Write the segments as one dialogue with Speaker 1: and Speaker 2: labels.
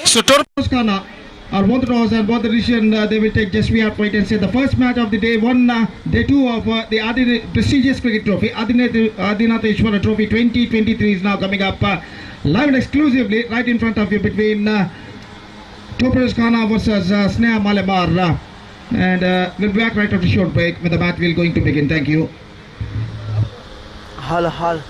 Speaker 1: So Torskana are both draws and both the decision they will take. Just we have to wait and see. The first match of the day one, day two of the prestigious cricket trophy, Adinatheshwara Trophy 2023 is now coming up live and exclusively right in front of you between Torskana versus Sneha Malemar. And we'll be back right after a short break when the match will going to begin. Thank you.
Speaker 2: Hal.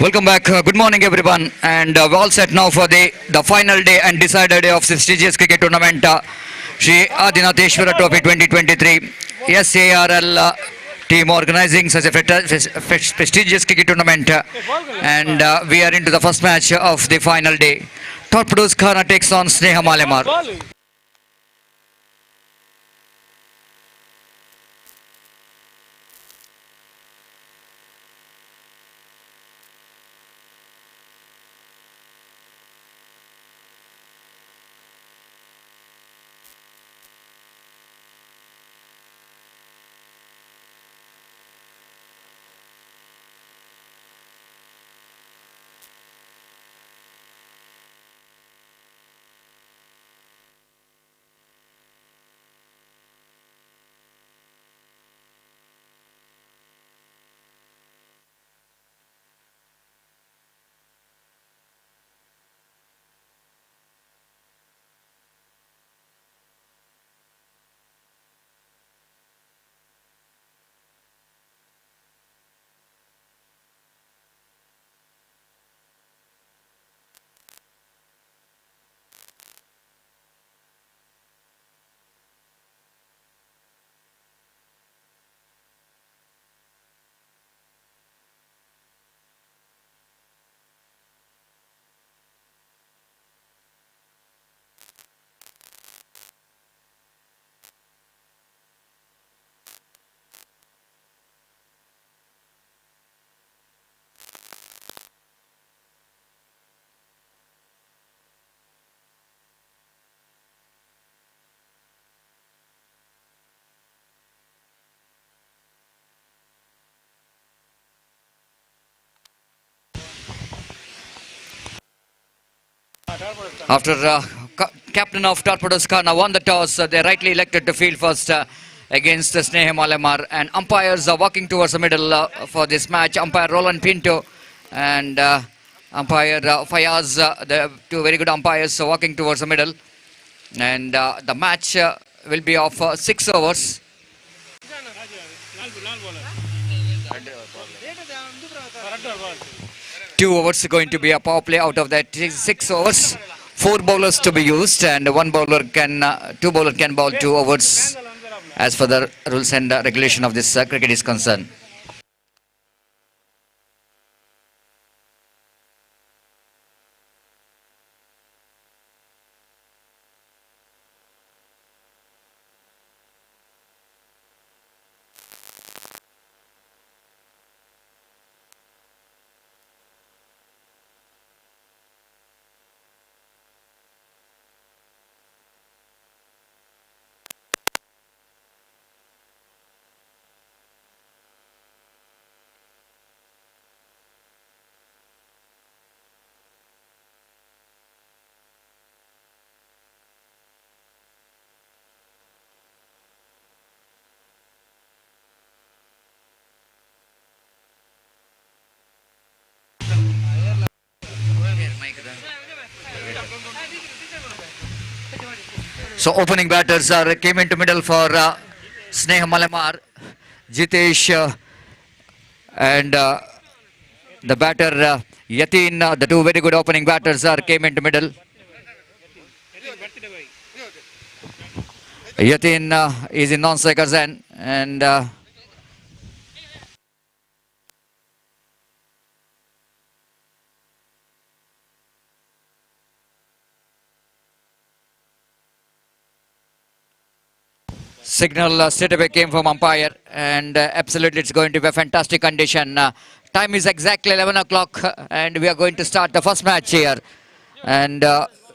Speaker 3: Welcome back. Good morning, everyone. And we're all set now for the final day and decider day of the prestigious cricket tournament, Shree Adinatheshwara Trophy 2023. SARL team organizing such a prestigious cricket tournament. And we are into the first match of the final day. Torpedoes Khana takes on Sneha Malemar. After captain of Torpedoes Khana won the toss. They rightly elected to field first against Sneha Malamar. And umpires are walking towards the middle for this match. Umpire Roland Pinto and umpire Fayaz, the two very good umpires, walking towards the middle. And the match will be of 6 overs. 2 overs going to be a power play. Out of that 6 overs, 4 bowlers to be used, and 2 bowler can bowl 2 overs as for the rules and regulation of this cricket is concerned. So opening batters came into middle for Sneha Malamar, Jitesh and the batter Yatin. The two very good opening batters came into middle. Yatin is in non-strikers and signal straight away came from umpire, and absolutely it's going to be a fantastic condition. Time is exactly 11 o'clock and we are going to start the first match here. And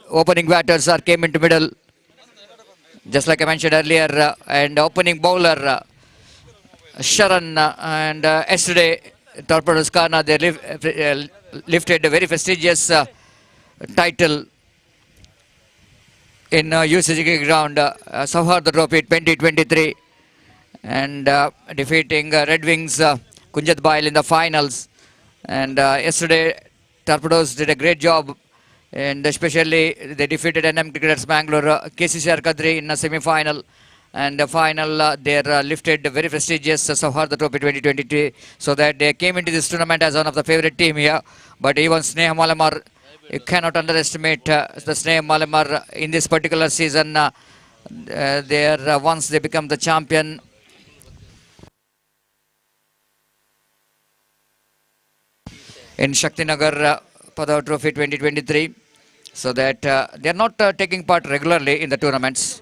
Speaker 3: opening batters came into middle, just like I mentioned earlier, and opening bowler Sharan, and yesterday Torpedoes Khana, they lifted a very prestigious title in UCG ground, Sauhard Trophy 2023, and defeating Red Wings Kunjat Bail in the finals. And yesterday Torpedoes did a great job, and especially they defeated NM Cricketers Manglore, KCCR Kadri in a semi-final, and the final they lifted the very prestigious Sauhard Trophy 2023, so that they came into this tournament as one of the favorite team here. But even Sneha Malamar, you cannot underestimate the Sneha Malamar in this particular season. Once they become the champion, in Shaktinagar Padav Trophy 2023, so that they are not taking part regularly in the tournaments.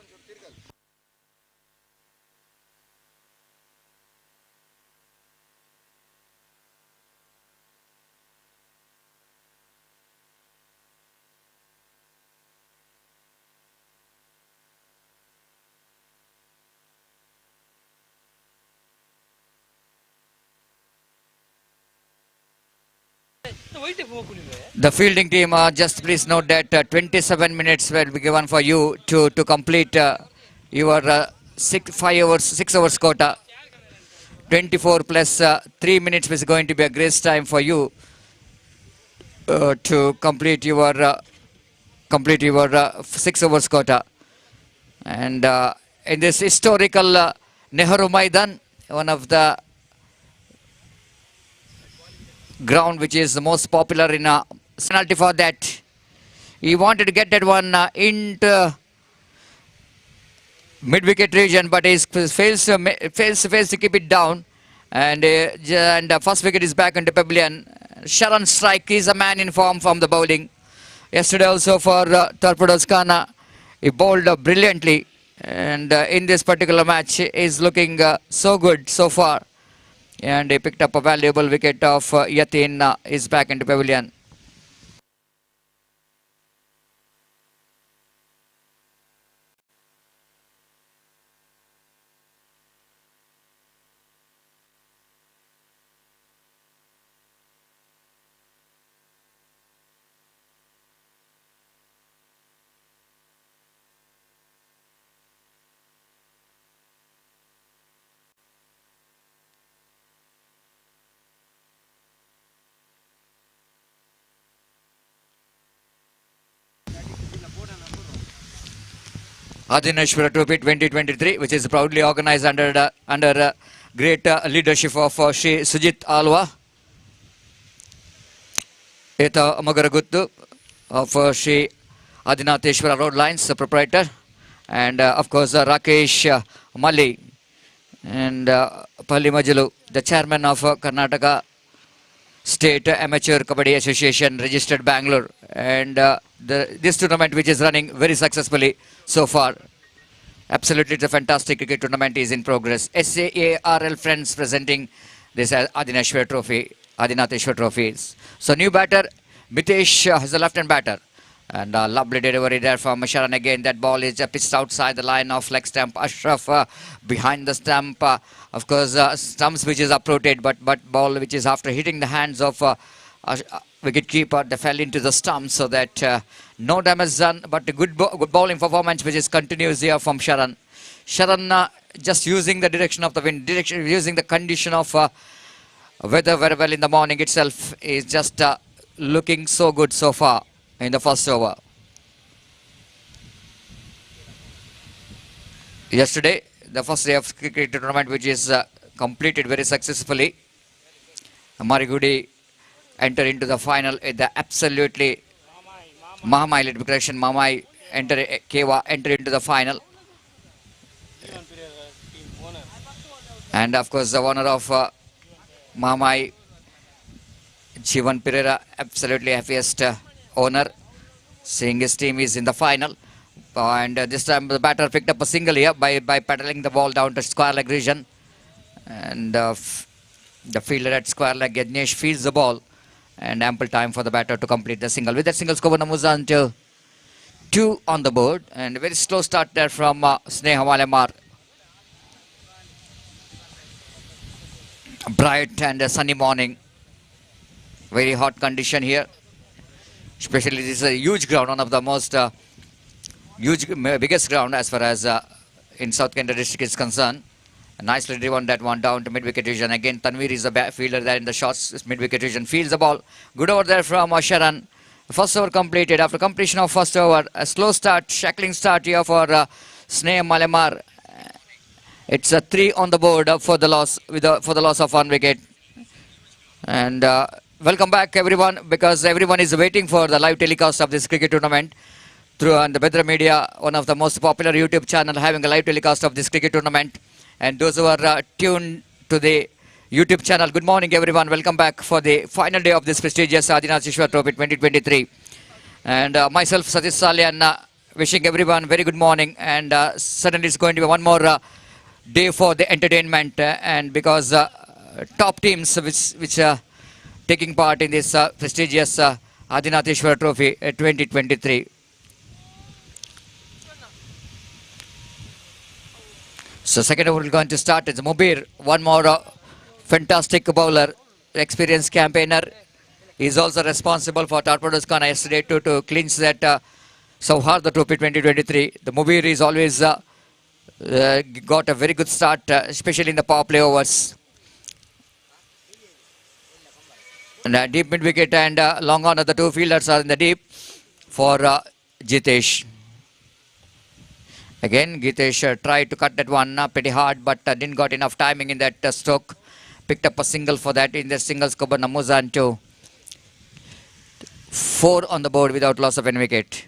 Speaker 3: The fielding team, just please note that 27 minutes will be given for you to complete your 6 hours quota. 24 plus 3 minutes is going to be a grace time for you to complete your 6 hours quota. And in this historical Nehru Maidan, one of the ground which is the most popular in penalty for that, he wanted to get that one into mid-wicket region, but he fails to keep it down, and the first wicket is back into pavilion. Sharan strike is a man in form from the bowling. Yesterday also for Torpedoes Khana, he bowled brilliantly, and in this particular match is looking so good so far. And he picked up a valuable wicket of Yatin, is back into pavilion. Adinatheshwara Trophy 2023, which is proudly organized under great leadership of Shree Sujit Alwa, Eta Magaraguttu of Shree Adinatheshwara Road Lines, the proprietor, and of course Rakesh Malli and Palli Majalu, the chairman of Karnataka State Amateur Kabaddi Association, registered Bangalore, and this tournament, which is running very successfully so far. Absolutely, it's a fantastic cricket tournament is in progress. SAARL friends presenting this Adinatheshwara trophies. So new batter, Mitesh has a left-hand batter. And lovely delivery there from Sharan again. That ball is pitched outside the line of leg stump. Ashraf behind the stump. Of course, stumps which is uprooted, but ball which is after hitting the hands of wicket keeper, they fell into the stump, so that no damage done, but a good bowling performance which is continuous here from Sharan. Sharan just using the direction of the wind, using the condition of weather very well in the morning itself, is just looking so good so far in the first over. Yesterday, the first day of cricket tournament, which is completed very successfully. Marigudi enter into the final at the absolutely Mahamai, let me correction, Mamai Kewa enter into the final. And of course the owner of Mahamai, Jivan Pereira, absolutely happiest owner, seeing his team is in the final. And this time the batter picked up a single here by paddling the ball down to square leg region. And the fielder at square leg, Adinathesh, fields the ball. And ample time for the batter to complete the single. With that single, score Namuzan to 2 on the board. And a very slow start there from Sneha Malemar. Bright and sunny morning. Very hot condition here. Especially this is a huge ground, one of the most biggest ground as far as in South Kendra district is concerned. Nicely driven that one down to mid-wicket region. Again, Tanveer is a fielder there in the shots, mid-wicket region. Fields the ball. Good over there from Sharan. First over completed. After completion of first over, a slow start, shackling start here for Sneha Malemar. It's a 3 on the board for the loss, for the loss of 1 wicket. And welcome back everyone, because everyone is waiting for the live telecast of this cricket tournament through the Bedra Media, one of the most popular YouTube channel having a live telecast of this cricket tournament. And those who are tuned to the YouTube channel, good morning everyone. Welcome back for the final day of this prestigious Adinatheshwara Trophy 2023. And myself, Satish Salyan, wishing everyone very good morning. And suddenly it's going to be one more day for the entertainment. And because top teams which are taking part in this prestigious Adinatheshwara Trophy 2023. So second over is going to start. It's Mubir, one more fantastic bowler, experienced campaigner. He's also responsible for Torpedoes Khana yesterday to clinch that Sauharda Trophy 2023. The Mubir is always got a very good start, especially in the power play overs. And deep mid wicket and long on, the two fielders are in the deep for Jitesh. Again, Gitesh tried to cut that one pretty hard, but didn't got enough timing in that stroke. Picked up a single for that in the singles cover. Namuzan to 4 on the board without loss of any wicket.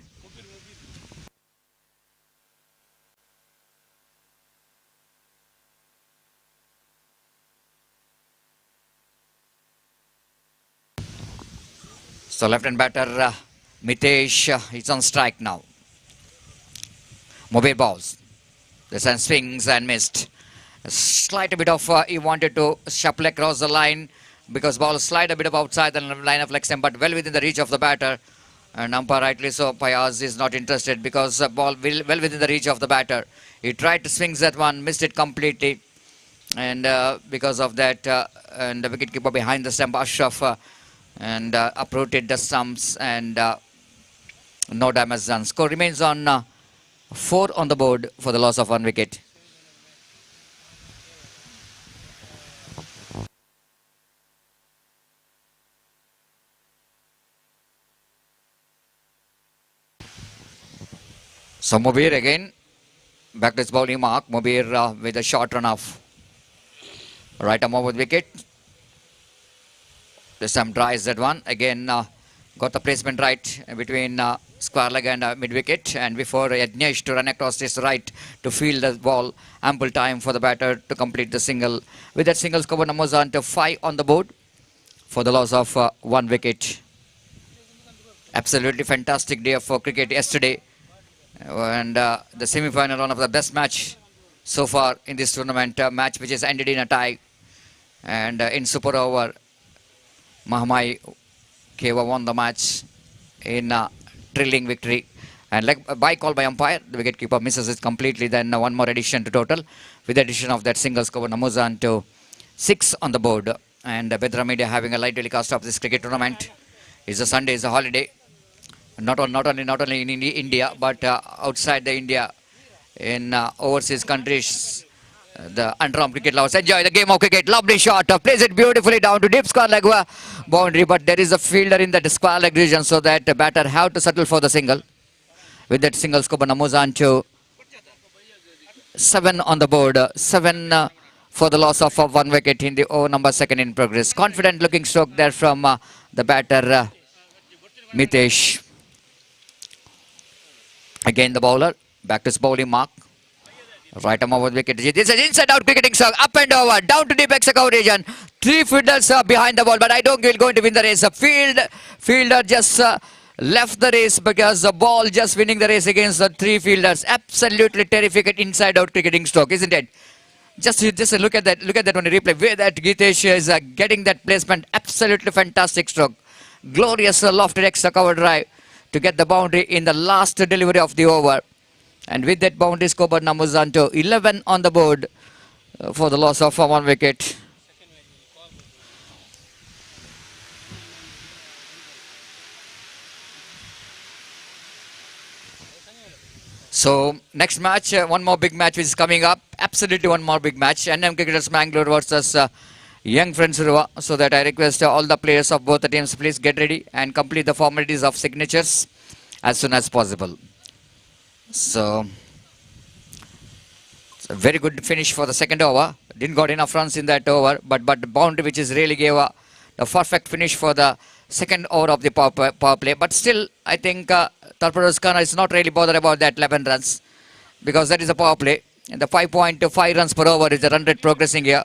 Speaker 3: So left-hand batter Mitesh is on strike now. Mobile balls. The sun swings and missed. A slight bit of he wanted to shuffle across the line because ball slide a bit of outside the line of leg stump, but well within the reach of the batter. And umpire rightly so, Payaz is not interested because ball well within the reach of the batter. He tried to swing that one, missed it completely. And because of that, and the wicketkeeper behind the stump, Ashraf, and uprooted the stumps and no damage done. Score remains on 4 on the board for the loss of 1 wicket. So Mubir again Back to his bowling mark. Mubir with a short run off. Right arm over the wicket. This time tries that one. Again, got the placement right between square leg and mid wicket. And before Yajnesh to run across this right to field the ball, ample time for the batter to complete the single. With that single, score numbers on to 5 on the board for the loss of 1 wicket. Absolutely fantastic day for cricket yesterday. And the semi-final, one of the best match so far in this tournament. Match which has ended in a tie. And in super over, Mahamai Keva won the match in a thrilling victory. And like by call by umpire, the wicketkeeper misses it completely. Then one more addition to total. With the addition of that single score, Namuzan to 6 on the board. And Bedra Media having a live telecast of this cricket tournament. It's a Sunday, it's a holiday. Not only in India, but outside the India, in overseas countries, the Underarm cricket lovers enjoy the game of cricket. Lovely shot, plays it beautifully down to deep square leg boundary, but there is a fielder in the square leg region, so that the batter have to settle for the single. With that single, score Namuzan to 7 on the board, 7 for the loss of 1 wicket in the over number 2nd in progress. Confident looking stroke there from the batter Mitesh. Again the bowler, back to his bowling mark. Right arm over the wicket. This is inside out cricketing stroke, up and over, down to deep extra region. 3 fielders behind the ball, but I don't think he's going to win the race. Fielder just left the race because the ball just winning the race against the 3 fielders. Absolutely terrific inside out cricketing stroke, isn't it? Just look at that on a replay. Where that Gitesh is getting that placement. Absolutely fantastic stroke. Glorious lofted extra cover drive to get the boundary in the last delivery of the over. And with that boundary score, Namuzan to 11 on the board for the loss of 1 wicket. So next match, one more big match which is coming up. Absolutely one more big match. NM Cricketers Mangalore versus Young Friends Riva. So that I request all the players of both the teams, please get ready and complete the formalities of signatures as soon as possible. So it's a very good finish for the 2nd over. Didn't got enough runs in that over, but the boundary which is really gave a perfect finish for the 2nd over of the power play. But still, I think Tarpados Khanna is not really bothered about that 11 runs because that is a power play. And the 5.5 runs per over is the run rate progressing here.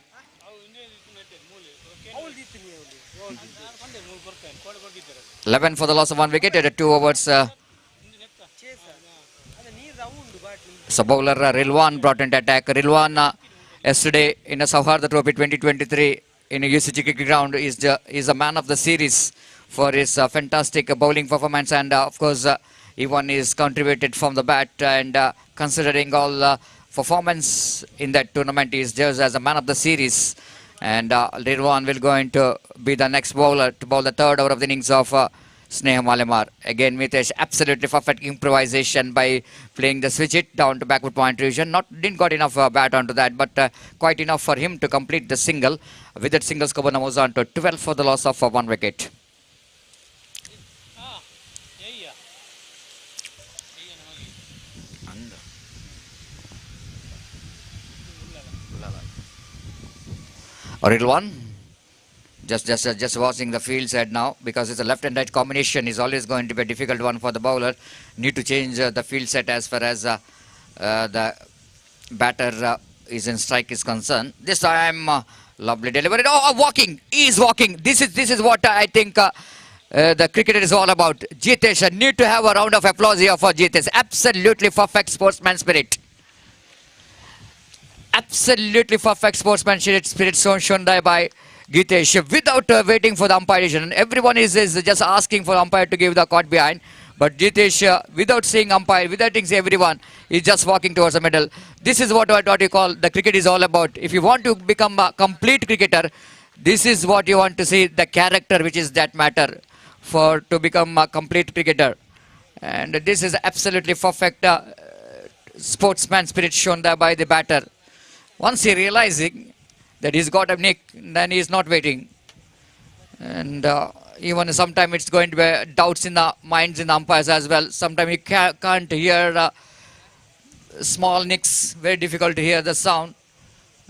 Speaker 3: 11 for the loss of 1 wicket at 2 overs. So bowler Rilwan brought into attack. Rilwan yesterday in a Sauharda Trophy 2023 in a UCG cricket ground is a man of the series for his fantastic bowling performance, and of course he won his contributed from the bat, and considering all performance in that tournament, he is just as a man of the series. And Rilwan will going to be the next bowler to bowl the 3rd over of the innings of Sneha Malamar. Again, Mitesh, absolutely perfect improvisation by playing the switch hit down to backward point region. Didn't got enough bat onto that, but quite enough for him to complete the single. With that single, score moves on to 12 for the loss of 1 wicket. Rilwan just watching the field side now, because it's a left and right combination is always going to be a difficult one for the bowler. Need to change the field set as far as the batter is in strike is concerned. This time lovely delivery. Walking. He is walking. This is what I think the cricketer is all about. Jitesh, need to have a round of applause here for Jitesh. Absolutely perfect sportsman spirit. Absolutely perfect sportsmanship spirit shown there by Gitesh without waiting for the umpire decision. Everyone is just asking for umpire to give the caught behind. But Jitesh, without seeing umpire, without seeing everyone, is just walking towards the middle. This is what you call the cricket is all about. If you want to become a complete cricketer, this is what you want to see, the character which is that matter to become a complete cricketer. And this is absolutely perfect sportsman spirit shown there by the batter. Once he realizing that he's got a nick, then he's not waiting. And even sometimes it's going to be doubts in the minds in the umpires as well. Sometimes you can't hear small nicks, very difficult to hear the sound.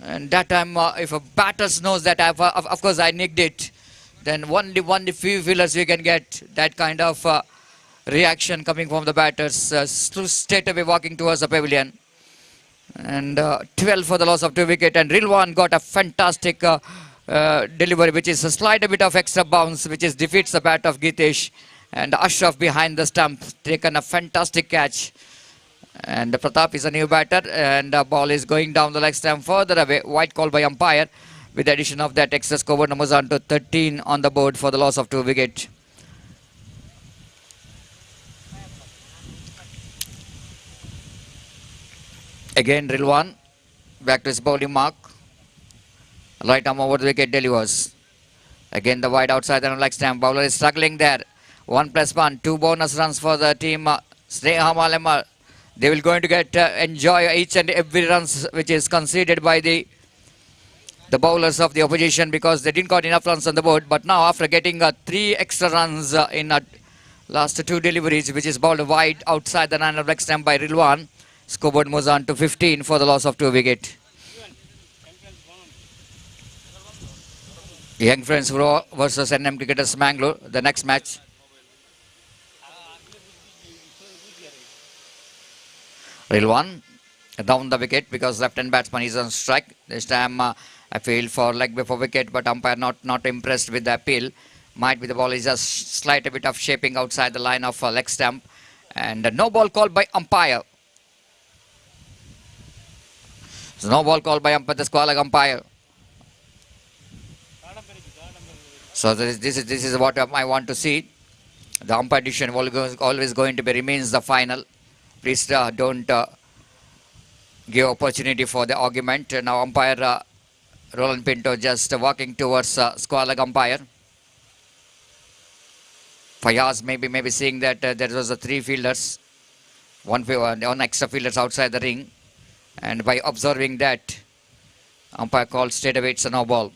Speaker 3: And that time, if a batter knows that of course I nicked it, then only few fielders we can get that kind of reaction coming from the batters. Straight away walking towards the pavilion. And 12 for the loss of 2 wicket. And Rilwan got a fantastic delivery, which is a slight bit of extra bounce, which is defeats the bat of Gitesh. And Ashraf behind the stump taken a fantastic catch. And Pratap is a new batter, and the ball is going down the leg stump further away. White call by umpire, with the addition of that extra scoreboard numbers on to 13 on the board for the loss of 2 wicket. Again Rilwan back to his bowling mark. Right arm over the wicket delivers. Again the wide outside the leg stump. Bowler is struggling there. 1+1, 2 bonus runs for the team. Sneha Malemar. They will going to get enjoy each and every runs which is conceded by the bowlers of the opposition, because they didn't got enough runs on the board. But now after getting 3 extra runs in last 2 deliveries, which is bowled wide outside the line of leg stump by Rilwan, scoreboard moves on to 15 for the loss of 2 wicket. Young Friends versus NM Cricketers Manglore, the next match. Rilwan down the wicket because left-hand batsman is on strike. This time appeal for leg before wicket, but umpire not impressed with the appeal. Might be the ball is just slight a bit of shaping outside the line of leg stump, and no ball called by umpire. So no ball called by umpire, the square leg umpire. So this is what I want to see. The umpire decision always going to be remains the final. Please don't give opportunity for the argument. Now umpire Roland Pinto just walking towards square leg umpire. Fayaz maybe seeing that there was a 3 fielders, one extra fielders outside the ring, and by observing that, umpire called straight away it's a no ball.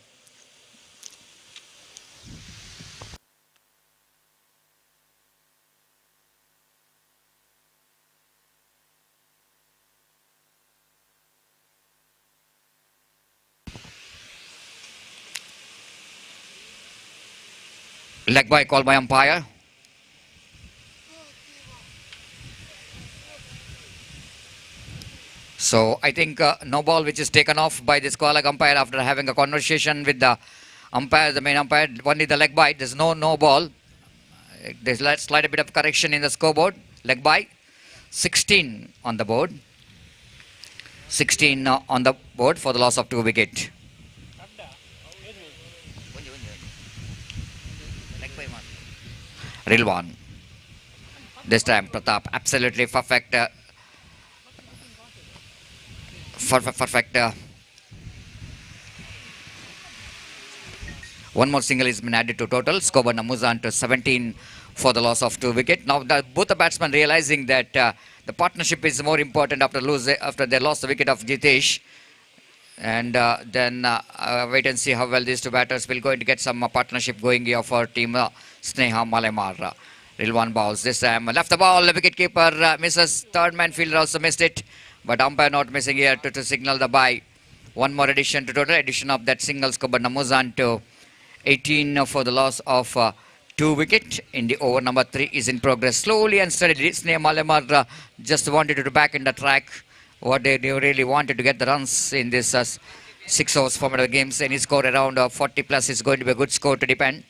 Speaker 3: Leg by call by umpire. So I think no ball which is taken off by the square leg umpire after having a conversation with the umpire, the main umpire. Only the leg by. There's no ball. There's a slight bit of correction in the scoreboard. Leg by. 16 on the board. 16 on the board for the loss of 2 wicket. Rilwan. This time Pratap absolutely perfect. Perfect. One more single has been added to total. Scoreboard moves on to 17 for the loss of 2 wicket. Now both the batsmen realizing that the partnership is more important after they lost the wicket of Gitesh. And then wait and see how well these 2 batters will going to get some partnership going here for team Sneha Malemar. Rilwan bowls. This time left the ball. The wicket keeper misses. Third man fielder also missed it. But umpire not missing here to signal the bye. One more addition to total. Addition of that single scoreboard moves on to 18 for the loss of 2 wicket. In the over number 3 is in progress. Slowly and steadily. Sneha Malemar just wanted to back in the track. What they really wanted to get the runs in this 6 overs format of games. Any score around 40 plus is going to be a good score to depend.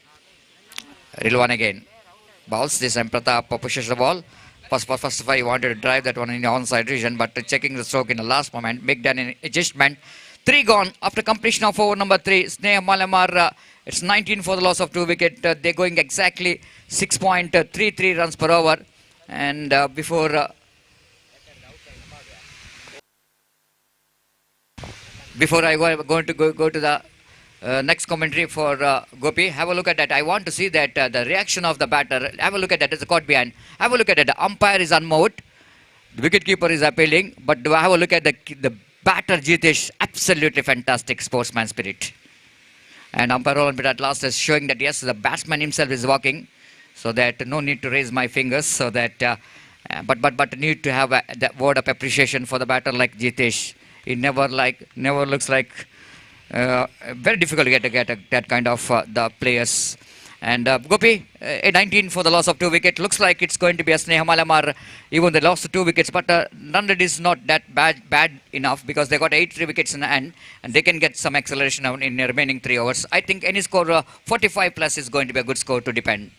Speaker 3: Rilwan again. Bowls. This time Pratap pushes the ball. First of all, he wanted to drive that one in the onside region, but checking the stroke in the last moment. Maidan an adjustment. 3 gone after completion of over number 3. Sneha Malemar, it's 19 for the loss of 2 wicket. They're going exactly 6.33 runs per over. And before I going to go to the next commentary for Gopi, have a look at that. I want to see that the reaction of the batter. Have a look at that. It's a caught behind. Have a look at it. The umpire is unmoved. The wicketkeeper is appealing. But do I have a look at the batter Jitesh? Absolutely fantastic sportsman spirit. And umpire Roland at last is showing that yes, the batsman himself is walking. So that no need to raise my fingers. So that But need to have that word of appreciation for the batter like Jitesh. He never looks like very difficult to get that kind of the players. And Gopi, a 19 for the loss of 2 wickets. Looks like it's going to be a Sneha Malamar, even they lost 2 wickets. But 100 is not that bad enough because they got 3 wickets in the end, and they can get some acceleration in the remaining 3 overs. I think any score 45 plus is going to be a good score to depend.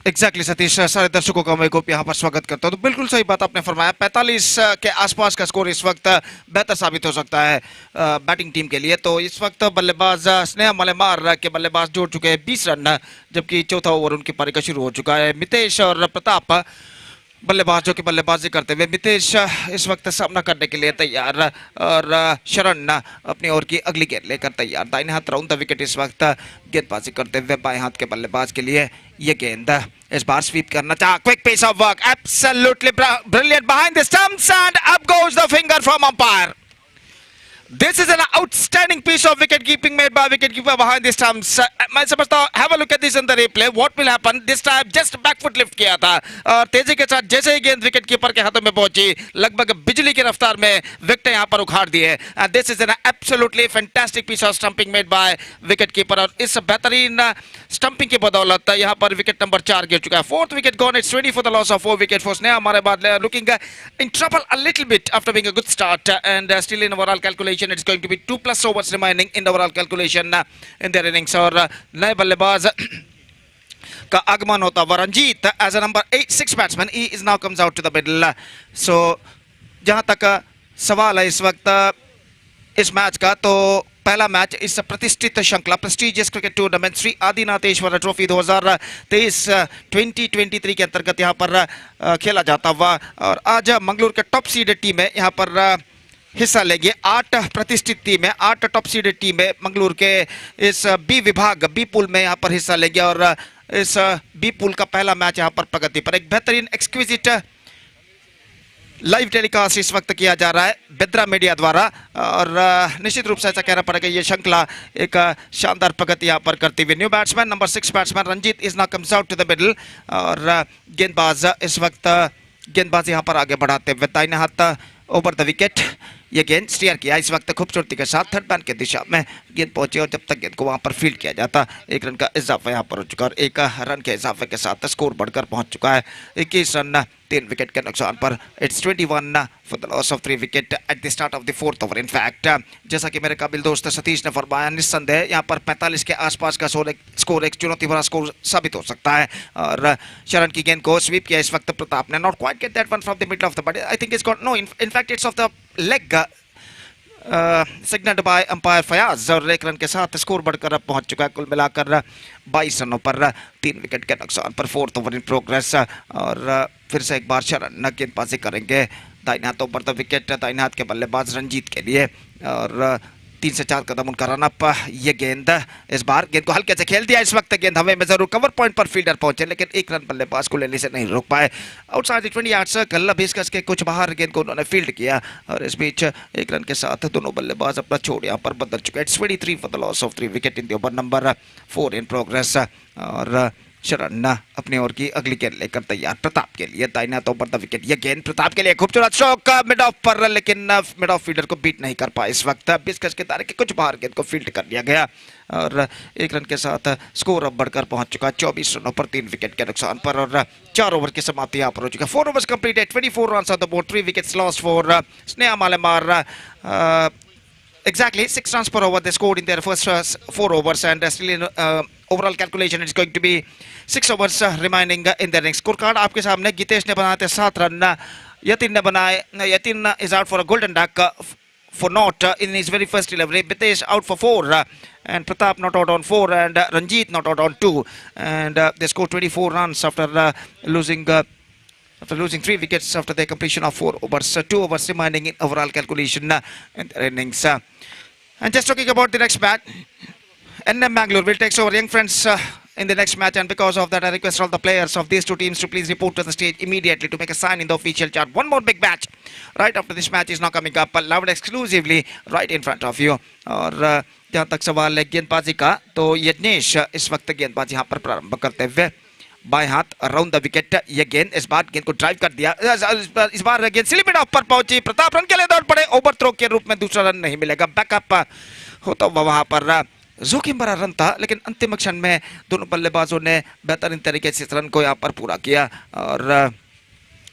Speaker 2: Exactly Satish, सारे दर्शकों का मैं गोप यहाँ पर स्वागत करता हूँ। तो बिल्कुल सही बात आपने फरमाया, 45 के आसपास का स्कोर इस वक्त बेहतर साबित हो सकता है बैटिंग टीम के लिए। तो इस वक्त बल्लेबाज स्नेहा मलेमार के बल्लेबाज जोड़ चुके हैं 20 रन, जबकि चौथा ओवर उनकी पारी का शुरू हो चुका है। मितेश और प्रताप बल्लेबाजों की बल्लेबाजी करते हुए, मितेश इस वक्त सामना करने के लिए तैयार और शरण अपनी ओर की अगली गेंद लेकर तैयार। दाहिने हाथ राउंड द विकेट इस वक्त गेंदबाजी करते हुए बाएं हाथ के बल्लेबाज के लिए ये गेंद इस बार स्वीप करना चाहा। Quick piece of work, absolutely brilliant behind the stumps and up goes the finger from umpire. This is an outstanding piece of wicket keeping made by wicketkeeper behind the stumps. मैं समझता हूँ, have a look at this in the replay. What will happen? This time just back foot lift किया था और तेजी के साथ जैसे ही गेंद विकेट कीपर के हाथों में पहुंची, लगभग बिजली की रफ्तार में विकेट यहाँ पर उखाड़ दिए. And this is an absolutely fantastic piece of stumping made by wicketkeeper. और इस बेहतरीन स्टंपिंग की बदौलत यहाँ पर विकेट नंबर 4 गिर चुका है. 4th wicket gone. It's 20 for the loss of 4 wickets for Sneha. हमारे बाद looking in trouble a little bit after being a good start and still in overall calculation. It's going to be 2+ overs remaining in the overall calculation in their innings. और नए बल्लेबाज का आगमन होता हुआ Ranjit as a number 6 batsman. He is now comes out to the middle. So जहां तक सवाल है इस वक्त इस मैच का, तो पहला मैच इस प्रतिष्ठित श्रृंखला prestigious cricket tournament Shri Adinatheshwar trophy 2023 2023 के अंतर्गत यहां पर खेला जाता हुआ। और आज मंगलोर के टॉप सीडेड टीम है यहाँ पर हिस्सा लेगी। 8 प्रतिष्ठित टीम है, 8 टॉप सीडेड टीम है मंगलोर के इस बी विभाग बी पूल में यहाँ पर हिस्सा लेगी। और इस बी पूल का पहला मैच यहाँ पर प्रगति पर एक बेहतरीन एक्सक्विजिट लाइव टेलीकास्ट इस वक्त किया जा रहा है बेद्रा मीडिया द्वारा। और निश्चित रूप से ऐसा कहना पड़ेगा ये श्रृंखला एक शानदार प्रगति यहाँ पर करती हुई। New batsman number 6 batsman Ranjit is now comes out to the middle. और गेंदबाज इस वक्त गेंदबाज यहाँ पर आगे बढ़ाते हुए दाहिने हाथ ओवर द विकेट ये गेंद स्टीयर किया इस वक्त खूबसूरती के साथ थर्ड मैन के दिशा में गेंद पहुंची। और जब तक गेंद को वहां पर फील्ड किया जाता 1 रन का इजाफा यहां पर हो चुका और 1 रन के इजाफे के साथ स्कोर बढ़कर पहुंच चुका है 21 रन 3 विकेट के नुकसान पर। It's 21 for the loss of 3 wicket at the start of the 4th over. In fact जैसा कि मेरे काबिल दोस्त सतीश ने फरमाया, निस्संदेह यहाँ पर 45 के आसपास का स्कोर एक चुनौती भरा स्कोर साबित हो सकता है। और शरण की गेंद को स्वीप किया इस वक्त प्रताप ने। Not quite get that one from the middle of the body, I think it's got no, in fact it's off the leg signalled by umpire Fayaz. और 1 रन के साथ स्कोर बढ़कर अब पहुंच चुका है कुल मिलाकर 22 रनों पर 3 विकेट के नुकसान पर 4th ओवर इन प्रोग्रेस। और फिर से एक बार शरण गेंदबाजी करेंगे दाहिने हाथों पर द विकेट दाहिने हाथ के बल्लेबाज रंजीत के लिए। और 3 से 4 कदम उनका रन अप। ये गेंद इस बार गेंद को हल्के से खेल दिया इस वक्त गेंद हवे में जरूर कवर पॉइंट पर फील्डर पहुंचे लेकिन 1 रन बल्लेबाज को लेने से नहीं रोक पाए। आउटसाइड 20 यार्ड सर्कल 20 गज के कुछ बाहर गेंद को उन्होंने फील्ड किया और इस बीच 1 रन के साथ दोनों बल्लेबाज अपना छोड़ यहाँ पर बदल चुके। It's 23 for the loss of 3 wicket in the over number 4 in progress. और शरण अपनी ओर की अगली गेंद लेकर तैयार प्रताप के लिए दाहिने हाथों पर द विकेट। ये गेंद प्रताप के लिए खूबसूरत स्ट्रोक मिड ऑफ पर, लेकिन मिड ऑफ फील्डर को बीट नहीं कर पाए इस वक्त। 20 गज के दायरे के कुछ बाहर गेंद को फील्ड कर लिया गया और 1 रन के साथ स्कोर अब बढ़कर पहुंच चुका 24 रनों पर 3 विकेट के नुकसान पर। और 4 ओवर की समाप्ति यहाँ पर हो चुका। 4 overs completed, 24 runs on the board, 3 wickets lost for Sneha Malamar. Exactly 6 runs per over they scored in their first 4 overs and still in overall calculation it's going to be 6 overs remaining in their next scorecard. आपके सामने गीतेश ने बनाए थे 7 run, Yatin ने बनाए, Yatin is out for a golden duck for not in his very first delivery. Bitesh out for 4 and Pratap not out on 4 and Ranjit not out on 2 and they scored 24 runs after losing 3 wickets after the completion of 4 overs. 2 overs remaining in overall calculation in their innings. And just talking about the next match, NM Mangalore will take over young friends in the next match, and because of that I request all the players of these two teams to please report to the stage immediately to make a sign in the official chart. One more big match right after this match is now coming up, loud exclusively right in front of you. और जहाँ तक सवाल है गेंदबाजी का, तो यज्ञेश इस वक्त गेंदबाजी यहाँ पर प्रारंभ करते हुए बाएं हाथ अराउंड द विकेट। ये गेंद इस बार गेंद को ड्राइव कर दिया, इस बार गेंद स्लिप मिड ऑफ पर पहुंची, प्रताप रन के लिए दौड़ पड़े, ओवर थ्रो के रूप में दूसरा रन नहीं मिलेगा। बैकअप होता हुआ वहां पर जोखिम भरा रन था, लेकिन अंतिम क्षण में दोनों बल्लेबाजों ने बेहतरीन तरीके से इस रन को यहाँ पर पूरा किया और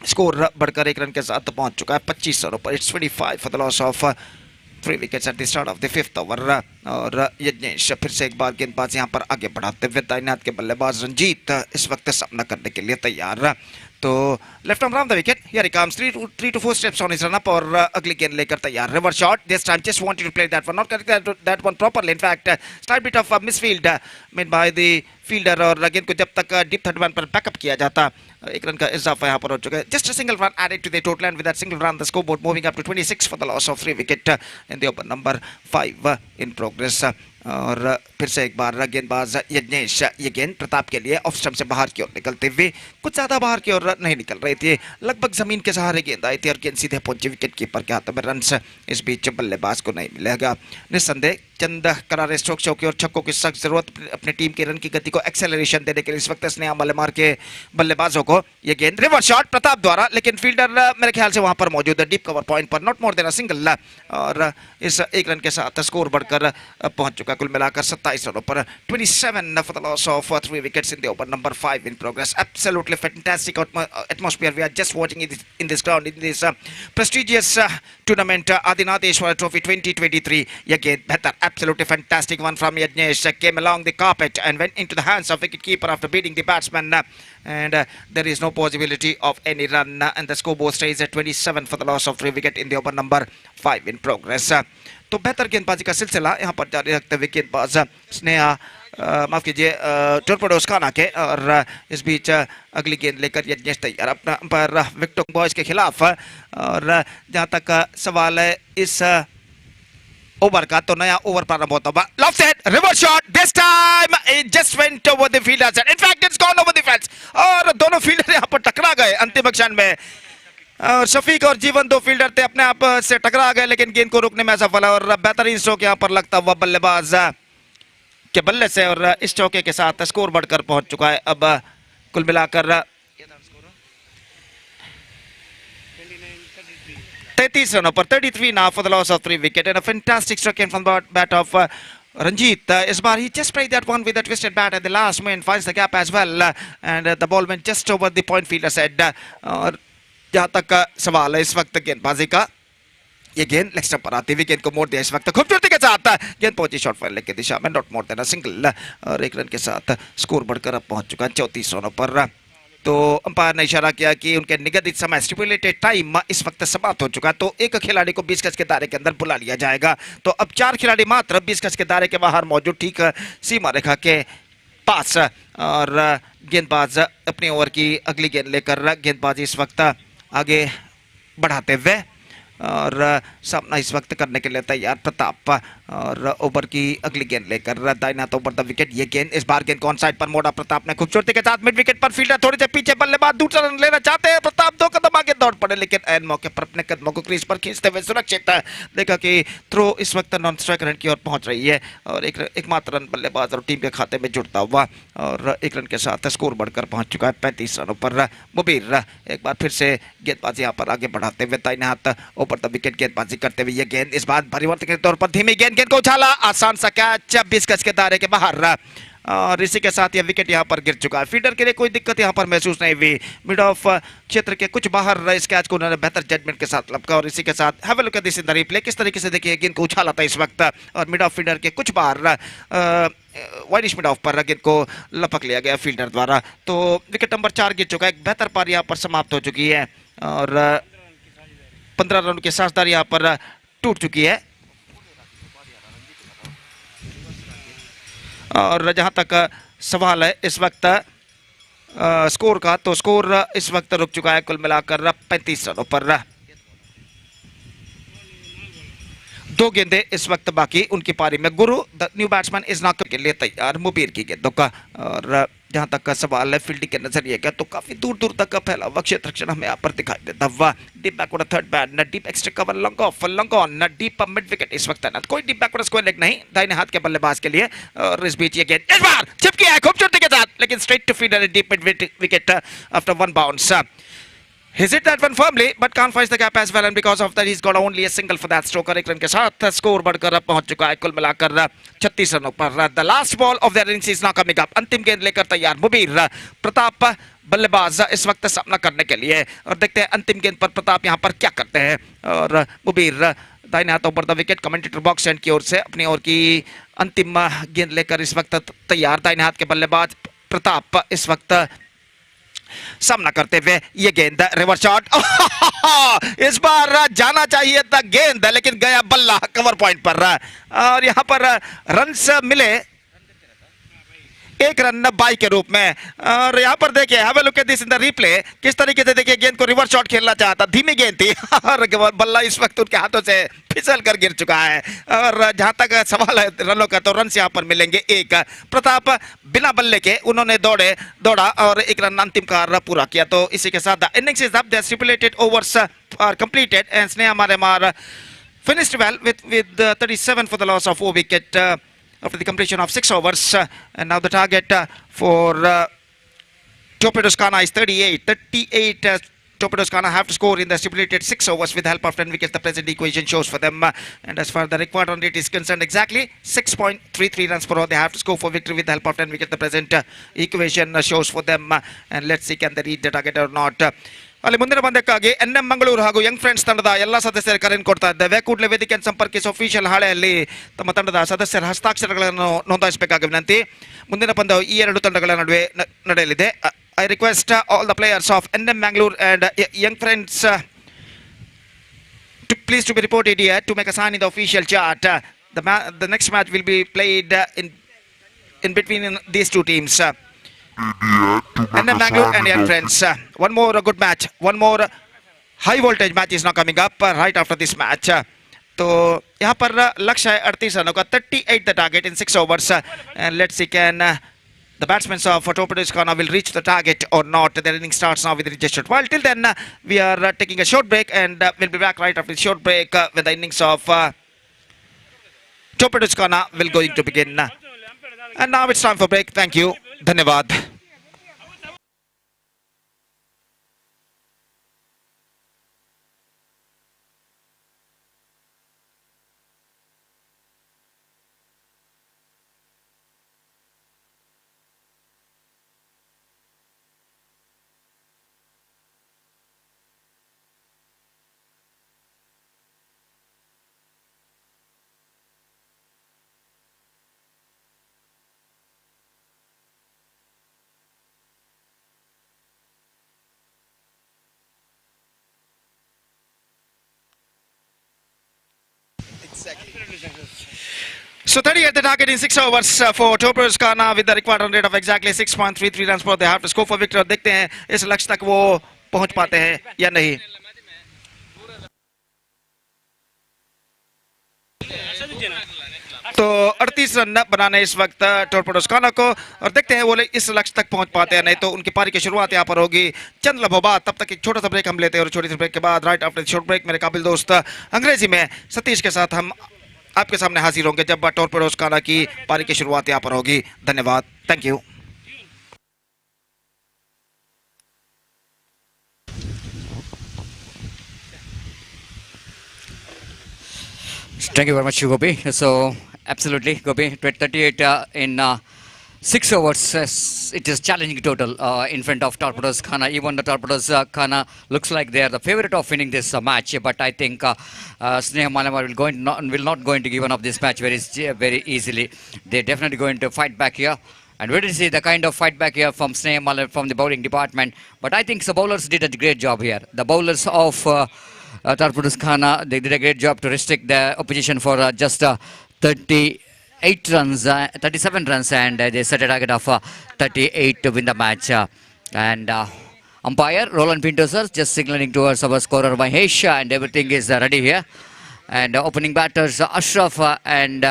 Speaker 2: स्कोर बढ़कर 1 रन के साथ पहुंच चुका है 25 रनों पर। It's 25 for the loss of 3 wickets at the start of the 5th over. और यज्ञेश फिर से एक बार गेंदबाज यहाँ पर आगे बढ़ाते हुए, दाहिने हाथ के बल्लेबाज रंजीत इस वक्त सामना करने के लिए तैयार। तो left arm round the wicket, here he comes 3 to 4 steps on his run up और अगली गेंद लेकर तैयार। Reverse shot, this time just wanted to play that one, not correct that one properly, in fact slight bit of misfield made by the fielder और गेंद को जब तक डीप थर्ड मैन पर बैकअप किया जाता 1 रन का इजाफा यहाँ पर हो चुका है। Just a single run added to the total and with that single run the scoreboard moving up to 26 for the loss of 3 wicket in the over number 5 in progress. और फिर से एक बार गेंदबाज यज्ञेश, ये गेंद प्रताप के लिए ऑफ स्टंप से बाहर की ओर निकलते हुए, कुछ ज्यादा बाहर की ओर नहीं निकल रही थी, लगभग जमीन के सहारे गेंद आई थी और गेंद सीधे पहुंची विकेट कीपर के हाथों में। रन इस बीच बल्लेबाज को नहीं मिलेगा। निस्संदेह चंद करारे स्ट्रोक चौके और छक्कों की सख्त जरूरत अपनी टीम की रन की गति को एक्सेलरेशन देने के लिए इस वक्त स्नेहा मलेमार के बल्लेबाजों को। ये गेंद रिवर्स शॉट प्रताप द्वारा, लेकिन फील्डर मेरे ख्याल से वहां पर मौजूद है डीप कवर पॉइंट पर, not more than a single. और इस 1 रन के साथ स्कोर बढ़कर पहुंच चुका कुल मिलाकर 27 रनों पर। 27 for the loss of 3 wickets in the over number 5 in progress. Absolutely fantastic atmosphere we are just watching in this ground in this prestigious tournament Adinatheshwara Trophy 2023. Again, better, absolutely fantastic one from Yajnesh came along the carpet and went into the hands of wicketkeeper after beating the batsman. And there is no possibility of any run and the scoreboard stays at 27 for the loss of 3 wicket in the over number 5 in progress. तो बेहतर गेंदबाजी का सिलसिला यहाँ पर जारी रखते हुए गेंदबाज स्नेहा माफ कीजिए टोरपेडोस खाना के, और इस बीच अगली गेंद लेकर यज्ञेश तैयार अपना पर विक्टो बॉयज के खिलाफ। और जहाँ तक सवाल है इस ओवर का, तो नया ओवर प्रारंभ होता हुआ, left hand reverse shot, this time it just went over the fielder, in fact it's gone over the fence और दोनों फील्डर यहाँ पर टकरा गए अंतिम क्षण में। और शफीक और जीवन 2 फील्डर थे, अपने आप से टकरा गए, लेकिन गेंद को रोकने में असफल है। और बेहतरीन स्ट्रोक यहाँ पर लगता हुआ बल्लेबाज के बल्ले से, और इस चौके के साथ स्कोर बढ़कर पहुंच चुका है अब कुल मिलाकर 33 रनों पर। 33 now for the loss of 3 wicket and a fantastic stroke in from the bat of Ranjit. Is bar he just played that one with a twisted bat at the last minute, finds the gap as well and the ball went just over the point fielder's head. और जहां तक सवाल है इस वक्त गेंदबाजी का, ये गेंद लेग स्टंप पर आती हुई गेंद को मोड़ दिया इस वक्त खूबसूरती के साथ, गेंद पहुंची शॉर्ट फाइल की दिशा में, not more than a single और 1 रन के साथ स्कोर बढ़कर अब पहुंच चुका है 34 रनों पर। तो अंपायर ने इशारा किया कि उनके निगदित समय स्टिपुलेटेड टाइम इस वक्त समाप्त हो चुका है, तो एक खिलाड़ी को 20 गज के दायरे के अंदर बुला लिया जाएगा। तो अब 4 खिलाड़ी मात्र 20 गज के दायरे के बाहर मौजूद, ठीक सीमा रेखा के पास। और गेंदबाज अपनी ओवर की अगली गेंद लेकर गेंदबाजी इस वक्त आगे बढ़ाते हुए और सामना इस वक्त करने के लिए तैयार प्रताप। और ओवर की अगली गेंद लेकर दाहिना हाथ ओवर द विकेट, ये गेंद इस बार गेंद को ऑन साइड पर मोड़ा प्रताप ने खूबसूरती के साथ, मिड विकेट पर फील्डर थोड़े से पीछे, बल्लेबाज दूसरा रन लेना चाहते हैं, प्रताप 2 कदम आगे दौड़ पड़े, लेकिन ऐन मौके पर अपने कदमों को क्रीज पर खींचते हुए सुरक्षित देखा कि थ्रो इस वक्त नॉन स्ट्राइक रन की ओर पहुंच रही है और एकमात्र रन बल्लेबाज और टीम के खाते में जुड़ता हुआ और 1 रन के साथ स्कोर बढ़कर पहुंच चुका है 35 रनों पर। मुबीर एक बार फिर से गेंदबाजी यहाँ पर आगे बढ़ाते हुए दाहिने हाथ ऊपर द विकेट गेंदबाजी करते हुए, ये गेंद इस बार परिवर्तन के तौर पर धीमी गेंद को उछाला, आसान सा कैच 20 गज के दायरे के बाहर और इसी के साथ यह विकेट यहाँ पर गिर चुका है। फील्डर के लिए कोई दिक्कत यहाँ पर महसूस नहीं हुई, मिड ऑफ क्षेत्र के कुछ बाहर इस कैच को उन्होंने बेहतर जजमेंट के साथ लपका और इसी के साथ have a look at this in the replay, किस तरीके से देखिए गेंद को उछाला था इस वक्त और मिड ऑफ फील्डर के कुछ बाहर वाइडिश मिड ऑफ पर गेंद को लपक लिया गया फील्डर द्वारा। तो विकेट नंबर 4 गिर चुका है, एक बेहतर पारी यहाँ पर समाप्त हो चुकी है और 15 रन की साझेदारी यहाँ पर टूट चुकी है। और जहां तक सवाल है इस वक्त स्कोर का, तो स्कोर इस वक्त रुक चुका है कुल मिलाकर 35 रनों पर। 2 गेंदें इस वक्त बाकी उनकी पारी में। गुरु the new batsman is not के लिए तैयार मुबीर की गेंदों का। और जहां तक का सवाल है फील्डिंग के नजरिए का, तो काफी दूर दूर तक का फैला हुआ क्षेत्र हमें यहाँ पर दिखाई देता हुआ। डीप बैकवर्ड थर्ड बैट न deep extra cover long off long on न डीप मिड विकेट इस वक्त ना कोई डीप बैकवर्ड स्क्वायर लेग नहीं दाहिने हाथ के बल्लेबाज के लिए। और इस बीच ये गेंद इस बार चिपकी है खूबसूरती के that, लेकिन straight to fielder deep mid wicket after one bounce. He's hit that one firmly, but can't find the gap as well, and because of that, he's got only a single for that stroke. एक run के साथ score बढ़कर अब पहुंच चुका है कुल मिलाकर 36 रनों पर. The last ball of the innings is now coming up. अंतिम गेंद लेकर तैयार मुबीर प्रताप बल्लेबाज इस वक्त सामना करने के लिए, और देखते हैं अंतिम गेंद पर प्रताप यहां पर क्या करते हैं. और मुबीर दाहिने हाथों पर the wicket commentator box and की ओर से अपनी ओर की अंतिम गेंद लेकर इस वक्त तैयार. दाहिने हाथ के बल्लेबाज प्रताप इस वक्त सामना करते हुए. ये गेंद रिवर्स शॉट इस बार जाना चाहिए था गेंद, लेकिन गया बल्ला कवर पॉइंट पर, और यहां पर रन्स मिले एक रन बाई के रूप में. और यहाँ पर देखिए, have a look at this in the replay, किस तरीके से देखिए गेंद को रिवर्स शॉट खेलना चाहता. धीमी गेंद थी और बल्ला इस वक्त उनके हाथों से फिसल कर गिर चुका है. और जहां तक सवाल है रनों का, तो रन यहाँ पर मिलेंगे एक. प्रताप बिना बल्ले के उन्होंने दौड़ा और एक रन अंतिम कार पूरा किया. तो इसी के साथ innings is up, the stipulated overs are completed and Sneha Malemar finished well with 37 for the loss of 4 wicket after the completion of 6 overs, and now the target for Torpedoes Khana is 38. Torpedoes Khana have to score in the stipulated 6 overs with the help of 10 wickets. The present equation shows for them, and as far as the required run rate is concerned, exactly 6.33 runs per over they have to score for victory with the help of 10 wickets. The present equation shows for them, and let's see can they reach the target or not. ಅಲ್ಲಿ ಮುಂದಿನ ಪಂದ್ಯಕ್ಕಾಗಿ NM Mangaluru ಹಾಗೂ Young friends ತಂಡದ ಎಲ್ಲ ಸದಸ್ಯರು ಕರೆಯನ್ನು ಕೊಡ್ತಾ ಇದ್ದೇವೆ. ಕೂಡಲೇ ವೇದಿಕೆಯನ್ನು ಸಂಪರ್ಕಿಸಿ ಅಫಿಷಿಯಲ್ ಹಾಳೆಯಲ್ಲಿ ತಮ್ಮ ತಂಡದ ಸದಸ್ಯರ ಹಸ್ತಾಕ್ಷರಗಳನ್ನು ನೋಂದಾಯಿಸಬೇಕಾಗಿ ವಿನಂತಿ. ಮುಂದಿನ ಪಂದ್ಯವು ಈ ಎರಡು ತಂಡಗಳ ನಡುವೆ ನಡೆಯಲಿದೆ. I request all the players of NM Mangalore and Young Friends to please to be reported here to make a sign in the official chart. The next match will be played in between these two teams. NM Mangalore and Young Friends. One more good match. One more high voltage match is now coming up right after this match. तो यहाँ पर लक्ष्य है 38 रनों का, 38 the target in 6 overs, and let's see can the batsmen of Torpedoes Khana will reach the target or not. Their inning starts now with the registered. While till then we are taking a short break, and we'll be back right after the short break when the innings of Torpedoes Khana will going to begin. And now it's time for break. Thank you. धन्यवाद. So 38 the target in 6 overs for Torpedoes Khana with the required run rate of exactly 6.33 runs per. They have to score for victory. देखते हैं इस लक्ष्य तक वो पहुंच पाते हैं या नहीं. तो 38 रन बनाने इस वक्त टॉर्पेडोस खाना को, और देखते हैं वो इस लक्ष्य तक पहुंच पाते हैं नहीं. तो उनकी पारी की शुरुआत यहाँ पर होगी चंद लम्हों बाद. तब तक एक छोटा सा ब्रेक हम लेते हैं, और छोटी सी ब्रेक के बाद राइट आफ्टर शॉर्ट ब्रेक मेरे काबिल दोस्त अंग्रेजी में सतीश के साथ हम आपके सामने हाजिर होंगे जब टॉर्पेडोस खाना की पारी की शुरुआत यहाँ पर होगी. धन्यवाद. Thank you.
Speaker 3: Thank you very much, Gopi. So, absolutely, Gopi, 38 in 6 overs. It is challenging total in front of Torpedoes Khana. Even the Torpedoes Khana looks like they are the favorite of winning this match. But I think Sneha Malamar will not going to give up this match very easily. They're definitely going to fight back here. And we did see the kind of fight back here from Sneha Malamar from the bowling department. But I think the bowlers did a great job here. The bowlers of Torpedoes Khana, they did a great job to restrict the opposition for just 37 runs, and they set a target of 38 to win the match. And umpire Roland Pinto sir just signaling towards our scorer Mahesh, and everything is ready here. And opening batters Ashraf and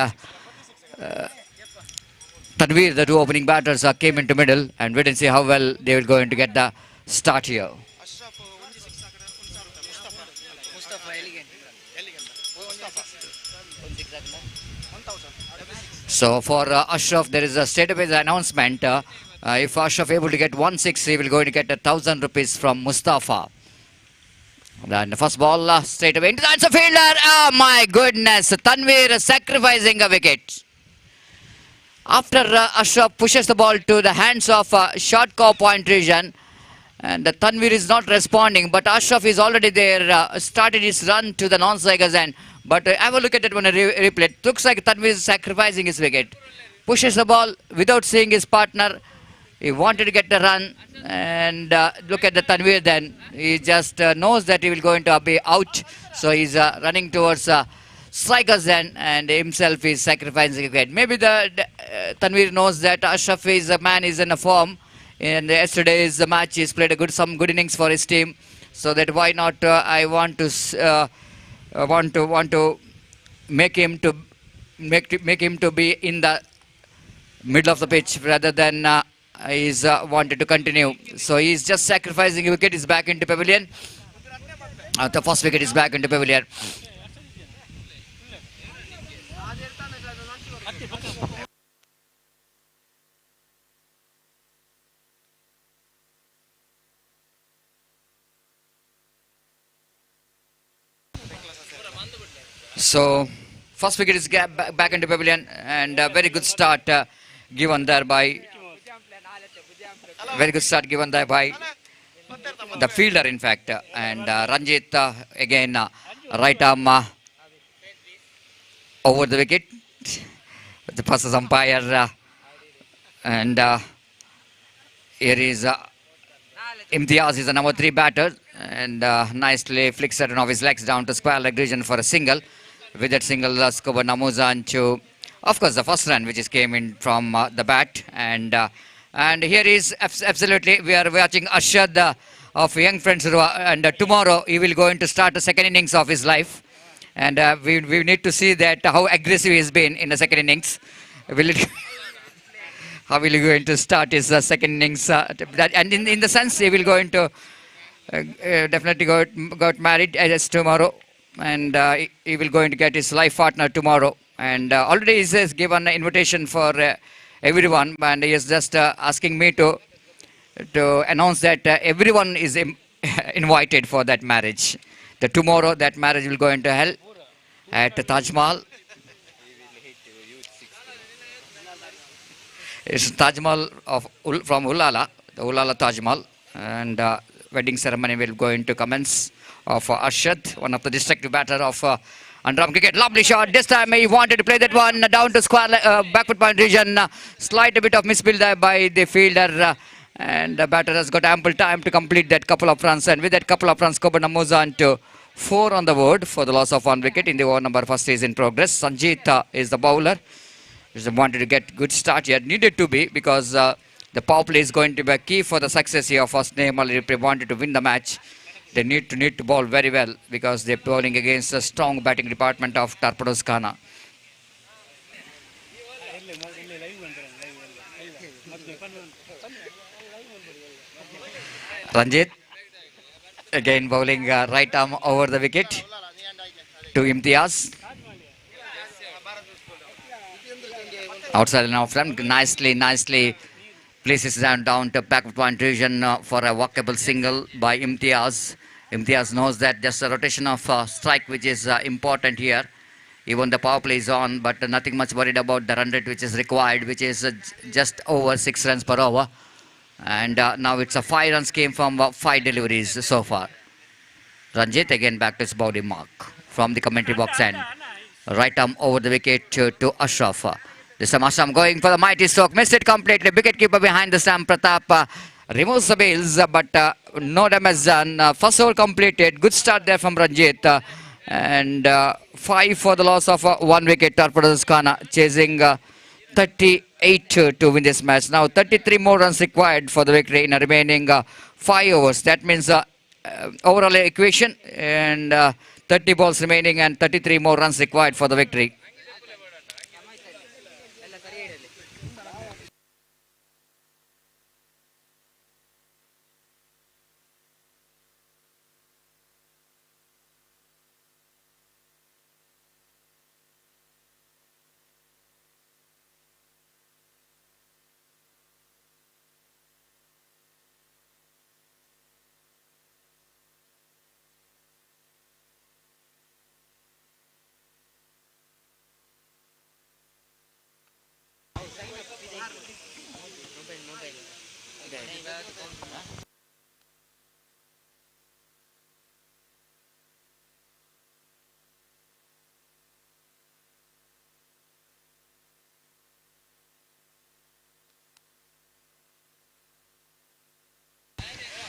Speaker 3: Tanveer, the two opening batters, came into middle, and we didn't see how well they will going to get the start here. So for Ashraf, there is a state-based announcement If Ashraf able to get 1-6, he will going to get 1,000 rupees from Mustafa. Then the first ball straight away into that's a fielder. Oh my goodness, Tanvir sacrificing a wicket. After Ashraf pushes the ball to the hands of short cow point region, and Tanvir is not responding, but Ashraf is already there, started his run to the non-strikers end. But have a look at it when a replay. It looks like Tanvir is sacrificing his wicket. Pushes the ball without seeing his partner. He wanted to get the run, and look at the Tanvir then. He just knows that he will going to be out, so he's running towards strikers then, and himself is sacrificing a wicket. Maybe the Tanvir knows that Ashraf is a man is in a form. In yesterday's match, he's played some good innings for his team. So that why not? I want to make him to be in the middle of the pitch rather than he's wanted to continue. So he's just sacrificing a wicket. Is back into pavilion. The first wicket is back into pavilion. So, first wicket is back into pavilion, and a very good start given there by the fielder, in fact, and Ranjit again right arm over the wicket. The passes umpire, and here is Imtiaz is the number 3 batter, and nicely flicks certain of his legs down to square leg region for a single. With that single, Skoba Namuzan to, of course, the first run which came in from the bat, and here is absolutely we are watching Arshad of Young Friends, and tomorrow he will going to start the second innings of his life, and we need to see that how aggressive he's been in the second innings. Will it? How will he going to start his second innings? And in the sense he will going to definitely got married as tomorrow, and he will going to get his life partner tomorrow. And already he has given an invitation for everyone, and he is just asking me to announce that everyone is invited for that marriage. Tomorrow that marriage will go into hell at Taj Mahal. It's Taj Mahal from Ulala, the Ulala Taj Mahal, and wedding ceremony will go into commence of Arshad, one of the destructive batter of Underarm cricket. Lovely shot. This time he wanted to play that one down to square backward point region. Slight bit of misbuild there by the fielder, and the batter has got ample time to complete that couple of runs. And with that couple of runs, Koban moves on to 4 on the board for the loss of 1 wicket in the over number first is in progress. Sanjeet is the bowler. He wanted to get good start here. Needed to be, because the power play is going to be a key for the success here for Snehamal. If they wanted to win the match, they need to bowl very well, because they're bowling against a strong batting department of Torpedoes Khana. Ranjit again bowling right arm over the wicket to Imtiaz. Outside and off front, nicely places down to backward point region for a walkable single by Imtiaz. Imtiaz knows that just a rotation of strike which is important here. Even the power play is on, but nothing much worried about the run rate which is required, which is just over 6 runs per over. And now it's a 5 runs came from 5 deliveries so far. Ranjit again back to his body mark from the commentary box end. Right arm over the wicket to Ashraf. This time Ashraf going for the mighty stroke. Missed it completely. Wicket keeper behind the stump. Pratap removes the bails, but no damage done. First over completed. Good start there from Ranjit. And 5 for the loss of 1 wicket. Torpedoes Khana chasing 38 to win this match. Now 33 more runs required for the victory in the remaining 5 overs. That means overall equation, and 30 balls remaining and 33 more runs required for the victory.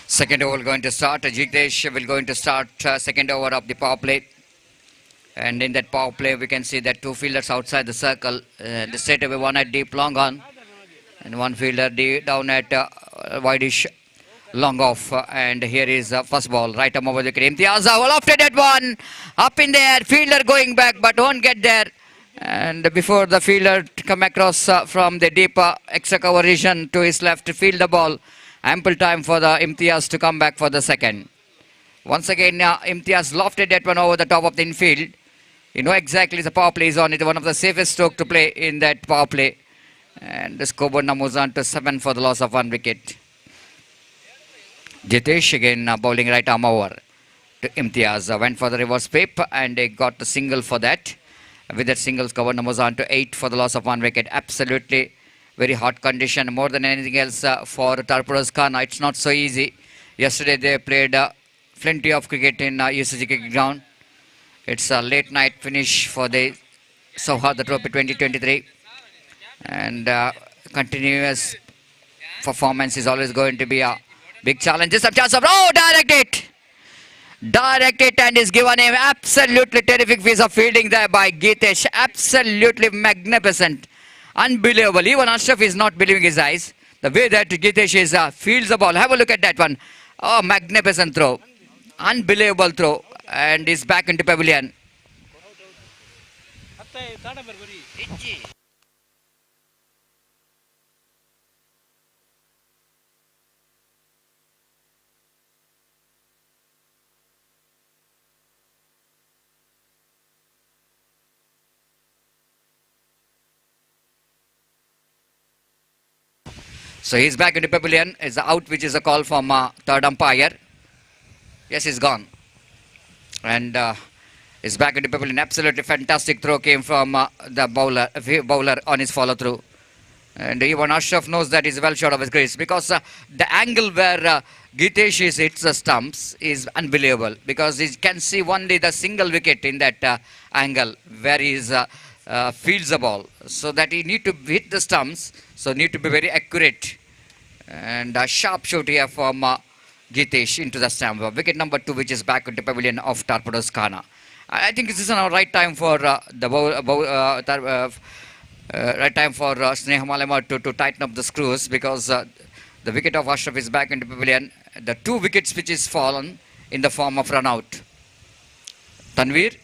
Speaker 3: Second over going to start. Jignesh will going to start second over of the power play. And in that power play, we can see that two fielders outside the circle. The straight away, one at deep long on, and one fielder down at wideish long off. And here is first ball, right arm over the wicket. Imtiaz lofted that one up in the air. Fielder going back, but won't get there. And before the fielder come across from the deep extra cover region to his left to field the ball, ample time for the Imtiaz to come back for the second. Once again, Imtiaz lofted that one over the top of the infield. You know exactly the power play is on. It's one of the safest stroke to play in that power play. And the scoreboard now moves on to 7 for the loss of 1 wicket. Jitesh again bowling right arm over to Imtiaz. Went for the reverse sweep and they got the single for that. With that single, scoreboard now moves on to 8 for the loss of 1 wicket. Absolutely very hot condition. More than anything else for Torpedoes Khana. It's not so easy. Yesterday they played plenty of cricket in UCG cricket ground. It's a late night finish for the Sauhada Trophy 2023. And continuous performance is always going to be a big challenge. Just a chance of direct it. Direct it, and is given him absolutely terrific piece of fielding there by Gitesh. Absolutely magnificent. Unbelievable. Even Ashraf is not believing his eyes. The way that Gitesh is fields the ball. Have a look at that one. Oh, magnificent throw. Unbelievable throw. And is back into pavilion. So he's back into pavilion. It's the out, which is a call from third umpire. Yes, he's gone. And is back into pavilion. Absolutely fantastic throw came from the bowler on his follow through. And even Ashraf knows that he's well short of his crease, because the angle where Gitesh hits the stumps is unbelievable, because he can see only the single wicket in that angle where he fields the ball. So that he need to hit the stumps, so need to be very accurate. And a sharp shot here from Gitesh into the stump. Wicket number 2, which is back into pavilion of Torpedoes Khana. I think this is the right time for Sneha Malema to tighten up the screws, because the wicket of Ashraf is back into pavilion. The 2 wickets which is fallen in the form of run out. Tanveer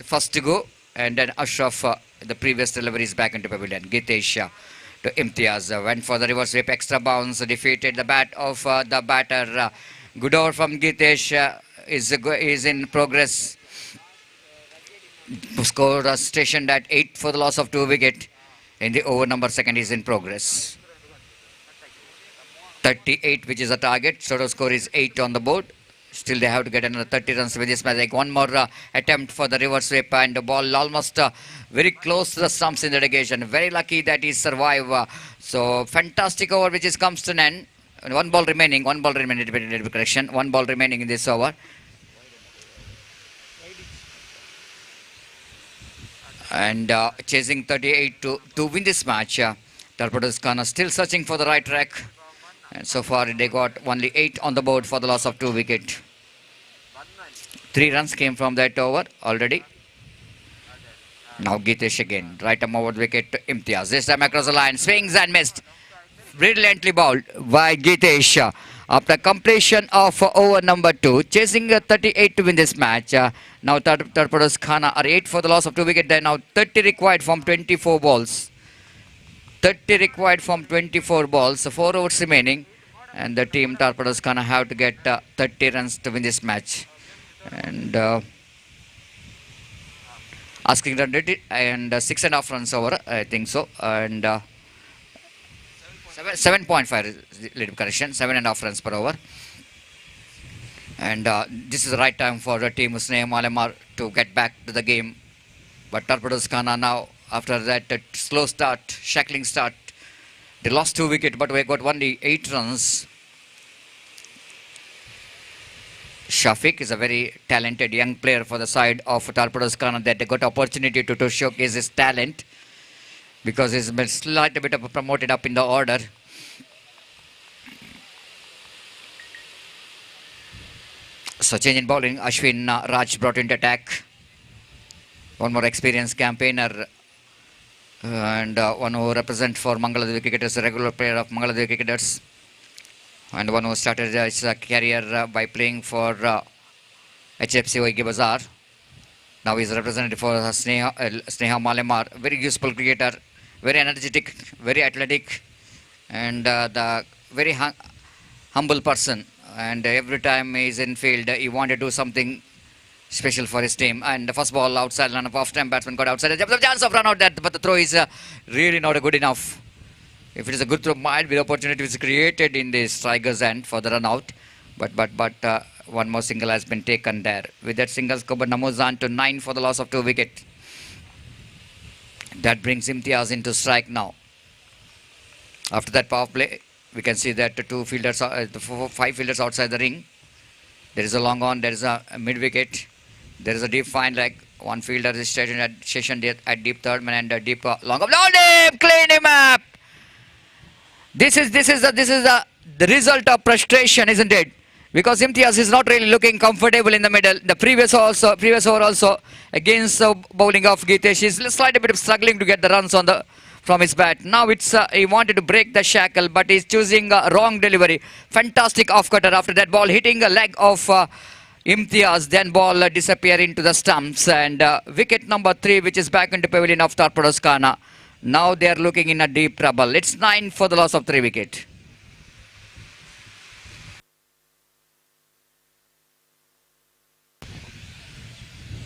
Speaker 3: first to go, and then Ashraf, the previous delivery, is back into pavilion. Gitesh to Imtiaz went for the reverse sweep, extra bounce, defeated the bat of the batter. Good over from Gitesh is in progress. Score stationed at 8 for the loss of 2 wicket. In the over number 2 is in progress. 38, which is a target. Total score is 8 on the board. Still they have to get another 30 runs with this match. Like one more attempt for the reverse sweep, and the ball almost very close to the stumps in the negation. Very lucky that he survived. So fantastic over which is comes to an end. One ball remaining correction. One ball remaining in this over. And chasing 38 to win this match. Torpedoes Khana still searching for the right track. And so far they got only 8 on the board for the loss of 2 wicket. 3 runs came from that over already. Now Gitesh again. Right arm over the wicket to Imtiaz. This time across the line. Swings and missed. Brilliantly bowled by Gitesh. After completion of over number 2. Chasing 38 to win this match. Now Torpedoes Khana are 8 for the loss of 2 wicket. They now 30 required from 24 balls. 30 required from 24 balls, so 4 overs remaining, and the team Torpedoes Khana have to get 30 runs to win this match. And asking run rate and 6.5 runs over, I think so, and 7.5 lead correction, 7.5 runs per over. And this is the right time for the team Sneha Malema to get back to the game. But Torpedoes Khana now, after that slow start, shackling start, They lost 2 wickets, but we got only 8 runs. Shafiq is a very talented young player for the side of Torpedoes Khana that they got opportunity to showcase his talent because he's been slightly bit of promoted up in the order. So change in bowling, Ashwin Raj brought into attack. One more experienced campaigner and one who represents for Mangalore cricketers, a regular player of Mangalore cricketers. And one who started his career by playing for HFC Oigi Bazaar. Now he's represented for Sneha Malemar. Very useful cricketer, very energetic, very athletic, and the very humble person. And every time he's in field, he wanted to do something special for his team. And the first ball outside, run of off-time batsman got outside. There's a chance of run out that, but the throw is really not good enough. If it is a good throw, might be the opportunity is created in the striker's end for the run out. But one more single has been taken there. With that single, scored Namuzan to 9 for the loss of 2 wickets. That brings Imtiaz into strike now. After that power play, we can see that the 5 fielders outside the ring. There is a long on, there is a mid wicket. There is a deep fine leg. One fielder is stationed at deep third man and a deep long up. Deep, clean him up. This is the result of frustration, isn't it? Because Imtiaz is not really looking comfortable in the middle. The previous over also against the bowling of Gitesh, he's slightly bit of struggling to get the runs from his bat. Now it's he wanted to break the shackle, but he's choosing a wrong delivery. Fantastic off cutter after that ball hitting a leg of Imtiaz, then ball disappear into the stumps, and wicket number 3, which is back into pavilion of Torpedoes Khana. Now they are looking in a deep trouble. It's 9 for the loss of 3 wicket.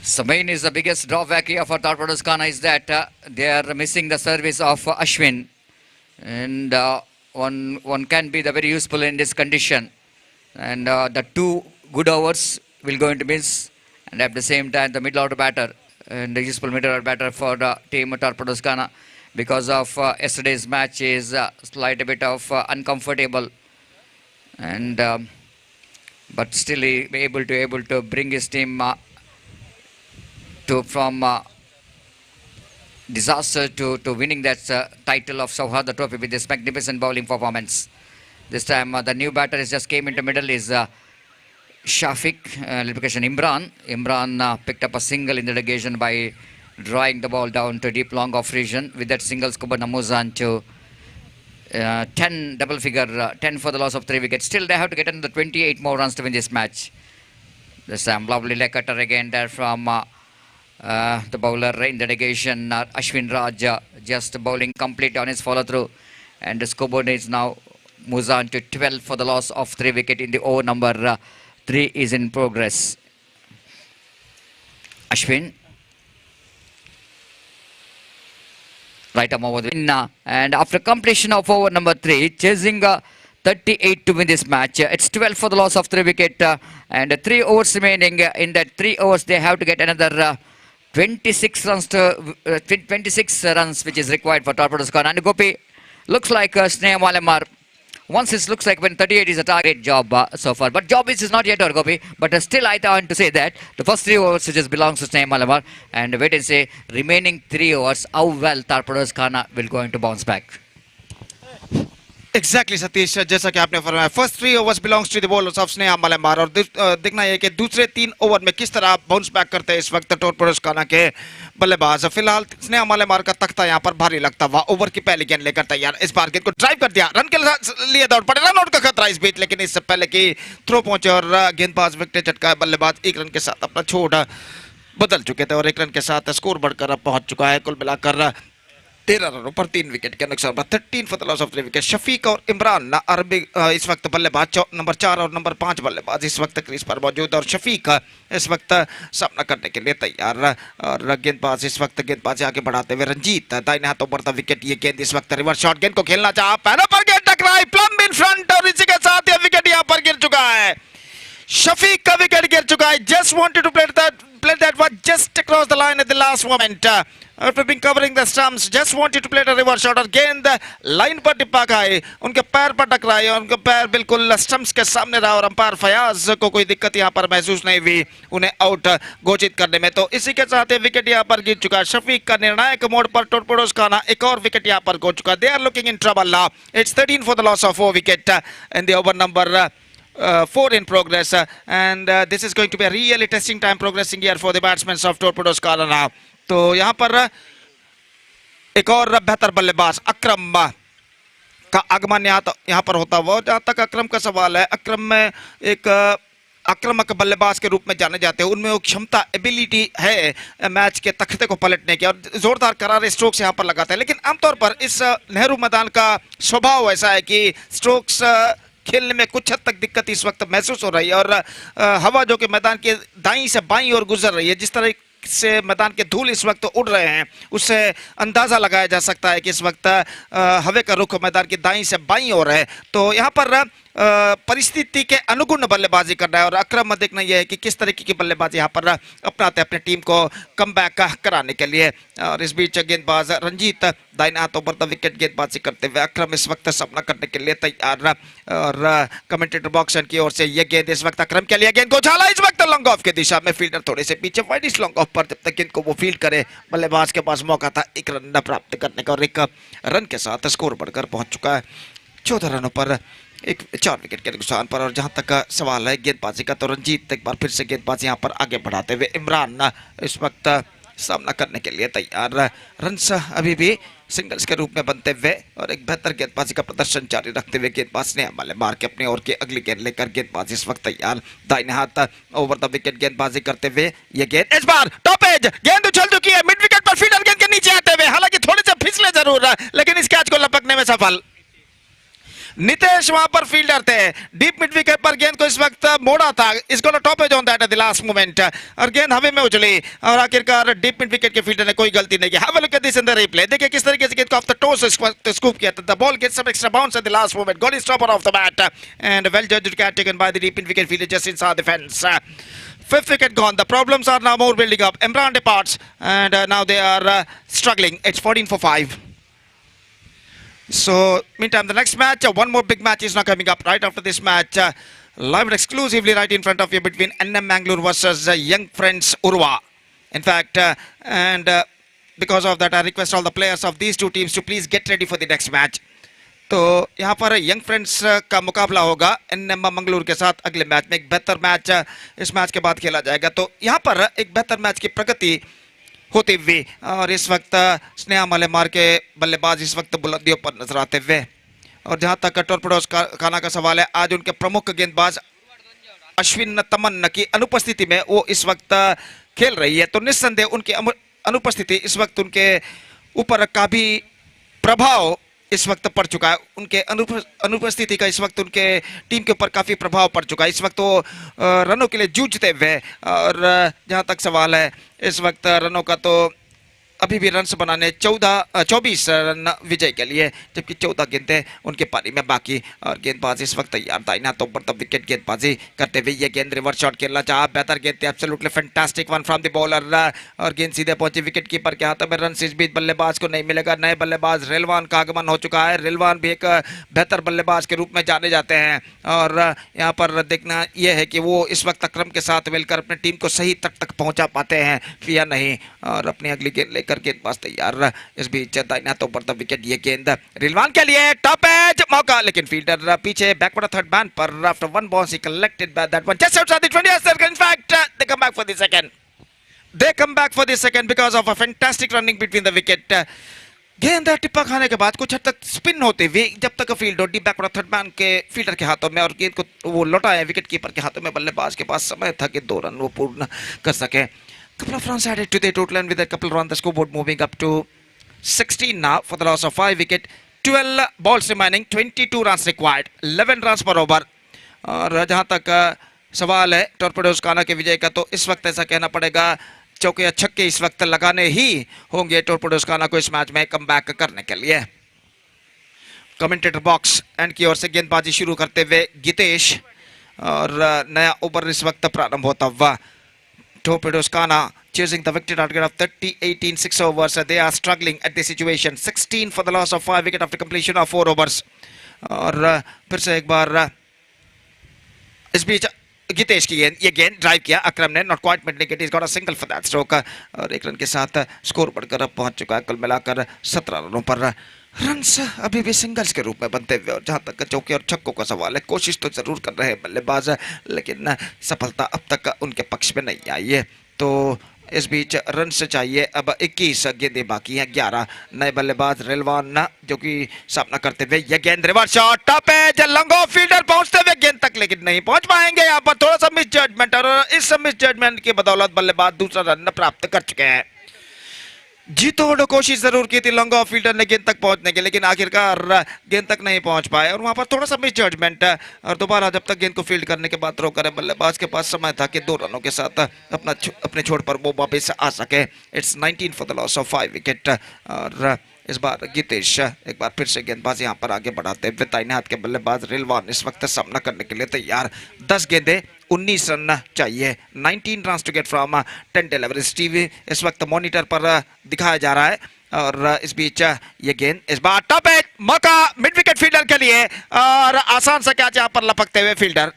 Speaker 3: So main is the biggest drawback here for Torpedoes Khana is that they are missing the service of Ashwin, and one can be the very useful in this condition, and the 2 good overs will go into miss, and at the same time the middle order batter and the useful middle order batter for the team Torpedoes Khana because of yesterday's match is slight bit of uncomfortable, and but still he be able to bring his team from disaster to winning that title of Sauhada Trophy with this magnificent bowling performance. This time the new batter is just came into middle is Shafiq, location Imran. Imran picked up a single in the negation by drawing the ball down to deep long off region. With that single, scored Namuzan to 10 double figure, 10 for the loss of 3 wickets. Still they have to get another 28 more runs to win this match. This time lovely leg cutter again there from the bowler in the negation, Ashwin Raj, just bowling complete on his follow through, and the scoreboard is now Muzan to 12 for the loss of 3 wicket in the over number 3 is in progress. Ashwin right arm over the win, and after completion of over number 3, chasing 38 to win this match. It's 12 for the loss of 3 wicket, and 3 overs remaining. In that 3 overs they have to get another 26 runs to 26 runs, which is required for Torpedoes Khana. And Gopi looks like Sneha Malemar. Once it looks like when 38 is a target job so far, but job is not yet over, Gopi. But still I want to say that the first 3 overs just belongs to Sneha Malemar, and wait and say remaining 3 overs how well Torpedoes Khana will going to bounce back.
Speaker 2: Exactly Satish, जैसा कि आपने फरमाया first 3 overs belongs to the bowlers of Sneha Malemar, और देखना है कि दूसरे 3 over में किस तरह बाउंस बैक करते हैं इस वक्त टॉर्पेडोज खाना के बल्लेबाज। फिलहाल स्नेहा मलेमार का तख्ता यहां पर भारी लगता हुआ ओवर की पहली गेंद लेकर तैयार, इस बार गेंद को ड्राइव कर दिया, रन के लिए दौड़ पड़े, रन आउट का खतरा इस बीच, लेकिन इससे पहले कि थ्रो पहुंचे और गेंदबाज विकेट चटका, बल्लेबाज 1 रन के साथ अपना छोड़ बदल चुके थे और 1 रन के साथ स्कोर बढ़कर अब पहुंच चुका है कुल मिलाकर 13 रनों पर 3 विकेट के नुकसान पर 13 for the loss of 3 wicket. Shafiq और इमरान अरबी इस वक्त बल्लेबाज नंबर 4 और नंबर 5 बल्लेबाज इस वक्त क्रीज पर मौजूद, और शफीक इस वक्त सामना करने के लिए तैयार, और गेंदबाज इस वक्त गेंदबाजी आगे बढ़ाते हुए रंजीत दाहिने हाथों बढ़ता विकेट, ये गेंद इस वक्त रिवर्स शॉट गेंद को खेलना चाहा, पैरों पर गेंद टकराई, प्लम्ब इन फ्रंट, और इसी के साथ ये विकेट यहां पर गिर चुका है। शफीक का विकेट गिर चुका है. Just wanted to play that one just across the line at the last moment. After being covering the stumps, just wanted to play the reverse shot और गेंद लाइन पर टिप्पा खाए, उनके पैर पर टकराई और उनके पैर बिल्कुल स्टम्प्स के सामने रहा और अंपायर फयाज को कोई दिक्कत यहाँ पर महसूस नहीं हुई उन्हें आउट घोषित करने में. तो इसी के साथ विकेट यहाँ पर गिर चुका है. शफीक का निर्णायक मोड़ पर टोरपेडोज खाना एक और विकेट यहाँ पर खो चुका है. They are looking in trouble now. It's 13 for the loss of 4 wicket in the over number 4 in progress, and this is going to be a really testing time progressing here for the batsmen of Torpedoes Kala now. तो यहाँ पर एक और बेहतर बल्लेबाज अक्रम का आगमन यहाँ पर होता हुआ. जहाँ तक अक्रम का सवाल है, अक्रम में एक आक्रामक बल्लेबाज के रूप में जाने जाते हैं. उनमें वो क्षमता एबिलिटी है मैच के तख्ते को पलटने की और जोरदार करारे स्ट्रोक्स यहाँ पर लगाते हैं. लेकिन आमतौर पर इस नेहरू मैदान का स्वभाव ऐसा है कि स्ट्रोक्स खेलने में कुछ हद तक दिक्कत इस वक्त महसूस हो रही है और हवा जो कि मैदान के दाईं से बाईं ओर गुजर रही है, जिस तरह से मैदान के धूल इस वक्त उड़ रहे हैं, उससे अंदाजा लगाया जा सकता है कि इस वक्त हवा का रुख मैदान की दाईं से बाईं ओर है. तो यहाँ पर परिस्थिति के अनुगुण बल्लेबाजी कर रहा है और अक्रम देखना यह है कि किस तरीके की बल्लेबाजी यहाँ पर अपनाते हैं अपनी टीम को कमबैक कराने के लिए. और इस बीच गेंदबाज रंजीत दाहिने हाथों पर विकेट गेंदबाजी करते हुए अक्रम इस वक्त सामना करने के लिए तैयार. और कमेंटेटर बॉक्स की ओर से यह गेंद इस वक्त अक्रम के लिए, गेंद को उछाला इस वक्त लॉन्ग ऑफ की दिशा में. फील्डर थोड़े से पीछे वाइडिश लॉन्ग ऑफ पर, जब तक गेंद को वो फील्ड करे बल्लेबाज के पास मौका था एक रन प्राप्त करने का और एक रन के साथ स्कोर बढ़कर पहुंच चुका है 14 रनों पर 4 विकेट के नुकसान पर. और जहां तक सवाल है गेंदबाजी का, तो रंजीत एक बार फिर से गेंदबाजी यहां पर आगे बढ़ाते हुए इमरान इस वक्त सामना करने के लिए तैयार. रन्स अभी भी सिंगल्स के रूप में बनते हुए और एक बेहतर गेंदबाजी का प्रदर्शन जारी रखते हुए गेंदबाज ने हमारे मार के अपने ओर के अगली गेंद लेकर गेंदबाजी इस वक्त तैयार. दाहिने हाथ ओवर द विकेट गेंदबाजी करते हुए ये गेंद इस बार टॉप एज गेंद उछल चुकी है मिड विकेट पर, फील्डर गेंद के नीचे आते हुए, हालांकि थोड़े से फिसले जरूर लेकिन इस कैच को लपकने में सफल. नितेश वहां पर फील्डर थे, डीप मिड विकेट पर गेंद को इस वक्त मोड़ा था, इसको top edge on that at the last moment और गेंद हवा में उछली और आखिरकार डीप मिड विकेट के फील्डर ने कोई गलती नहीं की. Have a look at this in the replay. देखिए किस तरीके से गेंद को ऑफ द टोस स्कूप किया था. The ball gets some extra bounce at the last moment, got is stopper off the bat and well judged catch taken by the deep mid wicket fielder just inside the fence. 5th wicket gone. The problems are now more building up. Imran departs and now they are struggling. It's 14 for 5. So, meantime, the next match, one more big match is now coming up right after this match. Live and exclusively right in front of you between NM Manglore versus Young Friends Urva. In fact, because of that, I request all the players of these two teams to please get ready for the next match. तो यहाँ पर young friends का मुकाबला होगा NM Mangalore के साथ अगले match में. एक बेहतर मैच इस मैच के बाद खेला जाएगा. तो यहाँ पर एक बेहतर मैच की प्रगति होती हुई और इस वक्त स्नेहा मलेमार के बल्लेबाज इस वक्त बुलंदियों पर नजर आते हुए. और जहां तक टोरपेडोज खाना का सवाल है, आज उनके प्रमुख गेंदबाज अश्विन तमन्ना की अनुपस्थिति में वो इस वक्त खेल रही है. तो निस्संदेह उनकी अनुपस्थिति इस वक्त उनके ऊपर काफी प्रभाव इस वक्त पड़ चुका है. उनके अनुपस्थिति का इस वक्त उनके टीम के ऊपर काफ़ी प्रभाव पड़ चुका है. इस वक्त वो रनों के लिए जूझते हुए और जहां तक सवाल है इस वक्त रनों का, तो अभी भी रन्स बनाने 24 रन विजय के लिए, जबकि 14 गेंदें उनके पारी में बाकी. और गेंदबाज इस वक्त तैयार दाहिना तो ऊपर तब विकेट गेंदबाजी करते हुए ये गेंद रिवर्स शॉट खेलना चाहा, बेहतर गेंद थी, absolutely fantastic one from the bowler और गेंद सीधे पहुंची विकेट कीपर के हाथों में. रन इस बीच बल्लेबाज को नहीं मिलेगा. नए बल्लेबाज रिलवान का आगमन हो चुका है. रिलवान भी एक बेहतर बल्लेबाज के रूप में जाने जाते हैं और यहाँ पर देखना यह है कि वो इस वक्त अक्रम के साथ मिलकर अपनी टीम को सही तक पहुँचा पाते हैं या नहीं. और अपनी अगली गेंद कर गेंदबाज तैयार. इस बीच दाहिना तो ऊपर विकेट, ये गेंद रिलवान के लिए टॉप एज मौका, लेकिन फील्डर पीछे बैकवर्ड थर्ड मैन पर after one bounce he collected that one just outside the 20th circle. In fact, they come back for the second. They come back for the second because of a fantastic running between the wicket. गेंद टिप्पा खाने के बाद कुछ हद तक spin होते हुए जब तक फील्ड और डी बैकवर्ड थर्ड मैन के फील्डर के हाथों में और गेंद को वो लौटाया विकेट कीपर के हाथों में. बल्लेबाज के पास समय था कि 2 रन वो पूर्ण कर सके. Couple of runs added to the total and with a couple run the scoreboard moving up to 16 now for the loss of 5 wicket. 12 balls remaining, 22 runs required, 11 runs per over. और जहां तक सवाल है टोरपेडोज खाना के विजय का, तो इस वक्त ऐसा कहना पड़ेगा चौके या छक्के इस वक्त लगाने ही होंगे टोरपेडोज खाना को इस मैच में कमबैक करने के लिए. कमेंटेटर बॉक्स एंड की ओर से गेंदबाजी शुरू करते हुए गितेश और नया ओवर इस वक्त प्रारंभ होता हुआ। Torpedoes Kana chasing the victory target of 38 in 6 overs. They are struggling at this situation. 16 for the loss of 5 wicket after completion of 4 overs. और फिर से एक बार इस बीच गितेश की गेंद, ये गेंद ड्राइव किया अकरम ने, not quite mid wicket, is got a single for that stroke और एक रन के साथ स्कोर बढ़कर अब पहुंच चुका है कुल मिलाकर 17 रनों पर। रन्स अभी भी सिंगल्स के रूप में बनते हुए और जहां तक चौके और छक्कों का सवाल है, कोशिश तो जरूर कर रहे हैं बल्लेबाज, लेकिन सफलता अब तक उनके पक्ष में नहीं आई है। तो इस बीच रन से चाहिए अब 21 गेंदें बाकी हैं। 11 नए बल्लेबाज रिलवान जो कि सामना करते हुए, ये गेंद रिवर्स शॉट टॉप है, लंगो फील्डर पहुंचते हुए गेंद तक लेकिन नहीं पहुंच पाएंगे। यहाँ पर थोड़ा सा मिस जजमेंट और इस मिस जजमेंट की बदौलत बल्लेबाज दूसरा रन प्राप्त कर चुके हैं। जी तोड़ कोशिश जरूर की थी लंगो फील्डर ने गेंद तक पहुंचने की, लेकिन आखिरकार गेंद तक नहीं पहुंच पाए और वहां पर थोड़ा सा मिस जजमेंट और दोबारा जब तक गेंद को फील्ड करने के बाद थ्रो करे, बल्लेबाज के पास समय था कि 2 रनों के साथ अपने छोड़ पर वो वापस आ सके। It's 19 for the loss of 5 wicket और इस बार गितेश एक बार फिर से गेंदबाज यहां पर आगे बढ़ाते हुए, दाहिने हाथ के बल्लेबाज रिलवान इस वक्त सामना करने के लिए तैयार। 10 गेंदें 19 रन चाहिए, 19 run to get from 10 deliveries. TV इस वक्त मॉनिटर पर दिखाया जा रहा है और इस बीच ये गेंद इस बार टॉप है, मौका मिड विकेट फील्डर के लिए और आसान सा कैच यहां पर लपकते हुए fielder.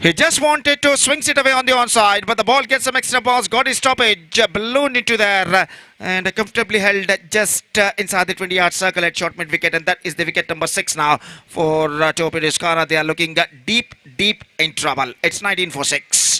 Speaker 2: He just wanted to swing it away on the onside, but the ball gets some extra balls, got his stoppage, ballooned into there and comfortably held just inside the 20-yard circle at short mid-wicket, and that is the wicket number 6 now for Torpedoes Kana. They are looking deep in trouble. It's 19 for 6.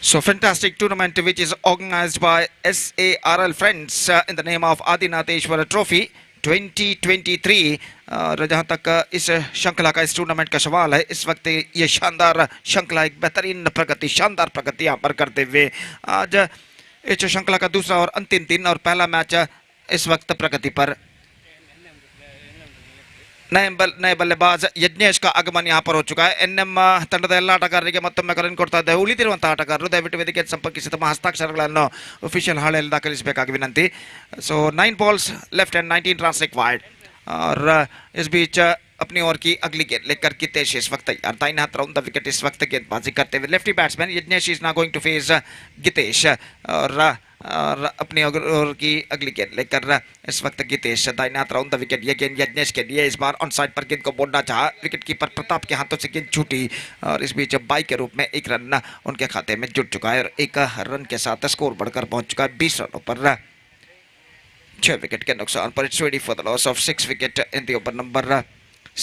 Speaker 2: So fantastic tournament which is organized by SARL friends in the name of Adinatheshwara Trophy 2023। और जहाँ तक इस श्रृंखला का, इस tournament का सवाल है, इस वक्त ये शानदार श्रृंखला एक बेहतरीन प्रगति, शानदार प्रगति यहाँ पर करते हुए आज इस श्रृंखला का दूसरा और अंतिम दिन और पहला मैच इस वक्त प्रगति पर। नए बल्लेबाज यज्ञेश का आगमन यहाँ पर हो चुका है। एनएम ತಂಡದ ಎಲ್ಲ ಆಟಗಾರರಿಗೆ ಮತ್ತೊಮ್ಮೆ ಕರೆ ಕೊಡ್ತಾ ಇದ್ದಾರೆ, ಉಳಿದಿರುವಂತಹ ಆಟಗಾರರು ದಯವಿಟ್ಟು ವೇದಿಕೆಗೆ ಸಂಪರ್ಕಿಸಿ ತಮ್ಮ ಹಸ್ತಾಕ್ಷರಗಳನ್ನು official ಹಾಳೆಯಲ್ಲಿ ದಾಖಲಿಸಬೇಕಾಗಿ ವಿನಂತಿ। So 9 balls left and 19 runs required और इस बीच अपनी ओर की अगली गेंद लेकर गितेश इस वक्त तैयार, दाहिने हाथ राउंड द विकेट इस वक्त गेंदबाजी करते हुए lefty batsman Yagnesh is now going to face Gitesh और अपनी ओर की अगली गेंद लेकर इस वक्त गितेश दाहिने हाथ राउंड द विकेट। ये गेंद यज्ञेश के लिए, इस बार ऑन साइड पर गेंद को बोलना चाहा, विकेट कीपर प्रताप के हाथों से गेंद छूटी और इस बीच बाई के रूप में 1 रन उनके खाते में जुट चुका है और 1 रन के साथ स्कोर बढ़कर पहुंच चुका है 20 रनों पर 6 विकेट के नुकसान पर। It's ready for the loss of 6 wicket in the over number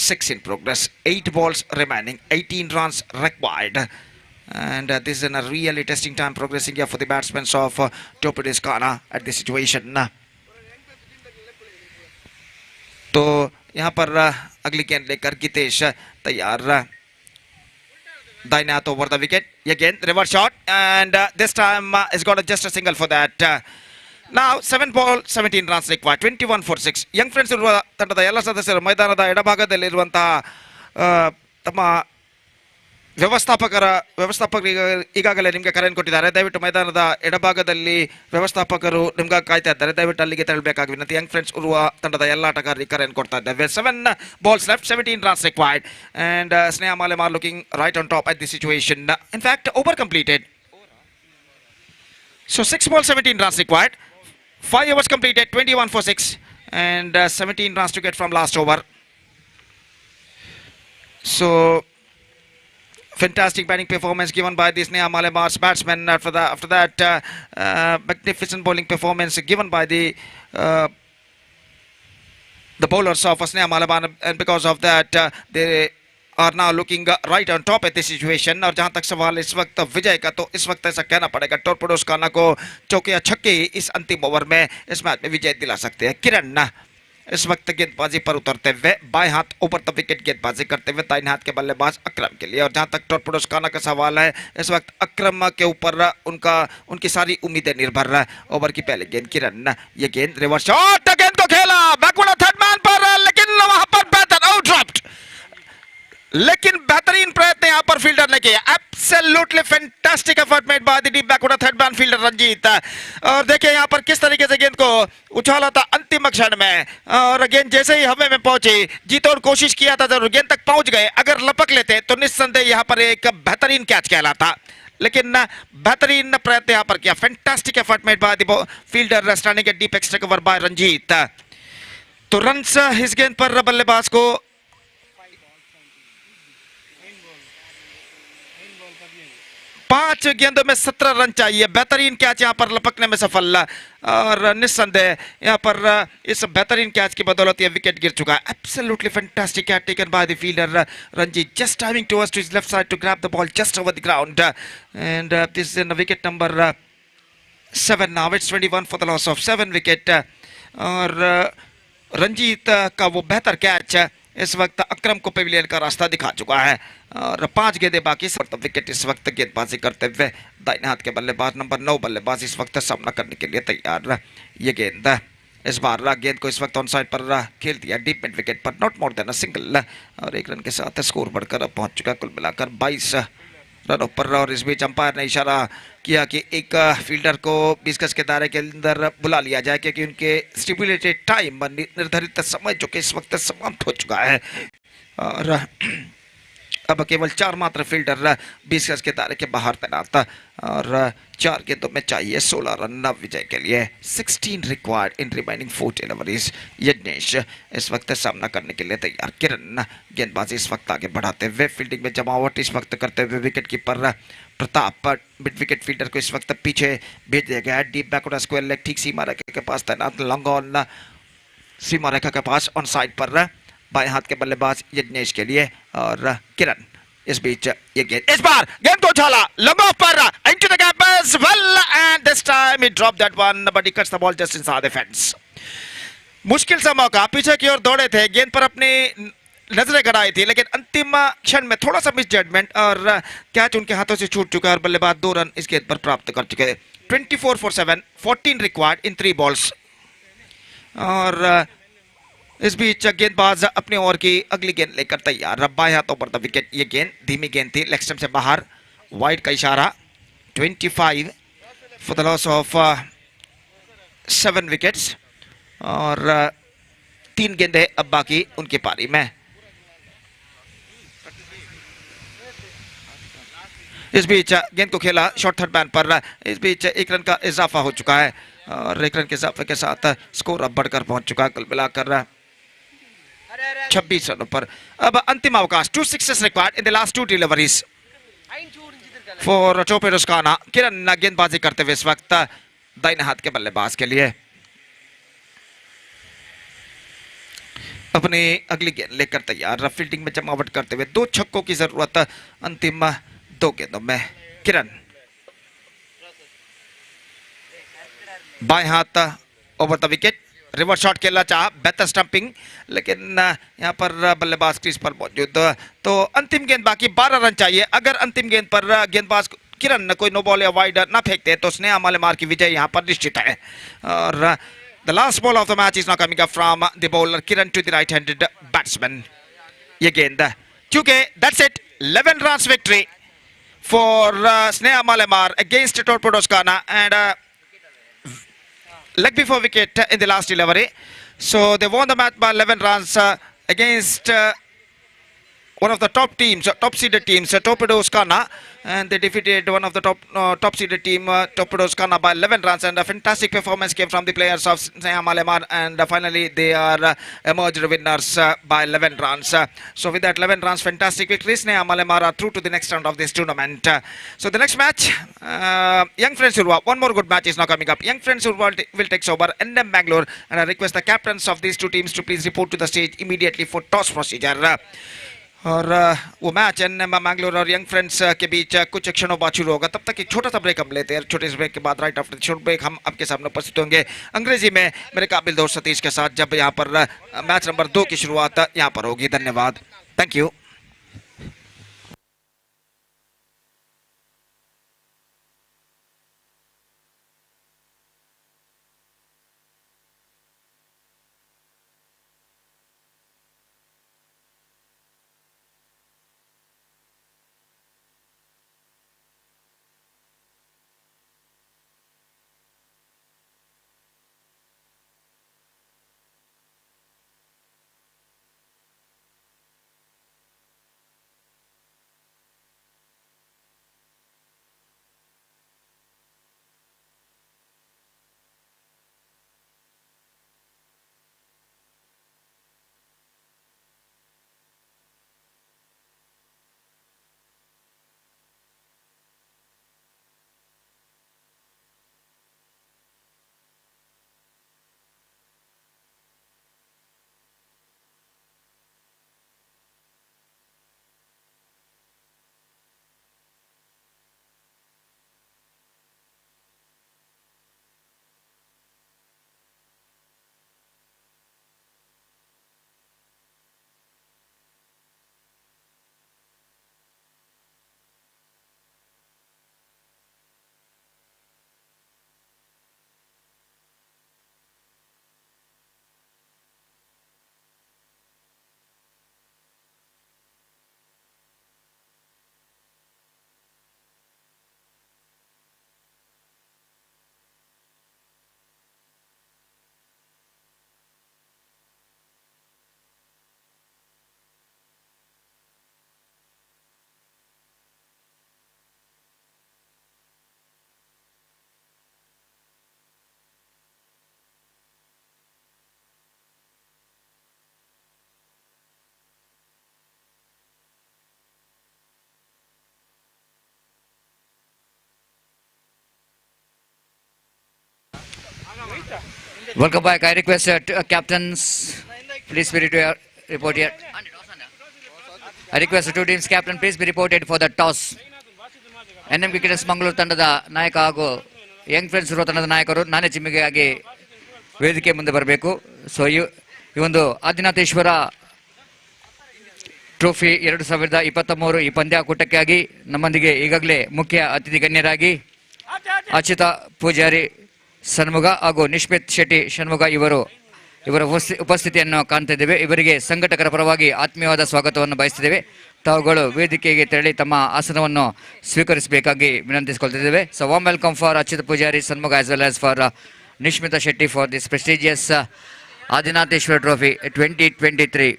Speaker 2: 6 in progress, 8 balls remaining, 18 runs required, and this is in a really testing time progressing here for the batsmen of Torpedoes Kana at this situation। तो यहाँ पर अगली गेंद लेकर गितेश तैयार, दाहिने हाथ over the wicket, ये गेंद reverse shot and this time is got just a single for that. Now 7 ball 17 runs required, 21 for 6. Young friends ಇರುವ ತಂಡದ ಎಲ್ಲ ಸದಸ್ಯರು ಮೈದಾನದ ಎಡಭಾಗದಲ್ಲಿರುವಂತಹ ತಮ್ಮ ವ್ಯವಸ್ಥಾಪಕರಿಗೆ ಈಗಾಗಲೇ ನಿಮಗೆ ಕರೆಯನ್ನು ಕೊಟ್ಟಿದ್ದಾರೆ, ದಯವಿಟ್ಟು ಮೈದಾನದ ಎಡಭಾಗದಲ್ಲಿ ವ್ಯವಸ್ಥಾಪಕರು ನಿಮ್ಗಾಗಿ ಕಾಯ್ತಾ ಇದ್ದಾರೆ, ದಯವಿಟ್ಟು ಅಲ್ಲಿಗೆ ತೆರಳಬೇಕಾಗಿ ವಿನಂತಿ। ಯಂಗ್ ಫ್ರೆಂಡ್ಸ್ ಇರುವ ತಂಡದ ಎಲ್ಲ ಆಟಗಾರರಿಗೆ ಕರೆಯನ್ನು ಕೊಡ್ತಾ ಇದ್ದೇವೆ। 7 balls left, 17 runs required and Sneha Malema looking right on top at the situation. In fact, over completed. So 6 balls 17 runs required, 5 overs completed, 21 for 6 and 17 runs to get from last over. So fantastic batting performance given by this Sneha Malema's batsmen. After that magnificent bowling performance given by the bowlers of Sneha Malema, and because of that they are now looking right on top at the situation। और जहां तक सवाल इस वक्त विजय का, तो इस वक्त ऐसा कहना पड़ेगा टॉर्पेडोस काना को चौके या छक्के इस अंतिम ओवर में इस मैच में विजय दिला सकते हैं। किरण इस वक्त गेंदबाजी पर उतरते हुए बाएं हाथ ओवर द विकेट गेंदबाजी करते हुए दाहिने हाथ के बल्लेबाज अकरम के लिए। और जहां तक टॉर्पेडोज खाना का सवाल है, इस वक्त अकरम के ऊपर उनकी सारी उम्मीदें निर्भर है। ओवर की पहले गेंद किरण, ये गेंद रिवर्स शॉट, गेंद को खेला बैकवर्ड थर्ड मैन पर, लेकिन वहां पर बेहतर आउट ड्रॉप्ड, लेकिन बेहतरीन प्रयत्न यहां पर फील्डर ने किया। Absolutely fantastic effort made by the deep backward third man fielder Ranjit. और देखिए यहां पर किस तरीके से गेंद को उछाला था अंतिम क्षण में, और गेंद जैसे ही हवा में पहुंची, जीतोड़ कोशिश किया था जरूर, गेंद तक पहुंच गए, अगर लपक लेते तो निस्संदेह यहां पर एक बेहतरीन कैच कहलाता, लेकिन बेहतरीन प्रयत्न यहां पर किया। Fantastic effort made by the fielder standing at deep extra cover by Ranjit. तो रन्स इस गेंद पर बल्लेबाज को 5 गेंदों में 17 रन चाहिए। बेहतरीन कैच यहां पर लपकने में सफल, और निस्संदेह यहां पर इस बेहतरीन कैच की बदौलत ये विकेट गिर चुका है। Absolutely fantastic catch taken by the fielder Ranjit, just timing towards to his left side to grab the ball just over the ground, and this is wicket number 7 now, it's 21 for the loss of 7 wicket. और रंजीत का वो बेहतर catch इस वक्त अकरम को Pavilion का रास्ता दिखा चुका है, और 5 गेंदें बाकी। विकेट इस वक्त गेंदबाजी करते हुए दाहिने हाथ के बल्लेबाज नंबर 9 बल्लेबाज इस वक्त सामना करने के लिए तैयार। ये गेंद इस बार गेंद को इस वक्त ऑन साइड पर खेल दिया डीप मिड विकेट पर, not more than a single, और 1 रन के साथ स्कोर बढ़कर पहुंच चुका कुल मिलाकर 22 रनों पर। और इस बीच अंपायर ने इशारा किया कि एक फील्डर को 20 गज के दायरे के अंदर बुला लिया जाए, क्योंकि उनके स्टिपुलेटेड टाइम निर्धारित समय जो कि इस वक्त समाप्त हो चुका है, और अब केवल 4 मात्र फील्डर 20 गज के दायरे के बाहर तैनात, और 4 गेंदों में चाहिए 16 रन विजय के लिए। 16 required in remaining 4 deliveries. Yagnesh इस वक्त सामना करने के लिए तैयार। किरण गेंदबाजी इस वक्त आगे बढ़ाते हुए, फील्डिंग में जमावट इस वक्त करते हुए wicket keeper Pratap mid wicket fielder को इस वक्त पीछे भेज दिया गया है। डीप बैकवर्ड स्क्वायर लेग ठीक सीमा रेखा के पास तैनात, लॉन्ग ऑन सीमा रेखा के पास ऑन साइड पर बाएं हाथ के बल्लेबाज यज्ञेश के लिए। और किरण इस बीच ये गेंद इस बार गेंद को उछाला लंबा पर into the gap as well, and this time he dropped that one but he cuts the ball just inside the fence. मुश्किल सा मौका, पीछे की ओर दौड़े थे, गेंद पर अपनी नजरें गड़ाई थी, लेकिन अंतिम क्षण में थोड़ा सा मिस जजमेंट और कैच उनके हाथों से छूट चुका है, और बल्लेबाज 2 रन इस गेंद पर प्राप्त कर चुके हैं। 24 for 7, 14 रिक्वायर्ड इन 3 बॉल्स। और इस बीच गेंदबाज अपने ओवर की अगली गेंद लेकर तैयार। बाएं हाथों पर द विकेट, ये गेंद धीमी गेंद थी, लेग स्टंप से बाहर, वाइड का इशारा। 25 for the loss of 7 wickets, और 3 गेंदें अब बाकी उनकी पारी में। इस बीच गेंद को खेला शॉर्ट थर्ड मैन पर, इस बीच 1 रन का इजाफा हो चुका है, और 1 रन के इजाफे के साथ स्कोर अब बढ़कर पहुंच चुका है कुल मिलाकर 26 रनों पर। अब अंतिम अवकाश, 2 sixes required in the last 2 deliveries for torpedoes खाना। किरण गेंदबाजी करते हुए इस वक्त दाहिने हाथ के बल्लेबाज के लिए अपनी अगली गेंद लेकर तैयार। फील्डिंग में जमावट करते हुए 2 छक्कों की जरूरत अंतिम 2 गेंदों में। किरण बाएं हाथ over the wicket, reverse shot खेलना चाहा, बेहतर स्टंपिंग, लेकिन यहां पर बल्लेबाज क्रीज पर मौजूद। तो अंतिम गेंद बाकी, 12 रन चाहिए। अगर अंतिम गेंद पर गेंदबाज किरण कोई नो बॉल या वाइड ना फेंकते तो स्नेहा मलेमार की विजय यहां पर निश्चित है। और the last ball of the match is now coming up from the bowler Kiran to the right-handed batsman. ये गेंद क्योंकि that's it, 11 runs victory for Sneha Malemar against Torpedoes Khana, and leg before wicket in the last delivery. So they won the match by 11 runs against one of the top teams, top seeded teams, Torpedoes Khana, and they defeated one of the top seeded team, Torpedoes Khana, by 11 runs, and a fantastic performance came from the players of Sneha Malemar, and finally they are emerged winners by 11 runs. So with that 11 runs, fantastic victory, Sneha Malemar are through to the next round of this tournament. So the next match, Young Friends Urva, one more good match is now coming up. Young Friends Urva will take over NM Mangalore, and I request the captains of these 2 teams to please report to the stage immediately for toss procedure. और वो match N Mangalore और young friends के बीच कुछ क्षणों बाद शुरू होगा. तब तक एक छोटा सा ब्रेक हम लेते हैं. छोटे से ब्रेक के बाद राइट आफ्टर शॉर्ट ब्रेक हम आपके सामने उपस्थित होंगे अंग्रेजी में मेरे काबिल दोस्त सतीश के साथ, जब यहाँ पर मैच नंबर 2 की शुरुआत यहाँ पर होगी. धन्यवाद. Thank you.
Speaker 3: Welcome back. I request captains, please be report here. I request the two teams captain, please be reported for the toss. NM Cricketers Mangalore ತಂಡದ ನಾಯಕ ಹಾಗೂ ಯಂಗ್ ಫ್ರೆಂಡ್ಸ್ ತಂಡದ ನಾಯಕರು ನಾನೇ ಚಿಮ್ಮಿಗೆಯಾಗಿ ವೇದಿಕೆ ಮುಂದೆ ಬರಬೇಕು. ಸೊ ಈ ಒಂದು ಆದಿನಾಥೇಶ್ವರ ಟ್ರೋಫಿ 2023 ಈ ಪಂದ್ಯಾಕೂಟಕ್ಕಾಗಿ ನಮ್ಮೊಂದಿಗೆ ಈಗಾಗಲೇ ಮುಖ್ಯ ಅತಿಥಿ ಗಣ್ಯರಾಗಿ ಅಚ್ಯುತ ಪೂಜಾರಿ ಷಣ್ಮುಗ ಹಾಗೂ ನಿಶ್ಮಿತ್ ಶೆಟ್ಟಿ ಷಣ್ಮುಗ ಇವರ ಉಪಸ್ಥಿತಿಯನ್ನು ಕಾಣ್ತಿದ್ದೇವೆ. ಇವರಿಗೆ ಸಂಘಟಕರ ಪರವಾಗಿ ಆತ್ಮೀಯವಾದ ಸ್ವಾಗತವನ್ನು ಬಯಸ್ತಿದ್ದೇವೆ. ತಾವುಗಳು ವೇದಿಕೆಗೆ ತೆರಳಿ ತಮ್ಮ ಆಸನವನ್ನು ಸ್ವೀಕರಿಸಬೇಕಾಗಿ ವಿನಂತಿಸಿಕೊಳ್ತಿದ್ದೇವೆ. So warm welcome for Achyuta Poojary Shanmuga as well as for Nishmitha Shetty for this prestigious Adinatheshwara trophy 2023.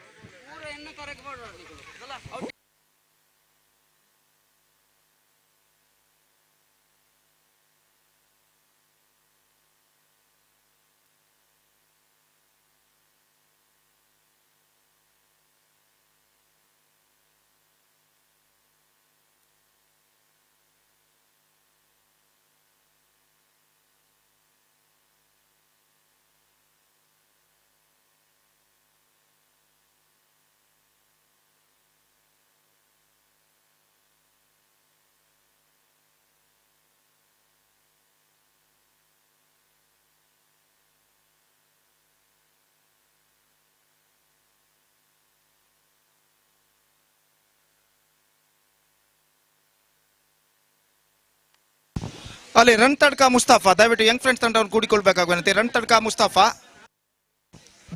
Speaker 2: ಅಲ್ಲಿ ರನ್ ತಡ್ಕ ಮುಸ್ತಫಾ ದಯವಿಟ್ಟು ಯಂಗ್ ಫ್ರೆಂಡ್ಸ್ ತಂಡವನ್ನು ಕೂಡಿಕೊಳ್ಬೇಕಾಗಿ ವಿನಂತಿ. ರನ್ ತಡ್ಕ ಮುಸ್ತಫಾ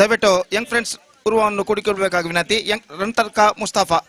Speaker 2: ದಯವಿಟ್ಟು ಯಂಗ್ ಫ್ರೆಂಡ್ಸ್ ಪೂರ್ವವನ್ನು ಕೂಡಿಕೊಳ್ಬೇಕಾಗಿ ವಿನಂತಿ. ರನ್ ತಡ್ಕ ಮುಸ್ತಫಾ.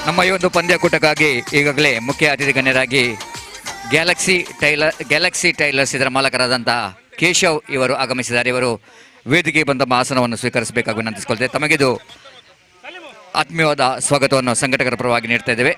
Speaker 3: ನಮ್ಮ ಈ ಒಂದು ಪಂದ್ಯಕೂಟಕ್ಕಾಗಿ ಈಗಾಗಲೇ ಮುಖ್ಯ ಅತಿಥಿ ಗಣ್ಯರಾಗಿ ಗ್ಯಾಲಕ್ಸಿ ಟೈಲರ್ಸ್ ಇದರ ಮಾಲಕರಾದಂತಹ ಕೇಶವ್ ಇವರು ಆಗಮಿಸಿದ್ದಾರೆ. ಇವರು ವೇದಿಕೆ ಬಂದ ಆಸನವನ್ನು ಸ್ವೀಕರಿಸಬೇಕಾಗಿ ವಿನಂತಿಸಿಕೊಳ್ತೇವೆ. ತಮಗಿದು ಆತ್ಮೀಯವಾದ ಸ್ವಾಗತವನ್ನು ಸಂಘಟಕರ ಪರವಾಗಿ ನೀಡ್ತಾ ಇದ್ದೇವೆ.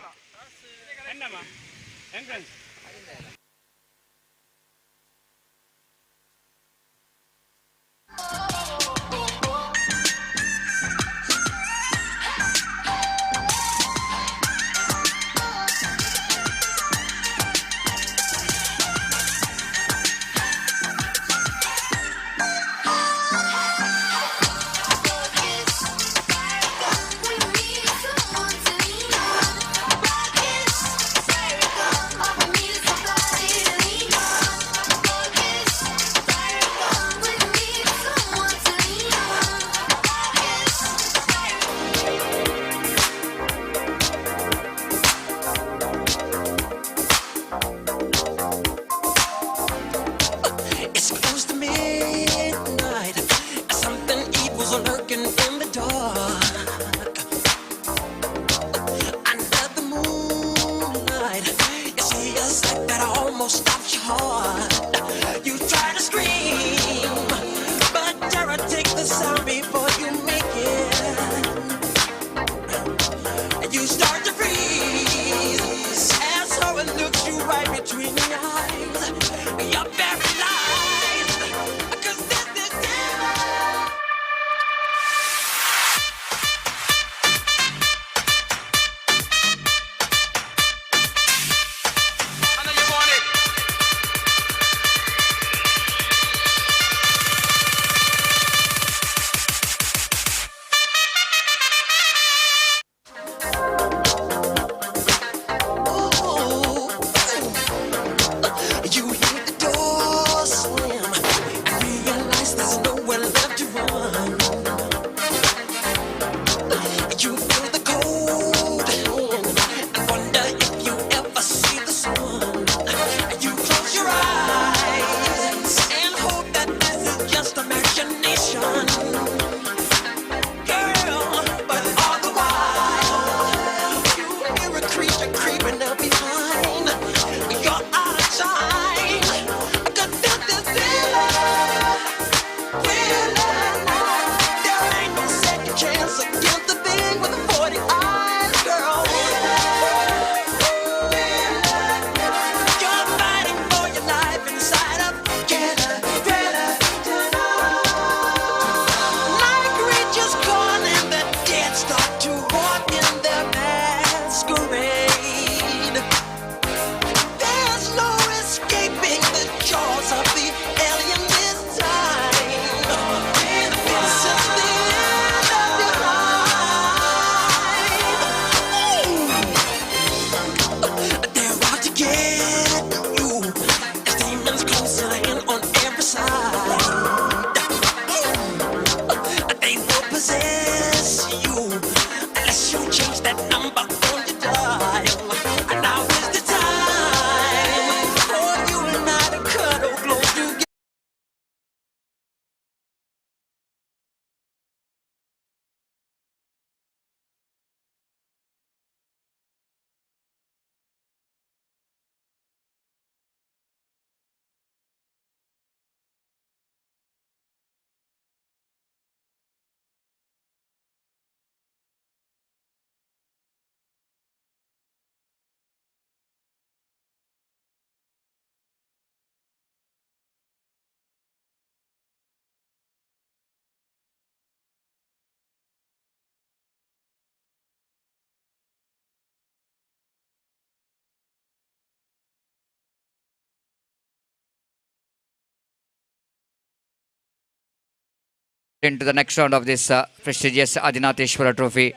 Speaker 3: Into the next round of this prestigious Adinatheshwara Trophy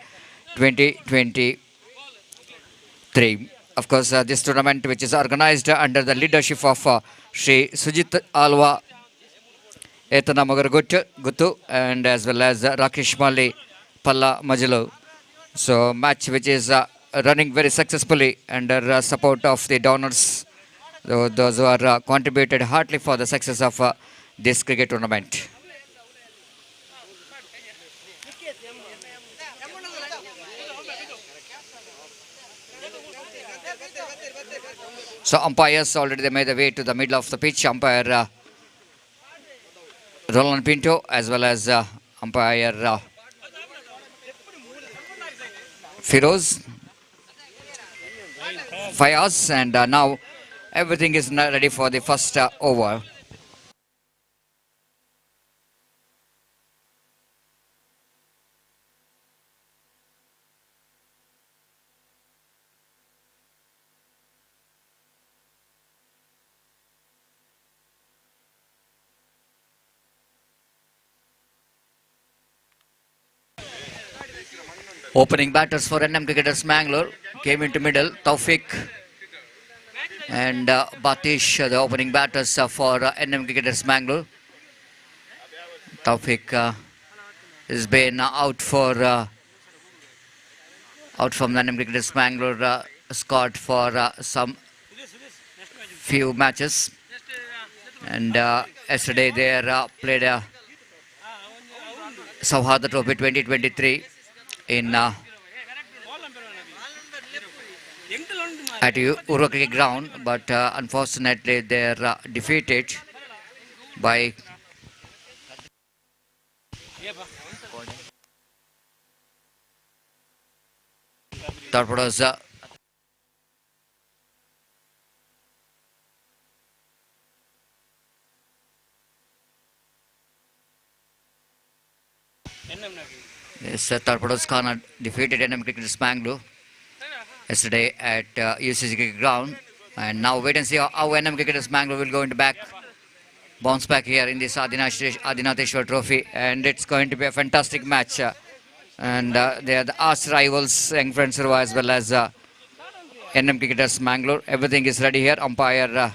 Speaker 3: 2023. Of course, this tournament, which is organized under the leadership of Shree Sujit Alwa, Etana Magar Guttu, and as well as Rakesh Mali Palla Majalu. So, match which is running very successfully under support of the donors, those who are contributed heartily for the success of this cricket tournament. So umpires already they made the way to the middle of the pitch. Umpire Roland Pinto as well as umpire Firoz Fayaz, and now everything is ready for the first over. Opening batters for NM Cricketers Mangalore came into middle. Taufik and Batish, the opening batters for NM Cricketers Mangalore. Taufik has been out from the NM Cricketers Mangalore squad for some few matches, and yesterday they played Sauhada Trophy 2023 in at Urukki ground, but unfortunately they are defeated by Torpedoes. Yes, Torpedoes Khana defeated NM Cricketers Mangalore yesterday at UCC Cricket Ground, and now wait and see how NM Cricketers Mangalore will go into bounce back here in this Adinatheshwara Trophy, and it's going to be a fantastic match. And they are the arch rivals, Young Friends Sirva as well as NM Cricketers Mangalore. Everything is ready here. Umpire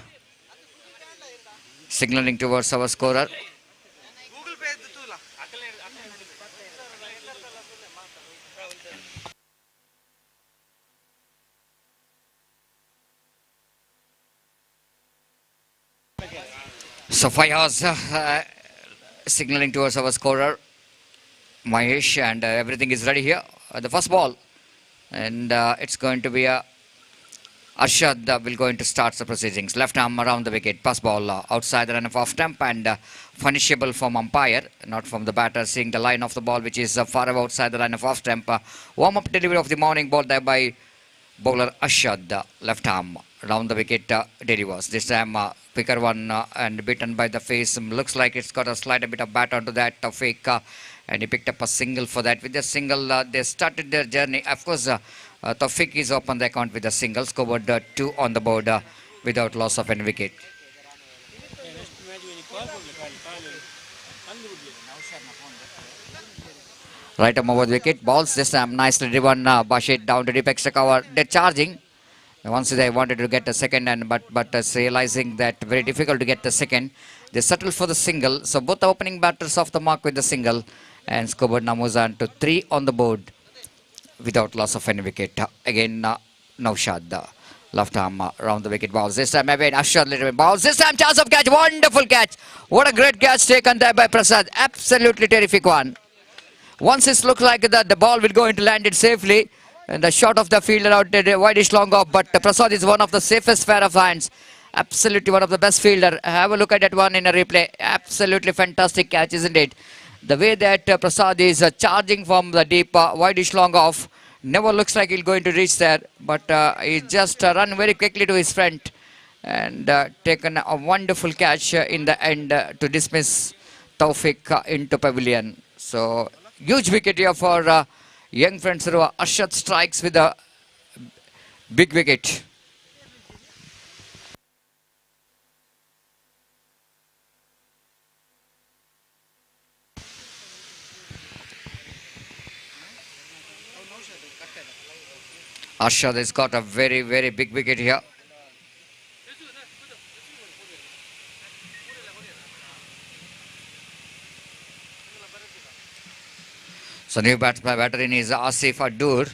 Speaker 3: signaling towards our scorer. So Fayaz signaling towards our scorer Mahesh, and everything is ready here. The first ball, and it's going to be Arshad will going to start the proceedings. Left arm around the wicket. Pass ball outside the line of off stump, and punishable from umpire, not from the batter. Seeing the line of the ball, which is far outside the line of off stump. Warm up delivery of the morning ball there by bowler Arshad. Left arm around the wicket. Delivers this time. Quicker one and beaten by the face. Looks like it's got a slight bit of bat onto that fake, and he picked up a single for that. With the single, they started their journey. Of course, Taufik is open the account with a single. Scored 2 on the board without loss of any wicket. Right arm over the wicket. Balls this time nicely driven. Bashit down to deep extra cover. They're charging. Once they wanted to get a second, and but realizing that very difficult to get the second, they settled for the single. So both the opening batters off the mark with the single, and scored Namuzan to 3 on the board without loss of any wicket. Again, Naushad, left arm around the wicket. Balls this time again. Ashad little balls this time. Chance of catch. Wonderful catch. What a great catch taken there by Prasad. Absolutely terrific one. Once it looked like the ball will go into land it safely. And the shot of the fielder out there, wideish long off, but Prasad is one of the safest pair of hands. Absolutely one of the best fielder. Have a look at that one in a replay. Absolutely fantastic catch, isn't it? The way that Prasad is charging from the deep, wideish long off, never looks like he'll going to reach there, but he just run very quickly to his front and taken a wonderful catch in the end to dismiss Taufik into pavilion. So huge wicket here for Young Friends Sirva. Arshad strikes with a big wicket. Arshad has got a very, very big wicket here. So new batter in is Asif Adur.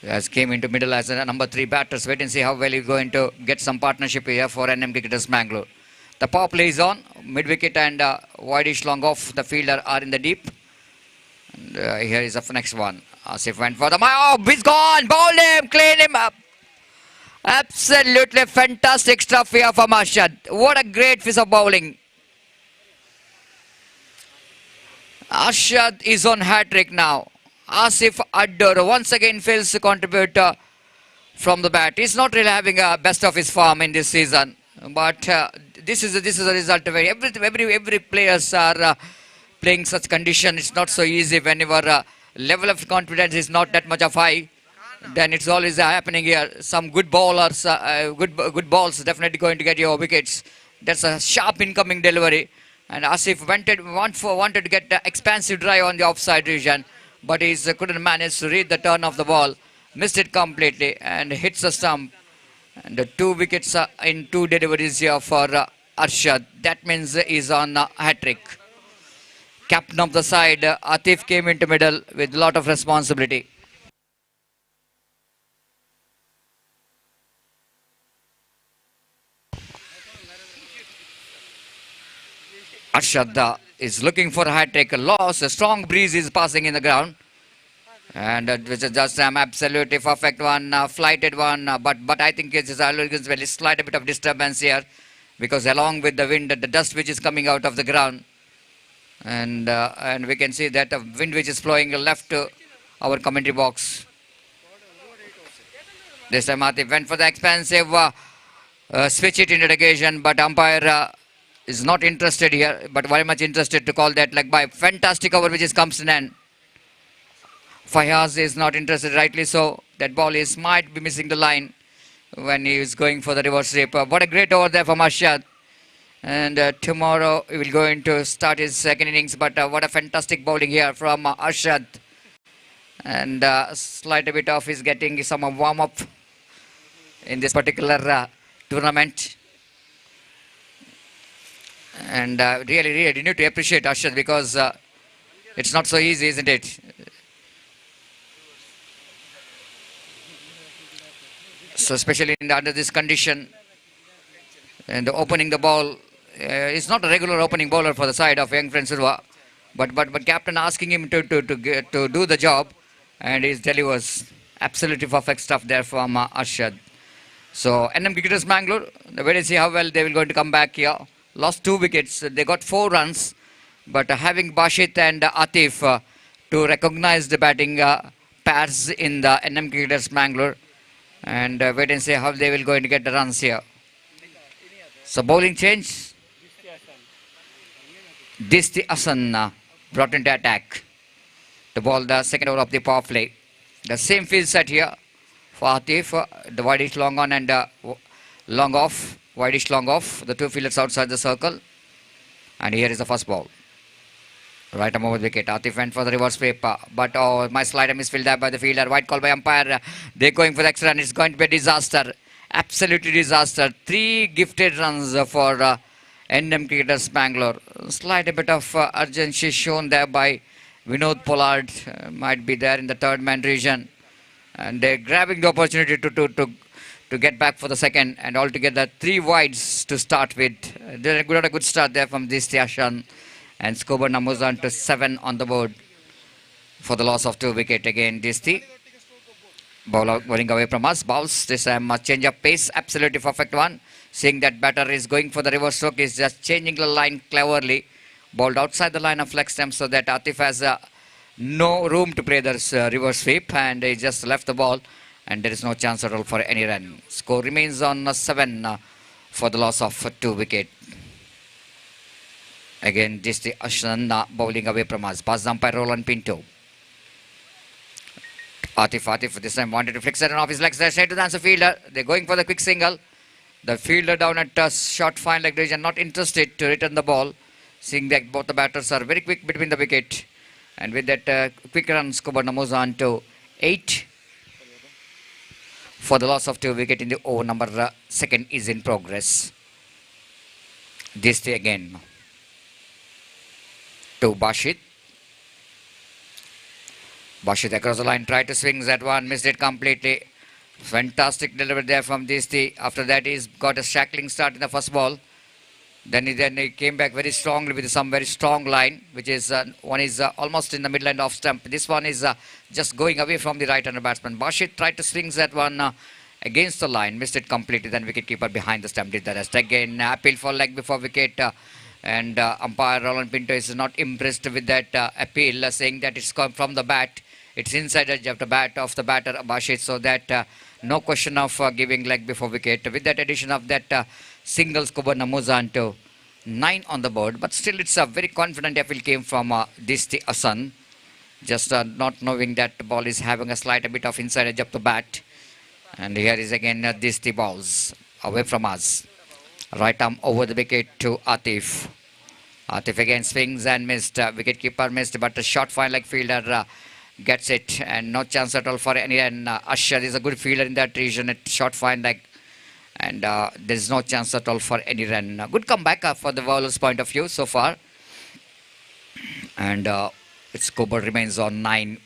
Speaker 3: He has came into middle as a number 3 batters. Wait and see how well he's going to get some partnership here for NM Cricketers Mangalore. The power play is on. Mid wicket and wideish long off. The fielder are in the deep. And here is the next one. Asif went for the... Oh, he's gone! Bowled him! Clean him up! Absolutely fantastic stuff here from Arshad. What a great piece of bowling. Arshad is on hat-trick now. Asif Addar once again fails to contribute from the bat. He's not really having a best of his form in this season, but this is a result of every players are playing such condition. It's not so easy whenever level of confidence is not that much of high. Then it's always happening here. Some good bowlers, good balls, definitely going to get your wickets. That's a sharp incoming delivery. And Asif wanted to get the expansive drive on the offside region, but he couldn't manage to read the turn of the ball. Missed it completely and hits the stump. And the 2 wickets in 2 deliveries here for Arshad. That means he's on hat-trick. Captain of the side, Atif came into middle with a lot of responsibility. Arshad is looking for a hat-trick. Loss, a strong breeze is passing in the ground. And which is just an absolutely perfect one, flighted one. But I think it's a slight bit of disturbance here. Because along with the wind, the dust which is coming out of the ground. And we can see that the wind which is flowing left to our commentary box. This time Atif went for the expensive switch it into the occasion, but umpire is not interested here, but very much interested to call that leg by. Fantastic over which is comes in end. Fayaz is not interested, rightly so. That ball might be missing the line when he is going for the reverse sweep. What a great over there from Arshad. And tomorrow he will going to start his second innings, but what a fantastic bowling here from Arshad. And slight bit of is getting some warm-up in this particular tournament. And really you need to appreciate Arshad because it's not so easy, isn't it? So especially under this condition and opening the ball, he's not a regular opening bowler for the side of young Prince Surwa, but captain asking him to do the job, and he delivers absolutely perfect stuff there from Arshad. So NM Cricketers Mangalore, wait and see how well they will going to come back here. Lost 2 wickets, they got 4 runs, but having Bashit and Atif to recognize the batting pairs in the NM Cricketers Mangalore, and wait and see how they will going to get the runs here. So bowling change. Disti Asan brought into attack to bowl the second over of the power play. The same field set here for Atif, the wideish long on and long off, wideish long off, the 2 fielders outside the circle. And here is the first ball. Right arm over the wicket. Atif went for the reverse sweep, but oh, my slider misfilled there by the fielder. White call by umpire. They're going for the extra run. It's going to be a disaster. Absolutely disaster. 3 gifted runs for NM Cricketers Bangalore. Slight bit of urgency shown there by Vinod Pollard. Might be there in the third man region. And they're grabbing the opportunity to get back for the second. And altogether 3 wides to start with. They got a good start there from this Tiashan. And Scober numbers on to 7 on the board for the loss of 2 wicket. Again, Disti bowling away from us. Bowls this time change of pace. Absolutely perfect one. Seeing that batter is going for the reverse stroke, is just changing the line cleverly. Bowled outside the line of leg stump so that Atif has no room to play this reverse sweep, and he just left the ball, and there is no chance at all for any run. Score remains on 7 for the loss of 2 wicket. Again, this the Ashnan bowling away from us. Pass umpire Roland Pinto. Atif this time wanted to flick it off his legs there, straight to the answer fielder. They're going for the quick single. The fielder down at short fine leg region, not interested to return the ball. Seeing that both the batters are very quick between the wicket. And with that quick run, Scober moves on to 8 for the loss of 2 wicket in the over number 2nd is in progress. This day again to Bashit. Bashit across the line, tried to swing that one, missed it completely. Fantastic delivery there from Disti. After that, he's got a shackling start in the first ball. Then he came back very strongly with some very strong line, which is one is almost in the midline off stump. This one is just going away from the right-hander batsman. Bashit tried to swing that one against the line, missed it completely. Then wicketkeeper behind the stump did the rest. Again, appeal for leg before wicket. And umpire Roland Pinto is not impressed with that appeal, saying that it's come from the bat. It's inside edge of the batter Bashit, so that no question of giving leg before wicket. With that addition of that singles Kubar Namuzan to 9 on the board, but still it's a very confident appeal came from Disti Asan. Just not knowing that the ball is having a slight bit of inside edge of the bat. And here is again Disti balls away from us. Right arm over the wicket to Atif. Atif again swings and missed. Wicketkeeper missed, but the short fine leg fielder gets it, and no chance at all for any. And Asher is a good fielder in that region at short fine leg, and there's no chance at all for any run. Good comeback for the bowler's point of view so far. And its Cooper remains on 9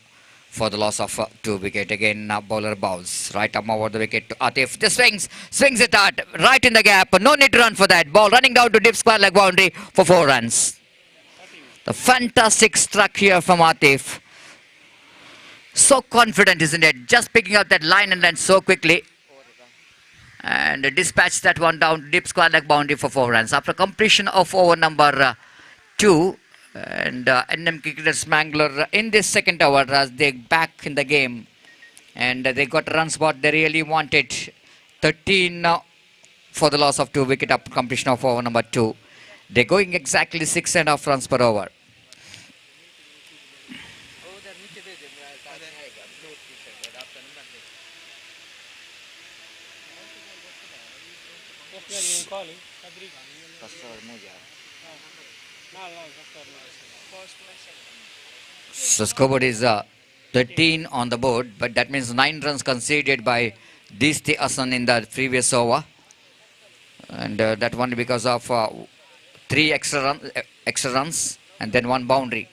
Speaker 3: for the loss of 2 wicket. Again, bowler bowls. Right arm over the wicket to Atif. The swings it out right in the gap. No need to run for that. Ball running down to deep square leg boundary for 4 runs. The fantastic struck here from Atif. So confident, isn't it? Just picking up that line and then so quickly. And dispatch that one down to deep square leg boundary for 4 runs. After completion of over number 2. And NM cricketers Manglore in this second over as they back in the game. And they got runs what they really wanted. 13 for the loss of 2 wicket after completion of over number 2. They're going exactly 6.5 runs per over. So scoreboard is 13 on the board, but that means 9 runs conceded by Disti Asan in the previous over, and that one because of 3 extra runs and then 1 boundary,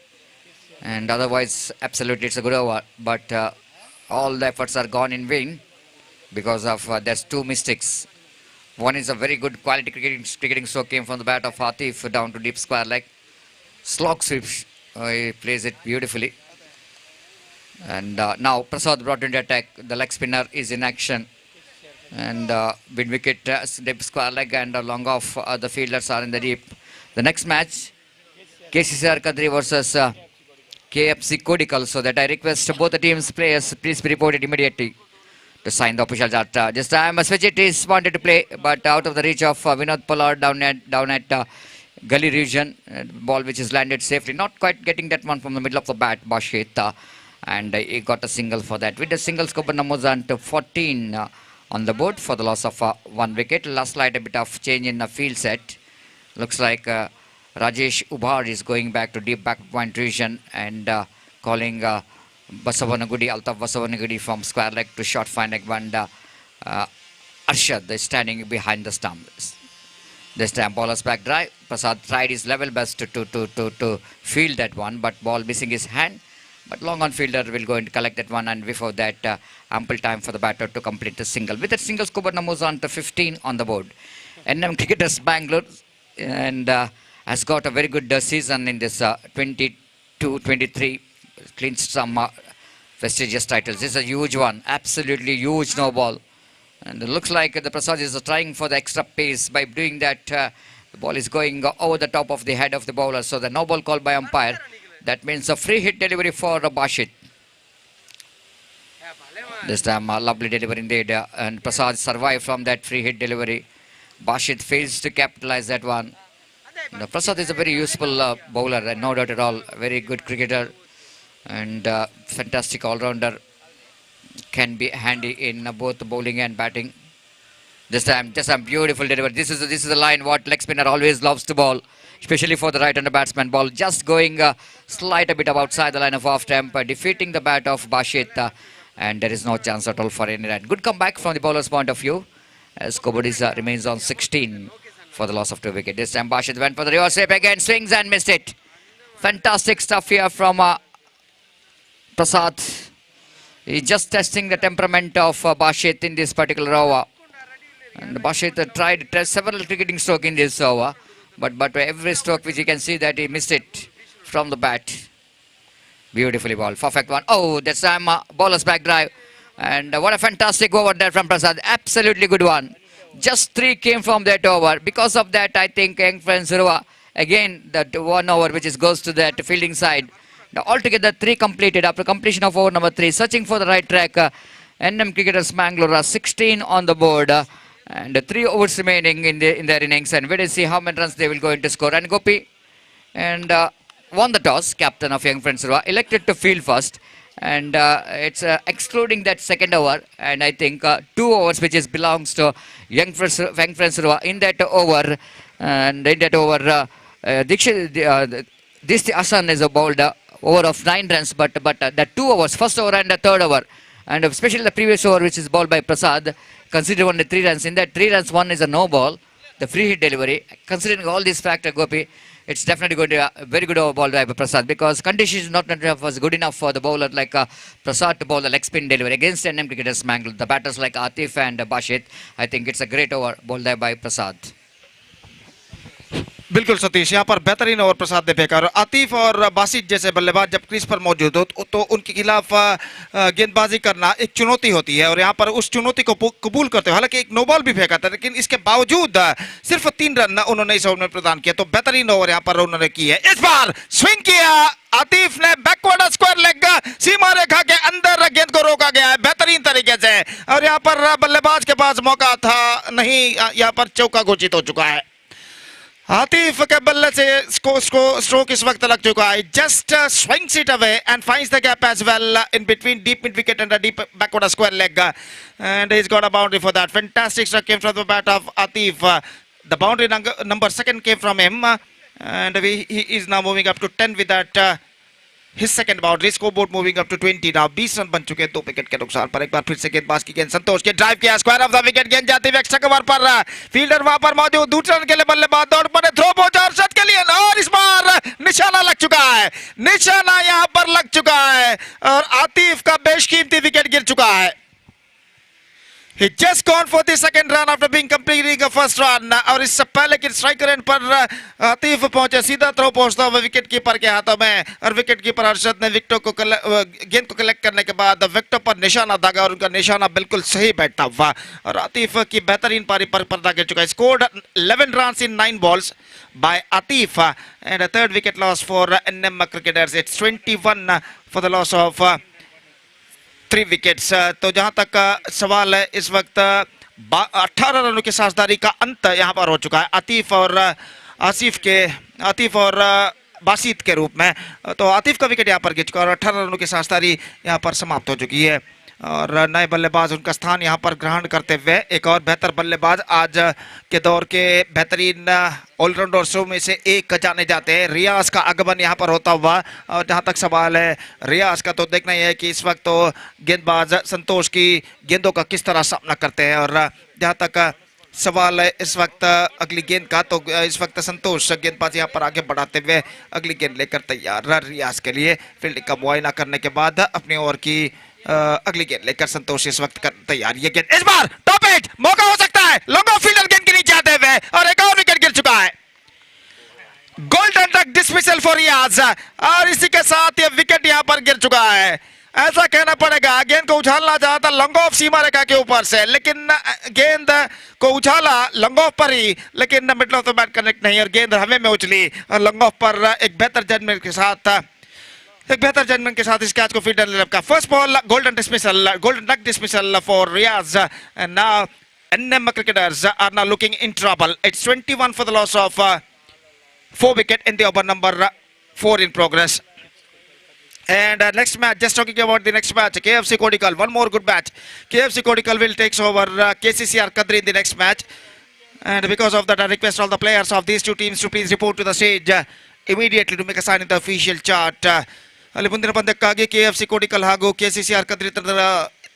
Speaker 3: and otherwise absolutely it's a good over, but all the efforts are gone in vain because of there's 2 mistakes. One is a very good quality cricketing stroke came from the bat of Atif down to deep square leg. Slog sweep, he plays it beautifully. And now Prasad brought into attack. The leg spinner is in action. And mid wicket, deep square leg and long off, the fielders are in the deep. The next match, KCCR Kadri versus KFC Kodikal. So that I request both the teams players please be reported immediately to sign the official chart. This time Switchit is wanted to play, but out of the reach of Vinod Pollard down at gully region. Ball which is landed safely. Not quite getting that one from the middle of the bat, Bashit. And he got a single for that. With the single scope Namuzan to 14 on the board for the loss of 1 wicket. Last light a bit of change in the field set. Looks like Rajesh Ubhar is going back to deep back point region and calling Basavanagudi, Altaf Basavanagudi from square leg to short fine leg, and Arshad is standing behind the stumps. This time bowler's back drive. Prasad tried his level best to field that one, but ball missing his hand. But long on fielder will go and collect that one, and before that ample time for the batter to complete the single. With that single scoop Namuzan to 15 on the board. NM cricketers Bangalore and has got a very good season in this 22-23. Clinched some prestigious titles. This is a huge one. Absolutely huge no ball. And it looks like the Prasad is trying for the extra pace by doing that. The ball is going over the top of the head of the bowler. So the no ball called by umpire. That means a free hit delivery for Bashit. This time a lovely delivery indeed. And Prasad survived from that free hit delivery. Bashit fails to capitalize that one. Prasad is a very useful bowler, and no doubt at all. Very good cricketer and fantastic all-rounder. Can be handy in both bowling and batting. This time, just a beautiful delivery. This is the line what leg spinner always loves to bowl, especially for the right-hander batsman. Ball just going slight a bit of outside the line of off-temp, defeating the bat of Bashit, and there is no chance at all for any run. Good comeback from the bowler's point of view, as Kobodis remains on 16 for the loss of 2 wickets. This time Bashit went for the reverse sweep again, swings and missed it. Fantastic stuff here from Prasad. He's just testing the temperament of Bashit in this particular over. And Bashit tried several cricketing strokes in this over, but every stroke which you can see that he missed it from the bat. Beautifully ball, perfect one. Oh, that's time bowler's back drive. And what a fantastic over there from Prasad. Absolutely good one. Just 3 came from that over. Because of that, I think young friends Surua, again, that 1 over which is goes to that fielding side. Now, altogether 3 completed after completion of over number 3. Searching for the right track. NM cricketers Manglore are 16 on the board. And 3 overs remaining in their innings. And we will see how many runs they will go into score. And Gopi and won the toss, captain of young friends Surua, elected to field first. And it's excluding that second over, and I think 2 overs which is belongs to young friends Surua in that over. And in that over, this Asan is a bowled over of 9 runs, but the 2 overs, first over and the third over, and especially the previous over which is bowled by Prasad, considered only 3 runs. In that 3 runs, 1 is a no ball, the free hit delivery. Considering all these factors, Gopi, it's definitely going to be a very good over ball by Prasad, because conditions not was good enough for the bowler like Prasad to bowl the leg spin delivery against NM cricketers Mangalore. The batters like Atif and Bashit, I think it's a great over ball there by Prasad.
Speaker 2: बिल्कुल सतीश, यहाँ पर बेहतरीन over प्रसाद ने फेंका और आतिफ और बासित जैसे बल्लेबाज जब क्रीज पर मौजूद हो तो उनके खिलाफ गेंदबाजी करना एक चुनौती होती है और यहाँ पर उस चुनौती को कबूल करते हुए, हालांकि एक नो बॉल भी फेंका था, लेकिन इसके बावजूद सिर्फ 3 रन उन्होंने इस ओवर में प्रदान किया। तो बेहतरीन ओवर यहाँ पर उन्होंने की है। इस बार स्विंग किया आतिफ ने, बैकवर्ड स्क्वायर लेग, सीमा रेखा के अंदर गेंद को रोका गया है बेहतरीन तरीके से और यहाँ पर बल्लेबाज के पास मौका था नहीं, यहाँ पर चौका घोषित हो चुका है। आतिफ के बल्ले से स्ट्रोक इस वक्त लग चुका है। Just swings it away and finds the gap as well in between deep mid wicket and a deep backward square leg, and he's got a boundary for that. Fantastic struck came from the bat of Atif. The boundary number 2 came from him, and he is now moving up to 10 with that his second boundary. Scoreboard moving up to 20 now. 20 run बन चुके हैं 2 wicket के नुकसान पर। एक बार फिर से गेंदबाज की गेंद संतोष के ड्राइव किया, स्क्वायर ऑफ द विकेट, गेंद जाती हुई एक्स्ट्रा कवर पर, फील्डर वहां पर मौजूद, दूसरे रन के लिए बल्लेबाज दौड़ पड़े, थ्रो पहुंचा और शॉट के लिए, और इस बार निशाना लग चुका है, निशाना यहां पर लग चुका है और आतिफ का बेशकीमती विकेट गिर चुका है। He just gone for the second run after being completing a first run, और इससे पहले कि स्ट्राइकर एंड पर आतिफ पहुंचे, सीधा थ्रो पहुंचता हुआ विकेट कीपर के हाथों में और विकेट कीपर अरशद ने गेंद को कलेक्ट करने के बाद विकेट पर निशाना दागा और उनका निशाना बिल्कुल सही बैठता हुआ और आतिफ की बेहतरीन पारी पर पर्दा गिर चुका है। Scored 11 runs in 9 balls by Atif and a third wicket loss for NM cricketers. It's 21 for the loss of 3 wickets. तो जहां तक सवाल है, इस वक्त 18 रनों की साझेदारी का अंत यहां पर हो चुका है आतिफ और बासित के रूप में। तो आतिफ का विकेट यहां पर गिर चुका है और 18 रनों की साझेदारी यहां पर समाप्त हो चुकी है और नए बल्लेबाज उनका स्थान यहां पर ग्रहण करते हुए एक और बेहतर बल्लेबाज आज के दौर के बेहतरीन ऑलराउंडर्सों में से एक जाने जाते हैं, रियाज का आगमन यहां पर होता हुआ। और जहां तक सवाल है रियाज का, तो देखना यह है कि इस वक्त तो गेंदबाज संतोष की गेंदों का किस तरह सामना करते हैं और जहां तक सवाल है इस वक्त अगली गेंद का, तो इस वक्त संतोष गेंदबाज यहां पर आगे बढ़ाते हुए अगली गेंद लेकर तैयार रियाज के लिए। फील्डिंग का मुआयना करने के बाद अपनी ओवर की अगली गेंद लेकर संतोष इस वक्त तैयार। ये गेंद इस बार टॉप एज, मौका हो सकता है, लॉन्ग ऑफ फील्डर गेंद के नीचे आते हुए और एक और विकेट गिर चुका है। गोल्डन डक डिसमिसल फॉर रियाज और इसी के साथ ये विकेट यहां पर गिर चुका है। ऐसा कहना पड़ेगा, गेंद को उछालना चाहा था लॉन्ग ऑफ सीमा रेखा के ऊपर से, लेकिन गेंद को उछाला लॉन्ग ऑफ पर ही, लेकिन middle of the bat connect नहीं और गेंद हवा में उछली और लॉन्ग ऑफ पर एक बेहतर जजमेंट के साथ इस कैच को फील्डर ने लपका। First ball golden duck dismissal for Riyaz and now NM cricketers are now looking in trouble. It's 21 for the loss of 4 wicket in the over number 4 in progress. And next match, just talking about the next match, KFC Kodikal, one more good match. KFC Kodikal will take over KCCR Kadri in the next match. And because of that, I request all the players of these two teams to please report to the stage immediately to make a sign in the official chart. ಅಲ್ಲಿ ಮುಂದಿನ ಪಂದ್ಯಕ್ಕಾಗಿ KFC Kodikal ಹಾಗೂ KCCR Kadri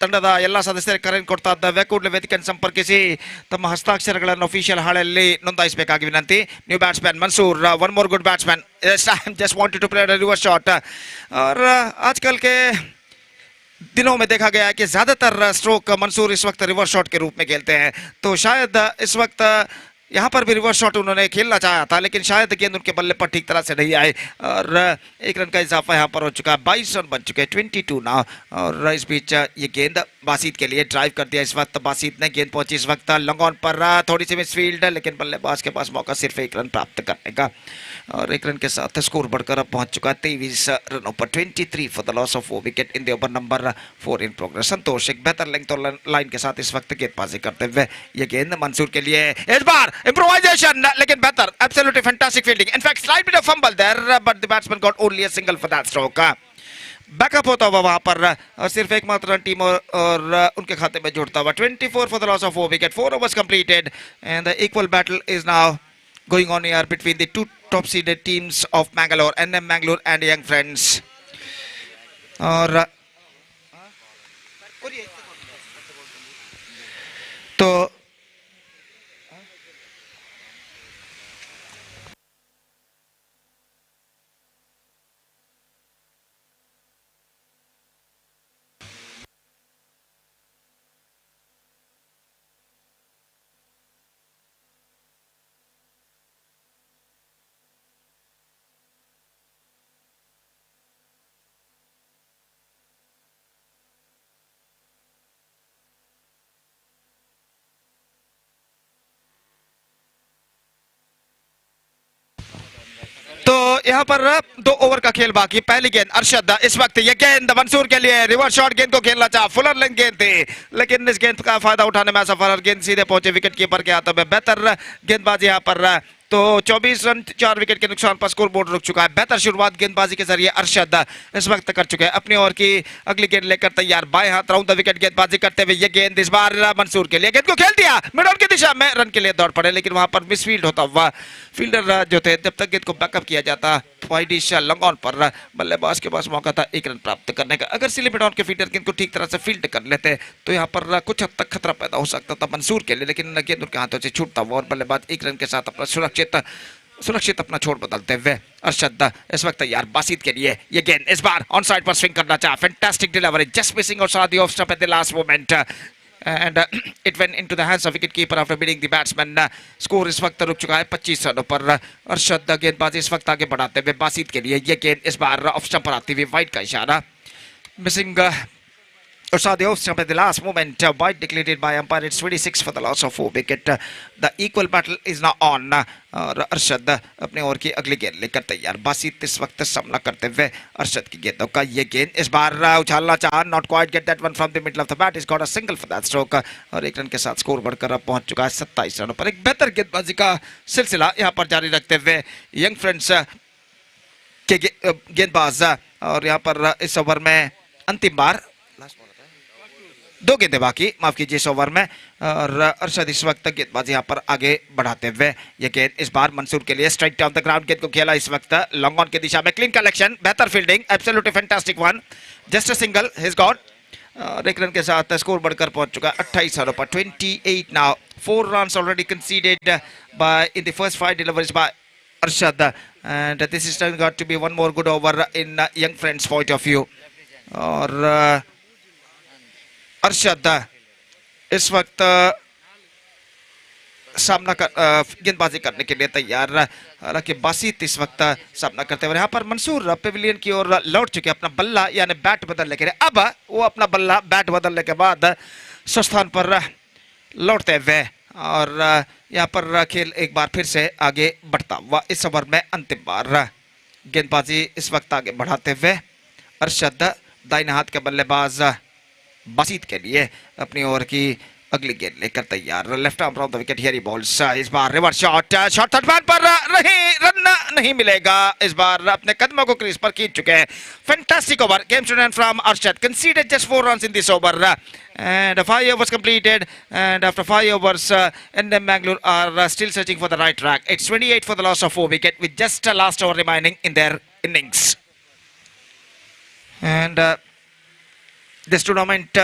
Speaker 2: ತಂಡದ ಎಲ್ಲ ಸದಸ್ಯರಿಗೆ ಕರೆ ಕೊಡ್ತಾ ಇದ್ದಾವೆ. ಕೂಡಲೇ ವೇದಿಕೆಯನ್ನು ಸಂಪರ್ಕಿಸಿ ತಮ್ಮ ಹಸ್ತಾಕ್ಷರಗಳನ್ನು ಅಫಿಷಿಯಲ್ ಹಾಳೆಯಲ್ಲಿ ನೋಂದಾಯಿಸಬೇಕಾಗಿ ವಿನಂತಿ. New batsman Mansoor, one more good batsman, just wanted to play a reverse shot. और आजकल के दिनों में देखा गया है कि ज़्यादातर स्ट्रोक मंसूर इस वक्त रिवर्स शॉट के रूप में खेलते हैं, तो शायद इस वक्त यहाँ पर भी रिवर्स शॉट उन्होंने खेलना चाहा था, लेकिन शायद गेंद उनके बल्ले पर ठीक तरह से नहीं आए और एक रन का इजाफा यहाँ पर हो चुका है। 22 रन बन चुके हैं, 22 नाउ। और इस बीच ये गेंद बासित के लिए ड्राइव कर दिया इस वक्त। बासित ने गेंद पहुंची इस वक्त लॉन्ग ऑन पर, थोड़ी सी मिसफील्ड, लेकिन बल्लेबाज के पास मौका सिर्फ एक रन प्राप्त करने का और एक रन के साथ स्कोर बढ़कर अब पहुंच चुका है 23 रनों पर। 23 for the loss of 4 wicket in the over number 4 in progress. Santosh एक बेहतर लेंथ और लाइन के साथ इस वक्त गेंदबाजी करते हुए, ये गेंद मंसूर के लिए इस बार इम्प्रोवाइजेशन, लेकिन बेहतर, absolutely fantastic fielding. In fact slight bit of fumble there but the batsman got only a single for that stroke. Backup होता हुआ वहां पर और सिर्फ एकमात्र रन टीम और उनके खाते में जुड़ता हुआ। 24 for the loss of 4 wicket, 4 overs completed and the equal battle is now going on here between the two top seeded teams of Mangalore, NM Mangalore and Young Friends. और तो यहाँ पर 2 ओवर का खेल बाकी। पहली गेंद अरशद, इस वक्त ये गेंद मंसूर के लिए रिवर्स शॉट, गेंद को खेलना चाहा, फुलर लेंथ गेंद थी, लेकिन इस गेंद का फायदा उठाने में असफल, गेंद सीधे पहुंचे विकेट कीपर के हाथों में। बेहतर गेंदबाजी यहाँ पर, तो 24 रन 4 विकेट के नुकसान पर स्कोर बोर्ड रुक चुका है। बेहतर शुरुआत गेंदबाजी के जरिए अरशद इस वक्त कर चुके हैं। अपनी ओर की अगली गेंद लेकर तैयार, बाएं हाथ राउंड द विकेट गेंदबाजी करते हुए, ये गेंद इस बार मंसूर के लिए, गेंद को खेल दिया मिड ऑन की दिशा में, रन के लिए दौड़ पड़े, लेकिन वहां पर मिसफील्ड होता हुआ फील्डर जो थे, जब तक गेंद को बैकअप किया जाता वाइडिश लॉन्ग ऑन पर, बल्लेबाज के पास मौका था 1 रन प्राप्त करने का। अगर सिले मिड ऑन के फील्डर गेंद को ठीक तरह से फील्ड कर लेते तो यहाँ पर कुछ हद तक खतरा पैदा हो सकता था मंसूर के लिए, लेकिन गेंद उनके हाथों से छूटता हुआ और बल्लेबाज 1 रन के साथ अपना सुरक्षित अपना छोड़ बदलते हुए। अरशद इस वक्त तैयार बासित के लिए, ये गेंद इस बार ऑन साइड पर स्विंग करना चाहा, फैंटास्टिक डिलीवरी, जस्ट मिसिंग और साथ ही off stump at the last moment and it went into the hands of wicket keeper after beating the batsman. Score इस वक्त रुक चुका है 25 रनों पर। अरशद गेंदबाजी इस वक्त आगे बढ़ाते हुए बासित के लिए, ये गेंद इस बार ऑफ स्टंप पर आती हुई, वाइड का इशारा, missing or saw the off stump at the last moment, wide declared by umpire. It's 26 for the loss of 4 wicket. The equal battle is now on. और अरशद अपने ओवर की अगली गेंद लेकर तैयार, बासित इस वक्त सामना करते हुए अरशद की गेंदों का, ये गेंद इस बार उछालना चाहा, not quite get that one from the middle of the bat, is got a single for that stroke और 1 रन के साथ स्कोर बढ़कर अब पहुंच चुका है 27 रनों पर। एक बेहतर गेंदबाजी का सिलसिला यहाँ पर जारी रखते हुए यंग फ्रेंड्स के गेंदबाज, और यहाँ पर इस ओवर में अंतिम बार 2 गेंदें बाकी, माफ कीजिए इस ओवर में, और अरशद इस वक्त गेंदबाजी यहाँ पर आगे बढ़ाते हुए, ये गेंद इस बार मंसूर के लिए स्ट्राइक डाउन द ग्राउंड, गेंद को खेला इस वक्त लॉन्ग ऑन की दिशा में, क्लीन कलेक्शन, बेहतर fielding, absolutely fantastic one, just a single his got, और 1 रन के साथ स्कोर बढ़कर पहुंच चुका है 28 रनों पर। 28 now, 4 runs already conceded by in the first 5 deliveries by Arshad, and this is got to be one more good over in young friends point of view। और अरशद इस वक्त सामना गेंदबाजी करने के लिए तैयार, हालांकि बासित इस वक्त सामना करते हुए, यहाँ पर मंसूर पेविलियन की ओर लौट चुके, अपना बल्ला यानी बैट बदलने के लिए। अब वो अपना बल्ला बैट बदलने के बाद स्थान पर लौटते हुए, और यहाँ पर खेल एक बार फिर से आगे बढ़ता हुआ। इस ओवर में अंतिम बार गेंदबाजी इस वक्त आगे बढ़ाते हुए अरशद दाहिने हाथ के बल्लेबाज बासित के लिए अपनी ओवर की अगली गेंद लेकर तैयार, left arm round the wicket, here he bowls, इस बार reverse shot, shot third man पर नहीं, रन नहीं मिलेगा, इस बार अपने कदमों को क्रीज पर खींच चुके हैं। Fantastic over, game to end from Arshad, consider just 4 runs in this over and 5 overs completed, and after 5 overs NM Mangalore are still searching for the right track. It's 28 for the loss of 4 wicket with just a last over remaining in their innings, and this tournament,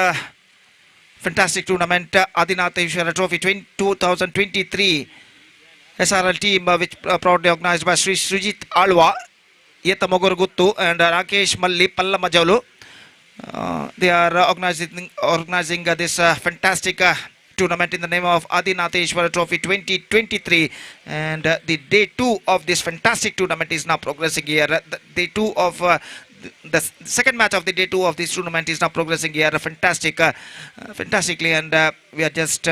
Speaker 2: fantastic tournament, Adinatheshwara Trophy 2023 SRL team, which proudly organized by Shree Sujit Alwa, Yetamogor Guttu and Rakesh Malli Pallamajolu. They are organizing this fantastic tournament in the name of Adinatheshwara Trophy 2023, and the day 2 of this fantastic tournament is now progressing here. The day 2 of the second match of the day 2 of this tournament is now progressing here fantastically, and we are just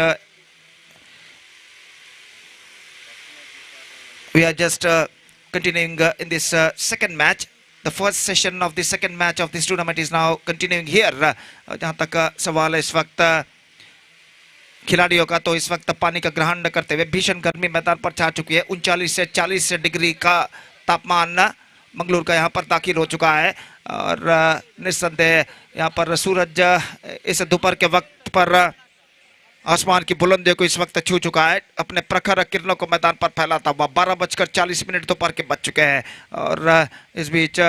Speaker 2: continuing in this second match. The first session of the second match of this tournament is now continuing here. जहाँ तक सवाल है इस वक्त खिलाड़ियों का, तो इस वक्त पानी का ग्रहण करते हुए भीषण गर्मी मैदान पर छा चुकी है। 39 से 40 डिग्री का तापमान मंगलोर का यहाँ पर दाखिल हो चुका है, और निस्संदेह यहाँ पर सूरज इस दोपहर के वक्त पर आसमान की बुलंदियों को इस वक्त छू चुका है। अपने प्रखर किरणों को मैदान पर फैलाता हुआ 12:40 दोपहर के बज चुके हैं, और इस बीच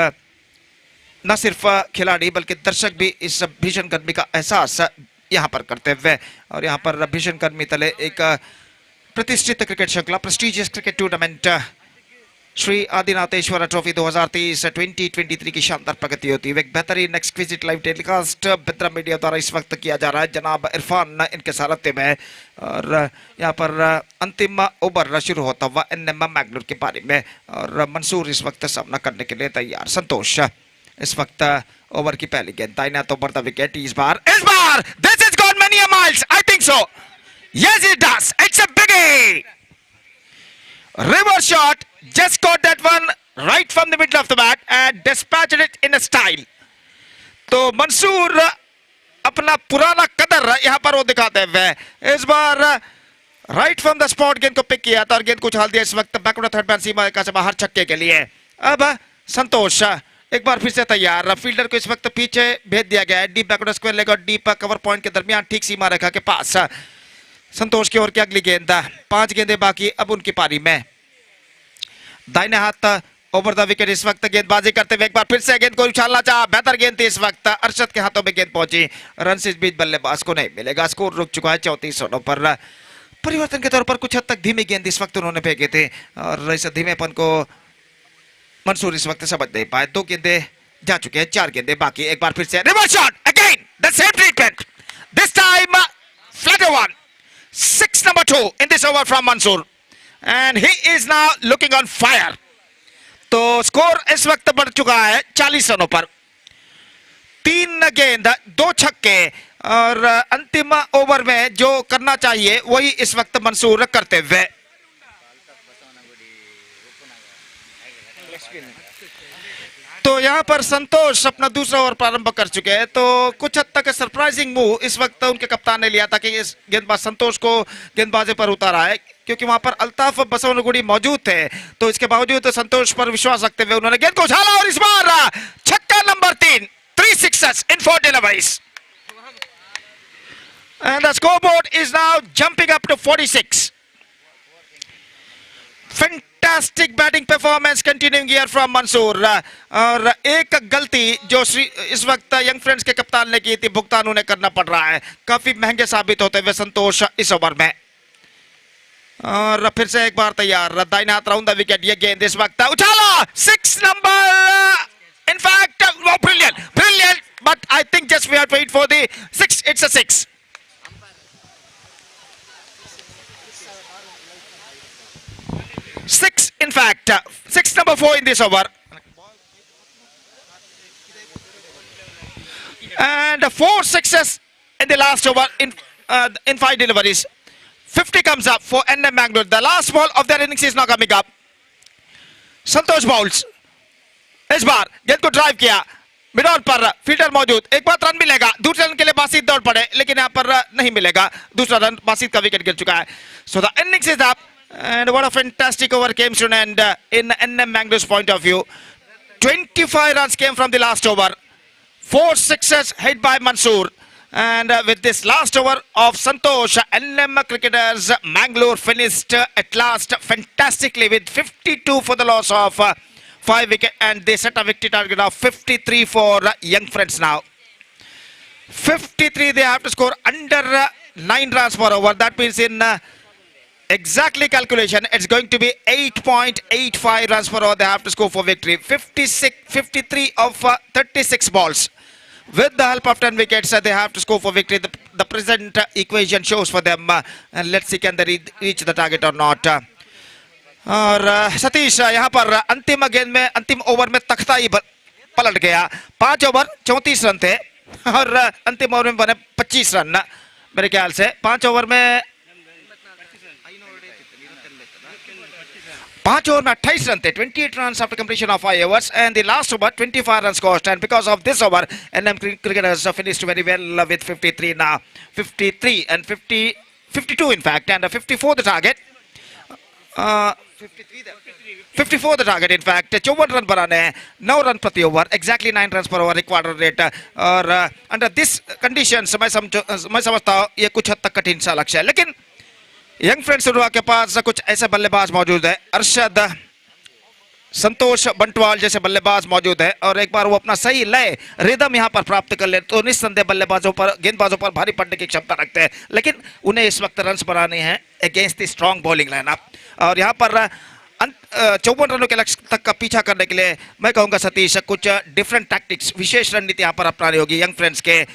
Speaker 2: न सिर्फ खिलाड़ी बल्कि दर्शक भी इस भीषण गर्मी का एहसास यहाँ पर करते हुए, और यहाँ पर भीषण गर्मी तले एक प्रतिष्ठित क्रिकेट श्रृंखला prestigious cricket tournament Shri Adinatheshwara trophy 2023 की शानदार प्रगति होती है। एक बेहतरीन exquisite live telecast Bedra media द्वारा इस वक्त किया जा रहा है। जनाब इरफान इनके सारथ्य में, और यहाँ पर अंतिम ओवर शुरू होता हुआ एनएम मैंगलोर के बारे में, और मंसूर इस वक्त सामना करने के लिए तैयार। संतोष इस वक्त ओवर की पहली गेंद दाहिना तो बढ़ता विकेट। इस बार this is gone many miles, I think so, yes it does, it's a biggie reverse shot, just caught that one right from the middle of the bat and dispatched it in a style. तो मंसूर अपना पुराना कदर यहाँ पर वो दिखाते हुए इस बार राइट फ्रॉम द स्पॉट गेंद को पिक किया था और गेंद को उछाल दिया इस वक्त बैकवर्ड थर्ड मैन सीमा से बाहर छक्के के लिए। अब संतोष एक बार फिर से तैयार, फील्डर को इस वक्त पीछे भेज दिया गया है। डीप बैकवर्ड स्क्वायर लेग और डीप कवर पॉइंट के दरमियान ठीक सीमा रेखा के पास संतोष की ओर की अगली गेंद। 5 गेंदें बाकी अब उनकी पारी में। दाहिने हाथ ओवर द विकेट इस वक्त गेंदबाजी करते हुए एक बार फिर से गेंद को उछालना चाहा, बेहतर गेंद थी इस वक्त, अरशद के हाथों में गेंद पहुंची, रन इस बीच बल्लेबाज को नहीं मिलेगा। स्कोर रुक चुका है 34 रनों पर। परिवर्तन के तौर पर कुछ हद तक धीमी गेंद इस वक्त उन्होंने फेंके थे, और इस धीमेपन को मंसूर इस वक्त समझ नहीं पाए। 2 गेंदें जा चुके हैं, 4 गेंदें बाकी। एक बार फिर से reverse shot, again the same treatment, this time flatter one. 6 number 2 in this over from Mansoor, and he is now looking on fire. तो स्कोर इस वक्त बढ़ चुका है 40 रनों पर। 3 गेंद 2 छक्के, और अंतिम ओवर में जो करना चाहिए वही इस वक्त मंसूर करते हुए। तो यहाँ पर संतोष अपना दूसरा ओवर प्रारंभ कर चुके हैं। तो कुछ हद तक सरप्राइजिंग मूव इस वक्त उनके कप्तान ने लिया था कि इस गेंदबाज संतोष को गेंदबाजी पर उतारा है, क्योंकि वहां पर अल्ताफ बसवनगुड़ी मौजूद थे। तो इसके बावजूद तो संतोष पर विश्वास रखते हुए उन्होंने गेंद को उछाला, और इस बार छक्का number 3 sixes in 4 deliveries, and the scoreboard is now jumping up to 46। Fantastic batting performance continuing here from Mansoor, और एक गलती जो इस वक्त यंग फ्रेंड्स के कप्तान ने की थी, भुगतान उन्हें करना पड़ रहा है। काफी महंगे साबित होते हुए संतोष इस ओवर में। और फिर से एक बार तैयार, दाहिने हाथ राउंड द विकेट, ये गेंद इस वक्त उछाला, 6 number, in fact brilliant, but I think just we have to wait for the 6, it's a 6। Six, in fact, 6 number 4 in this over, and 4 sixes in the last over in 5 deliveries. 50 comes up for NM Mangalore. The last ball of their innings is now coming up. Santosh balls, इस बार गेंद को drive किया, mid on पर fielder मौजूद, एक बार run मिलेगा, दूसरे रन के लिए बासित दौड़ पड़े, लेकिन यहाँ पर नहीं मिलेगा। दूसरा रन बासित का विकेट गिर चुका है। So the innings is up, and what a fantastic over came to an end in NM Mangalore's point of view. 25 runs came from the last over, 4 sixes hit by Mansoor, and with this last over of Santosh, NM cricketers Mangalore finished at last fantastically with 52 for the loss of 5 wickets, and they set a victory target of 53 for young friends now. 53, they have to score under 9 runs per over. That means in exactly calculation, it's going to be 8.85 runs per over they have to score for victory. 53 of 36 balls. With the help of 10 wickets, they have to score for victory. the present equation shows for them. And let's see can they reach the target or not. और सतीश यहाँ पर अंतिम गेंद में अंतिम over में तख्ता ही पलट गया. 5 ओवर 34 रन थे और अंतिम ओवर में बने 25 रन मेरे ख्याल से. 5 ओवर में 28 रन थे. 28 runs after completion of 5 overs and the last over 25 runs cost, and because of this over NM cricketers finished very well with 53 now. 53 and 52 in fact, and 54 the target. 54 the target in fact. 54 run बनाने हैं. 9 run प्रति over, exactly 9 runs per over required rate. और under this conditions मैं समझता हूँ ये कुछ हद तक कठिन सा लक्ष्य है. लेकिन यंग फ्रेंड्स के पास कुछ ऐसे बल्लेबाज मौजूद है. अरशद, संतोष बंटवाल जैसे बल्लेबाज मौजूद है और एक बार वो अपना सही लय रिदम यहाँ पर प्राप्त कर ले तो निस्संदेह बल्लेबाजों पर गेंदबाजों पर भारी पड़ने की क्षमता रखते हैं. लेकिन उन्हें इस वक्त रन्स बनाने हैं against the strong bowling lineup. और यहाँ पर 54 रनों के लक्ष्य तक का पीछा करने के लिए मैं कहूँगा सतीश कुछ डिफरेंट टैक्टिक्स, विशेष रणनीति यहाँ पर अपनानी होगी यंग फ्रेंड्स के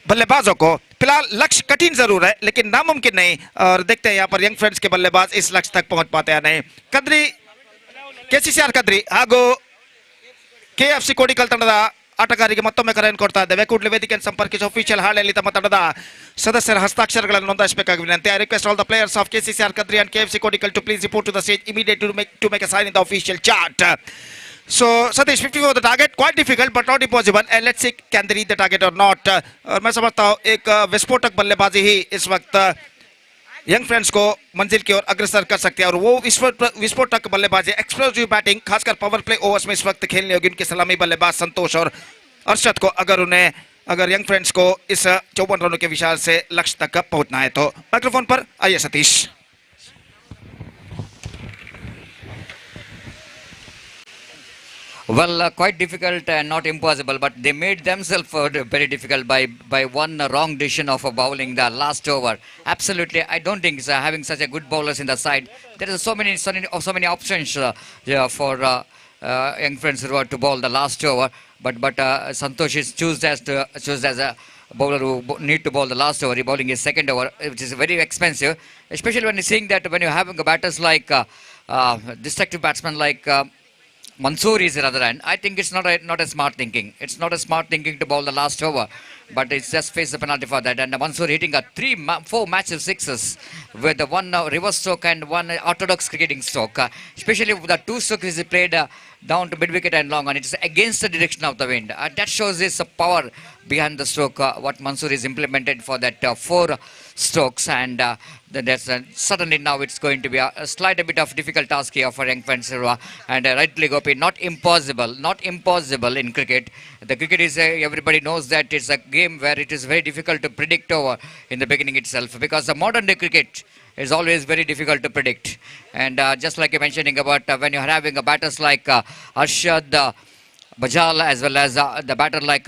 Speaker 2: बल्लेबाजों को. फिलहाल लक्ष्य कठिन जरूर है लेकिन नामुमकिन नहीं. और देखते हैं यहाँ पर यंग फ्रेंड्स के बल्लेबाज इस लक्ष्य तक पहुंच पाते हैं नहीं. कद्री, KCCR ಕದ್ರಿ ಹಾಗೂ KFC ಕೋಡಿಕಲ್ ತಂಡದ ಆಟಗಾರರಿಗೆ ಮತ್ತೊಮ್ಮೆ ಕರೆಯನ್ನು ಕೊಡ್ತಾ ಇದ್ದೇವೆ. ಕೂಡಲೇ ವೇದಿಕೆಯನ್ನು ಸಂಪರ್ಕಿಸಿ ಅಫಿಷಿಯಲ್ ಹಾಳೆಯಲ್ಲಿ ತಮ್ಮ ತಂಡದ ಸದಸ್ಯರ ಹಸ್ತಾಕ್ಷರಗಳನ್ನು ನೋಂದಾಯಿಸಬೇಕಾಗಿ ವಿನಂತಿ. I request all the players of KCCR Kadri and KFC Kodikal to please report to the stage immediately to make a sign in the official chart. So Satish, 54 the target, quite difficult but not impossible, and let's see can they reach the target or not. और मैं समझता हूँ एक विस्फोटक बल्लेबाजी ही इस वक्त young friends को मंजिल की ओर अग्रसर कर सकते हैं. और वो विस्फोटक बल्लेबाजी, एक्सप्लोसिव बैटिंग, खासकर पावर प्ले ओवर्स में इस वक्त खेलने होगी उनके सलामी बल्लेबाज संतोष और अरशद को अगर यंग फ्रेंड्स को इस 54 रनों के विशाल से लक्ष्य तक पहुंचना है. तो माइक्रोफोन पर आइए Satish.
Speaker 3: Well, quite difficult and not impossible, but they made themselves very difficult by one wrong decision of bowling the last over. Absolutely, I don't think having such a good bowlers in the side. There are so many options for young friends to bowl the last over. But Santosh is chosen as a bowler who need to bowl the last over. He bowling his second over, which is very expensive, especially when you're seeing that when you're having batters like destructive batsmen like. Mansoor is the other end. I think it's not a smart thinking. It's not a smart thinking to bowl the last over, but it's just face the penalty for that. And Mansoor hitting 4 massive sixes with one reverse stroke and one orthodox cricketing stroke. Especially with the 2 strokes he played down to mid wicket and long, and it's against the direction of the wind. That shows his power behind the stroke. What Mansoor is implemented for that 4 strokes, and that's certainly now it's going to be a slight bit of difficult task here for young friends. And rightly Gopi, not impossible in cricket. The cricket is everybody knows that it's a game where it is very difficult to predict over in the beginning itself, because the modern day cricket is always very difficult to predict. And just like you're mentioning about when you're having batters like Arshad Bajal, as well as the batter like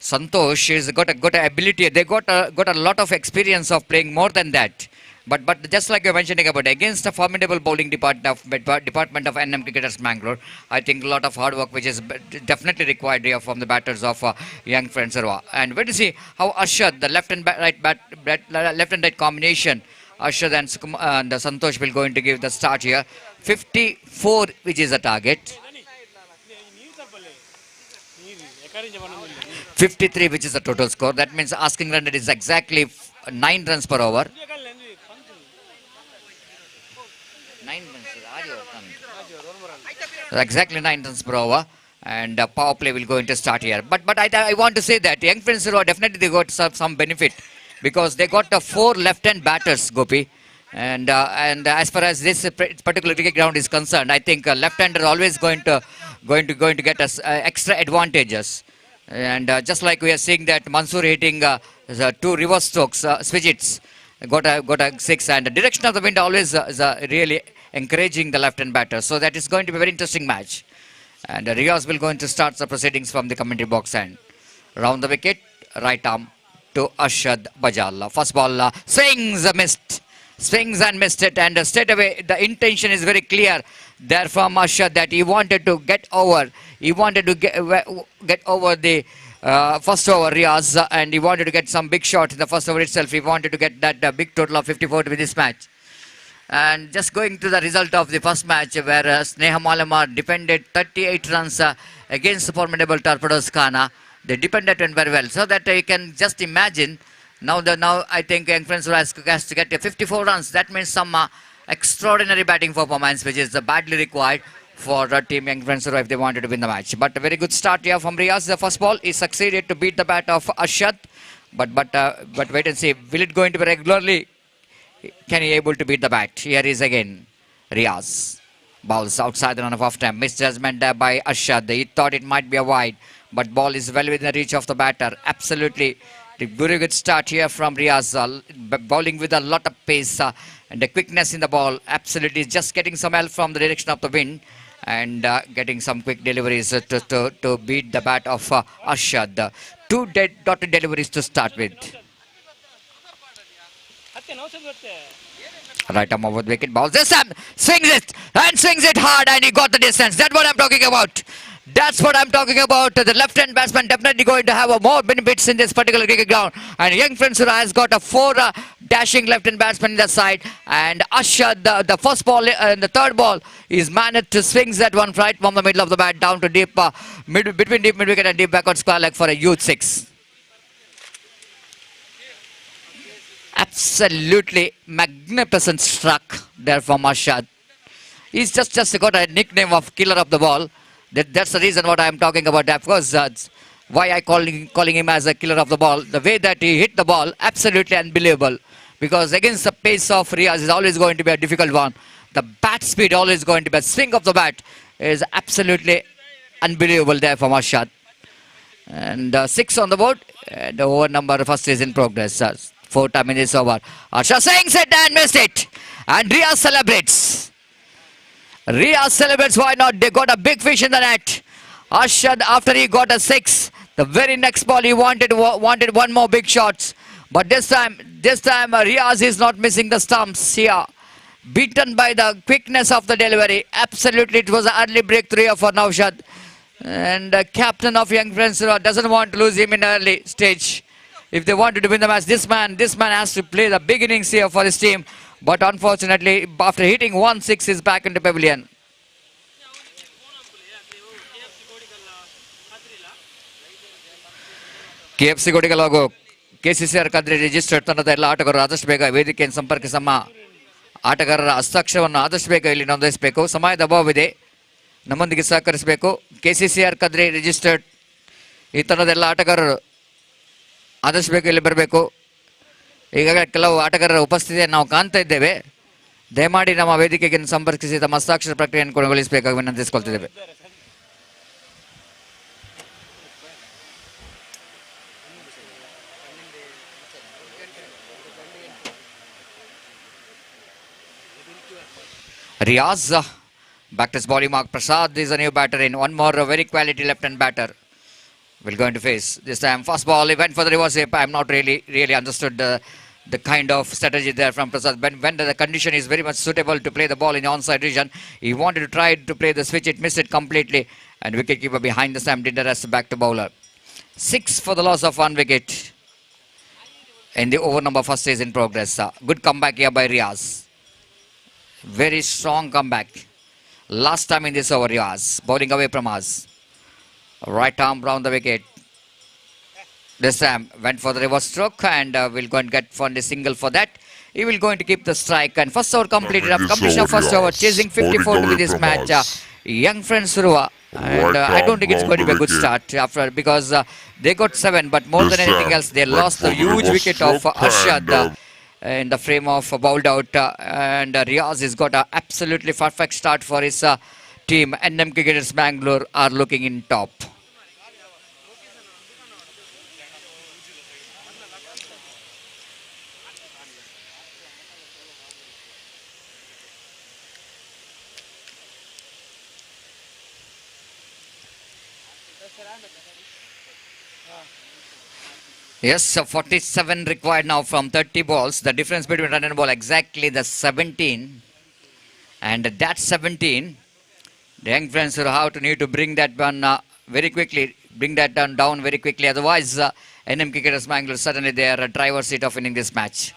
Speaker 3: Santosh is got a ability. They got a lot of experience of playing more than that. But just like you're mentioning about against the formidable bowling department of NM Cricketers Mangalore, I think a lot of hard work which is definitely required here from the batters of young friends. And we'll see how Arshad, the left and right combination, Arshad and Santosh will going to give the start here. 54, which is the target. 53, which is the total score. That means asking run rate is exactly 9 runs per over. 9 runs. Exactly 9 runs per over. And power play will go into start here. But I want to say that young friends definitely they got some benefit, because they got 4 left-hand batters, Gopi. And as far as this particular cricket ground is concerned, I think left-hander always going to get us extra advantages. And just like we are seeing that Mansoor hitting 2 reverse strokes, switch hits, got a 6, and the direction of the wind always is really encouraging the left-hand batter. So that is going to be a very interesting match. And Riaz will going to start the proceedings from the commentary box end. Round the wicket, right arm to Arshad Bajal. First ball swings and missed it, and straight away the intention is very clear there from Arshad that he wanted to get over. He wanted to get over the first over, Riaz, and he wanted to get some big shot in the first over itself. He wanted to get that big total of 54 to win this match. And just going to the result of the first match, where Sneha Malamar defended 38 runs against the formidable Torpedoes Khana. They defended it very well, so that you can just imagine. Now I think Young Friends has to get 54 runs. That means some extraordinary batting performance, which is badly required for Team Young Friends if they wanted to win the match. But a very good start here from Riaz. The first ball, he succeeded to beat the bat of Arshad. But wait and see. Will it going to be regularly? Can he able to beat the bat? Here is again Riaz. Bowls outside the run of off time. Misjudgment there by Arshad. He thought it might be a wide, but ball is well within the reach of the batter. Absolutely. The very good start here from Riaz, bowling with a lot of pace and the quickness in the ball. Absolutely just getting some help from the direction of the wind and getting some quick deliveries to beat the bat of Arshad. Two dotted deliveries to start with. Right arm over the wicket, balls this time, swings it hard, and he got the distance. That's what I'm talking about. That's what I'm talking about. The left-hand batsman definitely going to have more benefits in this particular cricket ground. And Young Friends has got a 4 dashing left-hand batsman in the side. And Arshad, the first ball and the third ball, is managed to swings that one right from the middle of the bat down to deep, between deep mid-wicket and deep backward square leg for a huge 6. Absolutely magnificent struck there from Arshad. He's just got a nickname of killer of the ball. That's the reason what I'm talking about. Of course, why I calling him as a killer of the ball. The way that he hit the ball, absolutely unbelievable. Because against the pace of Riaz is always going to be a difficult one. The bat speed always going to be a swing of the bat is absolutely unbelievable there from Arshad. And 6 on the board. And the over number first is in progress. 4 time in this over. Arshad swings it and missed it. And Riaz celebrates. Riaz celebrates, why not? They got a big fish in the net. Arshad, after he got a 6, the very next ball he wanted one more big shot. But this time Riaz is not missing the stumps here. Beaten by the quickness of the delivery. Absolutely, it was an early breakthrough for Naushad. And the captain of Young Friends doesn't want to lose him in an early stage. If they wanted to win the match, this man has to play the big innings here for his team. But unfortunately, after hitting 1-6, he's back in the pavilion. KFC Godigalago, KCCR Kadri registered ತನ್ನದ ಎಲ್ಲ ಆಟಗಾರರು ಆದಷ್ಟು ಬೇಗ ವೇದಿಕೆಯನ್ನು ಸಂಪರ್ಕಿಸಿ ನಮ್ಮ ಆಟಗಾರರ ಹಸ್ತಾಕ್ಷರವನ್ನು ಆದಷ್ಟು ಬೇಗ ಇಲ್ಲಿ ನೋಂದಾಯಿಸಬೇಕು. ಸಮಯದ ಅಭಾವವಿದೆ, ನಮ್ಮೊಂದಿಗೆ ಸಹಕರಿಸಬೇಕು. KCCR ಕದ್ರಿ ರಿಜಿಸ್ಟರ್ಡ್ ಈ ತನ್ನದ ಎಲ್ಲ ಆಟಗಾರರು ಆದಷ್ಟು ಬೇಗ ಇಲ್ಲಿ ಬರಬೇಕು. ಈಗಾಗಲೇ ಕೆಲವು ಆಟಗಾರರ ಉಪಸ್ಥಿತಿಯನ್ನು ನಾವು ಕಾಣ್ತಾ ಇದ್ದೇವೆ. ದಯಮಾಡಿ ನಮ್ಮ ವೇದಿಕೆಗೆ ಸಂಪರ್ಕಿಸಿ ತಮ್ಮ ಹಸ್ತಾಕ್ಷರ ಪ್ರಕ್ರಿಯೆಯನ್ನು ಕೊನೆಗೊಳಿಸಬೇಕಾಗಿ ವಿನಂತಿಸಿಕೊಳ್ತಿದ್ದೇವೆ. Riaz back to his body mark. Prasad is a new batter in. One more very quality left-hand batter will going to face. This time first ball he went for the reverse hip. I am not really understood the kind of strategy there from Prasad. When the condition is very much suitable to play the ball in the onside region, he wanted to try to play the switch. It missed it completely. And wicketkeeper behind the stump did the rest back to bowler. 6 for the loss of 1 wicket. And the over number first is in progress. Good comeback here by Riaz. Very strong comeback. Last time in this over, Riaz bowling away from us. Right arm round the wicket. This time went for the reverse stroke and will go and get for the single for that. He will going to keep the strike and first over completed. Completion of first over, chasing 54 to win this match. Young Friends Surua. And I don't think it's going to be a good start after because they got 7, but more than anything else, they lost the huge wicket of Arshad in the frame of bowled out. And Riaz has got an absolutely perfect start for his team. NM Cricketers Mangalore are looking in top. Yes, 47 required now from 30 balls. The difference between run and ball exactly the 17. And that 17, the Young Friends will have to need to bring that one very quickly, bring that down very quickly. Otherwise, NM cricketers Mangalore certainly they are a driver's seat of winning this match.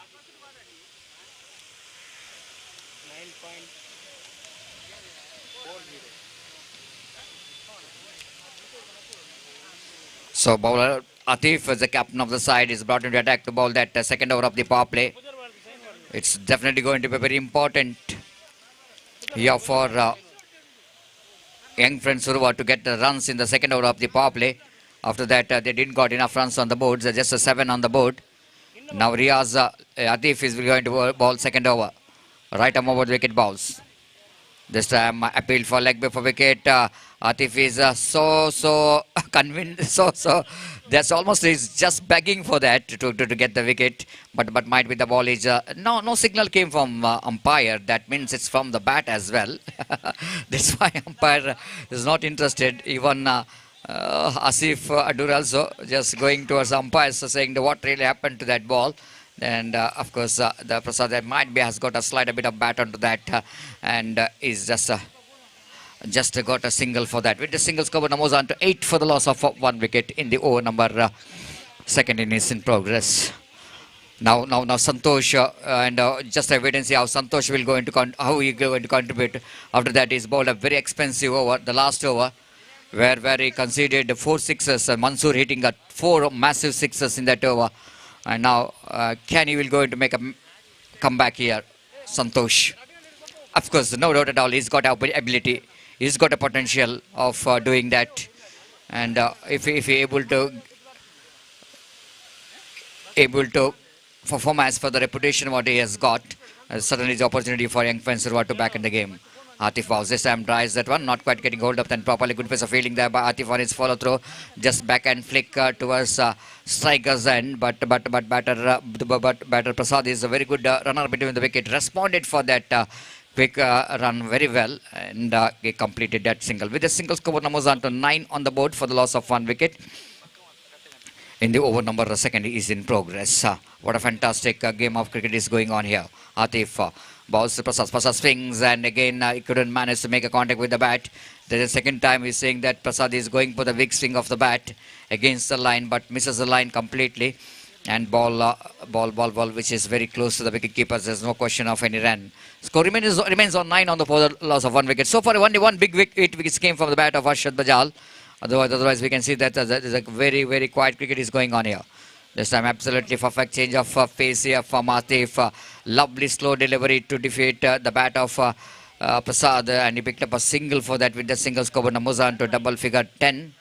Speaker 3: So bowler Atif as the captain of the side is brought into attack to bowl that second over of the power play. It's definitely going to be very important here for young friends Suruva to get the runs in the second over of the power play. After that, they didn't got enough runs on the board. Just a 7 on the board. Now Riaz Atif is going to bowl second over. Right arm over the wicket balls. This time appeal for leg before wicket. Atif is so convinced. That's almost he's just begging for that to get the wicket. But might be the ball is no signal came from umpire. That means it's from the bat as well. That's why umpire is not interested. Even Asif Adur also just going towards umpires saying what really happened to that ball. And of course, the Prasad might be has got a slight a bit of bat onto that and is just got a single for that. With the single score, moves on to 8 for the loss of 1 wicket in the over number second innings in progress. Now Santosh and just wait and see how Santosh will go into how he going to contribute. After that, he's bowled a very expensive over, the last over, where he conceded 4 sixes. Mansoor hitting 4 massive sixes in that over. And now Kenny will go to make a comeback here. Santosh. Of course, no doubt at all, he's got ability. He's got a potential of doing that. And if he able to perform as for the reputation what he has got, certainly the opportunity for young Fencer to back in the game. Atif Bowles this time tries that one, not quite getting hold of then properly. Good piece of fielding there by Atif on his follow through. Just back and flick towards striker's end, but batter Prasad is a very good runner between the wicket. Responded for that quick run very well, and he completed that single. With a single score, numbers on to 9 on the board for the loss of 1 wicket. In the over number second is in progress. What a fantastic game of cricket is going on here. Atif bowls to Prasad. Prasad swings and again he couldn't manage to make a contact with the bat. There's a second time he's saying that Prasad is going for the big swing of the bat against the line but misses the line completely. And ball which is very close to the wicket keepers. There's no question of any run. Score remains on 9 on the for the loss of 1 wicket. So far only one big 8 wickets came from the bat of Arshad Bajal. Otherwise we can see that there's a very quiet cricket is going on here. This time absolutely perfect change of pace here from Atif. Lovely slow delivery to defeat the bat of Prasad, and he picked up a single for that with the single score. Namuzan to double figure 10.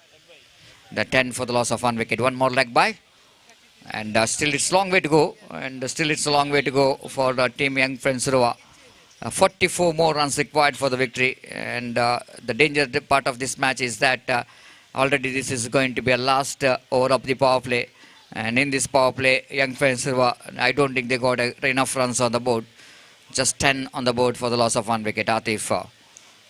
Speaker 3: The 10 for the loss of 1 wicket. One more leg by. And still it's a long way to go. And still it's a long way to go for Team Young Friends Roa. 44 more runs required for the victory. And the danger part of this match is that already this is going to be a last over of the power play. And in this power play, Young Friends Roa, I don't think they got enough runs on the board. Just 10 on the board for the loss of 1 wicket. Atif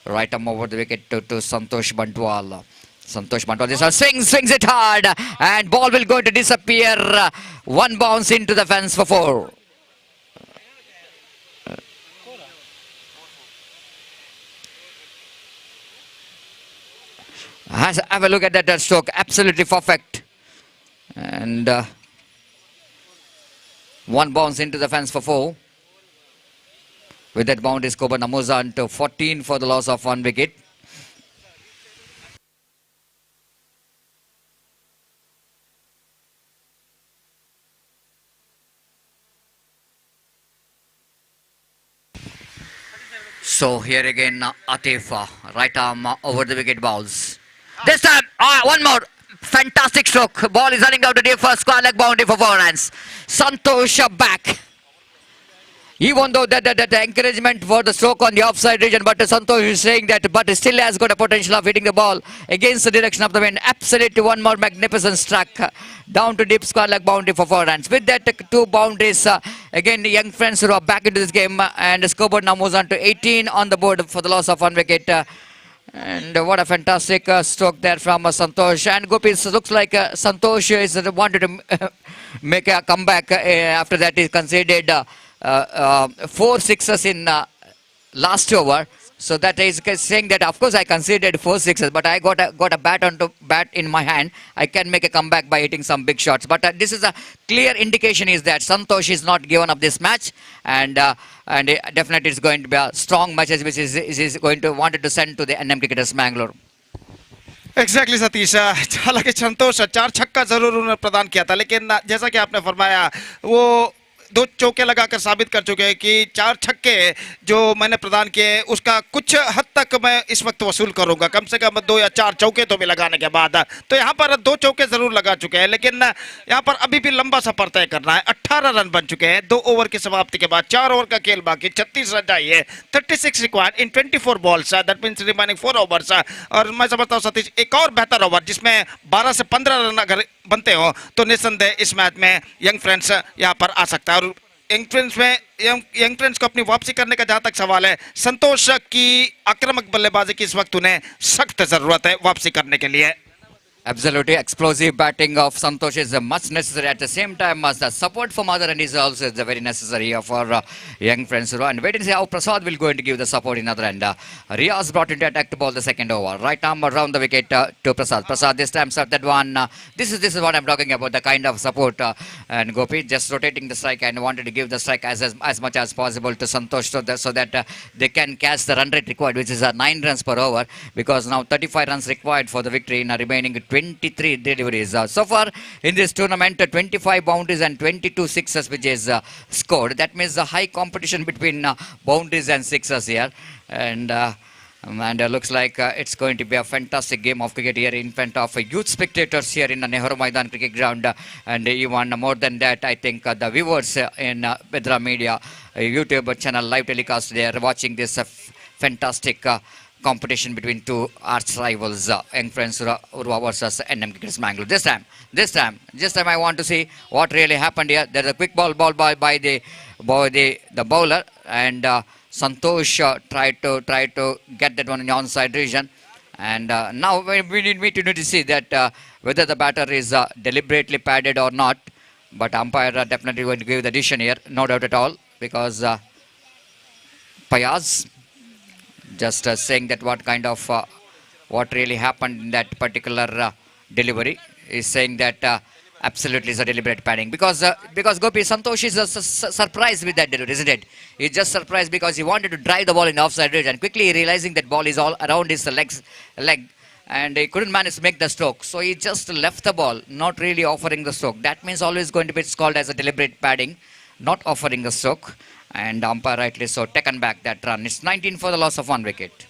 Speaker 3: right arm over the wicket to Santosh Bantwal. Santosh Bantwal this one swings it hard, and ball will go to disappear. One bounce into the fence for 4. Have a look at that stroke, absolutely perfect. And one bounce into the fence for 4. With that boundary score, Namuzan to 14 for the loss of 1 wicket. So here again, Atif, right arm over the wicket bowls. This time, one more. Fantastic stroke. Ball is running out to deep for square leg boundary for 4 runs. Santosh back. Even though that encouragement for the stroke on the offside region, but Santosh is saying that, but still has got a potential of hitting the ball against the direction of the wind. Absolutely one more magnificent struck down to deep square leg boundary for 4 runs. With that 2 boundaries, again the young friends are back into this game, and the scoreboard now moves on to 18 on the board for the loss of 1 wicket. And what a fantastic stroke there from Santosh. And Gopis, looks like Santosh is wanted to make a comeback. After that he conceded 4 sixes in last over. So that is saying that of course I conceded 4 sixes, but I got a bat in my hand. I can make a comeback by hitting some big shots. But this is a clear indication is that Santosh is not given up this match, and definitely it's going to be a strong match which is going to wanted to send to the NM cricketers Mangalore.
Speaker 2: Exactly Satish, हालांकि संतोष 4 छक्का जरूर उन्होंने प्रदान किया था, लेकिन जैसा कि आपने फरमाया वो 2 चौके लगाकर साबित कर चुके हैं कि 4 छक्के जो मैंने प्रदान किए उसका कुछ हद तक मैं इस वक्त वसूल करूंगा, कम से कम 2 या 4 चौके तो भी लगाने के बाद। तो यहाँ पर 2 चौके जरूर लगा चुके हैं, लेकिन यहाँ पर अभी भी लंबा सफर तय करना है। 18 रन बन चुके हैं 2 ओवर की समाप्ति के बाद, 4 ओवर का खेल बाकी, 36 रन चाहिए, 36 required in 24 balls, that means remaining 4 overs. और मैं समझता हूँ सतीश एक और बेहतर ओवर जिसमें 12 से 15 रन अगर बनते हो तो निस्संदेह इस मैच में यंग फ्रेंड्स यहाँ पर आ सकता है। और यंग फ्रेंड्स को अपनी वापसी करने का जहां तक सवाल है, संतोष की आक्रामक बल्लेबाजी की इस वक्त उन्हें सख्त जरूरत है वापसी करने के लिए।
Speaker 3: Absolutely, explosive batting of Santosh is much necessary. At the same time, the support from other end is also very necessary for young friends. And wait and see how Prasad will going to give the support in other end. Riaz brought into attack to ball the second over. Right arm around the wicket to Prasad. Prasad this time served that one. This is what I'm talking about, the kind of support. And Gopi just rotating the strike and wanted to give the strike as much as possible to Santosh so that they can catch the run rate required, which is 9 runs per over, because now 35 runs required for the victory in remaining 23 deliveries. So far in this tournament, 25 boundaries and 22 sixes which is scored. That means a high competition between boundaries and sixes here. And looks like it's going to be a fantastic game of cricket here in front of youth spectators here in the Nehru Maidan cricket ground. And even more than that, I think the viewers in Bedra Media YouTube channel live telecast, they are watching this fantastic competition between two arch rivals, young friends Urva versus NM Cricketers Mangalore. This time I want to see what really happened here. There's a quick ball by the bowler, and Santosh tried to get that one in the onside region. And now we need to see that whether the batter is deliberately padded or not. But umpire definitely going to give the decision here, no doubt at all, because Payaz just saying that what kind of what really happened in that particular delivery is saying that absolutely is a deliberate padding, because Gopi, Santosh is surprised with that delivery, isn't it? He's just surprised because he wanted to drive the ball in the offside edge, and quickly realizing that ball is all around his leg, and he couldn't manage to make the stroke, so he just left the ball, not really offering the stroke. That means always going to be called as a deliberate padding, not offering the stroke. And umpire rightly so taken back that run. It's 19 for the loss of 1 wicket.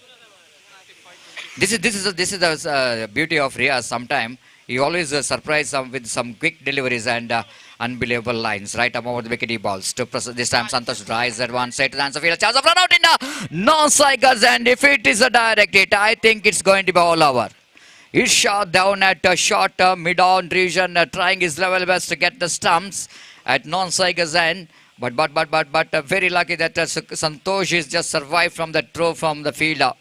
Speaker 3: This is the beauty of Riaz. Sometime he always surprise with some quick deliveries and unbelievable lines. Right up over the wicket he balls. This time Santosh drives that one straight to the answer field. A chance of run out in the non-strikers, and if it is a direct hit, I think it's going to be all over. He shot down at a short mid-on region, trying his level best to get the stumps at non-strikers end. But very lucky that Santosh is just survived from the throw from the fielder.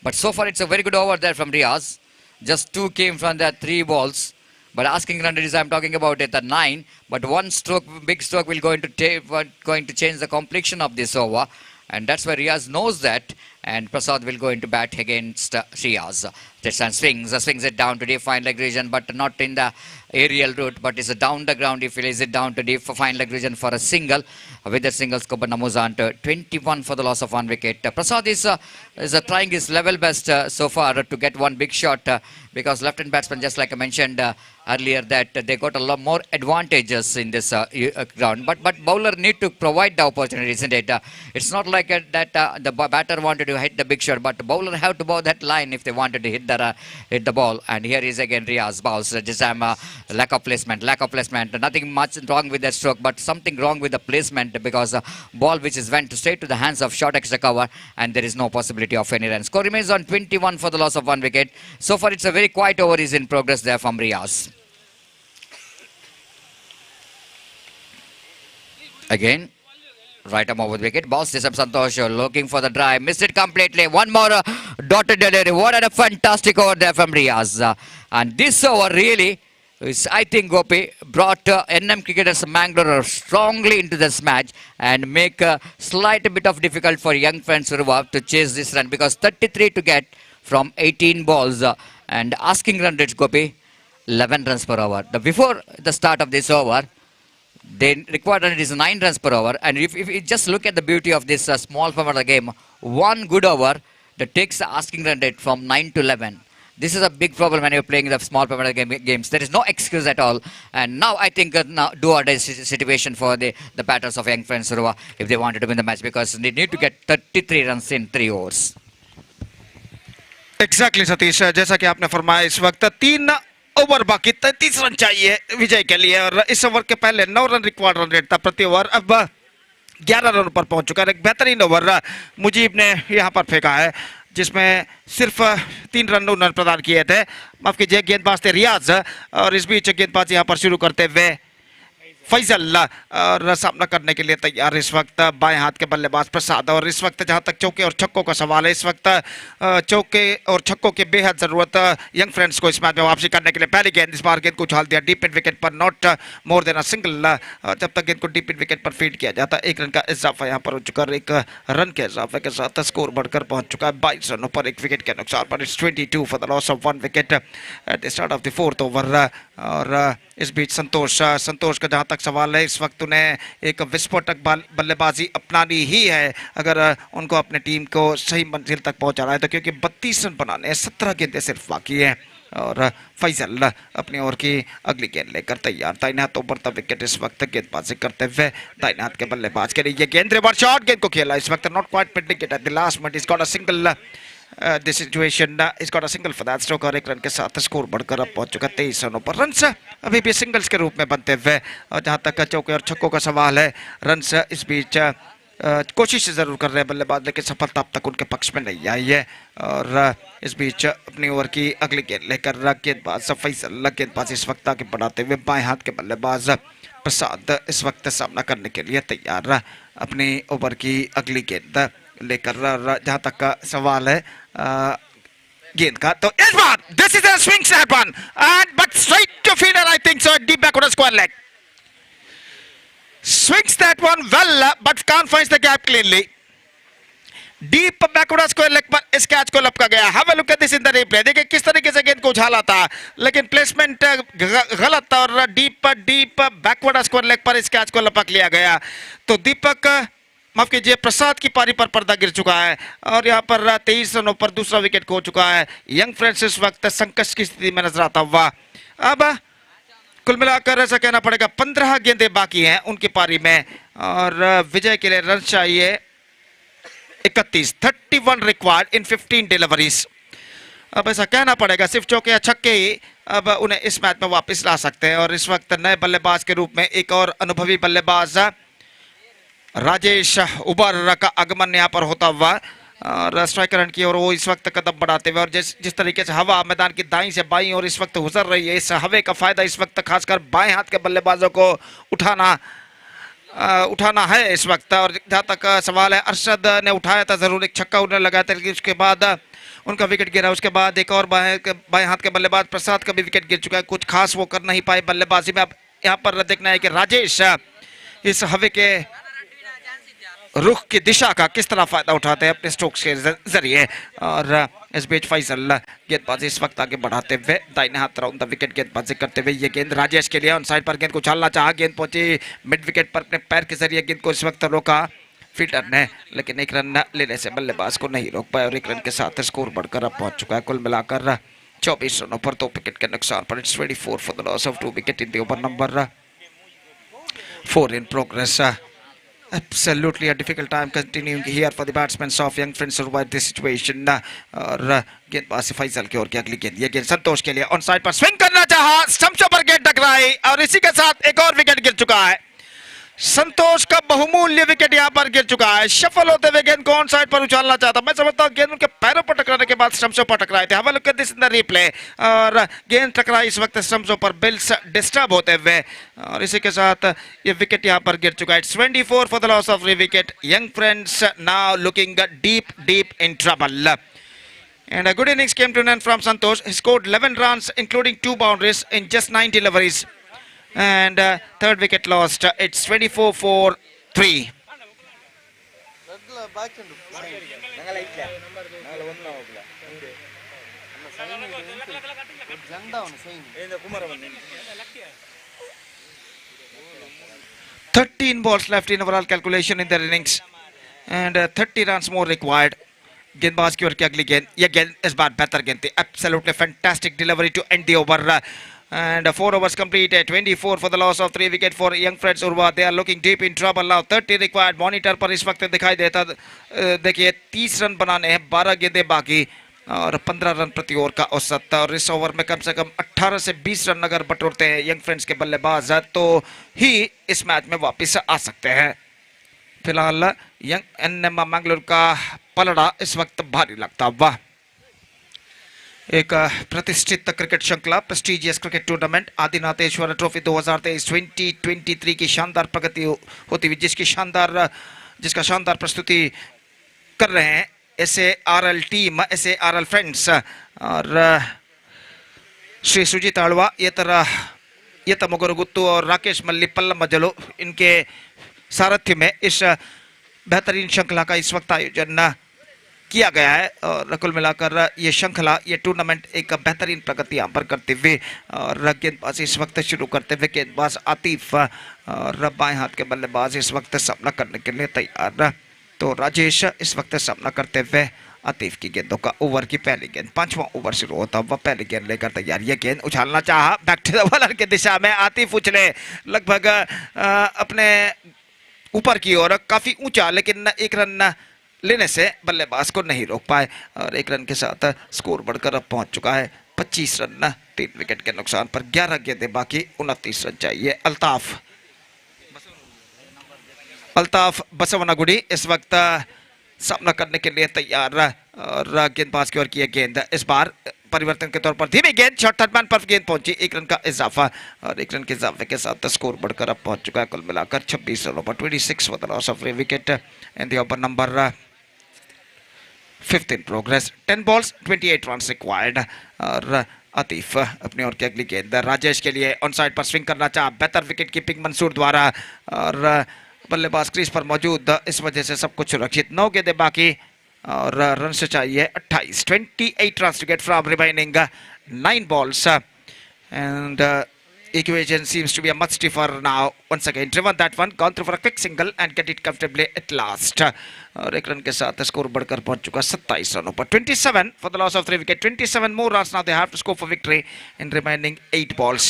Speaker 3: But so far it's a very good over there from Riaz. Just 2 came from the 3 balls. But asking run is, I'm talking about it, the 9. But 1 stroke, big stroke, will going to change the complexion of this over. And that's why Riaz knows that. And Prasad will go into bat against Riaz. This time swings it down to deep fine leg region, but not in the aerial route, but it's down the ground. He lays it down to deep fine leg region for a single. With the single, Skoba Namuzan to 21 for the loss of 1 wicket. Prasad is trying his level best so far to get 1 big shot, because left-hand batsman, just like I mentioned earlier, that they got a lot more advantages in this ground. But bowler need to provide the opportunity, isn't it? It's not like that the batter wanted to hit the big shot, but the bowler have to bow that line if they wanted to hit the ball. And here is again Riaz balls. This time lack of placement. Nothing much wrong with that stroke, but something wrong with the placement, because ball which is went straight to the hands of short extra cover, and there is no possibility of any run. Score remains on 21 for the loss of 1 wicket. So far it's a very quiet over is in progress there from Riaz. Again, right arm over the wicket. Balls this up Santosh looking for the drive. Missed it completely. One more dotted delivery. What a fantastic over there from Riaz. And this over really is, I think, Gopi, brought NM cricketers Manglore strongly into this match and make a slight bit of difficult for young friends Suruva to chase this run, because 33 to get from 18 balls and asking run rates, Gopi, 11 runs per over. Before the start of this over, they required run rate is 9 runs per over. And if you just look at the beauty of this small format of the game, one good over that takes the asking run rate from 9 to 11. This is a big problem when you're playing the small format games. There is no excuse at all. And now I think now do or die situation for the batters of young friends Suruva if they wanted to win the match, because they need to get 33 runs in 3 overs.
Speaker 2: Exactly Satish, जैसा कि आपने फरमाया इस वक्त 3 over बाकी, 33 run चाहिए विजय के लिए, और इस ओवर के पहले 9 रन रिक्वायर्ड रन रेट था प्रति ओवर, अब 11 रन पर पहुंच चुका है। एक बेहतरीन ओवर मुजीब ने यहां पर फेंका है जिसमें सिर्फ 3 रन उन्होंने प्रदान किए थे। माफ कीजिए, गेंदबाज थे रियाज, और इस बीच गेंदबाज यहां पर शुरू करते हुए फैजल और सामना करने के लिए तैयार इस वक्त बाएं हाथ के बल्लेबाज प्रसाद। और इस वक्त जहां तक चौके और छक्कों का सवाल है, इस वक्त चौके और छक्कों की बेहद जरूरत यंग फ्रेंड्स को इस मैच में वापसी करने के लिए। पहली गेंद, इस बार गेंद को उछाल दिया डीप इन विकेट पर, not more than a single. और जब तक गेंद को डीप इन विकेट पर फीड किया जाता है, 1 रन का इजाफा यहाँ पर हो चुका है। 1 रन के इजाफे के साथ स्कोर बढ़कर पहुंच चुका है 22 रनों पर 1 विकेट के नुकसान पर। It's 22 for the loss of 1 wicket at the start of the 4th over. और इस बीच संतोष का जहां तक सवाल है, इस वक्त उन्हें एक विस्फोटक बल्लेबाजी अपनानी ही है अगर उनको अपने टीम को सही मंजिल तक पहुंचाना है तो, क्योंकि 32 रन बनाने हैं, 17 गेंदें सिर्फ बाकी हैं। और फैजल अपनी ओर की अगली गेंद लेकर तैयार। दाहिने हाथ उभरता विकेट इस वक्त गेंदबाजी करते हुए दाहिने हाथ के बल्लेबाज के लिए ये गेंद रिवर्स शॉट, गेंद को खेला इस वक्त, not quite pitting it at the last minute. Is got a single, this situation is got a single for that stroke, और 1 रन के साथ स्कोर बढ़कर अब पहुंच चुका 23 रनों पर। रन्स अभी भी सिंगल्स के रूप में बनते हुए, और जहां तक चौके और छक्कों का सवाल है, रन्स इस बीच कोशिश जरूर कर रहे हैं बल्लेबाज, लेकिन सफलता अब तक उनके पक्ष में नहीं आई है। और इस बीच अपनी ओवर की अगली गेंद लेकर गेंदबाज फैसल, गेंदबाज इस वक्त आगे बढ़ाते हुए बाएं हाथ के बल्लेबाज प्रसाद इस वक्त सामना करने के लिए तैयार अपनी ओवर की अगली गेंद लेकर। जहां तक का सवाल है गेंद का, तो इस बार this is a swing set one and but straight to fielder, I think so, deep back on the square leg, swings that one well but can't find the gap cleanly. Deep backward square leg पर इस catch को लपका गया। Have a look at this in the replay, देखिए किस तरीके से गेंद को उछाला था, लेकिन प्लेसमेंट गलत था और डीप बैकवर्ड स्क्वायर लेग पर इस कैच को लपक लिया गया। तो दीपक, माफ कीजिए, प्रसाद की पारी पर पर्दा गिर चुका है और यहाँ पर 23 रनों पर दूसरा विकेट खो चुका है। यंग फ्रेंड्स इस वक्त संकट की स्थिति में नजर आता हुआ। अब कुल मिलाकर ऐसा कहना पड़ेगा 15 गेंदें बाकी हैं उनकी पारी में, और विजय के लिए रन चाहिए 31 रिक्वायर्ड इन 15 डिलीवरीज। अब ऐसा कहना पड़ेगा सिर्फ चौके या छक्के ही अब उन्हें इस मैच में वापस ला सकते हैं। और इस वक्त नए बल्लेबाज के रूप में एक और अनुभवी बल्लेबाज राजेश उबर का आगमन यहाँ पर होता हुआ, और स्ट्राइकर एंड की और वो इस वक्त कदम बढ़ाते हुए, और जिस तरीके से हवा मैदान की दाईं से बाईं और इस वक्त गुजर रही है, इस हवे का फायदा इस वक्त खासकर बाएं हाथ के बल्लेबाजों को उठाना है इस वक्त। और जहाँ तक सवाल है, अरशद ने उठाया था जरूर, एक छक्का उन्हें लगाया था, लेकिन उसके बाद उनका विकेट गिरा। उसके बाद एक और बाएं हाथ के बल्लेबाज प्रसाद का भी विकेट गिर चुका है, कुछ खास वो कर नहीं पाए बल्लेबाजी में। अब यहाँ पर देखना है कि राजेश इस हवे के रुख की दिशा का किस तरह फायदा उठाते हैं अपने स्ट्रोक्स के जरिए। और इस बीच फैसल गेंदबाजी इस वक्त आगे बढ़ाते हुए दाहिने हाथ राउंड द विकेट गेंदबाजी करते हुए, ये गेंद राजेश के लिए ऑन साइड पर, गेंद को उछालना चाहा, गेंद पहुंची मिड विकेट पर, अपने पैर के जरिए गेंद को इस वक्त रोका फील्डर ने, लेकिन 1 रन लेने से बल्लेबाज को नहीं रोक पाया और 1 रन के साथ स्कोर बढ़कर अब पहुंच चुका है कुल मिलाकर 24 रनों पर 2 विकेट के नुकसान पर। It's 24 for the loss of 2 wicket in the over number 4 in progress. Absolutely a difficult time continuing here for the batsmen of young friends to survive this situation. और गेंदबाज फैसल की ओर की अगली गेंद, ये गेंद संतोष के लिए ऑन साइड पर, स्विंग करना चाहा, स्टंप्स पर गेंद टकराई और इसी के साथ एक और विकेट गिर चुका है। संतोष का बहुमूल्य विकेट यहाँ पर गिर चुका है। शफल होते हुए गेंद को ऑन साइड पर उछालना चाहता, मैं समझता हूँ गेंद उनके पैरों पर टकराने के बाद स्टंप्सों पर टकराए थे। हवा look at this in the replay, और गेंद टकराई इस वक्त स्टंप्सों पर, बिल्स डिस्टर्ब होते हुए, और इसी के साथ ये विकेट यहाँ पर गिर चुका है। 24 for the loss of wicket. Young friends now looking deep in trouble. And a good innings came to an end from Santosh. He scored 11 runs, including 2 boundaries in just 9 deliveries. And third wicket lost. It's 24 for 3. "13 balls left in overall calculation in their innings, and 30 runs more required." गेंदबाज की ओर की अगली गेंद, यह गेंद इस बार बेहतर गेंद थी. Absolutely fantastic delivery to end the over. And 4 overs completed, 24 for the loss of 3 wicket for young Freds Urwa. They are looking deep in trouble now. 30 required. Monitor पर इस वक्त दिखाई देता, देखिए 30 रन बनाने हैं, 12 गेंदें बाकी और 15 रन प्रति ओवर का औसत. और इस ओवर में कम से कम 18 से 20 रन अगर बटोरते हैं यंग फ्रेंड्स के बल्लेबाज तो ही इस मैच में वापस आ सकते हैं. फिलहाल यंग एनएम मैंगलोर का पलड़ा इस वक्त भारी लगता हुआ. एक प्रतिष्ठित क्रिकेट श्रृंखला, प्रेस्टिजियस क्रिकेट टूर्नामेंट आदिनाथेश्वर ट्रॉफी 2023 की शानदार प्रगति होती हुई, जिसका शानदार प्रस्तुति कर रहे हैं SARL टीम, SARL फ्रेंड्स और श्री सुजीत आळवा, येता मुगुरगुत्तू और राकेश मल्लीपल्ल मजलो, इनके सारथ्य में इस बेहतरीन श्रृंखला का इस वक्त आयोजन किया गया है. और कुल मिलाकर ये श्रृंखला, ये टूर्नामेंट एक बेहतरीन प्रगति यहाँ पर करते हुए और गेंदबाजी इस वक्त शुरू करते हुए गेंदबाज आतिफ और बाएं हाथ के बल्लेबाज इस वक्त सामना करने के लिए तैयार. तो राजेश इस वक्त सामना करते हुए आतिफ की गेंदों का. ओवर की पहली गेंद, 5वां ओवर शुरू होता हुआ पहली गेंद लेकर तैयार. ये गेंद उछालना चाहा बैक टू द बॉलर की दिशा में, आतिफ उछले लगभग अपने ऊपर की ओर, काफी ऊंचा, लेकिन एक रन लेने से बल्लेबाज को नहीं रोक पाए और एक रन के साथ स्कोर बढ़कर अब पहुंच चुका है 25 रन 3 विकेट के नुकसान पर. 11 गेंदें बाकी, 29 रन चाहिए. अल्ताफ बसवनागुड़ी इस वक्त सामना करने के लिए तैयार और गेंदबाज की ओर की गेंद इस बार परिवर्तन के तौर पर धीमी गेंद, शॉर्ट थर्ड मैन पर गेंद पहुंची. 1 रन का इजाफा और 1 रन के इजाफे के साथ स्कोर बढ़कर अब पहुंच चुका है कुल मिलाकर 26 रनों पर. 26 for the loss of 3 wicket and the over number 5 in progress. 10 balls 28 runs required. और आतिफ अपनी ओर की अगली गेंद राजेश के लिए ऑन साइड पर स्विंग करना चाहा, बेहतर विकेट कीपिंग मंसूर द्वारा और बल्लेबाज क्रीज पर मौजूद, इस वजह से सब कुछ सुरक्षित. 9 गेंदें बाकी और रन से चाहिए 28. 28 runs to get from remaining 9 balls. And equation seems to be a much stiffer now. Once again driven that one, gone through for a quick single and get it comfortably at last. और 1 run के साथ score बढ़कर पहुंच चुका 27 रनों पर. 27 for the loss of 3 wicket. 27 more runs now they have to score for victory in remaining 8 balls.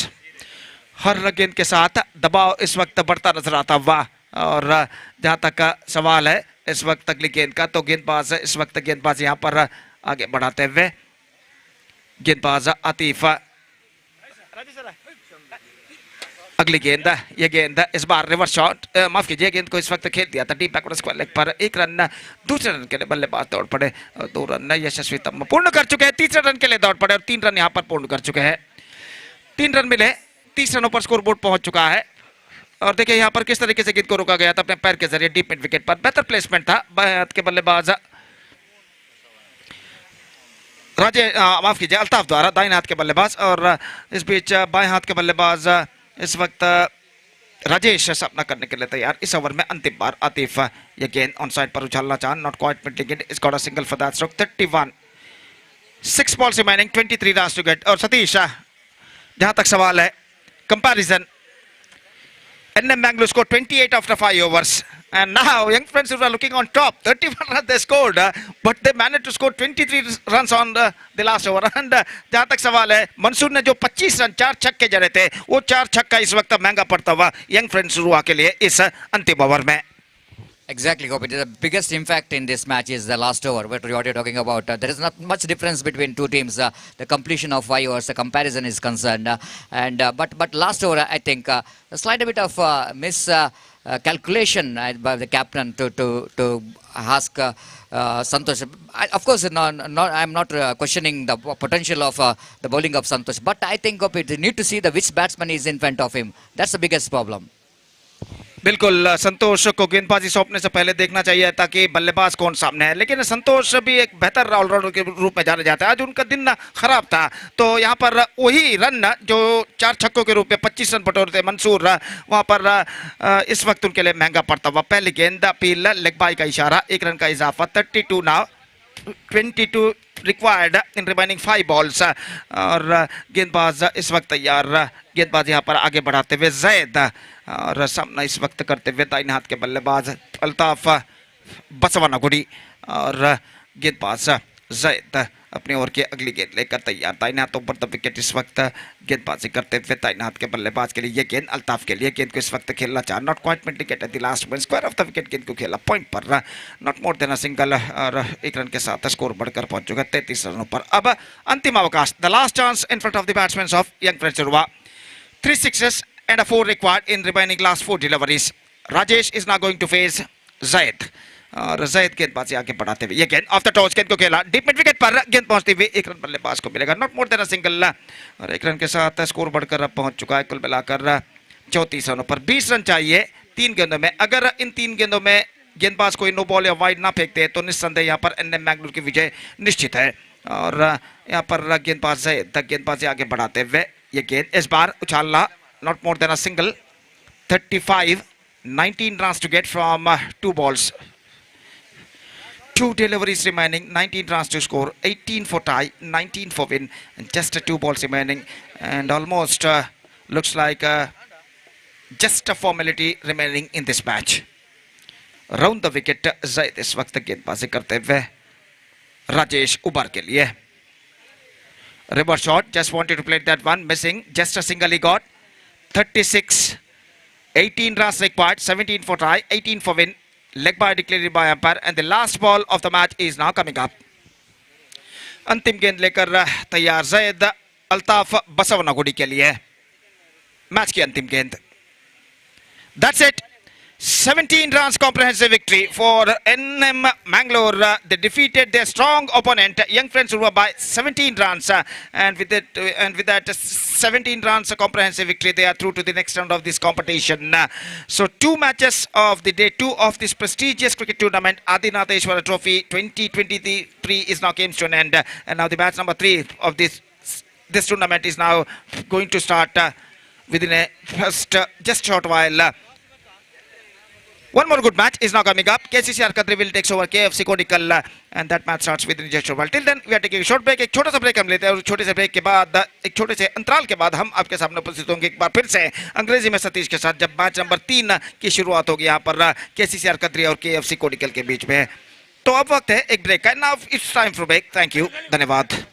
Speaker 2: हर गेंद के साथ दबाव इस वक्त बढ़ता नजर आता हुआ और जहां तक सवाल है इस वक्त अगली गेंद का, तो गेंदबाज इस वक्त गेंदबाज यहां पर आगे बढ़ाते हुए गेंदबाज आतिफ. अगली गेंद, ये गेंद इस बार रिवर्स शॉट, माफ कीजिए, गेंद को इस वक्त खेल दिया था डीप बैकवर्ड स्क्वायर लेग पर. 1 रन, दूसरे रन के लिए बल्लेबाज दौड़ पड़े और 2 रन यशस्वी तम पूर्ण कर चुके हैं. तीसरे रन के लिए दौड़ पड़े और 3 रन यहां पर पूर्ण कर चुके हैं. 3 रन मिले, 30 रनों पर स्कोर बोर्ड पहुंच चुका है. और देखिए यहाँ पर किस तरीके से गेंद को रोका गया था अपने पैर के जरिए डीप मिड विकेट पर. बेहतर प्लेसमेंट था बाएं हाथ के बल्लेबाज माफ कीजिए अल्ताफ द्वारा, दाएं हाथ के बल्लेबाज. और इस बीच बाएं हाथ के बल्लेबाज इस वक्त राजेश सामना करने के लिए तैयार. इस ओवर में अंतिम बार आतिफ ये गेंद ऑन साइड पर उछालना चाह, not quite middling it, it's got a single for that stroke. 31, 6 balls remaining, 23 runs to get. और सतीश, जहां तक सवाल है comparison, NM Mangalore scored 28 after 5 overs. And now young friends who are looking on top, 31 runs they scored, but they managed to score 23 runs on the last over. And जहाँ तक सवाल है, मंसूर ने जो 25 रन 4 छक्के जड़े थे, वो 4 छक्का इस वक्त महंगा पड़ता हुआ यंग फ्रेंड्स हुआ के लिए इस अंतिम ओवर में.
Speaker 3: Exactly, Gopi. The biggest impact in this match is the last over, what you're talking about. There is not much difference between two teams. The completion of 5 overs, the comparison is concerned. But last over, I think a slight bit of miscalculation by the captain to ask Santosh. Of course, I'm not questioning the potential of the bowling of Santosh, but I think, Gopi, you need to see which batsman is in front of him. That's the biggest problem.
Speaker 2: बिल्कुल संतोष को गेंदबाजी सौंपने से पहले देखना चाहिए ताकि बल्लेबाज कौन सामने है, लेकिन संतोष भी एक बेहतर ऑलराउंडर के रूप में जाने जाता है। आज उनका दिन खराब था, तो यहाँ पर वही रन जो 4 छक्कों के रूप में 25 रन बटोरे थे मंसूर, वहाँ पर इस वक्त उनके लिए महंगा पड़ता हुआ। पहली गेंद अपील, लेग बाई का इशारा, 1 रन का इजाफा, 32 now, 22 required in remaining 5 balls. और गेंदबाज इस वक्त तैयार, गेंदबाज यहाँ पर आगे बढ़ाते हुए जैद, और सामना इस वक्त करते हुए दाहिने हाथ के बल्लेबाज अल्ताफ बसवनागुड़ी, और गेंदबाज जैद अपने ओवर की अगली गेंद लेकर तैयार। दाहिने हाथ ऊपर द विकेट इस वक्त गेंदबाजी करते हुए दाहिने हाथ के बल्लेबाज के लिए ये गेंद अल्ताफ के लिए। गेंद को इस वक्त खेलना चाह, not quite mid eight the last one, square of the wicket गेंद को खेला पॉइंट पर, not more than a single, और 1 रन के साथ स्कोर बढ़कर पहुंच चुका 33 रनों पर। अब अंतिम अवकाश, the last chance in front of the batsman of young friends हुआ। 3 sixes and a 4 required in remaining last 4 deliveries. Rajesh is now going to face Zaid. और जैद गेंदबाजी आगे बढ़ाते हुए ये गेंद ऑफ द टॉस, गेंद को खेला डीप मिड विकेट पर, गेंद पहुंचते हुए 1 रन बल्लेबाज को मिलेगा, not more than a single, और 1 रन के साथ स्कोर बढ़कर अब पहुंच चुका है कुल मिलाकर 34 रनों पर। 20 रन चाहिए 3 गेंदों में। अगर इन 3 गेंदों में गेंदबाज कोई नो बॉल या वाइड ना फेंकते तो निस्संदेह यहाँ पर एनएम मैंगलोर की विजय निश्चित है। और यहाँ पर गेंदबाज जैद गेंदबाजी आगे बढ़ाते हुए ये गेंद इस बार उछालना, not more than a single, 35, 19 runs to get from 2 balls. 2 deliveries remaining, 19 runs to score, 18 for tie, 19 for win, and just 2 balls remaining, and almost looks like just a formality remaining in this match. Round the wicket, Zaid इस वक्त गेंदबाजी करते हुए राजेश उबर के लिए। Reverse shot, just wanted to play that one, missing, just a single he got, 36, 18 runs required, 17 for try, 18 for win, leg by declared by umpire, and the last ball of the match is now coming up. अंतिम गेंद लेकर तैयार जैद अल्ताफ बसवनागुड़ी के लिए match की अंतिम गेंद। That's it. 17 runs comprehensive victory for NM Mangalore. They defeated their strong opponent Young Friends Urva by 17 runs, and with that 17 runs comprehensive victory, they are through to the next round of this competition. So 2 matches of the day 2 of this prestigious cricket tournament, Adinatheshwara Trophy 2023 is now came to an end, and now the match number 3 of this tournament is now going to start within a just short while. One more good match is now coming up. KCCR Kadri will takes over KFC Kodikal, and that match starts within just short while. Till then, we are taking a short break. एक छोटा सा break हम लेते हैं, और छोटे से break के बाद, एक छोटे से अंतराल के बाद हम आपके सामने उपस्थित होंगे एक बार फिर से अंग्रेजी में सतीश के साथ, जब मैच नंबर 3 की शुरुआत होगी यहाँ पर KCCR कद्री और KFC कोडिकल के बीच में। तो अब वक्त है एक ब्रेक का। Now it's time for break. Thank you, धन्यवाद।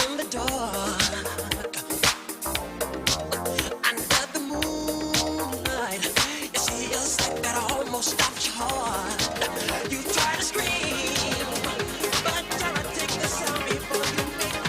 Speaker 4: in the dark, under the moonlight. You see a sight that almost stops your heart. You try to scream, but try to take the sound before you make it.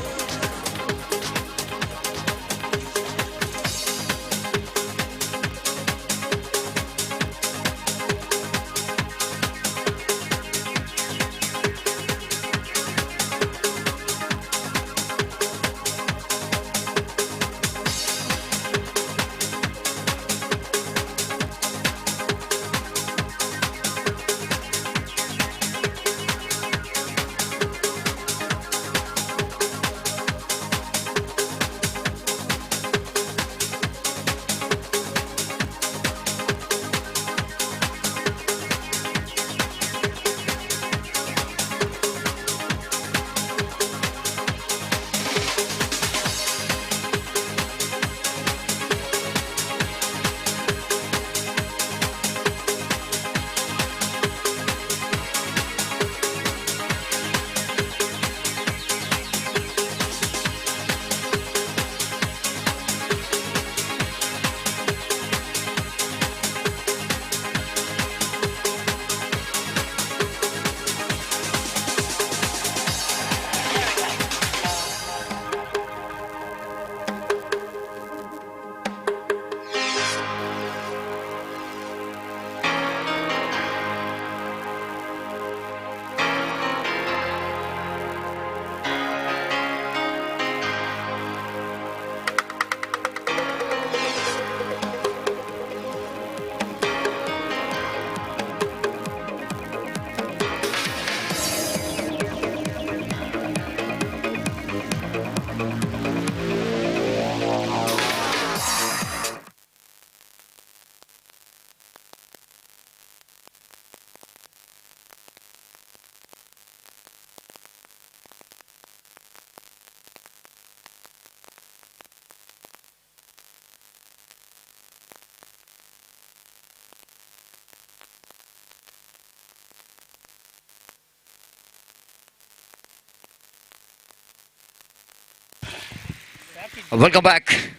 Speaker 3: Welcome back.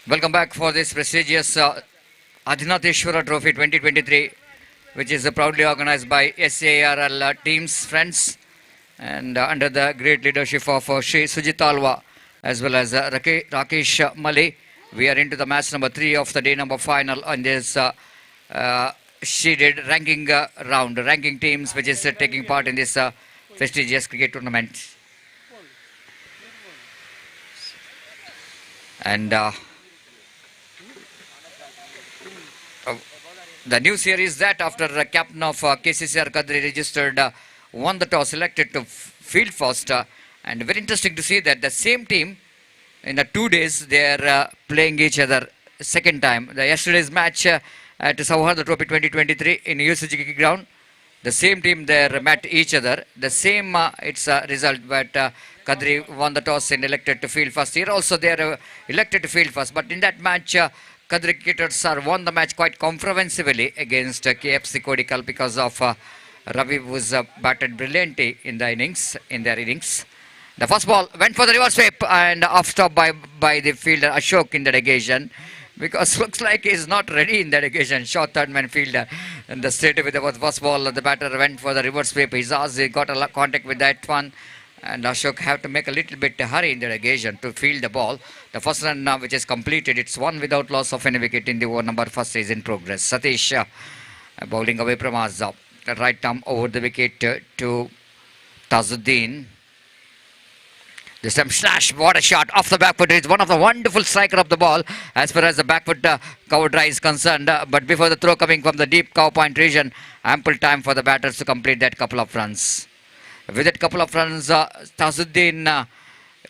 Speaker 3: Welcome back for this prestigious Adinatheshwara Trophy 2023, which is proudly organized by SARL teams, friends, and under the great leadership of Shree Sujitalwa as well as Rakesh Mali. We are into the match number 3 of the day number final on this seeded ranking round, ranking teams which is taking part in this prestigious cricket tournament. And the news here is that after the captain of KCCR Kadri registered, won the toss, selected to field first. And very interesting to see that the same team in the 2 days they are playing each other second time. The yesterday's match at Sauhar Trophy 2023 in UCG cricket ground, the same team there met each other. The same it's a result, but Kadri won the toss and elected to field first. Here also they are elected to field first, but in that match Kadri cricketers won the match quite comprehensively against KFC Kodikal because of Ravi was batted brilliantly in the innings, in their innings. The first ball went for the reverse sweep and off stop by the fielder Ashok in that occasion, because looks like he's not ready in that occasion. Short third man fielder, and the straight with the first ball the batter went for the reverse sweep. He got a contact with that one, and Ashok have to make a little bit hurry in that occasion to field the ball. The first run which is completed, it's one without loss of any wicket in the over number first is in progress. Satish bowling away from Azab. The right arm over the wicket to Tazuddin. This time slash, what a shot off the back foot. It's one of the wonderful striker of the ball as far as the back foot cover drive is concerned. But before the throw coming from the deep cow point region, ample time for the batters to complete that couple of runs. With that couple of runs, Tazuddin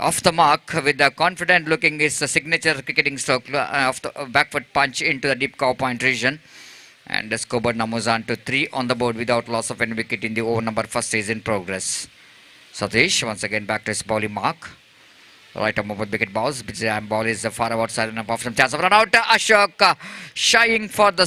Speaker 3: off the mark with the confident looking his signature cricketing stroke of the back foot punch into the deep cow point region. And the scoreboard now moves on to 3 on the board without loss of any wicket in the over number first is in progress. Satish once again back to his bowling mark. Right arm over wicket balls. Ball is far outside and above some chance of run out. Ashok shying for the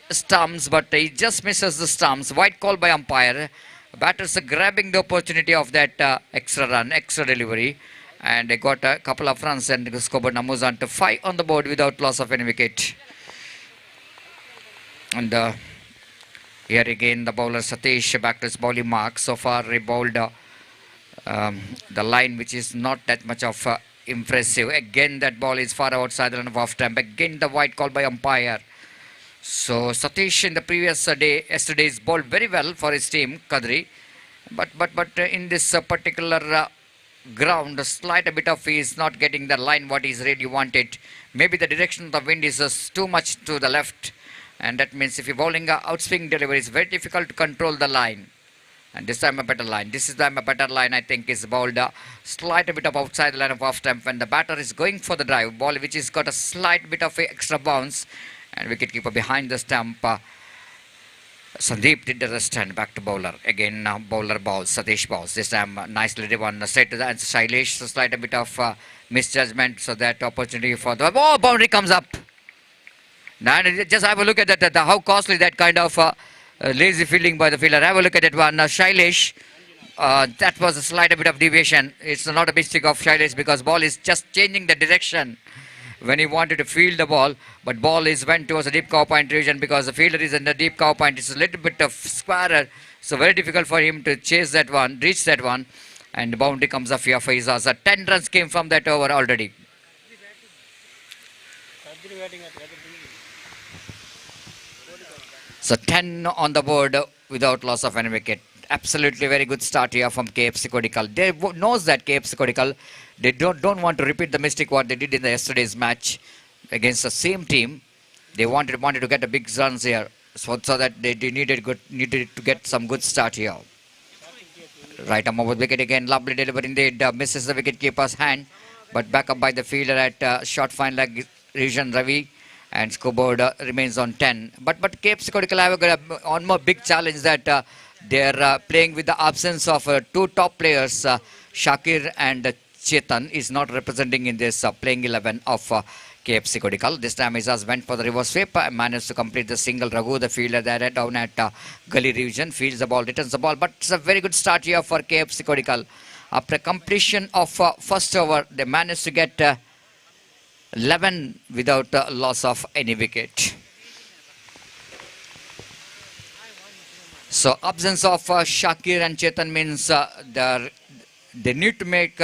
Speaker 3: stumps, but he just misses the stumps. White call by umpire. Batters are grabbing the opportunity of that extra run, extra delivery, and they got a couple of runs and the scoreboard numbers on to 5 on the board without loss of any wicket. And here again the bowler Satish back to his bowling mark. So far he bowled the line which is not that much of impressive. Again that ball is far outside the line of off stump. Again the white call by umpire. So Satish in the previous yesterday's bowled very well for his team, Kadri. But in this particular ground, a slight bit of he is not getting the line what he's really wanted. Maybe the direction of the wind is too much to the left. And that means if you're bowling outswing delivery, it's very difficult to control the line. And this time a better line. This is time a better line, I think, is bowled slight bit of outside the line of off stump when the batter is going for the drive. Ball which has got a slight bit of a extra bounce. And wicketkeeper behind the stump. Sandeep did the rest and back to bowler. Again, bowler balls. Satish balls. This time nicely driven straight to the answer. Shailesh, so slight bit of misjudgment. So that opportunity for the boundary comes up. Now just have a look at that. How costly that kind of lazy fielding by the fielder. Have a look at that one. Shailesh. That was a slight bit of deviation. It's not a mistake of Shailesh because ball is just changing the direction when he wanted to field the ball, but ball is went towards the deep cover point region because the fielder is in the deep cover point. It's a little bit of squarer, so very difficult for him to chase that one, reach that one, and the boundary comes up here for Izaz. 10 runs came from that over already. So 10 on the board without loss of any wicket. Absolutely very good start here from KFC Kodikal. They knows that KFC Kodikal, they don't want to repeat the mistake what they did in the yesterday's match against the same team. They wanted to get a big runs here, so that they needed to get some good start here. Right arm over wicket again, lovely delivery indeed. Misses the wicket keeper's hand, but back up by the fielder at short fine leg region Ravi, and scoreboard remains on 10. But KFC Kodikal have got one more big challenge that. They're playing with the absence of two top players, Shakir and Chetan is not representing in this playing 11 of KFC Kodikal. This time Izaz went for the reverse sweep and managed to complete the single. Raghu, the fielder there down at Gully region, fields the ball, returns the ball. But it's a very good start here for KFC Kodikal. After completion of first over, they managed to get 11 without loss of any wicket. So absence of Shakir and Chetan means they need to make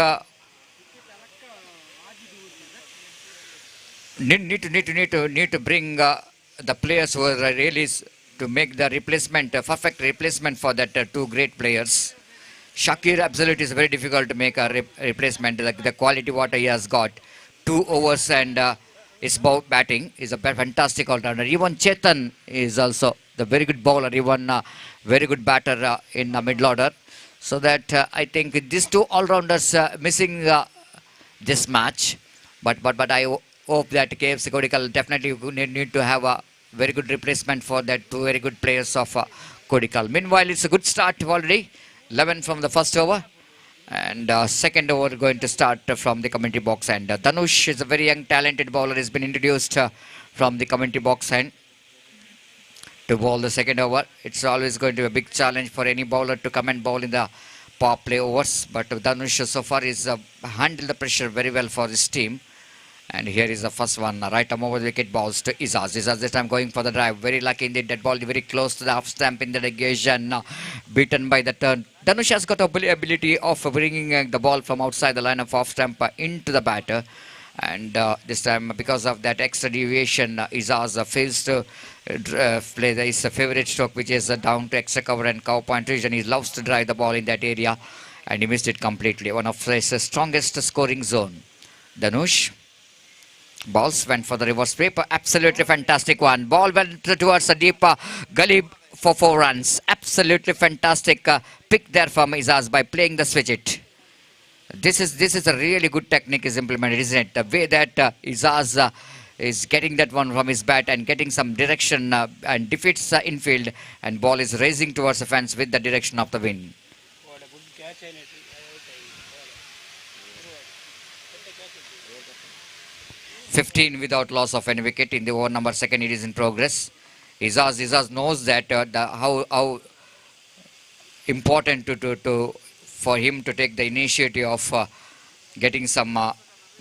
Speaker 3: need to bring the players who are really to make the replacement, perfect replacement for that two great players. Shakir absolutely is very difficult to make a replacement. The quality what he has got, 2 overs and his batting is a fantastic all-rounder. Even Chetan is also the very good bowler, even very good batter in the middle order. So that I think these two all-rounders missing this match. But I hope that KFC Kodikal definitely need to have a very good replacement for that two very good players of Kodikal. Meanwhile, it's a good start already. 11 from the first over. And second over going to start from the commentary box end. Dhanush is a very young talented bowler. He's been introduced from the commentary box end to bowl the second over. It's always going to be a big challenge for any bowler to come and bowl in the power play overs. But Dhanush so far is handled the pressure very well for his team. And here is the first one. Right arm over the wicket balls to Izaz. Izaz this time going for the drive. Very lucky indeed. That ball very close to the half stump in the negation. Beaten by the turn. Dhanush has got the ability of bringing the ball from outside the line of off stump into the batter. And this time because of that extra deviation, Izaz fails to play his favourite stroke, which is down to extra cover and cover point region. He loves to drive the ball in that area. And he missed it completely. One of his strongest scoring zone. Dhanush. Balls went for the reverse sweep. Absolutely fantastic one. Ball went towards the deep gully for 4 runs. Absolutely fantastic pick there from Izaz by playing the switch it. This is a really good technique is implemented, isn't it? The way that Izaz is getting that one from his bat and getting some direction and defeats infield, and ball is racing towards the fence with the direction of the wind. 15 without loss of any wicket in the over number second. It is in progress. Izaz knows that how important for him to take the initiative of getting some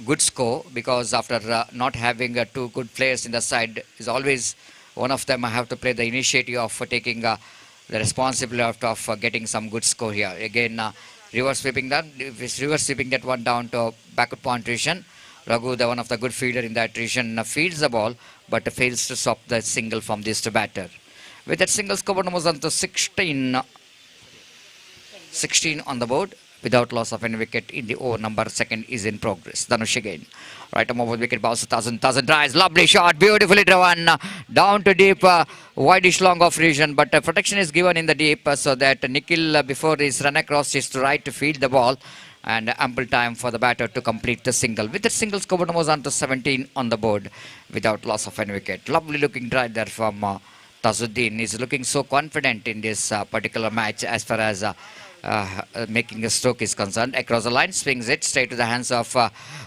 Speaker 3: good score, because after not having two good players in the side, is always one of them have to play the initiative of taking the responsibility of getting some good score here. Again, reverse sweeping that one down to backward point region. Raghu, the one of the good fielder in that region, fields the ball but fails to stop the single from this batter. With that single, score numbers on to 16 on the board without loss of any wicket in the over. Number second is in progress. Dhanush again. Right arm over wicket, bounce 1000 tries. Lovely shot, beautifully driven down to deep, wideish long off region, but protection is given in the deep so that Nikhil, before his run across, is to right to field the ball, and ample time for the batter to complete the single. With that single, score was on to 17 on the board without loss of any wicket. Lovely looking drive there from Tazuddin. Is looking so confident in this particular match as far as making a stroke is concerned. Across the line, swings it straight to the hands of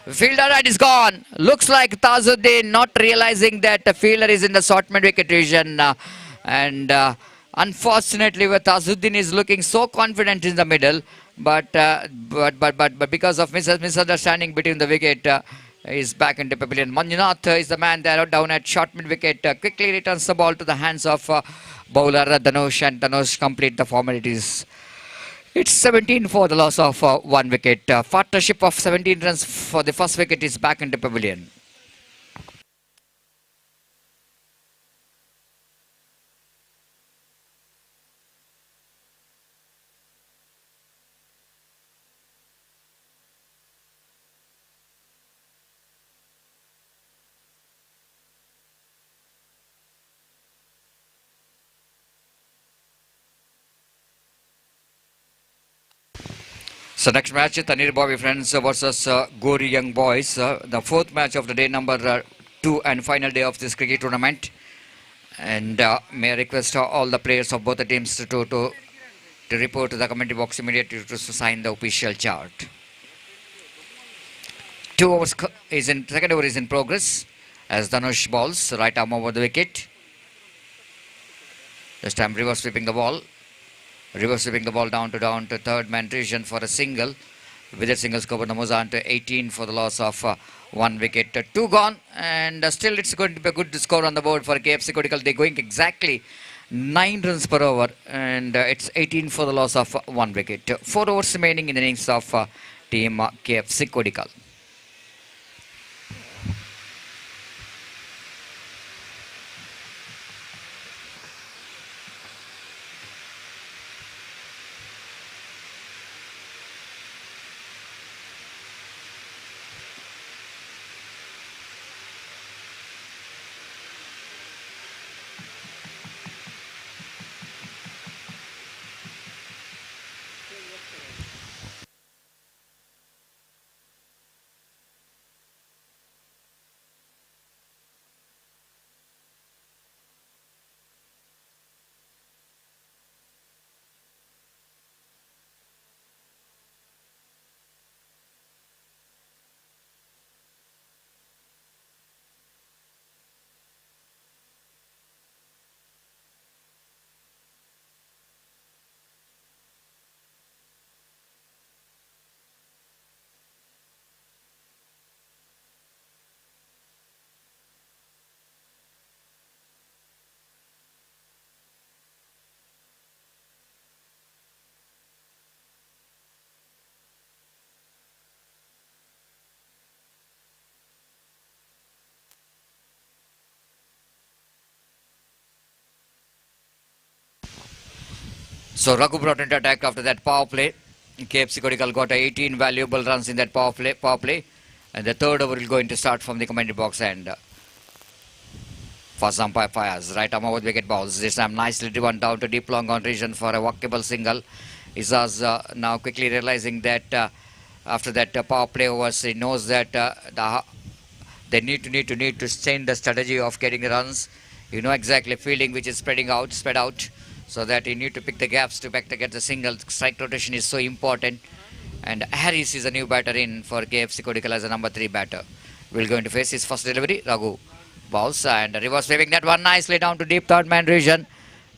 Speaker 3: fielder, and is gone. Looks like Tazuddin not realizing that the fielder is in the short mid wicket region, and unfortunately, Tazuddin is looking so confident in the middle, but because of misunderstanding between the wicket, is back into pavilion. Manjunath is the man there down at short mid wicket. Quickly returns the ball to the hands of bowler Dhanush, and Dhanush complete the formalities. It's 17 for the loss of one wicket. Partnership of 17 runs for the first wicket is back into pavilion. So next match, Tanir Bobby Friends versus Gori Young Boys. The fourth match of the day, number 2 and final day of this cricket tournament. And may I request all the players of both the teams to report to the commentary box immediately to sign the official chart. 2 overs is in, second over is in progress as Dhanush balls, right arm over the wicket. This time reverse sweeping the ball. Reverse sweeping the ball down to third man region for a single. With a single, score numbers on to 18 for the loss of one wicket. 2 gone, and still it's going to be a good score on the board for KFC Kodigal. They're going exactly 9 runs per over, and it's 18 for the loss of 1 wicket. 4 overs remaining in the innings of team KFC Kodigal. So Raghu brought into attack after that power play. KFC Kodigal got 18 valuable runs in that power play. And the third over will going to start from the commentary box and for some fires. Right arm over the wicket balls. This time nicely driven down to deep long on region for a walkable single. Isaz now quickly realizing that after that power play overs, he knows that they need to change the strategy of getting the runs. You know exactly fielding which is spread out. So that you need to pick the gaps to get the single. Strike rotation is so important. And Harris is a new batter in for KFC Kodigal as a number 3 batter. Will going to face his first delivery. Raghu balls and reverse waving that one nicely down to deep third man region.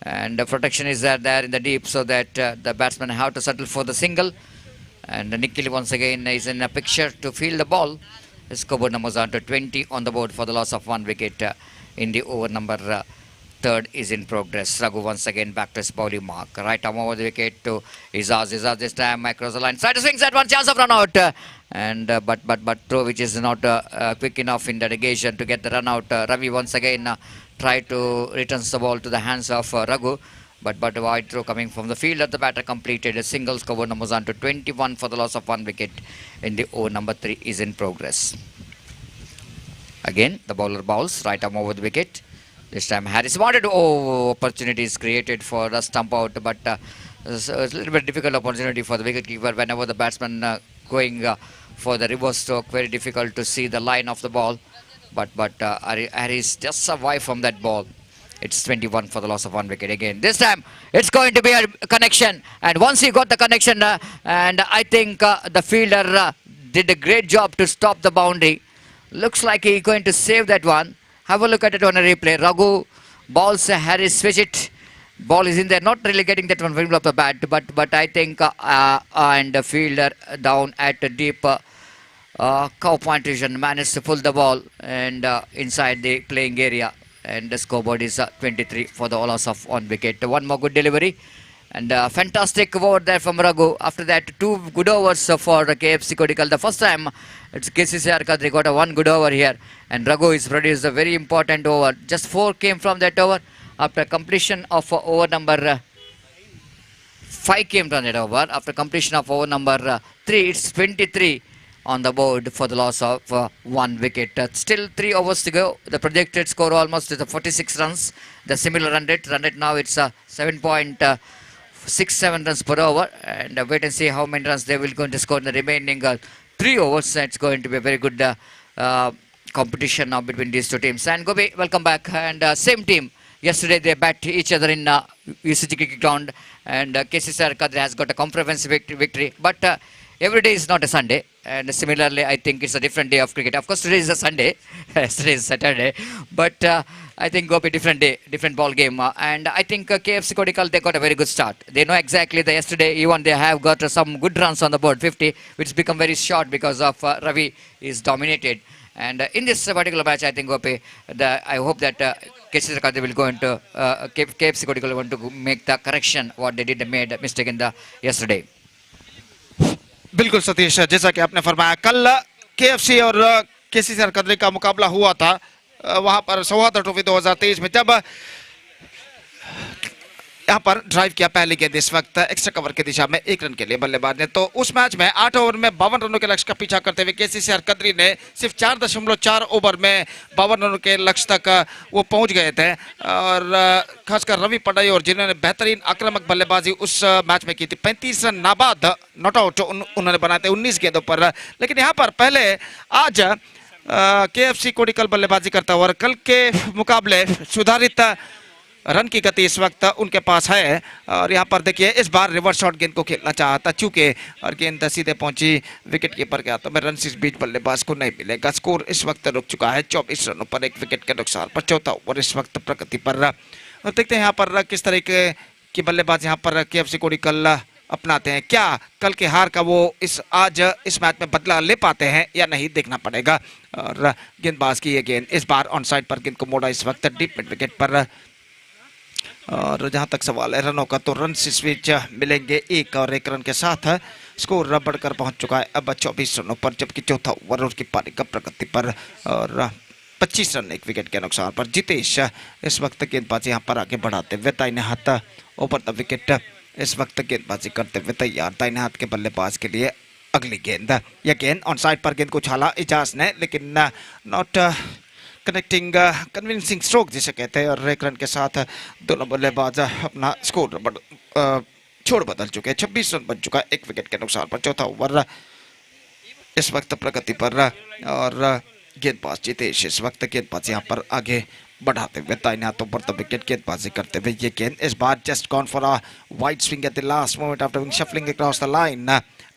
Speaker 3: and the protection is there in the deep, so that the batsmen have to settle for the single. And Nikhil once again is in a picture to field the ball. His scoreboard numbers are to 20 on the board for the loss of 1 wicket in the over number third is in progress. Raghu once again back to his bowling mark. Right arm over the wicket to Izaz. Izaz this time across the line. Side to swings at one chance of run out. But throw which is not quick enough in the negation to get the run out. Ravi once again tried to return the ball to the hands of Raghu. But a wide throw coming from the field. The batter completed a single. Scoreboard numbers on to 21 for the loss of 1 wicket in the over number 3 is in progress. Again the bowler bowls. Right arm over the wicket. This time Harris wanted to, opportunities created for a stump out, but it's a little bit difficult opportunity for the wicketkeeper whenever the batsman going for the reverse stroke. Very difficult to see the line of the ball, but Harris just survived from that ball. It's 21 for the loss of 1 wicket again. This time it's going to be a connection, and once he got the connection, and I think the fielder did a great job to stop the boundary. Looks like he's going to save that one. Have a look at it on a replay. Raghu balls Harris, switch it. Ball is in there, not really getting that one from the bat, but I think and the fielder down at the deep cow point region managed to pull the ball and inside the playing area, and the scoreboard is 23 for the loss of 1 wicket. One more good delivery and fantastic over there from Raghu. After that, 2 good overs for KFC Kodigal. The first time it's KCCR Kadri got a 1 good over here, and Raghu is produced a very important over. Just 4 came from that over. After completion of over number 5 came from that over. After completion of over number 3, it's 23 on the board for the loss of 1 wicket. Still 3 overs to go. The projected score almost is 46 runs. The similar run rate now it's 7.67 runs per over, and wait and see how many runs they will going to score in the remaining 3 overs. It's going to be a very good competition now between these two teams. And Gobi, welcome back. And same team. Yesterday they bat each other in UCG cricket ground, and KCCR Kadri has got a comprehensive victory. But every day is not a Sunday, and similarly I think it's a different day of cricket. Of course today is a Sunday, yesterday is Saturday, but I think Gopi different day, different ball game, and I think KFC Kodikal, they got a very good start. They know exactly the yesterday even they have got some good runs on the board, 50, which become very short because of Ravi is dominated. And in this particular match, I think Gopi, I hope that KCCR Kadri will go into KFC Kodikal want to make the correction what they did made mistake in the yesterday.
Speaker 2: बिल्कुल सतीश, जैसा कि आपने फरमाया, कल KFC और केसीसीआर कदरी का मुकाबला हुआ था वहां पर सौहार्द ट्रॉफी 2023 में, जब यहाँ पर ड्राइव किया पहली गेंद इस वक्त एक्स्ट्रा कवर की दिशा में 1 रन के लिए बल्लेबाज ने। तो उस मैच में 8 ओवर में 52 रनों के लक्ष्य का पीछा करते हुए केसीसीआर कदरी ने सिर्फ 4.4 ओवर में 52 रनों के लक्ष्य तक वो पहुंच गए थे, और खासकर रवि पटाई और जिन्होंने बेहतरीन आक्रामक बल्लेबाजी उस मैच में की थी। 35 रन नाबाद नॉट आउट उन्होंने बनाए थे 19 गेंदों पर। लेकिन यहाँ पर पहले आज केएफसी कोडिकल बल्लेबाजी करता हुआ, कल के मुकाबले सुधारित रन की गति इस वक्त उनके पास है, और यहाँ पर देखिए इस बार रिवर्स शॉट गेंद को खेलना चाहा था चूंकि, और गेंद सीधे पहुंची विकेट कीपर के हाथों में। रन इस बीच बल्लेबाज को नहीं मिलेगा। स्कोर इस वक्त रुक चुका है 24 रनों पर 1 विकेट के नुकसान पर। चौथा ओवर इस वक्त प्रगति पर, और देखते हैं यहाँ पर किस तरीके की बल्लेबाज यहाँ पर केएफसी कोडिकल अपनाते हैं। क्या कल के हार का वो आज इस मैच में बदला ले पाते हैं या नहीं, देखना पड़ेगा। और गेंदबाज की ये गेंद इस बार ऑन साइड पर गेंद को मोड़ा इस वक्त डीप मिड विकेट पर। और जहां तक सवाल है रनों का, तो रन इस बीच मिलेंगे 1 और 1 रन के साथ स्कोर बढ़कर पहुंच चुका है अब 24 रनों पर, जबकि चौथा ओवर उसकी पारी का प्रगति पर, और 25 रन 1 विकेट के नुकसान पर। जितेश इस वक्त गेंदबाजी यहां पर आगे बढ़ाते हुए दाहिने हाथ ओवर द विकेट इस वक्त गेंदबाजी करते हुए तैयार। दाहिने हाथ के बल्लेबाज के लिए अगली गेंद, यह गेंद ऑन साइड पर गेंद को उछाला इजाज ने, लेकिन नॉट कनेक्टिंग कन्विंसिंग स्ट्रोक जिसे कहते हैं, और 1 रन के साथ दोनों बल्लेबाज अपना स्कोर छोड़ बदल चुके हैं। 26 रन बन चुका है 1 विकेट के नुकसान पर। चौथा ओवर इस वक्त प्रगति पर, और गेंदबाज जितेश इस वक्त गेंदबाज यहाँ पर आगे बढ़ाते हुए दाहिने हाथों पर द विकेट गेंदबाजी करते हुए। ये गेंद इस बार just gone for a wide swing at the last moment after shuffling across the line,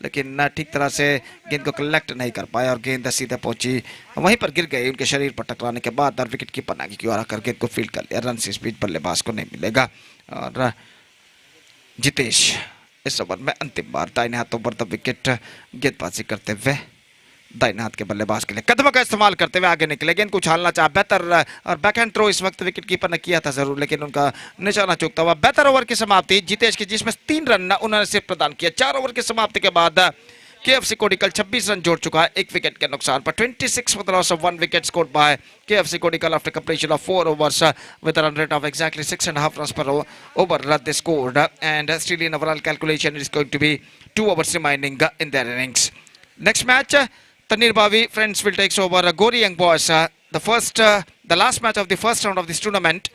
Speaker 2: लेकिन ठीक तरह से गेंद को कलेक्ट नहीं कर पाया और गेंद सीधे पहुंची वहीं पर गिर गई उनके शरीर पर टकराने के बाद और विकेट कीपर आगे की ओर आकर गेंद को फील्ड कर लिया। रन से स्पीड बल्लेबाज को नहीं मिलेगा और जितेश इस ओवर में अंतिम बार दाहिने हाथों पर विकेट गेंदबाजी करते हुए दाहिने हाथ के बल्लेबाज के लिए कदमों का इस्तेमाल करते हुए आगे निकले। गेंद को उछालना चाहा बेहतर और बैकहैंड थ्रो इस वक्त विकेट कीपर ने किया था जरूर, लेकिन उनका निशाना चूकता हुआ। बेहतर ओवर की समाप्ति जितेश की, जिसमें 3 रन उन्होंने सिर्फ प्रदान किया। 4 ओवर की समाप्ति के बाद KFC कोडिकल 26 रन जोड़ चुका है 1 विकेट के नुकसान पर। 26 for the loss of 1 wicket scored by KFC कोडिकल after completion of 4 overs with a run rate of exactly 6.5 runs per over they scored, and still in overall calculation it is going to be 2 overs remaining in their innings. Next match, Tanir Bavi friends will take over Gori Young Boys. The last match of the first round of this tournament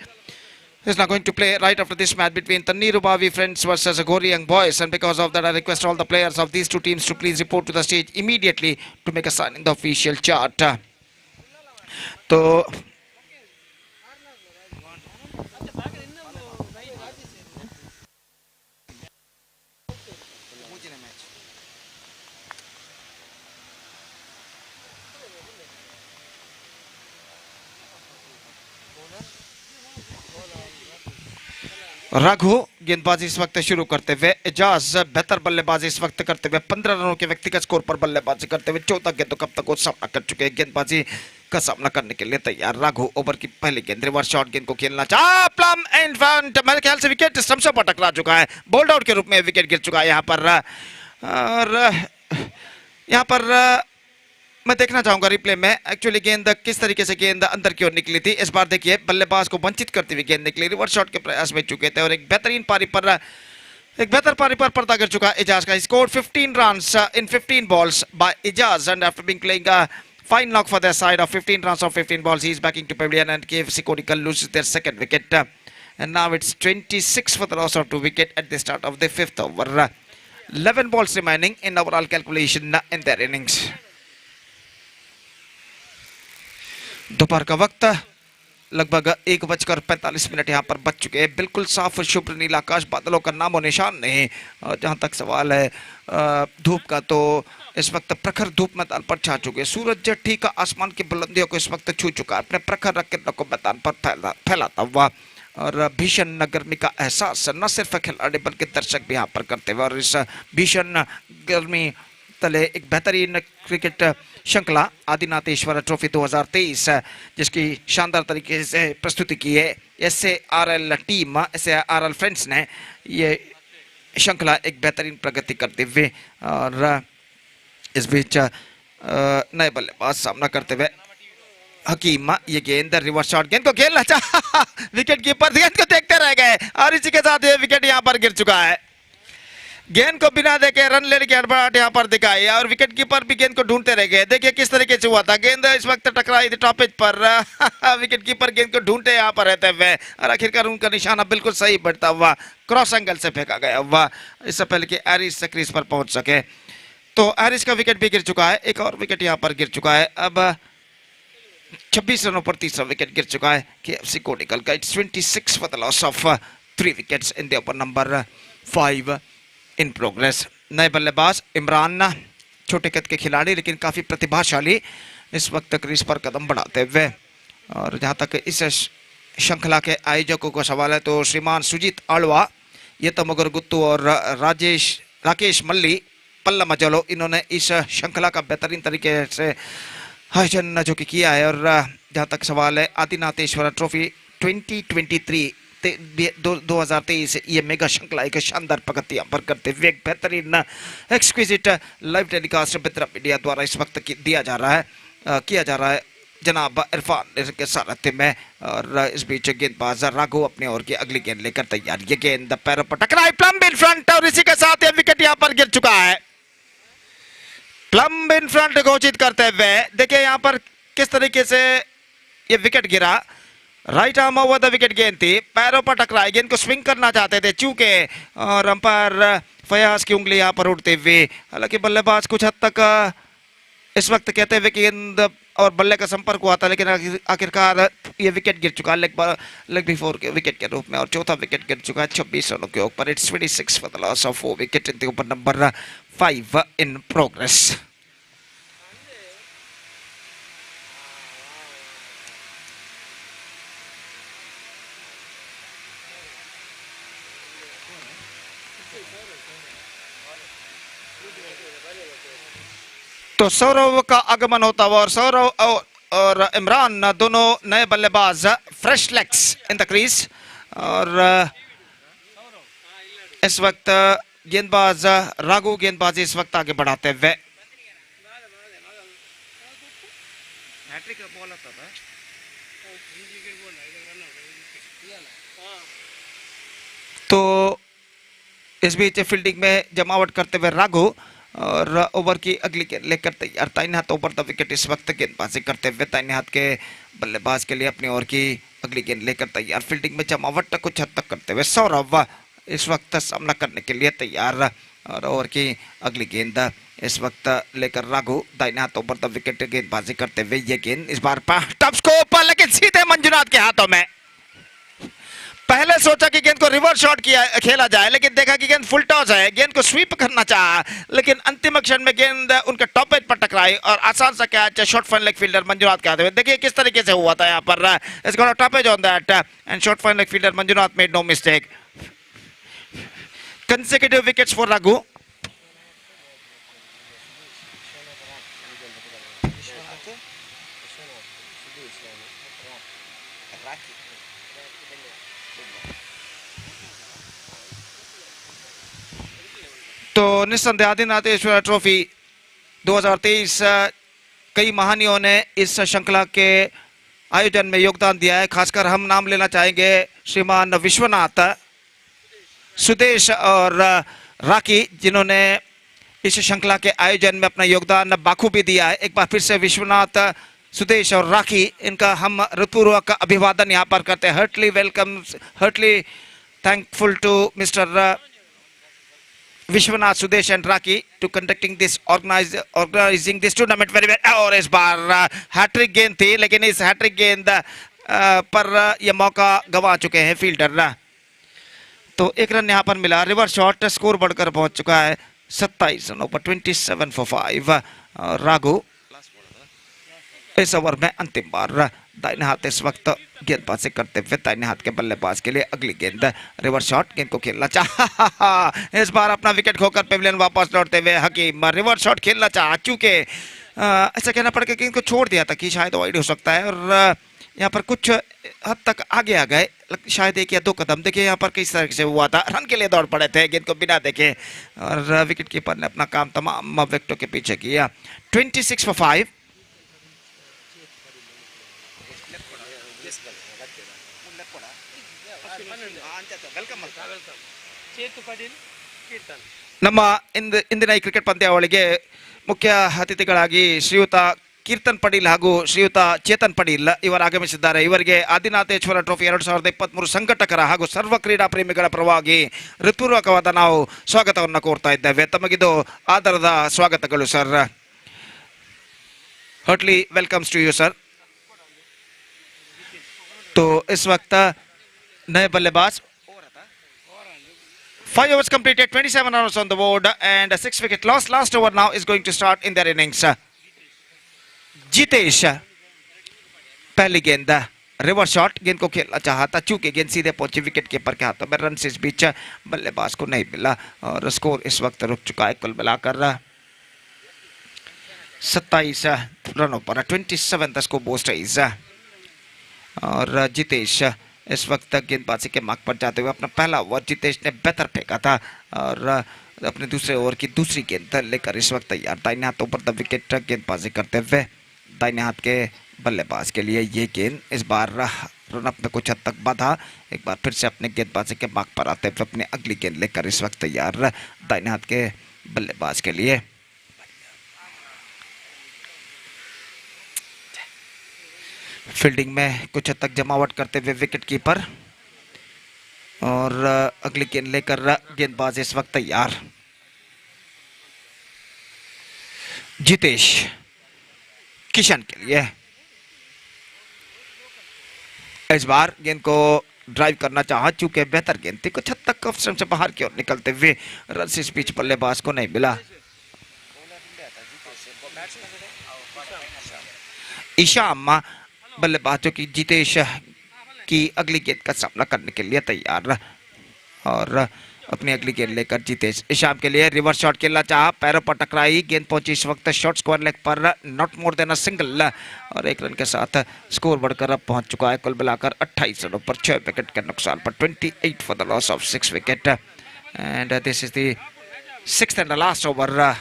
Speaker 2: is now going to play right after this match between Tanir Bavi friends versus Gori Young Boys, and because of that I request all the players of these two teams to please report to the stage immediately to make a sign in the official chart. तो राघु गेंदबाजी इस वक्त शुरू करते हुए, एजाज बेहतर बल्लेबाजी इस वक्त करते हुए 15 रनों के व्यक्तिगत स्कोर पर बल्लेबाजी करते हुए 14 गेंदों का तक सामना कर चुके हैं। गेंदबाजी का सामना करने के लिए तैयार राघु। ओवर की पहली गेंद रिवर्स शॉट गेंद को खेलना चाहा, प्लम इन फ्रंट, मेरे ख्याल से विकेट स्टंप पर टकरा चुका है, बोल्ड आउट के रूप में विकेट गिर चुका है यहाँ पर। और यहाँ पर मैं देखना चाहूंगा रिप्ले में एक्चुअली गेंद किस तरीके से गेंद अंदर की ओर निकली थी। इस बार देखिए बल्लेबाज को वंचित करती हुई गेंद निकली, रिवर्स शॉट के प्रयास में चुके थे और एक बेहतर पारी पर पर्दा गिर चुका एजाज का। Score 15 runs in 15 balls by Ijaz, and after being playing a fine knock for their side of 15 runs of 15 balls, he is backing to pavilion and KFC Kodikal loses their second wicket. And now it's 26 for the loss of 2 wicket at the start of the 5th over. 11 balls remaining in overall calculation in their innings. दोपहर का वक्त लगभग 1:45 यहाँ पर बच चुके हैं। बिल्कुल साफ शुभ्र नीला आकाश, बादलों का नामो निशान नहीं। जहाँ तक सवाल है धूप का, तो इस वक्त प्रखर धूप मैदान पर छा चुके हैं। सूरज ठीक आसमान की बुलंदियों को इस वक्त छू चुका है, अपने प्रखर किरणों को मैदान पर फैलाता हुआ, और भीषण गर्मी का एहसास न सिर्फ खिलाड़ी बल्कि दर्शक भी यहाँ पर करते हुए। और इस भीषण गर्मी तले एक बेहतरीन क्रिकेट श्रृंखला आदिनाथेश्वर ट्रॉफी 2023 जिसकी शानदार तरीके से प्रस्तुति की है SARL टीम, SARL फ्रेंड्स ने ये श्रृंखला एक बेहतरीन प्रगति करते हुए। और इस बीच नए बल्लेबाज सामना करते हुए हकीम, ये गेंद रिवर्स शॉट गेंद को खेलना चाहा, विकेट कीपर गेंद को देखते रह गए और इसी के साथ ये विकेट यहाँ पर गिर चुका है। गेंद को बिना देखे रन लेने की हड़बड़ाहट यहाँ पर दिखाई और विकेट कीपर भी गेंद को ढूंढते रह गए। देखिए किस तरीके से हुआ था, गेंद इस वक्त टकराई थी टॉपिज पर, विकेट कीपर गेंद को ढूंढते यहाँ पर रहते हुए और आखिरकार उनका निशाना बिल्कुल सही बढ़ता हुआ क्रॉस एंगल से फेंका गया हुआ, इससे पहले कि एरिस क्रीज पर पहुंच सके। तो एरिस का विकेट भी गिर चुका है, एक और विकेट यहाँ पर गिर चुका है। अब 26 रनों पर तीसरा विकेट गिर चुका है KFC कोडिकल का। It's 26 for the loss of 3 wickets in the over number 5 in progress. नए बल्लेबाज इमरान, छोटे कद के खिलाड़ी लेकिन काफ़ी प्रतिभाशाली, इस वक्त क्रीज पर कदम बढ़ाते हुए। और जहाँ तक इस श्रृंखला के आयोजकों का सवाल है तो श्रीमान सुजीत आड़वा, ये तो मगर गुत्तू और राकेश मल्ली पल्ला मजलो, इन्होंने इस श्रृंखला का बेहतरीन तरीके से आयोजन जो कि किया है। और जहाँ तक सवाल है आदिनाथेश्वर ट्रॉफी 2023 ये मेगा श्रृंखला एक शानदार प्रगति यहाँ पर करते हुए एक बेहतरीन exquisite live telecast Bedra media द्वारा इस वक्त किया जा रहा है जनाब इरफान के सारथ्य में। और इस बीच गेंदबाज राघु अपने ओर की अगली गेंद लेकर तैयार, ये गेंद पैरों पर टकराई, प्लम्ब इन फ्रंट, और इसी के साथ ये विकेट यहाँ पर गिर चुका है। प्लम्ब इन फ्रंट घोषित करते हुए देखिए यहाँ पर किस तरीके से ये विकेट गिरा। Right arm over the wicket गेंद थी, पैरों पर टकराई, गेंद को स्विंग करना चाहते थे चूके, और अंपायर फयाज की उंगली यहाँ पर उड़ते हुए। हालांकि बल्लेबाज कुछ हद तक इस वक्त कहते हुए कि गेंद और बल्ले का संपर्क हुआ था, लेकिन आखिरकार ये विकेट गिर चुका लेग बिफोर के विकेट के रूप में, और चौथा विकेट गिर चुका है 26 रनों के ऊपर. It's 26 for the loss of 4 wicket in the over number 5 in progress. तो सौरव का आगमन होता हुआ, और सौरव और इमरान दोनों नए बल्लेबाज, fresh legs in the crease. और इस वक्त गेंदबाज राघु गेंदबाजी इस वक्त आगे बढ़ाते हुए. तो इस बीच फील्डिंग में जमावट करते हुए राघु, और ओवर की अगली गेंद लेकर तैयार. दाहिने हाथ ओवर द विकेट इस वक्त गेंदबाजी करते हुए दाहिने हाथ के बल्लेबाज के लिए अपनी ओवर की अगली गेंद लेकर तैयार. फील्डिंग में जमावट कुछ हद तक करते हुए सौरव इस वक्त सामना करने के लिए तैयार. और ओवर की अगली गेंद इस वक्त लेकर राघु दाहिने हाथ ओवर द विकेट गेंदबाजी करते हुए. ये गेंद इस बार टॉप स्कोप, लेकिन सीधे मंजुनाथ के हाथों में. पहले सोचा कि गेंद को रिवर्स शॉट खेला जाए, लेकिन देखा कि गेंद फुल टॉस है, गेंद को स्वीप करना चाहा, लेकिन अंतिम क्षण में गेंद उनके टॉप एज पर टकराई और आसान सा catch short fine leg fielder Manjunath के हाथ में. देखिए किस तरीके से हुआ था यहाँ पर. It's got a top edge on that and short fine leg fielder Manjunath made no mistake. Consecutive wickets for Raghu. तो निस्संदेह आदिनाथेश्वर ट्रॉफी 2023 कई महानियों ने इस श्रृंखला के आयोजन में योगदान दिया है. खासकर हम नाम लेना चाहेंगे श्रीमान विश्वनाथ, सुदेश और राखी, जिन्होंने इस श्रृंखला के आयोजन में अपना योगदान बाखूबी दिया है. एक बार फिर से विश्वनाथ, सुदेश और राखी, इनका हम हृदयपूर्वक अभिवादन यहाँ पर करते हैं. Heartly welcome, heartly thankful to mister Vishwanath, Sudesh and Raki to conducting this organizing this tournament very well. और इस बार हैट्रिक गेंद थी, लेकिन इस हैट्रिक गेंद पर यह मौका गंवा चुके हैं फील्डर. तो एक रन यहाँ पर मिला. रिवर्स शॉट, स्कोर बढ़कर पहुंच चुका है 27 रनों पर 27 for 5. राघु इस ओवर में अंतिम बार दाहिने हाथ इस वक्त गेंदबाजी करते हुए. दाहिने हाथ के बल्लेबाज के लिए अगली गेंद रिवर्स शॉट, गेंद को खेलना चाहा. इस बार अपना विकेट खोकर पेविलियन वापस लौटते हुए हकीम रिवर्स शॉट खेलना चाहा. चूंकि ऐसा कहना पड़ेगा कि इनको छोड़ दिया था कि शायद वाइड हो सकता है, और यहाँ पर कुछ हद तक आगे आ गए, शायद 1 या 2 कदम. देखिए यहाँ पर किस तरह से हुआ था. रन के लिए दौड़ पड़े थे, गेंद को बिना देखे, और विकेट कीपर ने अपना काम तमाम विकेटों के पीछे किया. 26 for 5. ನಮ್ಮ ಇಂದಿನ ಈ ಕ್ರಿಕೆಟ್ ಪಂದ್ಯಾವಳಿಗೆ ಮುಖ್ಯ ಅತಿಥಿಗಳಾಗಿ ಶ್ರೀಯುತ ಕೀರ್ತನ್ ಪಡೀಲ್ ಹಾಗೂ ಶ್ರೀಯುತ ಚೇತನ್ ಪಡೀಲ್ ಇವರು ಆಗಮಿಸಿದ್ದಾರೆ. ಇವರಿಗೆ ಆದಿನಾಥೇಶ್ವರ ಟ್ರೋಫಿ 2023 ಸಂಘಟಕರ ಹಾಗೂ ಸರ್ವ ಕ್ರೀಡಾ ಪ್ರೇಮಿಗಳ ಪರವಾಗಿ ಹೃತ್ಪೂರ್ವಕವಾದ ನಾವು ಸ್ವಾಗತವನ್ನು ಕೋರ್ತಾ ಇದ್ದೇವೆ. ತಮಗಿದು ಆದರದ ಸ್ವಾಗತಗಳು sir. Heartly welcomes to you sir. तो इस वक्त नए बल्लेबाज 5 overs completed, 27 runs on the board and 6 wicket loss. Last over now is going to start in their innings. Jitesh पहली गेंद रिवर्स शॉट, गेंद को खेलना चाहता, चूंकि गेंद सीधे पहुंची विकेट कीपर के हाथों में. रन से इस बीच बल्लेबाज को नहीं मिला और स्कोर इस वक्त रुक चुका है. कुल मिलाकर 27 रनों पर 27 तक को बोस्ट इज. और जितेश इस वक्त गेंदबाजी के मार्ग पर जाते हुए अपना पहला ओवर जितेश ने बेहतर फेंका था और अपने दूसरे ओवर की दूसरी गेंद लेकर इस वक्त तैयार. दाहिने हाथों पर द विकेट गेंदबाजी करते हुए दाहिने हाथ के बल्लेबाज के लिए ये गेंद इस बार रनअप में कुछ हद तक बाधा. एक बार फिर से अपने गेंदबाजी के मार्ग पर आते हुए अपने अगली गेंद लेकर इस वक्त तैयार दाहिने हाथ के बल्लेबाज के लिए. फील्डिंग में कुछ हद तक जमावट करते हुए विकेट कीपर और अगली गेंद लेकर गेंदबाज इस वक्त तैयार. जितेश किशन के लिए। इस बार गेंद को ड्राइव करना चाहा, चूंकि बेहतर गेंद थी, कुछ हद तक ऑफ स्टंप से बाहर की ओर निकलते हुए रन इस बीच बल्लेबाज को नहीं मिला। ईशाम बल्लेबाजों की जितेश की अगली गेंद का सामना करने के लिए तैयार और अपनी अगली गेंद लेकर जितेश ईशाम के लिए रिवर्स शॉट खेलना चाहा, पैरों पर टकराई, गेंद पहुंची इस वक्त शॉर्ट स्क्वायर लेग पर, not more than a single और 1 रन के साथ स्कोर बढ़कर अब पहुंच चुका है कुल मिलाकर 28 रनों पर 6 विकेट के नुकसान पर, 28 for the loss of 6 wicket and this is the 6th and last over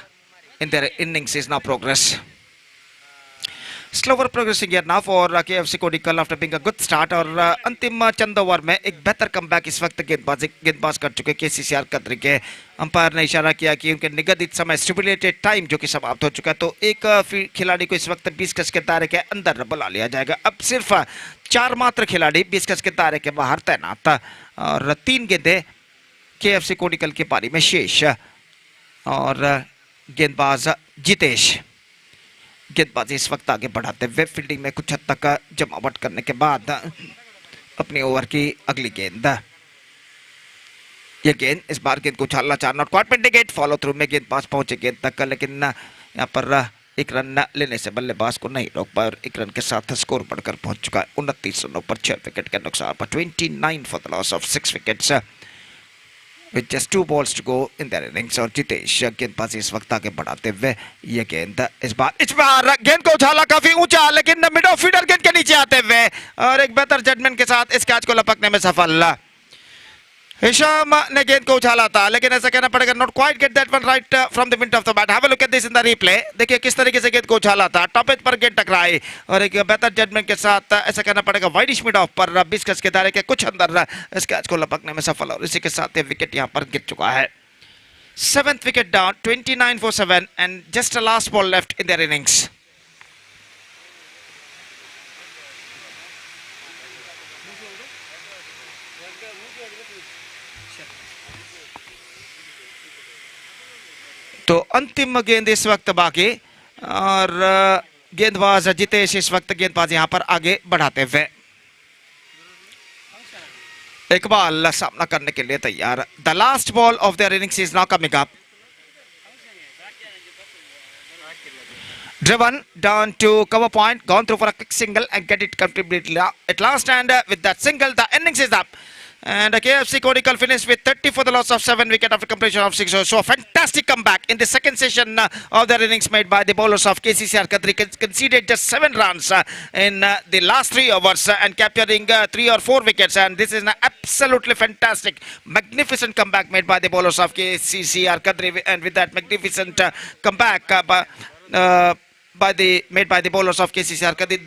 Speaker 2: in their innings is now progress. Slower progressing here now for KFC Kodikkal after being a good start और अंतिम चंद over में एक बेहतर comeback इस वक्त गेंदबाज कर चुके KCCR कद्री के। अंपायर ने इशारा किया कि उनके निगदित समय स्टिपुलेटेड टाइम जो कि समाप्त हो चुका है, तो एक खिलाड़ी को इस वक्त 20 गज के दायरे के अंदर बुला लिया जाएगा। अब सिर्फ 4 मात्र खिलाड़ी 20 गज के दायरे के बाहर तैनात और 3 गेंदें KFC कोडिकल की पारी में शेष और गेंदबाज जितेश गेंदबाजी इस वक्त आगे बढ़ाते हुए फील्डिंग में कुछ हद तक जमावट करने के बाद अपनी ओवर की अगली गेंद। ये गेंद इस बार गेंद को उछालना चाह, not quite mid follow through में गेंदबाज पहुंचे गेंद तक, लेकिन यहाँ पर 1 रन लेने से बल्लेबाज को नहीं रोक पाया और 1 रन के साथ स्कोर बढ़कर पहुंच चुका है 29 रनों पर 6 विकेट के नुकसान पर, 29 for the loss of 6 wickets with just 2 balls to go in their innings और जितेश गेंदबाजी इस वक्त आगे बढ़ाते हुए ये गेंद इस बार गेंद को उछाला काफी ऊंचा, लेकिन मिड ऑफ फील्डर गेंद के नीचे आते हुए और एक बेहतर जजमेंट के साथ इस कैच को लपकने में सफल। हिशाम ने गेंद को उछाला था, लेकिन ऐसा कहना पड़ेगा not quite get that one right from the mid of the bat. Have a look at this in the replay. देखिए किस तरीके से गेंद को उछाला था, टॉप एज पर गेंद टकराई और एक बेहतर जजमेंट के साथ ऐसा कहना पड़ेगा वाइडिश मिड ऑफ पर 20 गज के दायरे के कुछ अंदर इस कैच को लपकने में सफल और इसी के साथ विकेट यहां पर गिर चुका है। 7th wicket down, 29 for 7 and just a last ball left in their innings. तो अंतिम गेंद इस वक्त बाकी और गेंदबाज जितेश इस वक्त गेंदबाज यहां पर आगे बढ़ाते हुए एक बॉल सामना करने के लिए तैयार। The last ball of their innings is now coming up. Driven down to cover point, gone through for a quick single and get it completely at last, and with that single the innings is up. And KFC Kodikkal finished with 30 for the loss of 7 wicket after completion of 6 overs. So a fantastic comeback in the second session of their innings made by the bowlers of KCCR Kadri. Conceded just 7 runs in the last 3 overs and capturing 3 or 4 wickets. And this is an absolutely fantastic, magnificent comeback made by the bowlers of KCCR Kadri. And with that magnificent comeback made by the bowlers of KCCR Kadri,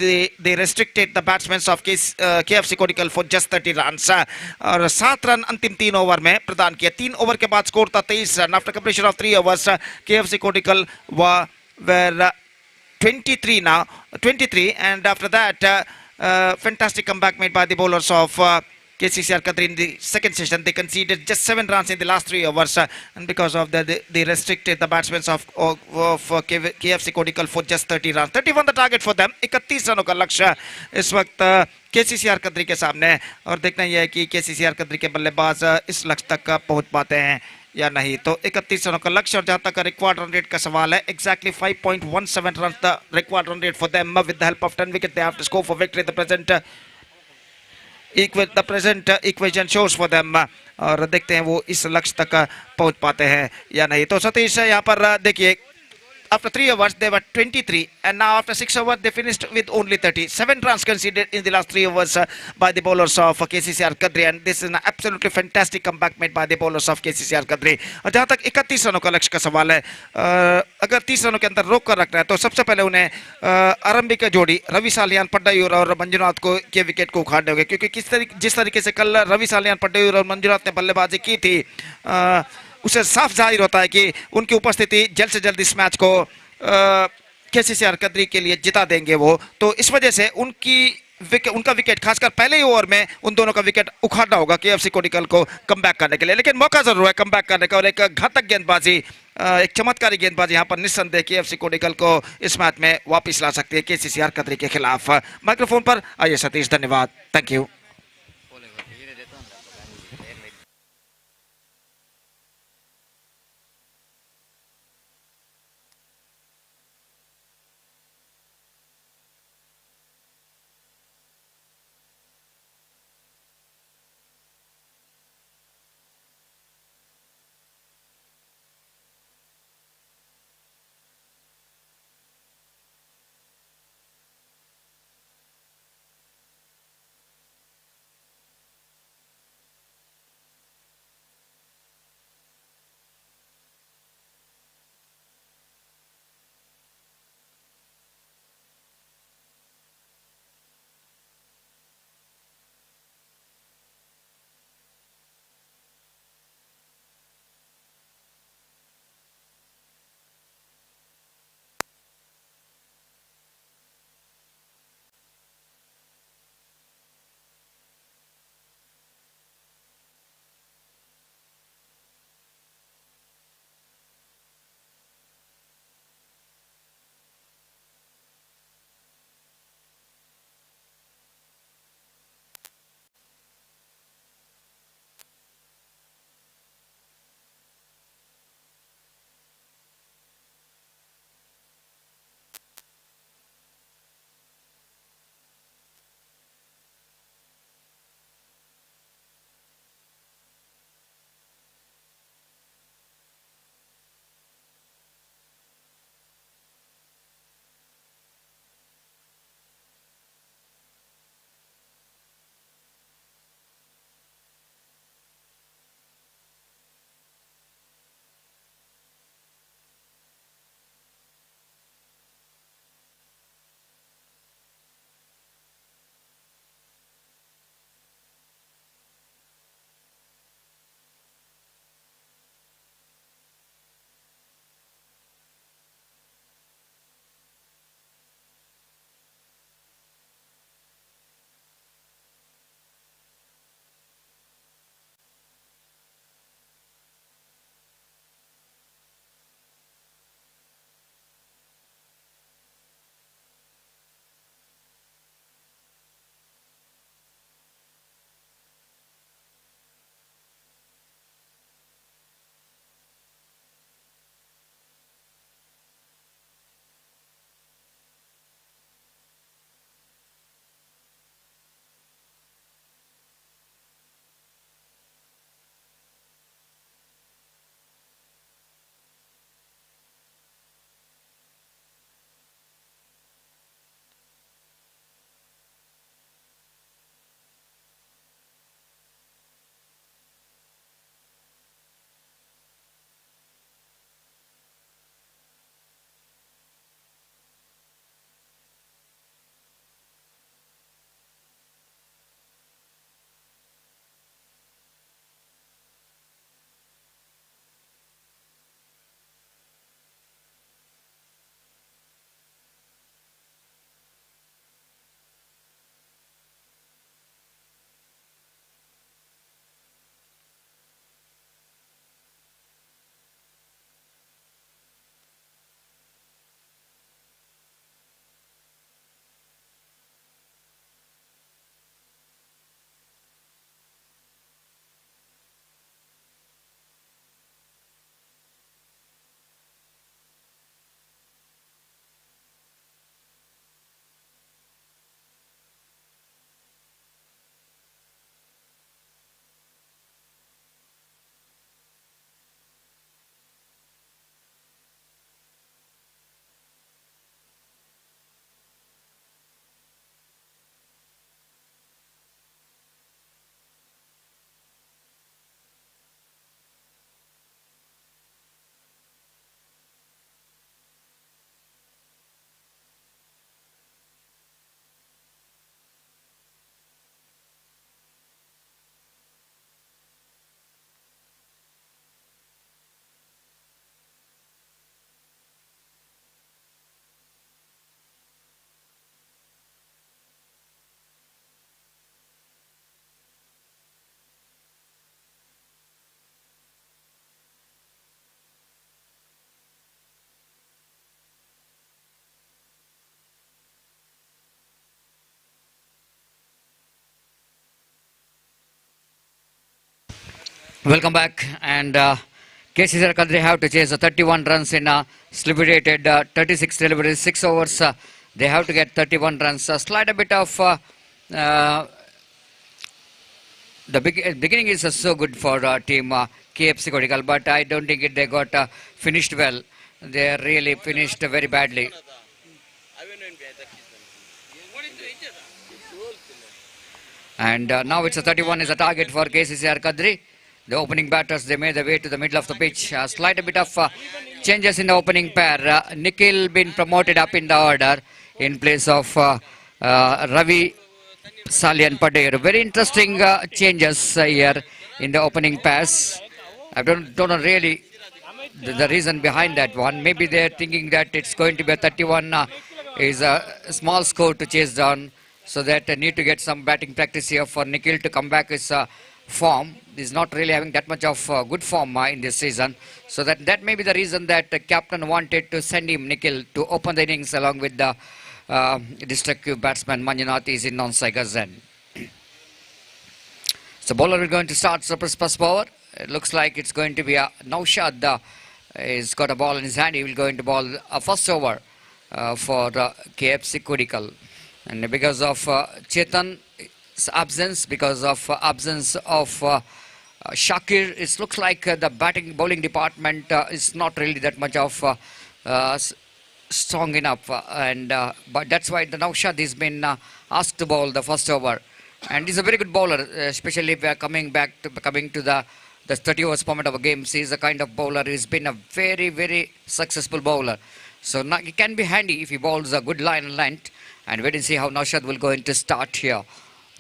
Speaker 2: they restricted the batsmen of KFC Kodikkal for just 30 runs और 7 run अंतिम 3 over में प्रदान किया। 3 over के बाद score था 23 run. After completion of 3 overs KFC Kodikkal were 23 and after that fantastic comeback made by the bowlers of KCCR Kadri in the second session. They conceded just 7 runs in the last 3 overs and because of that they restricted the batsmen of KFC Kodikkal for just 30 runs. 31 the target for them. 31 रनों का लक्ष्य इस वक्त KCCR Kadri के सामने और देखना यह है कि KCCR Kadri के बल्लेबाज इस लक्ष्य तक पहुंच पाते हैं या नहीं। तो 31 रनों का लक्ष्य और जहां तक रिक्वायर्ड रन रेट का सवाल है, exactly 5.17 runs the required run rate for them with the help of 10 wickets they have to score for victory. The present equation shows for them और देखते हैं वो इस लक्ष्य तक पहुंच पाते हैं या नहीं। तो सतीश यहाँ पर देखिए after 3 overs they were 23 and now after 6 overs they finished with only 30. 7 runs conceded in the last 3 overs by the bowlers of KCCR Kadri and this is an absolutely fantastic comeback made by the bowlers of KCCR Kadri. और जहाँ तक 31 रनों का लक्ष्य का सवाल है, अगर 30 रनों के अंदर रोक कर रखना है तो सबसे पहले उन्हें आरंभिक जोड़ी रवि सालियान पड्डायूर और मंजुनाथ को के विकेट को उखाड़ने होंगे क्योंकि जिस तरीके से कल रवि सालियान पड्डायूर और मंजुनाथ ने बल्लेबाजी की थी उसे साफ जाहिर होता है कि उनकी उपस्थिति जल्द से जल्द इस मैच को KCCR Kadri के लिए जिता देंगे वो। तो इस वजह से उनकी उनका विकेट खासकर पहले ही ओवर में उन दोनों का विकेट उखाड़ना होगा केएफसी कोडिकल को कमबैक करने के लिए, लेकिन मौका जरूर है कमबैक करने का और एक घातक गेंदबाजी, एक चमत्कारी गेंदबाजी यहाँ पर निस्संदेह केएफसी कोडिकल को इस मैच में वापस ला सकती है केसीसीआर कतरी के खिलाफ। माइक्रोफोन पर आइए सतीश, धन्यवाद, thank you.
Speaker 3: Welcome back. And KCC Kadri have to chase 31 runs in a sliperated 36 deliveries, 6 overs. They have to get 31 runs. Slight a bit of the beginning is so good for team KFC Kodigal, but I don't think they got finished well. They really finished very badly. And now it's a 31 is a target for KCCR Kadri. The opening batters, they made their way to the middle of the pitch. Slight a bit of changes in the opening pair. Nikhil been promoted up in the order in place of Ravi, Sali and Padir. Very interesting changes here in the opening pairs. I don't know really the reason behind that one. Maybe they're thinking that it's going to be a 31 is a small score to chase down. So that need to get some batting practice here for Nikhil to come back his form. He's not really having that much of good form in this season. So that may be the reason that the captain wanted to send him, Nikhil, to open the innings along with the destructive batsman Manjunath is in non-strikers end. So bowler is going to start first over. It looks like it's going to be a Naushad. He's got a ball in his hand. He will going to bowl a first over for KFC Kodikal. And because of Chetan's absence, because of absence of Shakir, it looks like the bowling department is not really that much of strong enough. But that's why the Naushad has been asked to bowl the first over. And he's a very good bowler, especially if we are coming to the 30 overs format of a game. He's the kind of bowler who's been a very, very successful bowler. So now it can be handy if he bowls a good line and length. And wait and see how Naushad will go into start here.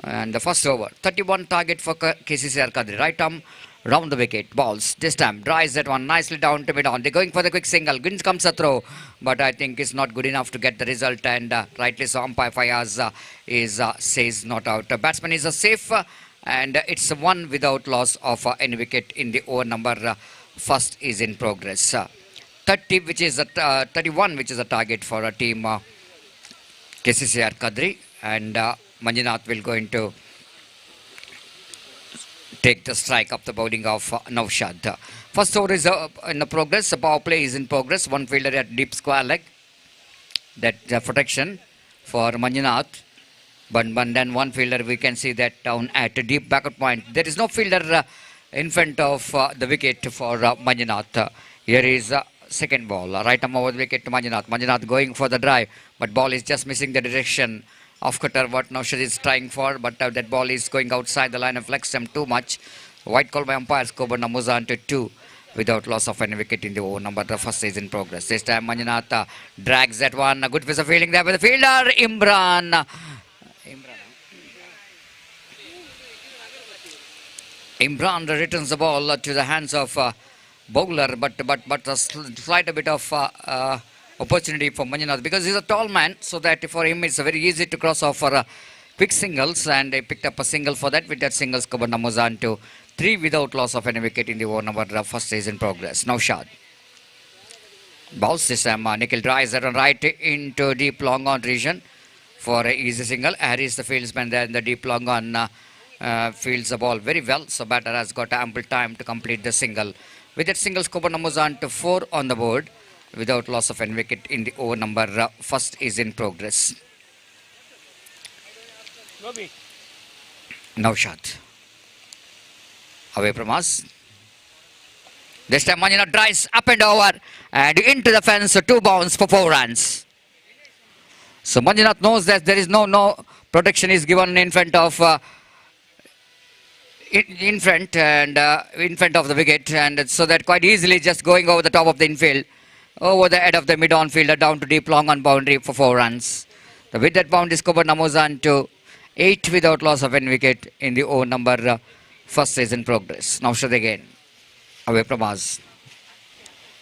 Speaker 3: And the first over. 31 target for KCCR Kadri. Right arm round the wicket. Balls. This time drives that one nicely down to mid-on. They're going for the quick single. Good comes a throw. But I think it's not good enough to get the result. And rightly so, umpire Fayaz says not out. Batsman is a safe. And it's one without loss of any wicket in the over number. First is in progress. 30 which is 31 which is a target for a team KCCR Kadri, and Manjunath will going to take the strike up the bowling of Naushad. First over is in the progress. The power play is in progress. One fielder at deep square leg. That protection for Manjunath. But then one fielder we can see that down at a deep backward point. There is no fielder in front of the wicket for Manjunath. Here is second ball. Right arm over the wicket to Manjunath. Manjunath going for the drive. But ball is just missing the direction of cutter what Naushad is trying for. But that ball is going outside the line of leg stump too much. White call by umpires. Koban Namuzan to 2 without loss of any wicket in the over number. The first is in progress. This time Manjunath drags that one. A good piece of fielding there by the fielder. Imran returns the ball to the hands of bowler, but a slight bit of opportunity for Manjunath because he's a tall man, so that for him it's very easy to cross off for quick singles, and he picked up a single for that. With that singles, Koban Namuzan to 3 without loss of any wicket in the over number. The first is in progress. Naushad bowls this time. Nikhil drives that one right into deep long on region for an easy single. Harris, the fieldsman there in the deep long on, fields the ball very well. So batter has got ample time to complete the single. With that single, Koban Namuzan to 4 on the board without loss of any wicket in the over number. First is in progress. Naushad away from us. This time Manjunath drives up and over and into the fence. So 2 bounds for 4 runs. So Manjunath knows that there is no protection is given in front of in front of the wicket, and so that quite easily just going over the top of the infield, over the head of the mid-on fielder down to deep long on boundary for 4 runs. With that bound is Koban Namuzan to 8 without loss of any wicket in the over number. First is in progress. Naushad again away from us.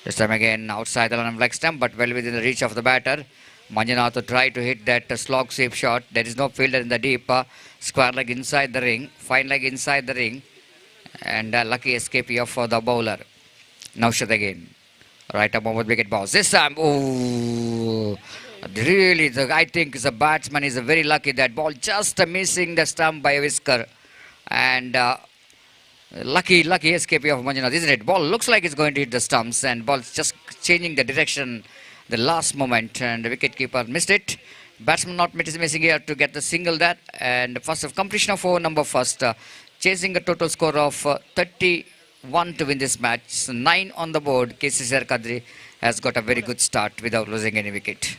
Speaker 3: This time again outside the line of leg stump, but well within the reach of the batter. Manjunath to try to hit that slog sweep shot. There is no fielder in the deep square leg inside the ring, fine leg inside the ring, and lucky escape here for the bowler. Naushad again. Right up over wicket balls. This time, oh, really, I think the batsman is very lucky. That ball just missing the stump by a whisker, and Lucky escape of Manjunath, isn't it? Ball looks like it's going to hit the stumps, and ball's just changing the direction the last moment, and the wicketkeeper missed it. Batsman not missing here to get the single there, and first of completion of over number first, chasing a total score of 31 to win this match. 9 on the board. KCCR Kadri has got a very good start without losing any wicket.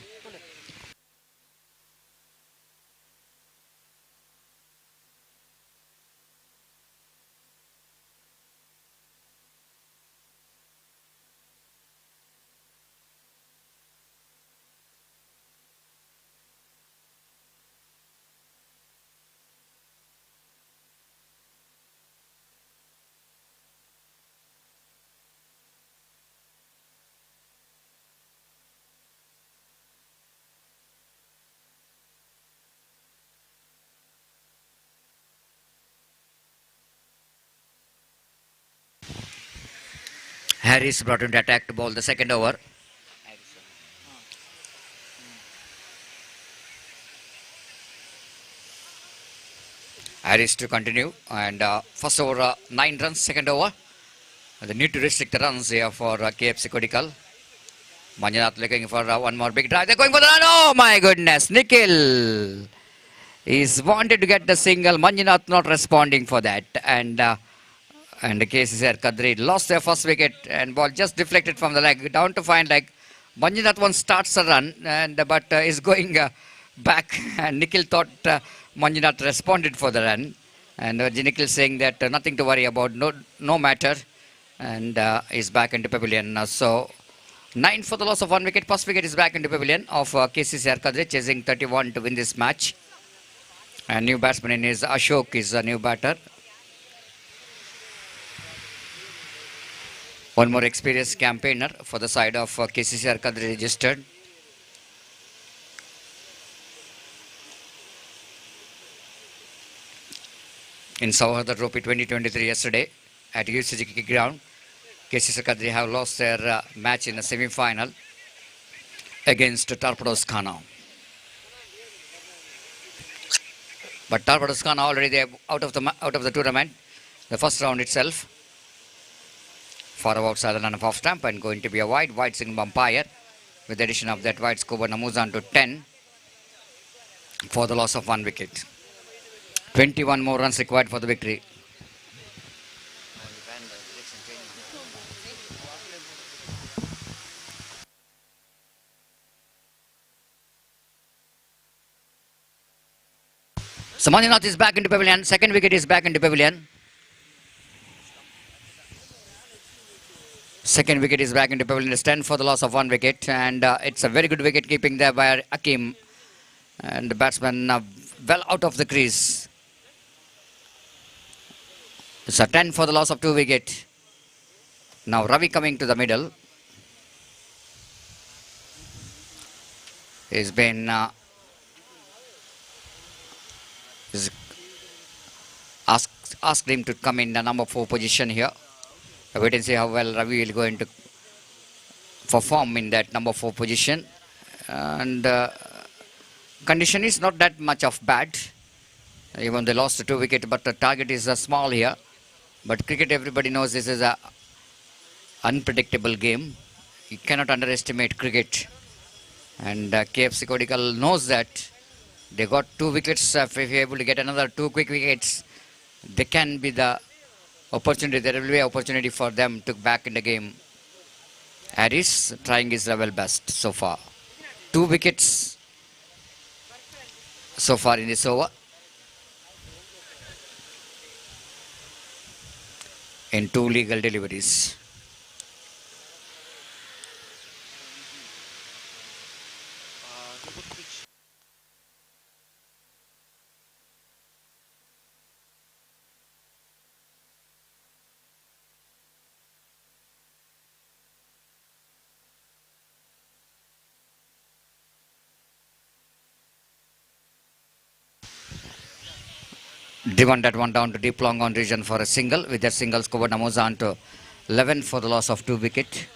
Speaker 3: Harris brought in the attack to bowl the second over. Harris to continue, and first over 9 runs, second over. They need to restrict the runs here for KFC Kodikal. Manjunath looking for one more big drive. They're going for the run. Oh my goodness, Nikhil is wanted to get the single. Manjunath not responding for that, and the KCCR Kadri lost their first wicket, and ball just deflected from the leg down to find leg. Manjunath one starts a run, and but is going back, and Nikhil thought Manjunath responded for the run, and Nikhil saying that nothing to worry about, no matter, and is back into pavilion. So 9 for the loss of 1 wicket. First wicket is back into pavilion of KCCR Kadri, chasing 31 to win this match. And new batsman is Ashok, is a new batter. One more experienced campaigner for the side of KCCR Kadri registered. In Sauhada Trophy 2023 yesterday at UCG cricket ground, KCCR Kadri have lost their match in the semi-final against Torpedoes Khana. But Torpedoes Khana already they out of the tournament, the first round itself. Far outside the run of off stump and going to be a wide single umpire with the addition of that wide scorer Namuzan to 10 for the loss of 1 wicket. 21 more runs required for the victory. So Manjunath is back into pavilion. Second wicket is back into pavilion. Second wicket is back into pavilion. It's 10 for the loss of 1 wicket, and it's a very good wicket keeping there by Akim, and the batsman well out of the crease. It's a 10 for the loss of 2 wicket. Now Ravi coming to the middle. He's been asked him to come in the number 4 position here. Wait and see how well Ravi is going to perform in that number 4 position. And condition is not that much of bad. Even they lost 2 wickets, but the target is small here. But cricket, everybody knows this is a unpredictable game. You cannot underestimate cricket. And KFC Kodikal knows that. They got 2 wickets. If you're able to get another 2 quick wickets, they can be the opportunity. There will be an opportunity for them to back in the game. Harris trying his level best so far. 2 wickets so far in this over. In 2 legal deliveries. Driven that one down to deep long on region for a single. With that single scored Namuzan to 11 for the loss of 2 wicket.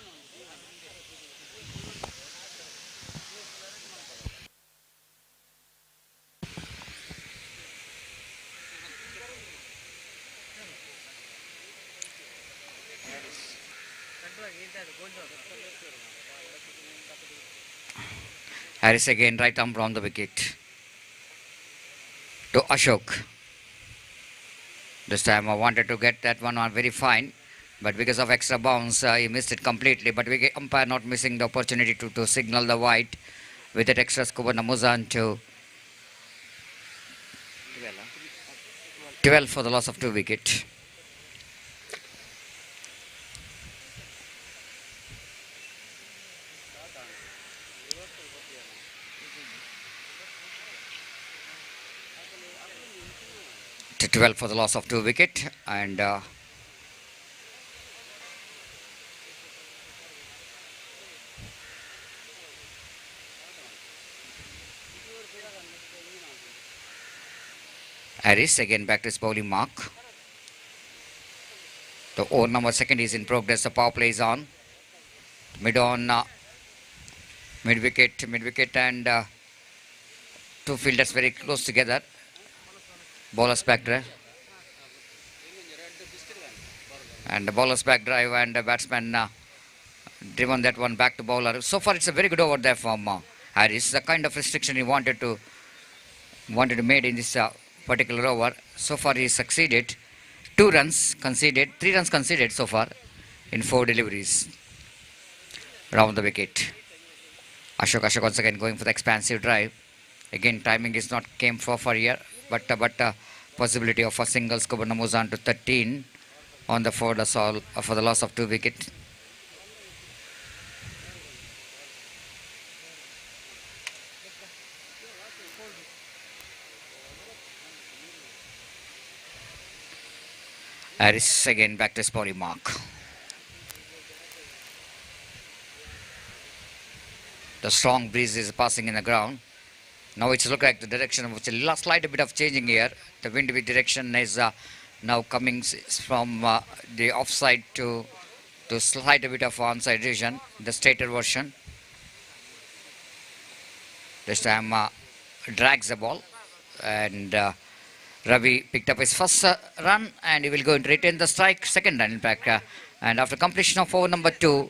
Speaker 3: Harris again, right arm from the wicket to Ashok. This time I wanted to get that one on very fine, but because of extra bounce, he missed it completely. But wicket umpire not missing the opportunity to signal the white with that extra scoop on Namuzan to 12 for the loss of 2 wicket. To 12 for the loss of 2 wicket, and Harris again back to his bowling mark. The over number second is in progress. The power play is on. Mid on, mid wicket, and two fielders very close together. Bowler's back drive. And the bowler's back drive, and the batsman driven that one back to bowler. So far, it's a very good over there from Harris. The kind of restriction he wanted to make in this particular over. So far, he succeeded. 2 runs conceded, 3 runs conceded so far in 4 deliveries. Round the wicket. Ashok once again going for the expansive drive. Again, timing is not came for here, but possibility of a single scoop moves on to 13 on the for the loss of 2 wicket. Harris again back to his bowling mark. The strong breeze is passing in the ground. Now it's look like the direction of a slight bit of changing here. The wind direction is now coming from the offside to slight bit of onside direction, the stated version. This time drags the ball, and Ravi picked up his first run, and he will go and retain the strike, second run in fact. And after completion of over number 2,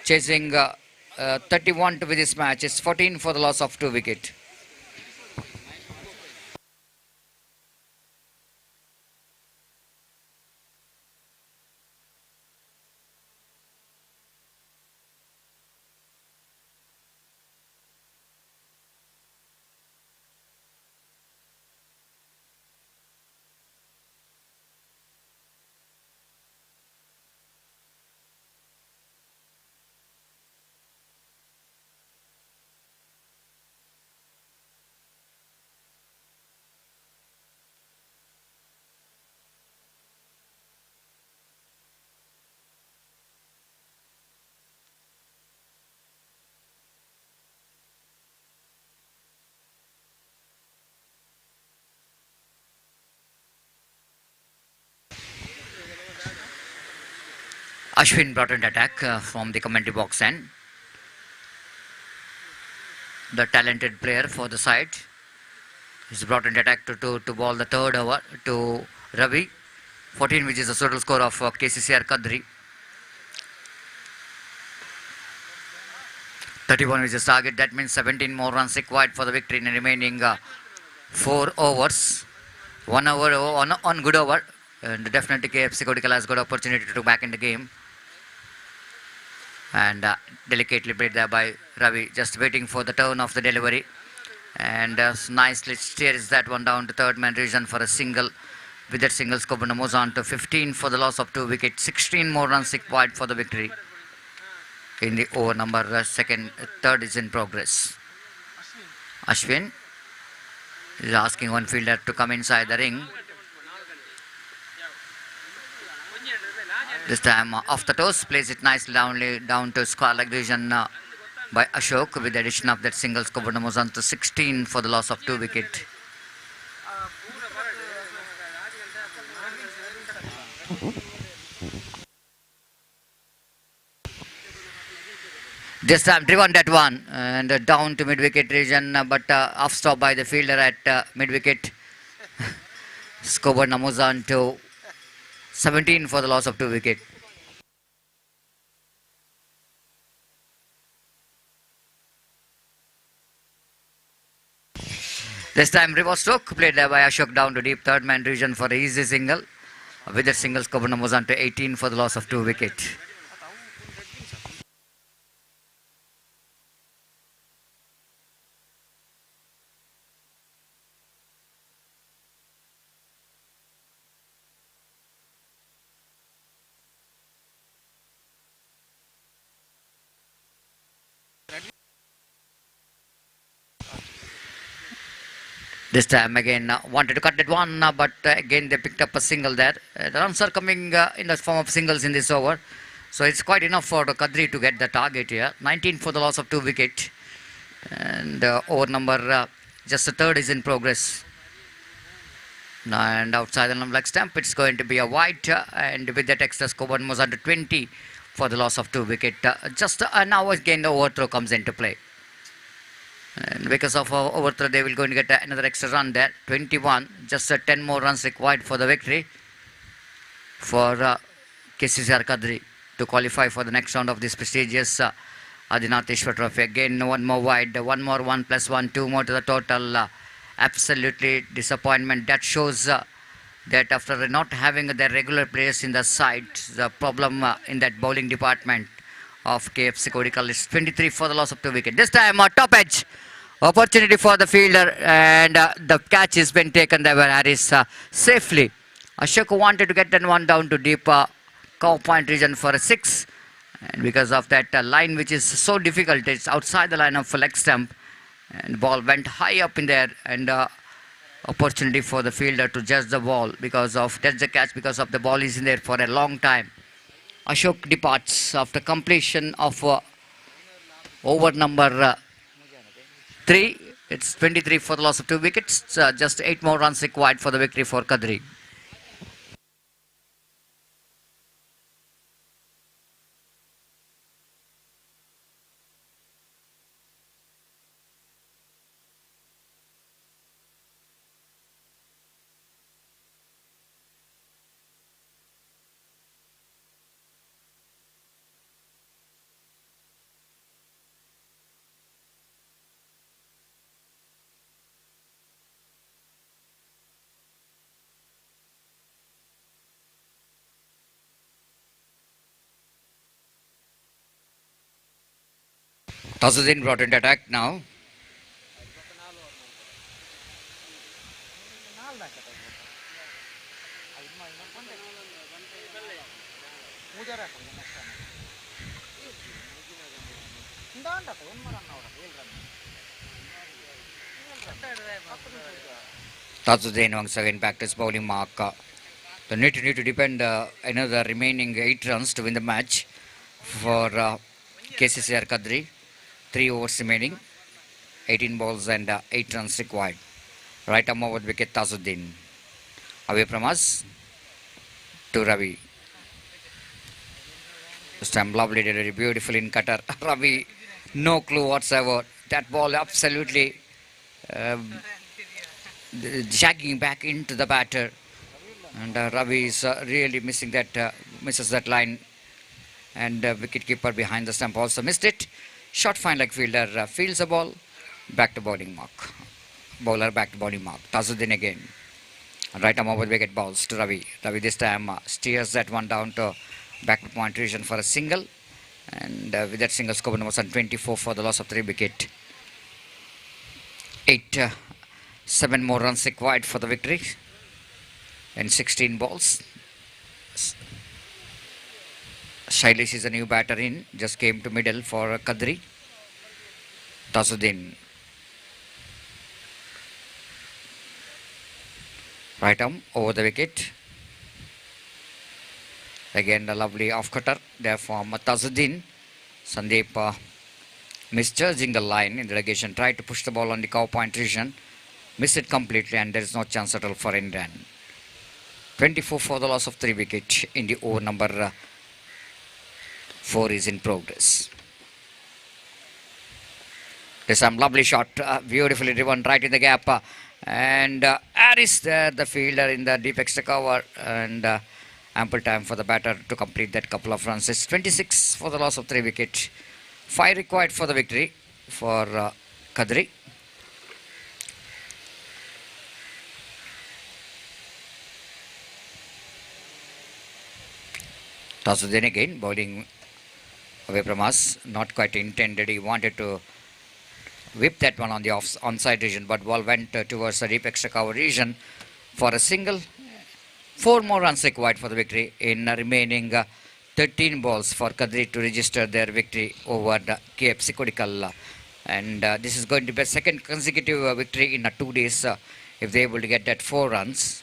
Speaker 3: chasing 31 to win this match, it's 14 for the loss of 2 wicket. Ashwin brought in the attack from the commentary box end. The talented player for the side. He's brought in the attack to ball the third over to Ravi. 14, which is the total score of KCCR Kadri. 31 is his target. That means 17 more runs required for the victory in the remaining 4 overs. 1 over on good over. And definitely KFC Kodikala has got opportunity to back in the game. And delicately played there by Ravi, just waiting for the turn of the delivery, and nicely steers that one down to third man region for a single. With that single, Skobana moves on to 15 for the loss of 2 wickets. 16 more runs required for the victory in the over number third is in progress. Ashwin is asking one fielder to come inside the ring. This time off the toes, plays it nicely down to square leg division by Ashok, with the addition of that single. Skobana moves on to 16 for the loss of 2 wickets. This time driven that one and down to mid wicket region, but off stop by the fielder at mid wicket. Skobana moves on to 17 for the loss of 2 wickets. This time reverse stroke played there by Ashok down to deep third man region for an easy single. With that single score number was on to 18 for the loss of 2 wickets. This time again wanted to cut that one, but again they picked up a single there. The runs are coming in the form of singles in this over. So it's quite enough for Kadri to get the target here. 19 for the loss of 2 wickets. And over number, just a third is in progress. And outside the number leg stamp, it's going to be a wide. And with that extra score, one was under 20 for the loss of 2 wickets. Now again the overthrow comes into play. And because of overthrow, they will going to get another extra run there. 21. Just 10 more runs required for the victory for KCCR Kadri to qualify for the next round of this prestigious Adinatheshwara Trophy. Again, one more wide, one more 1 + 1, 2 more to the total. Absolutely disappointment. That shows that after not having their regular players in the side, the problem in that bowling department of KFC Kodikal is 23 for the loss of 2 wickets. This time, top edge opportunity for the fielder, and the catch has been taken there by Harris safely. Ashok wanted to get that one down to deep cow point region for a 6, and because of that line which is so difficult, it's outside the line of leg stump, and ball went high up in there, and opportunity for the fielder to judge the ball because of that's the catch because of the ball is in there for a long time. Ashok departs after completion of over number 3. It's 23 for the loss of 2 wickets. Just 8 more runs required for the victory for Kadri. Tazuddin brought into attack now. Tazuddin once again back to his bowling mark. They need to depend another remaining 8 runs to win the match for KCCR Kadri. 3 overs remaining, 18 balls and 8 runs required. Right arm over wicket Tazuddin. Away from us to Ravi. This time lovely, did it beautiful in cutter. Ravi, no clue whatsoever. That ball absolutely jagging back into the batter. And Ravi is really missing that, misses that line. And wicket keeper behind the stump also missed it. Short fine leg fielder fields the ball. Back to bowling mark. Bowler back to bowling mark. Tazuddin again. Right arm over wicket balls to Ravi. Ravi this time steers that one down to back to point region for a single. And with that single score number 24 for the loss of 3 wicket. 7 more runs required for the victory. And 16 balls. Shailesh is a new batter in, just came to middle for Kadri. Tazuddin. Right arm over the wicket. Again the lovely off cutter there from Tazuddin. Sandeep misjudging the line in the relegation, tried to push the ball on the cow point region. Missed it completely and there is no chance at all for Indian. 24 for the loss of 3 wicket in the over number 4 is in progress. There's some lovely shot, beautifully driven right in the gap. And Harris there, the fielder in the deep extra cover. And ample time for the batter to complete that couple of runs. It's 26 for the loss of 3 wicket. 5 required for the victory for Kadri. Tasuddin again bowling away from us. Not quite intended. He wanted to whip that one on the onside region, but ball went towards the deep extra cover region for a single. 4 more runs required for the victory in remaining 13 balls for Kadri to register their victory over the KFC Kodikal. And this is going to be a second consecutive victory in 2 days if they're able to get that 4 runs.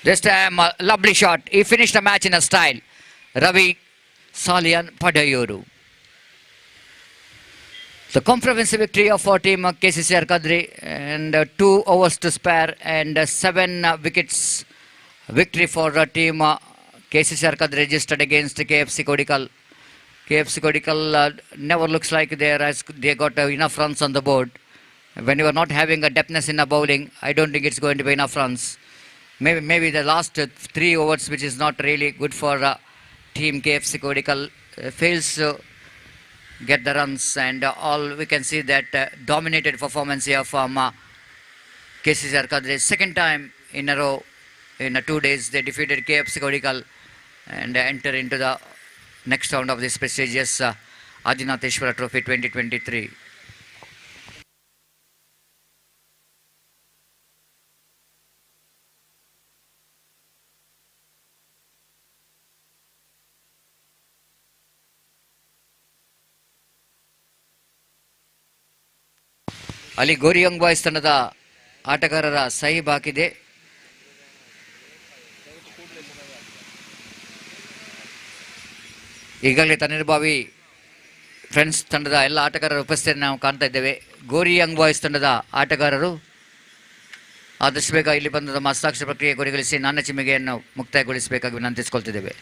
Speaker 3: This time, a lovely shot. He finished the match in a style. Ravi Salian Padayuru. The comprehensive victory of our team KCCR Kadri, and 2 overs to spare and 7 wickets victory for team KCCR Kadri registered against KFC Kodikal. KFC Kodikal never looks like they got enough runs on the board. When you are not having a depthness in a bowling, I don't think it's going to be enough runs. Maybe the last 3 overs, which is not really good for team KFC Kodikal, fails to get the runs, and all we can see that dominated performance here from KCCR Kadri. Second time in a row in 2 days they defeated KFC Kodikal and enter into the next round of this prestigious Adinatheshwara Trophy 2023. ಅಲ್ಲಿ ಗೋರಿಯಂಗ್ boys ತಂಡದ ಆಟಗಾರರ ಸಹಿ ಬಾಕಿದೆ. ಈಗಾಗಲೇ Tannirbhavi friends ತಂಡದ ಎಲ್ಲ ಆಟಗಾರರ ಉಪಸ್ಥಿತಿಯನ್ನು ನಾವು ಕಾಣ್ತಾ ಇದ್ದೇವೆ. ಗೋರಿಯಂಗ್ ಬಾಯ್ಸ್ ತಂಡದ ಆಟಗಾರರು ಆದಷ್ಟು ಬೇಗ ಇಲ್ಲಿ ಬಂದ ನಮ್ಮ ಹಸ್ತಾಕ್ಷರ ಪ್ರಕ್ರಿಯೆ ಕೊನೆಗೊಳಿಸಿ ನಾಣ್ಯ ಚಿಮ್ಮಿಗೆಯನ್ನು ಮುಕ್ತಾಯಗೊಳಿಸಬೇಕಾಗಿ ವಿನಂತಿಸಿಕೊಳ್ತಿದ್ದೇವೆ.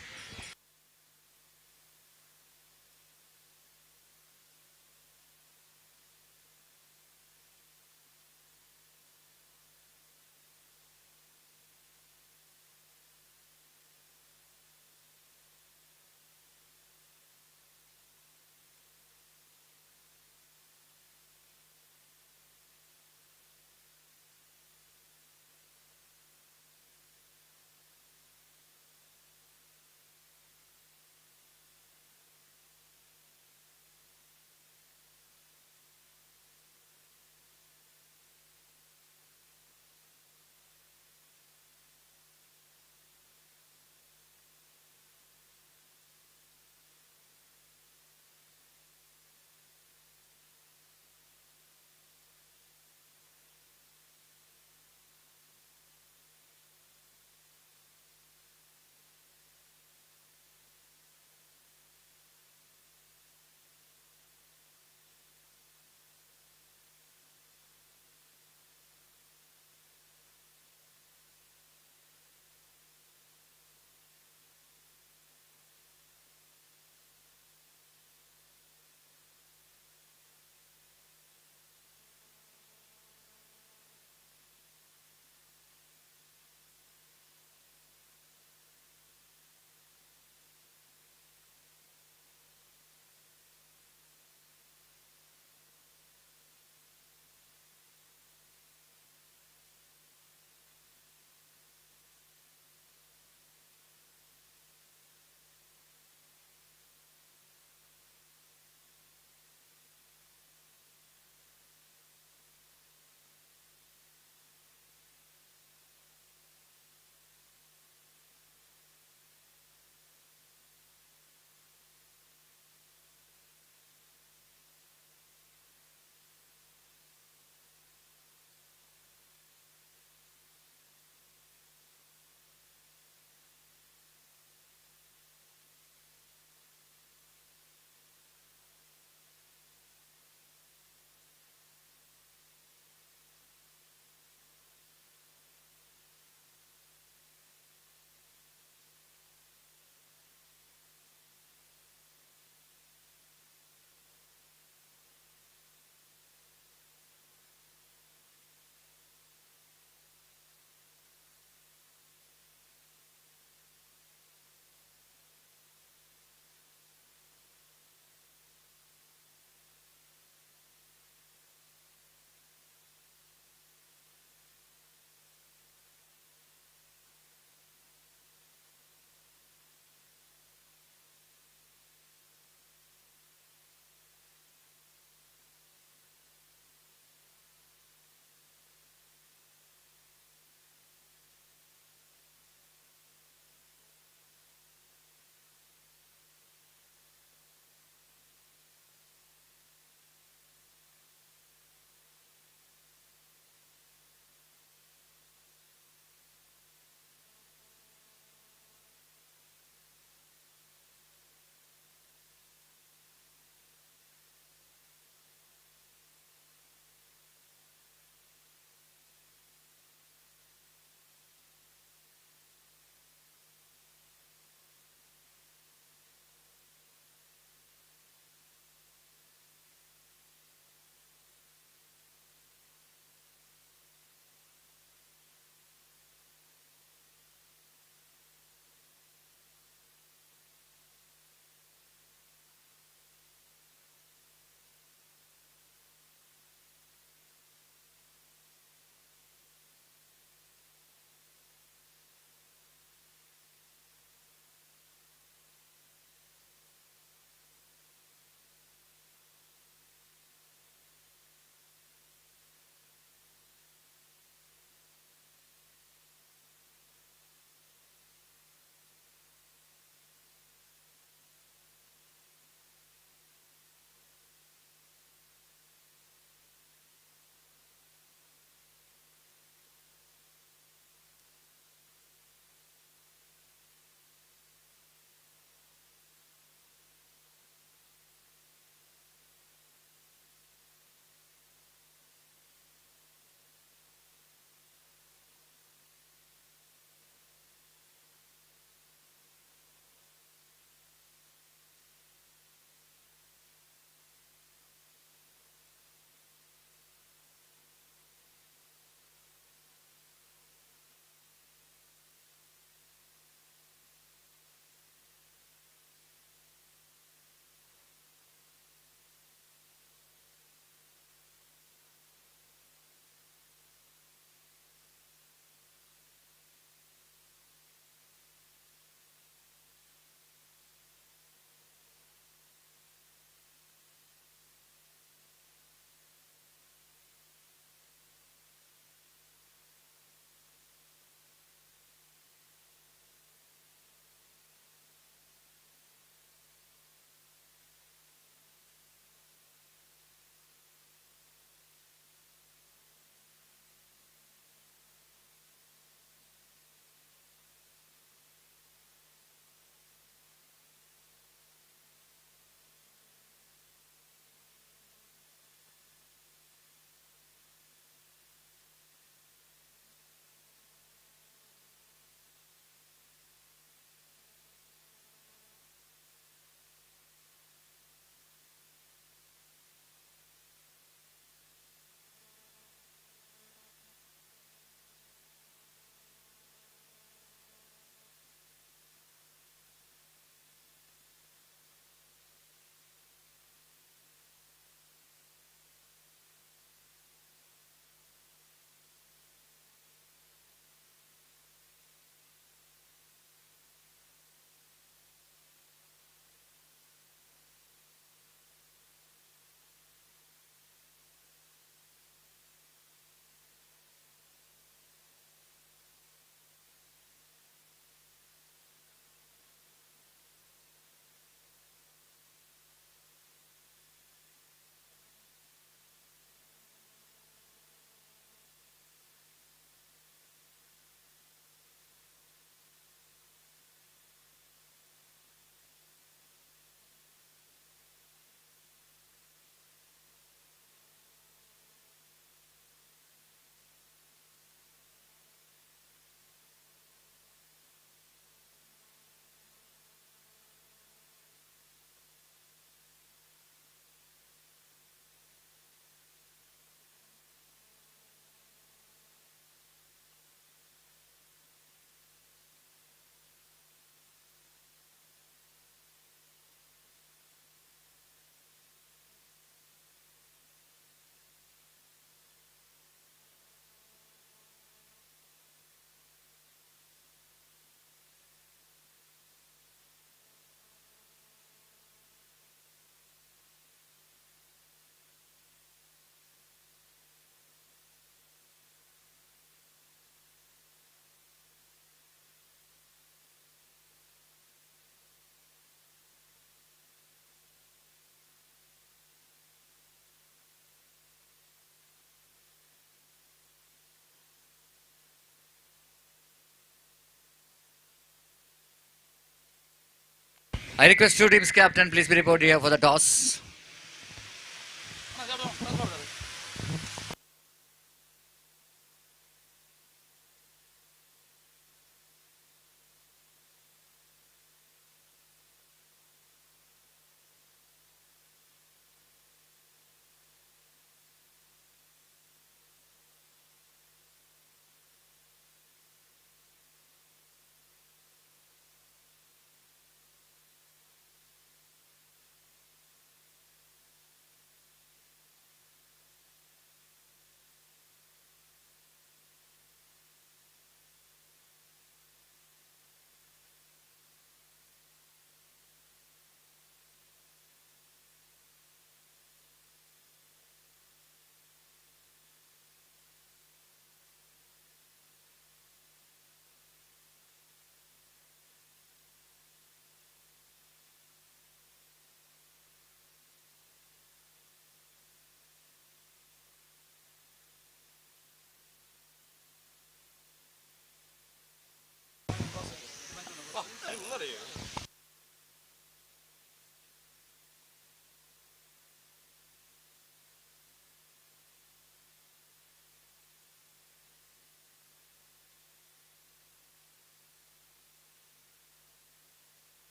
Speaker 3: I request two teams captain, please be reported here for the toss.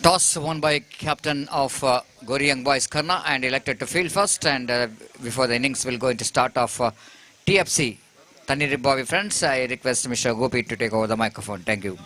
Speaker 3: Toss won by captain of Gori Young Boys Karna and elected to field first, and before the innings will go into start of TFC Taniri Bobby friends, I request Mr. Gopi to take over the microphone. Thank you.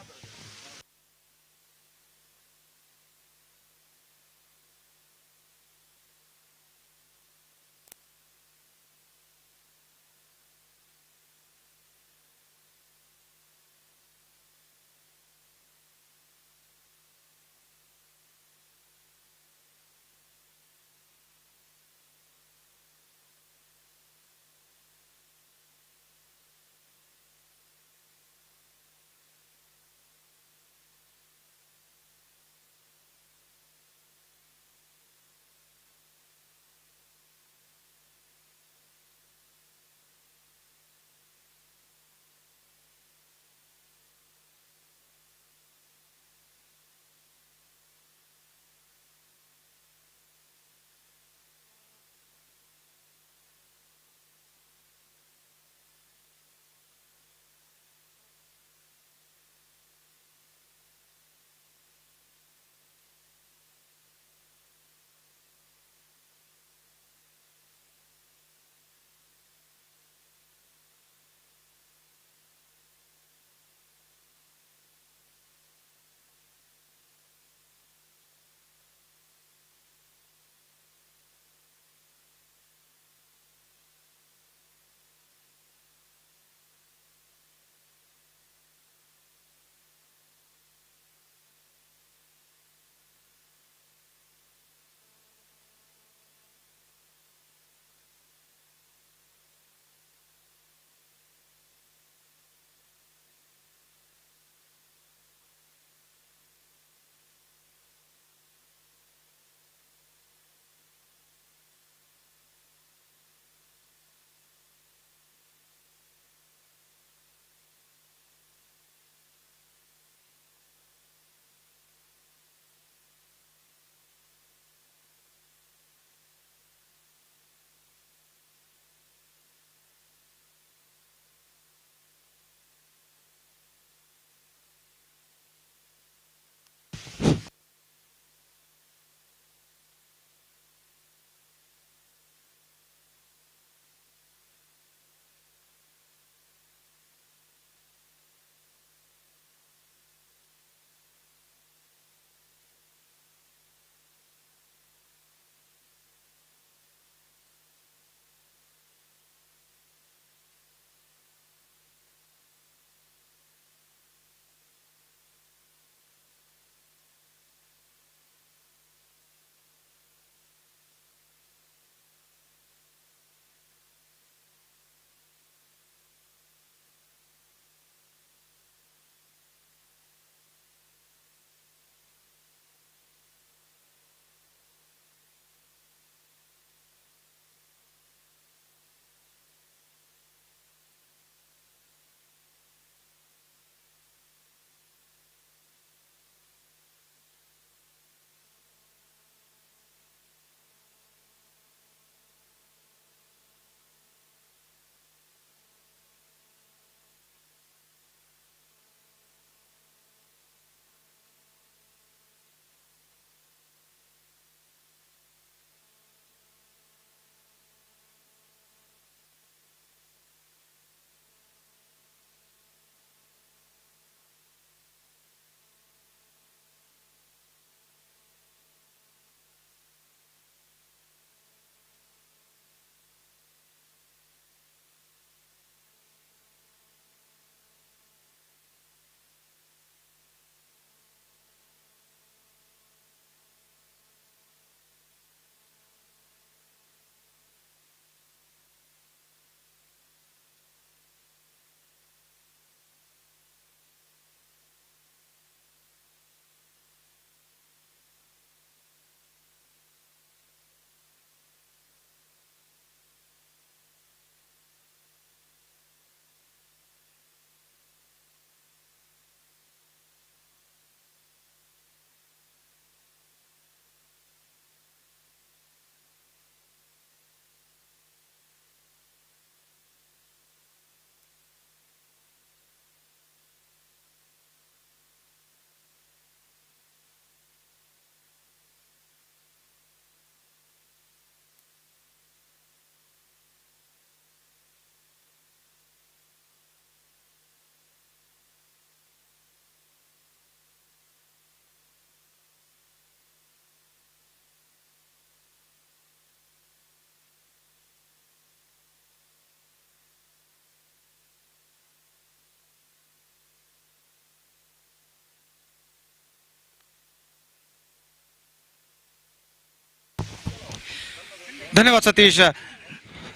Speaker 2: धन्यवाद Satish.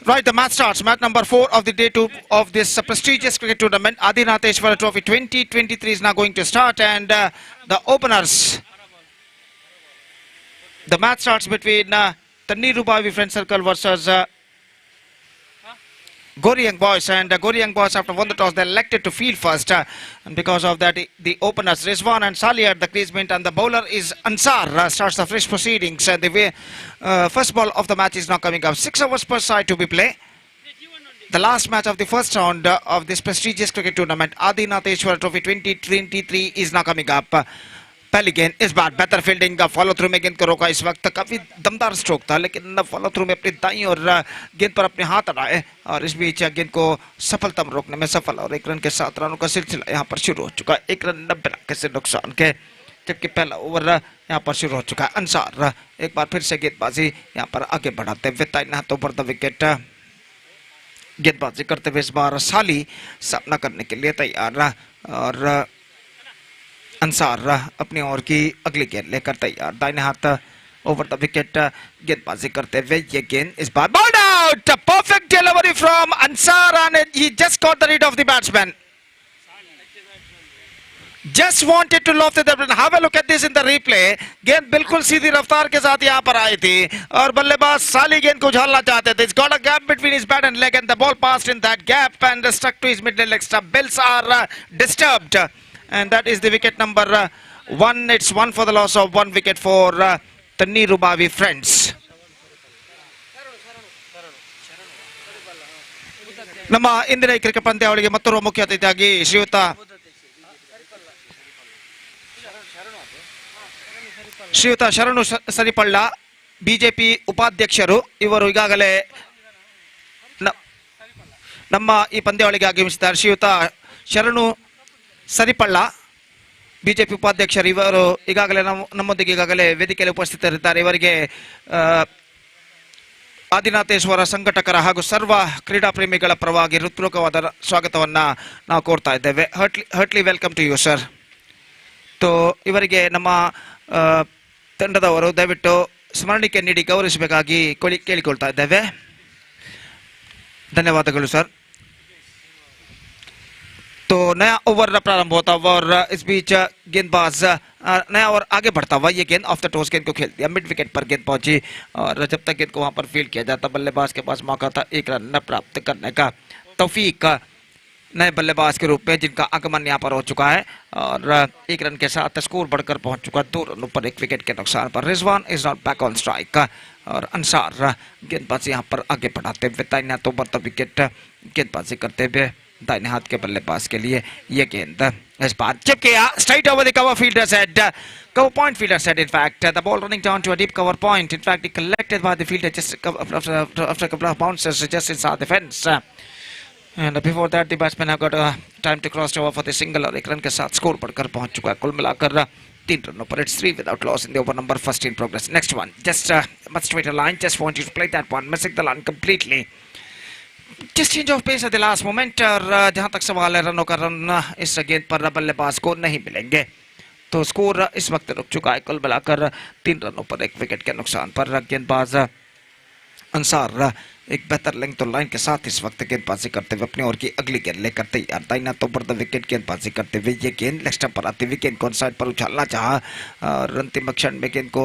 Speaker 2: Right, the match starts. Match number 4 of the day 2 of this prestigious cricket tournament. Adinatheshwara Trophy 2023 is now going to start, and the openers. The match starts between the Nehru Friends Circle versus Gori Young Boys, and Gori Young Boys, after won the toss, they elected to field first, and because of that, the openers Rizwan and Sali at the creasement, and the bowler is Ansar starts the fresh proceedings. And the way, first ball of the match is now coming up. 6 overs per side to be played. The last match of the first round of this prestigious cricket tournament, Adinatheshwara Trophy 2023, is now coming up. पहली गेंद इस बार बेहतर fielding का follow through में गेंद को रोका. इस वक्त काफी दमदार स्ट्रोक था, लेकिन फॉलो थ्रू में अपनी दाई और गेंद पर अपने हाथ अड़ाए, और इस बीच गेंद को सफलतम रोकने में सफल, और 1 रन के 7 रनों का सिलसिला यहाँ पर शुरू हो चुका है. 1 रन 90 रन से नुकसान के, जबकि पहला ओवर यहाँ पर शुरू हो चुका है. अंसार एक बार फिर से गेंदबाजी यहाँ पर आगे बढ़ाते हुए दाहिने हाथों पर द विकेट गेंदबाजी करते हुए इस बार साली सामना करने के लिए तैयार, और अंसार अपनी ओर की अगली गेंद लेकर तैयार. दाहिने हाथ ओवर द विकेट गेंदबाजी करते हुए ये गेंद इस बार bowled out. Perfect delivery from Ansar, and he just got the rid of the batsman. Just wanted to loft it up. Have a look at this in the replay. गेंद बिल्कुल सीधी रफ्तार के साथ यहाँ पर आई थी, और बल्लेबाज साली गेंद को उछालना चाहते थे. It's got a gap between his bat and leg, and the ball passed in that gap and stuck to his mid leg stump. Bills are disturbed, and that is the wicket number 1. It's 1 for the loss of 1 wicket for the Nehru friends. ನಮ್ಮ ಇಂದಿನ cricket ಪಂದ್ಯಾವಳಿಗೆ ಮತ್ತೊಬ್ಬ ಮುಖ್ಯ ಅತಿಥಿಯಾಗಿ ಶ್ರೀಯುತ ಶರಣು ಸರಿಪಳ್ಳ, BJP ಉಪಾಧ್ಯಕ್ಷರು. ಇವರು ಈಗಾಗಲೇ ನಮ್ಮ ಈ ಪಂದ್ಯಾವಳಿಗೆ ಆಗಮಿಸಿದ್ದಾರೆ. ಶ್ರೀಯುತ ಶರಣು ಸರಿಪಳ್ಳ, ಬಿಜೆಪಿ ಉಪಾಧ್ಯಕ್ಷರು. ಇವರು ಈಗಾಗಲೇ ನಮ್ಮೊಂದಿಗೆ ಈಗಾಗಲೇ ವೇದಿಕೆಯಲ್ಲಿ ಉಪಸ್ಥಿತರಿದ್ದಾರೆ. ಇವರಿಗೆ ಆದಿನಾಥೇಶ್ವರ ಸಂಘಟಕರ ಹಾಗೂ ಸರ್ವ ಕ್ರೀಡಾ ಪ್ರೇಮಿಗಳ ಪರವಾಗಿ ಹೃತ್ಪೂರ್ವಕವಾದ ಸ್ವಾಗತವನ್ನ ನಾವು ಕೋರ್ತಾ ಇದ್ದೇವೆ. ಹರ್ಟ್ಲಿ ವೆಲ್ಕಮ್ ಟು ಯು ಸರ್. ತೋ ಇವರಿಗೆ ನಮ್ಮ ತಂಡದವರು ದಯವಿಟ್ಟು ಸ್ಮರಣಿಕೆ ನೀಡಿ ಗೌರವಿಸಬೇಕಾಗಿ ಕೇಳಿಕೊಳ್ತಾ ಇದ್ದೇವೆ. धन्यवादಗಳು सर. तो नया ओवर प्रारंभ होता हुआ, और इस बीच गेंदबाज नया ओवर आगे बढ़ता हुआ. ये गेंद ऑफ द टॉस गेंद को खेल दिया, मिड विकेट पर गेंद पहुंची, और जब तक गेंद को वहां पर फील्ड किया जाता, बल्लेबाज के पास मौका था 1 रन प्राप्त करने का. तौफीक नए बल्लेबाज के रूप में जिनका आगमन यहाँ पर हो चुका है, और 1 रन के साथ स्कोर बढ़कर पहुंच चुका 2 रनों पर 1 विकेट के नुकसान पर. Rizwan is not back on strike, और अंसार गेंदबाजी यहाँ पर आगे बढ़ाते हुए दाहिने हाथों पर विकेट गेंदबाजी करते हुए दाहिने हाथ के बल्लेबाज के लिए ये गेंद इस बार चिप किया straight over the cover fielders head, cover point fielder said. In fact, the ball running down to a deep cover point. In fact, it collected by the fielder just after a couple of bounces just inside the fence. And before that, the batsmen have got time to cross over for the single, और 1 run के साथ score बढ़कर पहुंच चुका है. कुल मिलाकर 3 रनों पर. It's 3 without loss in the over number first in progress. Next one, just much straighter line. Just want you to play that one, missing the line completely. Just change of pace at the last moment, और जहां तक सवाल है रनों का, run इस गेंद पर बल्लेबाज को नहीं मिलेंगे. तो स्कोर इस वक्त रुक चुका है. कुल मिलाकर 3 रनों पर 1 विकेट के नुकसान पर. गेंदबाज अंसार एक बेहतर लेंथ तो लाइन के साथ इस वक्त गेंदबाजी करते हुए अपनी ओर की अगली गेंद लेकर तैयार. दाहिना तो पर द विकेट गेंदबाजी करते हुए ये गेंद लेग स्टंप पर आती हुई गेंद को साइड पर उछालना चाहा, और अंतिम क्षण में गेंद को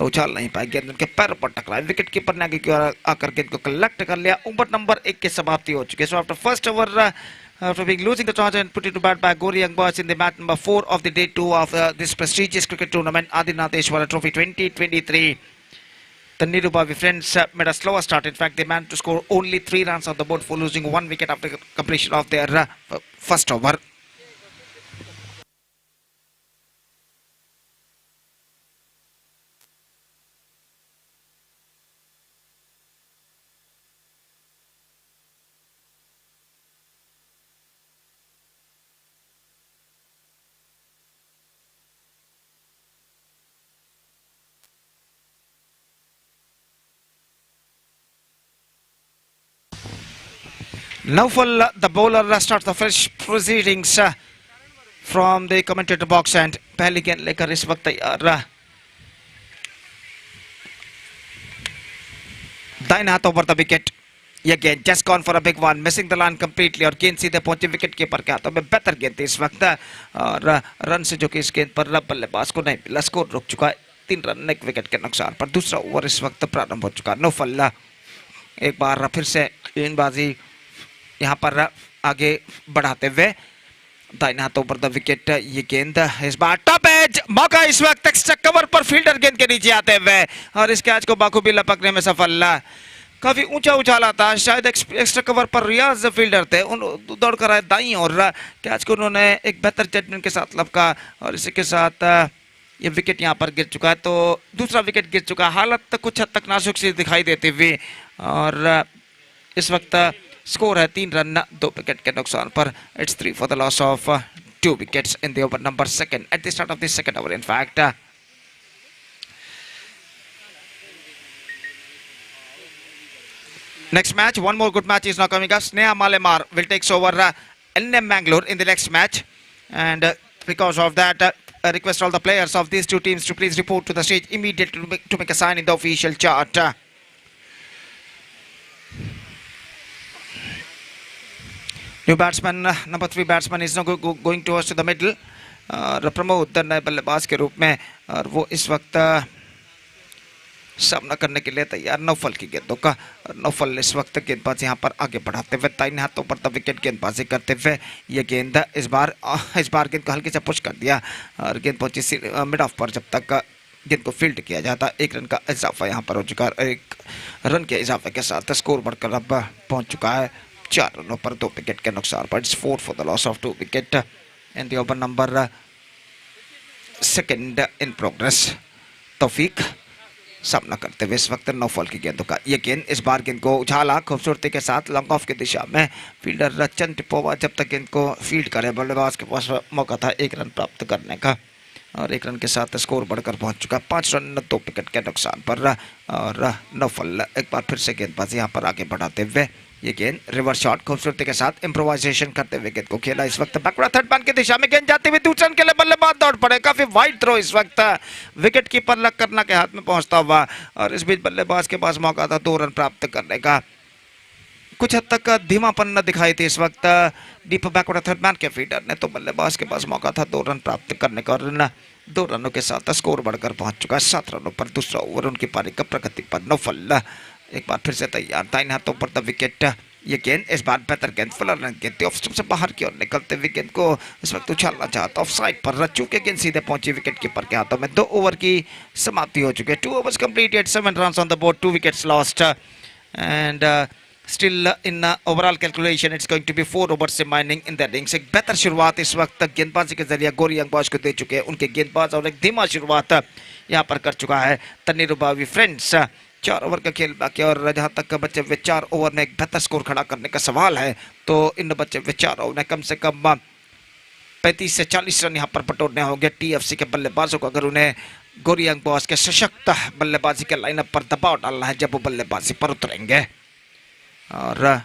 Speaker 2: उछाल नहीं पाए. गेंद उनके पैर पर टकराई. विकेट कीपर ने आगे की ओर आकर गेंद को कलेक्ट कर लिया. ओवर नंबर 1 की समाप्ति हो चुकी है. So after first over, after being losing the toss and put it to bat by Gori Young Boys in the match number 4 of the day 2 of this prestigious cricket tournament, Adinatheshwara Trophy 2023. The Nehru friends made a slower start. In fact, they managed to score only 3 runs on the board for losing 1 wicket after completion of their first over. Naufal, the bowler, starts the fresh proceedings from the commentator box, and पहली गेंद लेकर इस वक्त तैयार दाहिने हाथों पर the wicket, ये गेंद just gone for a big one, missing the line completely और गेंद सीधे पहुंची विकेट कीपर के हाथों में। बेहतर गेंद थी इस वक्त और रन से जो कि इस गेंद पर बल्लेबाज को नहीं मिला। स्कोर रुक चुका है 3 रन 1 विकेट के नुकसान पर। दूसरा ओवर इस वक्त प्रारंभ हो चुका। नौफल एक बार फिर से गेंदबाजी यहाँ पर आगे बढ़ाते हुए, दाहिने हाथों पर द विकेट, ये गेंद इस बार टॉप एज, मौका इस वक्त एक्स्ट्रा कवर पर फील्डर गेंद के नीचे आते हुए और इस कैच को बाखूबी लपकने में सफल। काफी ऊंचा उछाला था, शायद एक्स्ट्रा कवर पर रियाज फील्डर थे, उन दौड़ कर आए दाईं और कैच को उन्होंने एक बेहतर जजमेंट के साथ लपका और इसी के साथ ये विकेट यहाँ पर गिर चुका है। तो दूसरा विकेट गिर चुका है, हालत कुछ हद तक नाजुक सी दिखाई देती हुई और इस वक्त स्कोर है 3 रन 2 विकेट के नुकसान पर। It's 3 for the loss of 2 wickets in the over number 2 at the start of the second over in fact. Next match, one more good match is now coming up. Sneha Malemar will take over NM Manglore in the next match, and because of that, I request all the players of these two teams to please report to the stage immediately to make a sign in the official chart. New batsman, number 3 batsman is now going towards to the middle. Pramod नए बल्लेबाज के रूप में और वो इस वक्त सामना करने के लिए तैयार नौफल की गेंदों का। नौफल इस वक्त गेंदबाज यहाँ पर आगे बढ़ाते हुए दाहिने हाथों पर द विकेट गेंदबाजी करते हुए, ये गेंद इस बार गेंद को हल्के से पुश कर दिया और गेंद पहुंची मिड ऑफ पर। जब तक गेंद को फील्ड किया जाता, 1 रन का इजाफा यहाँ पर हो चुका है। 1 रन के इजाफे के साथ स्कोर बढ़कर अब पहुंच चुका है 4 रनों पर 2 विकेट के नुकसान पर। It's 4 for the loss of 2 wicket in the over number 2 in progress. Taufiq सामना करते हुए इस वक्त नौफल की गेंदों का। ये गेंद इस बार गेंद को उछाला खूबसूरती के साथ लॉन्ग ऑफ की दिशा में। फील्डर चंद टिपोवा जब तक गेंद को फील्ड करे, बल्लेबाज के पास मौका था 1 रन प्राप्त करने का और 1 रन के साथ स्कोर बढ़कर पहुंच चुका 5 रन 2 विकेट के नुकसान पर। और नौफल एक बार फिर से गेंदबाजी यहाँ पर आगे बढ़ाते हुए, ये गेंद रिवर्स शॉट खूबसूरती के साथ इम्प्रोवाइजेशन करते हुए गेंद को खेला। इस वक्त बैकवर्ड थर्ड मैन की दिशा में गेंद जाते हुए दूसरे रन के लिए बल्लेबाज दौड़ पड़े। काफी वाइड थ्रो इस वक्त विकेट कीपर लग करना के हाथ में पहुंचता हुआ और इस बीच बल्लेबाज के पास मौका था 2 रन प्राप्त करने का। कुछ हद तक धीमापन न दिखाई थी इस वक्त डीप बैकवर्ड थर्ड मैन के फील्डर ने, तो बल्लेबाज के पास मौका था 2 रन प्राप्त करने का और 2 रनों के साथ स्कोर बढ़कर पहुंच चुका है 7 रनों पर। दूसरा ओवर उनकी पारी का प्रगति पर। नौफल एक बार फिर से तैयार, दाहिने हाथों पर द विकेट। ये गेंद इस बार बेहतर गेंद, फुलर रन गेंद थी, ऑफ स्टंप से बाहर की ओर निकलते हुए गेंद को इस वक्त उछालना चाहता ऑफ साइड पर, चूंकि गेंद सीधे पहुंची विकेट कीपर के हाथों में। 2 ओवर की समाप्ति हो चुकी है। 2 overs completed, 7 runs on the board, 2 wickets lost, and still in overall calculation it's going to be 4 overs remaining in the innings. एक बेहतर शुरुआत इस वक्त गेंदबाजी के जरिए गोरी अंगबाज को दे चुके हैं उनके गेंदबाज और एक धीमा शुरुआत यहाँ पर कर चुका है तन्नीरुबावी फ्रेंड्स। 4 ओवर का खेल बाकी और जहाँ तक बचे हुए 4 ओवर में एक बेहतर स्कोर खड़ा करने का सवाल है, तो इन बचे हुए 4 ओवर में कम से कम 35 से 40 रन यहाँ पर बटोरने होंगे टीएफसी के बल्लेबाजों को, अगर उन्हें गोरी अंगबाज के सशक्त बल्लेबाजी के लाइनअप पर दबाव डालना है जब वो बल्लेबाजी पर उतरेंगे। और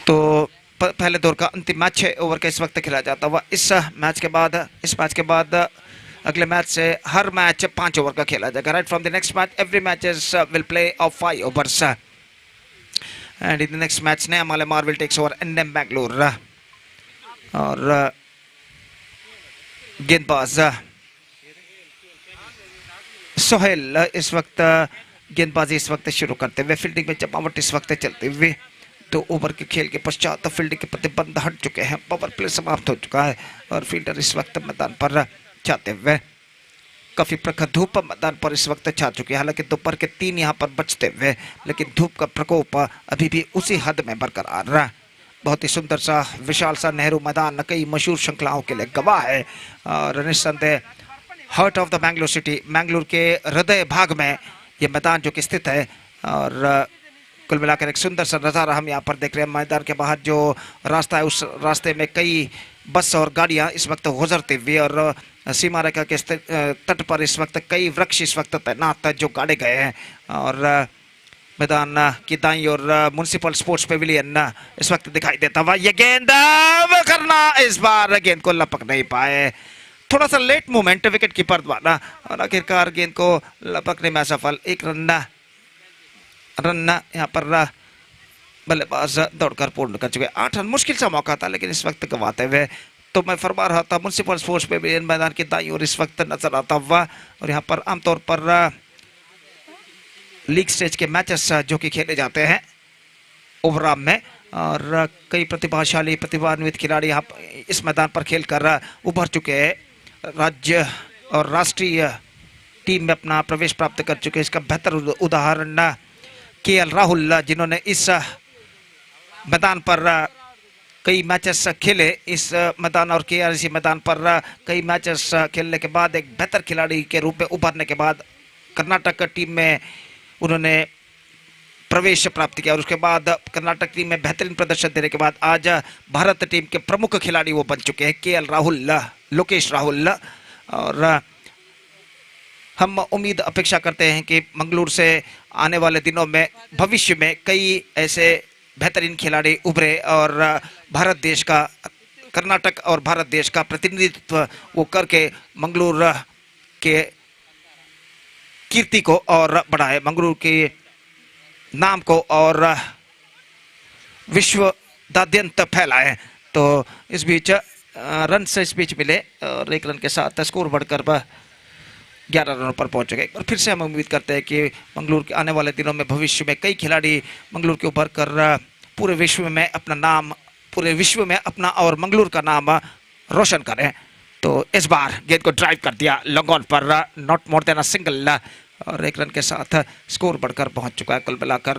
Speaker 2: तो पहले दौर का अंतिम मैच 6 ओवर का इस वक्त खेला जाता हुआ। इस मैच के बाद अगले मैच से हर मैच 5 ओवर का खेला जाएगा। Right from the next match every matches will play of 5 overs and in the next match ने Malemar will takes over NM Bangalore और गेंदबाज सोहेल इस वक्त गेंदबाजी इस वक्त शुरू करते हुए, फील्डिंग में जमावट इस वक्त चलते हुए 2 ओवर के खेल के पश्चात फील्डिंग के प्रतिबंध हट चुके हैं, पावर प्ले समाप्त हो चुका है और फील्डर इस वक्त मैदान पर छाते हुए। काफी प्रखर धूप मैदान पर इस वक्त छा चुकी है, हालांकि दोपहर के 3 यहाँ पर बचते हुए, लेकिन धूप का प्रकोप अभी भी उसी हद में बरकरार रहा। बहुत ही सुंदर सा विशाल सा नेहरू मैदान कई मशहूर श्रृंखलाओं के लिए गवाह है और निस्संदेह heart of the Bangalore city, Mangalore के हृदय भाग में ये मैदान जो कि स्थित है। और कुल मिलाकर एक सुंदर सा नज़ारा हम यहाँ पर देख रहे हैं। मैदान के बाहर जो रास्ता है उस रास्ते में कई बस और गाड़ियाँ इस वक्त गुजरते हुए और सीमा रेखा के तट पर इस वक्त कई वृक्ष इस वक्त तैनात जो गाड़े गए हैं और मैदान की दाईं और म्युनिसिपल स्पोर्ट्स पेविलियन इस वक्त दिखाई देता हुआ। ये गेंद करना इस बार गेंद को लपक नहीं पाए, थोड़ा सा लेट मूवमेंट विकेट कीपर द्वारा और आखिरकार गेंद को लपकने में असफल। एक रन यहाँ पर बल्लेबाज दौड़कर पूर्ण कर चुके। 8 रन मुश्किल सा मौका था लेकिन इस वक्त गंवाते हुए। तो मैं फरमा रहा था म्युनिसिपल स्पोर्ट्स पे भी मैदान की दाईं ओर इस वक्त नजर आता हुआ। और यहाँ पर आमतौर पर लीग स्टेज के मैचेस जो कि खेले जाते हैं ओवरऑल में, और कई प्रतिभाशाली प्रतिभान्वित खिलाड़ी यहाँ इस मैदान पर खेलकर उभर चुके हैं। राज्य और राष्ट्रीय टीम में अपना प्रवेश प्राप्त कर चुके हैं। इसका बेहतर उदाहरण केएल राहुल, जिन्होंने इस मैदान पर कई मैचेस खेले इस मैदान और केआरसी मैदान पर कई मैचेस खेलने के बाद एक बेहतर खिलाड़ी के रूप में उभरने के बाद कर्नाटक टीम में उन्होंने प्रवेश प्राप्त किया और उसके बाद कर्नाटक टीम में बेहतरीन प्रदर्शन देने के बाद आज भारत टीम के प्रमुख खिलाड़ी वो बन चुके हैं, केएल राहुल, लोकेश राहुल। और हम उम्मीद अपेक्षा करते हैं कि मंगलूर से आने वाले दिनों में भविष्य में कई ऐसे बेहतरीन खिलाड़ी उभरे और भारत देश का, कर्नाटक और भारत देश का प्रतिनिधित्व वो करके मंगलूर के कीर्ति को और बढ़ाए, मंगलूर के नाम को और विश्वदाद्यंत फैलाए। तो इस बीच रन से इस बीच मिले और 1 रन के साथ स्कोर बढ़कर 11 रनों पर पहुंच गए। और फिर से हम उम्मीद करते हैं कि मंगलूर के आने वाले दिनों में भविष्य में कई खिलाड़ी मंगलूर के उभर कर पूरे विश्व में अपना नाम, पूरे विश्व में अपना और मंगलूर का नाम रोशन करें। तो इस बार गेंद को ड्राइव कर दिया लॉन्ग ऑन पर, not more than a single, और 1 रन के साथ स्कोर बढ़कर पहुंच चुका है कुल मिलाकर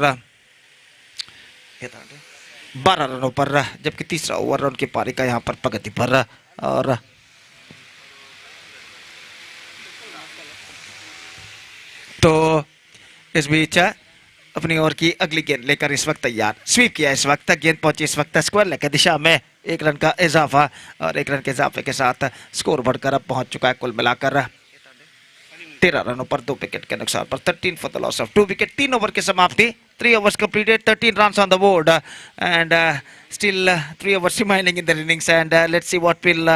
Speaker 2: 12 रनों पर, जबकि तीसरा ओवर रन की पारी का यहाँ पर प्रगति पर। और तो इस बीच अपनी ओर की अगली गेंद लेकर इस वक्त तैयार, स्वीप किया इस वक्त, गेंद पहुंची इस वक्त स्क्वायर लेग की दिशा में, 1 रन का इजाफा और 1 रन के इजाफे के साथ स्कोर बढ़कर अब पहुंच चुका है कुल मिलाकर 13 रनों पर 2 विकेट के नुकसान पर, 13 for the loss of 2 wicket. 3 over की समाप्ति, 3 overs completed, 13 runs on the board, and still 3 overs remaining in the innings, and let's see what will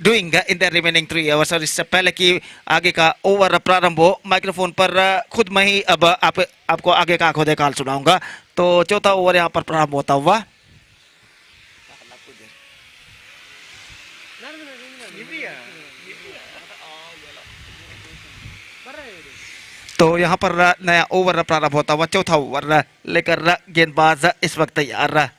Speaker 2: doing in the remaining 3 overs। और इससे पहले कि आगे का ओवर प्रारंभ हो, माइक्रोफोन पर खुद मैं ही अब आपको आगे का खुद काल सुनाऊंगा। तो चौथा ओवर यहाँ पर प्रारंभ होता हुआ, तो यहाँ पर नया ओवर प्रारंभ होता हुआ, चौथा ओवर लेकर गेंदबाज इस वक्त तैयार।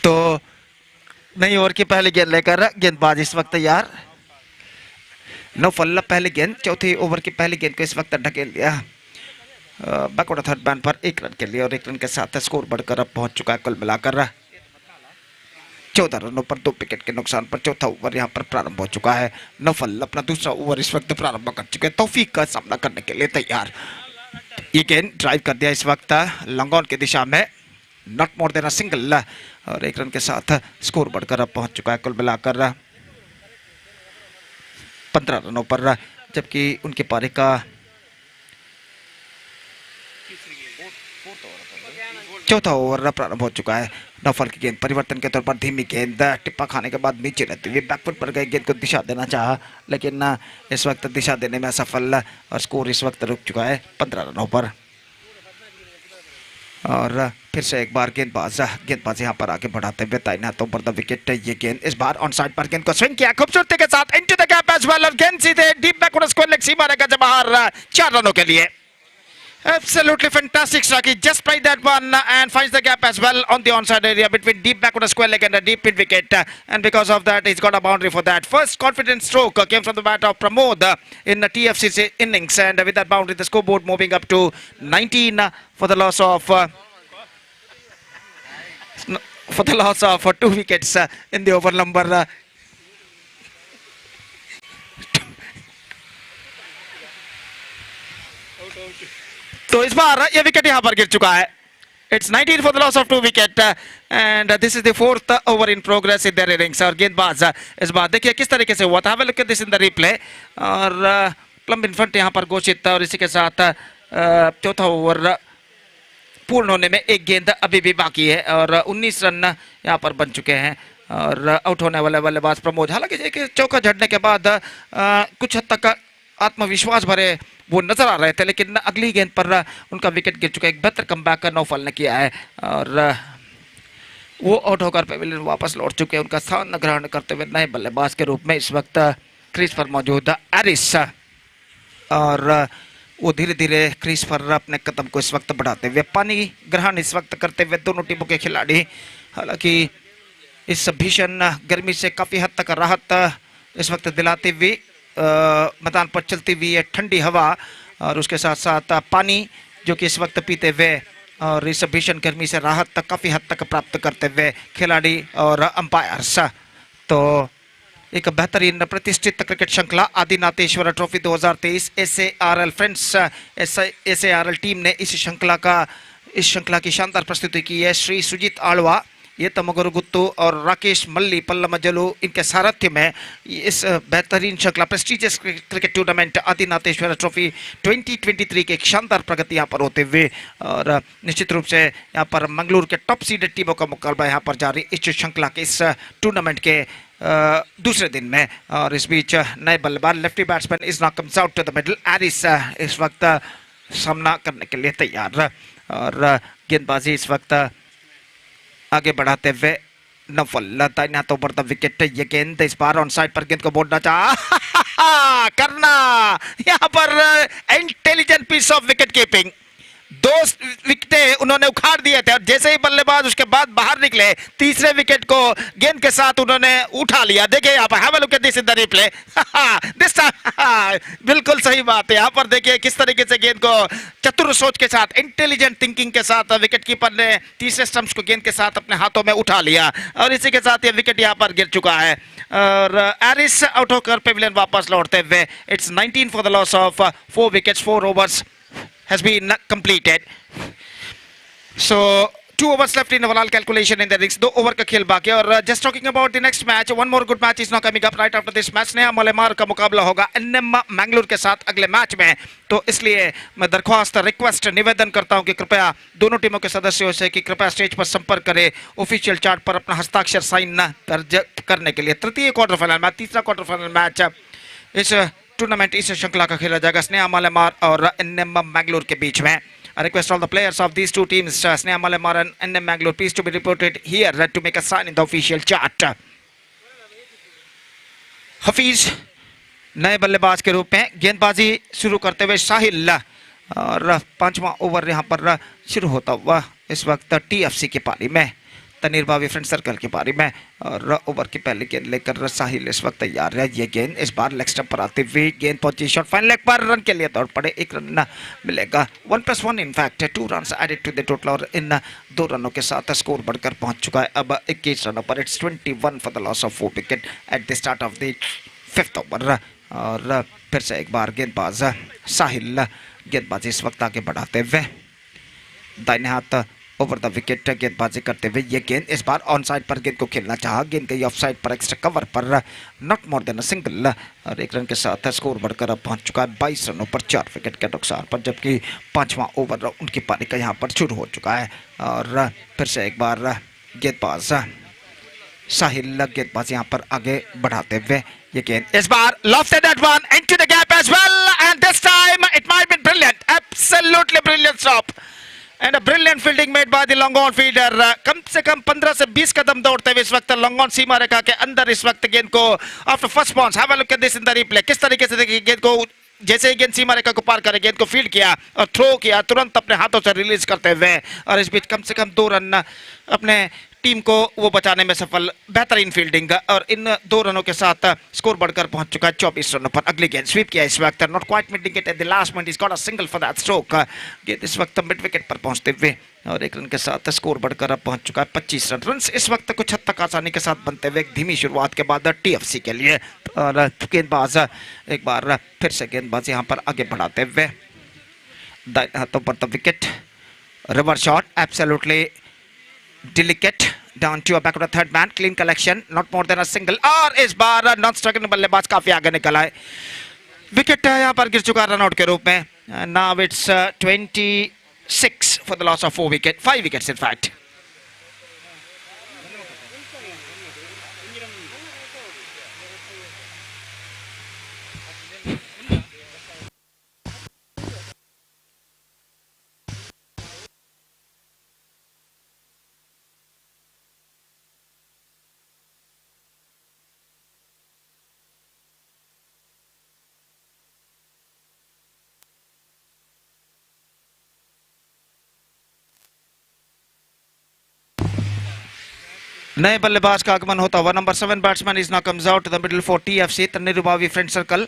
Speaker 2: तो नई ओवर की पहली गेंद लेकर गेंदबाज इस वक्त तैयार। नौफल पहली गेंद, चौथी ओवर की पहली गेंद को इस वक्त ढकेल दिया बैकवर्ड थर्ड बैन पर 1 रन के लिए, और 1 रन के साथ स्कोर बढ़कर अब पहुंच चुका है कुल मिलाकर 14 रनों पर 2 विकेट के नुकसान पर। चौथा ओवर यहां पर प्रारंभ हो चुका है। नौफल अपना दूसरा ओवर इस वक्त प्रारंभ कर चुके हैं, तौफीक का सामना करने के लिए तैयार। ये गेंद ड्राइव कर दिया इस वक्त लॉन्ग ऑन की दिशा में, not more than a single, और 1 रन के साथ स्कोर बढ़कर अब पहुंच चुका है कुल मिलाकर 15 रनों पर, जबकि उनकी पारी का चौथा ओवर प्रारंभ हो चुका है। नौफल की गेंद परिवर्तन के तौर पर धीमी गेंद, टिप्पा खाने के बाद नीचे रहती हुई बैकफुट पर गई गेंद को दिशा देना चाहा, लेकिन इस वक्त दिशा देने में असफल, और स्कोर इस वक्त रुक चुका है 15 रनों पर। और फिर से एक बार गेंदबाज यहाँ पर आगे बढ़ाते हुए तय हाथों पर द विकेट। ये गेंद इस बार ऑन साइड पर गेंद को स्विंग किया खूबसूरती के साथ, into the gap as well, और गेंद सीधे डीप बैकवर्ड स्क्वायर लेग सीमा रेखा से बाहर 4 रनों के लिए। Absolutely fantastic strike. He just played that one and finds the gap as well on the onside area between deep back on a square leg and a deep mid wicket. And because of that, he's got a boundary for that. First confident stroke came from the bat of Pramod in the TFC's innings. And with that boundary, the scoreboard moving up to 19 for the loss of 2 wickets in the over number तो इस बार ये wicket यहाँ पर गिर चुका है. It's 19 for the loss of 2 wicket and this is the 4th over in progress in their innings. और गेंदबाज इस बार देखिए किस तरीके से हुआ था. Have a look at this in the replay. और प्लम इन फ्रंट यहाँ पर घोषित था और इसी के साथ चौथा ओवर पूर्ण होने में एक गेंद अभी भी बाकी है और 19 रन यहाँ पर बन चुके हैं और आउट होने वाले बल्लेबाज प्रमोद. हालांकि चौका झड़ने के बाद कुछ हद तक आत्मविश्वास भरे वो नजर आ रहे थे, लेकिन अगली गेंद पर उनका विकेट गिर चुका है. एक बेहतर कमबैक नौफल ने किया है और वो आउट होकर पेविलियन वापस लौट चुके हैं. उनका स्थान ग्रहण करते हुए नए बल्लेबाज के रूप में इस वक्त क्रीज पर मौजूद एरिस और वो धीरे धीरे क्रीज पर अपने कदम को इस वक्त बढ़ाते हुए पानी ग्रहण इस वक्त करते हुए दोनों टीमों के खिलाड़ी. हालांकि इस भीषण गर्मी से काफी हद तक राहत इस वक्त दिलाती हुई मैदान पर चलती हुई है ठंडी हवा और उसके साथ साथ पानी जो कि इस वक्त पीते हुए और इस भीषण गर्मी से राहत तक काफी हद तक प्राप्त करते हुए खिलाड़ी और अंपायर्स. तो एक बेहतरीन प्रतिष्ठित क्रिकेट श्रृंखला Adinatheshwar trophy 2023 SARL friends SARL team ने इस श्रृंखला की शानदार प्रस्तुति की है. श्री सुजीत आळवा, ये तमगुरु गुत्तू और राकेश मल्ली पल्लमजलू इनके सारथ्य में इस बेहतरीन श्रृंखला प्रेस्टीजियस क्रिकेट टूर्नामेंट आदिनाथेश्वर ट्रॉफी 2023 की एक शानदार प्रगति यहाँ पर होते हुए और निश्चित रूप से यहाँ पर मंगलूर के टॉप सीडेड टीमों का मुकाबला यहाँ पर जारी इस श्रृंखला के इस टूर्नामेंट के दूसरे दिन में. और इस बीच नए बल्लेबाज lefty batsman is not comes out to the middle. Aris इस वक्त सामना करने के लिए तैयार और गेंदबाजी इस वक्त आगे बढ़ाते हुए नफल दाहिने हाथों पर द विकेट. ये गेंद इस बार ऑन साइड पर गेंद को बोलना चाहा करना यहाँ पर intelligent piece of wicket keeping. 2 विकेटें उन्होंने उखाड़ दिए थे और जैसे ही बल्लेबाज उसके बाद बाहर निकले तीसरे विकेट को गेंद के साथ उन्होंने उठा लिया. देखिए यहाँ पर have a look at this in the replay. This बिल्कुल सही बात है. यहाँ पर देखिए किस तरीके से गेंद को चतुर सोच के साथ इंटेलिजेंट थिंकिंग के साथ विकेट कीपर ने तीसरे स्टंप्स को गेंद के साथ अपने हाथों में उठा लिया और इसी के साथ ये विकेट यहाँ पर गिर चुका है और एरिस आउट होकर पेविलियन वापस लौटते हुए. It's 19 for the loss of 4 wickets. 4 overs has been completed. So 2 overs left in overall calculation in the innings. 2 over का खेल बाकी और just talking about the next match, one more good match is now coming up right after this match. नया मलेमार का मुकाबला होगा NM Mangalore के साथ अगले मैच में. तो इसलिए मैं दरख्वास्त रिक्वेस्ट निवेदन करता हूं कि कृपया दोनों टीमों के सदस्यों से कि कृपया स्टेज पर संपर्क करें ऑफिशियल चार्ट पर अपना हस्ताक्षर साइन दर्ज करने के लिए. तृतीय क्वार्टर फाइनल मैच, तीसरा क्वार्टर फाइनल मैच इस टूर्नामेंट इस श्रृंखला का खेला जाएगा स्नेहा मलेमार और NM मैंगलोर के बीच में. I request all the players of these two teams, Sneha Malemar and NM Mangalore, please to be reported here to make a sign in the official chart. Hafeez नए बल्लेबाज के रूप में गेंदबाजी शुरू करते हुए साहिल और 5वां ओवर यहाँ पर शुरू होता हुआ इस वक्त TFC की पारी में. तनीर भावी फ्रेंड सर्कल की पारी में और ओवर की पहली गेंद लेकर साहिल इस वक्त तैयार है. ये गेंद इस बार लेग स्टंप पर आती हुई गेंद पहुंची शॉर्ट फाइन लेग पर. रन के लिए दौड़ पड़े. 1 रन मिलेगा. 1+1 in fact 2 runs added to the total और इन 2 रनों के साथ स्कोर बढ़कर पहुंच चुका है अब 21 रनों पर. It's 21 for the loss of 4 wicket at the start of the 5th over. और फिर से एक बार गेंदबाज साहिल गेंदबाजी इस वक्त आगे बढ़ाते हुए दाहिने हाथ ओवर द विकेट गेंदबाजी करते हुए. ये गेंद इस बार ऑन साइड पर गेंद को खेलना चाहा. गेंद गई ऑफ साइड पर एक्स्ट्रा कवर पर not more than a single और 1 रन के साथ स्कोर बढ़कर अब पहुंच चुका है 22 रनों पर 4 विकेट के नुकसान पर. जबकि 5वां ओवर उनकी पारी का यहाँ पर शुरू हो चुका है और फिर से एक बार गेंदबाज साहिल गेंदबाज यहाँ पर आगे बढ़ाते हुए. ये गेंद इस बार lofted that one into the gap as well and this time it might be brilliant, absolutely brilliant stop and a brilliant fielding made by the long on fielder. कम से कम 15 से 20 कदम दौड़ते हुए इस वक्त लॉन्ग ऑन सीमा रेखा के अंदर इस वक्त गेंद को after first bounce. Have a look at this in the replay. किस तरीके से देखिए गेंद को जैसे ही गेंद सीमा रेखा को पार करे गेंद को फील्ड किया और थ्रो किया तुरंत अपने हाथों से रिलीज करते हुए और इस बीच कम से कम 2 रन अपने टीम को वो बचाने में सफल. बेहतरीन फील्डिंग और इन 2 रनों के साथ स्कोर बढ़कर पहुंच चुका है 24 रनों पर. अगली गेंद स्वीप किया इस वक्त. Not quite middling it at the last minute. Is got a single for that stroke. गेंद इस वक्त मिड विकेट पर पहुंचते हुए और 1 रन के साथ स्कोर बढ़कर अब पहुंच चुका है 25 रन. रन इस वक्त कुछ हद तक आसानी के साथ बनते हुए एक धीमी शुरुआत के बाद TFC के लिए. और गेंदबाज एक बार फिर से गेंदबाज यहाँ पर आगे बढ़ाते हुए दाहिने हाथों पर the wicket reverse shot absolutely delicate down to a back of the third man clean collection not more than a single और इस बार नॉन स्ट्राइकर बल्लेबाज काफी आगे निकला है विकेट यहाँ पर गिर चुका रन आउट के रूप में now it's 26 for the loss of 5 wickets in fact नए बल्लेबाज का आगमन होता हुआ number 7 batsman is now comes out to the middle for TFC Thannirubavi friend circle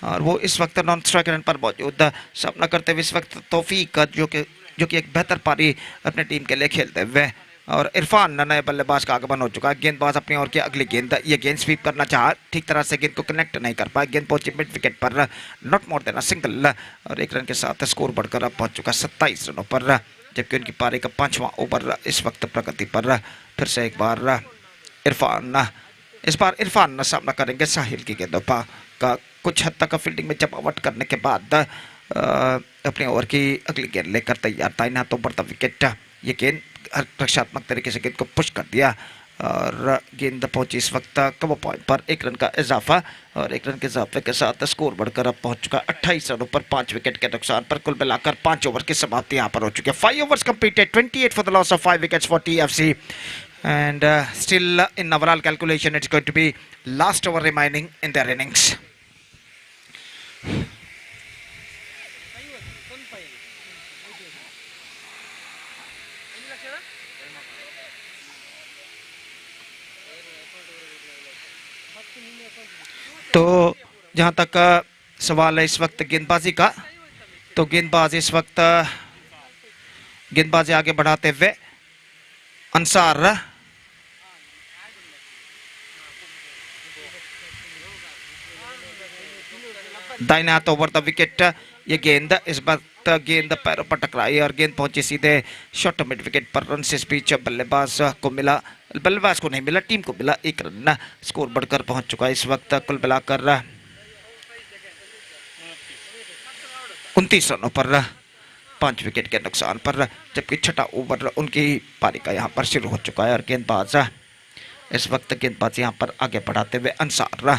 Speaker 2: और वो इस वक्त नॉन स्ट्राइक रन पर मौजूद सामना करते हुए इस वक्त तौफीक जो कि एक बेहतर पारी अपने टीम के लिए खेलते हुए और इरफान नए बल्लेबाज का आगमन हो चुका है गेंदबाज अपनी ओर की अगली गेंद ये गेंद स्वीप करना चाहा ठीक तरह से गेंद को कनेक्ट नहीं कर पाया गेंद पहुंची मिड विकेट पर not more than a single और 1 रन के साथ स्कोर बढ़कर अब पहुंच चुका 27 रनों पर जबकि उनकी पारी का 5वां ओवर इस वक्त प्रगति पर फिर से एक बार इस बार इरफान सामना करेंगे साहिल की गेंदों का कुछ हद तक फील्डिंग में जमावट करने के बाद अपने ओवर की अगली गेंद लेकर तैयार था इन हाथों पर था विकेट ये गेंद रक्षात्मक तरीके से गेंद को पुश कर दिया और गेंद पहुंची इस वक्त कवर पॉइंट पर 1 रन का इजाफा और 1 रन के इजाफे के साथ स्कोर बढ़कर अब पहुंच चुका 28 रनों पर 5 विकेट के नुकसान पर कुल मिलाकर 5 ओवर की समाप्ति यहां पर हो चुकी है 5 overs completed 28 for the loss of 5 wickets for TFC and still in overall calculation it's going to be last over remaining in their innings तो जहां तक सवाल है इस वक्त गेंदबाजी का तो गेंदबाज इस वक्त गेंदबाजी आगे बढ़ाते हुए अंसार दाहिने हाथ ओवर द विकेट ये गेंद इस बार गेंद पैरों पर टकराई और गेंद पहुंची सीधे शॉर्ट मिड विकेट पर रन से स्पीच बल्लेबाज को नहीं मिला टीम को मिला 1 रन स्कोर बढ़कर पहुंच चुका है इस वक्त कुल मिलाकर 29 रनों पर 5 विकेट के नुकसान पर जबकि 6वां ओवर उनकी पारी का यहां पर शुरू हो चुका है और गेंदबाज इस वक्त गेंदबाज यहां पर आगे बढ़ाते हुए अंसार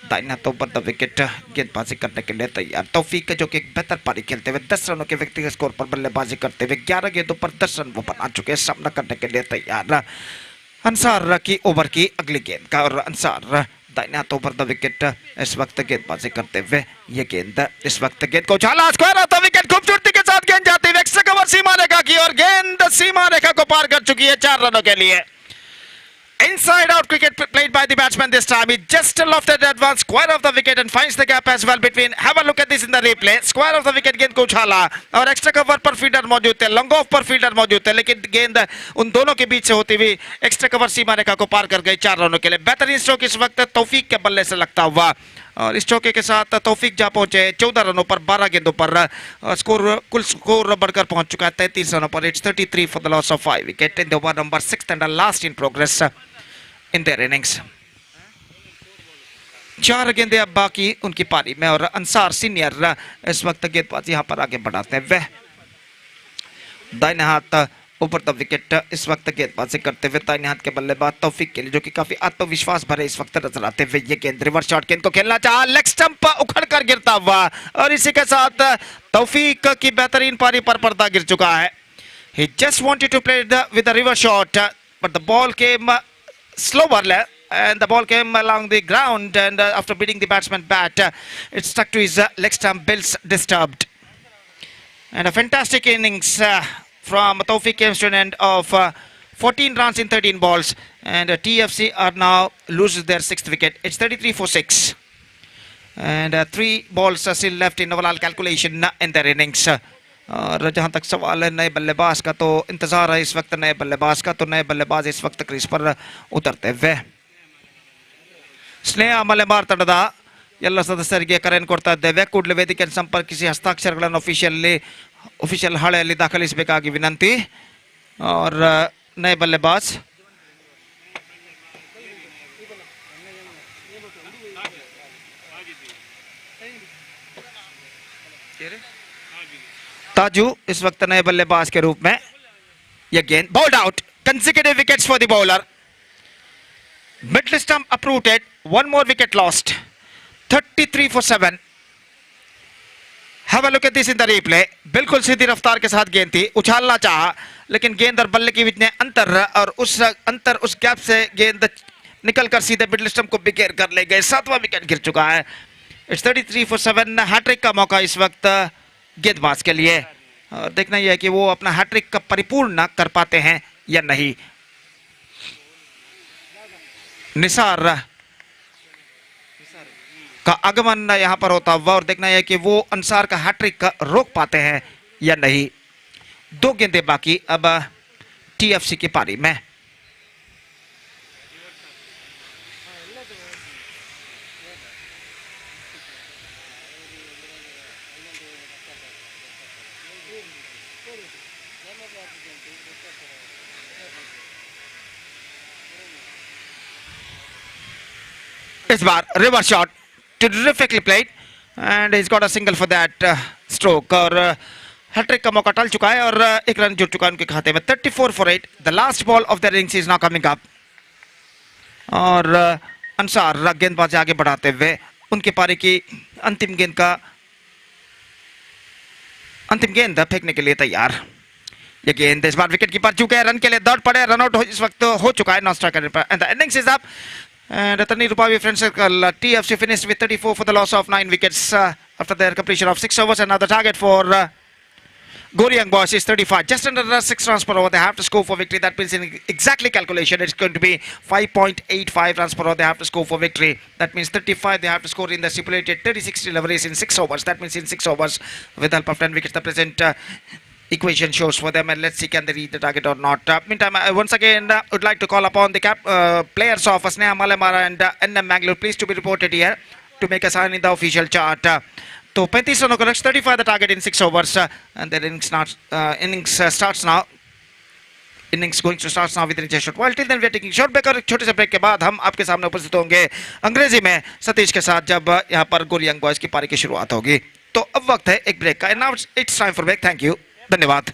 Speaker 2: दाहिने हाथों पर द विकेट गेंदबाजी करने के लिए तैयार तौफीक जो कि एक बेहतर पारी खेलते हुए 10 रनों के व्यक्तिगत स्कोर पर बल्लेबाजी करते हुए 11 गेंदों पर 10 रन वो बना चुके हैं सामना करने के लिए तैयार अंसार की ओवर की अगली गेंद का और अंसार दाहिने हाथों पर द विकेट इस वक्त गेंदबाजी करते हुए ये गेंद इस वक्त गेंद को उछाला स्क्वायर आता विकेट खूबसूरती के साथ गेंद जाती हुई एक्स्ट्रा कवर सीमा रेखा की और गेंद सीमा रेखा को पार कर चुकी है 4 रनों के लिए Inside out cricket played by the batsman this time. He just lofted advance square of the wicket and finds the gap as well between. Have a look at this in the replay. Square of the wicket गेंद को उछाला और extra cover पर fielder मौजूद थे long off पर fielder मौजूद थे लेकिन गेंद उन दोनों के बीच से होती हुई एक्स्ट्रा कवर सीमा रेखा को पार कर गई 4 रनों के लिए बेहतरीन स्ट्रोक इस वक्त तौफीक के बल्ले से लगता हुआ और इस चौके के साथ तौफीक जा पहुंचे 14 रनों पर 12 गेंदों पर कुल स्कोर बढ़कर पहुंच चुका है 33 रनों पर it's 33 for the loss of 5 wicket in the over number 6 and last in progress in their innings 4 गेंदें अब बाकी उनकी पारी में और अंसार सीनियर इस वक्त गेंदबाजी यहां पर आगे बढ़ाते हैं वह दाहिने हाथ ऊपर द विकेट इस वक्त गेंदबाजी करते हुए दाहिने हाथ के बल्लेबाज तौफीक के लिए जो कि काफी आत्मविश्वास भरे इस वक्त नजर आते हुए ये गेंद रिवर्स शॉट गेंद को खेलना चाहा लेग स्टंप उखड़ कर गिरता हुआ और इसी के साथ तौफीक की बेहतरीन पारी पर पर्दा गिर चुका है he just wanted to play with the reverse shot but the ball came slower and the ball came along the ground and after beating the batsman bat it stuck to his leg stump bills disturbed and a fantastic innings from Tawfiq came to an end of 14 runs in 13 balls and TFC are now loses their 6th wicket it's 33 for 6 and 3 balls are still left in overall calculation in their innings और जहां तक सवाल है नए बल्लेबाज का तो इंतजार है इस वक्त नए बल्लेबाज का तो नए बल्लेबाज इस वक्त क्रीज पर उतरते हुए ಸ್ನೇಹ ಮಲೆ ಮಾರ್ತಡದ ಎಲ್ಲ ಸದಸ್ಯರಿಗೆ ಕರೆಯನ್ನು ಕೊಡ್ತಾ ಇದ್ದೇವೆ ಕೂಡಲೇ ವೇದಿಕೆಯನ್ನು ಸಂಪರ್ಕಿಸಿ ಹಸ್ತಾಕ್ಷರಗಳನ್ನು ಅಫಿಷಿಯಲಿ ऑफिशियल हाड़े दाखल इस बेका की विनंती और नए बल्लेबाज ताजू इस वक्त नए बल्लेबाज के रूप में यह गेंद bowled out consecutive wickets for the bowler middle stump uprooted one more wicket lost 33 for 7 have a look at this in the replay बिल्कुल सीधी रफ्तार के साथ गेंद थी उछालना चाहा लेकिन गेंद और बल्ले के बीच में अंतर और उस गैप से गेंद निकलकर सीधे मिडल स्टंप को बिखेर कर ले गए 7वां विकेट गिर चुका है इट्स 33 for 7 हैट्रिक का मौका इस वक्त गेंदबाज के लिए और देखना यह है कि वो अपना हैट्रिक का परिपूर्ण कर पाते हैं या नहीं निसार का आगमन यहां पर होता हुआ और देखना यह कि वो अंसार का हैट्रिक रोक पाते हैं या नहीं 2 गेंदें बाकी अब टीएफसी की पारी में इस बार reverse shot terrifically played and he's got a single for that stroke और हैट्रिक का मौका टल चुका है और एक रन जुड़ चुका है उनके खाते में 34 for 8 the last ball of the innings is now coming up और अंसार गेंदबाजी आगे बढ़ाते हुए उनकी पारी की अंतिम गेंद फेंकने के लिए तैयार ये गेंद इस बार विकेट कीपर चुके हैं रन के लिए दौड़ पड़े रन आउट इस वक्त हो चुका है नॉन स्ट्राइक करने पर and the innings is up and Ratani Rupavi friend circle TFC finished with 34 for the loss of 9 wickets after their completion of 6 overs and now the target for Goryang boys is 35 just under 6 runs per over they have to score for victory that means in exactly calculation it's going to be 5.85 runs per over they have to score for victory that means 35 they have to score in the stipulated 36 deliveries in 6 overs that means in 6 overs with the help of 10 wickets the present equation shows for them and let's see can they reach the target or not meantime I once again would like to call upon the players of Sneha Malemara and NM Mangalore please to be reported here to make a sign in the official chart तो 35 रनों का लक्ष्य 35 the target in 6 overs and their innings starts now innings going to start now with a short while till then we are taking short break और एक छोटे से break के बाद हम आपके सामने उपस्थित होंगे अंग्रेजी में सतीश के साथ जब यहाँ पर गोरियांग बॉयज की पारी की शुरुआत होगी तो अब वक्त है एक ब्रेक का and now it's time for break thank you धन्यवाद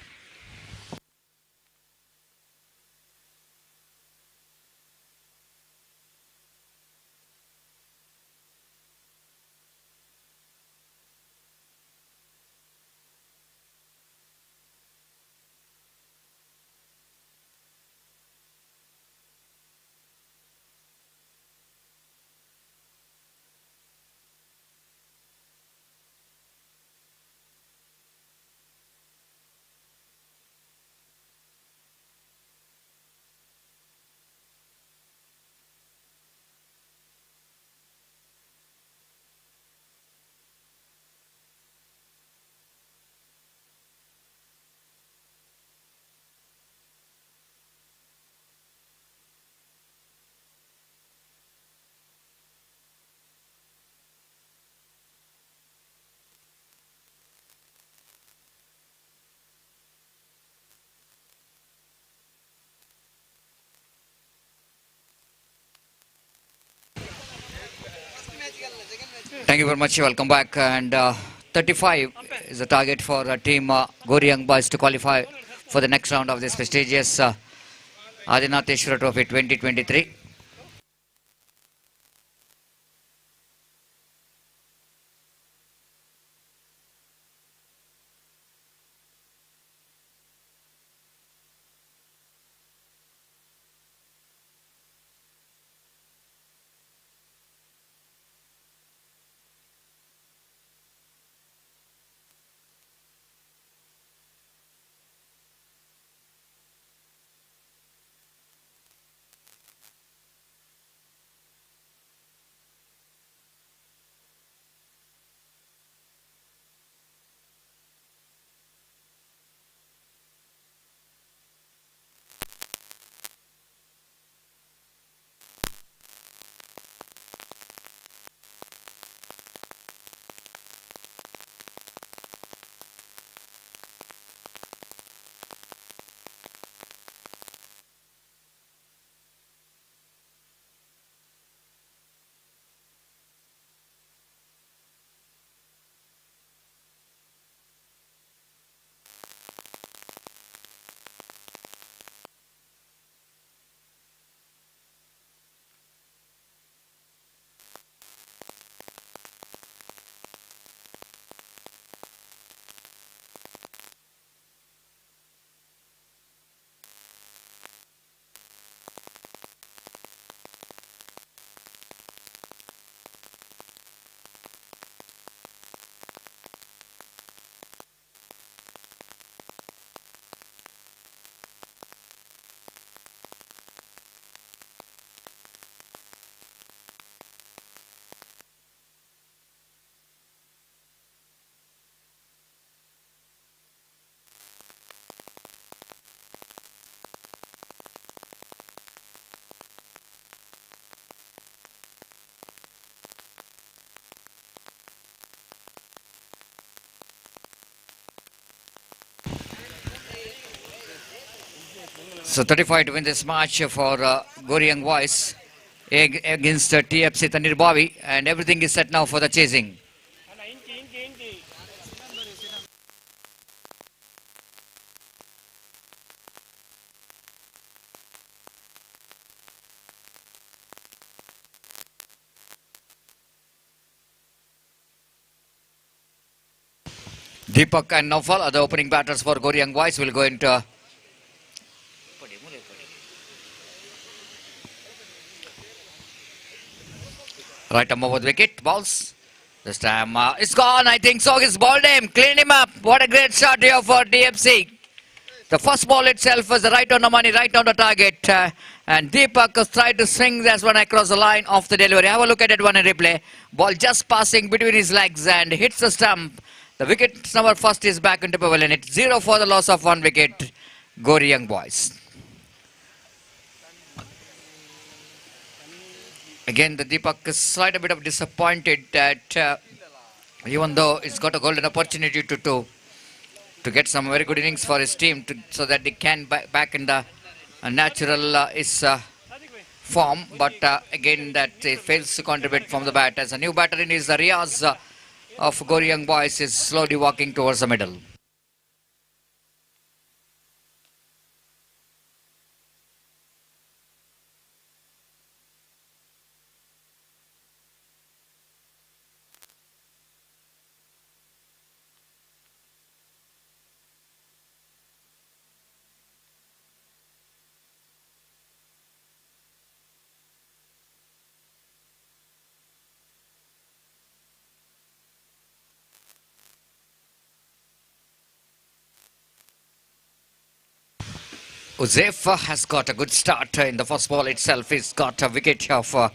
Speaker 3: Thank you very much. Welcome back. And 35 is the target for team Goryang boys to qualify for the next round of this prestigious Adinatheshwara Trophy 2023. So 35 to win this match for Goryang Boys against TFC Tanir Bavi, and everything is set now for the chasing. Deepak and Naufal are the opening batters for Goryang Boys. Will go into right arm over the wicket. Balls. This time it's gone. I think so. He's balled him. Clean him up. What a great shot here for DFC. The first ball itself was right on the money, right on the target. And Deepak has tried to swing this one across the line of the delivery. Have a look at it one in replay. Ball just passing between his legs and hits the stump. The wicket number first is back into pavilion. It's 0 for the loss of 1 wicket. Goryang Boys. Again, the Deepak is slight a bit of disappointed that even though it's got a golden opportunity to get some very good innings for his team so that they can back in the natural form, but again that he fails to contribute from the bat. As a new batter in is the Riaz of Goryang Boys is slowly walking towards the middle. Uzefa has got a good start in the first ball itself. He's got a wicket of a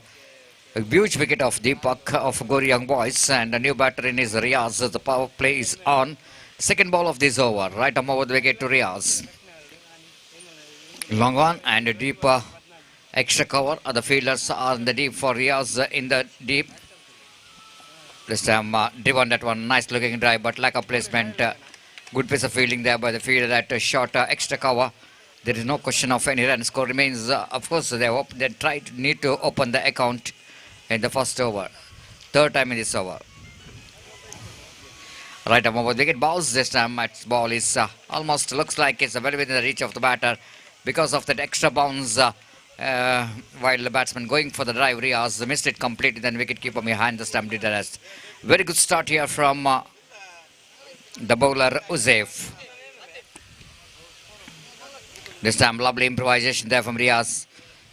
Speaker 3: huge wicket of Deepak of Goryang Boys, and a new batter in is Riaz. The power play is on. Second ball of this over. Right arm over the wicket to Riaz. Long on and a deep extra cover. The fielders are in the deep for Riaz in the deep. This time driven that one. Nice looking drive, but lack of placement. Good piece of fielding there by the fielder that short extra cover. There is no question of any run. Score remains, of course, they need to open the account in the first over. Third time in this over. Right arm over the wicket. Balls. This time its ball is almost looks like it's very within the reach of the batter because of that extra bounce while the batsman going for the drive. Riaz missed it completely. Then wicketkeeper behind the stump did the rest. Very good start here from the bowler Uzef. This time lovely improvisation there from Riaz.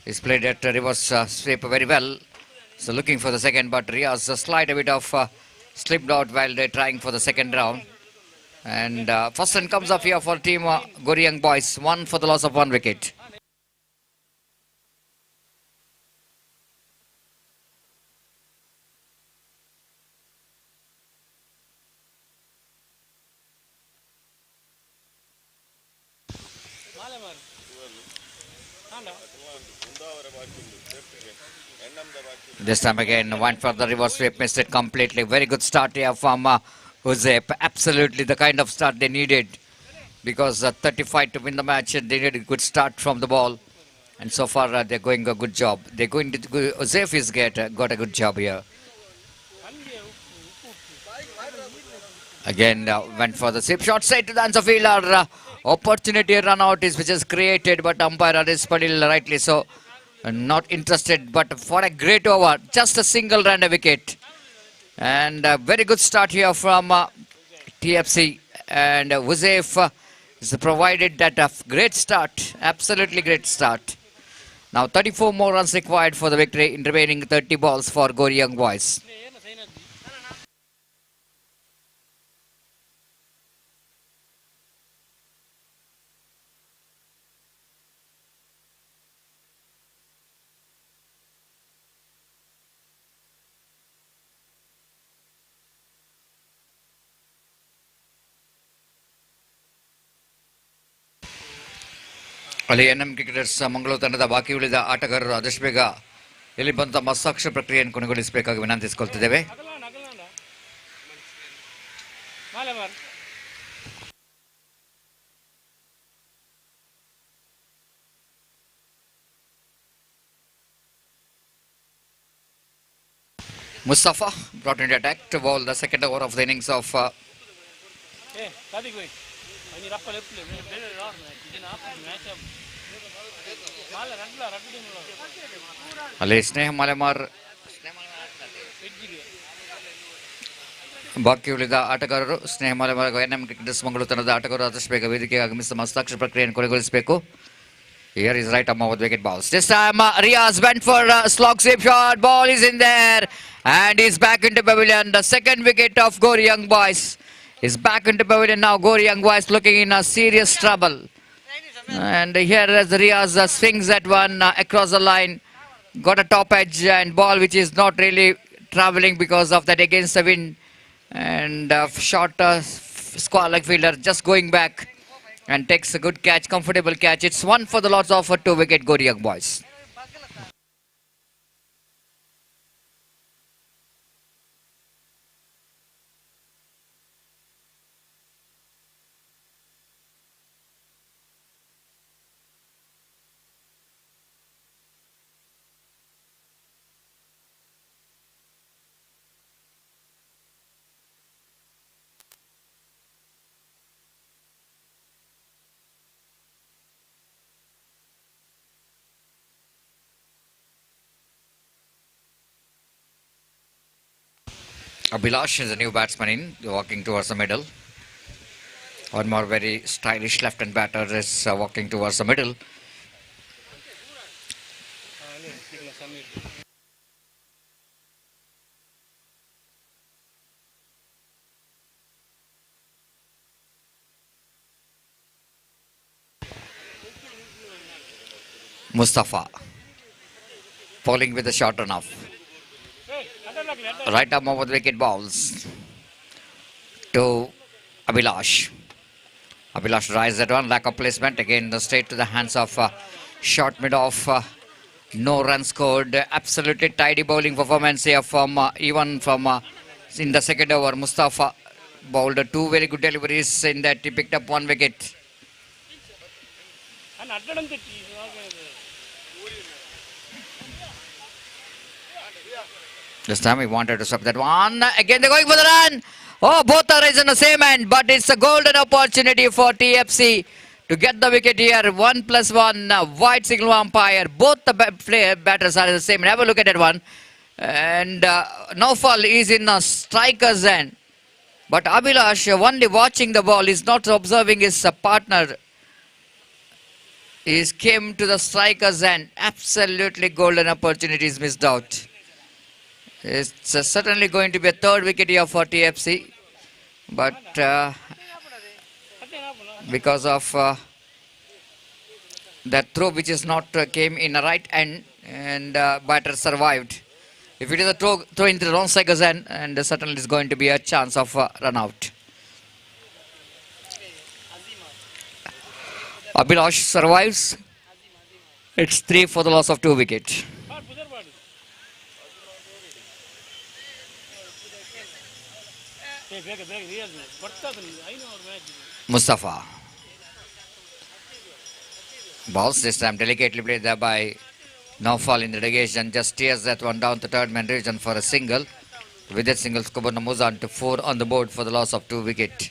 Speaker 3: He's played at reverse sweep very well. So looking for the second, but Riaz slight a bit of slipped out while they're trying for the second round. And first run comes up here for team Goryang Boys. 1 for the loss of 1 wicket. This time again, went for the reverse sweep, missed it completely. Very good start here from Uzep. Absolutely the kind of start they needed because 35 to win the match. They needed a good start from the ball, and so far they're going a good job. They're going to Uzep is got a good job here. Again, went for the sweep shot, straight to the answer fielder. Opportunity run out is which is created, but umpire Aris Padil rightly so. Not interested, but for a great over, just a single run a wicket, and a very good start here from TFC, and Uzef is provided that a great start, absolutely great start. Now 34 more runs required for the victory in remaining 30 balls for Goryang Boys. ಅಲ್ಲಿ NM cricketers Mangaluru ತಂಡದ ಬಾಕಿ ಉಳಿದ ಆಟಗಾರರು ಆದಷ್ಟು ಬೇಗ ಇಲ್ಲಿ ಬಂದ ತಮ್ಮ ಹಸ್ತಾಕ್ಷರ ಪ್ರಕ್ರಿಯೆಯನ್ನು ಕೊನೆಗೊಳಿಸಬೇಕಾಗಿ ವಿನಂತಿಸಿಕೊಳ್ತಿದ್ದೇವೆ. Mustafa brought into attack to bowl the second over of the innings of Ali Sneh Malamar. ಬಾಕಿ ಉಳಿದ ಆಟಗಾರರು ಸ್ನೇಹ ಮಾಲಮಾರ್ಗ ಎನ್ಎಂ ಕ್ರಿಕೆಟರ್ಸ್ ಮಂಗಳೂರು ತಂಡದ ಆಟಗಾರರು ಆದಷ್ಟು ಬೇಗ ವೇದಿಕೆಗೆ ಆಗಮಿಸಿ ಹಸ್ತಾಕ್ಷರ ಪ್ರಕ್ರಿಯೆಯನ್ನು ಕೊನೆಗೊಳಿಸಬೇಕು. Here is right arm over the wicket balls. This time Riaz went for a slog sweep shot. Ball is in there and he's back into pavilion. The second wicket of Gori Young Boys is back into pavilion now. Gori Young Boys looking in a serious trouble. And here as Riaz swings that one across the line. Got a top edge and ball which is not really travelling because of that against the wind. And short square leg fielder just going back and takes a good catch, comfortable catch. It's one for the lots of a 2-wicket Gori Young Boys. Abhilash is a new batsman in, walking towards the middle. One more very stylish left-hand batter is walking towards the middle. Mustafa bowling with a short run off. Right arm over the wicket balls to Abhilash. Abhilash drives that one, lack of placement. Again, straight to the hands of short mid off. No run scored. Absolutely tidy bowling performance here from even from in the second over. Mustafa bowled two very good deliveries in that. He picked up one wicket. This time he wanted to stop that one. Again they're going for the run. Oh, both are raised on the same end, but it's a golden opportunity for TFC to get the wicket here. 1+1, wide signal umpire. Both the batters are the same. Have a look at that one. And Naufal is in a striker's end. But Abhilash only watching the ball, is not observing his partner. He came to the striker's end. Absolutely golden opportunities missed out. It's certainly going to be a third wicket here for TFC. But because of that throw which is not came in the right end and batter survived. If it is a throw into the wrong striker's end, and certainly is going to be a chance of run out. Abhilash survives. It's 3 for the loss of 2 wickets. Mustafa balls this time delicately played there by Naufal in the relegation. Just steers that one down to third man region for a single. With that single, Skobana Muzan to 4 on the board for the loss of 2 wicket.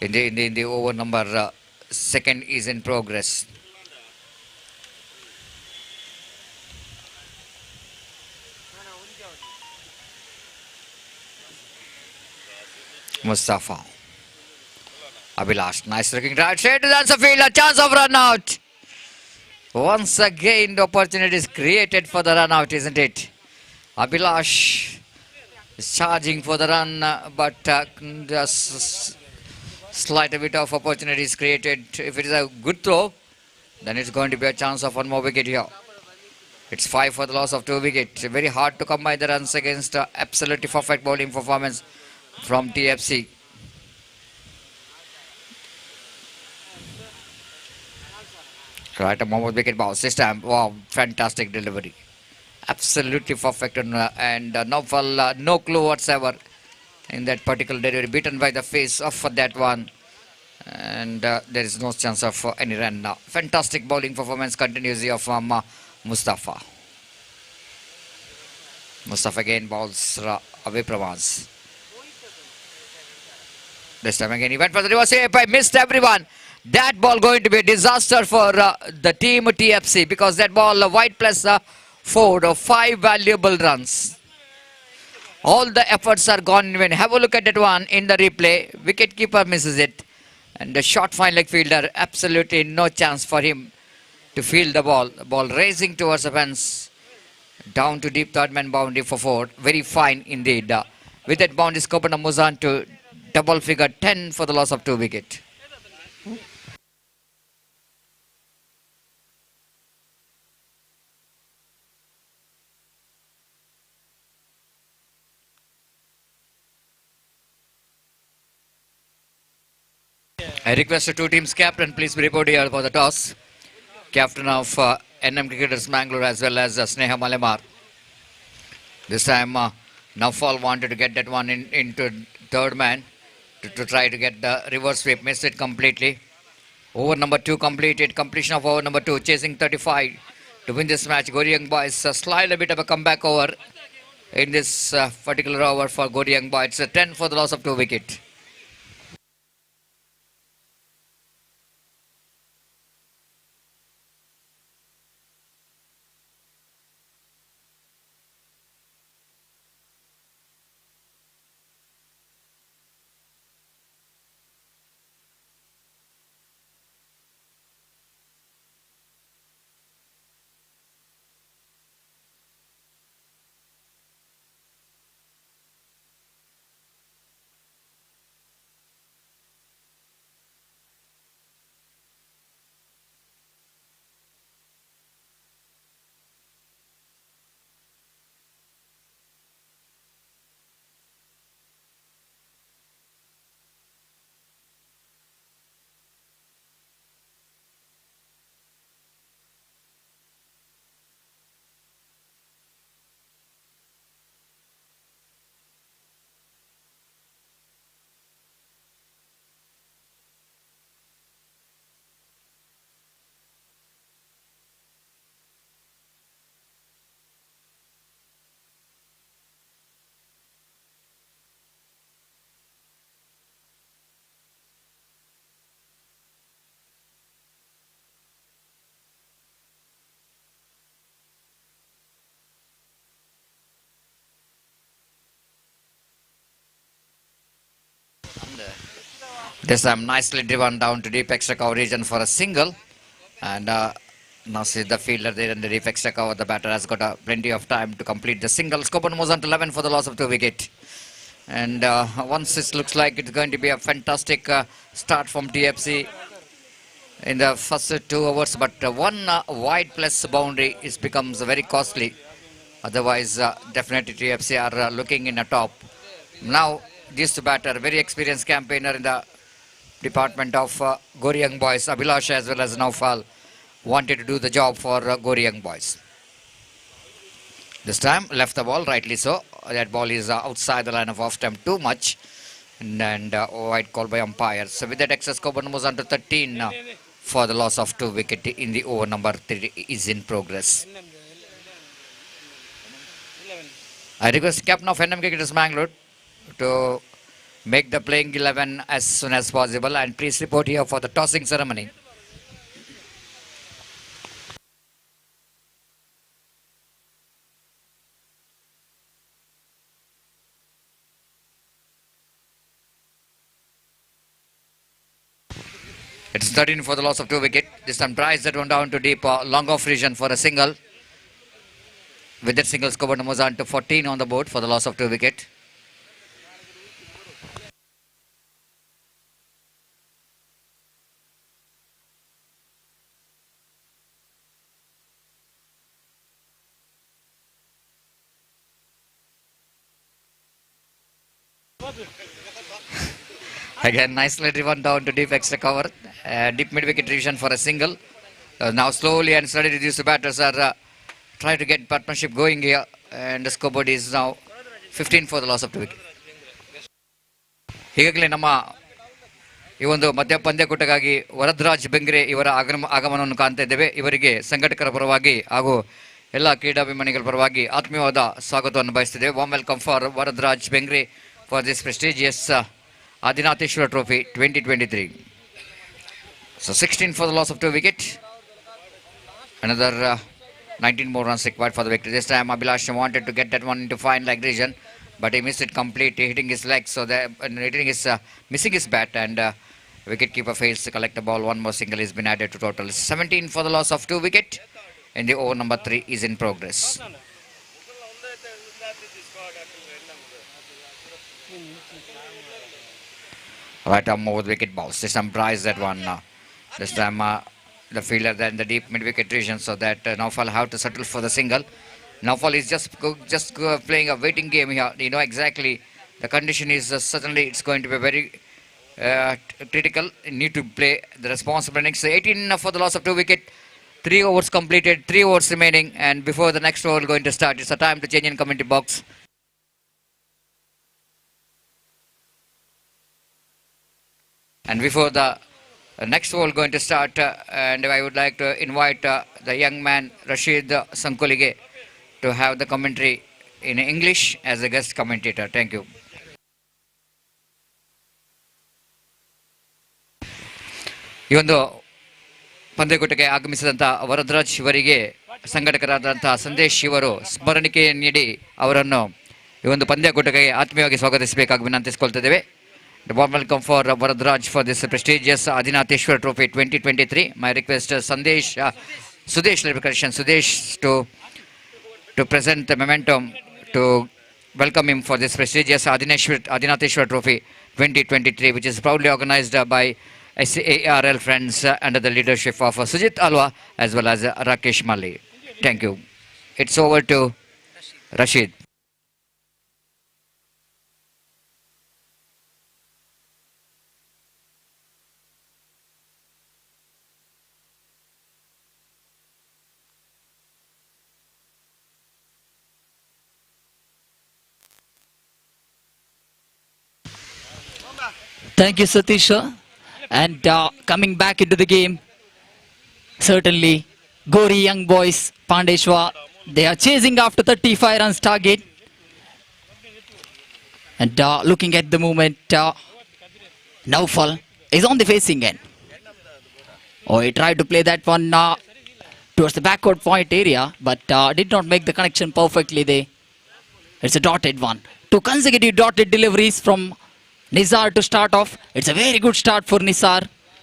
Speaker 3: In the over number second is in progress. Mustafa. Abhilash, nice looking drive straight to the answer field, a chance of run out. Once again the opportunity is created for the run out, isn't it? Abhilash is charging for the run, but just slight bit of opportunity is created. If it is a good throw, then it's going to be a chance of one more wicket here. It's 5 for the loss of 2 wickets. Very hard to combine the runs against absolutely perfect bowling performance from TFC. Right, a moment wicket bounce this time. Wow, fantastic delivery. Absolutely perfect, and Naufal, no clue whatsoever in that particular delivery. Beaten by the face of that one, and there is no chance of any run now. Fantastic bowling performance continues here from Mustafa. Mustafa again balls away from us. This time again he went for the reverse sweep. I missed everyone. That ball going to be a disaster for the team TFC because that ball wide plus 4 or 5 valuable runs. All the efforts are gone in vain. Have a look at that one in the replay. Wicketkeeper misses it. And the short fine leg fielder, absolutely no chance for him to field the ball. The ball racing towards the fence. Down to deep third man boundary for 4. Very fine indeed. With that boundary, Skopana moves on to double figure 10 for the loss of 2 wickets. I request the two teams captain, please be reported here for the toss. Captain of NM Cricketers Manglore as well as Sneha Malemar. This time Naufal wanted to get that one into third man to try to get the reverse sweep. Missed it completely. Over number 2 completed. Completion of over number 2. Chasing 35 to win this match. Gori Young Boys slightly a bit of a comeback over in this particular over for Gori Young Boys. It's 10 for the loss of 2 wickets. This time nicely driven down to deep extra cover region for a single. And now see the fielder there in the deep extra cover. The batter has got plenty of time to complete the single. Skopan moves on to 11 for the loss of 2 wickets. And once it looks like it's going to be a fantastic start from TFC in the first 2 overs. But one wide plus boundary becomes very costly. Otherwise, definitely TFC are looking in the top. Now, this batter, very experienced campaigner in the department of Gori Young Boys, Abhilash as well as Naufal, wanted to do the job for Gori Young Boys. This time, left the ball, rightly so. That ball is outside the line of off stump too much. And wide call by umpire. So with that, excess Skopan moves on to 13 for the loss of 2 wickets in the over number 3 is in progress. I request captain of NM Cricketers Mangalore to make the playing 11 as soon as possible and please report here for the tossing ceremony. It's 13 for the loss of 2 wickets. This time tries that one down to deep long off region for a single. With that single, Skopan moves on to 14 on the board for the loss of 2 wickets. Again, nicely driven down to deep extra cover. Deep mid-wicket division for a single. Now slowly and steadily these batters are trying to get partnership going here. And the scoreboard is now 15 for the loss of 2 wickets. ಹೀಗಾಗಲೇ ನಮ್ಮ ಈ ಒಂದು ಮಧ್ಯ ಪಂದ್ಯಕೂಟಕ್ಕಾಗಿ ವರದರಾಜ್ ಬೆಂಗ್ರೆ ಇವರ ಆಗಮನವನ್ನು ಕಾಣ್ತಾ ಇದ್ದೇವೆ. ಇವರಿಗೆ ಸಂಘಟಕರ ಪರವಾಗಿ ಹಾಗೂ ಎಲ್ಲ ಕ್ರೀಡಾಭಿಮಾನಿಗಳ ಪರವಾಗಿ ಆತ್ಮೀಯವಾದ ಸ್ವಾಗತವನ್ನು ಬಯಸ್ತಿದ್ದೇವೆ. Warm welcome for Varadaraj Bengre for this prestigious Adinatheshwara Trophy 2023. So 16 for the loss of 2 wickets. Another 19 more runs required for the victory. This time Abhilash wanted to get that one into fine leg region, but he missed it completely, hitting his legs. So missing his bat, and wicketkeeper fails to collect the ball. One more single has been added to total. 17 for the loss of 2 wickets. And the over number 3 is in progress. Right arm over the wicket bounce. This time Bryce that one. This time the fielder there in the deep mid wicket region, so that Naufal have to settle for the single. Naufal is just playing a waiting game here. You know exactly the condition is certainly it's going to be very critical. You need to play the responsible innings. 18 for the loss of 2 wickets. 3 overs completed, 3 overs remaining, and before the next over going to start, it's a time to change in commentary box. And before the next over going to start, and I would like to invite the young man Rashid Sankolige to have the commentary in English as a guest commentator. Thank you. Even though ಪಂದ್ಯಕೂಟಕ್ಕೆ ಆಗಮಿಸಿದಂಥ ವರದರಾಜ್ ಇವರಿಗೆ ಸಂಘಟಕರಾದಂಥ ಸಂದೇಶ್ ಇವರು ಸ್ಮರಣಿಕೆ ನೀಡಿ ಅವರನ್ನು ಈ ಒಂದು ಪಂದ್ಯಕೂಟಕ್ಕೆ ಆತ್ಮೀಯವಾಗಿ ಸ್ವಾಗತಿಸಬೇಕಾಗಿ ವಿನಂತಿಸಿಕೊಳ್ತಿದ್ದೇವೆ. Warm welcome for Varadaraj for this prestigious Adinatheshwara Trophy 2023. My request Sudesh to present the momentum to welcome him for this prestigious Adinatheshwara Trophy 2023, which is proudly organized by SARL friends under the leadership of Sujit Alwa as well as Rakesh Malli. Thank you. It's over to Rashid.
Speaker 5: Thank you, Satish. And coming back into the game, certainly Gori young boys, Pandeshwa, they are chasing after 35 runs target. And looking at the moment, Naufal is on the facing end. Oh, he tried to play that one towards the backward point area, but did not make the connection perfectly there. It's a dotted one. 2 consecutive dotted deliveries from Nizar to start off. It's a very good start for Nizar.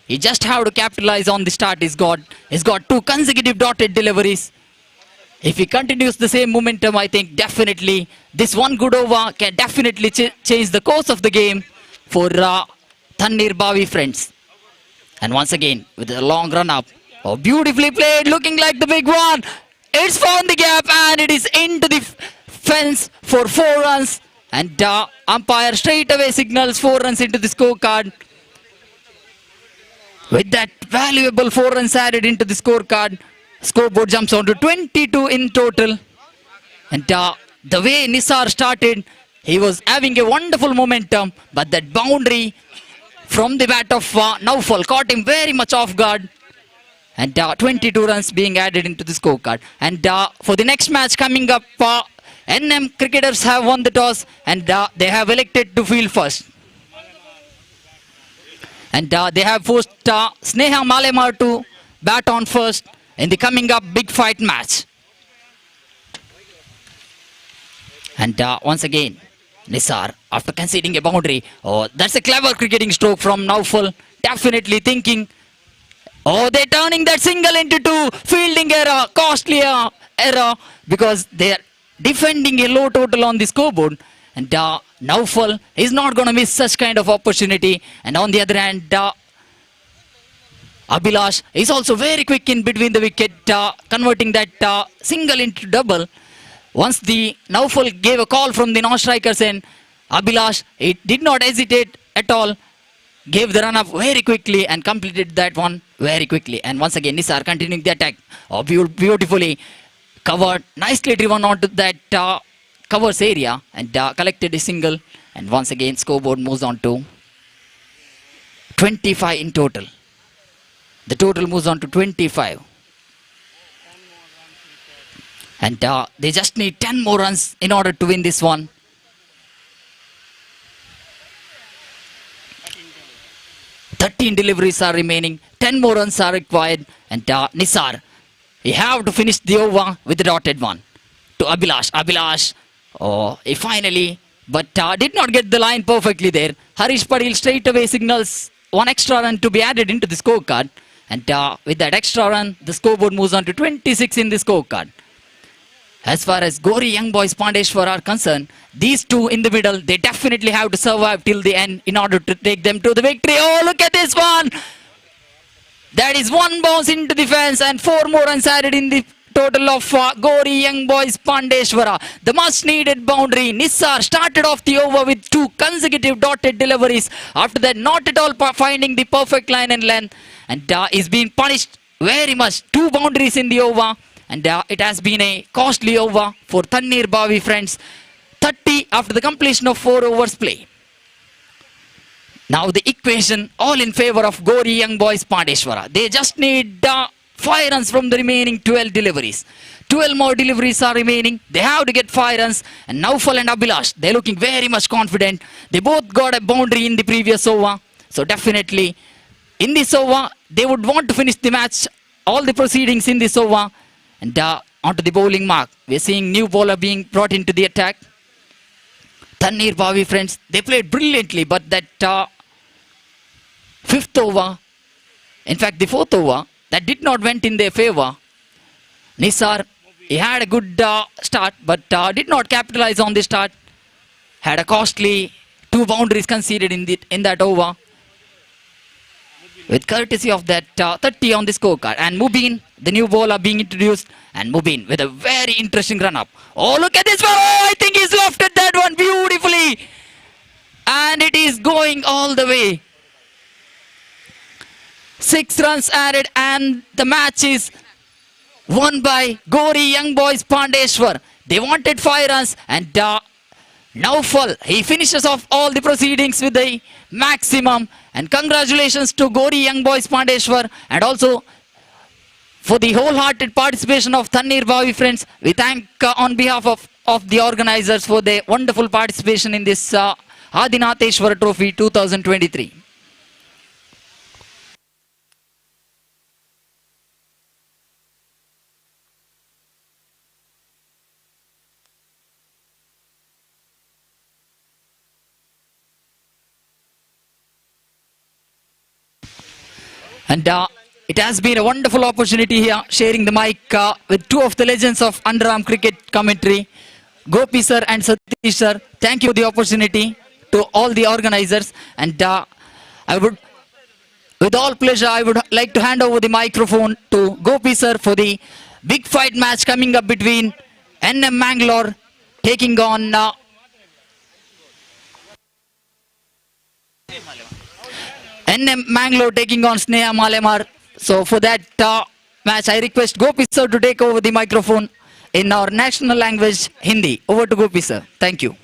Speaker 5: He just have to capitalize on the start he's got. He's got 2 consecutive dotted deliveries. If he continues the same momentum, I think definitely this one good over can definitely change the course of the game for Thanir Bavi friends. And once again, with a long run up. Oh, beautifully played, looking like the big one. It's found the gap and it is into the fence for 4 runs. And umpire straight away signals 4 runs into the scorecard. With that valuable 4 runs added into the scorecard, scoreboard jumps on to 22 in total. And the way Nisar started, he was having a wonderful momentum, but that boundary from the bat of Naufal caught him very much off guard. And 22 runs being added into the scorecard. And for the next match coming up, NM cricketers have won the toss and they have elected to field first. And they have forced Sneha Malemar to bat on first in the coming up big fight match. And once again, Nisar, after conceding a boundary, oh, that's a clever cricketing stroke from Naufal. Definitely thinking, oh, they're turning that single into 2. Fielding error, costly error, because they are defending a low total on the scoreboard. And Naufal is not going to miss such kind of opportunity. And on the other hand, Abhilash is also very quick in between the wicket, converting that single into double. Once the Naufal gave a call from the non-strikers and Abhilash, it did not hesitate at all, gave the run up very quickly and completed that one very quickly. And once again, Nisar continuing the attack. Oh, beautifully covered, nicely driven onto that covers area and collected a single. And once again, scoreboard moves on to 25 in total. The total moves on to 25. And they just need 10 more runs in order to win this one. "13 deliveries are remaining, 10 more runs are required, and Nisar, you have to finish the over with the dotted one. To Abhilash, oh, he finally, but did not get the line perfectly there. Harish Padil straight away signals one extra run to be added into the scorecard, and with that extra run, the scoreboard moves on to 26 in the scorecard. As far as Gori Young Boys Pandeshwar are concerned, these two in the middle, they definitely have to survive till the end in order to take them to the victory. Oh, look at this one! That is one bounce into the fence and 4 more runs added in the total of Gori Young Boys Pandeshwara. The much needed boundary. Nisar started off the over with 2 consecutive dotted deliveries. After that, not at all finding the perfect line and length, and is being punished very much. 2 boundaries in the over. And it has been a costly over for Tannir Bavi friends. 30 after the completion of 4 overs play. Now the equation all in favor of Gori Young Boys Pandeshwara. They just need 5 runs from the remaining 12 deliveries. 12 more deliveries are remaining. They have to get 5 runs. And Naufal and Abhilash, they're looking very much confident. They both got a boundary in the previous over. So definitely in this over, they would want to finish the match. All the proceedings in this over. And onto the bowling mark. We're seeing new bowler being brought into the attack. Tannir Bavi friends, they played brilliantly, but that 5th over, in fact the 4th over, that did not went in their favor. Nisar, he had a good start, but did not capitalize on the start. Had a costly 2 boundaries conceded in that over. With courtesy of that 30 on the scorecard. And Mubin, the new bowler being introduced. And Mubin with a very interesting run-up. Oh, look at this one. Oh, I think he's lofted that one beautifully. And it is going all the way. 6 runs added and the match is won by Gori Young Boys Pandeshwar. They wanted 5 runs and Naufal, he finishes off all the proceedings with the maximum. And congratulations to Gori Young Boys Pandeshwar and also for the wholehearted participation of Tannir Bavi friends. We thank on behalf of the organizers for their wonderful participation in this Adinatheshwara Trophy 2023. And it has been a wonderful opportunity here, sharing the mic with 2 of the legends of Underarm cricket commentary, Gopi sir and Satish sir. Thank you for the opportunity to all the organizers. And I would, with all pleasure, I would like to hand over the microphone to Gopi sir for the big fight match coming up between NM Manglore taking on NM Manglore taking on Sneha Malemar. So for that match, I request Gopi sir to take over the microphone in our national language, Hindi. Over to Gopi sir. Thank you.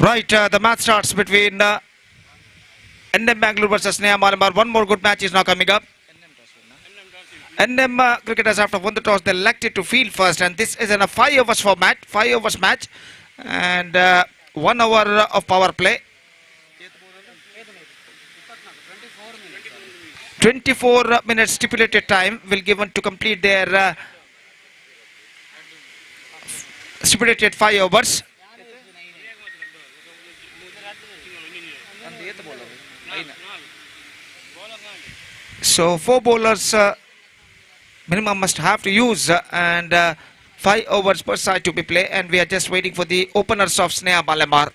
Speaker 2: Right, the match starts between NM Mangalore versus Sneha Malamar. One more good match is now coming up. NM cricketers, after won the toss, they elected to field first, and this is in a 5 overs format, 5 overs match, and 1 hour of power play. 24 minutes stipulated time will given to complete their stipulated 5 overs. So 4 bowlers minimum must have to use, and 5 overs per side to be played, and we are just waiting for the openers of Sneha Malamar.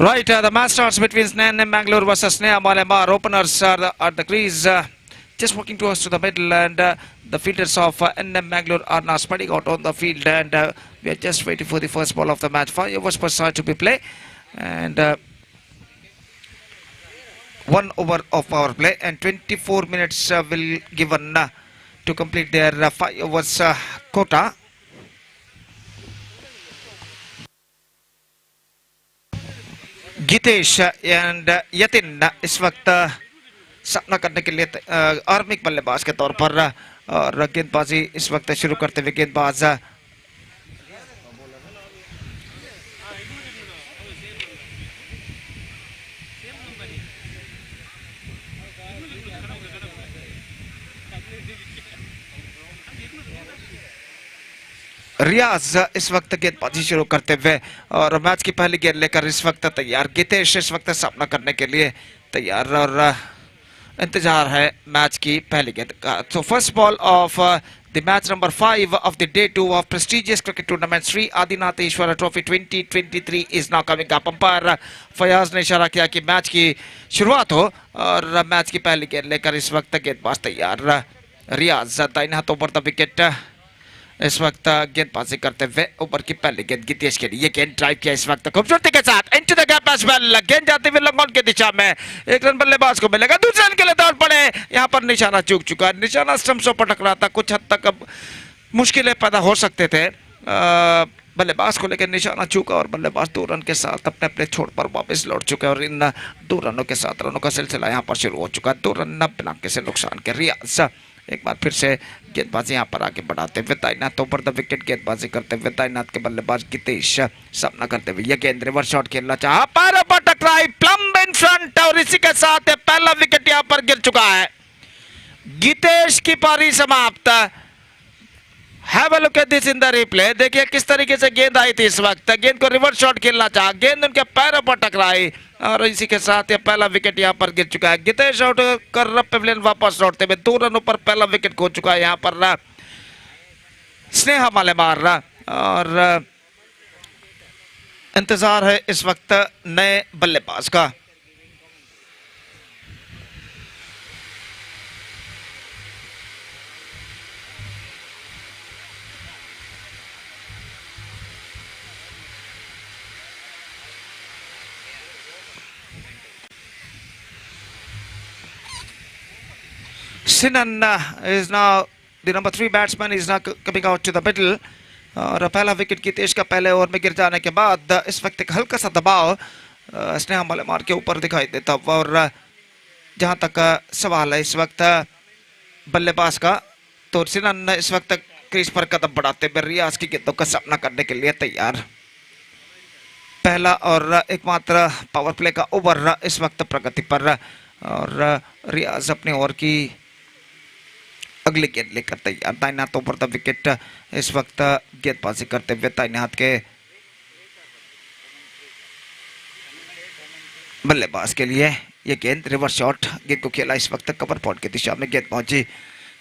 Speaker 2: Right, the match starts between NM Mangalore versus Sneha Malamar. Openers are at the crease, just working towards to the middle, and the fielders of NM Mangalore are now spreading out on the field, and we are just waiting for the first ball of the match. 5 overs per side to be played, and 1 over of power play, and 24 minutes will given to complete their 5 overs quota. Gitesh and Yatin इस वक्त सामना करने के लिए आर्मिक बल्लेबाज के तौर पर, और गेंदबाजी इस वक्त शुरू करते हुए गेंदबाज रियाज इस वक्त गेंदबाजी शुरू करते हुए, और मैच की पहली गेंद लेकर इस वक्त तैयार। गीतेश इस वक्त सामना करने के लिए तैयार, और इंतजार है मैच की पहली गेंद का। तो first ball of the match number 5 of the day 2 of prestigious cricket tournament Shree Adinatheshwara Trophy 2023 is now coming up. Umpire Fayaz ने इशारा किया कि मैच की शुरुआत हो और मैच की पहली गेंद लेकर इस वक्त गेंदबाज तैयार। रियाज दाहिने हाथों पर द विकेट इस वक्त गेंदबाजी करते हुए ऊपर की पहली गेंद गितेश के लिए गेंद ड्राइव किया इस वक्त खूबसूरती के साथ into the gap as well. गेंद जाते हुए लंग ऑन की दिशा में एक रन बल्लेबाज को मिलेगा। दूसरे रन के लिए दौड़ पड़े, यहाँ पर निशाना चूक चुका है, निशाना स्टंप्सों पर टकरा था। कुछ हद तक अब मुश्किलें पैदा हो सकते थे बल्लेबाज को, लेकिन निशाना चूका और बल्लेबाज 2 रन के साथ अपने अपने छोर पर वापस लौट चुके हैं और इन 2 रनों के साथ रनों का सिलसिला यहाँ पर शुरू हो चुका है। 2 रन बिना किसी नुकसान के। रियाज एक बार फिर से गेंदबाजी यहाँ पर आगे बढ़ाते हुए दाहिने पर द विकेट गेंदबाजी करते हुए दाहिने के बल्लेबाज गितेश सामना करते हुए यह गेंद रिवर्स शॉट खेलना चाहा, पैरों पर टकराई, प्लम्ब इन फ्रंट और इसी के साथ पहला विकेट यहाँ पर गिर चुका है। गितेश की पारी समाप्त। Have a look at this in the replay. देखिए किस तरीके से गेंद आई थी इस वक्त, गेंद को रिवर्स शॉट खेलना चाहा, गेंद उनके पैरों पर टकराई और इसी के साथ ये पहला विकेट यहाँ पर गिर चुका है। गितेश आउट कर पेविलियन वापस लौटते हुए 2 रनों पर पहला विकेट खो चुका है यहाँ पर स्नेहा मलेमार और इंतजार है इस वक्त नए बल्लेबाज का। Sinan is now the number 3 batsman is now coming out to the middle और पहला विकेट गितेश का पहले ओवर में गिर जाने के बाद इस वक्त एक हल्का सा दबाव स्नेहा मलेमार के ऊपर दिखाई देता हुआ और जहां तक सवाल है इस वक्त बल्लेबाज का, तो सिनन इस वक्त क्रीज पर कदम बढ़ाते हुए रियाज की गेंदों का सामना करने के लिए तैयार। पहला और एकमात्र पावर प्ले का ओवर इस वक्त प्रगति पर और रियाज अपने ओवर की अगली गेंद लेकर तैयार। दाहिने हाथों पर द विकेट इस वक्त गेंदबाजी करते हुए दाहिने हाथ के बल्लेबाज के लिए यह गेंद रिवर्स शॉट, गेंद को खेला इस वक्त कवर पॉइंट की दिशा में, गेंद पहुंची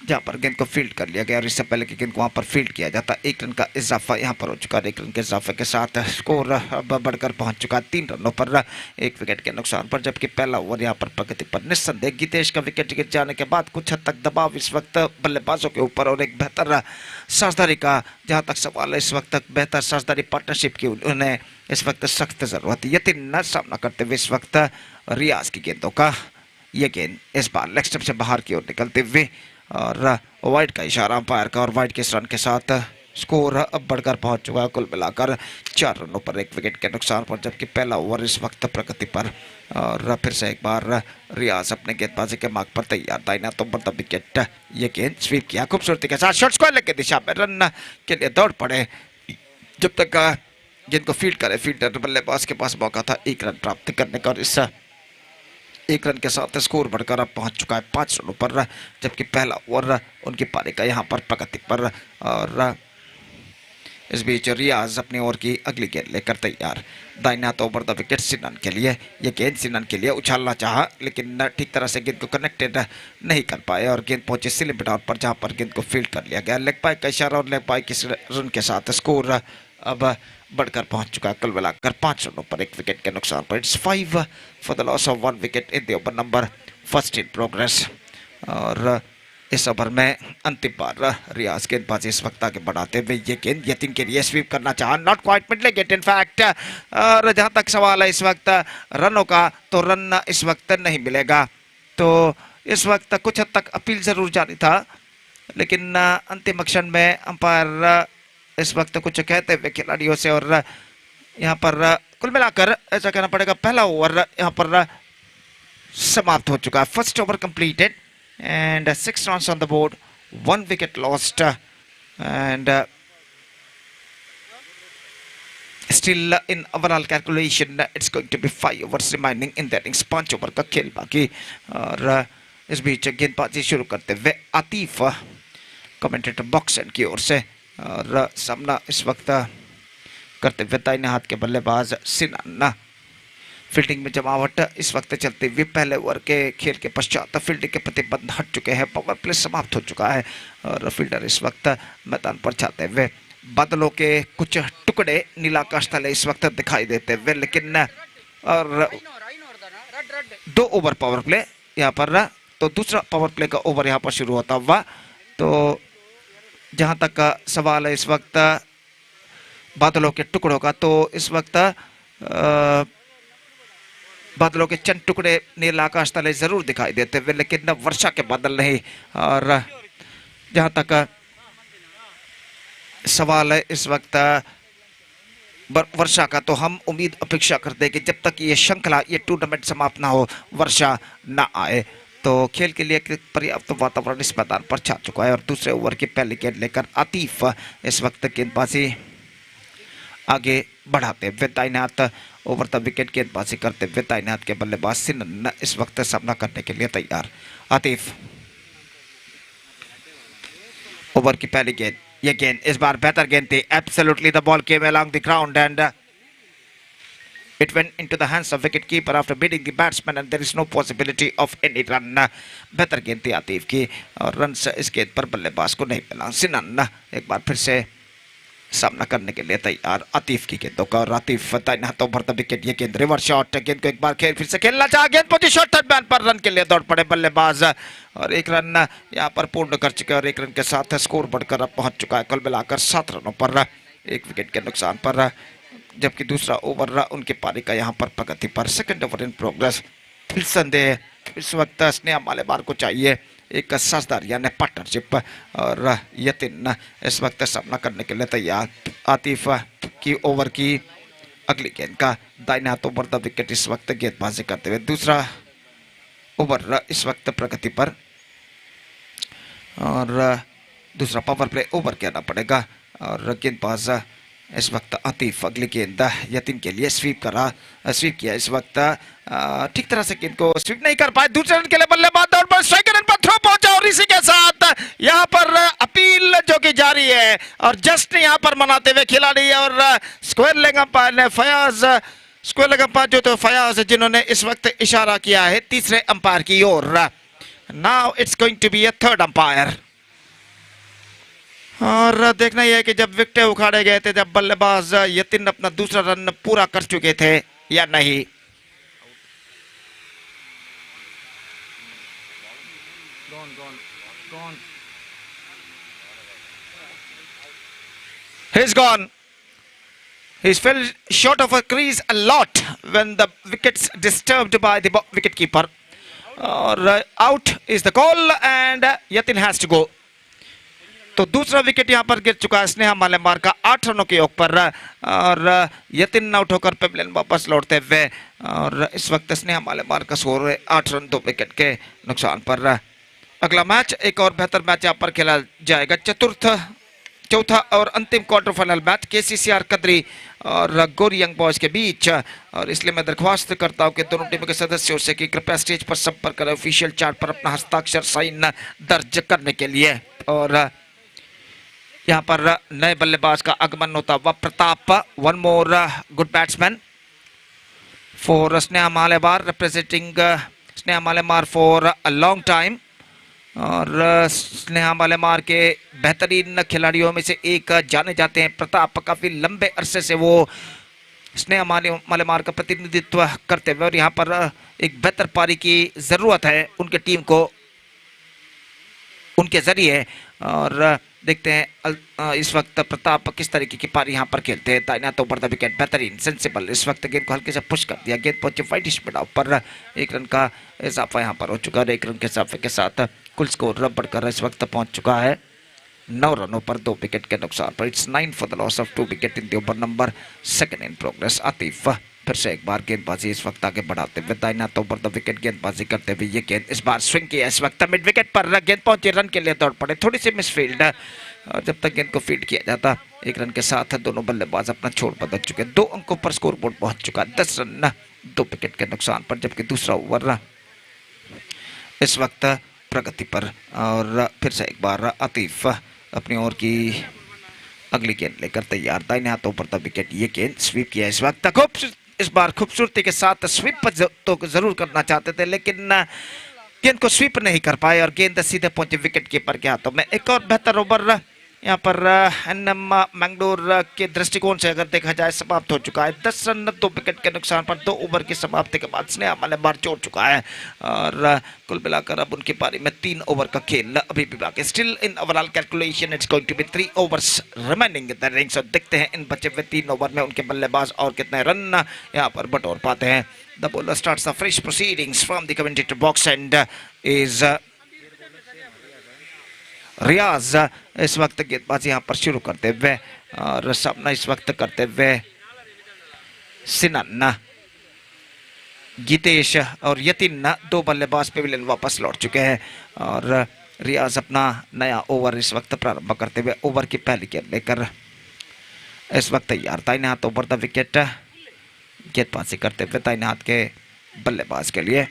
Speaker 2: जहां पर गेंद को फील्ड कर लिया गया और इससे पहले कि गेंद को वहां पर फील्ड किया जाता 1 रन का इजाफा यहाँ पर हो चुका है। 1 रन के इजाफे के साथ स्कोर अब बढ़कर पहुंच चुका है 3 रनों पर 1 विकेट के नुकसान पर, जबकि पहला ओवर यहाँ पर प्रगति पर। निस्संदेह गितेश का विकेट गिर जाने के बाद कुछ हद तक दबाव इस वक्त बल्लेबाजों के ऊपर और एक बेहतर साझेदारी का जहाँ तक सवाल है इस वक्त तक बेहतर साझेदारी पार्टनरशिप की उन्हें इस वक्त सख्त जरूरत है। यकीन सामना करते हुए इस वक्त रियाज की गेंदों का, यह गेंद इस बार लेग स्टंप से बाहर की ओर निकलते हुए और वाइड का इशारा अंपायर का और वाइड के रन के साथ स्कोर अब बढ़कर पहुंच चुका है कुल मिलाकर 4 रनों पर 1 विकेट के नुकसान पर, जबकि पहला ओवर इस वक्त प्रगति पर और फिर से एक बार रियाज अपने गेंदबाजी के मार्ग पर तैयार। दाहिना तो पर विकेट, ये गेंद स्वीप किया खूबसूरती के साथ, शॉट स्क्वायर की दिशा में रन के लिए दौड़ पड़े जब तक गेंद को फील्ड करे। फील्डर बल्लेबाज के पास मौका था 1 रन प्राप्त करने का और इस 1 रन के साथ स्कोर बढ़कर अब पहुंच चुका है 5 रनों पर, जबकि पहला ओवर उनकी पारी का यहाँ पर प्रगति पर और इस बीच रियाज अपनी ओवर की अगली गेंद लेकर तैयार। दाहिने हाथ ओवर द विकेट सिनन के लिए, ये गेंद सिनन के लिए उछालना चाहा लेकिन ठीक तरह से गेंद को कनेक्टेड नहीं कर पाए और गेंद पहुंचे स्लिप डाउन पर जहां पर गेंद को फील्ड कर लिया गया। लेग पाई का इशारा और लेग पाई के रन के साथ स्कोर अब बढ़कर पहुंच चुका है कुल मिलाकर 5 रनों पर 1 विकेट के नुकसान पर। It's 5 for the loss of 1 wicket in the over number first in progress और इस ओवर में अंतिम बार रियाज गेंदबाजी इस वक्त आगे बढ़ाते हुए ये गेंद यतीन के लिए स्वीप करना चाहा, not quite mid get in fact. और जहां तक सवाल है इस वक्त रनों का, तो रन इस वक्त नहीं मिलेगा, तो इस वक्त कुछ हद तक अपील जरूर जारी था लेकिन अंतिम क्षण में अंपायर इस वक्त कुछ कहते हुए खिलाड़ियों से और यहाँ पर कुल मिलाकर ऐसा कहना पड़ेगा पहला ओवर यहाँ पर समाप्त हो चुका है। First over completed and 6 runs on the board, 1 wicket lost and still in overall calculation it's going to be 5 overs remaining in the innings। 5 over का खेल बाकी और इस बीच गेंदबाजी शुरू करते हुए आतिफ कमेंटेटर बॉक्स एंड की ओर से और सामना इस वक्त करते हुए दाहिने हाथ के बल्लेबाज सिनन फील्डिंग में जमावट इस वक्त चलते हुए पहले ओवर के खेल के पश्चात फील्डिंग के प्रतिबंध हट चुके हैं, पावर प्ले समाप्त हो चुका है और फील्डर इस वक्त मैदान पर छाते हुए बादलों के कुछ टुकड़े नीलाकाश तले इस वक्त दिखाई देते हुए, लेकिन और 2 ओवर पावर प्ले यहाँ पर, तो दूसरा पावर प्ले का ओवर यहाँ पर शुरू होता हुआ। तो जहाँ तक का सवाल है इस वक्त बादलों के टुकड़ों का, तो इस वक्त बादलों के चंद टुकड़े नीला आकाश तले जरूर दिखाई देते हुए, लेकिन वर्षा के बादल नहीं। और जहाँ तक सवाल है इस वक्त वर्षा का, तो हम उम्मीद अपेक्षा करते हैं कि जब तक ये श्रृंखला, ये टूर्नामेंट समाप्त ना हो, वर्षा ना आए। तो खेल के लिए पर्याप्त वातावरण इस मैदान पर छा चुका है और दूसरे ओवर की पहली गेंद लेकर आतिफ इस वक्त गेंदबाजी आगे बढ़ाते हुए दाहिने हाथ ओवर द विकेट गेंदबाजी करते हुए दाहिने हाथ के बल्लेबाज सिनन इस वक्त सामना करने के लिए तैयार। आतिफ ओवर की पहली गेंद, ये गेंद इस बार बेहतर गेंद थी। Absolutely the ball came along the ground and it went into the hands of wicket keeper after beating the batsman and there is no possibility of any run। बेहतर गेंद थी आतिफ की और रन इस गेंद पर बल्लेबाज को नहीं मिला। सिनन एक बार फिर से सामना करने के लिए तैयार आतिफ की गेंदों का और आतिफ दाहिने हाथों भरता विकेट, ये गेंद रिवर्स शॉट, गेंद को एक बार खेल फिर से खेलना चाहा, गेंद पहुंची शॉर्ट थर्ड मैन पर, रन के लिए दौड़ पड़े बल्लेबाज और 1 रन यहाँ पर पूर्ण कर चुके और 1 रन के साथ स्कोर बढ़कर अब पहुंच चुका है कुल मिलाकर 7 रनों पर 1 विकेट के नुकसान पर, जबकि दूसरा ओवर उनके पारी का यहाँ पर प्रगति पर। Second over in progress. फिर संदेह इस वक्त स्नेहा मालेबार को चाहिए एक साझेदार यानी पार्टनरशिप और यतिन इस वक्त सामना करने के लिए तैयार। आतिफ की ओवर की अगली गेंद का दाहिने हाथ ओवर द विकेट इस वक्त गेंदबाजी करते हुए दूसरा ओवर इस वक्त प्रगति पर और दूसरा पावर प्ले ओवर कहना पड़ेगा और गेंदबाज इस वक्त आतिफ अगली गेंद यतिन के लिए स्वीप किया इस वक्त ठीक तरह से गेंद को स्वीप नहीं कर पाए। दूसरे रन के लिए बल्लेबाज दौड़ पर स्ट्राइक रन पर थ्रो पहुंचा और इसी के साथ यहां पर अपील जो कि जारी है और जस्ट यहां पर मनाते हुए खिलाड़ी और स्क्वायर लेग अंपायर ने स्क्वायर लेग अंपायर जो तो फयाज जिन्होंने इस वक्त इशारा किया है तीसरे अंपायर की ओर। Now it's going to be a third umpire और देखना यह है कि जब विकेट उखाड़े गए थे, जब बल्लेबाज यतिन अपना दूसरा रन पूरा कर चुके थे या नहीं। He's gone. He's fell short of a crease a lot when the wickets disturbed by the wicket keeper. और out is the call and Yatin has to go. तो दूसरा विकेट यहां पर गिर चुका है स्नेहा मालेमार का 8 रनों के योग पर और यतिन आउट होकर पेवलियन वापस लौटते हुए और इस वक्त स्नेहा मालेमार का स्कोर है 8 रन 2 विकेट के नुकसान पर। अगला मैच एक और बेहतर मैच यहां पर खेला जाएगा, चौथा और अंतिम क्वार्टर फाइनल मैच केसीसीआर कदरी और गोरी यंग बॉयज के बीच। और इसलिए मैं दरख्वास्त करता हूं कि दोनों टीमों के सदस्यों से कि कृपया स्टेज पर संपर्क करें ऑफिशियल चार्ट पर अपना हस्ताक्षर साइन दर्ज करने के लिए। और यहाँ पर नए बल्लेबाज का आगमन होता हुआ Pratap, one more good batsman for Sneha Malemar, representing Sneha Malemar for a long time. और स्नेहा मालेमार के बेहतरीन खिलाड़ियों में से एक जाने जाते हैं प्रताप, काफी लंबे अरसे से वो स्नेहा मालेमार का प्रतिनिधित्व करते हुए और यहाँ पर एक बेहतर पारी की जरूरत है उनके टीम को उनके जरिए। और देखते हैं इस वक्त प्रताप किस तरीके की पारी यहाँ पर खेलते हैं। दाहिना तो ऊपर विकेट बेहतरीन सेंसिबल, इस वक्त गेंद को हल्के से पुश कर दिया, गेंद पहुंचे वाइटिश मिडाव पर 1 रन का इजाफा यहाँ पर हो चुका है। 1 रन के इजाफे के साथ कुल स्कोर बढ़कर इस वक्त पहुंच चुका है 9 रनों पर 2 विकेट के नुकसान पर। It's 9 for the loss of 2 wicket in the over number 2 in progress. Atif फिर से एक बार गेंदबाजी इस वक्त आगे बढ़ाते हुए दाहिना तो ऊपर द विकेट गेंदबाजी करते हुए ये गेंद इस बार स्विंग किया, इस वक्त मिड विकेट पर गेंद पहुंचे, रन के लिए दौड़ पड़े, थोड़ी सी मिसफील्ड और जब तक गेंद को फील्ड किया जाता 1 रन के साथ दोनों बल्लेबाज अपना छोड़ बदल चुके, 2 अंकों पर स्कोर बोर्ड पहुंच चुका, 10 रन 2 विकेट के नुकसान पर। जबकि दूसरा ओवर इस वक्त प्रगति पर और फिर से एक बार आतिफ अपनी ओर की अगली गेंद लेकर तैयार, दाहिने हाथों पर विकेट, ये गेंद स्वीप किया इस वक्त खूब इस बार खूबसूरती के साथ स्वीप तो जरूर करना चाहते थे, लेकिन गेंद को स्वीप नहीं कर पाए और गेंद सीधे पहुंचे विकेट कीपर के हाथों में। एक और बेहतर ओवर यहाँ पर एनएम मैंगलोर के दृष्टिकोण से अगर देखा जाए समाप्त हो चुका है। 10 रन 2 विकेट के नुकसान पर 2 ओवर की समाप्ति के बाद स्नेहा मलबार छोड़ चुका है और कुल मिलाकर अब उनकी पारी में 3 ओवर का खेल अभी भी बाकी। Still in overall calculation it's going to be 3 overs remaining in the innings. और देखते हैं इन बचे हुए 3 ओवर में उनके बल्लेबाज और कितने रन यहाँ पर बटोर पाते हैं। The bowler starts the fresh proceedings from the commentator box end is Riyaz इस वक्त गेंदबाजी यहाँ पर शुरू करते हुए और सामना इस वक्त करते हुए सिनन, गीतेश और यतिन 2 बल्लेबाज पेविलियन वापस लौट चुके हैं और रियाज अपना नया ओवर इस वक्त प्रारंभ करते हुए ओवर की पहली गेंद लेकर इस वक्त तैयार। दाहिने हाथ ओवर द विकेट गेंदबाजी करते हुए दाहिने हाथ के बल्लेबाज के लिए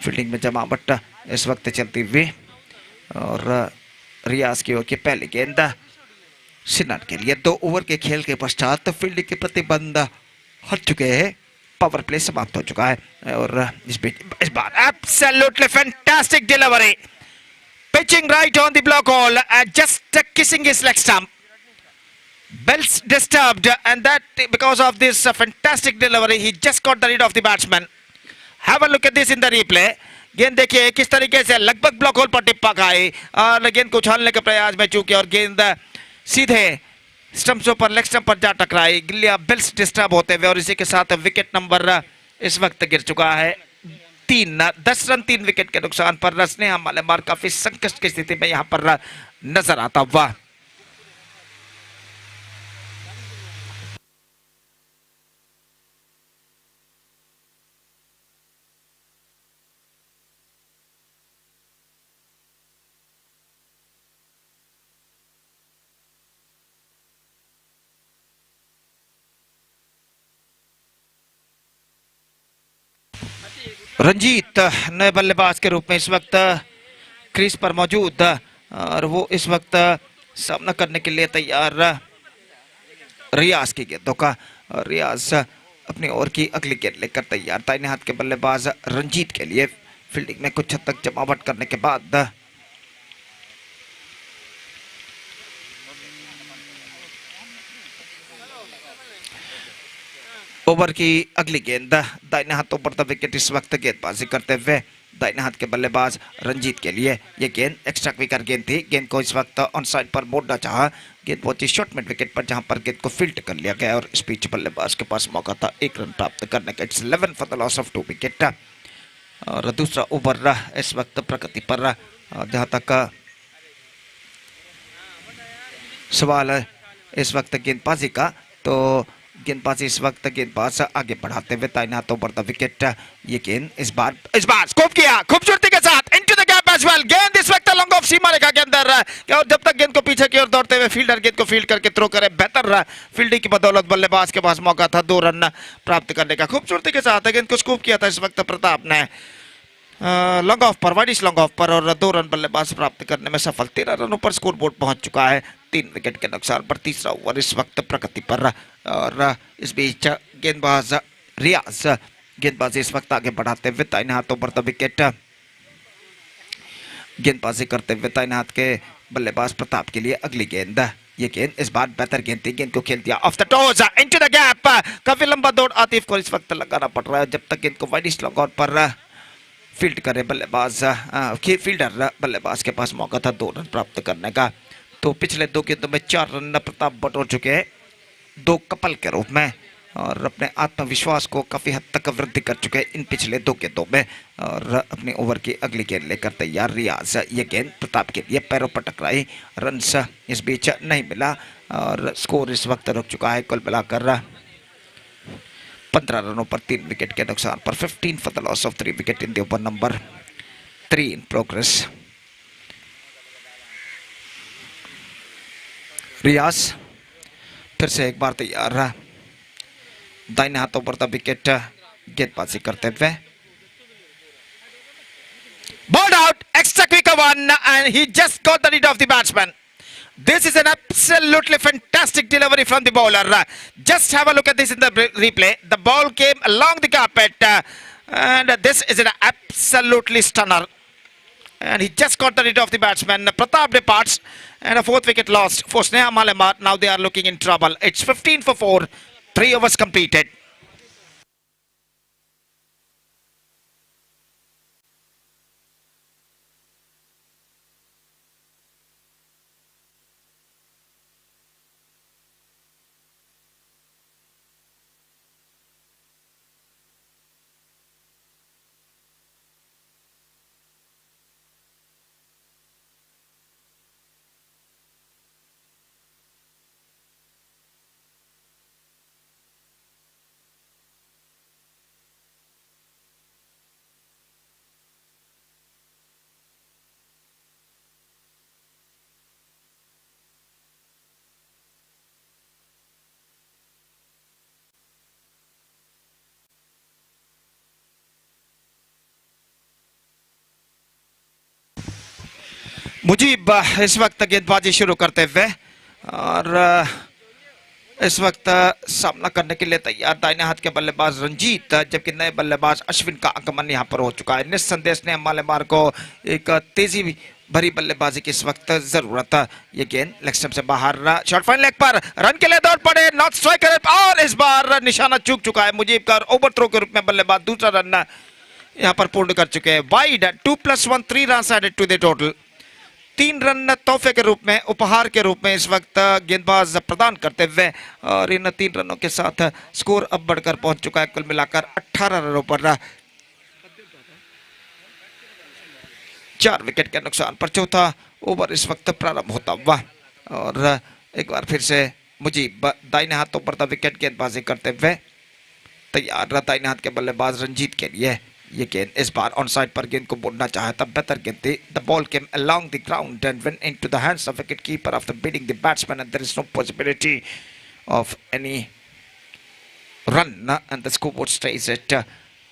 Speaker 2: फील्डिंग में जमावट इस वक्त चलती हुई और रियाज की ओर की पहली गेंद सिनन के लिए। 2 ओवर के खेल के पश्चात फील्डिंग के प्रतिबंध हट चुके हैं, पावर प्ले समाप्त हो चुका है और इस बार absolutely fantastic delivery, pitching right on the block hole, just kissing his leg stump. Bells disturbed, and that because of this fantastic delivery, he just got the rid of the batsman. Have a look at this in the replay. गेंद देखिए किस तरीके से लगभग block whole पर टिप्पा खाई और गेंद को उछालने के प्रयास में चूके और गेंद सीधे स्टंप्सों पर लेग स्टंप पर जा टकराई। गिलिया बेल्स डिस्टर्ब होते हुए और इसी के साथ विकेट नंबर इस वक्त गिर चुका है 3। 10 रन 3 विकेट के नुकसान पर स्नेहा मलबार काफी संकट की स्थिति में यहाँ पर नजर आता हुआ। रंजीत नए बल्लेबाज के रूप में इस वक्त क्रीज पर मौजूद और वो इस वक्त सामना करने के लिए तैयार रियाज की गेंदों का। रियाज अपनी ओर की अगली गेंद लेकर तैयार। दाहिने हाथ के बल्लेबाज रंजीत के लिए फील्डिंग में कुछ हद तक जमावट करने के बाद ओवर की अगली गेंद दाहिने हाथों पर द विकेट इस वक्त गेंदबाजी करते हुए दाहिने हाथ के बल्लेबाज रंजीत के लिए ये गेंद एक्स्ट्रा क्विकर गेंद थी। गेंद को इस वक्त ऑन साइड पर मोड़ना चाहा, गेंद पहुंची शॉर्ट मिड विकेट पर जहां पर गेंद को फील्ड कर लिया गया और इस बीच बल्लेबाज के पास मौका था 1 रन प्राप्त करने का। It's 11 for the loss of 2 wicket. और दूसरा ओवर इस वक्त प्रगति पर जहां तक सवाल है इस वक्त गेंदबाजी का, तो गेंदबाजी इस वक्त गेंदबाज आगे बढ़ाते हुए दाहिने हाथों पर द विकेट। ये गेंद इस बार स्कोप किया खूबसूरती के साथ into the gap as well. गेंद इस वक्त लॉन्ग ऑफ सीमा रेखा के अंदर और जब तक गेंद को पीछे की ओर दौड़ते हुए फील्डर गेंद को फील्ड करके थ्रो करे, बेहतर फील्डिंग की बदौलत बल्लेबाज के पास मौका था 2 रन प्राप्त करने का। खूबसूरती के साथ गेंद को स्कूप किया था इस वक्त प्रताप ने लॉन्ग ऑफ पर, वाइडिश लॉन्ग ऑफ पर और 2 रन बल्लेबाज प्राप्त करने में सफल। 13 रनों पर स्कोर बोर्ड पहुंच चुका है 3 विकेट के नुकसान पर। तीसरा ओवर इस वक्त प्रगति पर और इस बीच गेंदबाज रियाज गेंदबाजी इस वक्त आगे बढ़ाते हुए दाहिने हाथों पर द विकेट गेंदबाजी करते हुए दाहिने हाथ के बल्लेबाज प्रताप के लिए अगली गेंद। ये गेंद इस बार बेहतर गेंद थी, गेंद को खेल दिया of the toes into the gap. काफी लंबा दौड़ आतिफ को इस वक्त लगाना पड़ रहा है जब तक गेंद को वाइडिश लॉन्ग ऑन पर फील्ड करे बल्लेबाज फील्डर बल्लेबाज के पास मौका था 2 रन प्राप्त करने का। तो पिछले 2 गेंदों में 4 रन प्रताप बटोर चुके हैं 2 कपल के रूप में और अपने आत्मविश्वास को काफी हद तक वृद्धि कर चुके हैं इन पिछले 2 गेंदों में। और अपने ओवर की अगली गेंद लेकर तैयार रियाज। ये गेंद प्रताप के लिए पैरों पर टकराई, रन्स इस बीच नहीं मिला और स्कोर इस वक्त रुक चुका है कुल मिलाकर 15 रनों पर 3 विकेट के नुकसान पर। 15 for the loss of 3 wicket in the over number 3 in progress. Riyaz फिर से एक बार तैयार रहा, दाहिने हाथों पर द विकेट गेंदबाजी करते हुए। Ball out, extra quick one and he just got the lead of the batsman. This is an absolutely fantastic delivery from the bowler. Just have a look at this in the replay. The ball came along the carpet, and this is an absolutely stunner. And he just got the rid of the batsman. Pratap departs, and a fourth wicket lost for Sneha Malemar. Now they are looking in trouble. It's 15 for 4, 3 overs completed. Mujib इस वक्त गेंदबाजी शुरू करते हुए और इस वक्त सामना करने के लिए तैयार दाहिने हाथ के बल्लेबाज रंजीत, जबकि नए बल्लेबाज अश्विन का आगमन यहां पर हो चुका है। निस्संदेह ने मालेमार को एक तेजी भरी बल्लेबाजी की इस वक्त जरूरत है। ये गेंद लेग स्टंप से बाहर, शॉर्ट फाइन लेग पर रन के लिए दौड़ पड़े, नॉट स्ट्राइकर और इस बार निशाना चूक चुका है। मुजीब का ओवर थ्रो के रूप में बल्लेबाज दूसरा रन यहां पर पूर्ण कर चुके हैं। Wide 2+1 3 run added to the total. 3 run तोहफे के रूप में, उपहार के रूप में इस वक्त गेंदबाज प्रदान करते हुए, और इन 3 रनों के साथ स्कोर अब बढ़कर पहुंच चुका है कुल मिलाकर 18 रनों पर। 4 विकेट के नुकसान पर चौथा ओवर इस वक्त प्रारंभ होता हुआ, और एक बार फिर से मुजीब दाहिने हाथों पर विकेट गेंदबाजी करते हुए तैयार। दाहिने हाथ के बल्लेबाज रंजीत के लिए ये गेंद इस बार ऑन साइड पर गेंद को बोलना चाहा था, बेहतर गेंद थी। The ball came along the ground and went into the hands of wicket keeper after beating the batsman and there is no possibility of any run and the scoreboard stage at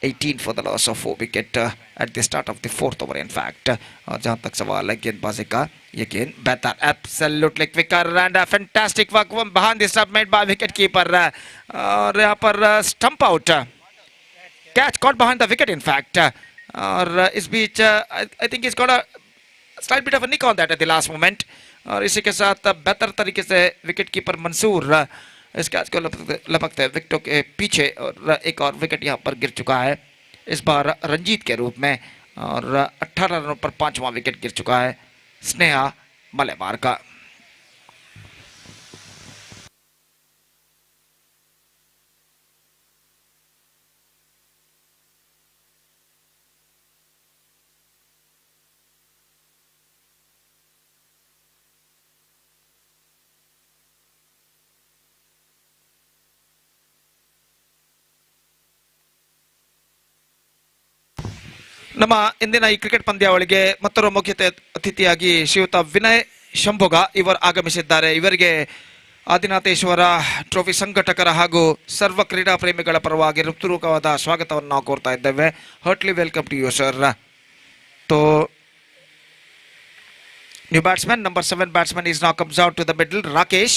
Speaker 2: 18 for the loss of 4 wicket at the start of the 4th over in fact। और जहां तक सवाल है गेंदबाजी का, ये गेंद बेहतर, absolutely quicker and fantastic work behind the stump made by wicket keeper, और यहां पर stump out, catch caught behind the wicket in fact, और इस बीच I think he's got a slight bit of a nick on that at the last moment, और इसी के साथ बेहतर तरीके से विकेट कीपर मंसूर इस कैच को लपकते हैं विकेटों के पीछे, और एक और विकेट यहां पर गिर चुका है इस बार रंजीत के रूप में, और 18 रनों पर 5वां विकेट गिर चुका है स्नेहा मलेमार का। ನಮ್ಮ ಇಂದಿನ ಈ ಕ್ರಿಕೆಟ್ ಪಂದ್ಯಾವಳಿಗೆ ಮತ್ತೊಬ್ಬ ಮುಖ್ಯ ಅತಿಥಿಯಾಗಿ ಶ್ರೀಯುತ ವಿನಯ್ ಶಂಭೋಗ ಇವರು ಆಗಮಿಸಿದ್ದಾರೆ। ಇವರಿಗೆ ಆದಿನಾಥೇಶ್ವರ ಟ್ರೋಫಿ ಸಂಘಟಕರ ಹಾಗೂ ಸರ್ವ ಕ್ರೀಡಾ ಪ್ರೇಮಿಗಳ ಪರವಾಗಿ ಹೃತ್ಪೂರ್ವಕವಾದ ಸ್ವಾಗತವನ್ನು ನಾವು ಕೋರ್ತಾ ಇದ್ದೇವೆ। Heartily welcome to you sir. तो new batsman number 7 batsman is now comes out to the middle, Rakesh,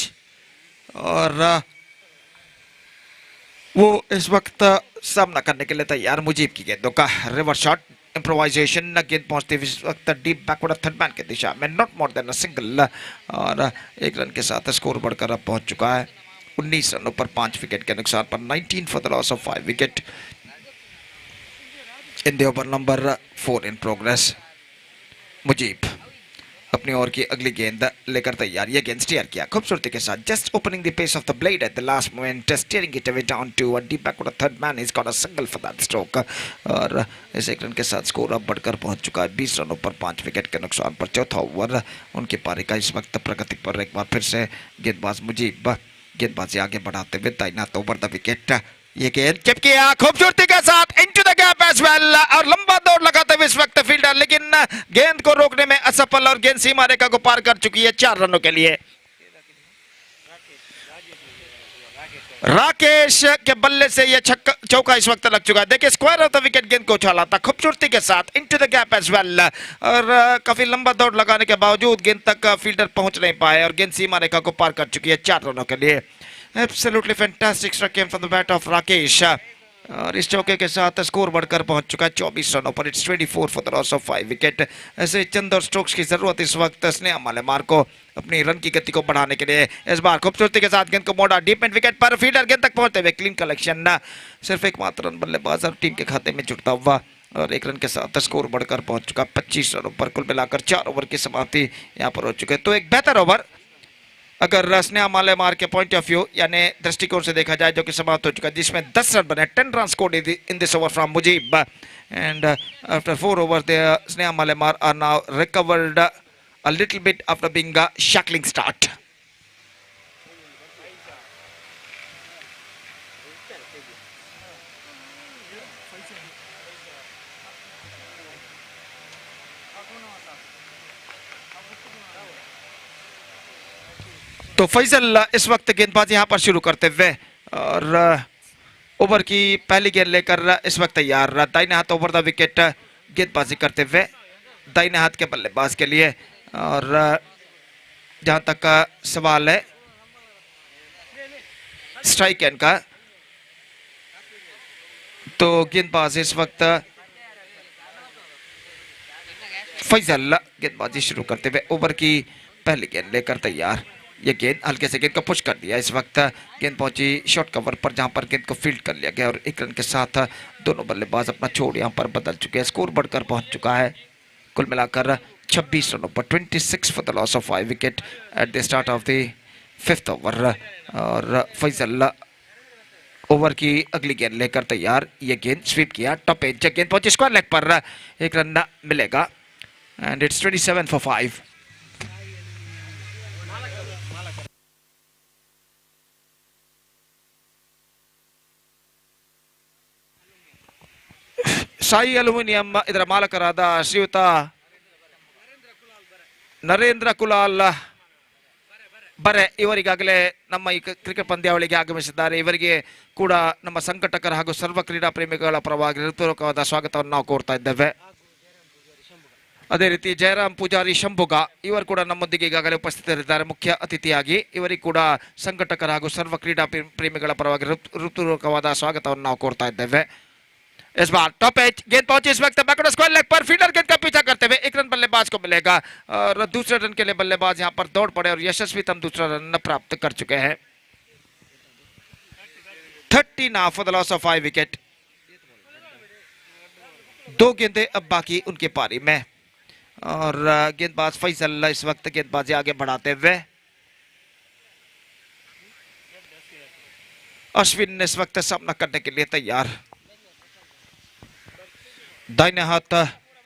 Speaker 2: और वो इस वक्त सामना करने के लिए तैयार। मुजीब की गेंदों का रिवर्स शॉट इम्प्रोवाइजेशन, गेंद पहुंचती हुई इस वक्त डीप बैकवर्ड थर्ड मैन की दिशा में, not more than a single, और 1 रन के साथ स्कोर बढ़कर अब पहुंच चुका है 19 रनों पर 5 विकेट के नुकसान पर। 19 for the loss of 5 wicket in the over number 4 in progress. Mujeeb अपनी ओर की अगली गेंद लेकर तैयार। ये गेंद स्टीयर किया खूबसूरती के साथ, just opening the face of the blade at the last moment, steering it away down to a deep backward third man, is got a single for that stroke, और इस 1 रन के साथ स्कोर अब बढ़कर पहुंच चुका है 20 रनों पर 5 विकेट के नुकसान पर। चौथा ओवर उनकी पारी का इस वक्त प्रगति पर। एक बार फिर से गेंदबाज मुजीब गेंदबाजी आगे बढ़ाते हुए तैनात ओवर द विकेट। ये गेंद चिप किया खूबसूरती के साथ into the gap as well, और लंबा दौड़ लगाते हुए इस वक्त फील्डर, लेकिन गेंद को रोकने में असफल, और गेंद सीमा रेखा को पार कर चुकी है 4 रनों के लिए। राकेश के बल्ले से यह चौका इस वक्त लग चुका है। देखिए स्क्वायर ऑफ द विकेट गेंद को उछाला था खूबसूरती के साथ into the gap as well, और काफी लंबा दौड़ लगाने के बावजूद गेंद तक फील्डर पहुंच नहीं पाए और गेंद सीमा रेखा को पार कर चुकी है 4 रनों के लिए। Absolutely fantastic strike came from the bat of Rakesh, और इस चौके के साथ स्कोर बढ़कर पहुंच चुका है 24 रनों पर। It's 24 for the loss of 5 wicket. ऐसे चंद और स्ट्रोक्स की जरूरत इस वक्त स्नेहा मलेमार को अपनी रन की गति को बढ़ाने के लिए। इस बार खूबसूरती के साथ गेंद को मोड़ा डीप एंड विकेट पर, फील्डर गेंद तक पहुंचते हुए क्लीन कलेक्शन, सिर्फ एकमात्र रन बल्लेबाज और टीम के खाते में जुड़ता हुआ, और 1 रन के साथ स्कोर बढ़कर पहुंच चुका 25 रनों पर। कुल मिलाकर 4 ओवर की समाप्ति यहाँ पर हो चुकी है। तो एक बेहतर ओवर अगर स्नेहा मलेमार के पॉइंट ऑफ व्यू यानी दृष्टिकोण से देखा जाए, जो कि समाप्त हो चुका है, जिसमें 10 रन बने, 10 run scored in this over from Mujeeb, and after 4 overs Sneha Malemar are now recovered a little bit after being a shackling start. तो फैजल इस वक्त गेंदबाजी यहां पर शुरू करते हुए, और ओवर की पहली गेंद लेकर इस वक्त तैयार, दाहिने हाथ ओवर द विकेट गेंदबाजी करते हुए दाहिने हाथ के बल्लेबाज के लिए। और जहां तक का सवाल है स्ट्राइक एंड का, तो गेंदबाज इस वक्त फैजल गेंदबाजी शुरू करते हुए ओवर की पहली गेंद लेकर तैयार। ये गेंद हल्के से गेंद को पुश कर दिया, इस वक्त गेंद पहुंची शॉर्ट कवर पर, जहां पर गेंद को फील्ड कर लिया गया, और 1 रन के साथ दोनों बल्लेबाज अपना छोड़ यहां पर बदल चुके हैं। स्कोर बढ़कर पहुंच चुका है कुल मिलाकर 26 रनों पर, 26 for the loss of 5 wicket at the start of the 5th over. और फैजल ओवर की अगली गेंद लेकर तैयार। ये गेंद स्वीप किया, टॉप एज गेंद पहुंची स्क्वायर लेग पर, 1 रन मिलेगा, and it's 27 for 5। Sai aluminium ಇದರ ಮಾಲಕರಾದ ಶ್ರೀಯುತ ನರೇಂದ್ರ ಕುಲಾಲ್ ಬರೆ ಇವರಿಗಾಗಲೇ ನಮ್ಮ ಈ ಕ್ರಿಕೆಟ್ ಪಂದ್ಯಾವಳಿಗೆ ಆಗಮಿಸಿದ್ದಾರೆ. ಇವರಿಗೆ ಕೂಡ ನಮ್ಮ ಸಂಘಟಕರ ಹಾಗೂ ಸರ್ವ ಕ್ರೀಡಾ ಪ್ರೇಮಿಗಳ ಪರವಾಗಿ ಹೃತ್ಪೂರ್ವಕವಾದ ಸ್ವಾಗತವನ್ನು ನಾವು ಕೋರ್ತಾ ಇದ್ದೇವೆ. ಅದೇ ರೀತಿ ಜಯರಾಮ್ ಪೂಜಾರಿ ಶಂಭುಗ ಇವರು ಕೂಡ ನಮ್ಮೊಂದಿಗೆ ಈಗಾಗಲೇ ಉಪಸ್ಥಿತರಿದ್ದಾರೆ ಮುಖ್ಯ ಅತಿಥಿಯಾಗಿ. ಇವರಿಗೆ ಕೂಡ ಸಂಘಟಕರ ಹಾಗೂ ಸರ್ವ ಕ್ರೀಡಾ ಪ್ರೇಮಿಗಳ ಪರವಾಗಿ ಹೃತ್ಪೂರ್ವಕವಾದ ಸ್ವಾಗತವನ್ನು ನಾವು ಕೋರ್ತಾ ಇದ್ದೇವೆ. इस बार टॉप एज गेंद पहुंची इस वक्त बैकवर्ड स्क्वायर लेग पर, फील्डर गेंद का पीछा करते हुए 1 रन बल्लेबाज को मिलेगा, और दूसरे रन के लिए बल्लेबाज यहां पर दौड़ पड़े और यशस्वीतम दूसरा रन प्राप्त कर चुके हैं। 30 now for the loss of 5 wicket. 2 गेंदें अब बाकी उनके पारी में, और गेंदबाज फैजल इस वक्त गेंदबाजी आगे बढ़ाते हुए। अश्विन इस वक्त सामना करने के लिए तैयार, दाहिने हाथ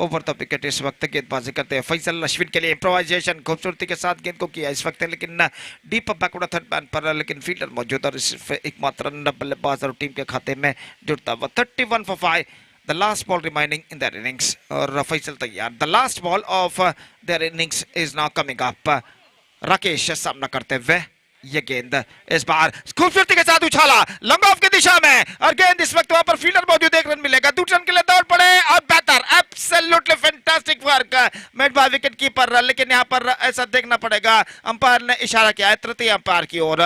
Speaker 2: ओवर द विकेट इस वक्त गेंदबाजी करते हैं फैजल। अश्विन के लिए इम्प्रोवाइजेशन खूबसूरती के साथ गेंद को किया इस वक्त, लेकिन डीप बैकवर्ड थर्ड मैन पर, लेकिन फील्डर मौजूद और सिर्फ एकमात्र रन बल्लेबाज और टीम के खाते में जुड़ता हुआ। 31 for 5, the last ball remaining in their innings, और फैजल तैयार। The last ball of their innings is now coming up. Rakesh सामना करते हुए, ये गेंद इस बार खूबसूरती के साथ उछाला लॉन्ग ऑफ की दिशा में, और गेंद इस वक्त वहां पर फील्डर मौजूद, 1 रन मिलेगा, 2 रन के लिए दौड़ पड़े, और बेहतर absolutely fantastic work made by wicket keeper. लेकिन यहां पर ऐसा देखना पड़ेगा, अंपायर ने इशारा किया है तृतीय अंपायर की ओर।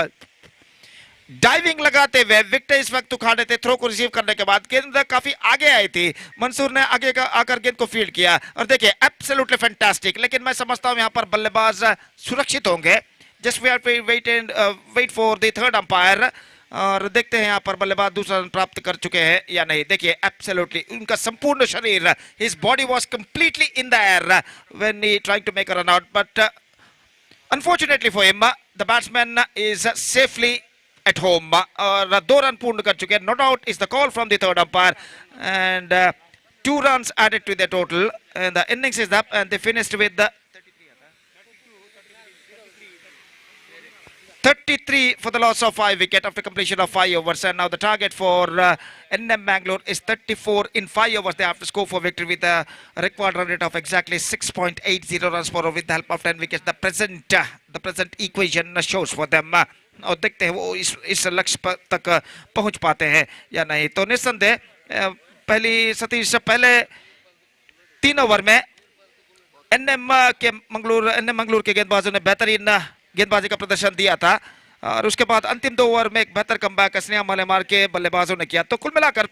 Speaker 2: डाइविंग लगाते हुए विकेट इस वक्त उखाड़े थे, थ्रो को रिसीव करने के बाद गेंद काफी आगे आई थी, मंसूर ने आगे का आकर गेंद को फील्ड किया, और देखिए एब्सोल्युटली फैंटास्टिक। लेकिन मैं समझता हूं यहां पर बल्लेबाज सुरक्षित होंगे। Just we are wait for the third umpire, और देखते हैं यहाँ पर बल्लेबाज दूसरा रन प्राप्त कर चुके हैं या नहीं। देखिए एब्सोल्युटली उनका संपूर्ण शरीर, his body was completely in the air when he trying to make a run out, but unfortunately for him the batsman is safely at home, और 2 रन पूर्ण कर चुके हैं। Not out is the call from the third umpire, and 2 runs added to the total, and the innings is up, and they finished with the 33 for the loss of 5 wicket after completion of 5 overs, and now the target for NM Manglore is 34 in 5 overs. They have to score for victory with a required run rate of exactly 6.80 runs per over with the help of 10 wickets. The present equation shows for them और देखते हैं वो इस लक्ष्य तक पहुंच पाते हैं या नहीं। तो निस्संदेह पहली सतीश पहले 3 ओवर में एनएम मंगलूर के गेंदबाजों ने बेहतरीन गेंदबाजी का प्रदर्शन दिया था और उसके बाद अंतिम 2 ओवर में एक बेहतर कमबैक स्नेहा मलेमार के बल्लेबाजों ने किया। तो कुल मिलाकर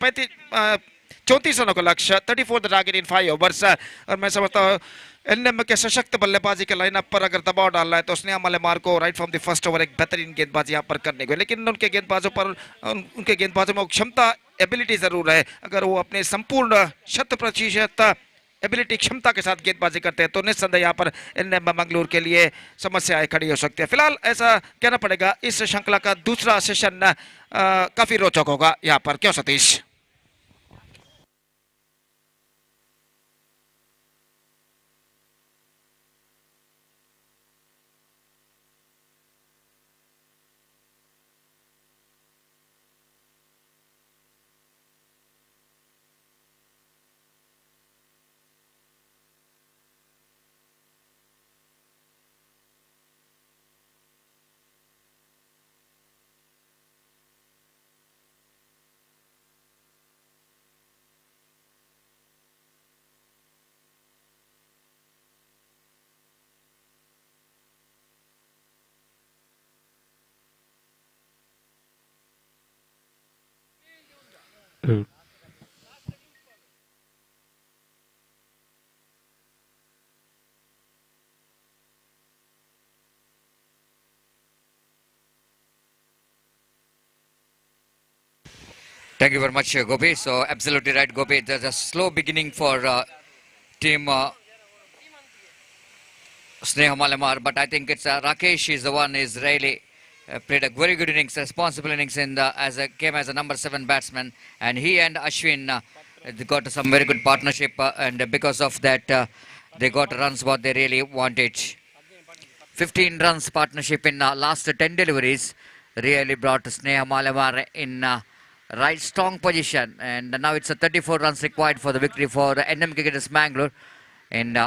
Speaker 2: 34 रनों का लक्ष्य, 34 द टारगेट इन 5 ओवर्स। और मैं समझता हूँ एनएम के सशक्त बल्लेबाजी के लाइनअप पर अगर दबाव डालना है तो स्नेहा मलेमार को right from the first over एक बेहतरीन गेंदबाजी यहाँ पर करने को, लेकिन उनके गेंदबाजों में क्षमता एबिलिटी जरूर है। अगर वो अपने संपूर्ण 100% एबिलिटी क्षमता के साथ गेंदबाजी करते हैं तो निस्संदेह यहाँ पर एनएम मंगलूर के लिए समस्याएं खड़ी हो सकती है। फिलहाल ऐसा कहना पड़ेगा इस श्रृंखला का दूसरा सेशन काफी रोचक होगा यहाँ पर, क्यों Satish?
Speaker 3: Thank you very much, Gopi. So, absolutely right, Gopi. There's a slow beginning for team Sneha Malamar, but I think it's Rakesh is the one is really played a very good innings, responsible innings in the came as a number 7 batsman, and he and Ashwin they got some very good partnership, and because of that they got runs what they really wanted. 15 runs partnership in last 10 deliveries really brought Sneha Malamar in right strong position, and now it's a 34 runs required for the victory for NM Cricketers Mangalore in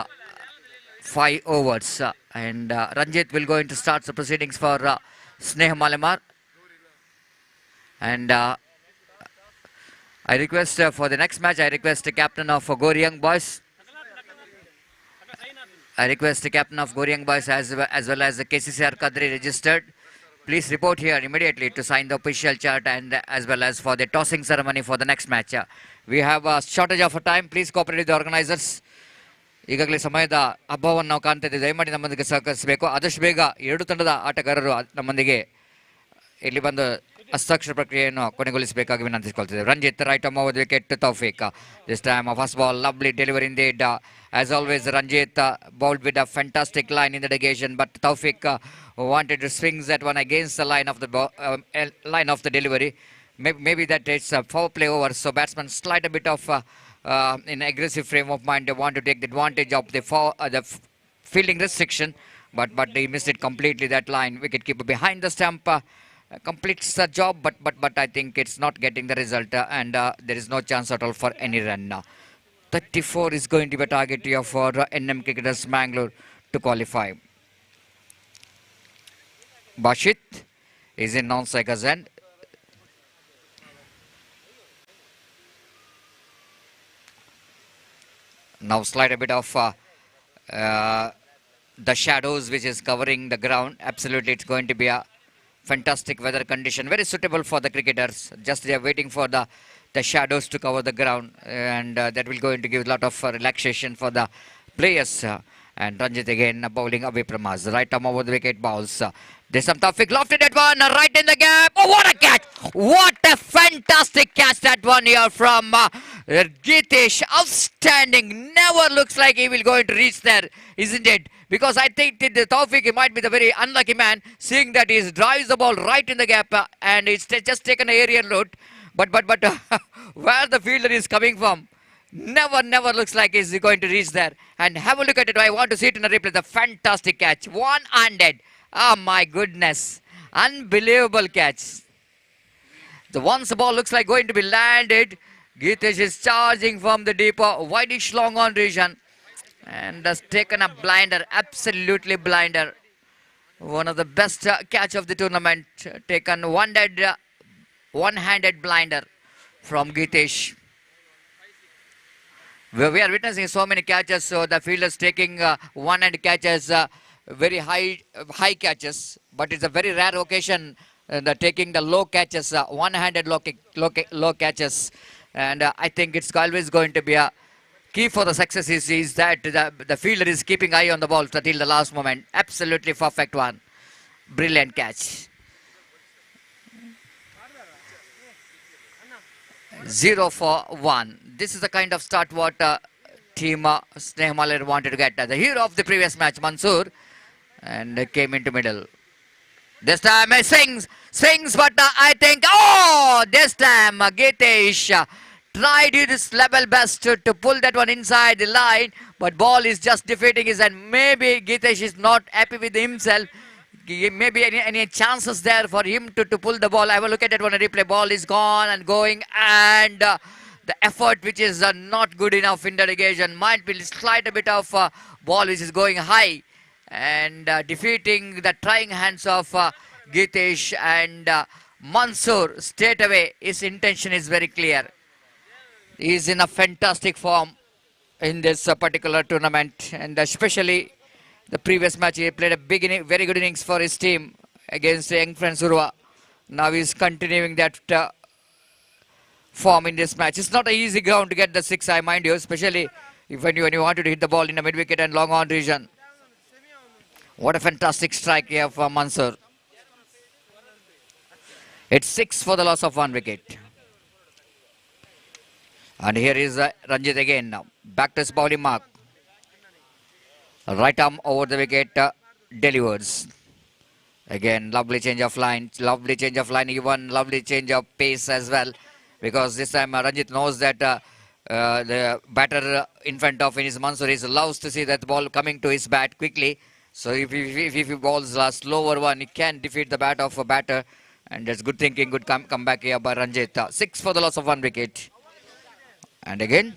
Speaker 3: 5 overs, and Ranjit will going to start the proceedings for Sneha Malamar, and I request for the next match, I request the captain of Goryang Boys. I request the captain of Goryang Boys as well as the KCCR Kadri registered. Please report here immediately to sign the official chart and as well as for the tossing ceremony for the next match. We have a shortage of time. Please cooperate with the organizers. ಈಗಾಗಲೇ ಸಮಯದ ಅಭಾವವನ್ನು ನಾವು ಕಾಣ್ತಾ ಇದ್ದೀವಿ. ದಯಮಾಡಿ ನಮ್ಮೊಂದಿಗೆ ಸಹಕರಿಸಬೇಕು. ಆದಷ್ಟು ಬೇಗ ಎರಡು ತಂಡದ ಆಟಗಾರರು ನಮ್ಮೊಂದಿಗೆ ಇಲ್ಲಿ ಬಂದು ಹಸ್ತಾಕ್ಷರ ಪ್ರಕ್ರಿಯೆಯನ್ನು ಕೊನೆಗೊಳಿಸಬೇಕಾಗಿ ವಿನಂತಿಸಿಕೊಳ್ತಿದ್ದೇವೆ. Ranjith right arm over the wicket Taufiq. This time first ball, lovely delivery indeed. As always, Ranjit bowled with a fantastic line in the negation, but Taufik wanted to swing that one against the line of the delivery. Maybe that it's a foul play over, so batsman slight a bit of in aggressive frame of mind. They want to take the advantage of the fielding restriction, but they missed it completely. That line, wicketkeeper behind the stump completes the job, but I think it's not getting the result, and there is no chance at all for any run. 34 is going to be a target here for NM Cricketers Mangalore to qualify. Bashit is in non-strikers end. Now slide a bit of the shadows which is covering the ground. Absolutely, it's going to be a fantastic weather condition, very suitable for the cricketers. Just they are waiting for the shadows to cover the ground, and that will going to give a lot of relaxation for the players. And Ranjit again bowling away from us. Right arm over the wicket bowls. There's some Taufik lofted that one right in the gap. Oh, what a catch! What a fantastic catch that one here from Gitesh. Outstanding. Never looks like he will going to reach there, isn't it? Because I think that the Taufik, he might be the very unlucky man, seeing that he drives the ball right in the gap and it's just taken an aerial route. But where the fielder is coming from, never looks like he's going to reach there. And have a look at it. I want to see it in a replay. The fantastic catch. One-handed. Oh my goodness. Unbelievable catch. The once the ball looks like going to be landed, Gitesh is charging from the deep, wideish long on region. And has taken a blinder. Absolutely blinder. One of the best catch of the tournament. Taken one-handed blinder from Gitesh. We are witnessing so many catches, so the fielders taking one-hand catches, very high catches, but it's a very rare occasion taking the low catches, one-handed low catches, and I think it's always going to be a key for the success is that the fielder is keeping eye on the ball till the last moment. Absolutely perfect one, brilliant catch. 0 for 1. This is the kind of start what team Sneh Malere wanted to get. The hero of the previous match, Mansoor, and came into middle. This time he swings, but I think, this time Gitesh tried his level best to pull that one inside the line, but ball is just defeating his hand. Maybe Gitesh is not happy with himself. Maybe any chances there for him to pull the ball. I will look at that one replay. Ball is gone and going, and the effort which is not good enough in that occasion might be slight a bit of ball which is going high and defeating the trying hands of Gitesh, and Mansoor straight away his intention is very clear. He is in a fantastic form in this particular tournament, and especially the previous match he played a very good innings for his team against young friend Surwa. Now he's continuing that form in this match. It's not an easy ground to get the 6, I mind you, especially when you wanted to hit the ball in the mid-wicket and long on region. What a fantastic strike here for Mansoor. It's 6 for the loss of 1 wicket. And here is Ranjit again now. Back to his bowling mark. Right arm over the wicket delivers. Again, lovely change of line, even lovely change of pace as well. Because this time Ranjit knows that the batter in front of his Mansoor loves to see that ball coming to his bat quickly. So if he bowls a slower one, he can defeat the bat of a batter. And that's good thinking, good comeback here by Ranjit. 6 for the loss of 1 wicket. And again,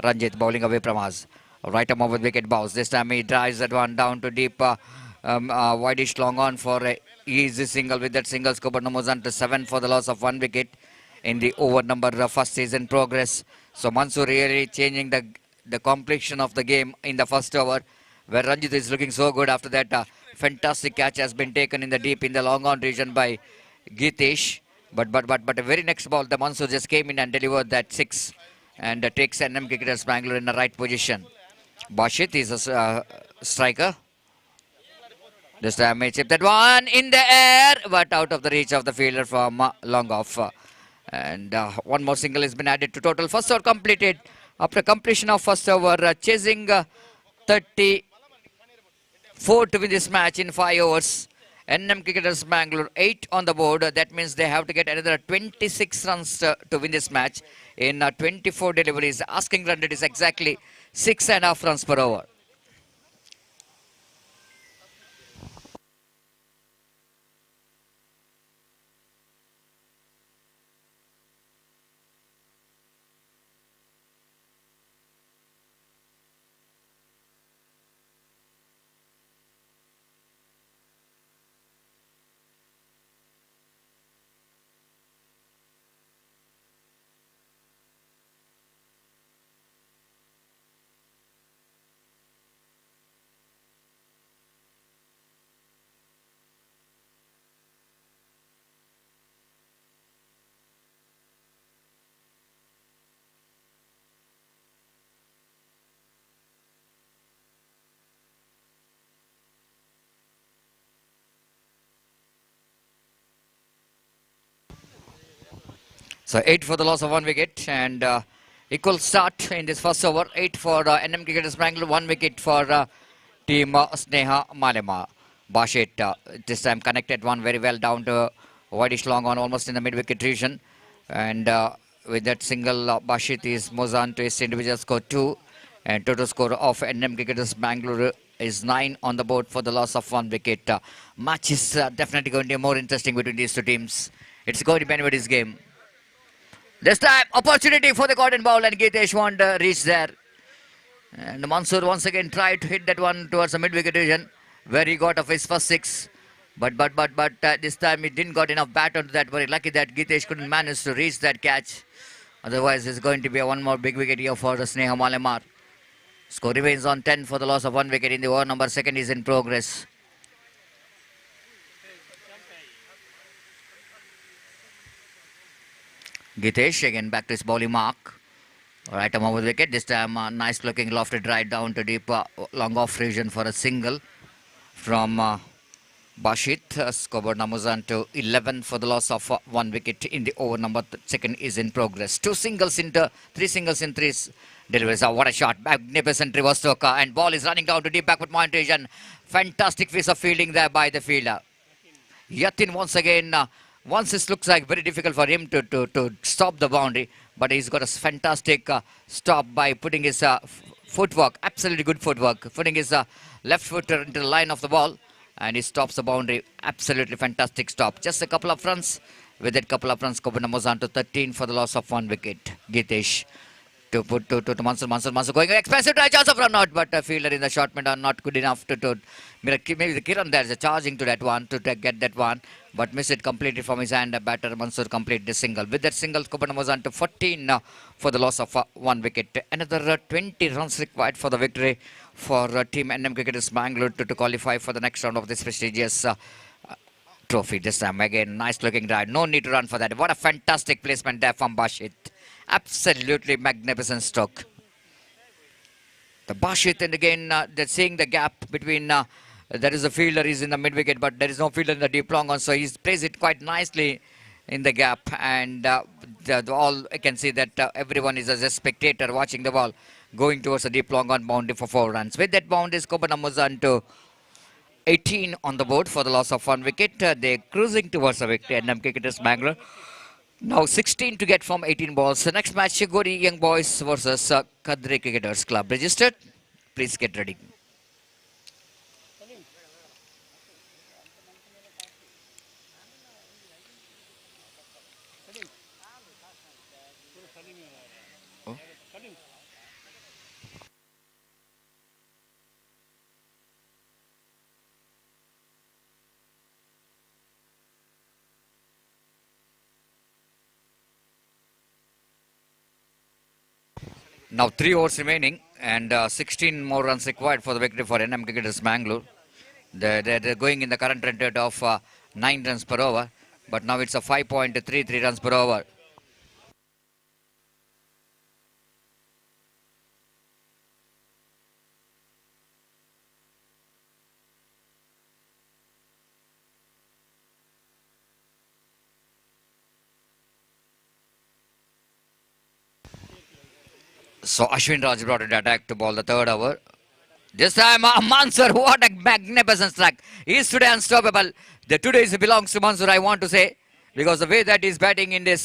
Speaker 3: Ranjit bowling away from us. Right arm over the wicket bounce. This time he drives that one down to deep, wideish long on for a easy single. With that single score, no more than 7 for the loss of 1 wicket in the over number first season progress. So Mansoor really changing the complexion of the game in the first over, where Ranjit is looking so good. After that, fantastic catch has been taken in the deep in the long on region by Gitesh. But a very next ball, the Mansoor just came in and delivered that 6 and takes NM Cricketers Bangalore in the right position. Bashit is a striker. This time he chipped that one in the air, but out of the reach of the fielder from long off. And one more single has been added to total. First over completed. After completion of first over, chasing 34 to win this match in 5 overs. NM Cricketers Bangalore 8 on the board. That means they have to get another 26 runs to win this match in 24 deliveries. Asking run rate is exactly 6.5 runs per over. So 8 for the loss of 1 wicket, and equal start in this first over. 8 for NM Cricketers Bangalore, 1 wicket for team Sneha Malema. Bashit this time connected one very well down to wideish long on, almost in the mid-wicket region. And with that single, Bashit is moves on to his individual score 2. And total score of NM Cricketers Bangalore is 9 on the board for the loss of 1 wicket. Match is definitely going to be more interesting between these two teams. It's going to be anybody's game. This time, opportunity for the cotton ball, and Gitesh won't reach there. And Mansoor once again tried to hit that one towards the mid-wicket region. where he got of his first six. But this time he didn't got enough bat onto that. Very lucky that Gitesh couldn't manage to reach that catch. Otherwise, it's going to be a one more big wicket here for the Sneha Malemar. Score remains on 10 for the loss of 1 wicket in the over. Number second is in progress. Gitesh again back to his bowling mark. Right arm over the wicket. This time nice looking lofted right down to deep long off region for a single from Bashit. Scoreboard numbers on to 11 for the loss of 1 wicket in the over. Number second is in progress. 3 singles in 3 deliveries. What a shot. Magnificent reverse stroke. And ball is running down to deep backward point region. Fantastic piece of fielding there by the fielder. Yatin once again. Once it looks like very difficult for him to stop the boundary. But he's got a fantastic stop by putting his footwork. Absolutely good footwork. Putting his left foot into the line of the ball. And he stops the boundary. Absolutely fantastic stop. Just a couple of runs. With that couple of runs, scoreboard numbers on to 13 for the loss of 1 wicket. Gitesh to put to Mansur going expensive try, chance of run out, but a fielder in the short mid are not good enough to maybe the Kiran there is charging to that one to get that one, but miss it completely from his hand. Batter Mansur complete the single. With that single, scoreboard numbers on to 14 for the loss of 1 wicket. Another 20 runs required for the victory for team NM Cricketers Mangalore to qualify for the next round of this prestigious trophy. This time again, nice looking drive. No need to run for that. What a fantastic placement there from Bashit. Absolutely magnificent stroke. The Bashit, and again, they're seeing the gap between, there is a fielder, he's in the mid wicket, but there is no fielder in the deep long on, so he's placed it quite nicely in the gap. And all I can see that everyone is as a spectator watching the ball going towards the deep long on boundary for 4 runs. With that boundary, scoreboard numbers on to 18 on the board for the loss of 1 wicket. They're cruising towards the victory. NM Cricketers Bangalore. Now 16 to get from 18 balls. The next match, Shigori Young Boys versus Kadri Cricketers Club. Registered? Please get ready. Now 3 overs remaining and 16 more runs required for the victory for NM Cricketers Mangalore. They're going in the current run rate of 9 runs per over, but now it's a 5.33 runs per over. So Ashwin Raj brought in the attack to ball the 3rd over. This time Mansur, what a magnificent strike. He is today unstoppable. The today belongs to Mansur, I want to say, because the way that he's batting in this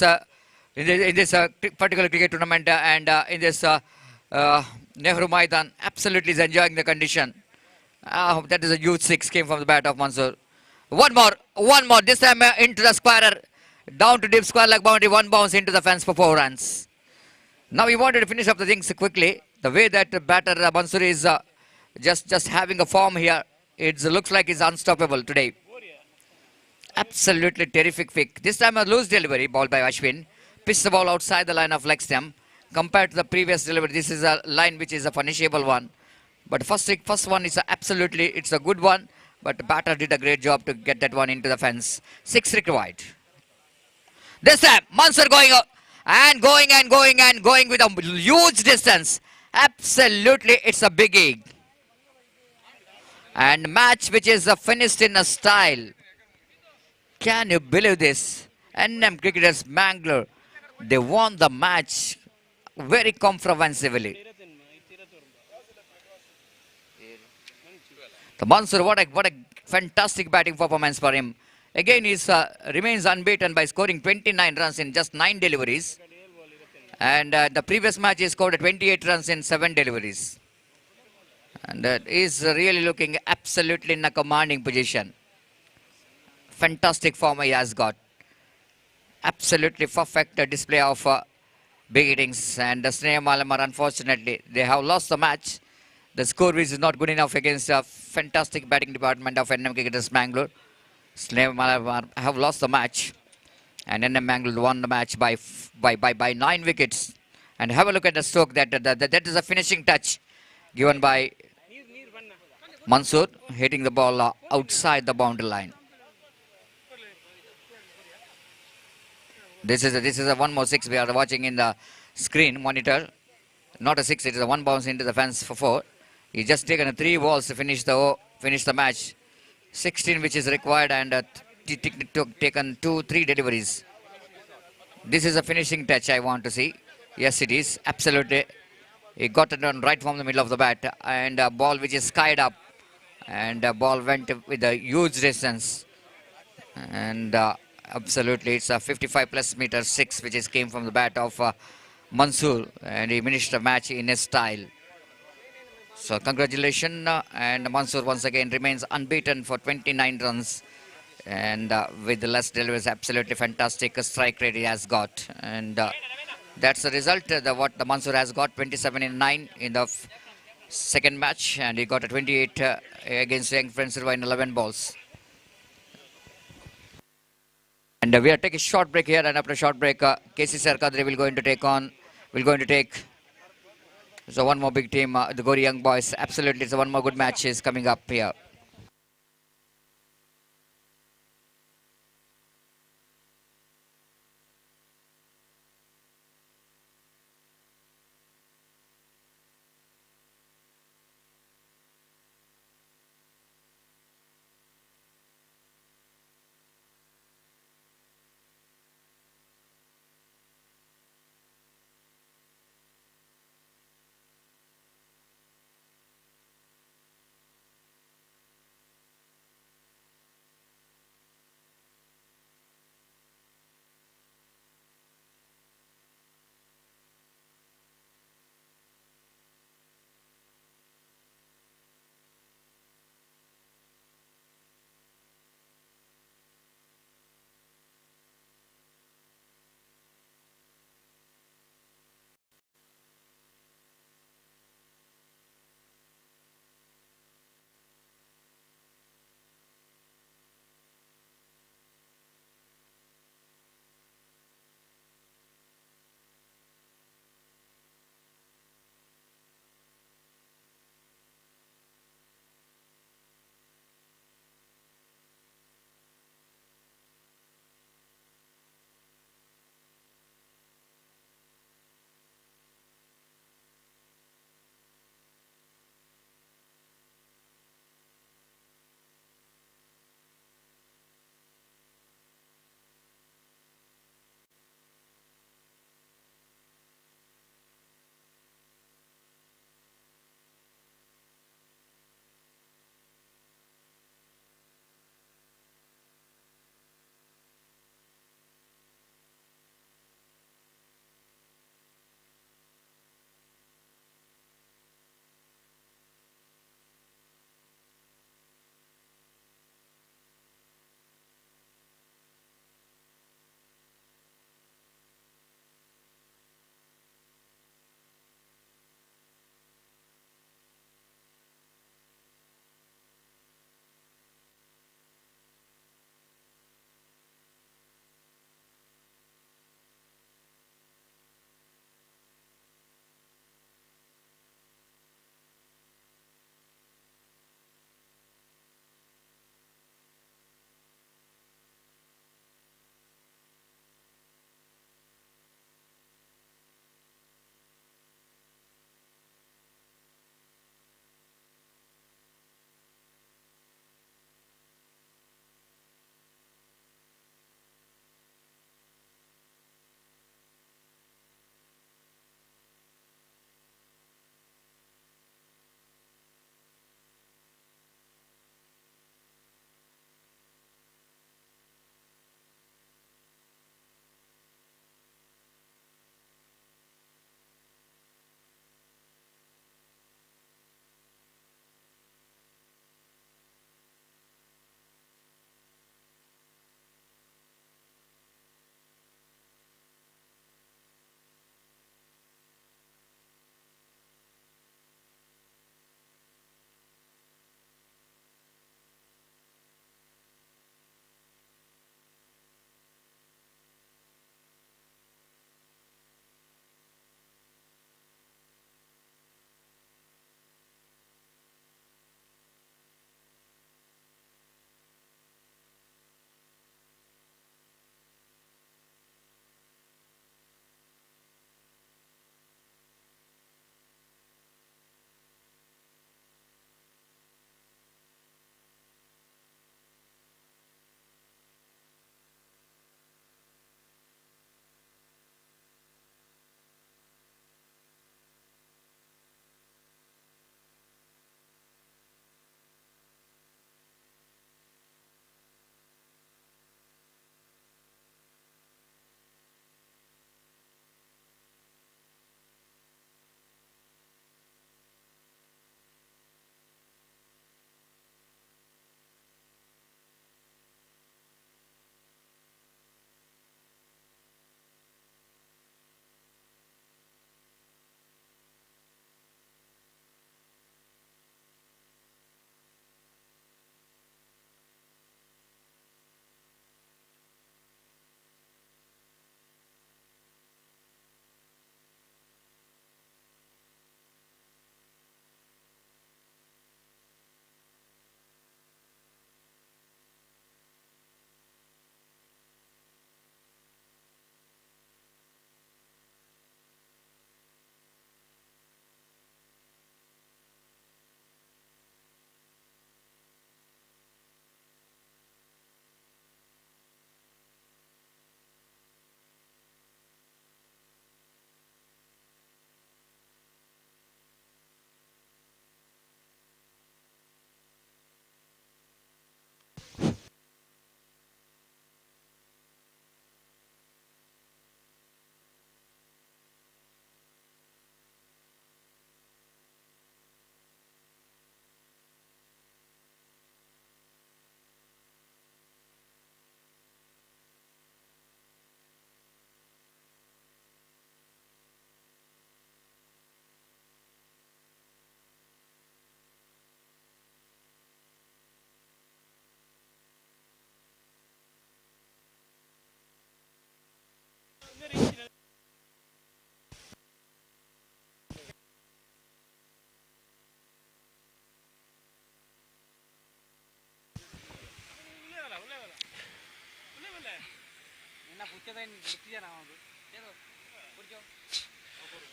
Speaker 3: particular cricket tournament and in this Nehru Maidan, absolutely is enjoying the condition. That is a huge 6 came from the bat of Mansur. One more. This time into the squarer, down to deep square leg boundary, 1 bounce into the fence for 4 runs. Now he wanted to finish up the things quickly. The way that batter Mansur is just having a form here, it looks like he's unstoppable today. Absolutely terrific pick. This time a loose delivery, ball by Ashwin. Pitched the ball outside the line of leg stump. Compared to the previous delivery, this is a line which is a punishable one. But first one is it's a good one. But the batter did a great job to get that one into the fence. 6 required. This time Mansur going out. And going with a huge distance. Absolutely, it's a biggie. And match which is finished in a style. Can you believe this? NM Cricketers Mangalore, they won the match very comprehensively. The Mansur, what a fantastic batting performance for him. Again, he remains unbeaten by scoring 29 runs in just 9 deliveries. And the previous match he scored 28 runs in 7 deliveries. And is really looking absolutely in a commanding position. Fantastic form he has got. Absolutely perfect display of big innings. And the Sneha Malamar, unfortunately, they have lost the match. The score is not good enough against a fantastic batting department of NM Cricketers Mangalore. Sneh Malabar have lost the match, and NM Mangalore won the match by 9 wickets. And have a look at the stroke. That is a finishing touch given by Mansoor, hitting the ball outside the boundary line. This is a one more six we are watching in the screen monitor. Not a six, it is a one bounce into the fence for 4. He's just taken 3 balls to finish the match. 16 which is required, and taken 3 deliveries. This is a finishing touch I want to see. Yes, it is. Absolutely. He got it on right from the middle of the bat, and a ball which is skied up, and the ball went with a huge distance. And absolutely, it's a 55 plus meter 6 which is came from the bat of Mansoor, and he finished the match in his style. So congratulations, and Mansoor once again remains unbeaten for 29 runs, and with the less deliveries, absolutely fantastic strike rate he has got, and that's the result. What the Mansoor has got 27 in 9 in the second match, and he got a 28 against Young Friends in 11 balls. And we are taking a short break here, and after a short break, KC Sarkadri will going to take. So one more big team, the Gori Young Boys. Absolutely, so one more good match is coming up here.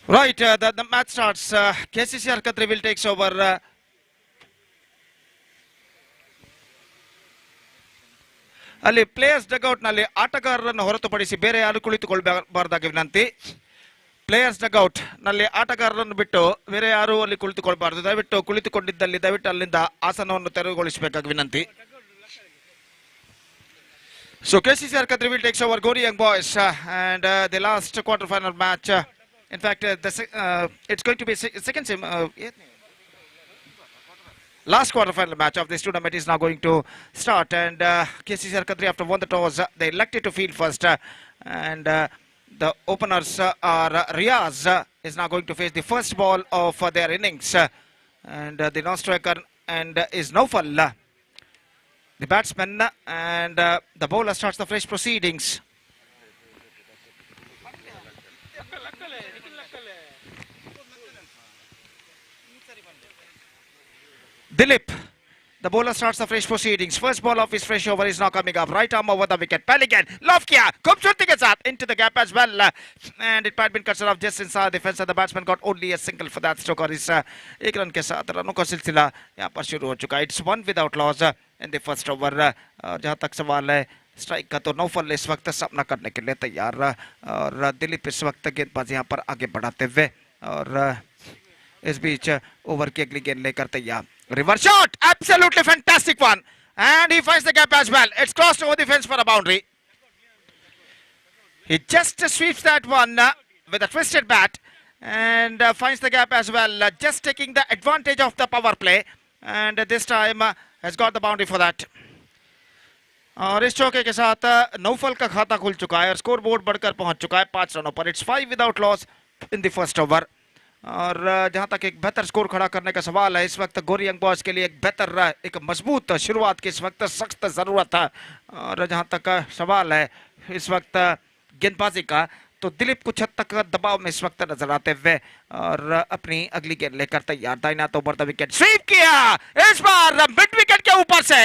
Speaker 2: Right, the match starts. KCCR Katri will takes over. ಅಲ್ಲಿ players dugout ನಲ್ಲಿ ಆಟಗಾರರನ್ನು ಹೊರತುಪಡಿಸಿ ಬೇರೆ ಯಾರು ಕುಳಿತುಕೊಳ್ಳಬಾರದಾಗಿ ವಿನಂತಿ. Players dugout ನಲ್ಲಿ ಆಟಗಾರರನ್ನು ಬಿಟ್ಟು ಬೇರೆ ಯಾರು ಅಲ್ಲಿ ಕುಳಿತುಕೊಳ್ಬಾರದು. ದಯವಿಟ್ಟು ಕುಳಿತುಕೊಂಡಿದ್ದಲ್ಲಿ ದಯವಿಟ್ಟು ಅಲ್ಲಿಂದ ಆಸನವನ್ನು ತೆರವುಗೊಳಿಸಬೇಕಾಗಿ ವಿನಂತಿ. So KCCR Katri will takes over Gori Young Boys and the last quarter final match. In fact, it's going to be second last quarter final match of this tournament is now going to start, and KCCR Katri, after won the toss, they elected to field first, and the openers are Riaz is now going to face the first ball of their innings, and the non-striker and is Naufal, the batsman, and the bowler starts the fresh proceedings. Dilip, the bowler starts the fresh proceedings. First ball of his fresh over is now coming up. Right arm over the wicket. Pelican, love kiya. Khubsurti ke saath into the gap as well. And it had been cut off just inside the fence. And the batsman got only a single for that stroke. और इस एक run के साथ रनों का सिलसिला यहाँ पर शुरू हो चुका है. It's one without loss in the first over. और जहाँ तक सवाल है स्ट्राइक का, तो नौफल इस वक्त सामना करने के लिए तैयार, और दिलीप इस वक्त गेंदबाजी यहाँ पर आगे बढ़ाते हुए, और इस बीच ओवर की अगली गेंद लेकर तैयार. Reverse shot, absolutely fantastic one, and he finds the gap as well. It's crossed over the fence for a boundary. He just sweeps that one with a twisted bat and finds the gap as well, just taking the advantage of the power play, and this time has got the boundary for that. और इस चौके के साथ Naufal का खाता खुल चुका है और स्कोर बोर्ड बढ़कर पहुंच चुका है 5 रनों पर. It's 5 without loss in the first over. और जहां तक एक बेहतर स्कोर खड़ा करने का सवाल है, इस वक्त गोरी यंग बॉयज के लिए एक बेहतर, एक मजबूत शुरुआत की इस वक्त सख्त जरूरत है. और जहां तक सवाल है इस वक्त गेंदबाजी का, तो दिलीप कुछ हद तक दबाव में इस वक्त नजर आते हुए और अपनी अगली गेंद लेकर तैयार. दाहिना तो ओवर द विकेट स्वीप किया इस बार मिड विकेट के ऊपर से.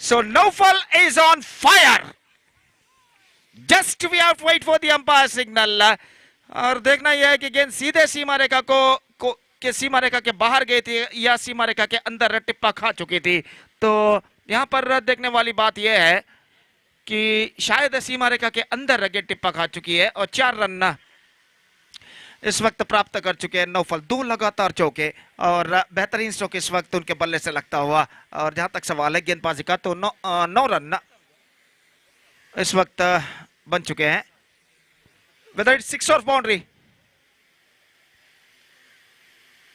Speaker 2: So Naufal is on fire. Just we have to wait for the umpire signal. और देखना यह है कि गेंद सीधे सीमा रेखा के सीमा रेखा के बाहर गई थी या सीमा रेखा के अंदर टिप्पा खा चुकी थी. तो यहां पर देखने वाली बात यह है कि शायद सीमा रेखा के अंदर गेंद टिप्पा खा चुकी है और 4 रन इस वक्त प्राप्त कर चुके हैं नौफल. 2 लगातार चौके और बेहतरीन स्ट्रोक इस वक्त उनके बल्ले से लगता हुआ. और जहां तक सवाल है गेंदबाजी का, तो 9 रन इस वक्त बन चुके हैं. Whether it's 6 or boundary,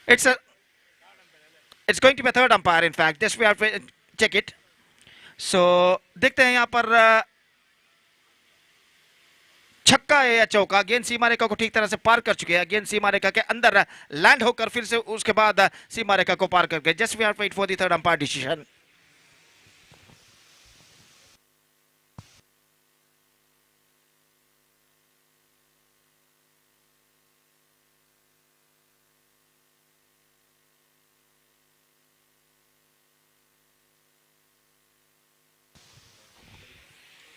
Speaker 2: it's going to be a third umpire. In fact, just we have to check it. So देखते हैं यहाँ पर छक्का है या चौका. गेंद सीमा रेखा को ठीक तरह से पार कर चुके हैं. गेंद सीमा रेखा के अंदर लैंड होकर फिर से उसके बाद सीमा रेखा को पार करके. Just we have to wait for the third umpire decision.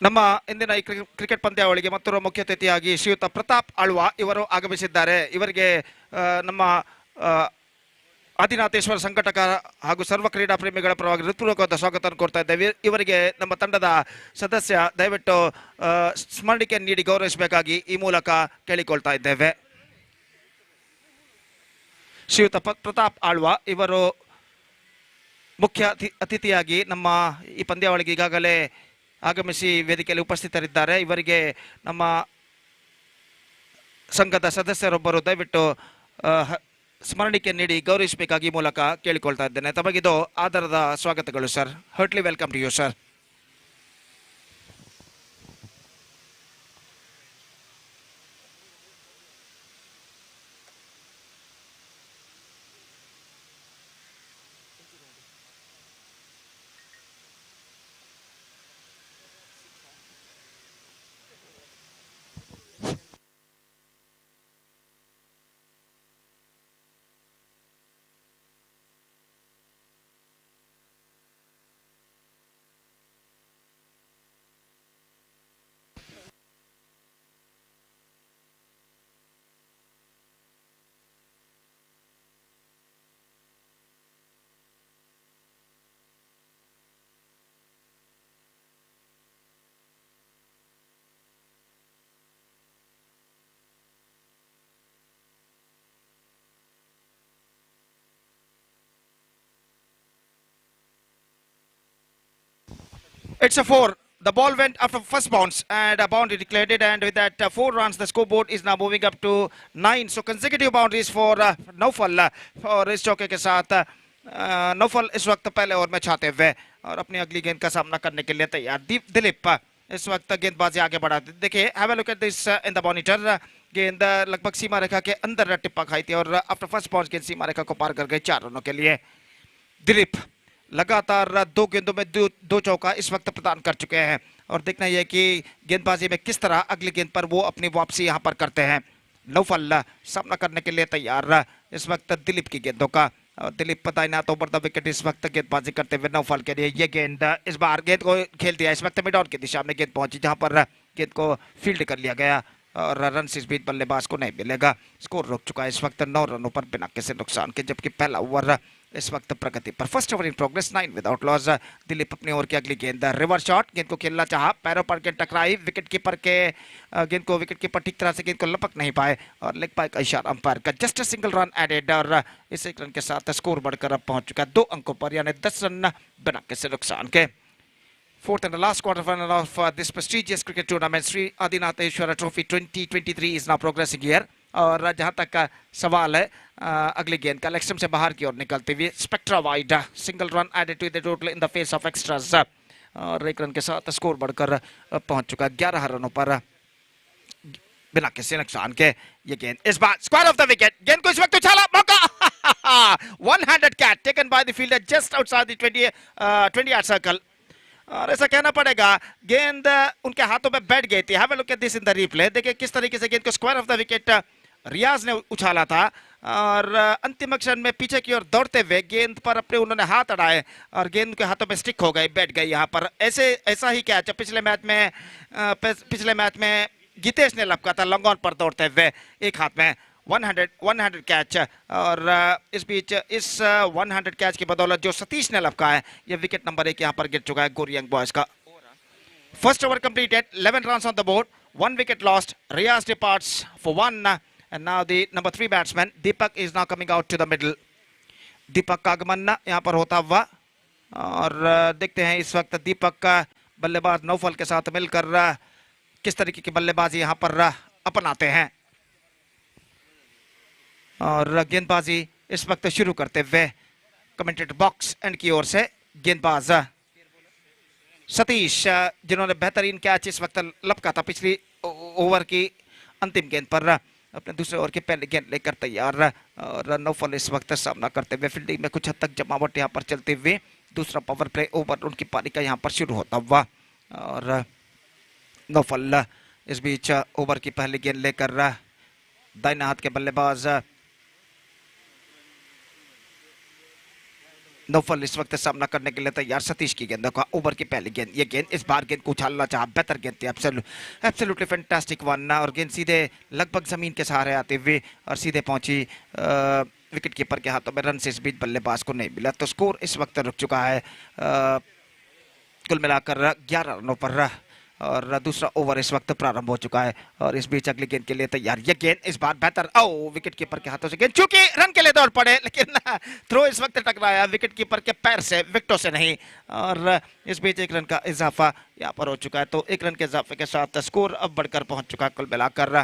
Speaker 2: ನಮ್ಮ ಇಂದಿನ ಈ ಕ್ರಿಕೆಟ್ ಪಂದ್ಯಾವಳಿಗೆ ಮತ್ತೊಬ್ಬ ಮುಖ್ಯ ಅತಿಥಿಯಾಗಿ ಶ್ರೀಯುತ ಪ್ರತಾಪ್ ಆಳ್ವಾ ಇವರು ಆಗಮಿಸಿದ್ದಾರೆ. ಇವರಿಗೆ ನಮ್ಮ ಆದಿನಾಥೇಶ್ವರ ಸಂಘಟಕ ಹಾಗೂ ಸರ್ವ ಕ್ರೀಡಾ ಪ್ರೇಮಿಗಳ ಪರವಾಗಿ ಹೃತ್ಪೂರ್ವಕವಾದ ಸ್ವಾಗತ ಕೋರ್ತಾ ಇದ್ದೇವೆ. ಇವರಿಗೆ ನಮ್ಮ ತಂಡದ ಸದಸ್ಯ ದಯವಿಟ್ಟು ಸ್ಮರಣಿಕೆ ನೀಡಿ ಗೌರವಿಸಬೇಕಾಗಿ ಈ ಮೂಲಕ ಕೇಳಿಕೊಳ್ತಾ ಇದ್ದೇವೆ. ಶ್ರೀಯುತ ಪ್ರತಾಪ್ ಆಳ್ವಾ ಇವರು ಮುಖ್ಯ ಅತಿಥಿಯಾಗಿ ನಮ್ಮ ಈ ಪಂದ್ಯಾವಳಿಗೆ ಈಗಾಗಲೇ ಆಗಮಿಸಿ ವೇದಿಕೆಯಲ್ಲಿ ಉಪಸ್ಥಿತರಿದ್ದಾರೆ. ಇವರಿಗೆ ನಮ್ಮ ಸಂಘದ ಸದಸ್ಯರೊಬ್ಬರು ದಯವಿಟ್ಟು ಸ್ಮರಣಿಕೆ ನೀಡಿ ಗೌರವಿಸಬೇಕಾಗಿ ಮೂಲಕ ಕೇಳಿಕೊಳ್ತಾ ಇದ್ದೇನೆ. ತಮಗಿದು ಆಧಾರದ ಸ್ವಾಗತಗಳು sir. Heartily welcome to you sir. It's a 4. The ball went after first bounce and a boundary declared it, and with that 4 runs, the scoreboard is now moving up to 9. So consecutive boundaries for Naufal और इस चौके के साथ Naufal इस वक्त पहले over में छाते हुए और अपनी अगली गेंद का सामना करने के लिए तैयार। दिलीप इस वक्त गेंदबाजी आगे बढ़ाते। देखिए, have a look at this in the monitor. गेंद लगभग सीमा रेखा के अंदर टिप्पा खाई थी और आफ्टर फर्स्ट बाउंस गेंद सीमा रेखा को पार कर गई 4 रनों के लिए। दिलीप लगातार 2 गेंदों में 2 चौका इस वक्त प्रदान कर चुके हैं और देखना यह कि गेंदबाजी में किस तरह अगली गेंद पर वो अपनी वापसी यहां पर करते हैं। नौफल सामना करने के लिए तैयार इस वक्त दिलीप की गेंदों का और दिलीप पता ही ना तो ओवर द विकेट इस वक्त गेंदबाजी करते हुए नौफल के लिए। ये गेंद इस बार गेंद को खेल दिया, इस वक्त मिड ऑन की दिशा में गेंद पहुंची जहां पर गेंद को फील्ड कर लिया गया और रन इस बीच बल्लेबाज को नहीं मिलेगा। स्कोर रुक चुका है इस वक्त 9 रनों पर बिना किसी नुकसान के, जबकि पहला ओवर इस वक्त प्रगति पर। First over in progress 9 without loss. Dilip अपनी ओवर की अगली गेंद रिवर्स शॉट, गेंद को खेलना चाहा, पैरों पर गेंद टकराई, विकेट कीपर के गेंद को विकेट कीपर ठीक तरह से गेंद को लपक नहीं पाए और लेग पाए का इशारा अंपायर का। Just a single run added और इस 1 रन के साथ स्कोर बढ़कर अब पहुंच चुका है 2 अंकों पर, यानी 10 रन बिना किसी नुकसान के। Fourth and the last quarterfinal of this prestigious cricket tournament, Shree Adinatheshwara Trophy 2023 is now progressing here. और जहां तक का सवाल है अगली गेंद का लेग स्टंप से बाहर की ओर निकलते हुए स्पेक्ट्रा wide, single run added to the total in the face of extras और 1 रन के साथ स्कोर बढ़कर पहुंच चुका 11 रनों पर बिना किसी नुकसान के। ये गेंद इस bar square of the wicket, गेंद को इस वक्त उछाला, मौका one-handed catch taken by the fielder just outside the 20-yard circle और ऐसा कहना पड़ेगा गेंद उनके हाथों में बैठ गई थी। Have a look at this in the replay. देखिए किस तरीके से गेंद को स्क्वायर ऑफ द विकेट रियाज ने उछाला था और अंतिम क्षण में पीछे की ओर दौड़ते हुए गेंद पर अपने उन्होंने हाथ अड़ाए और गेंद के हाथों में स्टिक हो गई, बैठ गई यहाँ पर। ऐसा ही कैच पिछले मैच में गीतेश ने लपका था लॉन्ग ऑन पर दौड़ते हुए, एक हाथ में 100 कैच और इस बीच इस 100 कैच की बदौलत जो सतीश ने लपका है ये विकेट नंबर 1 यहाँ पर गिर चुका है गोरियंग बॉयज का। First over completed, 11 runs on the board, 1 wicket lost. Riaz departs for 1 and now the number 3 batsman Deepak is now coming out to the middle. दीपक का आगमन यहाँ पर होता हुआ और देखते हैं इस वक्त दीपक का बल्लेबाज नौफल के साथ मिलकर किस तरीके की बल्लेबाजी यहाँ पर अपनाते हैं और गेंदबाजी इस वक्त शुरू करते हुए कमेंटेटर बॉक्स एंड की ओर से गेंदबाज सतीश जिन्होंने बेहतरीन कैच इस वक्त लपका था पिछली ओवर की अंतिम गेंद पर, अपने दूसरे ओवर की पहली गेंद लेकर तैयार और नौफल इस वक्त सामना करते हुए फील्डिंग में कुछ हद तक जमावट यहाँ पर चलते हुए दूसरा पावर प्ले ओवर उनकी पारी का यहाँ पर शुरू होता हुआ और नौफल इस बीच ओवर की पहली गेंद लेकर दाहिने हाथ के बल्लेबाज नौफल इस वक्त सामना करने के लिए तैयार सतीश की गेंदों का। ओवर की पहली गेंद, ये गेंद इस बार गेंद को उछालना चाहा, बेहतर गेंद थी, एब्सोल्युटली फैंटास्टिक वन और गेंद सीधे लगभग जमीन के सहारे आते हुए और सीधे पहुंची विकेट कीपर के हाथों में। रन से इस बीच बल्लेबाज को नहीं मिला तो स्कोर इस वक्त रुक चुका है कुल मिलाकर 11 रनों पर और दूसरा ओवर इस वक्त प्रारंभ हो चुका है और इस बीच अगली गेंद के लिए तैयार। ये गेंद इस बार बेहतर विकेट कीपर के हाथों से गेंद चूंकि रन के लिए दौड़ पड़े लेकिन थ्रो इस वक्त टकराया विकेट कीपर के पैर से, विकेटों से नहीं और इस बीच 1 रन का इजाफा यहाँ पर हो चुका है तो 1 रन के इजाफे के साथ स्कोर अब बढ़कर पहुंच चुका है कुल मिलाकर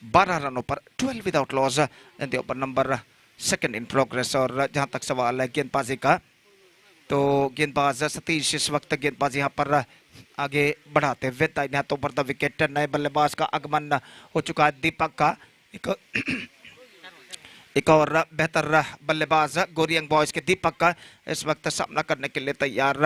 Speaker 2: 12 रनों पर, 12 without loss in the over number 2 in progress. और जहां तक सवाल है गेंदबाजी का तो गेंदबाज सतीश इस वक्त गेंदबाजी यहाँ पर आगे बढ़ाते हुए दाहिने हाथों पर द विकेट। नए बल्लेबाज का आगमन हो चुका है दीपक का, एक और बेहतर बल्लेबाज गोरियंग बॉयज के दीपक का इस वक्त सामना करने के लिए तैयार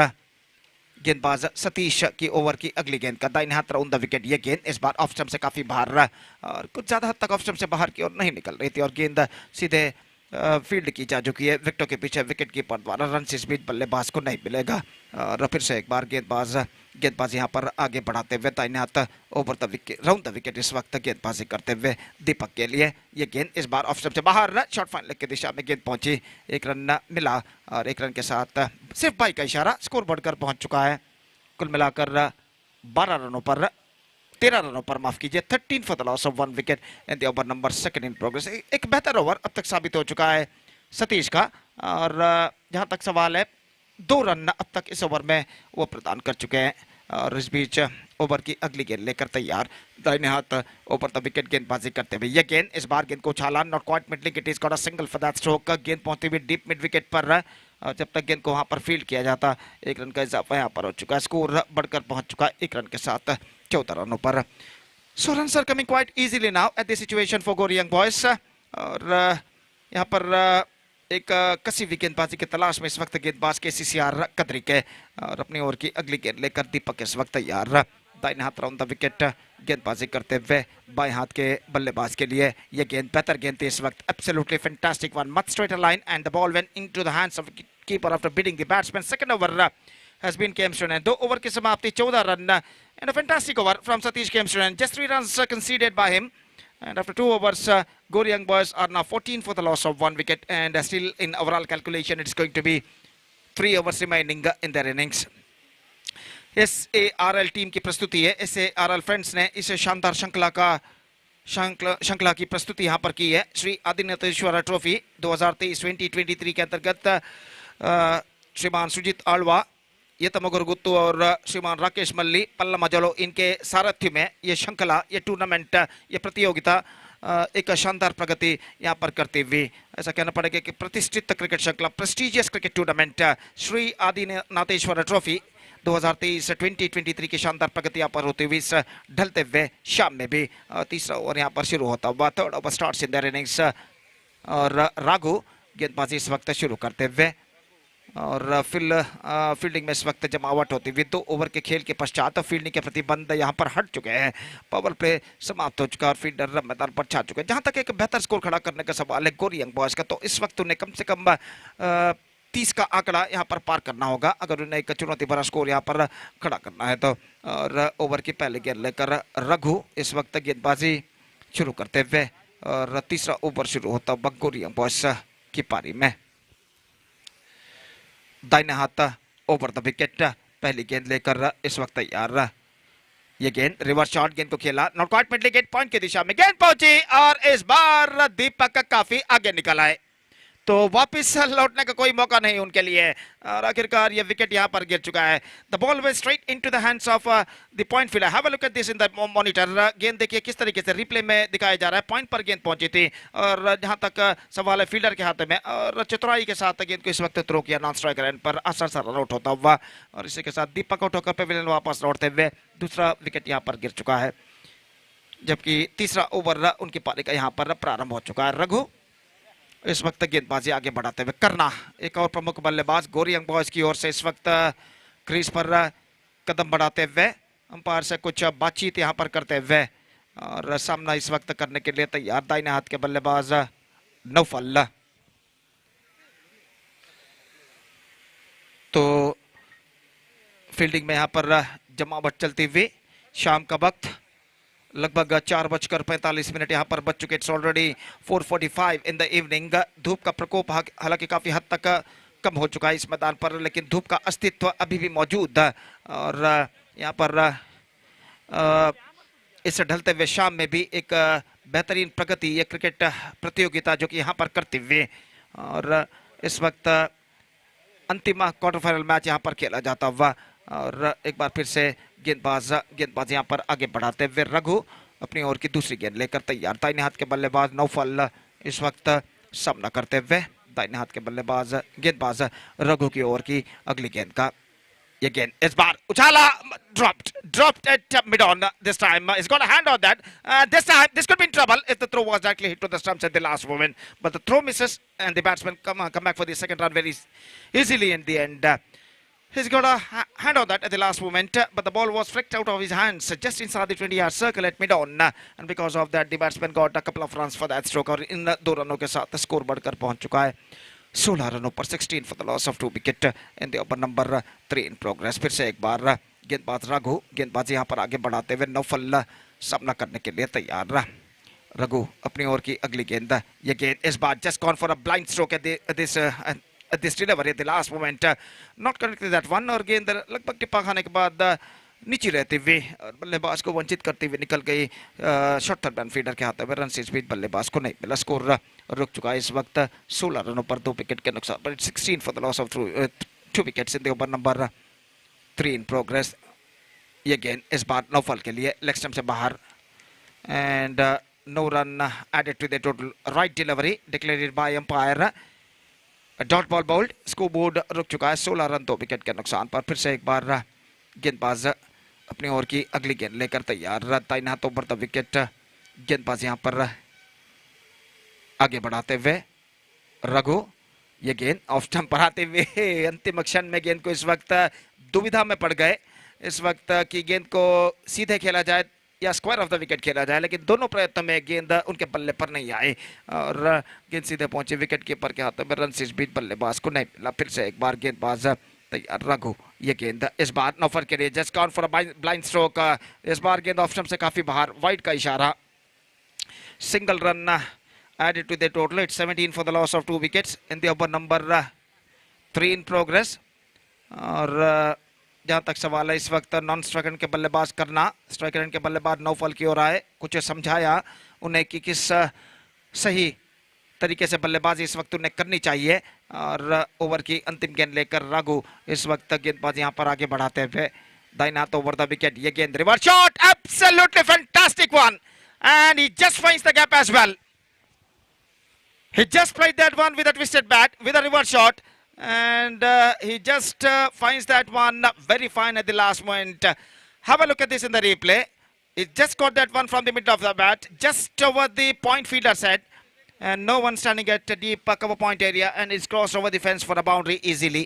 Speaker 2: गेंदबाज सतीश की ओवर की अगली गेंद का दाहिने हाथ राउंड द विकेट। ये गेंद इस बार ऑफ स्टंप से काफी बाहर और कुछ ज्यादा हद तक ऑफ स्टंप से बाहर की ओर नहीं निकल रही थी और गेंद सीधे फील्ड की जा चुकी है विकेटों के पीछे विकेट कीपर द्वारा। रन इस बीच बल्लेबाज को नहीं मिलेगा और फिर से एक बार गेंदबाज यहाँ पर आगे बढ़ाते हुए दाहिने हाथ over the wicket round the wicket इस वक्त गेंदबाजी करते हुए दीपक के लिए। ये गेंद इस बार ऑफ स्टंप से बाहर शॉर्ट फाइन लेग की दिशा में गेंद पहुंची, 1 रन मिला और 1 रन के साथ सिर्फ बाई का इशारा, स्कोर बढ़कर पहुंच चुका है कुल मिलाकर 13 रनों पर माफ कीजिए 13 for the loss of 1 wicket in the over number 2 in progress. एक बेहतर ओवर अब तक साबित हो चुका है सतीश का और जहां तक सवाल है 2 रन अब तक इस ओवर में वो प्रदान कर चुके हैं और इस बीच ओवर की अगली गेंद लेकर तैयार दाहिने हाथ ओवर द विकेट गेंदबाजी करते हुए ये गेंद इस बार गेंद को उछाला not quite middling it is got a single for that stroke गेंद पहुंचती हुई डीप मिड विकेट पर और जब तक गेंद को वहां पर फील्ड किया जाता 1 रन का इजाफा यहाँ पर हो चुका है स्कोर बढ़कर पहुंच चुका है 1 रन के साथ 14 रनों पर so run are coming quite easily now at the situation for Gori young boys और यहाँ पर एक कसी हुई गेंदबाजी की तलाश में इस वक्त गेंदबाज के सीसीआर कदरी के और अपनी ओर की अगली गेंद लेकर दीपक इस वक्त तैयार दाहिने हाथ राउंड द विकेट गेंदबाजी करते हुए बाएं हाथ के बल्लेबाज के लिए ये गेंद बेहतर गेंद थी इस वक्त absolutely fantastic one much straight line and the ball went into the hands of keeper after beating the batsman second over has been Kemstronen 2 over की समाप्ति 14 run and a fantastic over from Satish Kemstronen just 3 runs conceded by him and after 2 overs Gori Young Boys are now 14 for the loss of 1 wicket and still in overall calculation it's going to be 3 overs remaining in their innings SARL team की प्रस्तुति है SARL friends ने इस शानदार श्रृंखला की प्रस्तुति यहाँ पर की है श्री आदिनाथेश्वरा ट्रॉफी 2023-2023 के अंतर्गत श्रीमान सुजीत आलवा यतमगुर गुत्तू और श्रीमान राकेश मल्ली पल्ला मजलो इनके सारथ्य में ये श्रृंखला ये टूर्नामेंट ये प्रतियोगिता एक शानदार प्रगति यहाँ पर करते हुए ऐसा कहना पड़ेगा कि प्रतिष्ठित क्रिकेट श्रृंखला prestigious cricket tournament Shri Adinatheshwara trophy 2023-2023 की शानदार प्रगति यहाँ पर होते हुए इस ढलते हुए शाम में भी तीसरा ओवर यहाँ पर शुरू होता हुआ third over starts in their innings और राघु गेंदबाजी इस वक्त शुरू करते हुए और फील्डिंग में इस वक्त जमावट होती हुई 2 ओवर के खेल के पश्चात फील्डिंग के प्रतिबंध यहाँ पर हट चुके हैं पावर प्ले समाप्त हो चुका है और फील्डर मैदान पर छा चुके हैं जहाँ तक एक बेहतर स्कोर खड़ा करने का सवाल है गोरी यंग बॉयज का तो इस वक्त उन्हें कम से कम 30 का आंकड़ा यहाँ पर पार करना होगा अगर उन्हें एक चुनौती भरा स्कोर यहाँ पर खड़ा करना है तो और ओवर की पहली गेंद लेकर रघु इस वक्त गेंदबाजी शुरू करते हुए और तीसरा ओवर शुरू होता हुआ गोरी यंग बॉयज की पारी में दाहिने हाथ ओवर द विकेट पहली गेंद लेकर इस वक्त तैयार ये गेंद रिवर्स शॉट गेंद को खेला not quite middle gate point की दिशा में गेंद पहुंची और इस बार दीपक काफी आगे निकल आए तो वापस लौटने का कोई मौका नहीं उनके लिए और आखिरकार ये विकेट यहाँ पर गिर चुका है the ball went straight into the hands of the point fielder have a look at this in the monitor गेंद देखिए किस तरीके से रिप्ले में दिखाया जा रहा है पॉइंट पर गेंद पहुंची थी और जहाँ तक सवाल है फील्डर के हाथ में और चतुराई के साथ गेंद को इस वक्त थ्रो किया नॉन स्ट्राइकर एंड पर आसान सा रन आउट होता हुआ और इसी के साथ दीपक आउट होकर पेविलियन वापस लौटते हुए दूसरा विकेट यहाँ पर गिर चुका है जबकि तीसरा ओवर उनकी पारी का यहाँ पर प्रारंभ हो चुका है रघु इस वक्त गेंदबाजी आगे बढ़ाते हुए करना एक और प्रमुख बल्लेबाज गोरी यंग बॉयज की ओर से इस वक्त क्रीज पर कदम बढ़ाते हुए अंपायर से कुछ बातचीत यहां पर करते हुए और सामना इस वक्त करने के लिए तैयार दाहिने हाथ के बल्लेबाज नौफल तो फील्डिंग में यहां पर जमावट चलती हुई शाम का वक्त लगभग 4:45 यहाँ पर बच चुके it's already 4:45 in the evening धूप का प्रकोप हालांकि काफी हद तक कम हो चुका है इस मैदान पर लेकिन धूप का अस्तित्व अभी भी मौजूद है और यहाँ पर इस ढलते हुए शाम में भी एक बेहतरीन प्रगति ये क्रिकेट प्रतियोगिता जो कि यहाँ पर करते हुए और इस वक्त अंतिम क्वार्टर फाइनल मैच यहाँ पर खेला जाता हुआ और एक बार फिर से गेंदबाज यहाँ पर आगे बढ़ाते हुए रघु अपनी ओर की दूसरी गेंद लेकर तैयार दाहिने हाथ के बल्लेबाज नौफल इस वक्त सामना करते हुए दाहिने हाथ के बल्लेबाज गेंदबाज रघु की ओर की अगली गेंद का ये गेंद इस बार उछाला dropped at mid on this time he's got a hand on that this time this could be in trouble if the throw was directly hit to the stumps at the last moment but the throw misses and the batsman come back for the second run very easily in the end he's got a hand on that at the last moment but the ball was flicked out of his hands just inside the 20-yard circle at mid on and because of that the batsman got a couple of runs for that stroke और इन 2 रनों के साथ score बढ़कर पहुंच चुका है 16 रनों पर 16 for the loss of 2 wicket in the over number 3 in progress फिर से एक बार गेंदबाज रघु गेंदबाजी यहाँ पर आगे बढ़ाते हुए नौफल सामना करने के लिए तैयार रघु अपनी ओर की अगली गेंद ये गेंद इस बार just gone for a blind stroke at this delivery at the last moment not connected that one और गेंद लगभग टिप्पा खाने के बाद नीचे रहते हुए और बल्लेबाज को वंचित करते हुए निकल गई शॉर्ट थर्ड मैन फील्डर के हाथ में रन से स्पीड बल्लेबाज को नहीं मिला स्कोर रुक चुका है इस वक्त 16 रनों पर 2 विकेट के नुकसान पर 16 for the loss of 2 wickets in the over number 3 in progress. ये गेंद इस बार नौफल के लिए लेग स्टंप से बाहर and no run added to the total. Right delivery declared by umpire. Dot ball bowled scoreboard रुक चुका है 16 रन 2 विकेट के नुकसान पर। फिर से एक बार गेंदबाज अपनी ओर की अगली गेंद लेकर तैयार। तैनात ओवर द विकेट गेंदबाज यहां पर आगे बढ़ाते हुए रघु। ये गेंद ऑफ स्टंप पर आते हुए अंतिम क्षण में गेंद को इस वक्त दुविधा में पड़ गए इस वक्त कि गेंद को सीधे खेला जाए या स्क्वायर ऑफ द विकेट खेला जाए, लेकिन दोनों प्रयत्न में गेंद उनके बल्ले पर नहीं आई और गेंद सीधे पहुंचे विकेट कीपर के हाथों में। रन से इस बीच बल्लेबाज को नहीं मिला। फिर से एक बार गेंदबाज तैयार रघु। ये गेंद इस बार नौफर के लिए just count for blind stroke. इस बार गेंद ऑफ स्टंप से काफी बाहर, वाइड का इशारा। Single run added to the total. It's 17 for the loss of 2 wickets in the over number 3 in progress. और जहां तक सवाल है इस वक्त नॉन स्ट्राइक रन के बल्लेबाज करना, स्ट्राइक रन के बल्लेबाज नौफल की ओर आए, कुछ समझाया उन्हें कि किस सही तरीके से बल्लेबाजी इस वक्त उन्हें करनी चाहिए। और ओवर की अंतिम गेंद लेकर राघु इस वक्त गेंदबाज यहां पर आगे बढ़ाते हुए दाइनात ओवर द विकेट। ये गेंद reverse shot, absolutely fantastic one and he just finds the gap as well. He just played that one with a twisted bat, with a reverse shot, and he just finds that one very fine at the last moment. Have a look at this in the replay. He just got that one from the middle of the bat, just over the point fielder's head, and no one standing at a deep cover point area, and it's crossed over the fence for a boundary easily.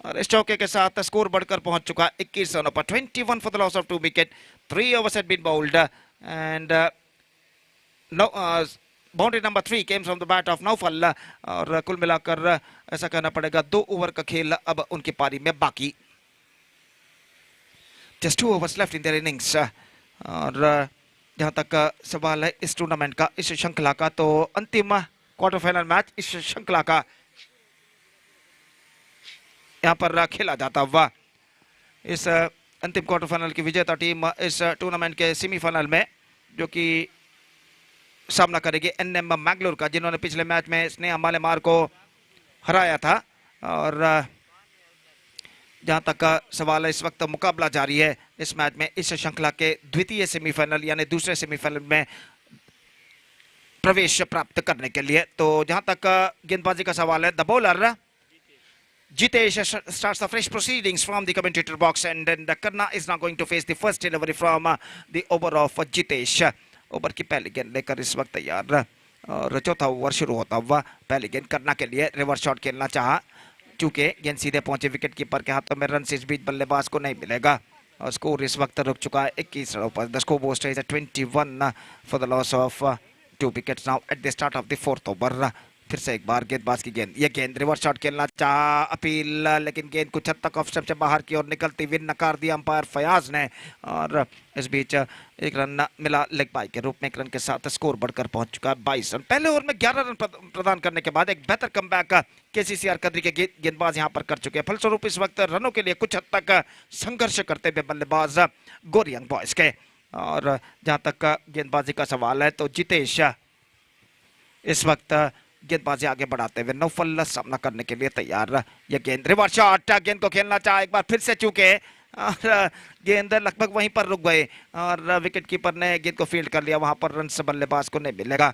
Speaker 2: और इस चौके के साथ score बढ़कर पहुंच चुका 21 रनों पर, 21 for the loss of 2 wicket. 3 overs had been bowled, and boundary number 3 came from the bat of Naufal. और कुल मिलाकर ऐसा कहना पड़ेगा 2 ओवर का खेल अब उनकी पारी में बाकी. Just 2 overs left in their innings. और जहां तक सवाल है इस टूर्नामेंट का, इस श्रृंखला का, तो अंतिम क्वार्टर फाइनल मैच इस श्रृंखला का यहां पर खेला जाता हुआ. इस अंतिम क्वार्टर फाइनल की विजेता टीम इस टूर्नामेंट के सेमीफाइनल में जो कि सामना करेगी एनएम मैंगलोर का, जिन्होंने पिछले मैच में स्नेहा मालेमार को हराया था. और जहां तक सवाल है इस वक्त मुकाबला जारी है इस मैच में, इस श्रृंखला के द्वितीय सेमीफाइनल यानी दूसरे सेमीफाइनल में प्रवेश प्राप्त करने के लिए. तो जहां तक गेंदबाजी का सवाल है, the bowler Jitesh starts the fresh proceedings from the commentator box, and then the Karna is now going to face the first delivery from the over of Jitesh. Over की पहली गेंद लेकर इस वक्त तैयार और चौथा ओवर शुरू होता हुआ. पहली गेंद करना के लिए रिवर्स शॉट खेलना चाहा, चूंकि गेंद सीधे पहुंचे विकेट कीपर के हाथों में. रन से इस बीच बल्लेबाज को नहीं मिलेगा और स्कोर इस वक्त रुक चुका है 21 रनों पर. The score board is 21 for the loss of 2 wickets now at the start of the 4th over. फिर से एक बार गेंदबाज की गेंद. ये गेंद रिवर्स शॉट खेलना चाहा, अपील, लेकिन गेंद कुछ हद तक ऑफ स्टंप से बाहर की ओर निकलती हुई नकार दिया अंपायर फयाज ने. और इस बीच एक रन मिला लेग बाई के रूप में. एक रन के साथ स्कोर बढ़कर पहुंच चुका है 22 रन. पहले ओवर में 11 रन प्रदान करने के बाद एक बेहतर कमबैक केसीसीआर कदरी के गेंदबाज यहां पर कर चुके हैं. फलस्वरूप इस वक्त रनों के लिए कुछ हद तक संघर्ष करते हुए बल्लेबाज गोरियंग बॉयज के. और जहां तक गेंदबाजी का सवाल है तो जितेश इस वक्त गेंदबाजी आगे बढ़ाते हुए नौफल सामना करने के लिए तैयार. ये गेंद रिवर्स शॉट, गेंद को खेलना चाहा एक बार फिर से, चूके और गेंद लगभग वहीं पर रुक गए और विकेट कीपर ने गेंद को फील्ड कर लिया. वहां पर रन से बल्लेबाज को नहीं मिलेगा.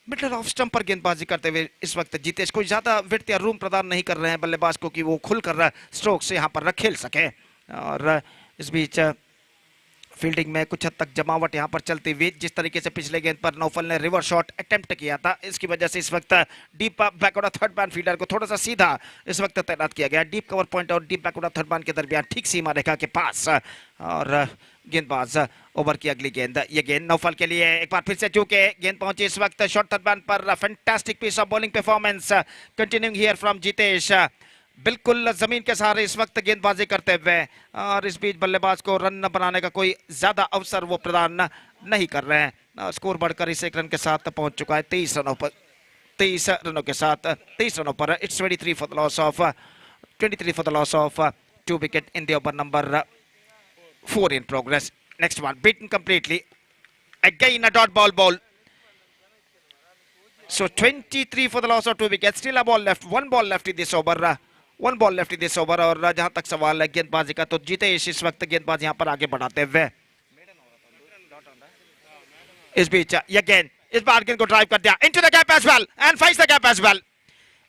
Speaker 2: मिडल ऑफ स्टंप पर गेंदबाजी करते हुए इस वक्त जितेश कोई ज्यादा विड्थ या रूम प्रदान नहीं कर रहे हैं बल्लेबाज को कि वो खुलकर स्ट्रोक से यहाँ पर खेल सके. और इस बीच फील्डिंग में कुछ हद तक जमावट यहां पर चलती हुई. जिस तरीके से पिछले गेंद पर नौफल ने रिवर्स शॉट अटेम्प्ट किया था, इसकी वजह से इस वक्त deep backward third man fielder को थोड़ा सा सीधा इस वक्त तैनात किया गया. डीप कवर पॉइंट और डीप बैकवर्ड थर्ड मैन के दरमियान ठीक सीमा रेखा के पास. और गेंदबाज ओवर की अगली गेंद. ये गेंद नौफल के लिए एक बार फिर से, चूके गेंद पहुंची इस वक्त शॉर्ट थर्ड मैन पर. Fantastic piece of bowling performance continuing here from Jitesh. बिल्कुल जमीन के सहारे इस वक्त गेंदबाजी करते हुए और इस बीच बल्लेबाज को रन बनाने का कोई ज्यादा अवसर वो प्रदान नहीं कर रहे हैं. स्कोर बढ़कर इस 1 रन के साथ पहुंच चुका है 23 रनों पर. 23 रनों के साथ 23 रनों पर. It's 23 for the loss of 2 wicket in the over number 4 in progress. Next one beaten completely. Again a dot ball. So 23 for the loss of 2 wickets. Still a ball left. 1 ball left in this over. 1 ball left in this over और जहां तक सवाल है गेंदबाजी का तो जितेश इस वक्त गेंदबाज यहां पर आगे बढ़ाते हुए इस बीच ये गेंद इस बार गेंद को ड्राइव कर दिया into the gap as well and finds the gap as well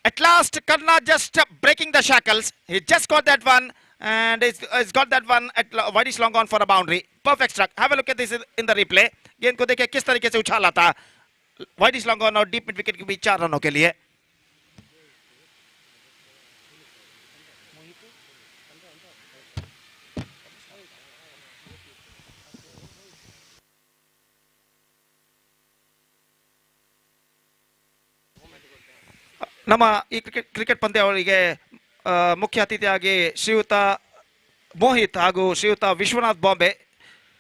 Speaker 2: at last Karna just breaking the shackles. He just got that one and he's got that one at wide is long on for a boundary. Perfect struck. Have a look at this in the replay. गेंद को देखिए किस तरीके से उछाला था wide is long on और deep mid wicket के बीच 4 रनों के लिए. ನಮ್ಮ ಈ ಕ್ರಿಕೆಟ್ ಪಂದ್ಯಾವಳಿಗೆ ಮುಖ್ಯ ಅತಿಥಿಯಾಗಿ ಶ್ರೀಯುತ ಮೋಹಿತ್ ಹಾಗೂ ಶ್ರೀಯುತ ವಿಶ್ವನಾಥ್ ಬಾಂಬೆ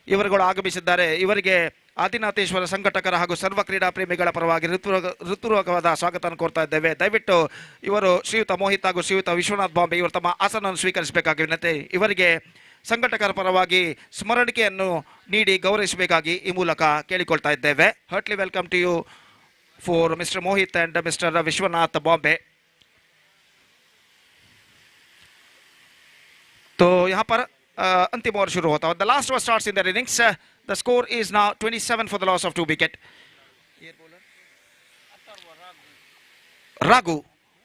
Speaker 2: ಇವರುಗಳು ಆಗಮಿಸಿದ್ದಾರೆ. ಇವರಿಗೆ ಆದಿನಾಥೇಶ್ವರ ಸಂಘಟಕರ ಹಾಗೂ ಸರ್ವ ಕ್ರೀಡಾ ಪ್ರೇಮಿಗಳ ಪರವಾಗಿ ಋತುಪೂರ್ವಕವಾದ ಸ್ವಾಗತ ಕೋರ್ತಾ ಇದ್ದೇವೆ. ದಯವಿಟ್ಟು ಇವರು ಶ್ರೀಯುತ ಮೋಹಿತ್ ಹಾಗೂ ಶ್ರೀಯುತ ವಿಶ್ವನಾಥ್ ಬಾಂಬೆ ಇವರು ತಮ್ಮ ಆಸನವನ್ನು ಸ್ವೀಕರಿಸಬೇಕಾಗಿ ವಿನಂತಿ. ಇವರಿಗೆ ಸಂಘಟಕರ ಪರವಾಗಿ ಸ್ಮರಣಿಕೆಯನ್ನು ನೀಡಿ ಗೌರವಿಸಬೇಕಾಗಿ ಈ ಮೂಲಕ ಕೇಳಿಕೊಳ್ತಾ ಇದ್ದೇವೆ. Heartily welcome to you for Mr. Mohit and Mr. Vishwanath Bombay. तो यहाँ पर अंतिम ओवर शुरू होता है. The last over starts in their innings. The score is now 27 for the loss of 2 wicket. Raghu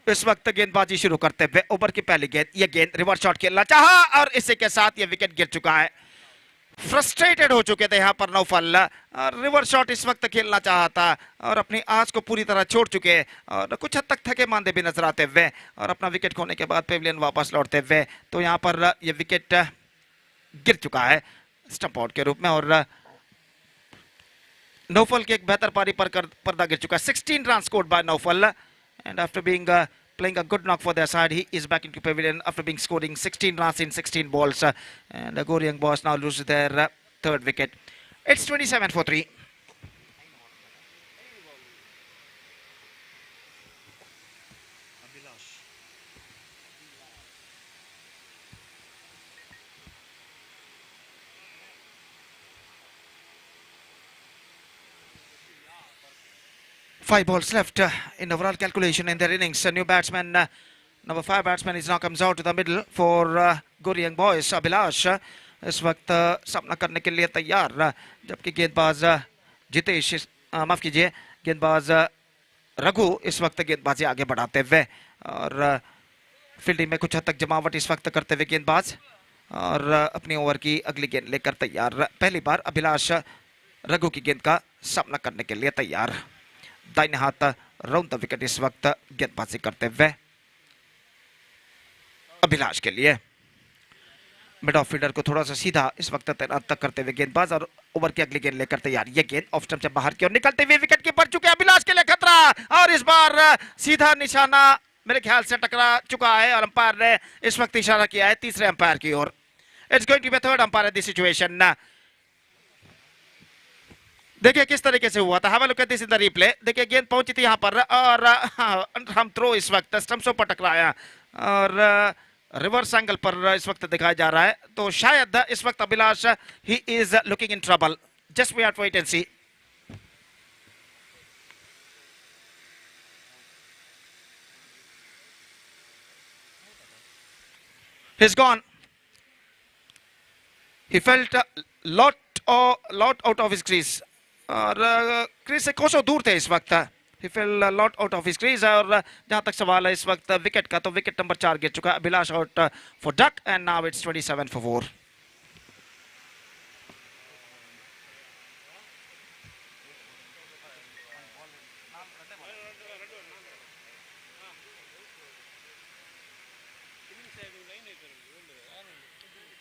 Speaker 2: इस वक्त गेंदबाजी शुरू करते हुए ओवर की पहली गेंद ये गेंद रिवर्स शॉट खेलना चाहा और इसी के साथ ये विकेट गिर चुका है. फ्रस्ट्रेटेड हो चुके थे यहाँ पर नौफल. रिवर्स शॉट इस वक्त खेलना चाहा था और अपनी आस को पूरी तरह छोड़ चुके और कुछ हद तक थके मांदे भी नजर आते हुए और अपना विकेट खोने के बाद पेविलियन वापस लौटते हुए तो यहाँ पर ये विकेट गिर चुका है स्टंप आउट के रूप में और नौफल की एक बेहतर पारी पर पर्दा गिर चुका है. 16 run scored by Naufal and after being playing a good knock for their side, he is back into pavilion after being scoring 16 runs in 16 balls and the Goryang boys now lose their third wicket. It's 27 for 3. Five balls left in overall calculation in their innings. A new batsman, number 5 batsman, is now comes out to the middle for Goryang boys. Abhilash इस वक्त सामना करने के लिए तैयार जबकि गेंदबाज जितेश माफ कीजिए गेंदबाज रघु इस वक्त गेंदबाजी आगे बढ़ाते हुए और फील्डिंग में कुछ हद तक जमावट इस वक्त करते हुए गेंदबाज और अपनी ओवर की अगली गेंद लेकर तैयार. पहली बार अभिलाष रघु की गेंद का सामना करने के लिए तैयार. दाहिने हाथ राउंड द विकेट इस वक्त गेंदबाजी करते हुए अभिलाष के लिए. मिड ऑफ फील्डर को थोड़ा सा सीधा इस वक्त तैनात तक करते हुए गेंदबाज और ओवर की अगली गेंद लेकर तैयार. ये गेंद ऑफ स्टंप से बाहर की ओर निकलते हुए विकेट कीपर चुके अभिलाष के लिए खतरा और इस बार सीधा निशाना मेरे ख्याल से टकरा चुका है और अंपायर ने इस वक्त इशारा किया है तीसरे अंपायर की ओर. It's going to be third umpire in this situation. देखिए किस तरीके से हुआ था. Have a look at this in the replay. देखिए गेंद पहुंची थी यहां पर और हम थ्रो इस वक्त स्टंप्सों पर टकराया और रिवर्स एंगल पर इस वक्त दिखाया जा रहा है तो शायद इस वक्त Abhilash he is looking in trouble. Just we have to wait and see. He's gone. He felt a lot out of his crease. और क्रीज से कोसों दूर थे इस वक्त. He fell a lot out of his crease और जहां तक सवाल है इस वक्त विकेट का तो विकेट नंबर 4 गिर चुका है. Abhilash out for duck and now it's 27 for 4.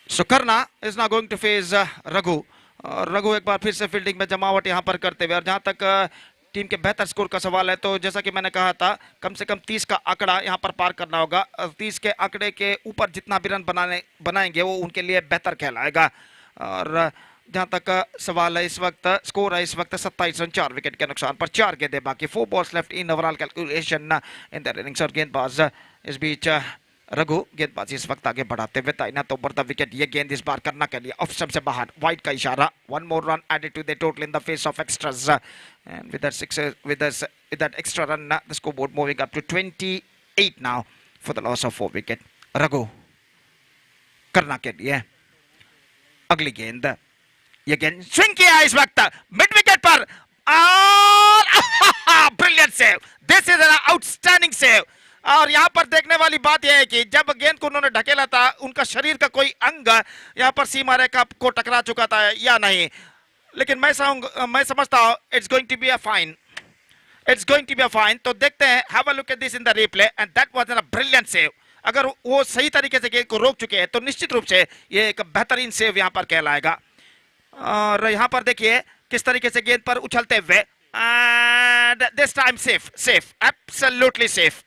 Speaker 2: So Karna is now going to face Raghu. और रघु एक बार फिर से फील्डिंग में जमावट यहां पर करते हुए और जहां तक टीम के बेहतर स्कोर का सवाल है तो जैसा कि मैंने कहा था कम से कम 30 का आंकड़ा यहां पर पार करना होगा. 30 के आंकड़े के ऊपर जितना भी रन बनाएंगे वो उनके लिए बेहतर कहलाएगा. और जहां तक सवाल है इस वक्त स्कोर है इस वक्त 27 रन 4 विकेट के नुकसान पर 4 गेंदें बाकी. 4 balls left in overall calculation in the innings. और गेंदबाज इस बीच रघु गेंदबाजी इस वक्त आगे बढ़ाते हुए तैनात ओवर द विकेट. ये गेंद इस बार करना के लिए ऑफ स्टंप से बाहर वाइड का इशारा. 1 more run added to the total in the face of extras and with that extra run the scoreboard moving up to 28 now for the loss of 4 wicket. Raghu करना के लिए अगली गेंद, ये गेंद स्विंग किया इस वक्त मिड विकेट पर और brilliant save, this is an outstanding save. और यहाँ पर देखने वाली बात यह है कि जब गेंद को उन्होंने ढकेला था उनका शरीर का कोई अंग यहाँ पर सीमा रेखा को टकरा चुका था या नहीं, लेकिन मैं समझता हूँ it's going to be a fine, it's going to be a fine. तो देखते हैं, have a look at this in the replay and that was an brilliant save. अगर वो सही तरीके से गेंद को रोक चुके हैं तो निश्चित रूप से ये एक बेहतरीन सेव यहाँ पर कहलाएगा। और यहाँ पर देखिए किस तरीके से गेंद पर उछलते हुए, and this time safe, safe, absolutely safe.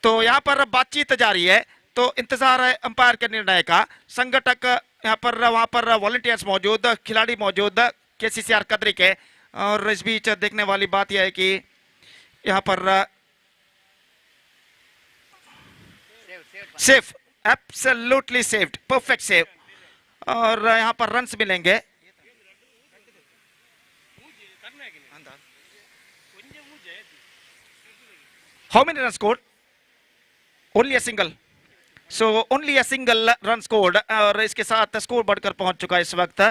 Speaker 2: तो यहाँ पर बातचीत जारी है, तो इंतजार है अंपायर के निर्णय का। संगठक यहाँ पर, वहां पर वॉलंटियर्स मौजूद, खिलाड़ी मौजूद केसीसीआर कदरी के। और इस बीच देखने वाली बात यह है कि यहाँ पर safe, absolutely saved, perfect save. और यहाँ पर रन्स मिलेंगे। How many run scored? Only a single, so only a single run scored. और इसके साथ स्कोर बढ़कर पहुंच चुका है इस वक्त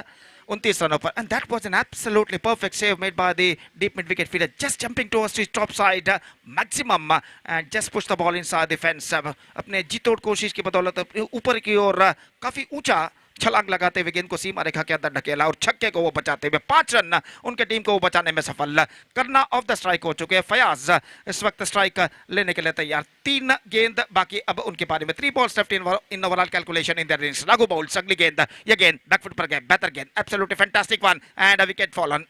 Speaker 2: 29 रनों पर। And that was an absolutely perfect save made by the deep mid wicket fielder, just jumping towards his top side maximum and just push the ball inside the fence. अपने जी तोड़ कोशिश की बदौलत ऊपर की ओर काफी ऊंचा छलांग लगाते हुए गेंद को सीमा रेखा के अंदर ढकेला और छक्के को वो बचाते हुए 5 रन उनके टीम को वो बचाने में सफल। करना ऑफ द स्ट्राइक हो चुके हैं। फयाज इस वक्त स्ट्राइक लेने के लिए तैयार। 3 गेंद बाकी अब उनके पारी में। 3 balls left in overall calculation in their innings. Raghu bowls अगली गेंद, ये गेंद बैकफुट पर गए, बेहतर गेंद, absolutely fantastic one and a wicket fallen.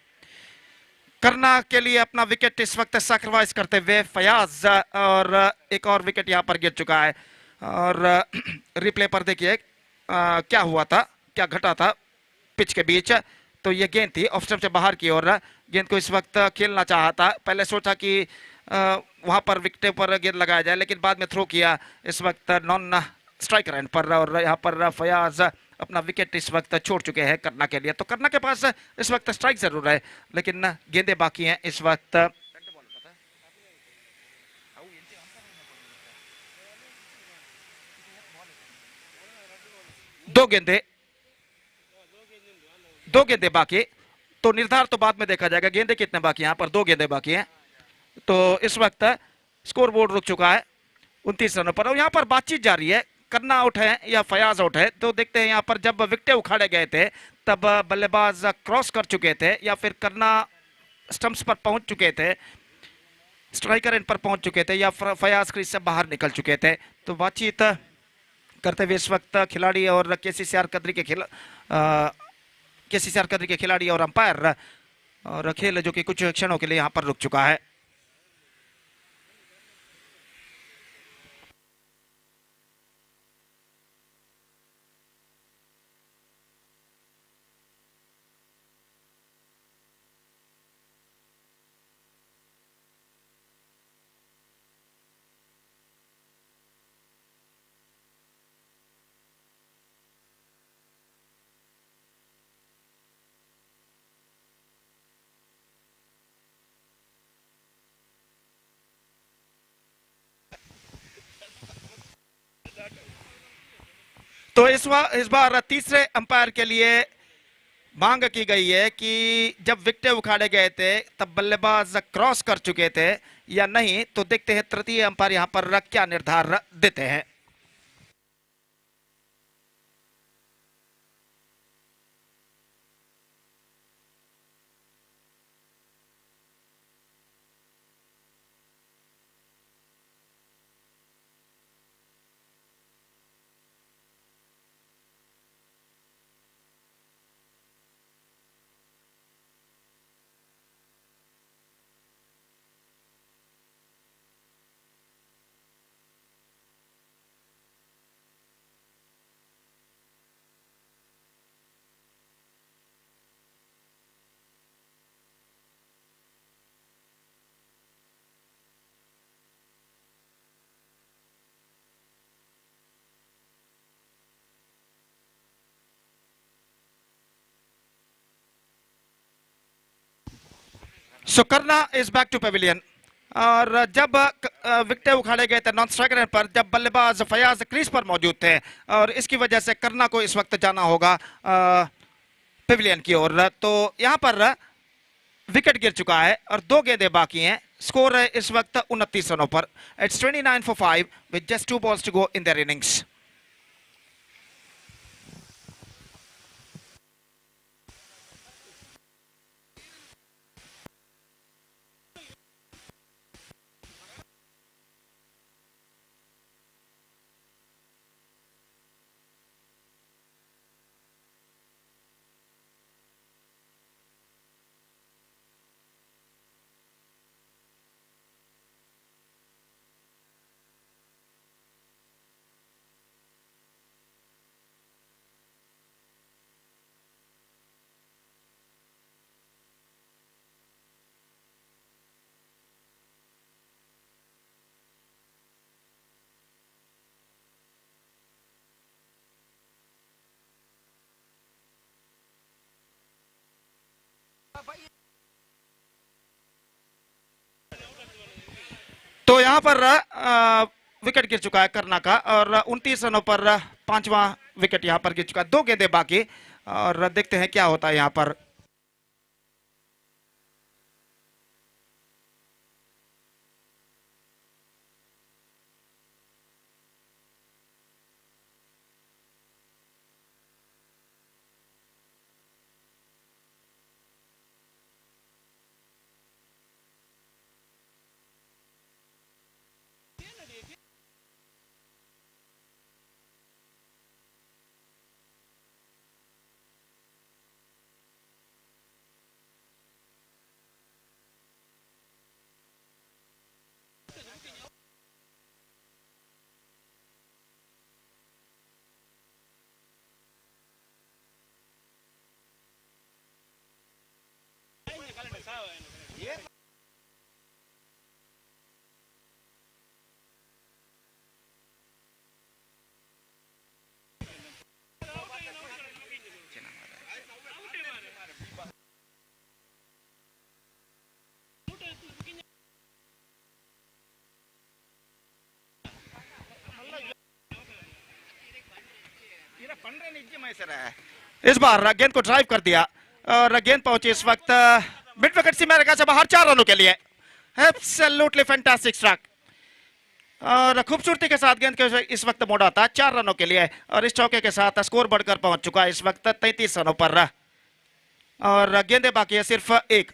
Speaker 2: करना के लिए अपना विकेट इस वक्त सैक्रिफाइस करते हुए फयाज, और एक और विकेट यहाँ पर गिर चुका है। और रिप्ले पर देखिए क्या हुआ था, क्या घटा था पिच के बीच। तो ये गेंद थी ऑफ स्टंप से बाहर की ओर, गेंद को इस वक्त खेलना चाहा था। पहले सोचा कि वहां पर विकेट पर गेंद लगाया जाए, लेकिन बाद में थ्रो किया इस वक्त नॉन स्ट्राइक रन पर। और यहाँ पर फयाज अपना विकेट इस वक्त छोड़ चुके हैं करना के लिए। तो करना के पास इस वक्त स्ट्राइक जरूर है, लेकिन गेंदें बाकी हैं इस वक्त। 2 गेंदें, 2 गेंदें बाकी। तो निर्धार तो बाद में देखा जाएगा, गेंदें कितने बाकी हैं। यहाँ पर 2 गेंदें बाकी हैं। तो इस वक्त स्कोर बोर्ड रुक चुका है 29 रनों पर। और यहाँ पर बातचीत जारी है, करना आउट है या फयाज आउट है। तो देखते हैं, यहाँ पर जब विकेटें उखाड़े गए थे तब बल्लेबाज क्रॉस कर चुके थे या फिर करना स्टंप्स पर पहुंच चुके थे, स्ट्राइकर इन पर पहुंच चुके थे, या फयाज क्रीज से बाहर निकल चुके थे। तो बातचीत करते हुए इस वक्त खिलाड़ी और केसीसीआर कदरी के खिलाड़ी और अंपायर, और खेल जो कि कुछ क्षणों के लिए यहां पर रुक चुका है। तो इस बार तीसरे अंपायर के लिए मांग की गई है कि जब विकेटें उखाड़े गए थे तब बल्लेबाज क्रॉस कर चुके थे या नहीं। तो देखते हैं तृतीय अंपायर यहां पर क्या निर्धार देते हैं। So Karna is back to pavilion. और जब विकेटें उखाड़े गए थे नॉन स्ट्राइकर पर, जब बल्लेबाज फयाज क्रीज पर मौजूद थे, और इसकी वजह से करना को इस वक्त जाना होगा पेविलियन की ओर। तो यहाँ पर विकेट गिर चुका है और 2 गेंदें बाकी हैं। स्कोर है इस वक्त 29 रनों पर। It's 29 for 5 with just 2 balls to go in their innings. तो यहाँ पर विकेट गिर चुका है करना का, और 29 रनों पर 5वां विकेट यहाँ पर गिर चुका है। 2 गेंदें बाकी, और देखते हैं क्या होता है यहाँ पर। इस बार गेंद को ड्राइव कर दिया और गेंद पहुंची इस वक्त मिड विकेट से अमेरिका से बाहर 4 रनों के लिए। एब्सोल्युटली फैंटास्टिक स्ट्राइक, और खूबसूरती के साथ गेंद के इस वक्त मोड़ा था 4 रनों के लिए, और इस चौके के साथ स्कोर बढ़कर पहुंच चुका है इस वक्त 33 रनों पर, और गेंदें बाकी है सिर्फ 1।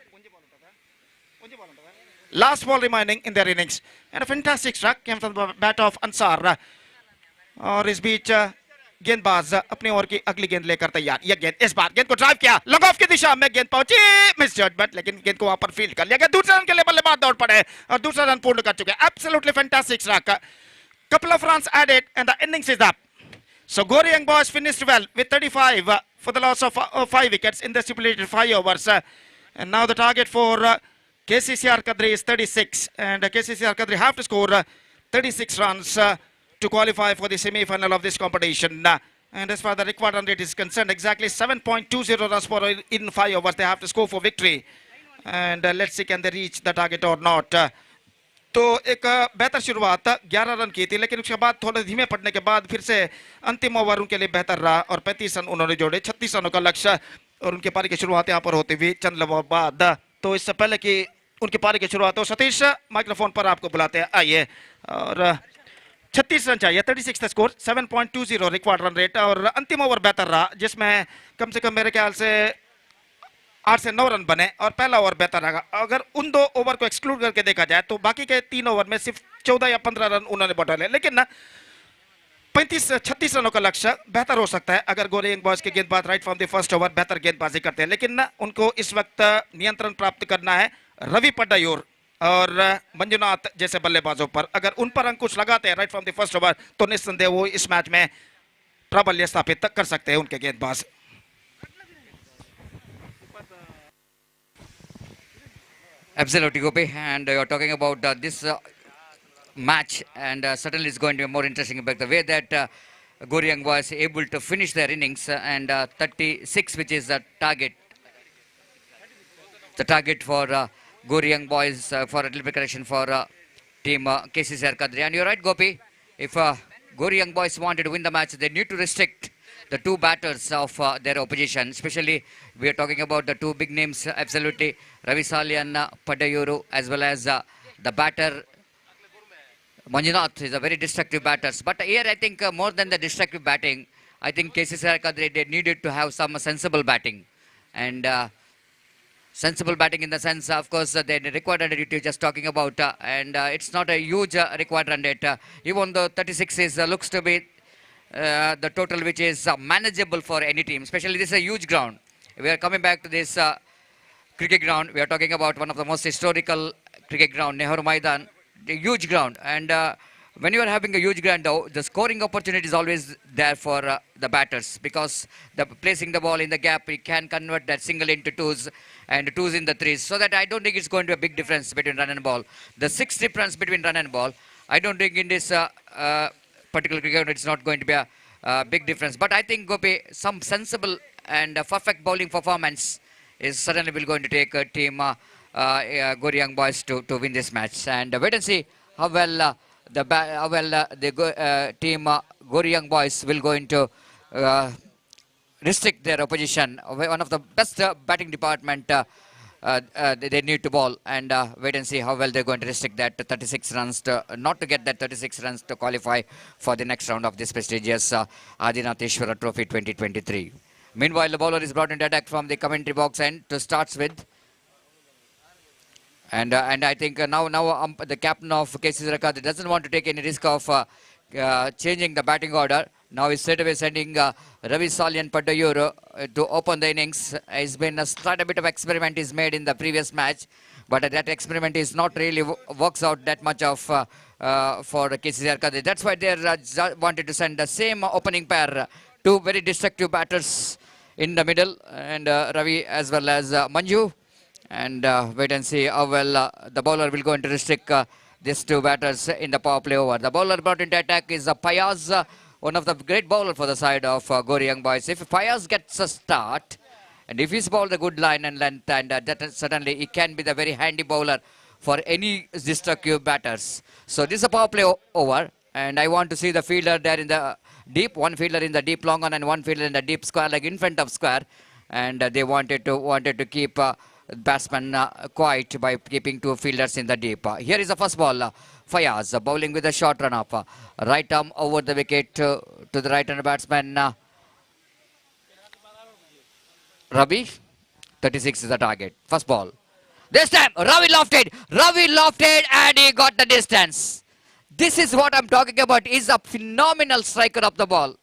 Speaker 2: Last ball remaining in their innings and fantastic strike came from the bat of Ansar. और इस बीच गेंदबाज अपनी ओर की अगली गेंद लेकर तैयार। यह गेंद इस बार गेंद को ड्राइव किया, लॉन्ग ऑफ की दिशा में गेंद पहुंची, मिस जजमेंट, लेकिन गेंद को वहां पर फील्ड कर लिया गया। दूसरे रन के लिए बल्लेबाज दौड़ पड़े और दूसरा रन पूर्ण कर चुके। Absolutely fantastic strike, couple of runs added and the innings is up. So Gori Young Boys finished well with 35 for the loss of 5 wickets in the stipulated 5 overs. And now the target for KCCR Kadri is 36, and KCCR Kadri have to score 36 runs to qualify for the semi-final of this competition. And as far as the required run rate is concerned, exactly 7.20 runs per in 5 overs they have to score for victory. And let's see can they reach the target or not. तो एक बेहतर शुरुआत 11 run की थी, लेकिन उसके बाद थोड़े धीमे पड़ने के बाद फिर से अंतिम ओवर उनके लिए बेहतर रहा और 35 रन उन्होंने जोड़े। 36 रनों का लक्ष्य और उनकी पारी की शुरुआत यहाँ पर होती हुई चंद लम्हों बाद। तो इससे पहले कि उनकी पारी की शुरुआत हो, सतीश माइक्रोफोन पर आपको बुलाते हैं, आइए। और 36 रन चाहिए, 36 था स्कोर, 7.20 रिक्वायर्ड रन रेट, और अंतिम ओवर बेहतर रहा जिसमें कम से कम मेरे ख्याल से 8 से 9 रन बने और पहला ओवर बेहतर रहा। अगर उन 2 ओवर को एक्सक्लूड करके देखा जाए तो बाकी के 3 ओवर में सिर्फ 14 या 15 रन उन्होंने बटोरे, लेकिन ना 35-36 रनों का लक्ष्य बेहतर हो सकता है अगर गोरी यंग बॉयज के गेंदबाज right from the first over बेहतर गेंदबाजी करते हैं। लेकिन ना उनको इस वक्त नियंत्रण प्राप्त करना है रवि पड्डायूर और मंजुनाथ जैसे बल्लेबाजों पर। अगर उन पर अंकुश लगाते हैं right from the first over तो निस्संदेह वो इस मैच में प्राबल्य स्थापित कर सकते हैं उनके गेंदबाज।
Speaker 3: Absolutely, Gopi. And you're talking about this match, and certainly it's going to be more interesting. But the way that Goryang was able to finish their innings, and 36, which is the target for Gori Young Boys for a little bit correction for team KCCR Kadri. And you're right, Gopi. If Gori Young Boys wanted to win the match, they need to restrict the two batters of their opposition. Especially, we are talking about the two big names, absolutely, Ravi Salyan Padayuru, as well as the batter Manjunath is a very destructive batter. But here, I think more than the destructive batting, I think KCCR Kadri, they needed to have some sensible batting. And sensible batting in the sense, of course, they required run rate you're just talking about, and it's not a huge required run rate. Even though 36 is looks to be the total which is manageable for any team, especially this is a huge ground. We are coming back to this cricket ground. We are talking about one of the most historical cricket ground, Nehru Maidan, a huge ground. And when you are having a huge ground, the scoring opportunity is always there for the batters, because placing the ball in the gap, we can convert that single into twos and twos in the threes. So that I don't think it's going to be a big difference between run and ball. The 6 difference between run and ball, I don't think in this particular cricket it's not going to be a big difference. But I think, Gopi, some sensible and perfect bowling performance is certainly will going to take team Gori Young Boys to win this match. And wait and see how well the team Gori Young Boys will going to restrict their opposition. One of the best batting department they need to bowl, and wait and see how well they're going to restrict that 36 runs to not to get that 36 runs to qualify for the next round of this prestigious Adinatheshwara Trophy 2023. Meanwhile, the bowler is brought into attack from the commentary box end to starts with. And I think now the captain of KCCR Kadri doesn't want to take any risk of changing the batting order. Now he's straight away sending Ravi Salyan Padayuru to open the innings. It's been a slight bit of experiment is made in the previous match, but that experiment is not really works out that much of for KCCR Kadri. That's why they wanted to send the same opening pair, two very destructive batters in the middle, and Ravi as well as Manju. And wait and see how well the bowler will go into restrict these two batters in the power play over. The bowler brought into attack is Payaz, one of the great bowler for the side of Gori Young Boys. If Payaz gets a start, and if he's bowled a good line and length, and that certainly he can be the very handy bowler for any destructive batters. So this is a power play over, and I want to see the fielder there in the deep, one fielder in the deep long on and one fielder in the deep square, like in front of square, and they wanted to keep batsman quiet by keeping two fielders in the deep. Here is the first ball. Fayaz bowling with a short run up. Right arm over the wicket to the right hand batsman. Ravi. 36 is the target. First ball. This time Ravi lofted. And he got the distance. This is what I'm talking about. He's a phenomenal striker of the ball.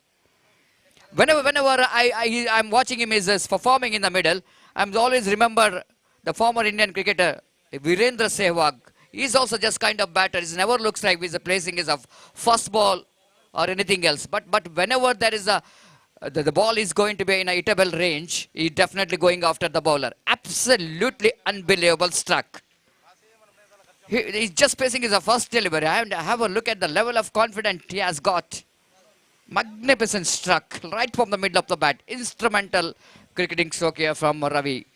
Speaker 3: Whenever I'm watching him, is performing in the middle, I'm always remember the former Indian cricketer Virendra Sehwag. He's also just kind of batter. He never looks like he's placing his first ball or anything else. But whenever there is the ball is going to be in a hittable range, he's definitely going after the bowler. Absolutely unbelievable struck. He's just placing his first delivery. Have a look at the level of confidence he has got. Magnificent struck right from the middle of the bat. Instrumental cricketing stroke here from Ravi.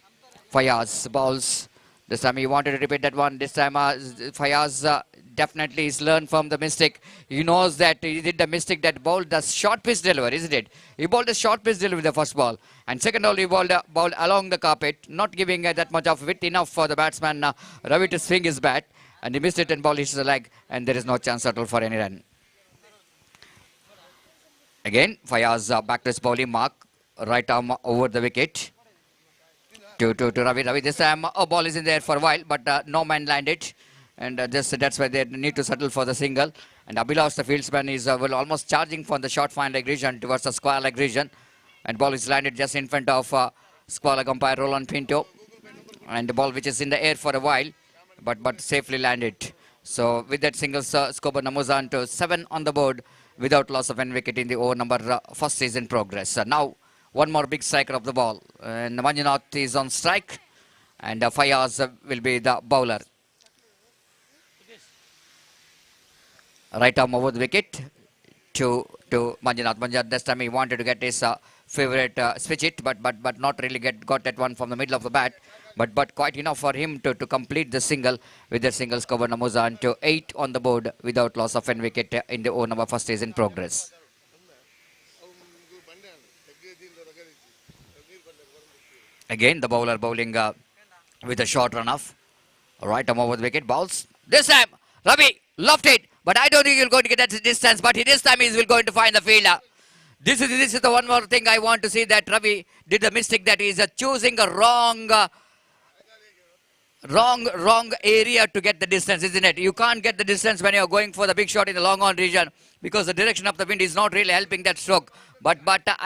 Speaker 3: Fayaz bowls. This time he wanted to repeat that one. This time Fayaz definitely is learned from the mistake. He knows that he did the mistake that bowled the short pitch delivery, isn't it? He bowled a short pitch delivery with the first ball. And second ball he bowled along the carpet, not giving that much of width enough for the batsman Ravi to swing his bat. And he missed it and ball hits the leg. And there is no chance at all for any run. Again, Fayaz back to his bowling mark. Right arm over the wicket. To Ravi. This time a ball is in there for a while, but no man landed. And that's why they need to settle for the single. And Abhilash, the fieldsman, is almost charging from the short fine leg region towards the square leg region. And ball is landed just in front of square leg umpire Roland Pinto. And the ball which is in the air for a while, but safely landed. So with that single, Skoba Namuzan to 7 on the board without loss of any wicket in the over number first is in progress. Now one more big striker of the ball. And Manjunath is on strike. And Fayaz will be the bowler. Right arm over the wicket to Manjunath. Manjunath this time he wanted to get his favorite switch it, but not really got that one from the middle of the bat. but quite enough for him to complete the single with the singles cover Namuzan to 8 on the board without loss of an wicket in the over number first is in progress. Again, the bowler bowling with a short run off. Right arm over the wicket, balls. This time, Ravi left it, but I don't think he'll go to get that distance. But this time he's going to find the fielder. This is the one more thing I want to see, that Ravi did the mistake, that is choosing a wrong area to get the distance, isn't it? You can't get the distance when you're going for the big shot in the long on region, because the direction of the wind is not really helping that stroke. But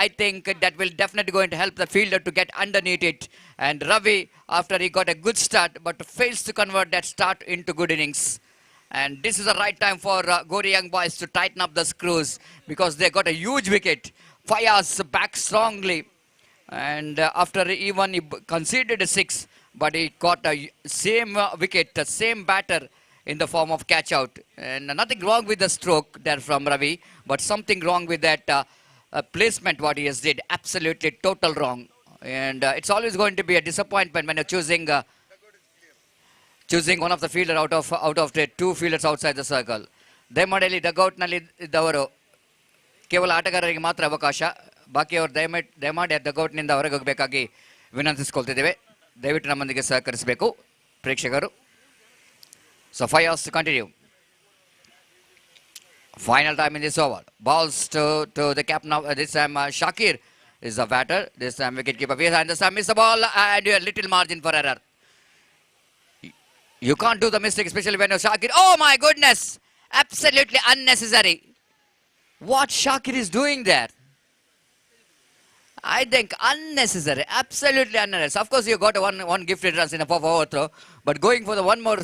Speaker 3: I think that will definitely going to help the fielder to get underneath it. And Ravi, after he got a good start, but fails to convert that start into good innings. And this is the right time for Gori Young Boys to tighten up the screws, because they got a huge wicket. Fires back strongly. And after even he conceded a 6, but he got a same wicket, the same batter in the form of catch out. And nothing wrong with the stroke there from Ravi, but something wrong with that placement what he has did. Absolutely total wrong. And it's always going to be a disappointment when you're choosing one of the fielder out of the 2 fielders outside the circle. ದಯಮಾಡಿ ಡಗೌಟ್ನಲ್ಲಿ ಇದ್ದವರು ಕೇವಲ ಆಟಗಾರರಿಗೆ ಮಾತ್ರ ಅವಕಾಶ, ಬಾಕಿಯವರು ದಯಮಾಡಿ ಡಗೌಟ್ನಿಂದ ಹೊರಗೆ ಹೋಗಬೇಕಾಗಿ ವಿನಂತಿಸಿಕೊಳ್ತಿದ್ದೇವೆ. ದಯವಿಟ್ಟು ನಮ್ಮೊಂದಿಗೆ ಸಹಕರಿಸಬೇಕು ಪ್ರೇಕ್ಷಕರು. So 5 hours to continue. Final time in this over. Balls to the captain of this time Shakir is the batter. This time wicket keeper. And this time miss the ball and a little margin for error. You can't do the mistake, especially when you're Shakir. Oh my goodness! Absolutely unnecessary. What Shakir is doing there? I think unnecessary, absolutely unnecessary. Of course, you got one gifted runs in a 4-over throw, but going for the one more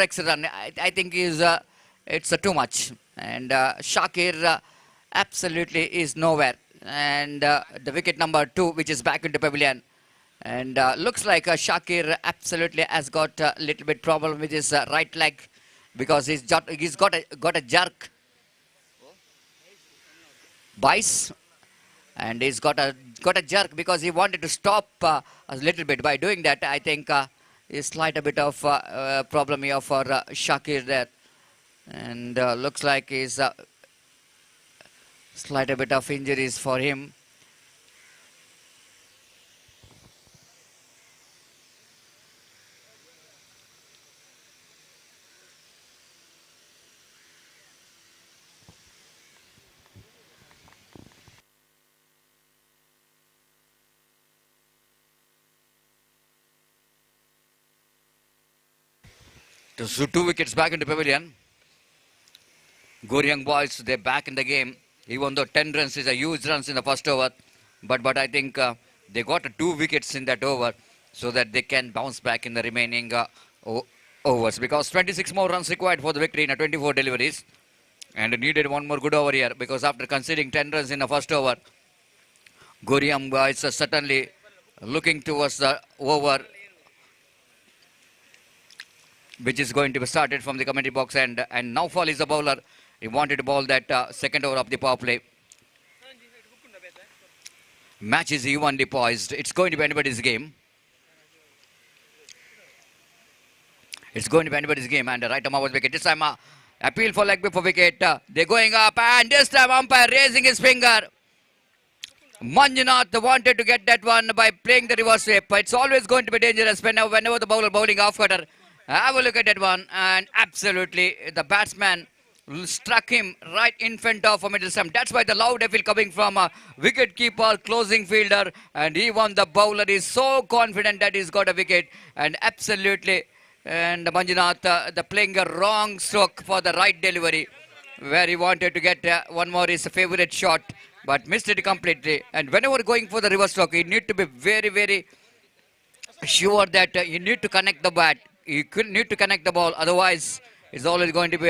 Speaker 3: extra run, I think it's too much. And Shakir absolutely is nowhere. And the wicket number 2, which is back into pavilion, and looks like Shakir absolutely has got a little bit problem with his right leg, because he's got a jerk. Bice. And he's got a jerk because he wanted to stop a little bit. By doing that, I think is slight a bit of problem here for Shakir there. And looks like he's slight a bit of injuries for him. So 2 wickets back into pavilion. Gori Young Boys, they're back in the game. Even though 10 runs is a huge runs in the first over. But I think they got 2 wickets in that over, so that they can bounce back in the remaining overs. Because 26 more runs required for the victory in 24 deliveries. And needed one more good over here, because after conceding 10 runs in the first over, Gori Young Boys are certainly looking towards the over, which is going to be started from the commentary box. And Naufal is the bowler. He wanted to bowl that second over of the power play. Match is evenly poised. It's going to be anybody's game. It's going to be anybody's game. And right arm over wicket. This time appeal for leg before wicket. They're going up, and this time umpire raising his finger. Manjunath wanted to get that one by playing the reverse sweep. It's always going to be dangerous whenever the bowler bowling off cutter. Have a look at that one, and absolutely the batsman struck him right in front of a middle stump. That's why the loud appeal coming from a wicket keeper, closing fielder, and even the bowler is so confident that he's got a wicket. And absolutely, and Manjunath the playing a wrong stroke for the right delivery, where he wanted to get one more his favorite shot, but missed it completely. And whenever going for the reverse stroke, you need to be very, very sure that you need to connect the bat. You need to connect the ball, otherwise it's always going to be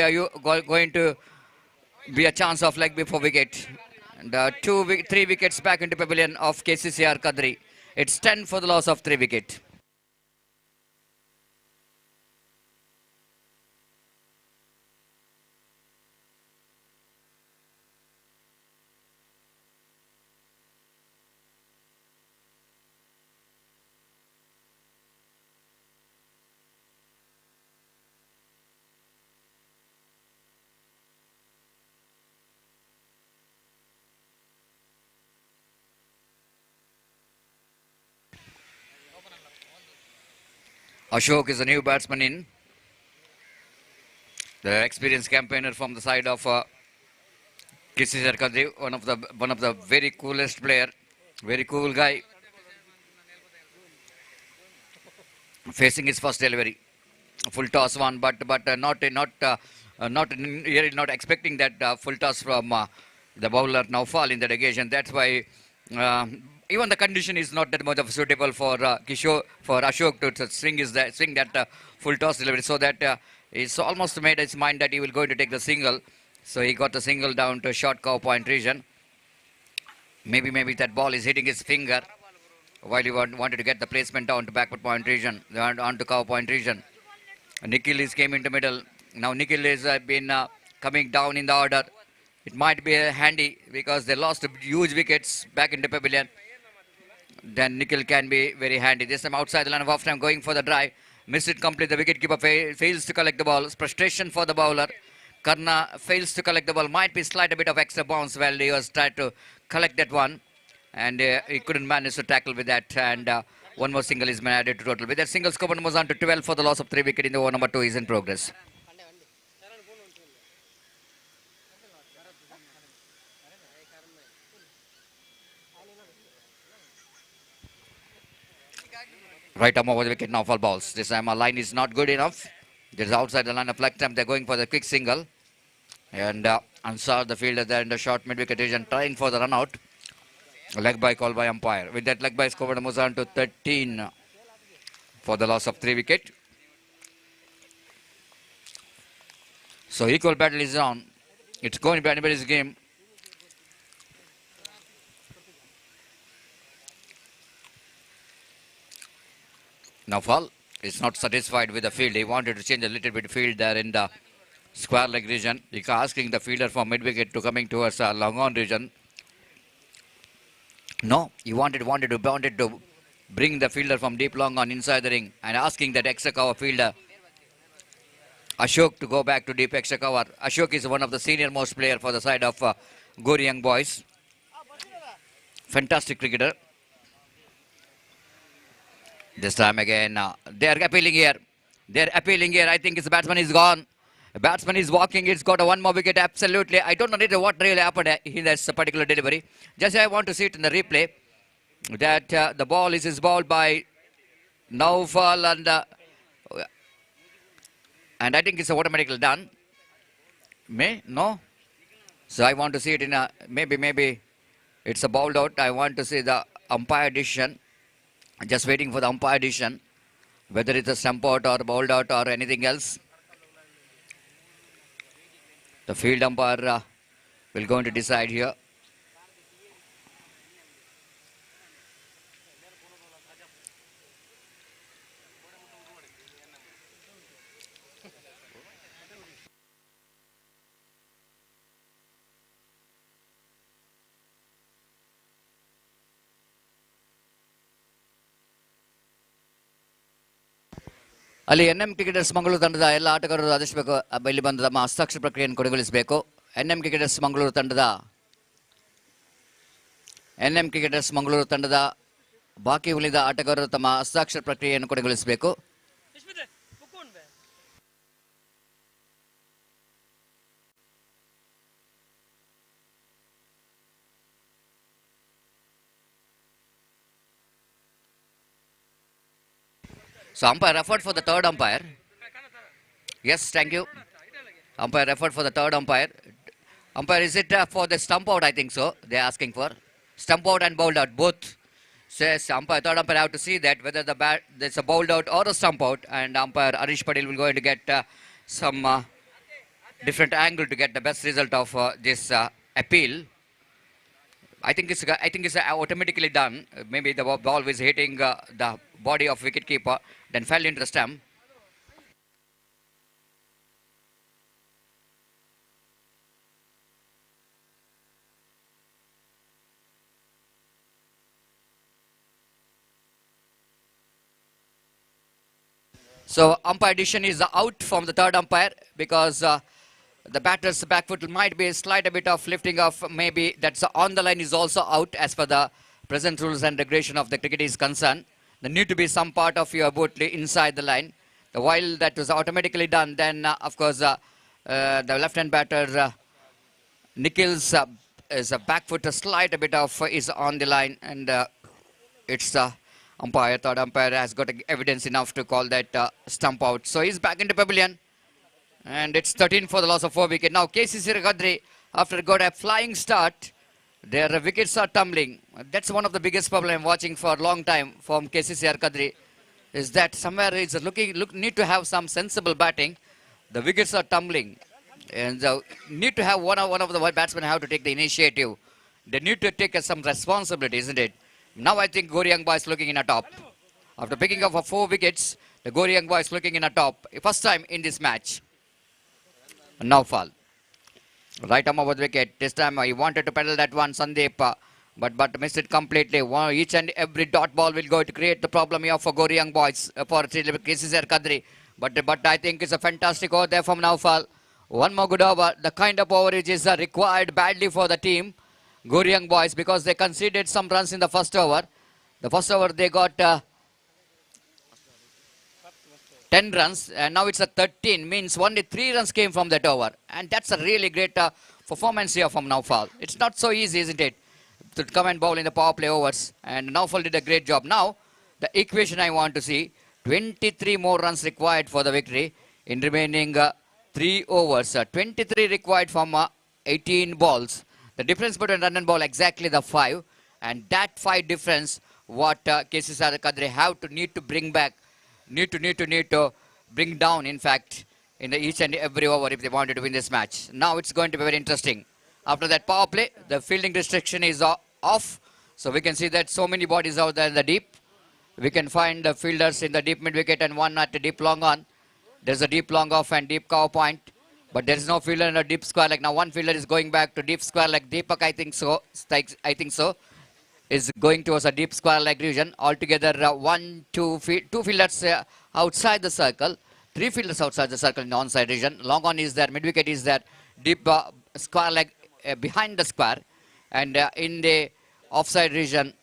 Speaker 3: a chance of leg before wicket. And 3 wickets back into pavilion of KCCR Kadri. It's 10 for the loss of 3 wickets. Ashok is a new batsman in. The experienced campaigner from the side of Kisi Sarkadri, one of the very coolest player, very cool guy. Facing his first delivery, full toss one, but really not expecting that full toss from the bowler Naufal in that occasion. That's why even the condition is not that much of suitable for Ashok to swing that full toss delivery. So that he's almost made his mind that he will going to take the single. So he got the single down to short cow point region. Maybe that ball is hitting his finger while he wanted to get the placement down to backward point region, on to cow point region. Nikhil is came into middle. Now Nikhil has been coming down in the order. It might be handy because they lost huge wickets back in the pavilion. Then Nikhil can be very handy. This time outside the line of off time, going for the drive. Missed it complete. The wicketkeeper fails to collect the ball. Frustration for the bowler. Karna fails to collect the ball. Might be slight a bit of extra bounce while he was trying to collect that one. And he couldn't manage to tackle with that. And one more single is added to total. With that single, score moves on to 12 for the loss of 3 wickets in the over number 2 is in progress. Right arm over the wicket now for balls. This time our line is not good enough. This is outside the line of flag time. They're going for the quick single. And Ansar, the fielder there in the short mid-wicket region, trying for the run out. Leg by call by umpire. With that leg by score moves on to 13 for the loss of 3 wickets. So equal battle is on. It's going to be anybody's game. Naufal is not satisfied with the field. He wanted to change a little bit of field there in the square leg region. He asking the fielder from mid-wicket to coming towards long on region. No, he wanted to bring the fielder from deep long on inside the ring and asking that extra cover fielder Ashok to go back to deep extra cover. Ashok is one of the senior most player for the side of Gori Young Boys. Fantastic cricketer. This time again, they are appealing here. I think his batsman is gone. The batsman is walking. It's got a one more wicket. Absolutely. I don't know what really happened in this particular delivery. Just I want to see it in the replay. That the ball is bowled by Naufal and I think it's automatically done. No. So I want to see it in a maybe it's a bowled out. I want to see the umpire decision. Just waiting for the umpire decision, whether it's a stump out or bowled out or anything else. The field umpire will going to decide here. ಅಲ್ಲಿ N M cricketers Mangaluru ತಂಡದ ಎಲ್ಲ ಆಟಗಾರರು ಆದಷ್ಟು ಬೇಗ ಇಲ್ಲಿ ಬಂದು ತಮ್ಮ ಹಸ್ತಾಕ್ಷರ ಪ್ರಕ್ರಿಯೆಯನ್ನು ಕೊನೆಗೊಳಿಸಬೇಕು. ಎನ್ ಎಂ ಕ್ರಿಕೆಟರ್ಸ್ ಮಂಗಳೂರು ತಂಡದ ಬಾಕಿ ಉಳಿದ ಆಟಗಾರರು ತಮ್ಮ ಹಸ್ತಾಕ್ಷರ ಪ್ರಕ್ರಿಯೆಯನ್ನು ಕೊನೆಗೊಳಿಸಬೇಕು. So umpire referred for the third umpire. Yes, thank you. Umpire referred for the third umpire. Umpire, is it for the stump out? I think so. They are asking for stump out and bowled out both. Says umpire, third umpire have to see that whether there's a bowled out or a stump out, and umpire Arish Patel will going to get some different angle to get the best result of this appeal. I think it's automatically done. Maybe the ball was hitting the body of wicketkeeper, then fell into the stump. So umpire decision is out from the third umpire because the batter's back foot might be a slight bit of lifting off. Maybe that's on the line is also out as per the present rules and regulation of the cricket is concerned. there need to be some part of your boot inside the line. While that was automatically done, then of course the left-hand batter Nikhil's is a back foot, a slight a bit of is on the line, and it's umpire, third umpire has got evidence enough to call that stump out. So he's back into pavilion, and it's 13 for the loss of 4 wickets. Now KCC Kadri, after got a flying start, their wickets are tumbling. That's one of the biggest problem I'm watching for a long time from KCC Kadri, is that somewhere it's need to have some sensible batting. The wickets are tumbling, and need to have one of the batsmen have to take the initiative. They need to take some responsibility, isn't it? Now I think Gori Young Boys looking in a top. After picking up 4 wickets, the Gori Young Boys looking in a top. First time in this match. Now fall. Right arm over the wicket. This time he wanted to pedal that one, Sandeep, but missed it completely. Each and every dot ball will go to create the problem here for Gori Young Boys, for KCC Kadri. But I think it's a fantastic over there from Naufal. One more good over. The kind of over which is required badly for the team, Gori Young Boys, because they conceded some runs in the first over. The first over they got 10 runs, and now it's a 13, means only 3 runs came from that over. And that's a really great performance here from Naufal. It's not so easy, isn't it, to come and bowl in the power play overs. And Naufal did a great job. Now, the equation I want to see, 23 more runs required for the victory in remaining 3 overs. 23 required from 18 balls. The difference between run and ball exactly the 5. And that 5 difference, what KCC Kadri need to bring back, need to bring down, in fact, in each and every over if they wanted to win this match. Now it's going to be very interesting. After that power play, the fielding restriction is off. So we can see that so many bodies out there in the deep. We can find the fielders in the deep mid wicket and one at the deep long on. There's a deep long off and deep cover point. But there is no fielder in a deep square leg. Now one fielder is going back to deep square leg. Deepak, I think so, is going towards a deep square leg region. Altogether, 2 fielders outside the circle. 3 fielders outside the circle in the onside region. Long on is there, mid wicket is there, deep square leg behind the square. And in the offside region,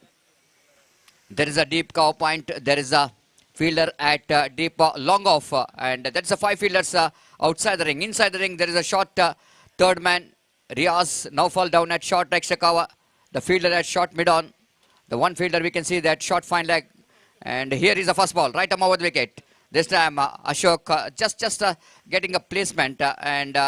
Speaker 3: there is a deep cover point. There is a fielder at deep long off. And that's a 5 fielders outside the ring. Inside the ring, there is a short third man. Riaz now fall down at short extra cover. The fielder at short mid on. The one fielder we can see that short fine leg. And here is the first ball, right arm over the wicket. This time Ashok just getting a placement and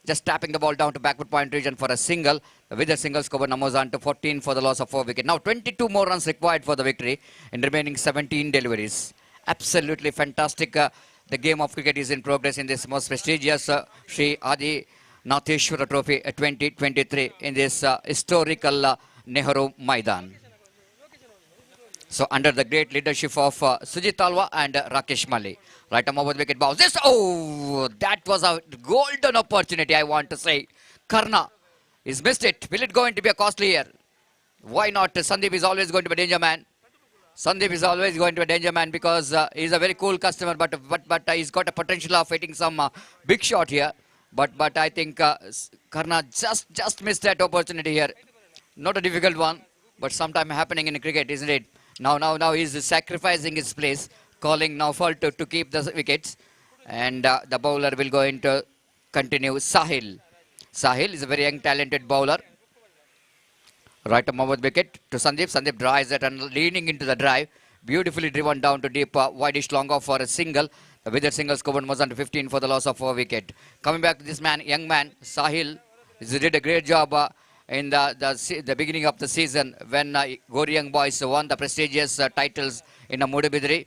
Speaker 3: just tapping the ball down to backward point region for a single. With a single score numbers on to 14 for the loss of 4 wickets. Now 22 more runs required for the victory in remaining 17 deliveries. Absolutely fantastic. The game of cricket is in progress in this most prestigious Shree Adinatheshwara Trophy 2023 in this historical Nehru Maidan. So under the great leadership of Sujit Talwa and Rakesh Mali. Right arm over the wicket bounce. That was a golden opportunity, I want to say. Karna is missed it. Will it going to be a costly year? Why not? Sandeep is always going to be a danger man. Sandeep is always going to be a danger man because he's a very cool customer, but he's got a potential of hitting some big shot here. But I think Karna just missed that opportunity here. Not a difficult one, but sometime happening in cricket, isn't it? Now he's sacrificing his place, calling Naufal to keep the wickets. And the bowler will go into continue. Sahil is a very young, talented bowler. Right arm over the wicket to Sandeep. Sandeep drives it and leaning into the drive. Beautifully driven down to deep, wideish long off for a single. The wicket single scored was under 15 for the loss of 4 wicket. Coming back to this man, young man, Sahil. He did a great job in the beginning of the season when Gori Young Boys won the prestigious titles in Mudabidri.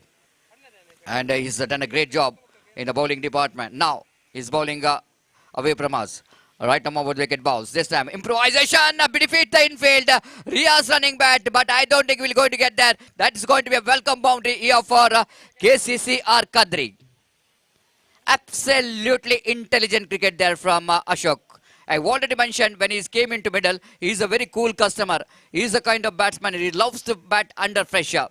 Speaker 3: And he's done a great job in the bowling department. Now he's bowling away from us. Right arm over the wicket balls. This time improvisation, defeat the infield. Riaz running back, but I don't think we're going to get there. That is going to be a welcome boundary here for KCC Kadri. Absolutely intelligent cricket there from Ashok. I wanted to mention when he came into middle, he's a very cool customer. He's the kind of batsman, he loves to bat under pressure.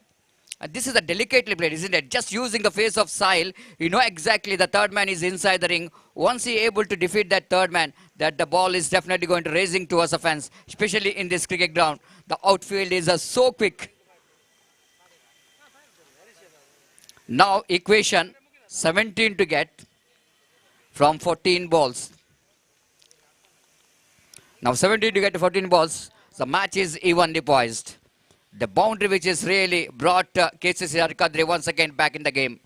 Speaker 3: And this is a delicately played, isn't it? Just using the face of Sahil, you know exactly the third man is inside the ring. Once he able to defeat that third man, that the ball is definitely going to racing towards the fence, especially in this cricket ground. The outfield is so quick. Now equation 17 to get from 14 balls. Now 17 to get to 14 balls. The match is evenly poised. The boundary which is really brought KCCR Kadri once again back in the game.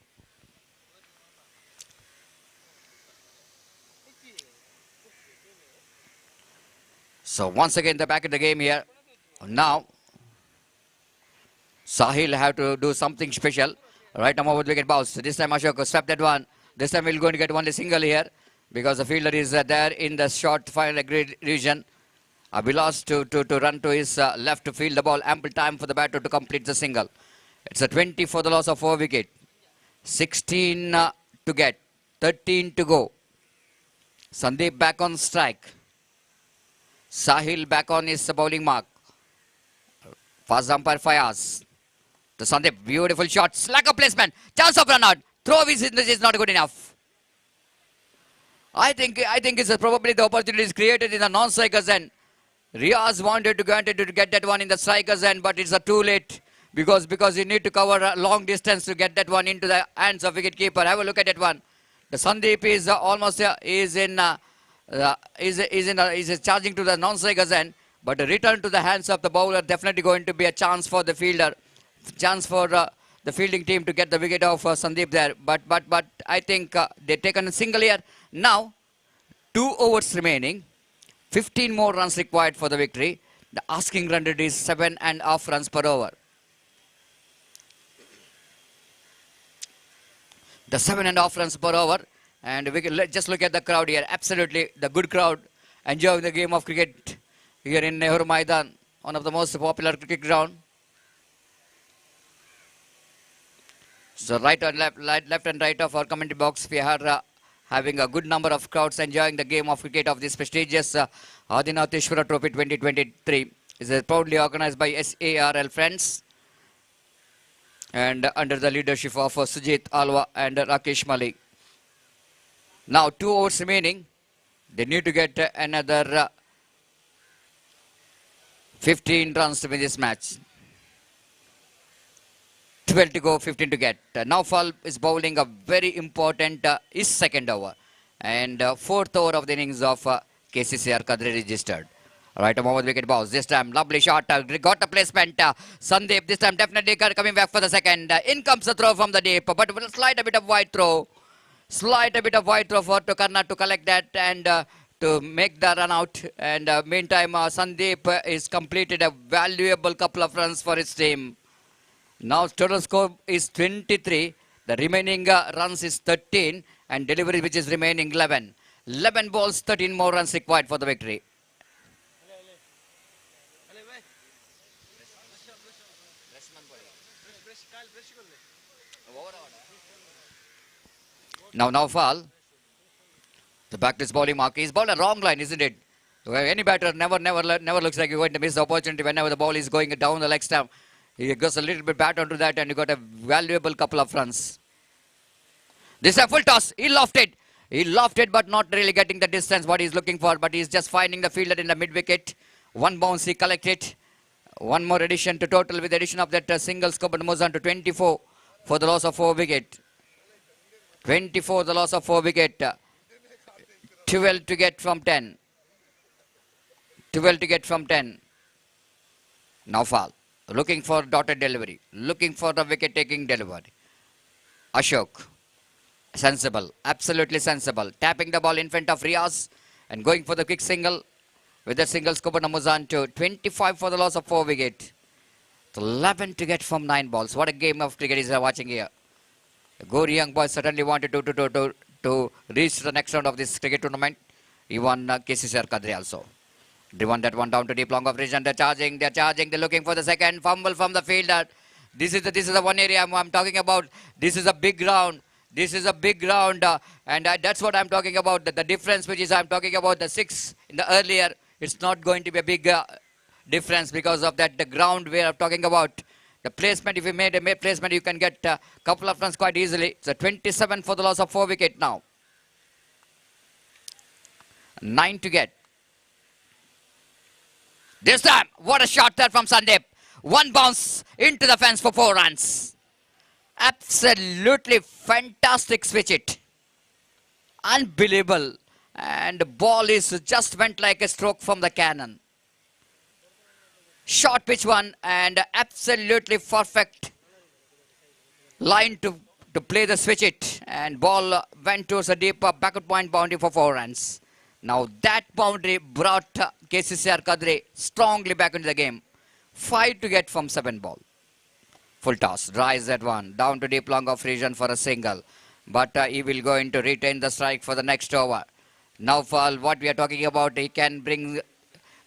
Speaker 3: So once again they're back in the game here. Now Sahil have to do something special. Right now over the wicket bounce. This time Ashok swept that one. This time we're going to get only single here because the fielder is there in the short final agreed region. Abhilash to run to his left to field the ball. Ample time for the batter to complete the single. It's a 20 for the loss of 4 wicket. 16 to get. 13 to go. Sandeep back on strike. Sahil back on his bowling mark. Fast umpire Fayaz. To Sandeep, beautiful shot. Slack of placement. Chance of run out. Throw is not good enough. I think it's probably the opportunity is created in the non-strikers end. Riaz wanted to get that one in the strikers end, but it's too late because you need to cover a long distance to get that one into the hands of wicketkeeper. Have a look at that one. The Sandeep is almost is charging to the non-strikers end, but a return to the hands of the bowler definitely going to be a chance for the fielder, chance for the fielding team to get the wicket of Sandeep there. But I think they've taken a single here. Now 2 overs remaining. 15 more runs required for the victory. The asking run rate is 7.5 runs per over. The 7.5 runs per over. And we can just look at the crowd here. Absolutely the good crowd enjoying the game of cricket here in Nehru Maidan, one of the most popular cricket ground. So left and right of our commentary box, we are having a good number of crowds enjoying the game of cricket of this prestigious Adinatheshwara Trophy 2023. It is proudly organized by SARL Friends and under the leadership of Sujit Alwa and Rakesh Malik. Now 2 overs remaining. They need to get another 15 runs to win this match. 12 to go, 15 to get. Naufal is bowling a very important his second over. And 4th over of the innings of KCCR Kadri registered. Right over the wicket bounce. This time, lovely shot. Got a placement. Sandeep this time definitely coming back for the second. In comes the throw from the deep. But will slide a bit of wide throw. Slide a bit of wide throw for Karna to collect that and to make the run out. And meantime, Sandeep is completed a valuable couple of runs for his team. Now total score is 23. The remaining runs is 13 and delivery which is remaining 11. 11 balls, 13 more runs required for the victory. Now Naufal, the back to his bowling mark. He's bowled a wrong line, isn't it? Any batter never looks like you're going to miss the opportunity whenever the ball is going down the leg stump. He goes a little bit back onto that and you got a valuable couple of runs. This is a full toss. He lofted. He lofted but not really getting the distance what he's looking for. But he's just finding the fielder in the mid wicket. 1 bounce he collected. 1 more addition to total with the addition of that single scope and moves on to 24 for the loss of 4 wicket. 24 the loss of 4 wicket. 12 to get from 10. 12 to get from 10. Naufal. Looking for dotted delivery. Looking for the wicket-taking delivery. Ashok. Sensible. Absolutely sensible. Tapping the ball in front of Riaz. And going for the quick single. With the single scoop on Muzan to 25 for the loss of 4 wicket. 11 to get from 9 balls. What a game of cricket is watching here. The Gori young boys certainly wanted to reach the next round of this cricket tournament. Even KCCR Kadri also. Driven that one down to deep long of region. They're charging. They're looking for the second fumble from the fielder. This is the one area I'm talking about. This is a big ground. This is a big ground. And that's what I'm talking about. The difference which is I'm talking about the 6 in the earlier. It's not going to be a big difference because of that. The ground we are talking about. The placement, if you made a placement, you can get a couple of runs quite easily. It's a 27 for the loss of 4 wicket now. 9 to get. This time, what a shot there from Sandeep. 1 bounce into the fence for 4 runs. Absolutely fantastic switch it. Unbelievable. And the ball is just went like a stroke from the cannon. Short pitch one and absolutely perfect line to play the switch it. And ball went towards a deep backward point boundary for 4 runs. Now that boundary brought KCCR Kadri strongly back into the game. 5 to get from 7 ball. Full toss, rise at 1, down to deep long off region for a single. But he will going to retain the strike for the next over. Now for what we are talking about, he can bring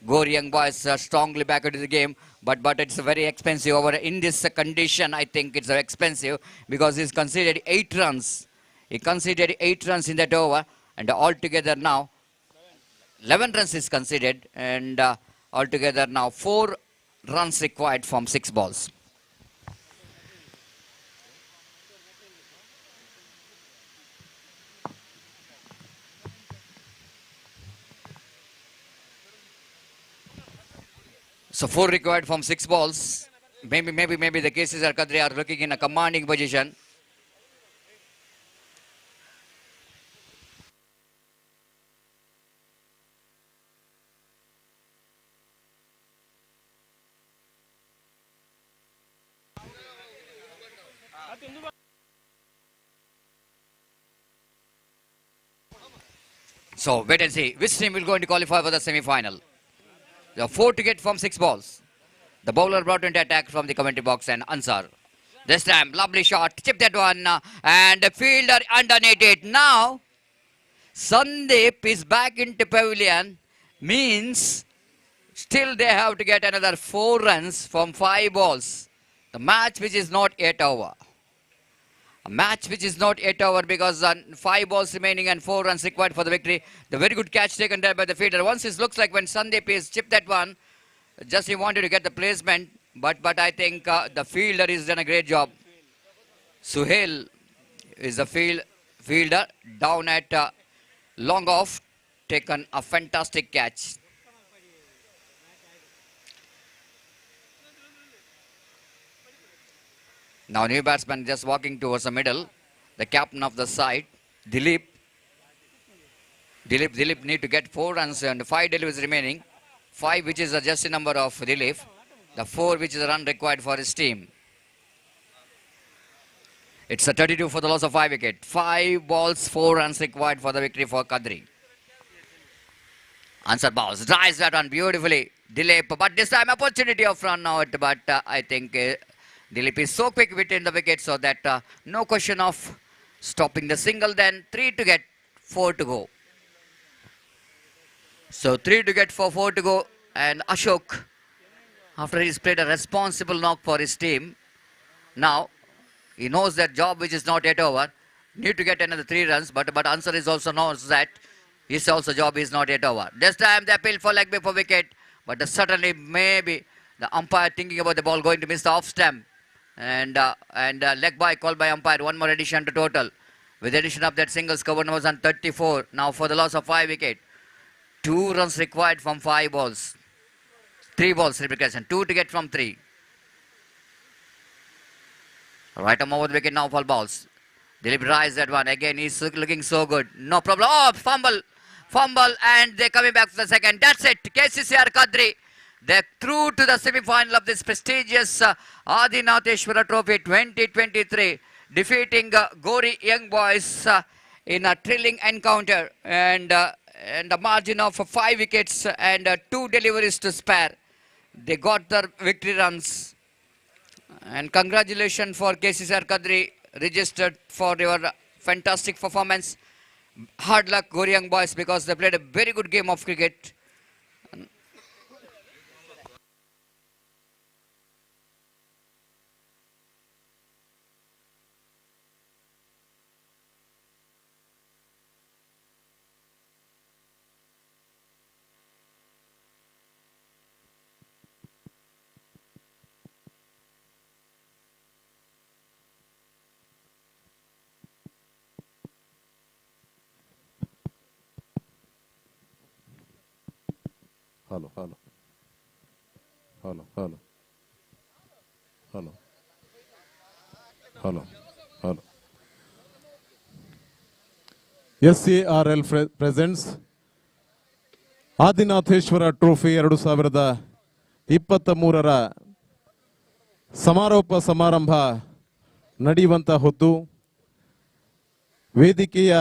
Speaker 3: Gori young boys strongly back into the game. But it's a very expensive over. In this condition, I think it's expensive because he's considered 8 runs. He considered 8 runs in that over. And altogether now, 11 runs is considered. And altogether now, 4 runs required from 6 balls. So 4 required from 6 balls. Maybe the KCCR Kadri are looking in a commanding position. So wait and see which team will go into qualify for the semi-final. There are 4 to get from 6 balls. The bowler brought into attack from the commentary box and Ansar. This time, lovely shot, chip that one, and the fielder underneath it. Now, Sandeep is back into pavilion, means still they have to get another 4 runs from 5 balls. The match which is not yet over. A match which is not yet over because 5 balls remaining and 4 runs required for the victory. The very good catch taken there by the fielder. Once it looks like when Sandeep is chipped that one, just he wanted to get the placement, but I think the fielder has done a great job. Suhail is the fielder down at long off, taken a fantastic catch. Now new batsman just walking towards the middle. The captain of the side, Dilip. Dilip need to get 4 runs and 5 deliveries remaining. 5 which is the just number of Dilip. The 4 which is the run required for his team. It's a 32 for the loss of 5 wicket. 5 balls, 4 runs required for the victory for Kadri. Answer balls. Drives that one beautifully. Dilip, but this time opportunity of run out. But I think Dilip is so quick within the wicket so that no question of stopping the single. Then 3 to get, 4 to go. So 3 to get for 4 to go. And Ashok, after he's played a responsible knock for his team, now he knows that job which is not yet over. Need to get another 3 runs. But Answer is also knows that his also job is not yet over. This time they appeal for leg before wicket. But certainly maybe the umpire thinking about the ball going to miss the off stump. And leg by called by umpire. 1 more addition to total. With the addition of that singles, cover numbers on 34. Now for the loss of 5 wicket. 2 runs required from 5 balls. 3 balls replication. 2 to get from 3. Right arm over the wicket now for balls. Dilip rise that one. Again he's looking so good. No problem. Oh, fumble. And they're coming back for the second. That's it. KCCR Kadri. They're through to the semi-final of this prestigious Adinatheshwara Trophy 2023. Defeating Gori Young Boys in a thrilling encounter. And a margin of 5 wickets and 2 deliveries to spare. They got their victory runs. And congratulations for KCCR Kadri, registered for your fantastic performance. Hard luck, Gori Young Boys, because they played a very good game of cricket.
Speaker 6: Hello. Hello. SARL presents Adinatheshwara Trophy 2023ರ ಸಮಾರೋಪ ಸಮಾರಂಭ ನಡೆಯುವಂತ ಹೊತ್ತು ವೇದಿಕೆಯ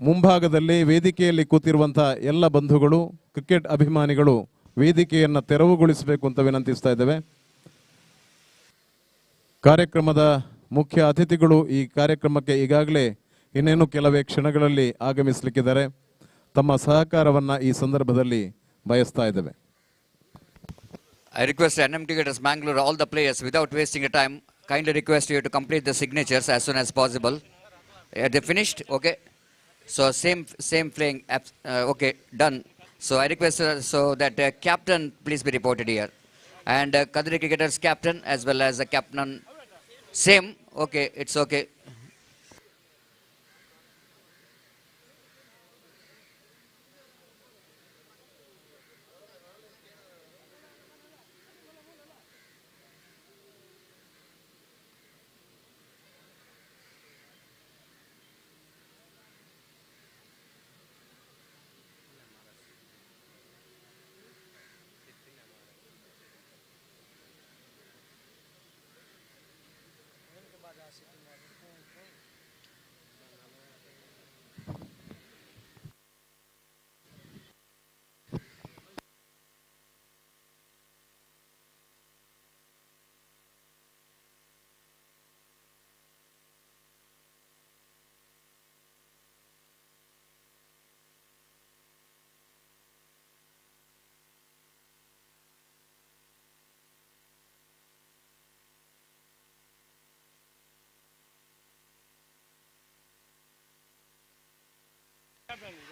Speaker 6: ಮುಂಭಾಗದಲ್ಲಿ ವೇದಿಕೆಯಲ್ಲಿ ಕೂತಿರುವಂತಹ ಎಲ್ಲ ಬಂಧುಗಳು cricket ಅಭಿಮಾನಿಗಳು ವೇದಿಕೆಯನ್ನು ತೆರವುಗೊಳಿಸಬೇಕು ಅಂತ ವಿನಂತಿಸ್ತಾ ಇದ್ದೇವೆ. ಕಾರ್ಯಕ್ರಮದ ಮುಖ್ಯ ಅತಿಥಿಗಳು ಈ ಕಾರ್ಯಕ್ರಮಕ್ಕೆ ಈಗಾಗಲೇ ಇನ್ನೇನು ಕೆಲವೇ ಕ್ಷಣಗಳಲ್ಲಿ ಆಗಮಿಸಲಿಕ್ಕಿದ್ದಾರೆ. ತಮ್ಮ ಸಹಕಾರವನ್ನು ಈ ಸಂದರ್ಭದಲ್ಲಿ ಬಯಸ್ತಾ ಇದ್ದೇವೆ.
Speaker 3: I request NM Cricketers Mangalore, all the players, without wasting your time, kindly request you to complete the signatures as soon as possible. They finished? Okay. So same playing, okay, done. So I request so that captain please be reported here. And Kadri Cricketers captain as well as the captain, same, okay, it's okay.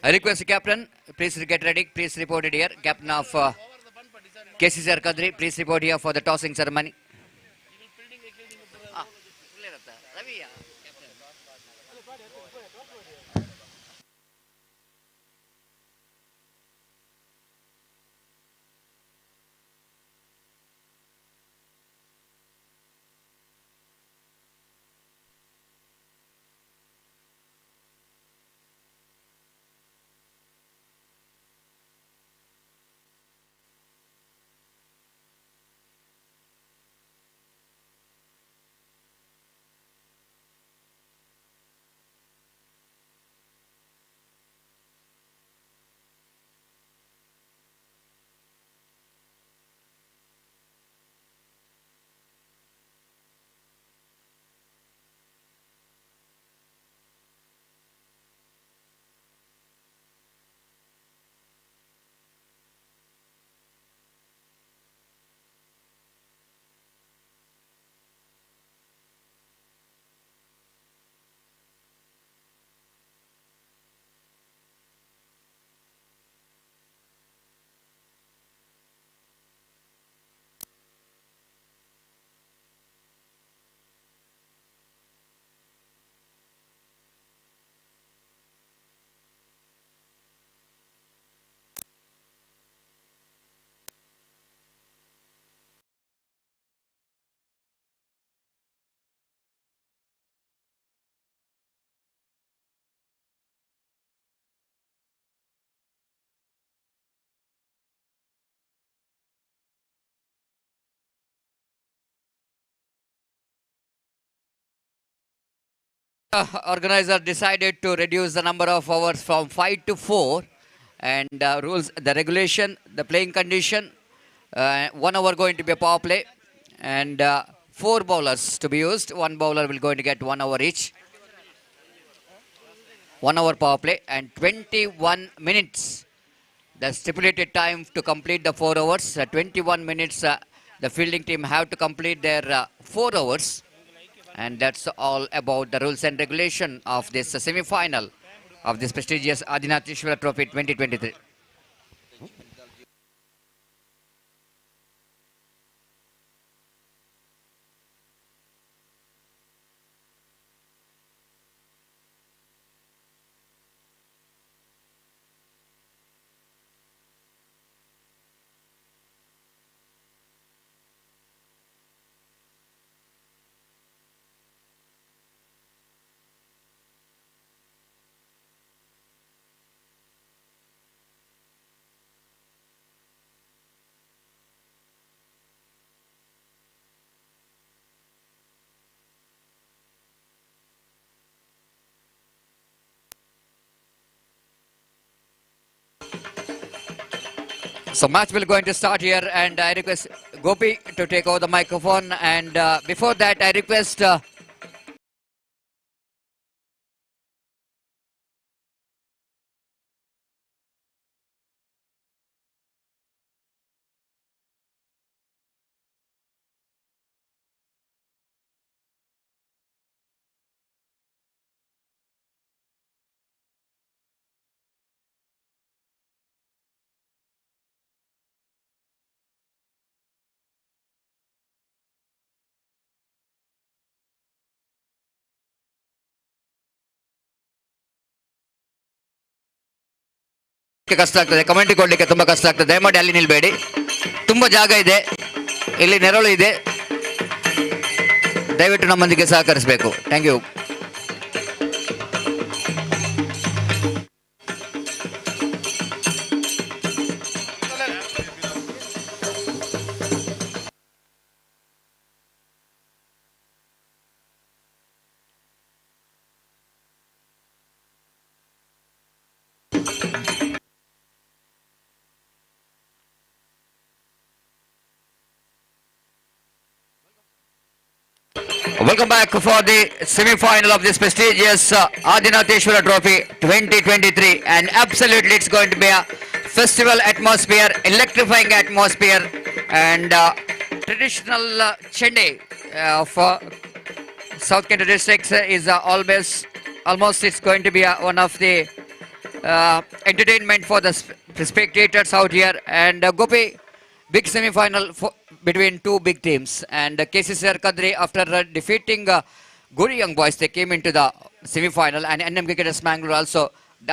Speaker 3: I request the captain, please get ready, please report it here. Captain of KCCR Kadri, please report here for the tossing ceremony. Organizer decided to reduce the number of hours from 5 to 4, and rules, the regulation, the playing condition, 1 hour going to be a power play, and 4 bowlers to be used. 1 bowler will going to get 1 hour each. 1 hour power play and 21 minutes. The stipulated time to complete the 4 hours. 21 minutes. The fielding team have to complete their 4 hours. And that's all about the rules and regulation of this semi-final of this prestigious Adinatheshwara Trophy 2023. So match will going to start here, and I request Gopi to take over the microphone. And before that, I request ಕಷ್ಟ ಆಗ್ತದೆ, comment ಕೊಡ್ಲಿಕ್ಕೆ ತುಂಬಾ ಕಷ್ಟ ಆಗ್ತದೆ. ದಯಮಾಡಿ ಅಲ್ಲಿ ನಿಲ್ಬೇಡಿ, ತುಂಬಾ ಜಾಗ ಇದೆ, ಇಲ್ಲಿ ನೆರಳು ಇದೆ, ದಯವಿಟ್ಟು ನಮ್ಮೊಂದಿಗೆ ಸಹಕರಿಸಬೇಕು. Thank you. Welcome back for the semi-final of this prestigious Adinatheshwara Trophy 2023, and absolutely it's going to be a festival atmosphere, electrifying atmosphere, and traditional chende of South Kent districts is almost it's going to be one of the entertainment for the spectators out here. And Gopi, big semi-final between two big teams, and KCCR Kadri, after defeating Guri Young Boys, they came into the semi-final, and NM Cricketers Manglore also,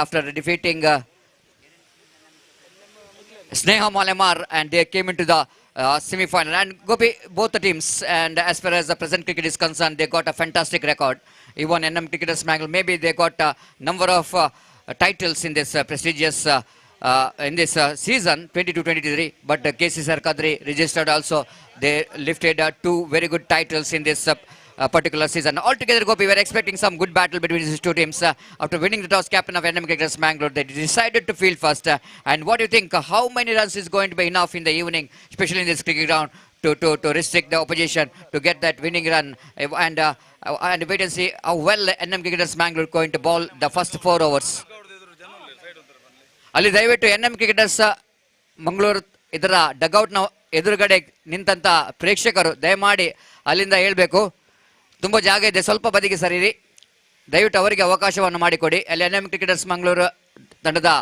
Speaker 3: after defeating Sneha Malemar, and they came into the semi-final. And Gopi, both the teams, and as far as the present cricket is concerned, they got a fantastic record. Even NM Cricketers Manglore, maybe they got a number of titles in this prestigious in this season 22-23, but KCCR Kadri registered also. They lifted two very good titles in this particular season. Altogether, Gopi, we were expecting some good battle between these two teams. After winning the toss, captain of NM Cricketers Manglore, they decided to field first. And what do you think? How many runs is going to be enough in the evening, especially in this cricket ground, to restrict the opposition to get that winning run? And wait and see how well NM Cricketers Manglore going to bowl the first 4 overs. ಅಲ್ಲಿ ದಯವಿಟ್ಟು NM cricketers Mangaluru ಇದರ ಡಗೌಟ್ನ ಎದುರುಗಡೆ ನಿಂತ ಪ್ರೇಕ್ಷಕರು ದಯಮಾಡಿ ಅಲ್ಲಿಂದ ಹೇಳಬೇಕು, ತುಂಬ ಜಾಗ ಇದೆ, ಸ್ವಲ್ಪ ಬದಿಗೆ ಸರಿರಿ, ದಯವಿಟ್ಟು ಅವರಿಗೆ ಅವಕಾಶವನ್ನು ಮಾಡಿಕೊಡಿ. ಅಲ್ಲಿ NM ಕ್ರಿಕೆಟರ್ಸ್ ಮಂಗಳೂರು ತಂಡದ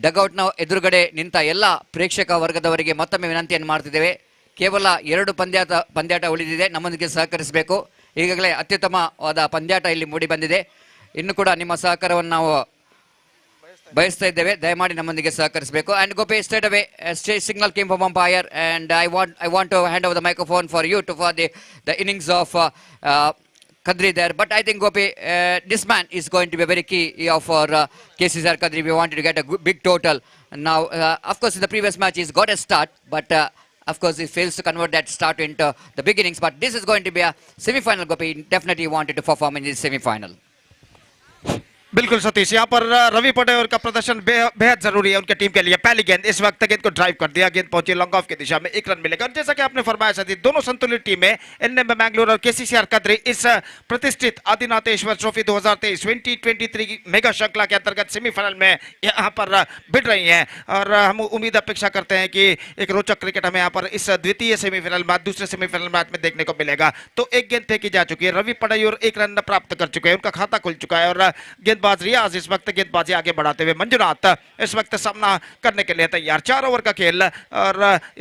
Speaker 3: ಡಗೌಟ್ನ ಎದುರುಗಡೆ ನಿಂತ ಎಲ್ಲ ಪ್ರೇಕ್ಷಕ ವರ್ಗದವರಿಗೆ ಮತ್ತೊಮ್ಮೆ ವಿನಂತಿಯನ್ನು ಮಾಡ್ತಿದ್ದೇವೆ, ಕೇವಲ 2 ಪಂದ್ಯಾಟ ಉಳಿದಿದೆ, ನಮ್ಮೊಂದಿಗೆ ಸಹಕರಿಸಬೇಕು. ಈಗಾಗಲೇ ಅತ್ಯುತ್ತಮವಾದ ಪಂದ್ಯಾಟ ಇಲ್ಲಿ ಮೂಡಿ ಬಂದಿದೆ, ಇನ್ನು ಕೂಡ ನಿಮ್ಮ ಸಹಕಾರವನ್ನು ನಾವು ಬಯಸ್ತಾ ಇದ್ದೇವೆ, ದಯಮಾಡಿ ನಮ್ಮೊಂದಿಗೆ ಸಹಕರಿಸಬೇಕು. And Gopi, straight away signal came from umpire, and I want to hand over the microphone for you for the innings of Kadri there. But I think Gopi, this man is going to be very key for KCCR Kadri. We wanted to get a big total. Now, of course, in the previous match he's got a start, but of course he fails to convert that start into the beginnings. But this is going to be a semi-final. Gopi definitely wanted to perform in this semi-final.
Speaker 2: बिल्कुल सतीश, यहाँ पर रवि पटेल का प्रदर्शन बेहद जरूरी है उनके team के लिए. पहली गेंद इस वक्त गेंद को ड्राइव कर दिया, गेंद पहुंची लॉन्ग ऑफ की दिशा में, 1 रन मिलेगा. और जैसा कि आपने फरमाया सतीश, दोनों संतुलित टीमें एनएम मैंगलोर और केसीसीआर कदरी इस प्रतिष्ठित आदिनाथेश्वर ट्रॉफी 2023 की मेगा श्रृंखला के अंतर्गत सेमीफाइनल में यहाँ पर भिड़ रही हैं. और हम उम्मीद अपेक्षा करते हैं कि एक रोचक क्रिकेट हमें यहाँ पर इस द्वितीय सेमीफाइनल मैच, दूसरे सेमीफाइनल मैच में देखने को मिलेगा. तो एक गेंद फेंकी जा चुकी है, रवि पटेल 1 रन प्राप्त कर चुके हैं, उनका खाता खुल चुका है. और गेंदबाज रियाज इस वक्त गेंदबाजी आगे बढ़ाते हुए, मंजुनाथ इस वक्त सामना करने के लिए तैयार. 4 ओवर का खेल, और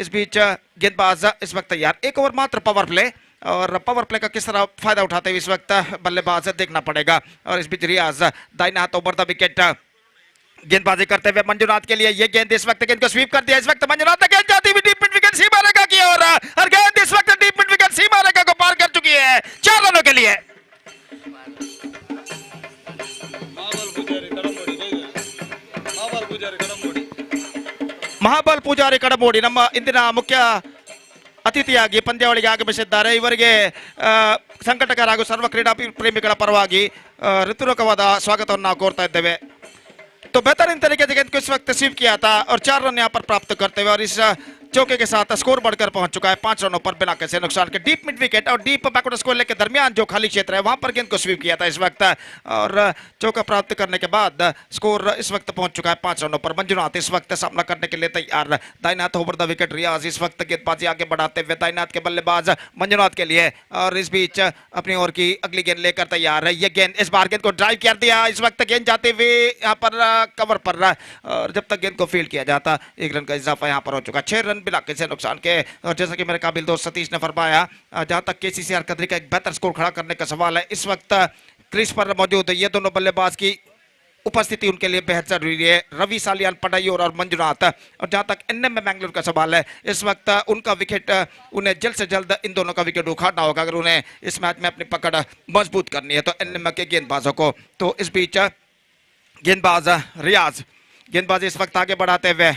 Speaker 2: इस बीच गेंदबाज इस वक्त तैयार. 1 ओवर मात्र पावर प्ले, और पावर प्ले का किस तरह फायदा उठाते हुए इस वक्त बल्लेबाज देखना पड़ेगा. और इस बीच रियाज दाहिने हाथ ओवर द विकेट गेंदबाजी करते हुए मंजुनाथ के लिए ये गेंद इस वक्त गेंद को स्वीप कर दिया. इस वक्त मंजुनाथ ने गेंद जाती हुई डीप मिड विकेट सीमा रेखा की ओर, और गेंद इस वक्त डीप मिड विकेट सीमा रेखा को पार कर चुकी है 4 रनों के लिए. ಮಹಾಬಲ್ ಪೂಜಾರಿ ಕಡಮೋಡಿ ನಮ್ಮ ಇಂದಿನ ಮುಖ್ಯ ಅತಿಥಿಯಾಗಿ ಪಂದ್ಯಾವಳಿಗೆ ಆಗಮಿಸಿದ್ದಾರೆ. ಇವರಿಗೆ ಸಂಘಟಕರ ಹಾಗೂ ಸರ್ವ ಕ್ರೀಡಾ ಪ್ರೇಮಿಗಳ ಪರವಾಗಿ ಹೃತ್ಪೂರ್ವಕವಾದ ಸ್ವಾಗತವನ್ನು ನಾವು ಕೋರ್ತಾ ಇದ್ದೇವೆ. तो बेहतरीन तरीके से गेंद को इस वक्त स्वीप किया था और 4 रन यहाँ पर प्राप्त करते हुए और इस चौके के साथ स्कोर बढ़कर पहुंच चुका है 5 रनों पर बिना किसी नुकसान के। डीप मिड विकेट और डीप बैकवर्ड स्कोर के दरमियान जो खाली क्षेत्र है वहां पर गेंद को स्वीप किया था इस वक्त और चौका प्राप्त करने के बाद स्कोर इस वक्त पहुंच चुका है 5 रनों पर। मंजुनाथ इस वक्त सामना करने के लिए तैयार। दाईनाथ ओवर द विकेट। रियाज इस वक्त गेंदबाजी आगे बढ़ाते हुए दाईनाथ के बल्लेबाज मंजुनाथ के लिए और इस बीच अपनी ओर की अगली गेंद लेकर तैयार है। ये गेंद इस बार गेंद को ड्राइव कर दिया। इस वक्त गेंद जाते हुए यहाँ पर कवर पर रहा और जब तक गेंद को फील्ड किया जाता 1 रन का इजाफा यहाँ पर हो चुका। 6 रन बिना किसी नुकसान के। और जैसा कि मेरे काबिल दोस्त सतीश ने फरमाया जहां तक केसीसीआर कदरी का एक बेहतर स्कोर खड़ा करने का सवाल है इस वक्त क्रीज पर मौजूद ये दोनों बल्लेबाज की उपस्थिति उनके लिए बेहद जरूरी है। रवि सालियान पटाइयोर और मंजुनाथ। और जहां तक एनएम में मैंगलोर का सवाल है इस वक्त उनका विकेट उन्हें जल्द से जल्द इन दोनों का विकेट उखाड़ना होगा अगर उन्हें इस मैच में अपनी पकड़ मजबूत करनी है तो एनएम के गेंदबाजों को। तो इस बीच गेंदबाज रियाज गेंदबाजी इस वक्त आगे बढ़ाते हुए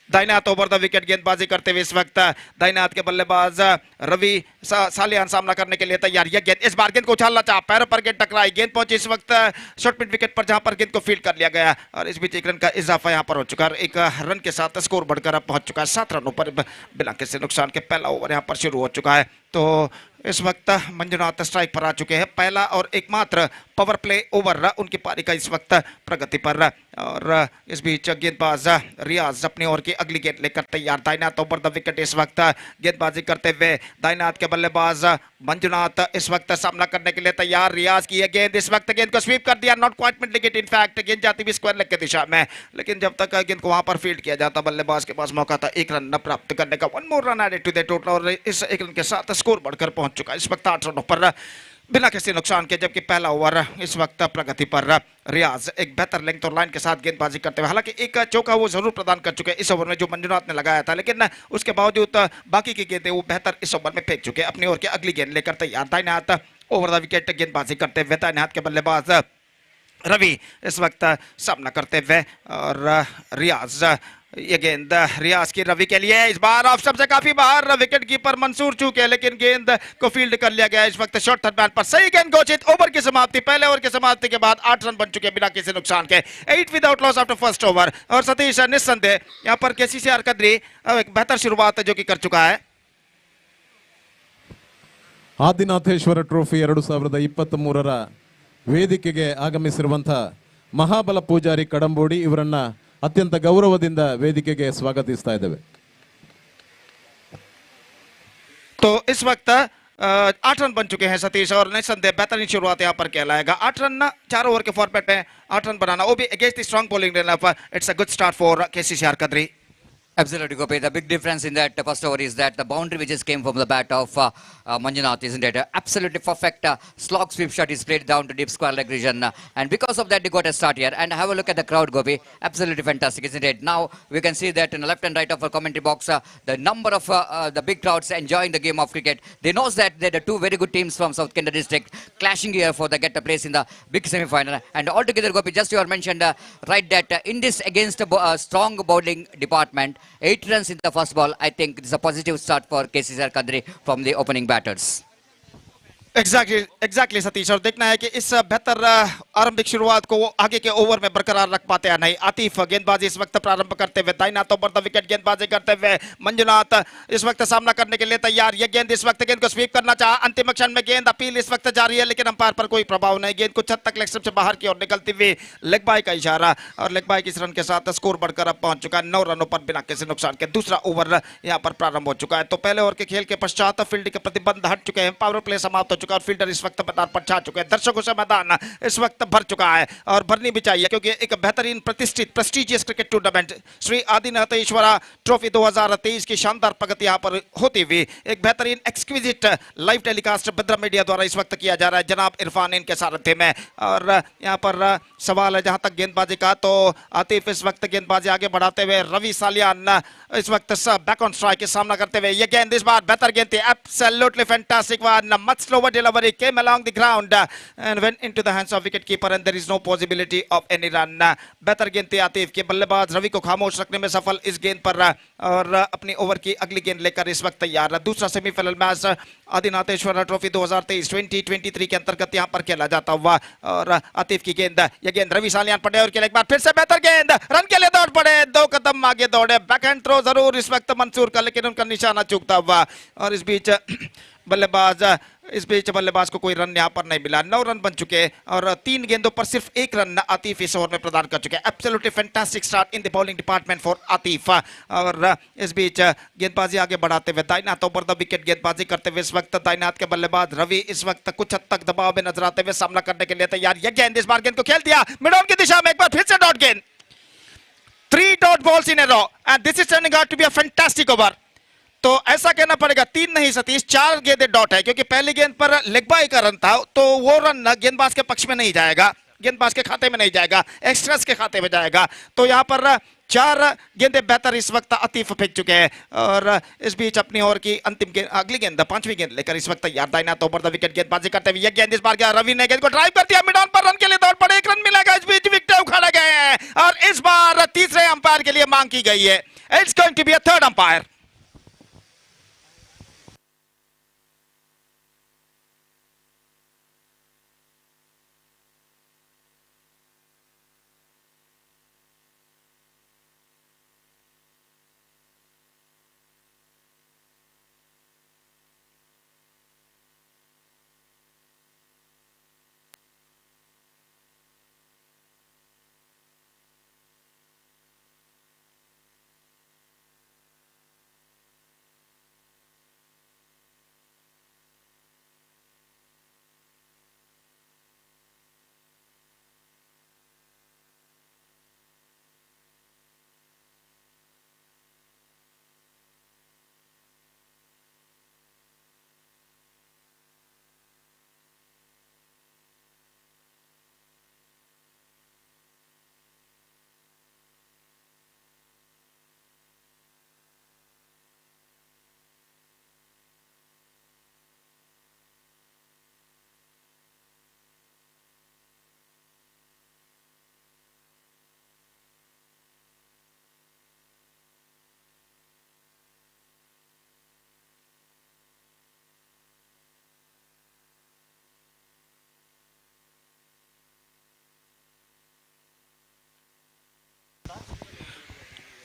Speaker 2: दाईनाथ ओवर द विकेट गेंदबाजी करते हुए इस वक्त दाईनाथ के बल्लेबाज रवि सालियान सामना करने के लिए तैयार। यह गेंद इस बार गेंद को उछालना चाहा पैरों पर गेंद टकराई। गेंद पहुंची इस वक्त शॉर्ट मिड विकेट पर जहां पर गेंद को फील्ड कर लिया गया और इस बीच 1 रन का इजाफा यहां पर हो चुका है। 1 रन के साथ स्कोर बढ़कर अब पहुंच चुका है 7 रनों पर बिना किसी नुकसान के। पहला ओवर यहां पर शुरू हो चुका है तो इस वक्त मंजुनाथ स्ट्राइक पर आ चुके हैं। पहला और एकमात्र पावर प्ले ओवर उनकी पारी का इस वक्त प्रगति पर और इस बीच गेंदबाज रियाज अपनी ओर की अगली गेंद लेकर तैयार। दाईनाथ ओवर द विकेट इस वक्त गेंदबाजी करते हुए दाईनाथ के बल्लेबाज मंजुनाथ इस वक्त सामना करने के लिए तैयार। रियाज की यह गेंद इस वक्त गेंद को स्वीप कर दिया। Not quite mid wicket in fact गेंद जाती हुई स्क्वायर लेग की दिशा में लेकिन जब तक गेंद को वहां पर फील्ड किया जाता बल्लेबाज के पास मौका था 1 रन प्राप्त करने का। 1 more run added to the total और इस 1 रन के साथ स्कोर बढ़कर पहुंच चुका है इस वक्त 8 रनों पर बिना किसी नुकसान के। जबकि पहला ओवर इस वक्त प्रगति पर रियाज एक बेहतर लेंथ और लाइन के साथ गेंदबाजी करते हुए हालांकि एक चौका वो जरूर प्रदान कर चुके इस ओवर में जो मंजुनाथ ने लगाया था लेकिन उसके बावजूद बाकी की गेंदें वो बेहतर इस ओवर में फेंक चुके। अपनी ओर की अगली गेंद लेकर तैयार। दाईनाथ ओवर द विकेट गेंदबाजी करते हुए दाईनाथ के बल्लेबाज रवि इस वक्त सामना करते हुए और रियाज ये गेंद रियाज की रवि के लिए इस बार ऑप्शन से काफी बाहर विकेट कीपर मंसूर चूके लेकिन गेंद को फील्ड कर लिया गया। इस वक्त शॉर्ट थर्ड मैन पर सही गेंद घोषित। ओवर की समाप्ति पहले ओवर की समाप्ति के बाद 8 रन बन चुके बिना किसी नुकसान के। 8 without loss after first over और सतीश निस्संदेह यहाँ पर केसीसीआर कदरी एक बेहतर शुरुआत जो कि कर चुका है।
Speaker 6: ಆದಿನಾಥೇಶ್ವರ ಟ್ರೋಫಿ 2023ರ ವೇದಿಕೆಗೆ ಆಗಮಿಸಿರುವಂತಹ ಮಹಾಬಲ ಪೂಜಾರಿ ಕಡಂಬೋಡಿ ಇವರನ್ನ ಅತ್ಯಂತ ಗೌರವದಿಂದ ವೇದಿಕೆಗೆ ಸ್ವಾಗತಿಸ್ತಾ ಇದ್ದೇವೆ।
Speaker 2: तो इस वक्त 8 रन बन चुके हैं सतीश और निस्संदेह बेहतरीन शुरुआत यहाँ पर कहलाएगा। 8 रन 4 ओवर के फॉर्मेट में 8 रन बनाना वो भी against the strong bowling lineup. It's a good start for KCCR Kadri.
Speaker 3: Absolutely, Gopi. The big difference in that first over is that the boundary which just came from the bat of Manjunath, isn't it? Absolutely perfect slog sweep shot is played down to deep square leg region. And because of that, they got a start here. And have a look at the crowd, Gopi. Absolutely fantastic, isn't it? Now, we can see that in the left and right of our commentary box, the number of the big crowds enjoying the game of cricket. They know that there are 2 very good teams from South Kenda district clashing here for the get a place in the big semi-final. And altogether, Gopi, just you are mentioned right that in this against a strong bowling department, 8 runs in the first ball. I think it's a positive start for KCCR Kadri from the opening batters.
Speaker 2: Exactly Satish और देखना है कि इस बेहतर आरंभिक शुरुआत को वो आगे के ओवर में बरकरार रख पाते या नहीं। आतिफ गेंदबाजी इस वक्त प्रारंभ करते हुए दाईनाथ ओवर द विकेट गेंदबाजी करते हुए मंजुनाथ इस वक्त सामना करने के लिए तैयार। ये गेंद इस वक्त गेंद को स्वीप करना चाहा। अंतिम क्षण में गेंद अपील इस वक्त जारी है लेकिन अंपायर पर कोई प्रभाव नहीं। गेंद कुछ हद तक लेग स्टंप से बाहर की ओर निकलती हुई लेग बाय का इशारा और लेग बाय की रन के साथ स्कोर बढ़कर अब पहुंच चुका है 9 रनों पर बिना किसी नुकसान के। दूसरा ओवर यहाँ पर प्रारंभ हो चुका है। तो पहले ओवर के खेल के पश्चात फील्ड के प्रतिबंध हट चुके हैं। पावर प्ले समाप्त हो चुका है और फील्डर इस वक्त मैदान पर छा चुके हैं। दर्शकों से मैदान इस वक्त भर चुका है और भरनी भी चाहिए क्योंकि एक बेहतरीन प्रतिष्ठित prestigious cricket tournament Shri Adinatheshwara trophy 2023 की शानदार प्रगति यहां पर होती हुई एक बेहतरीन exquisite live telecast Bedra media द्वारा इस वक्त किया जा रहा है जनाब इरफान इनके सारथ्य में। और यहां पर सवाल है जहां तक गेंदबाजी का तो आतिफ इस वक्त गेंदबाजी आगे बढ़ाते हुए रवि सालियान इस वक्त बैक ऑन स्ट्राइक के सामना करते हुए ये गेंद इस बार बेहतर गेंद थी। Absolutely fantastic one much slower delivery came along the ground and went into the hands of wicketkeeper, and there is no possibility of any run. बेहतर गेंद थी आतिफ के, बल्लेबाज रवि को खामोश रखने में सफल इस गेंद पर, और अपनी ओवर की अगली गेंद लेकर इस वक्त तैयार। दूसरा सेमीफाइनल मैच आदिनाथेश्वरा ट्रॉफी 2023 के अंतर्गत यहां पर खेला जाता हुआ, और आतिफ की गेंद, यह गेंद रवि सालियान पड़े और एक बार फिर से बेहतर गेंद, रन के लिए दौड़ पड़े, 2 कदम आगे दौड़े, बैकहैंड थ्रो जरूर इस वक्त मंसूर का, लेकिन उनका निशाना चूकता हुआ, और इस बीच बल्लेबाज को कोई रन यहां पर नहीं मिला। 9 रन बन चुके और 3 गेंदों पर सिर्फ 1 रन आतिफ इस ओवर में प्रदान कर चुके हैं। Absolutely fantastic start in the bowling department for Atif. और इस बीच गेंदबाजी आगे बढ़ाते हुए दाईनाथ ओवर द विकेट गेंदबाजी करते हुए इस वक्त दाईनाथ के बल्लेबाज रवि इस वक्त कुछ हद तक दबाव में नजर आते हुए सामना करने के लिए तैयार। यह गेंद इस बार गेंद को खेल दिया मिड ऑन की दिशा में, एक बार फिर से डॉट गेंद, 3 dot balls in a row and this is turning out to be a fantastic over. तो ऐसा कहना पड़ेगा 3 नहीं सतीश 4 गेंदें डॉट है, क्योंकि पहली गेंद पर लेग बाय का रन था, तो वो रन गेंदबाज के पक्ष में नहीं जाएगा, गेंदबाज के खाते में नहीं जाएगा, एक्स्ट्रास के खाते में जाएगा। तो यहाँ पर 4 गेंदें बेहतर इस वक्त आतिफ फेंक चुके हैं, और इस बीच अपनी ओवर की अंतिम गेंद, अगली गेंद 5वीं गेंद लेकर इस वक्त तैयार दाईनाथ ओवर द विकेट गेंदबाजी करते हुए, यह गेंद इस बार गया, रवि ने गेंद को ड्राइव कर दिया मिड ऑन पर, रन के लिए दौड़ पड़े, 1 रन मिलेगा, इस बीच विकेट उखाड़े गए हैं, और इस बार तीसरे अंपायर के लिए मांग की गई है। It's going to be a third umpire.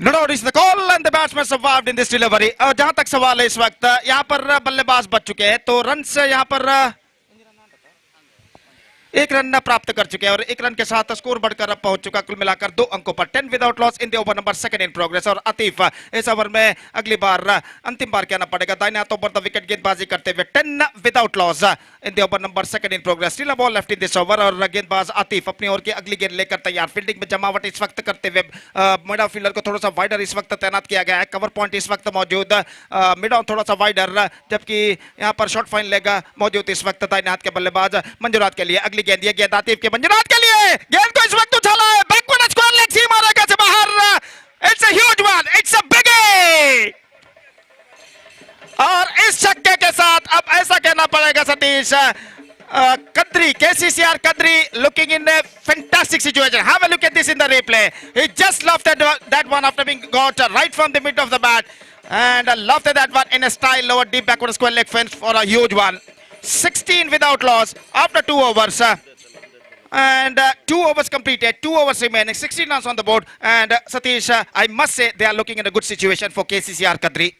Speaker 2: No doubt is the call and the batsman survived in this delivery. जहां तक सवाल है इस वक्त यहां पर बल्लेबाज बच चुके हैं, तो रन से यहां पर 1 रन प्राप्त कर चुके हैं, और 1 रन के साथ स्कोर बढ़कर अब पहुंच चुका कुल मिलाकर 2 अंकों पर। 10 without loss in the over number 2 in progress, और आतिफ इस ओवर में अगली बार अंतिम बार कहना पड़ेगा दाईनाथ ओवर द विकेट गेंदबाजी करते हुए 10 without loss in the over number 2 in progress. Still a ball left in this over, और गेंदबाज आतिफ अपनी ओवर की अगली गेंद लेकर तैयार। फील्डिंग में जमावट इस वक्त करते हुए मिड ऑफ फील्डर को थोड़ा सा वाइडर इस वक्त तैनात किया गया है, कवर पॉइंट इस वक्त मौजूद, मिड ऑन थोड़ा सा वाइडर, जबकि यहां पर शॉर्ट फाइन लेग मौजूद इस वक्त दाईनाथ के बल्लेबाज मंजूरात के लिए। अगली गेंद, ये गेंद आतिफ के मंजूरात के लिए, गेंद को इस वक्त उछाला है, बैकवर्ड स्क्वायर लेग सीम मारेगा से बाहर, it's a huge one, it's a big, और इस छक्के के साथ अब ऐसा कहना पड़ेगा Satish, Kadri, KCCR Kadri looking in a fantastic situation. Have a look at this in the replay. He just lofted that one after being got right from the mid of the bat, and lofted that one in a style lower deep backward square leg fence for a huge one. 16 without loss after 2 overs. And 2 overs completed, 2 overs remaining, 16 runs on the board. And Satish, I must say they are looking in a good situation for KCCR Kadri.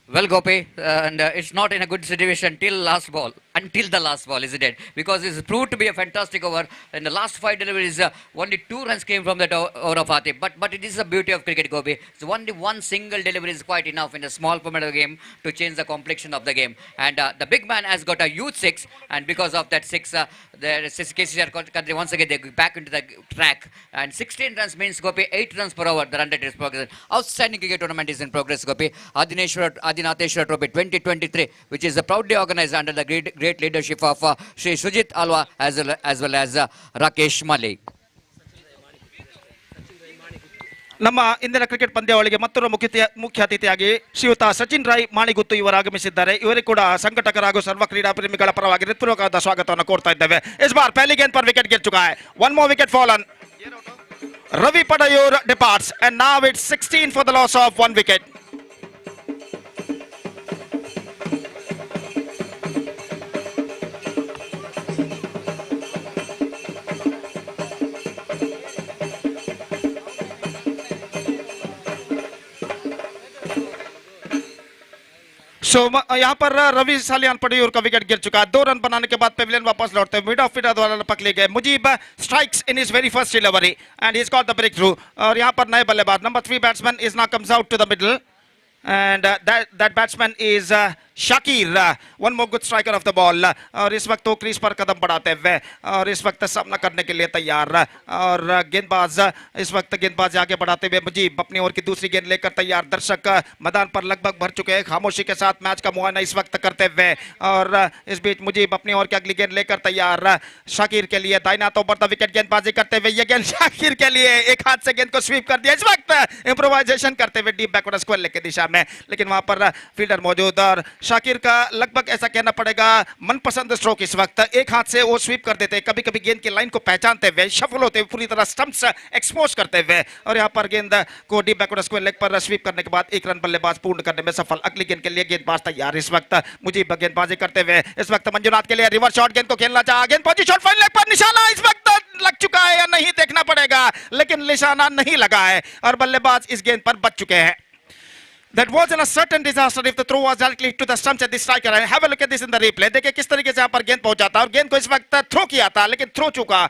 Speaker 3: Well, Gopi, and it's not in a good situation till last ball, until the last ball, isn't it? Because it's proved to be a fantastic over. In the last 5 deliveries, only 2 runs came from that over of Atif. But it is the beauty of cricket, Gopi. So only one single delivery is quite enough in a small format of the game to change the complexion of the game. And the big man has got a huge 6, and because of that 6, the KCCR country once again they go back into the track. And 16 runs means, Gopi, 8 runs per hour. The run rate is progress. Outstanding cricket tournament is in progress, Gopi. Adinatheshwara Trophy 2023, which is proudly organized under the great leadership of Shree Sujit Alwa as well as Rakesh Malik.
Speaker 2: ನಮ್ಮ ಇಂದಿನ cricket ಪಂದ್ಯಾವಳಿಗೆ ಮತ್ತೊಬ್ಬ ಮುಖ್ಯ ಅತಿಥಿಯಾಗಿ ಶ್ರೀಯುತ ಸಚಿನ್ ರಾಯ್ ಮಾಣಿಗುತ್ತು ಇವರು ಆಗಮಿಸಿದ್ದಾರೆ. ಇವರಿಗೆ ಕೂಡ ಸಂಘಟಕರ ಹಾಗೂ ಸರ್ವ ಕ್ರೀಡಾ ಪ್ರೇಮಿಗಳ ಪರವಾಗಿ ಹೃತ್ಪೂರ್ವಕವಾದ ಸ್ವಾಗತವನ್ನು ಕೋರ್ತಾ ಇದ್ದೇವೆ. ಇಸ್ ಬಾರ್ पहली गेंद पर विकेट गिर चुका है. One more wicket fallen. Ravi Padayur departs and now it's 16 for the loss of 1 wicket. सो यहाँ पर रवि सालियान पड़यूर का विकेट गिर चुका है. 2 रन बनाने के बाद पेविलियन वापस लौटते हुए मिड ऑफ विकेट द्वारा पकड़े गए. Mujeeb strikes in his very first delivery and he has got the breakthrough. और यहाँ पर नए बल्लेबाज number 3 batsman is now comes out to the middle and that batsman is Shakir. One more good striker of the ball. और इस वक्त वो crease पर कदम बढ़ाते हुए और इस वक्त सामना करने के लिए तैयार. और गेंदबाज इस वक्त गेंदबाज आगे बढ़ाते हुए मुजीब अपनी ओर की दूसरी गेंद लेकर तैयार. दर्शक मैदान पर लगभग भर चुके हैं. खामोशी के साथ मैच का मुआयना इस वक्त करते हुए और इस बीच मुजीब अपनी ओर की अगली गेंद लेकर तैयार. शाकिर के लिए दाहिना तो बढ़ता विकेट गेंदबाजी करते हुए ये गेंद शाकिर के लिए एक हाथ से गेंद को स्वीप कर दिया. इस वक्त इम्प्रोवाइजेशन करते हुए डीप बैकवर्ड स्क्वायर लेके दिशा में, लेकिन वहां पर फील्डर मौजूद और शाकिर का लगभग ऐसा कहना पड़ेगा मनपसंद स्ट्रोक इस वक्त. एक हाथ से वो स्वीप कर देते, कभी कभी गेंद की लाइन को पहचानते हुए शफल होते हुए पूरी तरह स्टंप्स एक्सपोज करते हुए और यहां पर गेंद को डीप बैकवर्ड स्क्वायर लेग पर स्वीप करने के बाद 1 रन बल्लेबाज पूर्ण करने में सफल. अगली गेंद के लिए गेंदबाज तैयार. इस वक्त मुजीब गेंदबाजी करते हुए इस वक्त मंजुनाथ के लिए रिवर्स शॉट गेंद को खेलना चाहा. गेंद पहुंची शॉट फाइन लेग पर. निशाना इस वक्त लग चुका है या नहीं देखना पड़ेगा, लेकिन निशाना नहीं लगा है और बल्लेबाज इस गेंद पर बच चुके हैं. That wasn't a certain disaster if the throw was directly to the stumps at the striker. And have a look at this in the replay. देखिए किस तरीके से यहाँ पर गेंद पहुंचा था और गेंद को इस वक्त थ्रो किया था, लेकिन थ्रो चुका,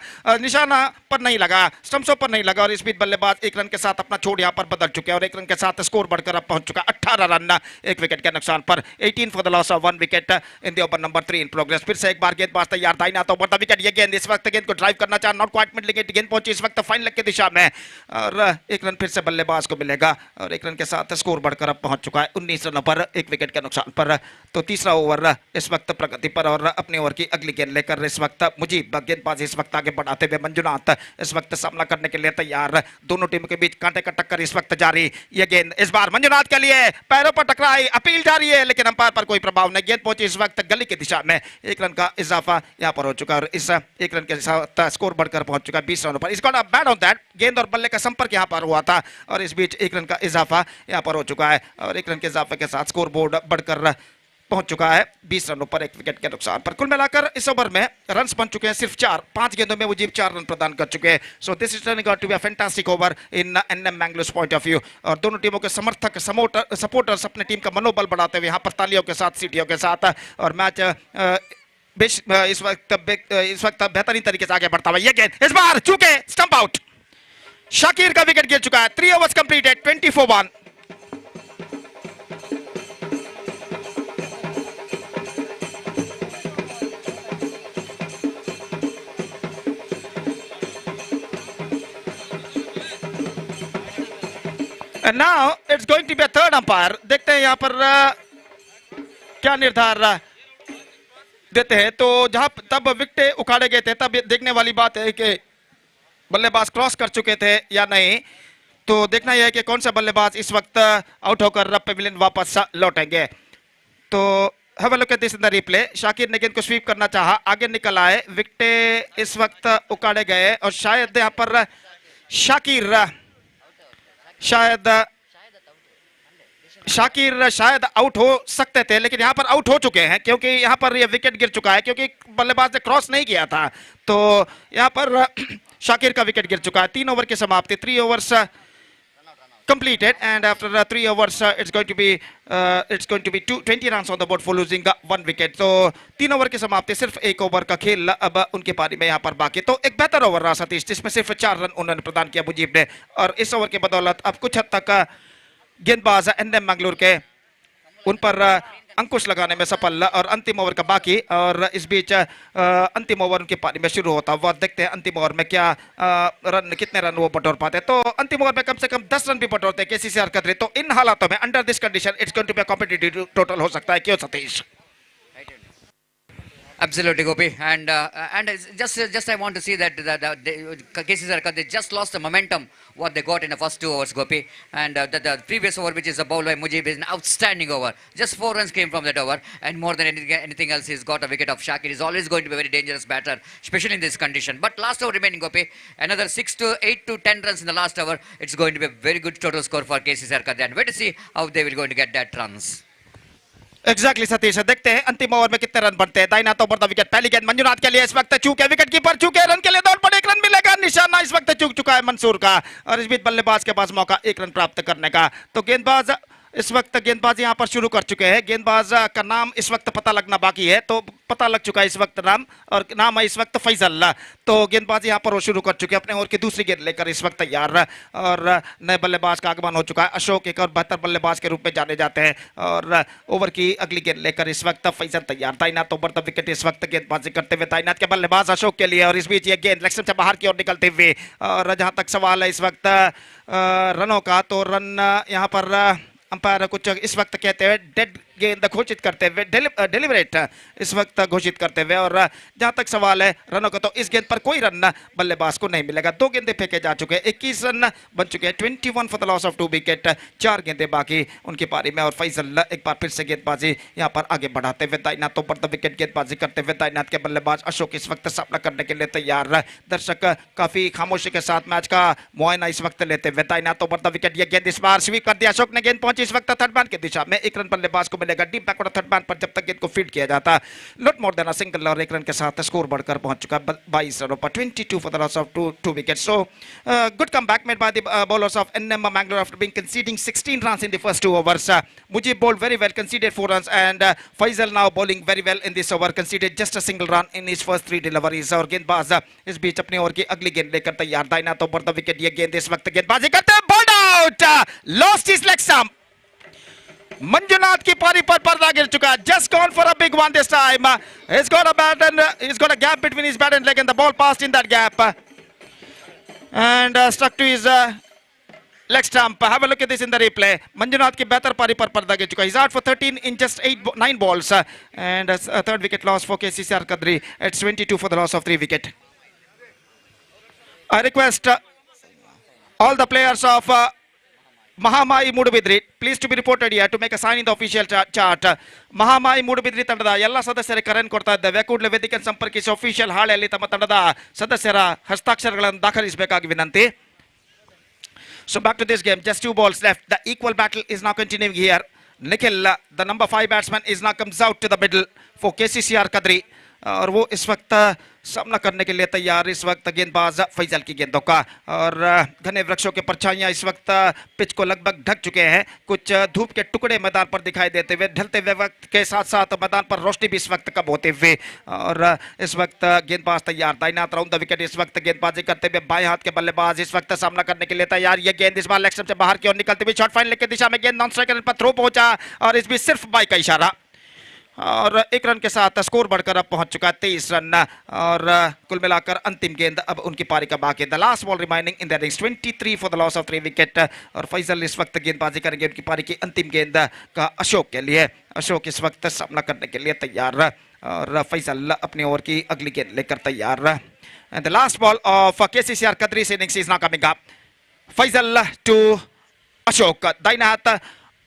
Speaker 2: निशाना पर नहीं लगा, स्टंप्सों पर नहीं लगा और इस बीच बल्लेबाज 1 रन के साथ अपना छोड़ यहाँ पर बदल चुके हैं और 1 रन के साथ स्कोर बढ़कर अब पहुंच चुका 18 रन 1 विकेट के नुकसान पर. 18 for the loss of 1 wicket in the over number 3 in progress. फिर से एक बार गेंदबाज तैयार. दाहिना तो बढ़ता विकेट. ये गेंद इस वक्त गेंद को ड्राइव करना चाह नॉट क्वाइट मिड लेकिन गेंद पहुंची इस वक्त फाइन लेग की दिशा में और 1 रन फिर से बल्लेबाज को मिलेगा और 1 रन के साथ स्कोर बढ़कर अब पहुंच चुका है 19 रनों पर 1 विकेट के नुकसान पर. तो तीसरा ओवर इस वक्त प्रगति पर और अपने ओवर की अगली गेंद लेकर इस वक्त मुजीब गेंदबाज इस वक्त आगे बढ़ाते हुए. मंजुनाथ इस वक्त सामना करने के लिए तैयार. दोनों टीमों के बीच कांटे का टक्कर इस वक्त जारी. ये गेंद इस बार मंजुनाथ के लिए पैरों पर टकराई. अपील जारी है लेकिन अंपायर पर कोई प्रभाव नहीं. गेंद पहुंची इस वक्त गली की दिशा में. 1 रन का इजाफा यहां पर हो चुका और इस 1 रन के साथ स्कोर बढ़कर पहुंच चुका 20 रनों पर. इसका बैट ऑन दैट गेंद और बल्ले का संपर्क यहां पर हुआ था और इस बीच 1 रन का इजाफा यहां पर हो चुका है और 1 रन के इजाफे के साथ स्कोर बोर्ड बढ़कर पहुंच चुका है 20 रनों पर 1 विकेट के नुकसान पर. कुल मिलाकर इस ओवर में रन्स बन चुके हैं सिर्फ 4. 5 गेंदों में मुजीब 4 रन प्रदान कर चुके हैं. So this is turning out to be a fantastic over in NM Mangalore point of view. और दोनों टीमों के समर्थक सपोर्टर्स अपने टीम का मनोबल बढ़ाते हुए यहां पर तालियों के साथ सीटियों के साथ और मैच इस वक्त बेहतरीन तरीके से आगे बढ़ता हुआ. यह गेंद इस बार चूके स्टंप आउट. शाकिर का विकेट गिर चुका है. 3 overs completed 24 And now it's going to be a third umpire. देखते हैं यहाँ पर क्या निर्धार देते हैं. तो जहां तब विकेट उखाड़े गए थे तब देखने वाली बात है कि बल्लेबाज क्रॉस कर चुके थे या नहीं. तो देखना यह है कि कौन सा बल्लेबाज इस वक्त आउट होकर पेविलियन वापस लौटेंगे. तो have a look at this in the replay. Shakir ने गेंद को स्वीप करना चाहा, आगे निकल आए, विकेट इस वक्त उखाड़े गए और शायद यहाँ पर शाकिर शायद आउट हो सकते थे लेकिन यहां पर आउट हो चुके हैं क्योंकि यहां पर ये विकेट गिर चुका है क्योंकि बल्लेबाज ने क्रॉस नहीं किया था. तो यहां पर शाकिर का विकेट गिर चुका है. 3 ओवर की समाप्ति. 3 overs completed and after 3 overs it's going to be 20 runs on the board for losing 1 wicket. तो 3 ओवर की समाप्ति. सिर्फ 1 ओवर का खेल अब उनके पारी में यहाँ पर बाकी. तो एक बेहतर ओवर रहा सतीश जिसमें सिर्फ 4 रन उन्होंने प्रदान किया मुजीब ने और इस ओवर के बदौलत अब कुछ हद तक गेंदबाज एनएम मैंगलोर के उन पर अंकुश लगाने में सफल और अंतिम ओवर का बाकी और इस बीच अंतिम ओवर उनके पारी में शुरू होता हुआ. देखते हैं अंतिम ओवर में क्या कितने रन वो बटोर पाते. तो अंतिम ओवर में कम से कम 10 रन भी बटोरते केसीसी हरकत रही. तो इन हालातों में under this condition it's going to be a competitive total हो सकता है. क्यों Satish?
Speaker 3: Absolutely, Gopi, and it's just I want to see that KC Sarkar, they just lost the momentum what they got in the first 2 overs, Gopi, and the previous over, which is a bowl by Mujib, is an outstanding over. Just 4 runs came from that over, and more than anything else, he's got a wicket of Shakir. He's always going to be a very dangerous batter, especially in this condition. But last over remaining, Gopi, another 6 to 8 to 10 runs in the last over. It's going to be a very good total score for KC Sarkar. Then wait to see how they will going to get that runs.
Speaker 2: Exactly Satish, देखते हैं अंतिम over में कितने run बनते हैं। दाहिना तो बढ़ता विकेट, पहली गेंद मंजुनाथ के लिए, इस वक्त चूके विकेट कीपर चूके, रन के लिए दौड़ पड़े, 1 रन मिलेगा, निशाना इस वक्त चूक चुका है मंसूर का, और इस बीच बल्लेबाज के पास मौका 1 रन प्राप्त करने का। तो गेंदबाज इस वक्त गेंदबाज यहां पर शुरू कर चुके हैं। गेंदबाज का नाम इस वक्त पता लगना बाकी है, तो पता लग चुका है इस वक्त नाम, और नाम है इस वक्त फैजल। तो गेंदबाज यहां पर वो शुरू कर चुके हैं, अपने ओवर की दूसरी गेंद लेकर इस वक्त तैयार, और नए बल्लेबाज का आगमन हो चुका है। अशोक एक और बेहतर बल्लेबाज के रूप में जाने जाते हैं, और ओवर की अगली गेंद लेकर इस वक्त फैजल तैयार। तैनात ओवर द विकेट इस वक्त गेंदबाजी करते हुए तैनात के बल्लेबाज अशोक के लिए, और इस बीच ये गेंद लेग स्टंप से बाहर की ओर निकलते हुए, और जहां तक सवाल है इस वक्त रनों का, तो रन यहां पर अंपायर कुछ इस वक्त कहते हुए डेड गेंद घोषित करते हुए, डिलीवरेट इस वक्त घोषित करते हुए, और जहां तक सवाल है रनों का, तो इस गेंद पर कोई रन बल्लेबाज को नहीं मिलेगा। 2 गेंदे फेंके जा चुके हैं, 21 रन बन चुके हैं, 21 for the loss of 2 wicket. 4 गेंदे बाकी उनकी पारी में, और फैजल एक बार फिर से गेंदबाजी यहां पर आगे बढ़ाते हुए तैनात ऊपर द विकेट गेंदबाजी करते हुए तैनात के बल्लेबाज अशोक इस वक्त सामना करने के लिए तैयार। दर्शक काफी खामोशी के साथ मैच का मुआयना इस वक्त लेते हुए तैनात ऊपर द विकेट, ये गेंद इस बार स्वीप कर दिया अशोक ने, गेंद पहुंची इस वक्त थर्ड मैन की दिशा में, 1 रन बल्लेबाज को मिलेगा डीप बैकवर्ड थर्ड मैन पर, जब तक गेंद को फीड किया जाता। Not more than a single, और 1 रन के साथ स्कोर बढ़कर पहुंच चुका है 22 रनों पर, 22 for the loss of 2 wicket. So good comeback made by the bowlers of NM Manglore after being conceding 16 runs in the first 2 overs. Mujib bowled very well, conceded 4 runs, and Faisal now bowling very well in this over, conceded just a single run in his first 3 deliveries. और गेंदबाज इस बीच अपने over की अगली गेंद लेकर तैयार। दाहिना तो ऊपर द विकेट, ये गेंद इस वक्त गेंदबाजी करते हैं, bowled out, lost his leg stump. Manjunath की पारी पर पर्दा गिर चुका है, just gone for a big one this time, he's got a bat and he's got a gap between his bat and leg, and the ball passed in that gap and stuck to his leg stump. Have a look at this in the replay. Manjunath की बेहतर पारी पर पर्दा गिर चुका है, he's out for 13 in just 9 balls, and a third wicket loss for KCCR Kadri. It's 22 for the loss of 3 wicket. I request all the players of Mahamai Mudubidri, please to be reported here to make a sign in the official chart. Mahamai Mudubidri ತಂಡದ ಎಲ್ಲ ಸದಸ್ಯರ ಕರೆಯನ್ನು ಕೊಡ್ತಾ ಇದ್ದೇವೆ, ಕೂಡಲೇ ವೇದಿಕೆ ಸಂಪರ್ಕಿಸಿ official ಹಾಳೆಯಲ್ಲಿ ತಮ್ಮ ತಂಡದ ಸದಸ್ಯರ ಹಸ್ತಾಕ್ಷರಗಳನ್ನು ದಾಖಲಿಸಬೇಕಾಗಿ ವಿನಂತಿ. So back to this game, just 2 balls left. The equal battle is now continuing here. Nikhil, the number 5 batsman, is now comes out to the middle for KCCR Kadri, और वो इस वक्त सामना करने के लिए तैयार। इस वक्त गेंदबाज फैजल की गेंदों का, और घने वृक्षों के परछाइयां इस वक्त पिच को लगभग ढक चुके हैं, कुछ धूप के टुकड़े मैदान पर दिखाई देते हुए, ढलते हुए वक्त के साथ साथ मैदान पर रोशनी भी इस वक्त कम होते हुए, और इस वक्त गेंदबाज तैयार। दाहिनात राउंड द विकेट इस वक्त गेंदबाजी करते हुए बाएं हाथ के बल्लेबाज इस वक्त सामना करने के लिए तैयार। ये गेंद इस बार लेग स्टंप से बाहर की ओर निकलती हुई शॉर्ट फाइनल की दिशा में, गेंद नॉन स्ट्राइकर पर थ्रो पहुंचा, और इस बीच सिर्फ बाई का इशारा, और 1 रन के साथ स्कोर बढ़कर अब पहुंच चुका है 23 रन, और कुल मिलाकर अंतिम गेंद अब उनकी पारी का बाकी। The last ball remaining in the innings, 23 for the loss of 3 wicket, और फैजल इस वक्त गेंदबाजी करेंगे उनकी पारी की अंतिम गेंद का अशोक के लिए। अशोक इस वक्त सामना करने के लिए तैयार, और फैजल अपनी ओवर की अगली गेंद लेकर तैयार। The last ball of KCCR Kadri's innings is now coming up. Faisal to Ashok, दाहिना हाथ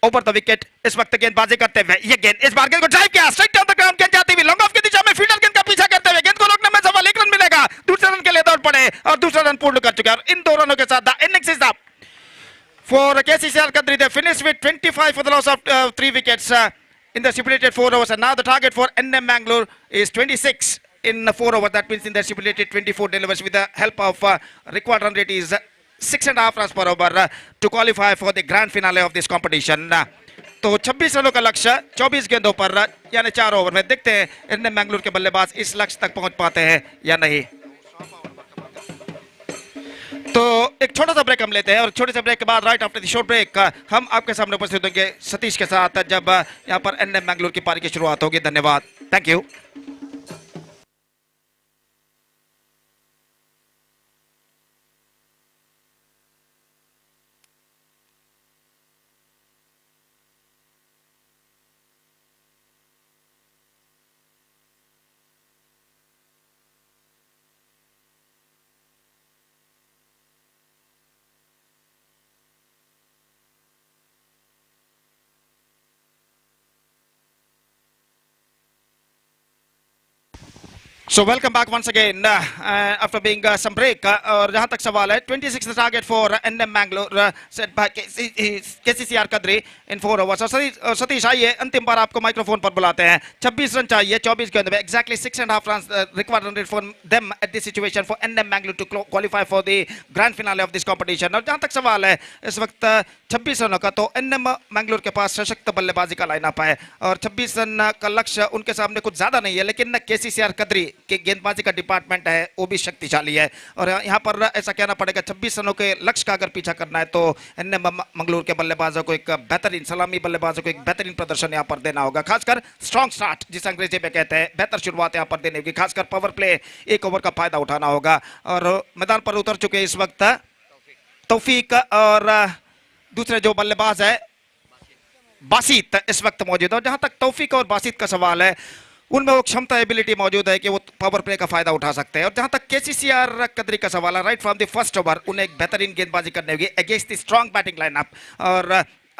Speaker 2: ओवर द विकेट इस वक्त गेंदबाजी करते हुए, ये गेंद इस बार गेंद को ड्राइव किया, स्ट्राइक डाउन द ग्राउंड, गेंद जाती हुई लॉन्ग ऑफ की दिशा में, फील्डर गेंद का पीछा करते हुए गेंद को रोकने में सफल, 1 रन मिलेगा, दूसरे रन के लिए दौड़ पड़े, और दूसरा रन पूर्ण कर चुके हैं, और इन 2 रनों के साथ the innings is up for KCCR Kadri. They finished with 25 for the loss of 3 wickets in the stipulated 4 overs, and now the target for NM Mangalore is 26 in 4 overs. That means in the stipulated 24 deliveries, with the help of required run rate is 6.5 runs per over to qualify for the grand finale of this competition. तो 26 रनों का लक्ष्य 24 गेंदों पर, यानी 4 over में। देखते हैं एनएम मैंगलोर के बल्लेबाज इस लक्ष्य तक पहुंच पाते हैं या नहीं। तो एक छोटा सा ब्रेक हम लेते हैं, और छोटे से ब्रेक के बाद right after the short break हम आपके सामने उपस्थित होंगे सतीश के साथ, जब यहां पर एनएम मैंगलोर की पारी की शुरुआत होगी। धन्यवाद, thank you. So welcome back once again after being some break. और जहाँ तक सवाल है 26 the target for NM Mangalore set by KCCR Kadri in 4 overs. और सतीश आइए अंतिम बार आपको माइक्रोफोन पर बुलाते हैं. 26 रन चाहिए 24 गेंद में. Exactly 6.5 runs required run rate for them at this situation for NM Mangalore to qualify for the grand finale of this competition. और जहाँ तक सवाल है इस वक्त 26 रनों का तो NM Mangalore के पास सशक्त बल्लेबाजी का लाइनअप है और 26 रन का लक्ष्य उनके सामने कुछ ज्यादा नहीं है, लेकिन KCCR कदरी के गेंदबाजी का डिपार्टमेंट है वो भी शक्तिशाली है और यहाँ पर ऐसा कहना पड़ेगा 26 रनों के लक्ष्य का अगर पीछा करना है तो एनएम मंगलूर के बल्लेबाजों को एक बेहतरीन सलामी बल्लेबाजों को एक बेहतरीन प्रदर्शन यहाँ पर देना होगा, खासकर स्ट्रॉन्ग स्टार्ट जिस अंग्रेजी में कहते हैं बेहतर शुरुआत यहाँ पर देने होगी, खासकर पावर प्ले एक ओवर का फायदा उठाना होगा। और मैदान पर उतर चुके इस वक्त तौफीक और दूसरे जो बल्लेबाज है बासित इस वक्त मौजूद है। और जहां तक तौफीक और बासित का सवाल है उनमें वो क्षमता एबिलिटी मौजूद है कि वो पावर प्ले का फायदा उठा सकते हैं। और जहां तक केसीसीआर कदरी का सवाल है right from the first over उन्हें एक बेहतरीन गेंदबाजी करनी होगी against the strong batting lineup और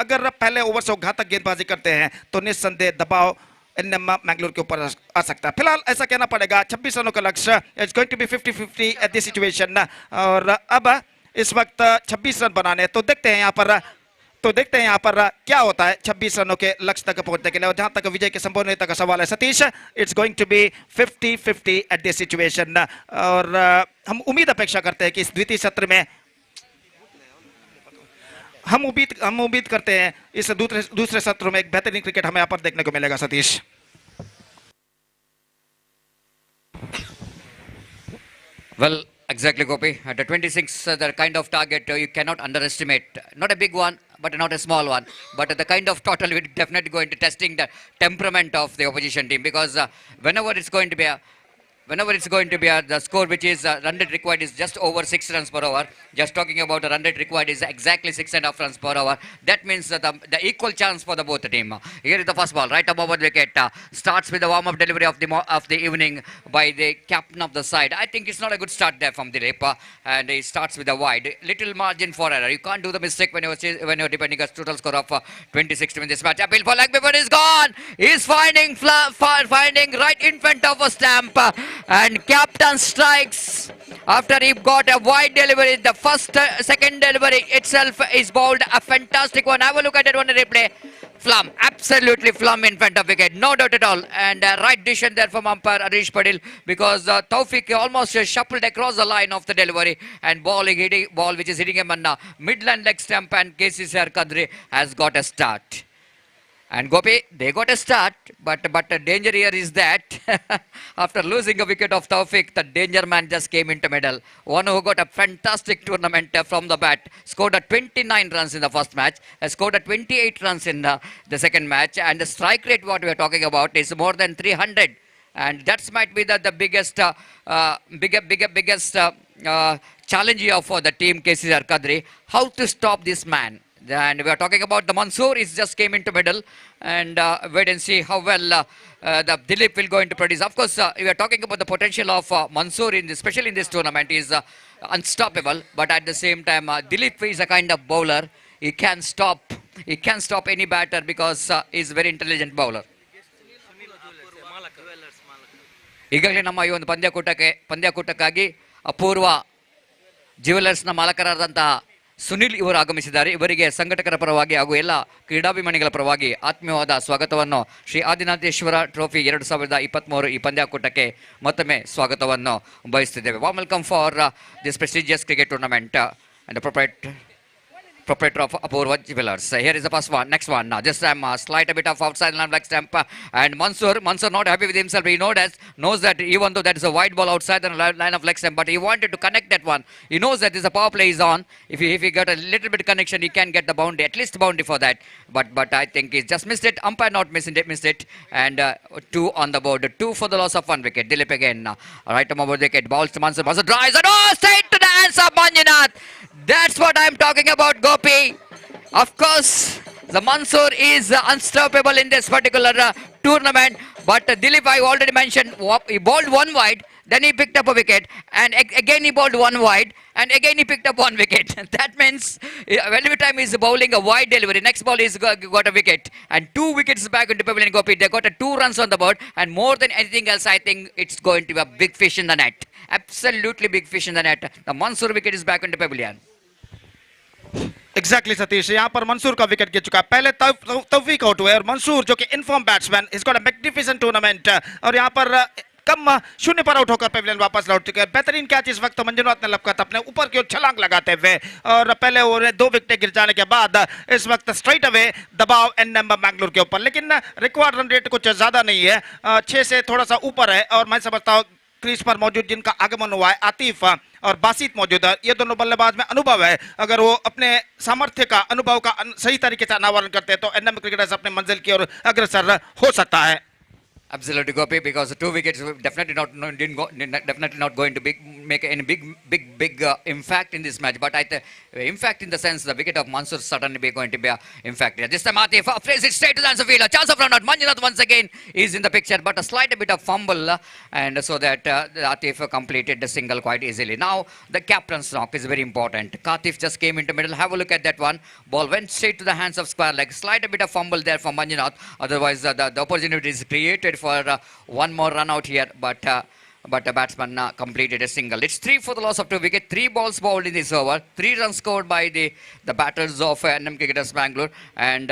Speaker 2: अगर पहले ओवर से घातक गेंदबाजी करते हैं तो निस्संदेह दबाव एनएम मैंगलोर के ऊपर आ सकता है। फिलहाल ऐसा कहना पड़ेगा 26 रनों का लक्ष्य it's going to be 50-50 at this situation और अब इस वक्त 26 रन बनाने तो देखते हैं यहाँ पर क्या होता है 26 रनों के लक्ष्य तक पहुंचने के लिए। और जहां तक विजय के संभावना का सवाल है Satish it's going to be 50-50 at this situation और हम उम्मीद अपेक्षा करते हैं कि इस द्वितीय सत्र में हम उम्मीद करते हैं इस दूसरे सत्र में एक बेहतरीन क्रिकेट हमें यहाँ पर देखने को मिलेगा। Satish
Speaker 3: Well, exactly, Gopi. At the 26, the kind of target you cannot underestimate. Not a big one, but not a small one. But the kind of total we're definitely going to testing the temperament of the opposition team because whenever it's going to be the score which is run rate required is just over 6 runs per hour. Just talking about the run rate required is exactly 6.5 runs per hour. That means that the equal chance for the both the team. Here is the first ball, right above the wicket. Starts with the warm-up delivery of the evening by the captain of the side. I think it's not a good start there from Dilip, and he starts with a wide. Little margin for error. You can't do the mistake when you're depending on total score of 26 to win this match. Appeal for leg before he's gone. He's finding right in front of a stamp. And captain strikes after he got a wide delivery. The second delivery itself is bowled a fantastic one. Have a look at it on the replay. Flum, absolutely flum in front of wicket, no doubt at all. And right decision there from umpire Arish Padil because Taufik almost shuffled across the line of the delivery and ball which is hitting him on midland leg stump and KCCR Kadri has got a start. And Gopi, they got a start, but the danger here is that after losing a wicket of Taufik, the danger man just came into middle. One who got a fantastic tournament from the bat, scored a 29 runs in the first match, scored a 28 runs in the second match, and the strike rate what we are talking about is more than 300. And that might be the biggest challenge here for the team KCCR Kadri. How to stop this man? And we are talking about the Mansoor is just came into middle and wait and see how well the Dilip will go into produce. Of course, we are talking about the potential of Mansoor especially in this tournament is unstoppable. But at the same time, Dilip is a kind of bowler. He can stop any batter because he's a very intelligent bowler. ಈಗಾಗಲೇ ನಮ್ಮ ಈ ಒಂದು ಪಂದ್ಯಕೂಟಕ್ಕಾಗಿ ಅಪೂರ್ವ ಜ್ಯುವೆಲರ್ಸ್ನ ಮಾಲಕರಾದಂತಹ ಸುನಿಲ್ ಇವರು ಆಗಮಿಸಿದ್ದಾರೆ. ಇವರಿಗೆ ಸಂಘಟಕರ ಪರವಾಗಿ ಹಾಗೂ ಎಲ್ಲ ಕ್ರೀಡಾಭಿಮಾನಿಗಳ ಪರವಾಗಿ ಆತ್ಮೀಯವಾದ ಸ್ವಾಗತವನ್ನು ಶ್ರೀ ಆದಿನಾಥೇಶ್ವರ ಟ್ರೋಫಿ 2023 ಈ ಪಂದ್ಯಾಕೂಟಕ್ಕೆ ಮತ್ತೊಮ್ಮೆ ಸ್ವಾಗತವನ್ನು ಬಯಸುತ್ತಿದ್ದೇವೆ. Warm welcome for this prestigious cricket tournament and proprietor of Apurva Jewelers. Here is the first one. Next one. Now, this time slight a bit of outside line black stamp. And Mansoor not happy with himself. He knows that even though that is a wide ball outside the line of leg stamp, but he wanted to connect that one. He knows that this is a power play is on. If he got a little bit connection, he can get the boundary, at least boundary for that. But I think he's just missed it. Umpire not missed it. And 2 on the board. 2 for the loss of 1 wicket. Dilip again. Right over the wicket. Balls to Mansoor. Mansoor drives and straight to the hands of Manjunath. That's what I'm talking about, Gopi. Of course, the Mansoor is unstoppable in this particular tournament. But Dilip, I already mentioned, he bowled one wide. then he picked up a wicket, and again he bowled one wide, and again he picked up one wicket. That means every time he's bowling a wide delivery, next ball he's got a wicket, and 2 wickets back into Pavilion Gopi. They got a 2 runs on the board, and more than anything else, I think it's going to be a big fish in the net. Absolutely big fish in the net. The Mansoor wicket is back into Pavilion.
Speaker 2: Exactly Satish, यहाँ पर मंसूर का wicket गिर चुका है, पहले तौफीक out हुए और मंसूर जो कि inform batsman, is got a magnificent tournament, और यहाँ पर कम शून्य पर आउट होकर पेविलियन वापस लौट चुके हैं। बेहतरीन कैच इस वक्त मंजुनाथ ने लपका था अपने ऊपर की ओर छलांग लगाते हुए, और पहले ओवर में 2 विकेट गिर जाने के बाद इस वक्त स्ट्रेट अवे दबाव एनएम मैंगलोर के ऊपर, लेकिन रिक्वायर्ड रन रेट कुछ ज्यादा नहीं है, 6 से थोड़ा सा ऊपर है, और मैं समझता हूँ क्रीज पर मौजूद जिनका आगमन हुआ है, आतिफ और बासित मौजूद है, ये दोनों बल्लेबाज में अनुभव है, अगर वो अपने सामर्थ्य का, अनुभव का सही तरीके से अनावरण करते हैं तो एनएम क्रिकेटर्स अपने मंजिल की ओर अग्रसर हो सकता है।
Speaker 3: Absolutely, Gopi, because the 2 wickets were definitely definitely not going to make any big impact in this match. But impact in the sense the wicket of Mansoor certainly be going to be impact. This time Atif plays it straight to the answer field. A chance of run out. Manjunath once again is in the picture, but a slight bit of fumble, and so that Atif completed the single quite easily. Now the captain's knock is very important. Katif just came into middle. Have a look at that one. Ball went straight to the hands of square leg. Slight bit of fumble there for Manjunath. Otherwise, the opportunity is created for one more run out here, but the batsman completed a single. It's 3 for the loss of 2 wickets. 3 balls bowled in this over. 3 runs scored by the batters of NM Cricketers Mangalore, and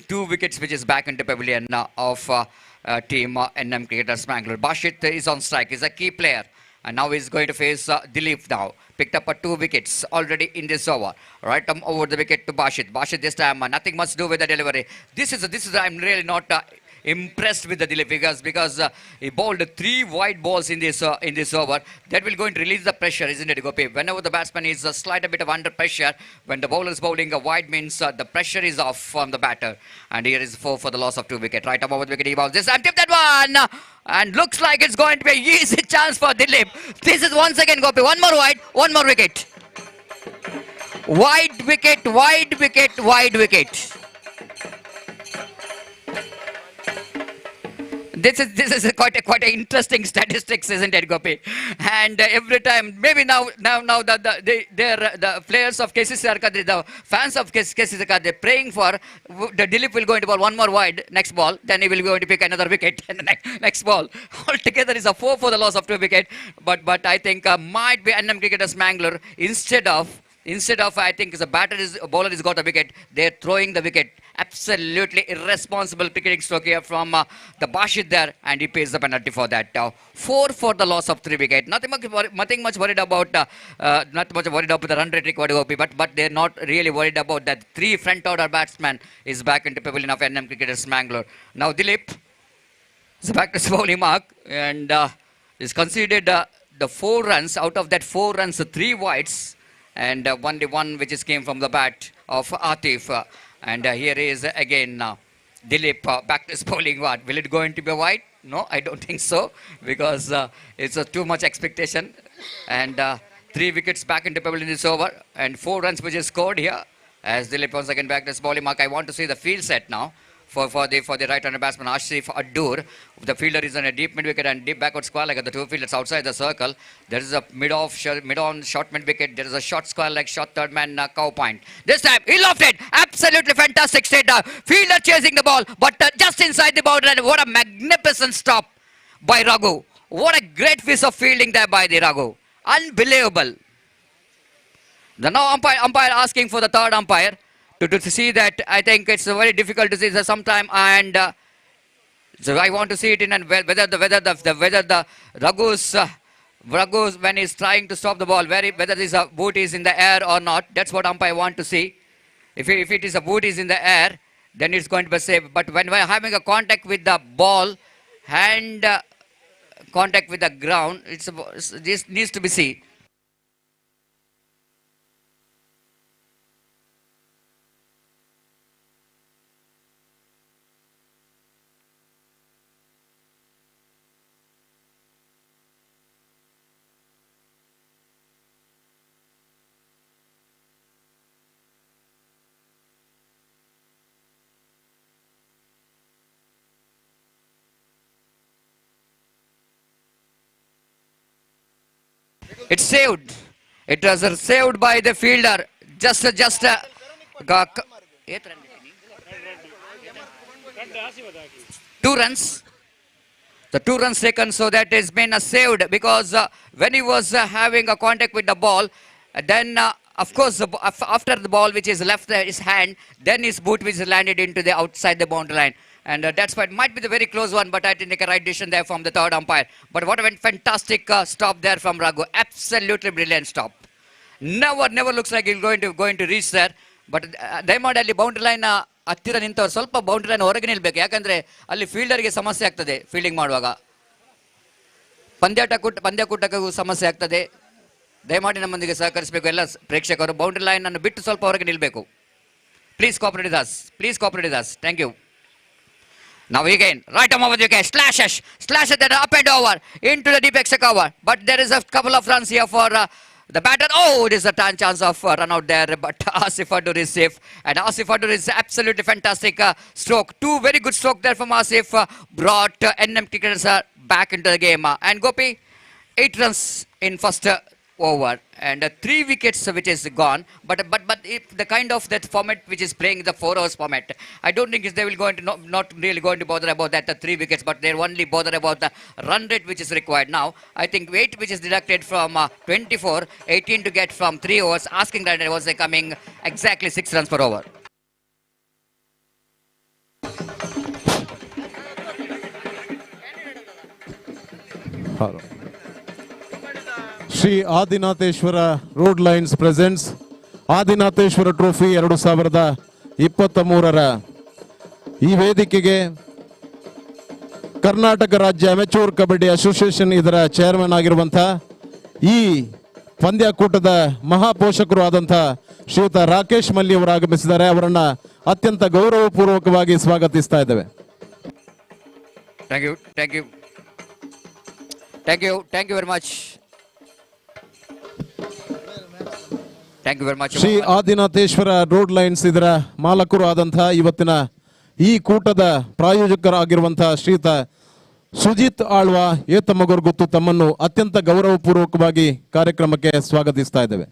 Speaker 3: 2 wickets which is back into pavilion of team NM Cricketers Mangalore. Bashit is on strike. He's a key player. And now he's going to face Dilip now. Picked up 2 wickets already in this over. Right over the wicket to Bashit. Bashit this time nothing much to do with the delivery. This is I'm really not impressed with the Dilip because he bowled 3 wide balls in this over. That will going to release the pressure, isn't it, Gopi? Whenever the batsman is a slight bit of under pressure, when the bowler is bowling a wide means the pressure is off from the batter. And here is 4 for the loss of 2 wickets. Right above the wicket he bowls this time. Tip that one! And looks like it's going to be an easy chance for Dilip. This is once again, Gopi. One more wide, one more wicket. Wide wicket, wide wicket, wide wicket. This is quite an interesting statistics, isn't it, Gopi? And every time, maybe now the players of KCC Arkadri, the fans of KCC Arkadri, they're praying for the Dilip will go into ball one more wide next ball, then he will go to pick another wicket in the next ball. Altogether is a 4 for the loss of 2 wicket, but I think might be NM Cricketers Mangalore instead of I think the bowler has got a wicket, they're throwing the wicket. Absolutely irresponsible cricketing stroke here from the Bashit there, and he pays the penalty for that. 4 for the loss of 3 wickets. Nothing much worried about the run rate required, but they're not really worried about that. 3 front order batsmen is back into pavilion of NM Cricketers Mangalore. Now Dilip is back to his bowling mark, and is conceded the 4 runs. Out of that 4 runs, 3 wides, and only 1 which came from the bat of Atif. And here is again Dilip back to his bowling. What will it going to be a wide? No, I don't think so, because it's too much expectation. And 3 wickets back into pavilion this over, and 4 runs which is scored here. As Dilip once again back to his bowling mark. I want to see the field set now for the right-hander batsman Ashraf Addur. The fielder is on a deep mid-wicket and deep backward square leg at the 2 fielders outside the circle. There is a mid-on short mid-wicket. There is a short square leg, short third man cow point. This time he lofted it. Absolutely fantastic straight down. Fielder chasing the ball, but just inside the boundary. And what a magnificent stop by Raghu. What a great piece of fielding there by the Raghu. Unbelievable. The now umpire asking for the third umpire to see that. I think it's very difficult to see that sometime, and so I want to see it in whether the Raghu's when he's trying to stop the ball, whether this boot is in the air or not. That's what umpire want to see. If it is a boot is in the air, then it's going to be safe. But when we're having a contact with the ball, hand contact with the ground, this needs to be seen. It's saved. It was saved by the fielder. Ga- 2 runs. The 2 runs taken, so that has been saved because when he was having a contact with the ball, then of course after the ball which is left his hand, then his boot which landed into the outside the boundary line. And that's why it might be the very close one, but I didn't take a right decision there from the third umpire. But what a fantastic stop there from Raghu. Absolutely brilliant stop. Never looks like he's going to reach there. But ದಯಮಾಡಿ ಅಲ್ಲಿ boundary line ಹತ್ತಿರ ನಿಂತವ್ರು ಸ್ವಲ್ಪ boundary line ಹೊರಗೆ ನಿಲ್ಬೇಕು, ಯಾಕಂದ್ರೆ ಅಲ್ಲಿ ಫೀಲ್ಡರ್ಗೆ ಸಮಸ್ಯೆ ಆಗ್ತದೆ fielding ಮಾಡುವಾಗ, ಪಂದ್ಯಾಕೂಟಕ್ಕೂ ಸಮಸ್ಯೆ ಆಗ್ತದೆ. ದಯಮಾಡಿ ನಮ್ಮೊಂದಿಗೆ ಸಹಕರಿಸಬೇಕು ಎಲ್ಲ ಪ್ರೇಕ್ಷಕರು. ಬೌಂಡ್ರಿ ಲೈನ್ ಅನ್ನು ಬಿಟ್ಟು ಸ್ವಲ್ಪ ಹೊರಗೆ ನಿಲ್ಬೇಕು. Please cooperate with us. Thank you. Now again, right arm over the wicket, slash that up and over into the deep extra cover. But there is a couple of runs here for the batter. Oh, it is a chance of run out there, but Asif Adur is safe. And Asif Adur is absolutely fantastic stroke. 2 very good stroke there from Asif. Brought NM cricketers back into the game. And Gopi, 8 runs in first over. And 3 wickets which is gone. But if the kind of that format which is playing the 4 hours format, I don't think they will going to not really going to bother about that 3 wickets, but they're only bother about the run rate which is required now. I think weight which is deducted from 24, 18 to get from 3 overs, asking that it was coming exactly 6 runs per over.
Speaker 6: Shri Adinatheshwara Road Lines presents Adinatheshwara trophy 2023ರ ಈ ವೇದಿಕೆಗೆ ಕರ್ನಾಟಕ ರಾಜ್ಯ amateur kabaddi association ಇದರ chairman ಆಗಿರುವಂತಹ ಈ ಪಂದ್ಯಾಕೂಟದ ಮಹಾಪೋಷಕರು ಆದಂತಹ ಶ್ರೀಯುತ ರಾಕೇಶ್ ಮಲ್ಲಿ ಅವರು ಆಗಮಿಸಿದ್ದಾರೆ. ಅವರನ್ನ ಅತ್ಯಂತ ಗೌರವಪೂರ್ವಕವಾಗಿ ಸ್ವಾಗತಿಸ್ತಾ ಇದ್ದೇವೆ.
Speaker 3: Thank you very much.
Speaker 6: Shri Adinatheshwara Road Lines ಇದರ ಮಾಲಕರು ಆದಂತಹ ಇವತ್ತಿನ ಈ ಕೂಟದ ಪ್ರಾಯೋಜಕರಾಗಿರುವಂತಹ ಶ್ರೀಯುತ ಸುಜಿತ್ ಆಳ್ವಾ ಏತಮ್ಮಗೋರ್ ಗೊತ್ತು ತಮ್ಮನ್ನು ಅತ್ಯಂತ ಗೌರವಪೂರ್ವಕವಾಗಿ ಕಾರ್ಯಕ್ರಮಕ್ಕೆ ಸ್ವಾಗತಿಸ್ತಾ ಇದ್ದೇವೆ.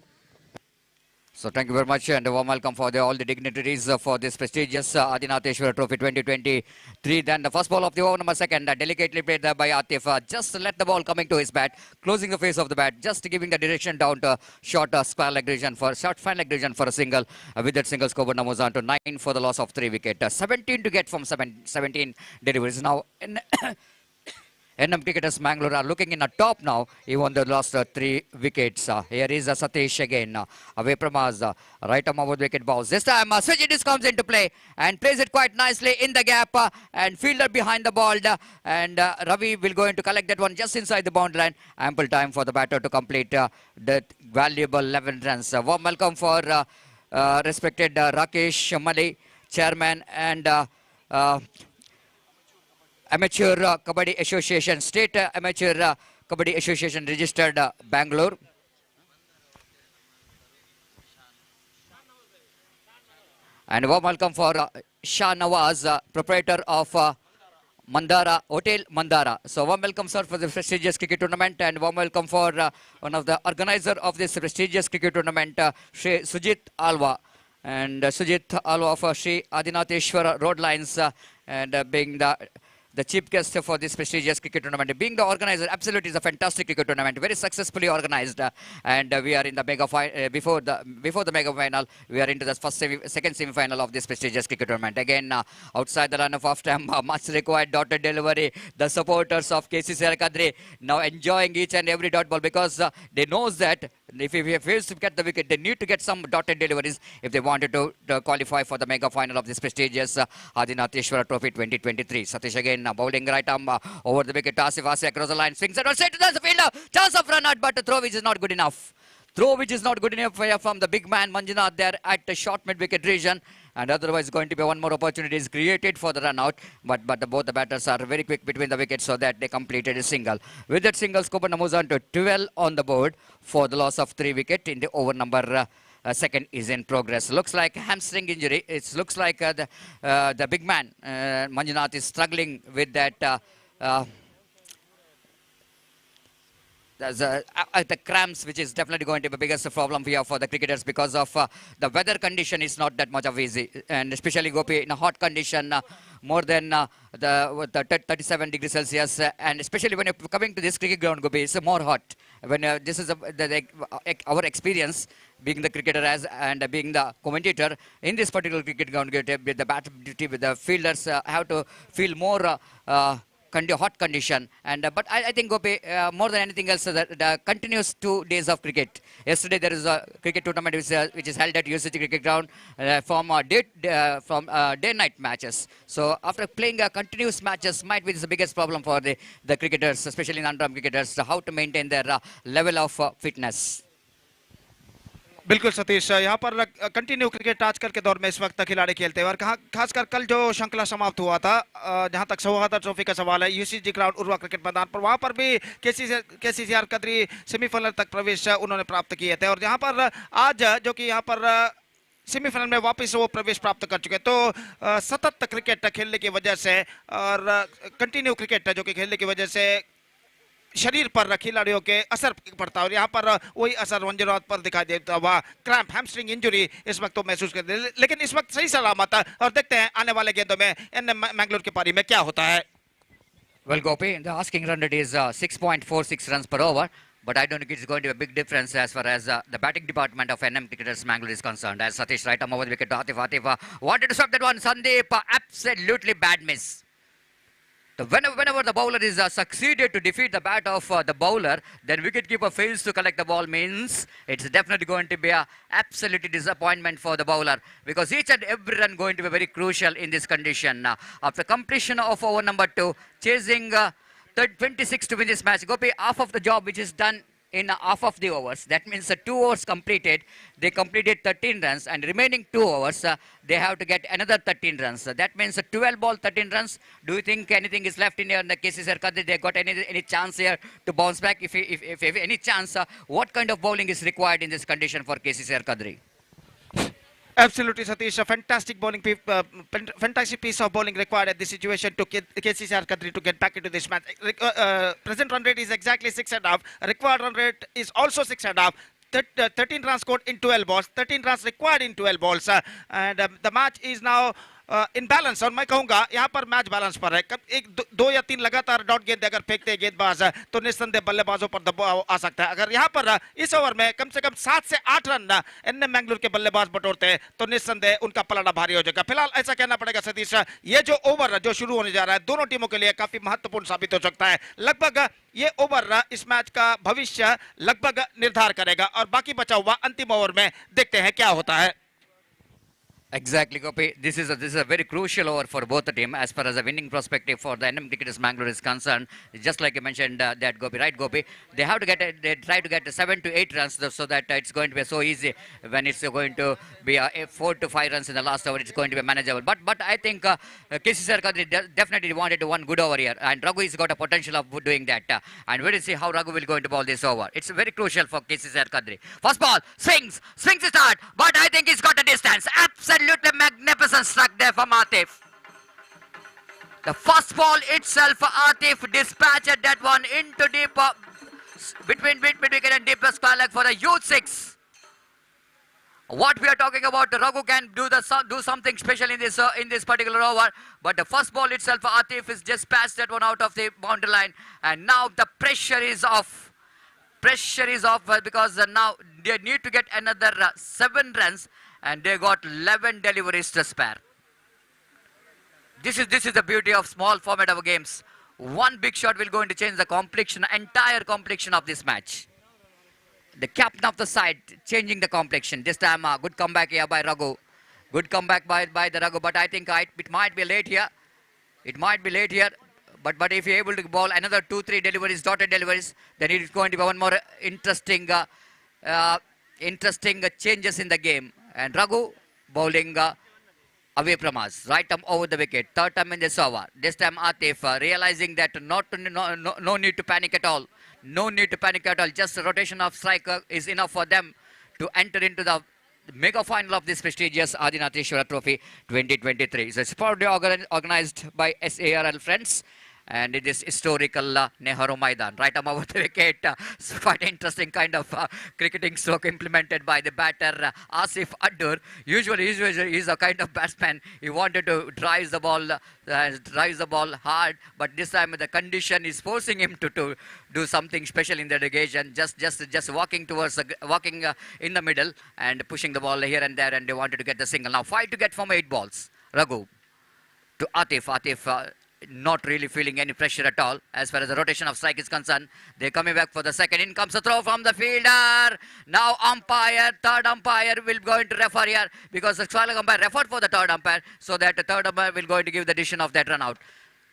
Speaker 3: So thank you very much and a warm welcome for all the dignitaries for this prestigious Adinatheshwara Trophy 2023. Then the first ball of the over number 2, delicately played there by Atif. Just let the ball coming to his bat, closing the face of the bat, just giving the direction down to short fine leg region for a single. With that single, score number moves on to 9 for the loss of 3 wicket. 17 to get from 17 deliveries. Now NM cricketers Mangalore are looking in a top now, even the last 3 wickets. Here is Satish again, away from us, right arm over the wicket balls. This time Switch comes into play and plays it quite nicely in the gap, and fielder behind the ball, and Ravi will go in to collect that one just inside the boundary line. Ample time for the batter to complete that valuable 11 runs. Warm welcome for respected Rakesh Mali, chairman and Amateur Kabaddi Association, State Amateur Kabaddi Association registered Bangalore. And warm welcome for Shah Nawaz, proprietor of Mandara Hotel Mandara. So warm welcome, sir, for the prestigious cricket tournament, and warm welcome for one of the organizer of this prestigious cricket tournament, Shri Sujit Alwa. And Sujit Alwa for Shri Adinatheshwara Road Lines, and being the chief guest for this prestigious cricket tournament. Being the organizer, absolutely is a fantastic cricket tournament, very successfully organized, and we are in the mega before the mega final, we are into the second semi-final of this prestigious cricket tournament. Again, outside the run of off time, much required dotted delivery. The supporters of KCC Kadri now enjoying each and every dot ball, because they knows that if he fails to get the wicket, they need to get some dotted deliveries if they wanted to qualify for the mega final of this prestigious Adinatheshwara Trophy 2023. Satish again bowling right arm over the wicket. Asif across the line, swings it on straight to the fielder. Chance of run out, but the throw which is not good enough. From the big man Manjunath there at the short mid-wicket region, and otherwise going to be one more opportunity is created for the run out, but both the batters are very quick between the wickets, so that they completed a single. With that single, score moves on to 12 on the board for the loss of 3 wicket in the over number 2 is in progress. Looks like hamstring injury. It looks like the big man Manjunath is struggling with that the cramps, which is definitely going to be the biggest problem here for the cricketers because of the weather condition is not that much of easy, and especially Gopi in a hot condition, more than the 37 degrees Celsius, and especially when you're coming to this cricket ground, Gopi, it's more hot. When this is our experience being the cricketer as and being the commentator in this particular cricket ground, with the fielders have to feel more. Hot condition, and but I think Gopi, more than anything else, the continuous 2 days of cricket. Yesterday there is a cricket tournament which is held at UCG cricket ground from day-night matches. So after playing continuous matches, might be the biggest problem for the cricketers, especially in underarm cricketers, how to maintain their level of fitness.
Speaker 2: बिल्कुल सतीश, यहाँ पर continue cricket आजकल के दौर में इस वक्त खिलाड़ी खेलते हैं और खासकर कल जो श्रृंखला समाप्त हुआ था, जहाँ तक सौहार्द ट्रॉफी का सवाल है, यूसीजी ग्राउंड उर्वा क्रिकेट मैदान पर, वहाँ पर भी केसीसीआर कदरी सेमीफाइनल तक प्रवेश उन्होंने प्राप्त किए थे और यहाँ पर आज जो कि यहाँ पर सेमीफाइनल में वापस वो प्रवेश प्राप्त कर चुके, तो सतत क्रिकेट खेलने की वजह से और कंटिन्यू क्रिकेट जो कि खेलने की वजह से शरीर पर खिलाड़ियों के असर पड़ता है और यहाँ पर वही असर रंजनौत पर दिखाई देता हुआ क्रैम्प हैमस्ट्रिंग इंजरी इस वक्त तो महसूस करते हैं, लेकिन इस वक्त सही सलामत है और देखते हैं आने वाले गेंदों में मैंगलोर की पारी में क्या होता है.
Speaker 3: Well, Gopi, the asking run rate is 6.46 runs per over, but I don't think it's going to be a big difference as far as the batting department of NM cricketers Mangalore is concerned. As Satish right arm over the wicket to Atif wanted to stop that one. Sandeep, absolutely bad miss. Whenever the bowler is succeeded to defeat the bat of the bowler, then wicketkeeper fails to collect the ball, means it's definitely going to be a absolutely disappointment for the bowler, because each and every run going to be very crucial in this condition. After completion of over number 2, chasing 26 to win this match, Gopi, half of the job which is done in half of the overs. That means 2 overs completed, they completed 13 runs, and remaining 2 overs, they have to get another 13 runs. That means 12 ball, 13 runs. Do you think anything is left in here in the cases here? They got any chance here to bounce back? If any chance, what kind of bowling is required in this condition for KCCR Kadri?
Speaker 2: Absolutely, Satish. A fantastic fantastic piece of bowling required at this situation to get KCCR Kadri to get back into this match. Present run rate is exactly 6.5. Required run rate is also 6.5. 13 runs scored in 12 balls. 13 runs required in 12 balls. And the match is now in balance, और मैं कहूंगा यहाँ पर match balance पर है. एक 2 या 3 लगातार डॉट गेंद अगर फेंकते हैं गेंदबाज तो निस्संदेह बल्लेबाजों पर दबाव आ सकता है. अगर यहाँ पर इस ओवर में कम से कम 7 से 8 रन एनएम मैंगलोर के बल्लेबाज बटोरते हैं तो निस्संदेह उनका पलड़ा भारी हो जाएगा. फिलहाल ऐसा कहना पड़ेगा सतीश, ये जो ओवर जो शुरू होने जा रहा है दोनों टीमों के लिए काफी महत्वपूर्ण साबित हो सकता है. लगभग ये ओवर इस मैच का भविष्य लगभग निर्धार करेगा और बाकी बचा हुआ अंतिम ओवर में देखते हैं क्या होता है.
Speaker 3: Exactly, Gopi. This is a very crucial over for both the team as far as the winning perspective for the NM cricketers Mangalore is concerned. Just like you mentioned that, Gopi, right, Gopi? They have to they try to get 7 to 8 runs so that it's going to be so easy when it's going to be 4 to 5 runs in the last over. It's going to be manageable. But I think KCCR Kadri definitely wanted one good over here, and Raghu has got a potential of doing that. And we'll see how Raghu will going to bowl this over. It's very crucial for KCCR Kadri. First ball, swings to start, but I think he's got a distance. Absolutely magnificent struck there from Atif. The first ball itself, Atif dispatched that one into deep between wicket and deep square leg for a huge 6. What we are talking about, Raghu can do something special in this particular over, but the first ball itself, Atif is just passed that one out of the boundary line, and now the pressure is off. Pressure is off because now they need to get another 7 runs, and they got 11 deliveries to spare. This is the beauty of small format of games. One big shot will going to change the entire complexion of this match. The captain of the side changing the complexion. This time good comeback here by Raghu. Good comeback by the Raghu, but I think it might be late here. It might be late here. But if you're able to bowl another 2-3 deliveries, dotted deliveries, then it is going to be one more interesting changes in the game. And Raghu bowling away from us, right arm over the wicket, third time in this over. This time Atif realizing that no need to panic at all. No need to panic at all. Just a rotation of striker is enough for them to enter into the mega final of this prestigious Adinatheshwara Trophy 2023. So it's proudly organized by SARL friends. and it is historical Nehru Maidan. Right arm over the wicket. It's quite interesting kind of cricketing stroke implemented by the batter Asif Addur. Usually he's a kind of batsman. He wanted to drive the ball hard, but this time the condition is forcing him to do something special in that occasion. Just walking towards walking in the middle and pushing the ball here and there, and they wanted to get the single. Now 5 to get from 8 balls. Raghu to Atif. Atif not really feeling any pressure at all as far as the rotation of strike is concerned. They're coming back for the second. In comes a throw from the fielder. Now third umpire will going to refer here because the Sarl umpire referred for the third umpire, so that the third umpire will going to give the decision of that run out.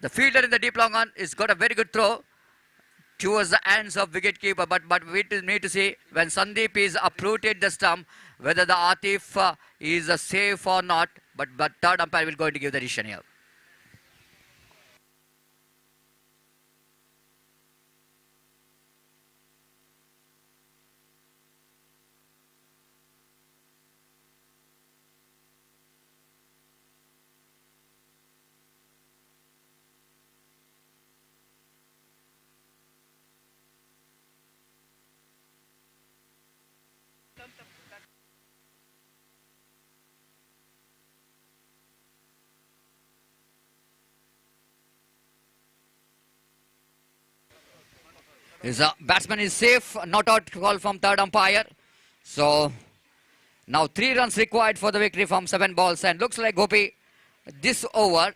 Speaker 3: The fielder in the deep long on is got a very good throw towards the hands of wicketkeeper, but we need to see when Sandeep is uprooted the stump whether the Atif is safe or not, but third umpire will going to give the decision here. His batsman is safe, not out call from third umpire. So now 3 runs required for the victory from 7 balls, and looks like Gopi, this over,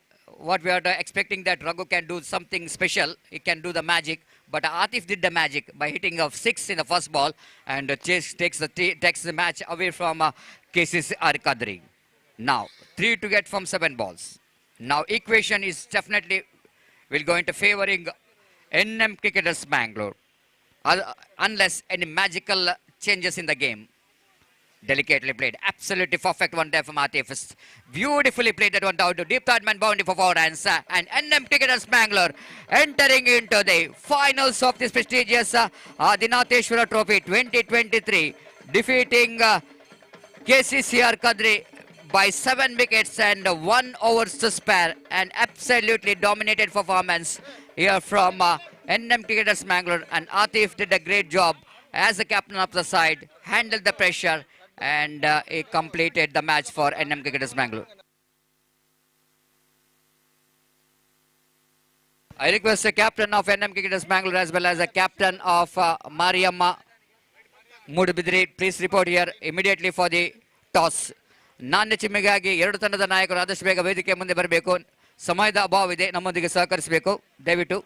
Speaker 3: what we are expecting that Raghu can do something special. He can do the magic, but Atif did the magic by hitting a 6 in the first ball, and takes the match away from KCR Kadri. Now 3 to get from 7 balls. Now equation is definitely will going to favoring NM Cricketers Mangalore, unless any magical changes in the game. Delicately played, absolutely perfect one there from Atif. Beautifully played that one down to deep third man boundary for 4 runs, and NM Cricketers Mangalore entering into the finals of this prestigious Adinatheshwara Trophy 2023, defeating KCCR Kadri by 7 wickets and 1 overs to spare. An absolutely dominated performance here from NM Cricketers Mangalore, and Atif did a great job as the captain of the side, handled the pressure, and he completed the match for NM Cricketers Mangalore. I request the captain of NM Cricketers Mangalore as well as the captain of Mariamma Mudbidri, please report here immediately for the toss. ನಾಣ್ಯ ಚಿಮ್ಮೆಗಾಗಿ 2 ತಂಡದ ನಾಯಕರು ಆದಷ್ಟು ಬೇಗ ವೇದಿಕೆ ಮುಂದೆ ಬರಬೇಕು. ಸಮಯದ ಅಭಾವ ಇದೆ, ನಮ್ಮೊಂದಿಗೆ ಸಹಕರಿಸಬೇಕು ದಯವಿಟ್ಟು.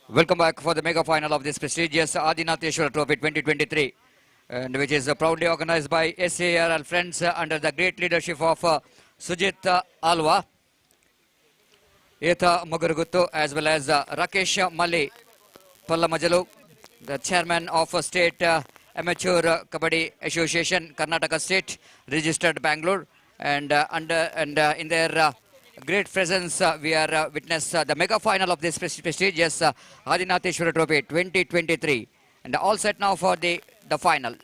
Speaker 3: Welcome back for the mega final of this prestigious Adinatheshwara Trophy 2023, and which is proudly organized by SARL Friends under the great leadership of Sujit Alwa, Etha Mugaruguttu, as well as Rakesh Malli Pallamajalu, the chairman of State Amateur Kabaddi Association, Karnataka State, registered Bangalore, and in their great presence, we are witness the mega final of this prestigious Adinatheshwara Trophy 2023, and all set now for the final.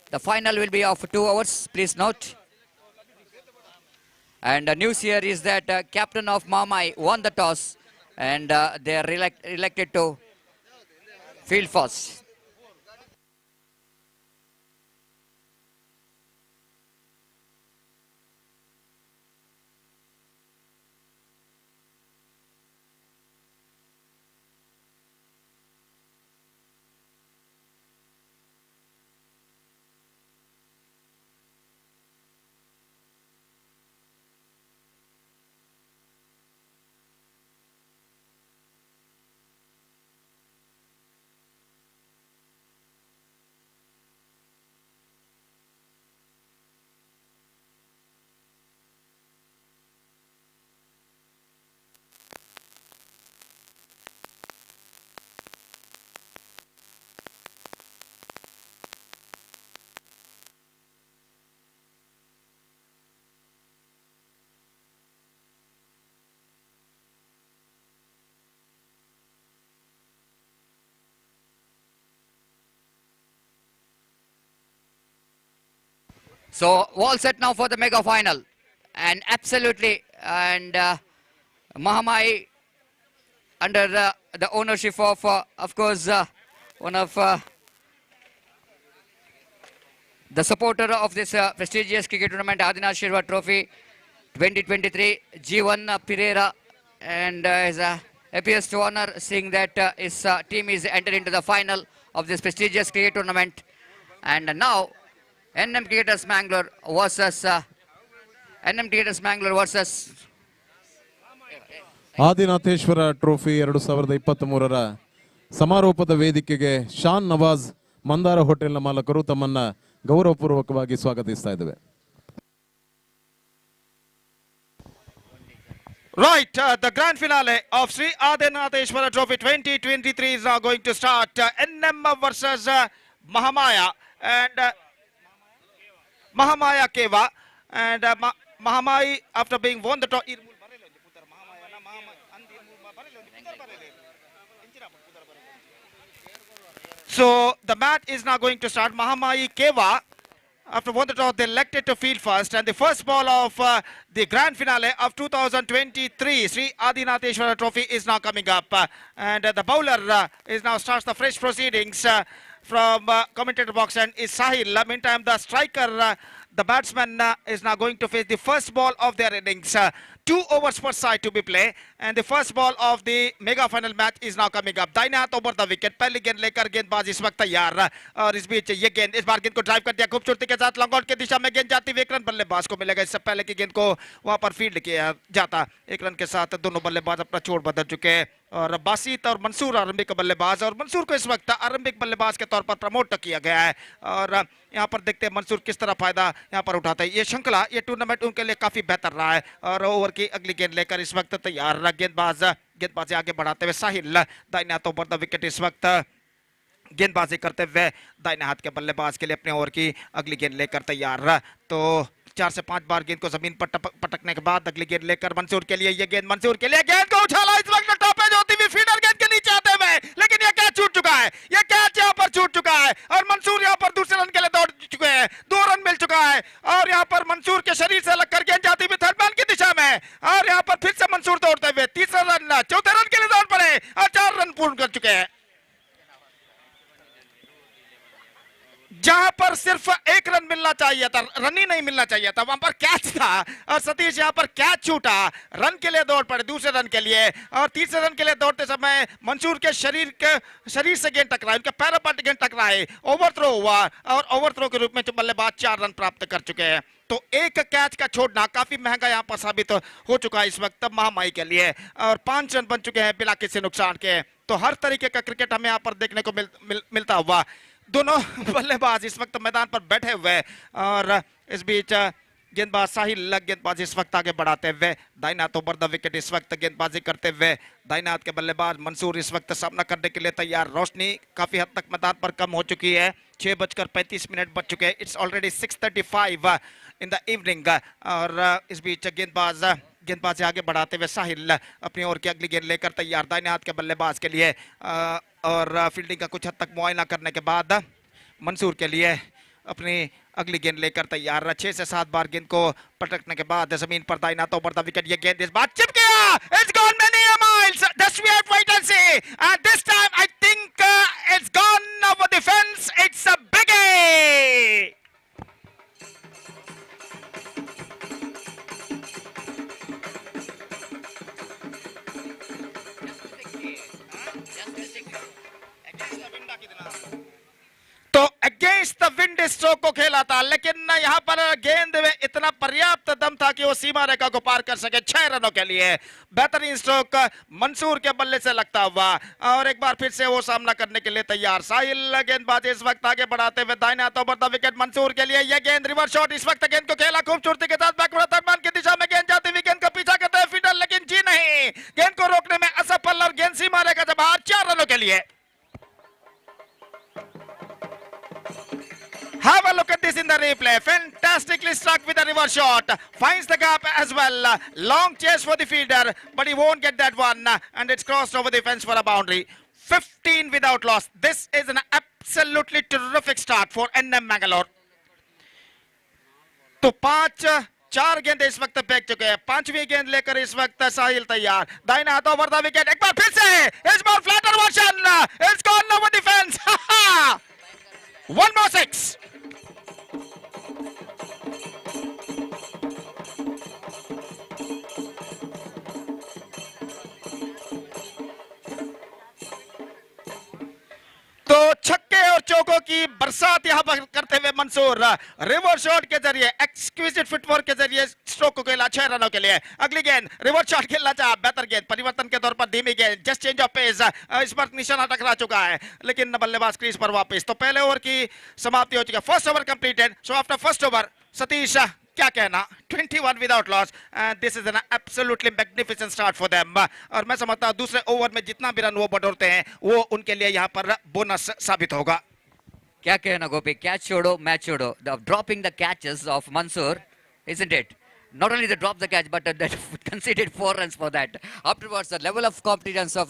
Speaker 3: The final will be of 2 hours. Please note. And news here is that captain of Mamai won the toss, and they are elected to field first. So all set now for the mega final, and absolutely, and Mahamai under the ownership of course, one of the supporter of this prestigious cricket tournament, Adinatheshwara Trophy 2023, G1 Pereira, and appears to honor seeing that his team is entered into the final of this prestigious cricket tournament. And now NM Cricketers Mangalore versus
Speaker 6: Adinatheshwara trophy 2023ರ ಸಮಾರೋಪದ ವೇದಿಕೆಗೆ ಶಾನ್ ನವಾಜ್ ಮಂದಾರ ಹೋಟೆಲ್ನ ಮಾಲಕರು ತಮ್ಮನ್ನ ಗೌರವಪೂರ್ವಕವಾಗಿ ಸ್ವಾಗತಿಸ್ತಾ ಇದ್ದೇವೆ.
Speaker 2: Right, the grand finale of Shree Adinatheshwara Trophy 2023 is now going to start. NM versus Mahamaya, and Mahamaya Keva, and Mahamai, after being won the toss. So the match is now going to start. Mahamai Keva, after won the toss, they elected to field first, and the first ball of the grand finale of 2023 Shree Adinatheshwara Trophy is now coming up, and the bowler is now starts the fresh proceedings from commentator box, and is Sahil. Meantime, the striker, the batsman, is now going to face the first ball of their innings. 2 overs per side to be played, and the first ball of the mega final match is now coming up. दाहिने हाथ over the wicket, पहली गेंद लेकर गेंदबाज इस वक्त तैयार, और इस बीच ये गेंद, इस बार गेंद को ड्राइव कर दिया खूबसूरती के साथ, लॉन्ग आउट की दिशा में गेंद जाती हुई, 1 रन बल्लेबाज को मिलेगा। इससे पहले की गेंद को वहां पर फील्ड किया जाता, 1 रन के साथ दोनों बल्लेबाज अपना छोड़ बदल चुके हैं, और बासित और मंसूर आरंभिक बल्लेबाज, और मंसूर को इस वक्त आरंभिक बल्लेबाज के तौर पर प्रमोट किया गया है, और यहाँ पर देखते हैं मंसूर किस तरह फायदा यहाँ पर उठाता है। ये श्रृंखला, ये टूर्नामेंट उनके लिए काफी बेहतर रहा है, और ओवर की अगली गेंद लेकर इस वक्त तैयार गेंदबाजी आगे बढ़ाते हुए साहिल, दाहिने हाथ ओवर द विकेट इस वक्त गेंदबाजी करते हुए दाहिने हाथ के बल्लेबाज के लिए अपने ओवर की अगली गेंद लेकर तैयार। तो 4 से 5 बार गेंद को जमीन पर पटकने के बाद अगली गेंद लेकर मंसूर के लिए, ये गेंद मंसूर के लिए, गेंद को उछाला इस वक्त टॉपेज होती हुई फील्डर गेंद के नीचे आते हुए, लेकिन ये कैच छूट चुका है, ये कैच यहाँ पर छूट चुका है, और मंसूर यहाँ पर दूसरे रन के लिए दौड़ चुके हैं, 2 रन मिल चुका है, और यहाँ पर मंसूर के शरीर से लगकर गेंद जाती हुई थर्ड मैन की दिशा में, और यहाँ पर फिर से मंसूर दौड़ते हुए तीसरा रन, चौथे रन के लिए दौड़ पड़े, और 4 रन पूर्ण कर चुके हैं। जहां पर सिर्फ 1 रन मिलना चाहिए था, रन ही नहीं मिलना चाहिए था, वहां पर कैच था, और सतीश यहां पर कैच छूटा, रन के लिए दौड़ पड़े दूसरे रन के लिए, और तीसरे रन के लिए दौड़ते समय मंसूर के शरीर से गेंद टकराई, उनके पैरों पर गेंद टकराई, ओवर थ्रो हुआ, और ओवर थ्रो के रूप में बल्लेबाज 4 रन प्राप्त कर चुके हैं। तो एक कैच का छोड़ना काफी महंगा यहाँ पर साबित हो चुका है इस वक्त महामारी के लिए, और 5 रन बन चुके हैं बिना किसी नुकसान के। तो हर तरीके का क्रिकेट हमें यहाँ पर देखने को मिलता हुआ। दोनों बल्लेबाज इस वक्त मैदान पर बैठे हुए हैं, और इस बीच गेंदबाज साहिल गेंदबाजी इस वक्त आगे बढ़ाते हुए, दाईनाथ ओवर द विकेट इस वक्त गेंदबाजी करते हुए। दाईनाथ के बल्लेबाज मंसूर इस वक्त सामना करने के लिए तैयार। रोशनी काफी हद तक मैदान पर कम हो चुकी है, 6:35 बज चुके हैं। It's already 6:35 in the evening, और इस बीच गेंदबाजी आगे बढ़ाते हुए साहिल अपनी ओर की अगली गेंद लेकर तैयार दाईनाथ के बल्लेबाज के लिए, और फील्डिंग का कुछ हद तक मुआयना करने के बाद मंसूर के लिए अपनी अगली गेंद लेकर तैयार। 6 से 7 बार गेंद को पटकने के बाद जमीन पर दाईनाथ ओवर द विकेट, ये गेंद इस बार चिप गया। It's gone many miles, just we have wait and see, and this time I think it's gone over the fence. It's a big तो अगेंस्ट द विंड स्ट्रोक को खेला था, लेकिन यहाँ पर गेंद में इतना पर्याप्त दम था कि वो सीमा रेखा को पार कर सके 6 रनों के लिए। बेहतरीन स्ट्रोक मंसूर के बल्ले से लगता हुआ, और एक बार फिर से वो सामना करने के लिए तैयार। साहिल गेंदबाजी इस वक्त आगे बढ़ाते हुए दाईनाथ ओवर द विकेट मंसूर के लिए, यह गेंद रिवर्स शॉट इस वक्त गेंद को खेला खूबसूरती के साथ बैकवर्ड थर्ड मैन की दिशा में गेंद जाती हुई, गेंद का पीछा करते हुए फील्डर, लेकिन जी नहीं, गेंद को रोकने में असफल, और गेंद सीमा रेखा से बाहर 4 रनों के लिए। Have a look at this in the replay. Fantastically struck with a reverse shot. Finds the gap as well. Long chase for the fielder, but he won't get that one. And it's crossed over the fence for a boundary. 15 without loss. This is an absolutely terrific start for NM Mangalore. तो 4 गेंद इस वक्त फेंक चुके हैं। 5वीं गेंद लेकर इस वक्त साहिल तैयार। दाईनाथ ओवर द विकेट, एक बार फिर से इस बार flatter version, it's gone over the fence. 1 more 6. तो छक्के और चौकों की बरसात यहां पर करते हुए मंसूर रिवर्स शॉट के जरिए, एक्सक्विजिट फुटवर्क के जरिए स्ट्रोक को खेला 6 रनों के लिए। अगली गेंद रिवर्स शॉट खेलना चाहा, बेहतर गेंद, परिवर्तन के तौर पर धीमी गेंद, जस्ट चेंज ऑफ पेस, इस पर निशाना टकरा चुका है, लेकिन बल्लेबाज क्रीज पर वापस। तो पहले ओवर की समाप्ति हो चुकी है, first over completed. So after first over Satish क्या कहना, 21 without loss, and this is an absolutely magnificent start for them. और मैं समझता हूं दूसरे ओवर में जितना भी रन वो बटोरते हैं वो उनके लिए यहाँ पर बोनस साबित होगा।
Speaker 3: क्या कहना गोपी, कैच छोड़ो मैच छोड़ो, the dropping the catches of Mansoor, isn't it? Not only they dropped the catch, but they conceded 4 runs for that. Afterwards, the level of confidence of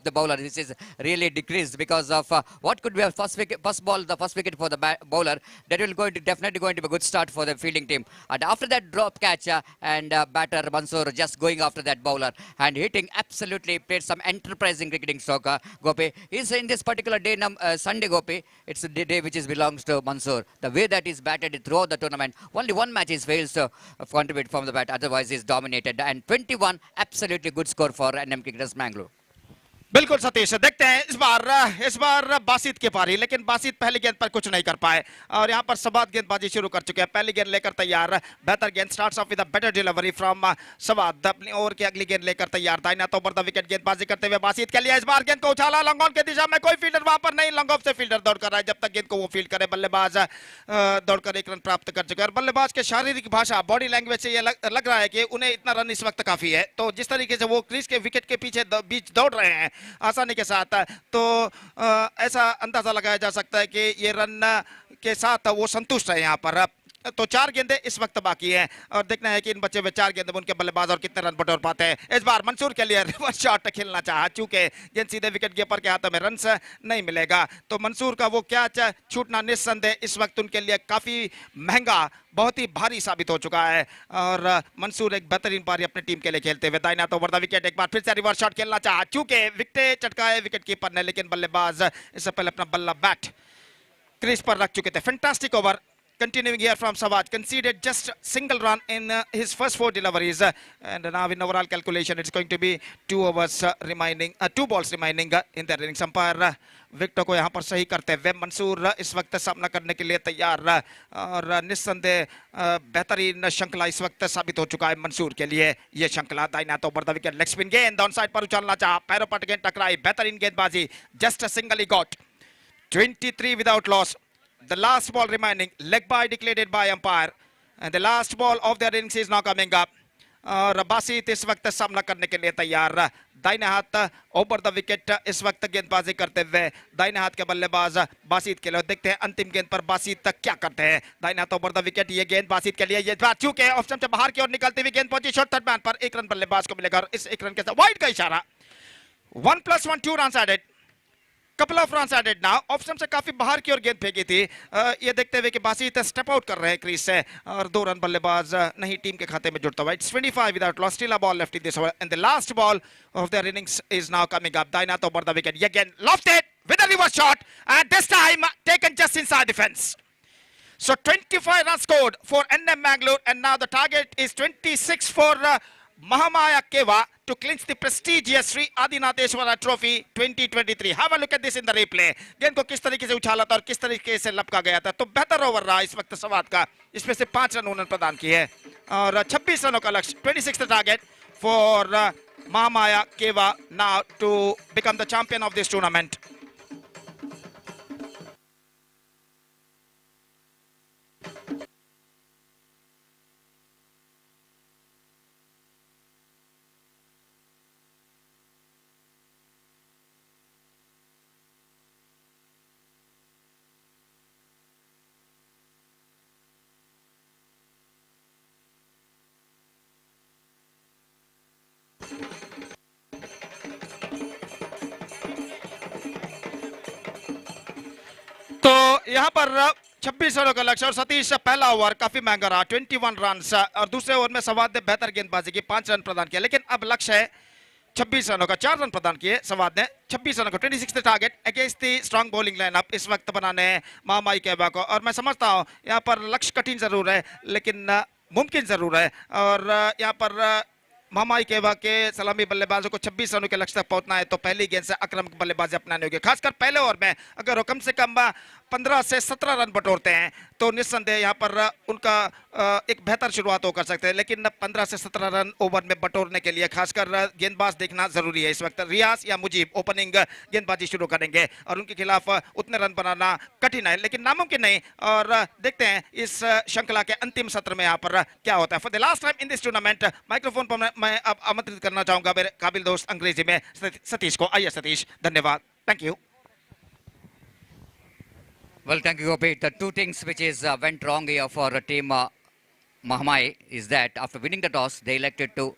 Speaker 3: the bowler, this is really decreased because of what could be a first wicket for the bowler. That will definitely going to be a good start for the fielding team. And after that drop catch, and batter Mansoor just going after that bowler and hitting, absolutely played some enterprising cricketing stroke. Gopi is in this particular day, Sunday Gopi. It's the day which belongs to Mansoor. The way that is batted throughout the tournament, only one match is fails to contribute from the bat, otherwise is dominated, and 21 absolutely good score for NM Cricketers Manglore.
Speaker 2: बिल्कुल सतीश, देखते हैं इस बार बासित की पारी, लेकिन बासित पहली गेंद पर कुछ नहीं कर पाए, और यहाँ पर सवाद गेंदबाजी शुरू कर चुके हैं। पहली गेंद लेकर तैयार, बेहतर गेंद, starts of with a better delivery from सवाद, अपनी ओवर की अगली गेंद लेकर तैयार। दाईनाथ ओवर द विकेट गेंदबाजी करते हुए बासित के लिए, इस बार गेंद को उछाला लॉन्ग ऑन की दिशा में, कोई फील्डर वहां पर नहीं, लॉन्ग ऑफ से फील्डर दौड़ कर रहा है, जब तक गेंद को वो फील्ड करे बल्लेबाज दौड़कर 1 रन प्राप्त कर चुके हैं। और बल्लेबाज के शारीरिक भाषा, बॉडी लैंग्वेज से ये लग रहा है कि उन्हें इतना रन इस वक्त काफी है। तो जिस तरीके से वो क्रीज के विकेट के पीछे बीच दौड़ रहे हैं आसानी के साथ, तो ऐसा अंदाजा लगाया जा सकता है कि ये रन के साथ वो संतुष्ट है यहाँ पर। तो 4 गेंदें इस वक्त बाकी हैं, और देखना है कि इन बचे हुए 4 गेंदों में उनके बल्लेबाज और कितने रन बटोर पाते हैं। इस बार मंसूर के लिए रिवर्स शॉट खेलना चाहा, चूंकि गेंद सीधे विकेट कीपर के हाथों में रन नहीं मिलेगा, तो मंसूर का वो कैच छूटना निस्संदेह इस वक्त उनके लिए काफी महंगा, बहुत ही भारी साबित हो चुका है। और मंसूर एक बेहतरीन पारी अपनी टीम के लिए खेलते हुए, दाईनाथ ओवर द विकेट, एक बार फिर से रिवर्स शॉट खेलना चाहा, चूंकि विकेट चटकाए विकेट कीपर ने, लेकिन बल्लेबाज इससे पहले अपना बल्ला बैट क्रीज पर रख चुके थे। Fantastic over, continuing here from Savaj, conceded just single run in his first 4 deliveries, and now in overall calculation it's going to be 2 overs remaining, 2 balls remaining in their innings. Umpire wicket को यहाँ पर सही करते हुए मंसूर इस वक्त सामना करने के लिए तैयार, और निस्संदेह बेहतरीन श्रृंखला इस वक्त साबित हो चुका है मंसूर के लिए। ये श्रृंखला दाहिना तो over the wicket, leg spin गेंद ऑन साइड पर उछालना चाहा, पैरों पर गेंद टकराई, बेहतरीन गेंदबाजी, just single he got, 23 without loss. The last ball remaining, leg bye declared by umpire, and the last ball of their innings is now coming up. और बासित इस वक्त सामना करने के लिए तैयार, दाहिने हाथ ओवर द विकेट इस वक्त गेंदबाजी करते हुए दाहिने हाथ के बल्लेबाज बासित के लिए। देखते हैं अंतिम गेंद पर बासित क्या करते हैं। दाहिने हाथ ओवर द विकेट, ये गेंद बासित के लिए, ये बात चूके ऑफ स्टंप से बाहर की ओर निकलती हुई गेंद पहुंची शॉर्ट थर्ड मैन पर, 1 रन बल्लेबाज को मिलेगा और इस 1 रन के साथ वाइड का इशारा। 1+1 2 runs added, couple of runs added now. Off stump से काफी बाहर की ओर गेंद फेंकी थी, ये देखते हुए कि बासित स्टेप आउट कर रहे हैं क्रीज से, और 2 रन बल्लेबाज नहीं टीम के खाते में जुड़ता हुआ। It's 25 without loss, still a ball left in this over, and the last ball of their innings is now coming up. दाहिना तो over the wicket, again lofted with a reverse shot, and this time taken just inside defense. So 25 runs scored for NM Mangalore, and now the target is 26 for Mahamaya Keva to clinch the prestigious Shree Adinatheshwara Trophy 2023. Have a look at this in the replay. गेंद को किस तरीके से उछाला था और किस तरीके से लपका गया था, तो बेहतर ओवर रहा इस वक्त सवाद का, इसमें से 5 रन उन्होंने प्रदान किए और 26 रनों का लक्ष्य। 26 the target for Mahamaya Keva now to become the champion of this tournament. तो यहाँ पर 26 रनों का लक्ष्य और सतीश पहला ओवर काफी महंगा रहा, 21 रन, और दूसरे ओवर में सवाद ने बेहतर गेंदबाजी की, 5 रन प्रदान किया, लेकिन अब लक्ष्य है 26 रनों का। 4 रन प्रदान किए सवाद ने, 26 रनों का। 26 the target against the strong bowling lineup इस वक्त बनाने महामाई कहबा को, और मैं समझता हूँ यहाँ पर लक्ष्य कठिन जरूर है लेकिन मुमकिन जरूर है, और यहाँ पर महामाई कहबा के सलामी बल्लेबाजों को 26 रनों के लक्ष्य तक पहुंचना है तो पहली गेंद से आक्रामक बल्लेबाजी अपनानी होगी, खासकर पहले ओवर में अगर वो कम से कम 15 से 17 रन बटोरते हैं तो निस्संदेह यहाँ पर उनका एक बेहतर शुरुआत हो कर सकते हैं, लेकिन 15 से 17 रन ओवर में बटोरने के लिए खासकर गेंदबाज देखना जरूरी है। इस वक्त रियाज या मुजीब ओपनिंग गेंदबाजी शुरू करेंगे और उनके खिलाफ उतने रन बनाना कठिन है लेकिन नामुमकिन नहीं, और देखते हैं इस श्रृंखला के अंतिम सत्र में यहाँ पर क्या होता है। For the last time in this tournament microphone पर मैं अब आमंत्रित करना चाहूंगा मेरे काबिल दोस्त अंग्रेजी में सतीश को। आइए सतीश, धन्यवाद, thank you.
Speaker 3: Well, thank you, Gopi. The 2 things which is went wrong here for team Mahamai is that after winning the toss, they elected to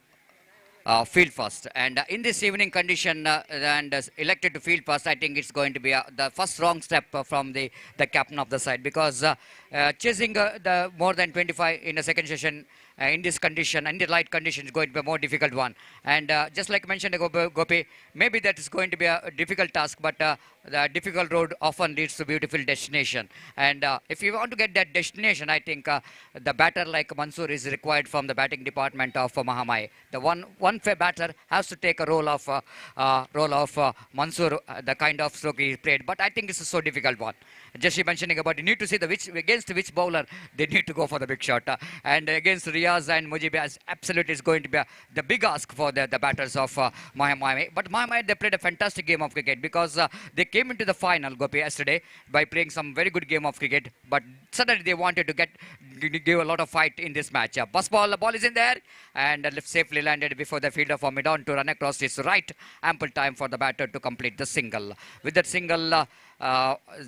Speaker 3: field first. And in this evening condition and elected to field first, I think it's going to be the first wrong step from the captain of the side, because chasing the more than 25 in a second session in this condition, in the light condition, is going to be a more difficult one. And just like mentioned, Gopi, maybe that is going to be a difficult task, but the difficult road often leads to beautiful destination. And if you want to get that destination, I think the batter like Mansoor is required from the batting department of Mahamai. The one fair batter has to take a role of Mansoor, the kind of stroke he played. But I think this is so difficult one. Just mentioning about, you need to see against which bowler they need to go for the big shot. And against Riaz and Mujib, absolutely is going to be the big ask for the batters of Mahamai. But Mahamai, they played a fantastic game of cricket, because they came into the final, Gopi, yesterday by playing some very good game of cricket. But suddenly they wanted to give a lot of fight in this match. The ball is in there and safely landed before the fielder for Maidan to run across his right. Ample time for the batter to complete the single. With that single,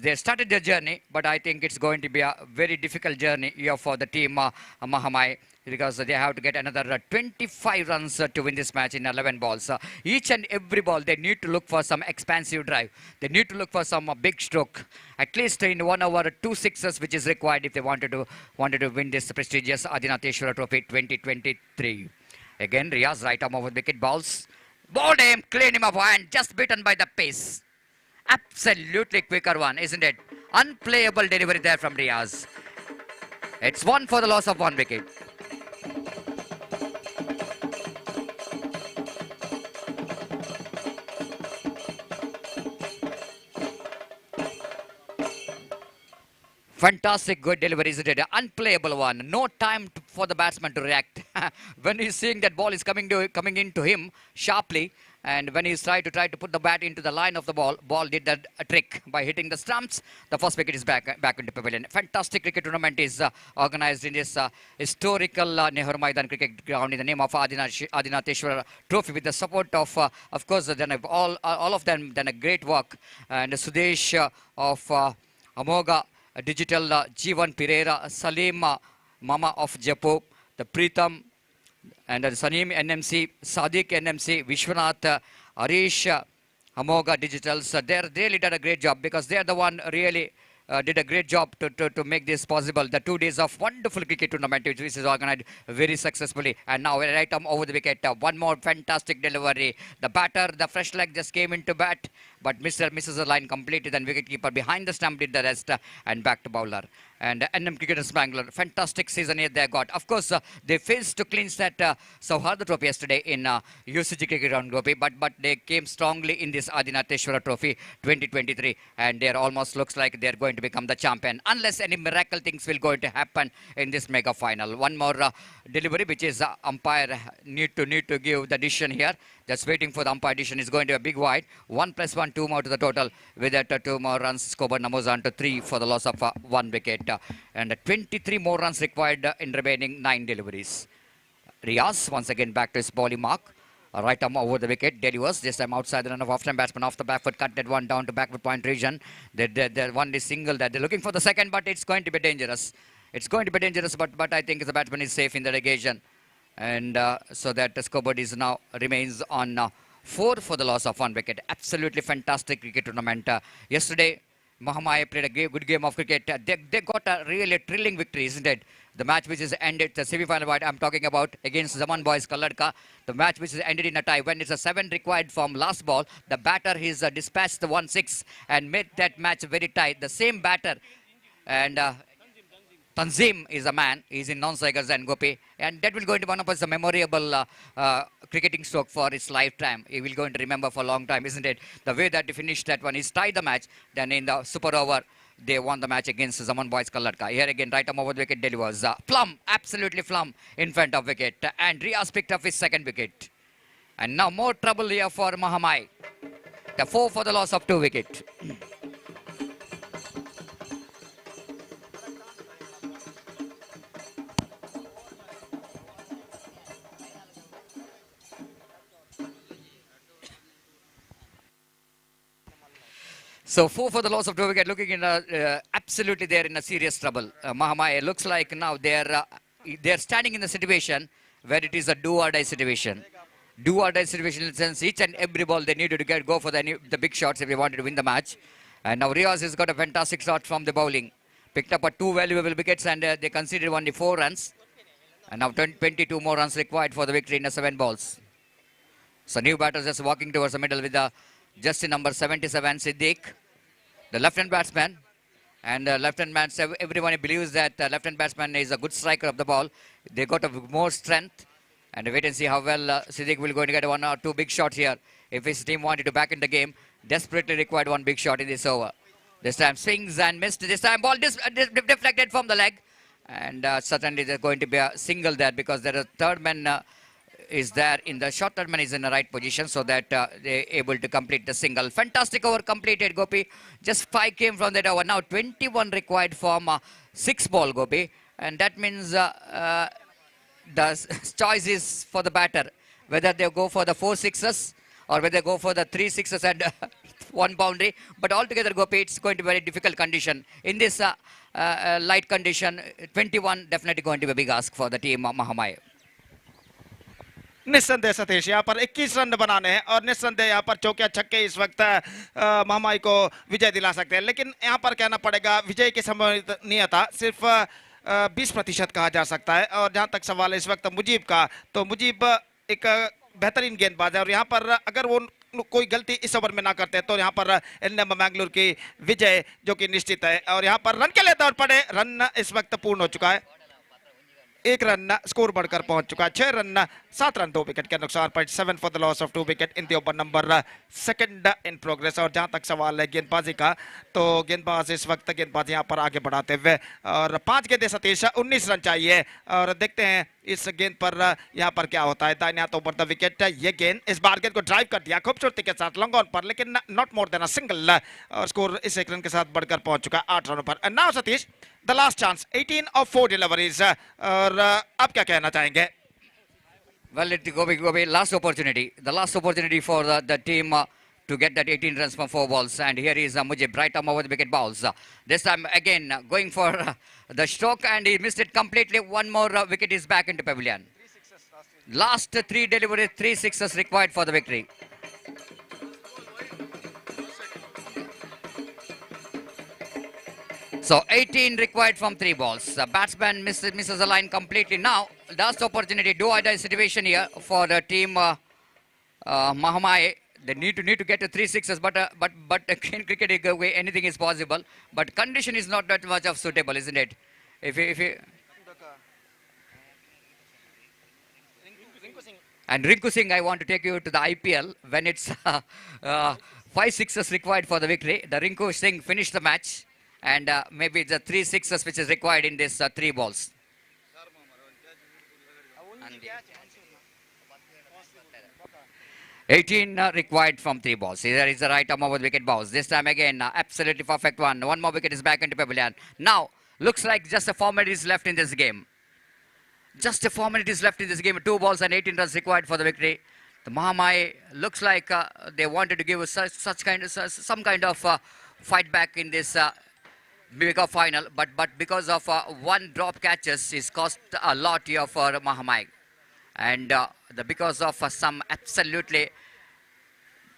Speaker 3: they started their journey, but I think it's going to be a very difficult journey here for the team Mahamai, because they have to get another 25 runs to win this match in 11 balls. Each and every ball, they need to look for some expansive drive. They need to look for some big stroke. At least in 1 over, 2 sixes, which is required if they wanted to win this prestigious Adinatheshwara Trophy 2023. Again, Riaz right arm over wicket balls. Bowled him, cleaned him up, and just beaten by the pace. Absolutely quicker one, isn't it? Unplayable delivery there from Riaz. It's 1 for the loss of 1 wicket. Fantastic, good delivery, isn't it? An unplayable one. No time for the batsman to react. When he's seeing that ball is coming into him sharply, and when he's trying to put the bat into the line of the ball did that trick by hitting the stumps. The first wicket is back into pavilion. Fantastic cricket tournament is organized in this historical Nehru Maidan cricket ground in the name of Adinatheshwara Trophy, with the support of course, all of them done a great work, and Sudesh of Amoga Digital, Jeevan Pereira, Salim Mama of Jaipur, the Pritam and Saneem NMC, Sadiq NMC, Vishwanath, Arish Amoga Digitals. They really did a great job, because they are the one really did a great job to make this possible. The 2 days of wonderful cricket tournament which is organized very successfully. And now right over the wicket, one more fantastic delivery. The batter, the fresh leg just came into bat, but misses the line completely. Then wicketkeeper behind the stump did the rest, and back to bowler. And NM Cricketers Mangalore, fantastic season here they got. Of course, they failed to clinch that Sauharda Trophy yesterday in UCG Cricket Ground, Gopi, but they came strongly in this Adinatheshwara Trophy 2023, and they almost looks like they're going to become the champion, unless any miracle things will going to happen in this mega final. One more delivery, which is umpire need to give the decision here. Just waiting for the umpire decision. Is going to be a big wide. 1 + 1, 2 more to the total. With that, 2 more runs scored. Numbers on to 3 for the loss of 1 wicket. And 23 more runs required in remaining 9 deliveries. Riaz once again back to his bowling mark. Right arm over the wicket. Delivers this time outside the run of off-time batsman. Off the back foot, cut that one down to backward point region. They one is single. That they're looking for the second, but it's going to be dangerous. It's going to be dangerous, but I think the batsman is safe in the relegation. And so that the scoreboard is now remains on 4 for the loss of 1 wicket. Absolutely fantastic cricket tournament. Yesterday, Mahamaya played a good game of cricket. They got a really thrilling victory, isn't it? The match which is ended, the semi-final fight I'm talking about, against Zaman Boys Kalladka. The match which is ended in a tie. When it's a 7 required from last ball, the batter has dispatched the 1-6 and made that match very tight. The same batter, and Tanzim is a man. He's in non-strikers and Gopi. And that will go into one of us memorable cricketing stroke for his lifetime. He will going to remember for a long time, isn't it? The way that he finished that one, he's tied the match. Then in the super over, they won the match against Zaman Boys Kalladka. Here again, right arm over the wicket delivers. Plum, absolutely plum in front of wicket. And Riaz picked up his 2nd wicket. And now more trouble here for Mahamai. The 4 for the loss of 2 wicket. So 4 for the loss of 2 wicket, looking in absolutely they're in a serious trouble. Mahamaya looks like now they're standing in the situation where it is a do-or-die situation. Do-or-die situation in the sense each and every ball they needed to go for the big shots if they wanted to win the match. And now Riaz has got a fantastic shot from the bowling. Picked up 2 valuable wickets, and they conceded only 4 runs. And now 22 more runs required for the victory in the 7 balls. So new batters just walking towards the middle with the just in number 77, Siddiq, the left-hand batsman. And left-hand batsman, everyone believes that left-hand batsman is a good striker of the ball. They got more strength. And wait and see how well Siddiq will going to get 1 or 2 big shots here. If his team wanted to back in the game, desperately required 1 big shot in this over. This time swings and missed. This time ball deflected from the leg. And certainly there's going to be a single there, because there is 3rd man is there in the short term and is in the right position, so that they're able to complete the single. Fantastic over completed, Gopi. Just 5 came from that over. Now 21 required from 6 ball, Gopi. And that means the choice is for the batter, whether they go for the 4 sixes or whether they go for the 3 sixes and 1 boundary. But altogether, Gopi, it's going to be a very difficult condition. In this light condition, 21 definitely going to be a big ask for the team Mahamaya.
Speaker 2: निस्संदेह सतीश यहाँ पर 21 run बनाने हैं और निस्संदेह यहाँ पर चौके छक्के इस वक्त महामाई को विजय दिला सकते हैं, लेकिन यहाँ पर कहना पड़ेगा विजय की संभावनीयता सिर्फ 20% कहा जा सकता है। और जहाँ तक सवाल है इस वक्त मुजीब का, तो मुजीब एक बेहतरीन गेंदबाज है और यहाँ पर अगर वो कोई गलती इस ओवर में ना करते तो यहाँ पर एनएम मैंगलोर की विजय जो कि निश्चित है। और यहाँ पर रन के लिए दौड़ पड़े, रन इस वक्त पूर्ण हो चुका है, एक रन स्कोर बढ़कर पहुंच चुका है, 6 रन 7 रन 2 विकेट के नुकसान पर, 7 for the loss of 2 wicket in the over number second in progress. और जहां तक सवाल है गेंदबाजी का, तो गेंदबाज इस वक्त गेंदबाजी यहां पर आगे बढ़ाते हुए, और 5 गेंदें सतीश, 19 रन चाहिए। और देखते हैं इस गेंद पर यहां पर क्या होता है। दाहिने हाथ ओवर द विकेट, ये गेंद इस बार गेंद को ड्राइव कर दिया खूबसूरती के साथ लॉन्ग ऑन पर, लेकिन not more than a single. और स्कोर इस एक रन के साथ बढ़कर पहुंच चुका है 8 रनों पर। And now Satish, the last chance, 18 of 4 deliveries। और अब क्या कहना चाहेंगे?
Speaker 3: Well, it Gobi, last opportunity. The last opportunity for the team to get that 18 runs from 4 balls. And here is Mujib, right arm over the wicket balls. This time again going for the stroke, and he missed it completely. One more wicket is back into pavilion. Last 3 deliveries, 3 sixes required for the victory. So 18 required from 3 balls. The batsman misses the line completely. Now, last opportunity, do or die situation here for the team Mahamai. They need to get to 3 sixes, but in cricket anything is possible. But condition is not that much of suitable, isn't it? If you and Rinku Singh, I want to take you to the IPL when it's 5 sixes required for the victory. The Rinku Singh finished the match. And maybe the 3 sixes which is required in this 3 balls. 18 required from 3 balls. There is the right arm over the wicket balls. This time again, absolutely perfect one. One more wicket is back into pavilion. Now, looks like just a 4 minutes left in this game. Just a 4 minutes left in this game. 2 balls and 18 runs required for the victory. The Mahamai looks like they wanted to give us some kind of fight back in this bigger final, but because of one drop catches is cost a lot here for Mahamai, and because of some absolutely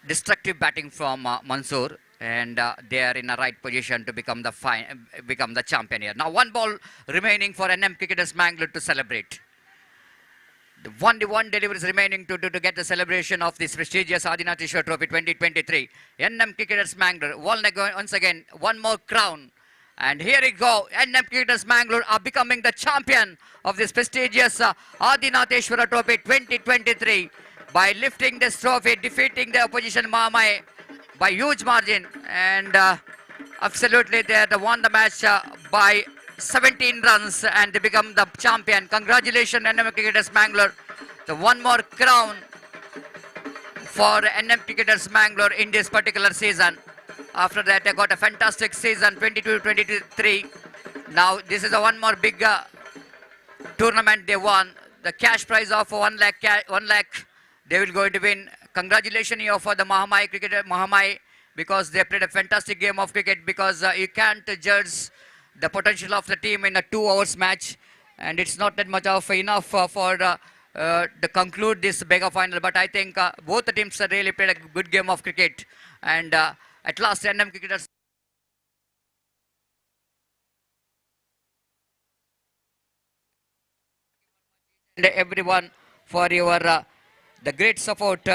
Speaker 3: destructive batting from Mansoor, and they are in a right position to become the champion here. Now 1 ball remaining for NM Cricketers Manglore to celebrate. The one delivery is remaining to get the celebration of this prestigious Adinatheshwara Trophy 2023. NM Cricketers Manglore once again one more crown. And here we go, NM Cricketers Manglore are becoming the champion of this prestigious Adinatheshwara Trophy 2023 by lifting this trophy, defeating the opposition Mahamai by huge margin. And absolutely they won the match by 17 runs and they become the champion. Congratulations NM Cricketers Manglore. The one more crown for NM Cricketers Manglore in this particular season. After that, I got a fantastic season, 22-23. Now, this is a one more big tournament they won. The cash prize of 1 lakh, they will going to win. Congratulations here for the Mahamai, because they played a fantastic game of cricket, because you can't judge the potential of the team in a 2 hours match. And it's not that much of enough for to conclude this mega final. But I think both the teams really played a good game of cricket. And at last, NM Cricketers and everyone for your the great support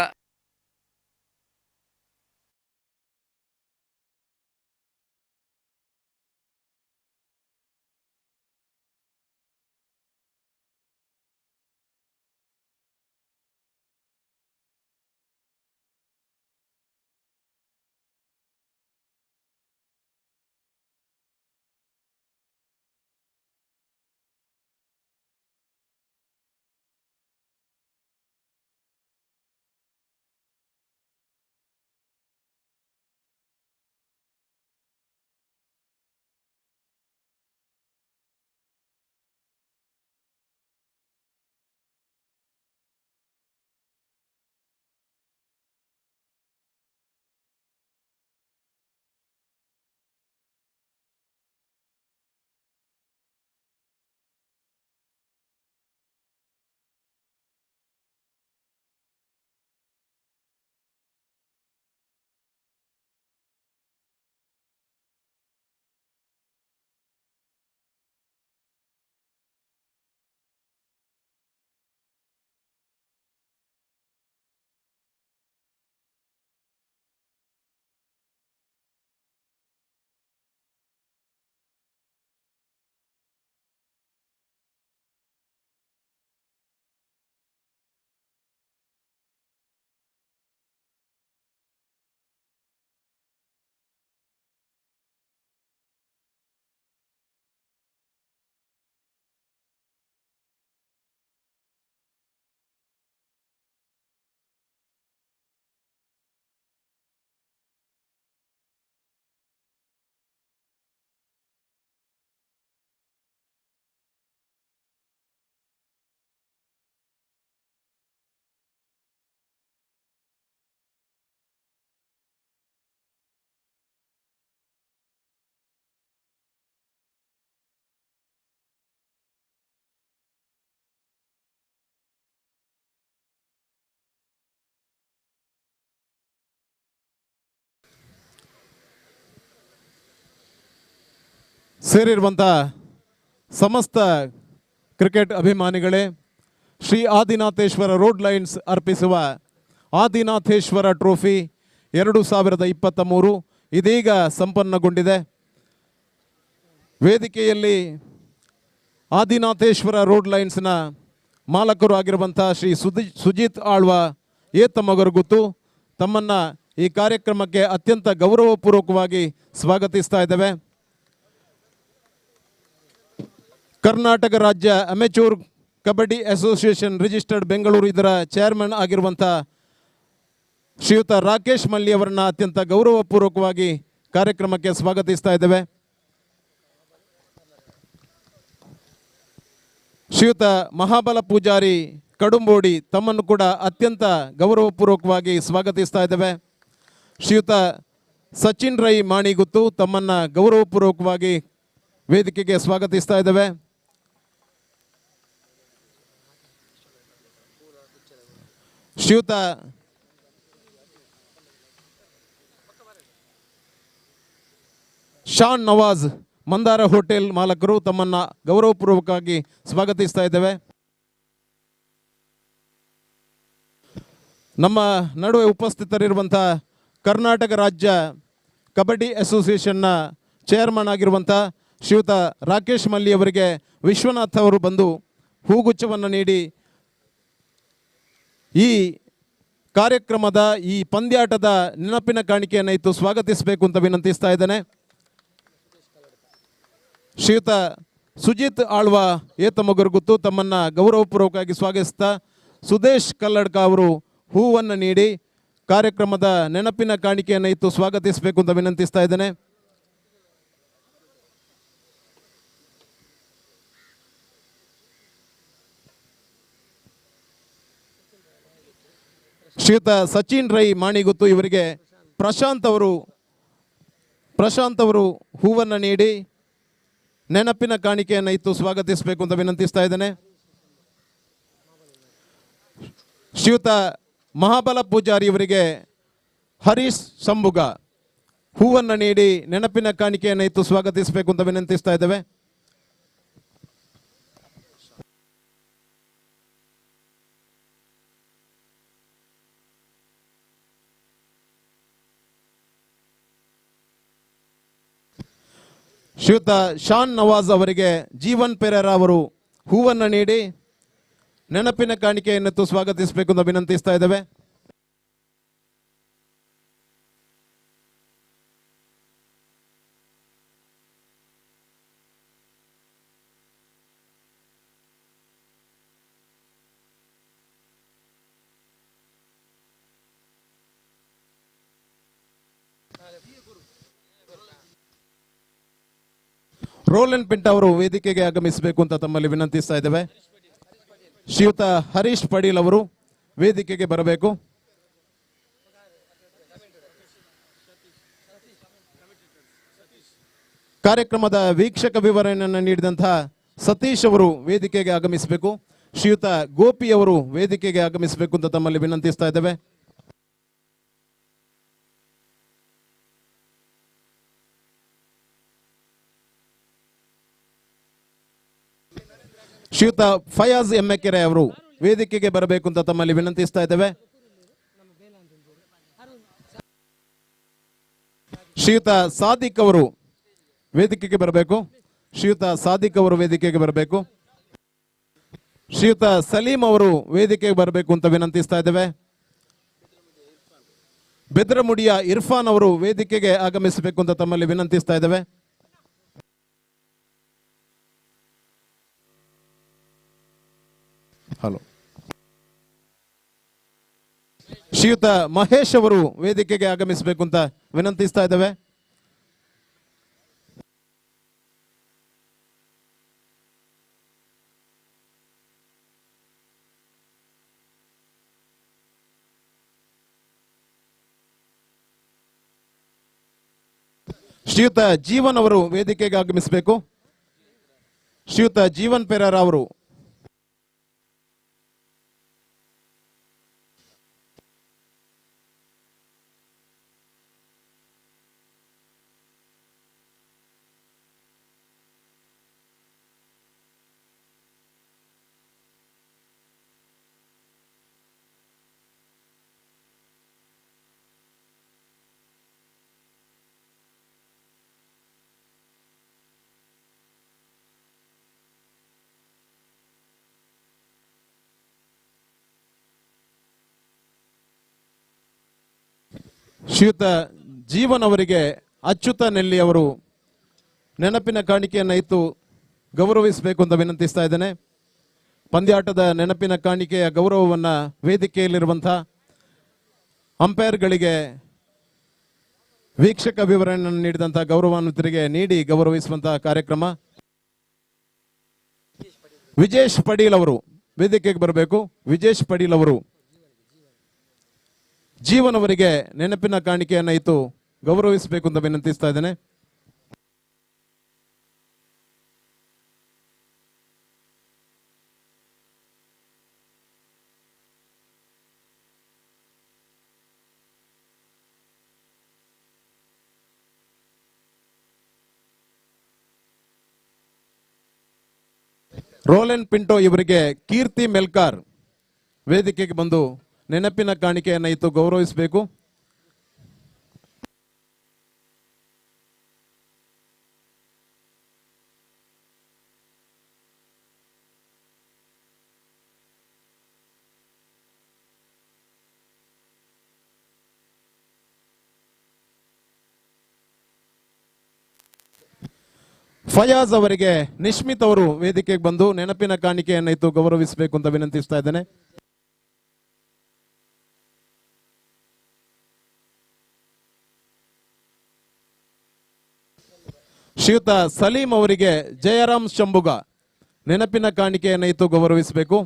Speaker 6: ಸೇರಿರುವಂಥ ಸಮಸ್ತ cricket ಅಭಿಮಾನಿಗಳೇ, Shri Adinatheshwara Road lines ಅರ್ಪಿಸುವ ಆದಿನಾಥೇಶ್ವರ trophy 2023 ಇದೀಗ ಸಂಪನ್ನಗೊಂಡಿದೆ. ವೇದಿಕೆಯಲ್ಲಿ ಆದಿನಾಥೇಶ್ವರ road ಲೈನ್ಸ್ನ ಮಾಲಕರು ಆಗಿರುವಂಥ ಶ್ರೀ ಸುಜಿತ್ ಆಳ್ವ ಏತಮಗರಗುತ್ತು ತಮ್ಮನ್ನು ಈ ಕಾರ್ಯಕ್ರಮಕ್ಕೆ ಅತ್ಯಂತ ಗೌರವಪೂರ್ವಕವಾಗಿ ಸ್ವಾಗತಿಸ್ತಾ ಇದ್ದೇವೆ. ಕರ್ನಾಟಕ ರಾಜ್ಯ amateur kabaddi association registered Bengaluru ಇದರ ಚೇರ್ಮನ್ ಆಗಿರುವಂಥ ಶ್ರೀಯುತ ರಾಕೇಶ್ ಮಲ್ಲಿ ಅವರನ್ನು ಅತ್ಯಂತ ಗೌರವಪೂರ್ವಕವಾಗಿ ಕಾರ್ಯಕ್ರಮಕ್ಕೆ ಸ್ವಾಗತಿಸ್ತಾ ಇದ್ದೇವೆ. ಶ್ರೀಯುತ ಮಹಾಬಲ ಪೂಜಾರಿ ಕಡುಂಬೋಡಿ ತಮ್ಮನ್ನು ಕೂಡ ಅತ್ಯಂತ ಗೌರವಪೂರ್ವಕವಾಗಿ ಸ್ವಾಗತಿಸ್ತಾ ಇದ್ದೇವೆ. ಶ್ರೀಯುತ ಸಚಿನ್ ರೈ ಮಾಣಿಗುತ್ತು ತಮ್ಮನ್ನು ಗೌರವಪೂರ್ವಕವಾಗಿ ವೇದಿಕೆಗೆ ಸ್ವಾಗತಿಸ್ತಾ ಇದ್ದೇವೆ. ಶ್ರೀಯುತ ಶಾನ್ ನವಾಜ್ ಮಂದಾರ ಹೋಟೆಲ್ ಮಾಲಕರು ತಮ್ಮನ್ನು ಗೌರವಪೂರ್ವಕವಾಗಿ ಸ್ವಾಗತಿಸ್ತಾ ಇದ್ದೇವೆ. ನಮ್ಮ ನಡುವೆ ಉಪಸ್ಥಿತರಿರುವಂಥ ಕರ್ನಾಟಕ ರಾಜ್ಯ ಕಬಡ್ಡಿ ಅಸೋಸಿಯೇಷನ್ನ ಚೇರ್ಮನ್ ಆಗಿರುವಂಥ ಶ್ರೀಯುತ ರಾಕೇಶ್ ಮಲ್ಲಿ ಅವರಿಗೆ ವಿಶ್ವನಾಥ್ ಅವರು ಬಂದು ಹೂಗುಚ್ಛವನ್ನು ನೀಡಿ ಈ ಕಾರ್ಯಕ್ರಮದ ಈ ಪಂದ್ಯಾಟದ ನೆನಪಿನ ಕಾಣಿಕೆಯನ್ನು ಇತ್ತು ಸ್ವಾಗತಿಸಬೇಕು ಅಂತ ವಿನಂತಿಸ್ತಾ ಇದ್ದೇನೆ. ಶ್ರೀಯುತ ಸುಜಿತ್ ಆಳ್ವ ಏತಮಗರಗುತ್ತು ತಮ್ಮನ್ನು ಗೌರವಪೂರ್ವಕವಾಗಿ ಸ್ವಾಗತಿಸ್ತಾ ಸುದೇಶ್ ಕಲ್ಲಡ್ಕ ಅವರು ಹೂವನ್ನು ನೀಡಿ ಕಾರ್ಯಕ್ರಮದ ನೆನಪಿನ ಕಾಣಿಕೆಯನ್ನು ಇತ್ತು ಸ್ವಾಗತಿಸಬೇಕು ಅಂತ ವಿನಂತಿಸ್ತಾ ಇದ್ದೇನೆ. ಶ್ರೀಯುತ ಸಚಿನ್ ರೈ ಮಾಣಿಗುತ್ತು ಇವರಿಗೆ ಪ್ರಶಾಂತ್ ಅವರು ಹೂವನ್ನು ನೀಡಿ ನೆನಪಿನ ಕಾಣಿಕೆಯನ್ನು ಇತ್ತು ಸ್ವಾಗತಿಸಬೇಕು ಅಂತ ವಿನಂತಿಸ್ತಾ ಇದ್ದೇನೆ. ಶ್ರೀಯುತ ಮಹಾಬಲ ಪೂಜಾರಿ ಇವರಿಗೆ ಹರೀಶ್ ಸಂಬುಗ ಹೂವನ್ನು ನೀಡಿ ನೆನಪಿನ ಕಾಣಿಕೆಯನ್ನು ಇತ್ತು ಸ್ವಾಗತಿಸಬೇಕು ಅಂತ ವಿನಂತಿಸ್ತಾ ಇದ್ದೇವೆ. ಶ್ರೀಯುತ ಶಾನ್ ನವಾಜ್ ಅವರಿಗೆ ಜೀವನ್ ಪೆರೇರಾ ಅವರು ಹೂವನ್ನು ನೀಡಿ ನೆನಪಿನ ಕಾಣಿಕೆಯನ್ನು ಸ್ವಾಗತಿಸಬೇಕು ಅಂತ ವಿನಂತಿಸ್ತಾ ಇದ್ದೇವೆ. ರೋಲನ್ ಪಿಂಟ ಅವರು ವೇದಿಕೆಗೆ ಆಗಮಿಸಬೇಕು ಅಂತ ತಮ್ಮಲ್ಲಿ ವಿನಂತಿಸ್ತಾ ಇದ್ದೇವೆ. ಶ್ರೀಯುತ ಹರೀಶ್ ಪಡೀಲ್ ಅವರು ವೇದಿಕೆಗೆ ಬರಬೇಕು. ಕಾರ್ಯಕ್ರಮದ ವೀಕ್ಷಕ ವಿವರಣೆಯನ್ನು ನೀಡಿದಂತಹ ಸತೀಶ್ ಅವರು ವೇದಿಕೆಗೆ ಆಗಮಿಸಬೇಕು. ಶ್ರೀಯುತ ಗೋಪಿ ಅವರು ವೇದಿಕೆಗೆ ಆಗಮಿಸಬೇಕು ಅಂತ ತಮ್ಮಲ್ಲಿ ವಿನಂತಿಸ್ತಾ ಇದ್ದೇವೆ. ಶ್ರೀಯುತ ಫಯಾಜ್ ಎಮ್ಮೆಕೆರೆ ಅವರು ವೇದಿಕೆಗೆ ಬರಬೇಕು ಅಂತ ತಮ್ಮಲ್ಲಿ ವಿನಂತಿಸ್ತಾ ಇದ್ದೇವೆ. ಶ್ರೀಯುತ ಸಾದಿಕ್ ಅವರು ವೇದಿಕೆಗೆ ಬರಬೇಕು. ಶ್ರೀಯುತ ಸಾದಿಕ್ ಅವರು ವೇದಿಕೆಗೆ ಬರಬೇಕು. ಶ್ರೀಯುತ ಸಲೀಂ ಅವರು ವೇದಿಕೆಗೆ ಬರಬೇಕು ಅಂತ ವಿನಂತಿಸ್ತಾ ಇದ್ದೇವೆ. ಬೆದ್ರಮುಡಿಯ ಇರ್ಫಾನ್ ಅವರು ವೇದಿಕೆಗೆ ಆಗಮಿಸಬೇಕು ಅಂತ ತಮ್ಮಲ್ಲಿ ವಿನಂತಿಸ್ತಾ ಇದ್ದೇವೆ. ಹಲೋ. ಶ್ರೀಯುತ ಮಹೇಶ್ ಅವರು ವೇದಿಕೆಗೆ ಆಗಮಿಸಬೇಕು ಅಂತ ವಿನಂತಿಸ್ತಾ ಇದ್ದೇವೆ. ಶ್ರೀಯುತ ಜೀವನ್ ಅವರು ವೇದಿಕೆಗೆ ಆಗಮಿಸಬೇಕು. ಶ್ರೀಯುತ ಜೀವನ್ ಪೆರೇರಾ ಅವರು ಶ್ರೀಯುತ ಜೀವನ್ ಅವರಿಗೆ ಅಚ್ಯುತ ನೆಲ್ಲಿ ಅವರು ನೆನಪಿನ ಕಾಣಿಕೆಯನ್ನು ಇತ್ತು ಗೌರವಿಸಬೇಕು ಅಂತ ವಿನಂತಿಸ್ತಾ ಇದ್ದೇನೆ. ಪಂದ್ಯಾಟದ ನೆನಪಿನ ಕಾಣಿಕೆಯ ಗೌರವವನ್ನು ವೇದಿಕೆಯಲ್ಲಿರುವಂತಹ ಅಂಪೈರ್ಗಳಿಗೆ ವೀಕ್ಷಕ ವಿವರಣೆಯನ್ನು ನೀಡಿದಂತಹ ಗೌರವಾನ್ವಿತರಿಗೆ ನೀಡಿ ಗೌರವಿಸುವಂತಹ ಕಾರ್ಯಕ್ರಮ. ವಿಜೇಶ್ ಪಡೀಲ್ ಅವರು ವೇದಿಕೆಗೆ ಬರಬೇಕು. ವಿಜೇಶ್ ಪಡೀಲ್ ಅವರು ಜೀವನ್ ಅವರಿಗೆ ನೆನಪಿನ ಕಾಣಿಕೆಯನ್ನು ಇತ್ತು ಗೌರವಿಸಬೇಕು ಅಂತ ವಿನಂತಿಸ್ತಾ ಇದ್ದೇನೆ. ರೋಲೆನ್ ಪಿಂಟೋ ಇವರಿಗೆ ಕೀರ್ತಿ ಮೆಲ್ಕಾರ್ ವೇದಿಕೆಗೆ ಬಂದು ನೆನಪಿನ ಕಾಣಿಕೆಯನ್ನು ಇತ್ತು ಗೌರವಿಸಬೇಕು. ಫಯಾಜ್ ಅವರಿಗೆ ನಿಶ್ಮಿತ್ ಅವರು ವೇದಿಕೆಗೆ ಬಂದು ನೆನಪಿನ ಕಾಣಿಕೆಯನ್ನು ಇತ್ತು ಗೌರವಿಸಬೇಕು ಅಂತ ವಿನಂತಿಸ್ತಾ ಇದ್ದೇನೆ. ಶ್ರೀಯುತ ಸಲೀಂ ಅವರಿಗೆ ಜಯರಾಮ್ ಶಂಭುಗ ನೆನಪಿನ ಕಾಣಿಕೆಯನ್ನು ಇತ್ತು ಗೌರವಿಸಬೇಕು.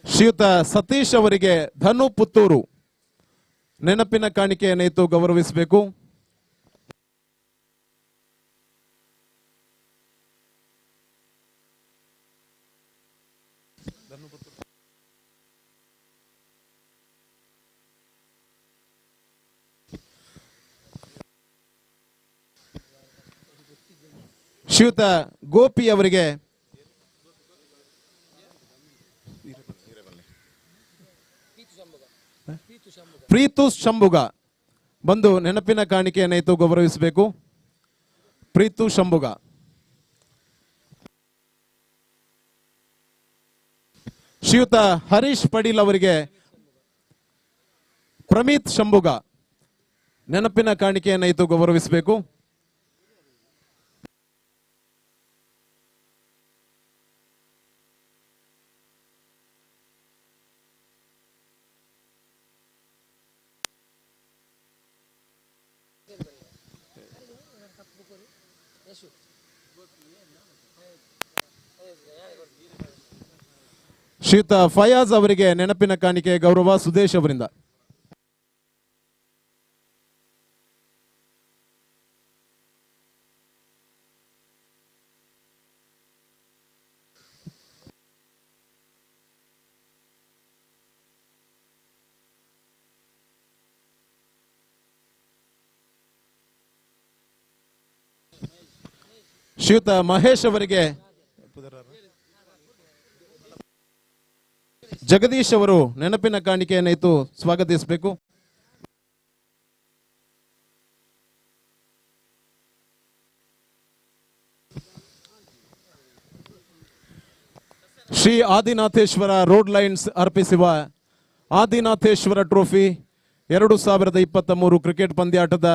Speaker 6: ಶ್ರೀಯುತ ಸತೀಶ್ ಅವರಿಗೆ ಧನು ಪುತ್ತೂರು ನೆನಪಿನ ಕಾಣಿಕೆಯನ್ನು ಇತ್ತು ಗೌರವಿಸಬೇಕು. ಶ್ರೀಯುತ ಗೋಪಿ ಅವರಿಗೆ ಪ್ರೀತು ಶಂಭುಗ ಬಂದು ನೆನಪಿನ ಕಾಣಿಕೆಯನ್ನು ಇತ್ತು ಗೌರವಿಸಬೇಕು. ಪ್ರೀತು ಶಂಭುಗ. ಶ್ರೀಯುತ ಹರೀಶ್ ಪಡೀಲ್ ಅವರಿಗೆ ಪ್ರಮೀತ್ ಶಂಭುಗ ನೆನಪಿನ ಕಾಣಿಕೆಯನ್ನು ಇತ್ತು ಗೌರವಿಸಬೇಕು. ಶ್ರೀಯುತ ಫಯಾಜ್ ಅವರಿಗೆ ನೆನಪಿನ ಕಾಣಿಕೆ ಗೌರವ ಸುದೇಶ್ ಅವರಿಂದ. ಶ್ರೀಯುತ ಮಹೇಶ್ ಅವರಿಗೆ ಜಗದೀಶ್ ಅವರು ನೆನಪಿನ ಕಾಣಿಕೆಯನ್ನು ಇತ್ತು ಸ್ವಾಗತಿಸಬೇಕು. ಶ್ರೀ ಆದಿನಾಥೇಶ್ವರ ರೋಡ್ ಲೈನ್ಸ್ ಅರ್ಪಿಸುವ ಆದಿನಾಥೇಶ್ವರ ಟ್ರೋಫಿ 2023 ಕ್ರಿಕೆಟ್ ಪಂದ್ಯಾಟದ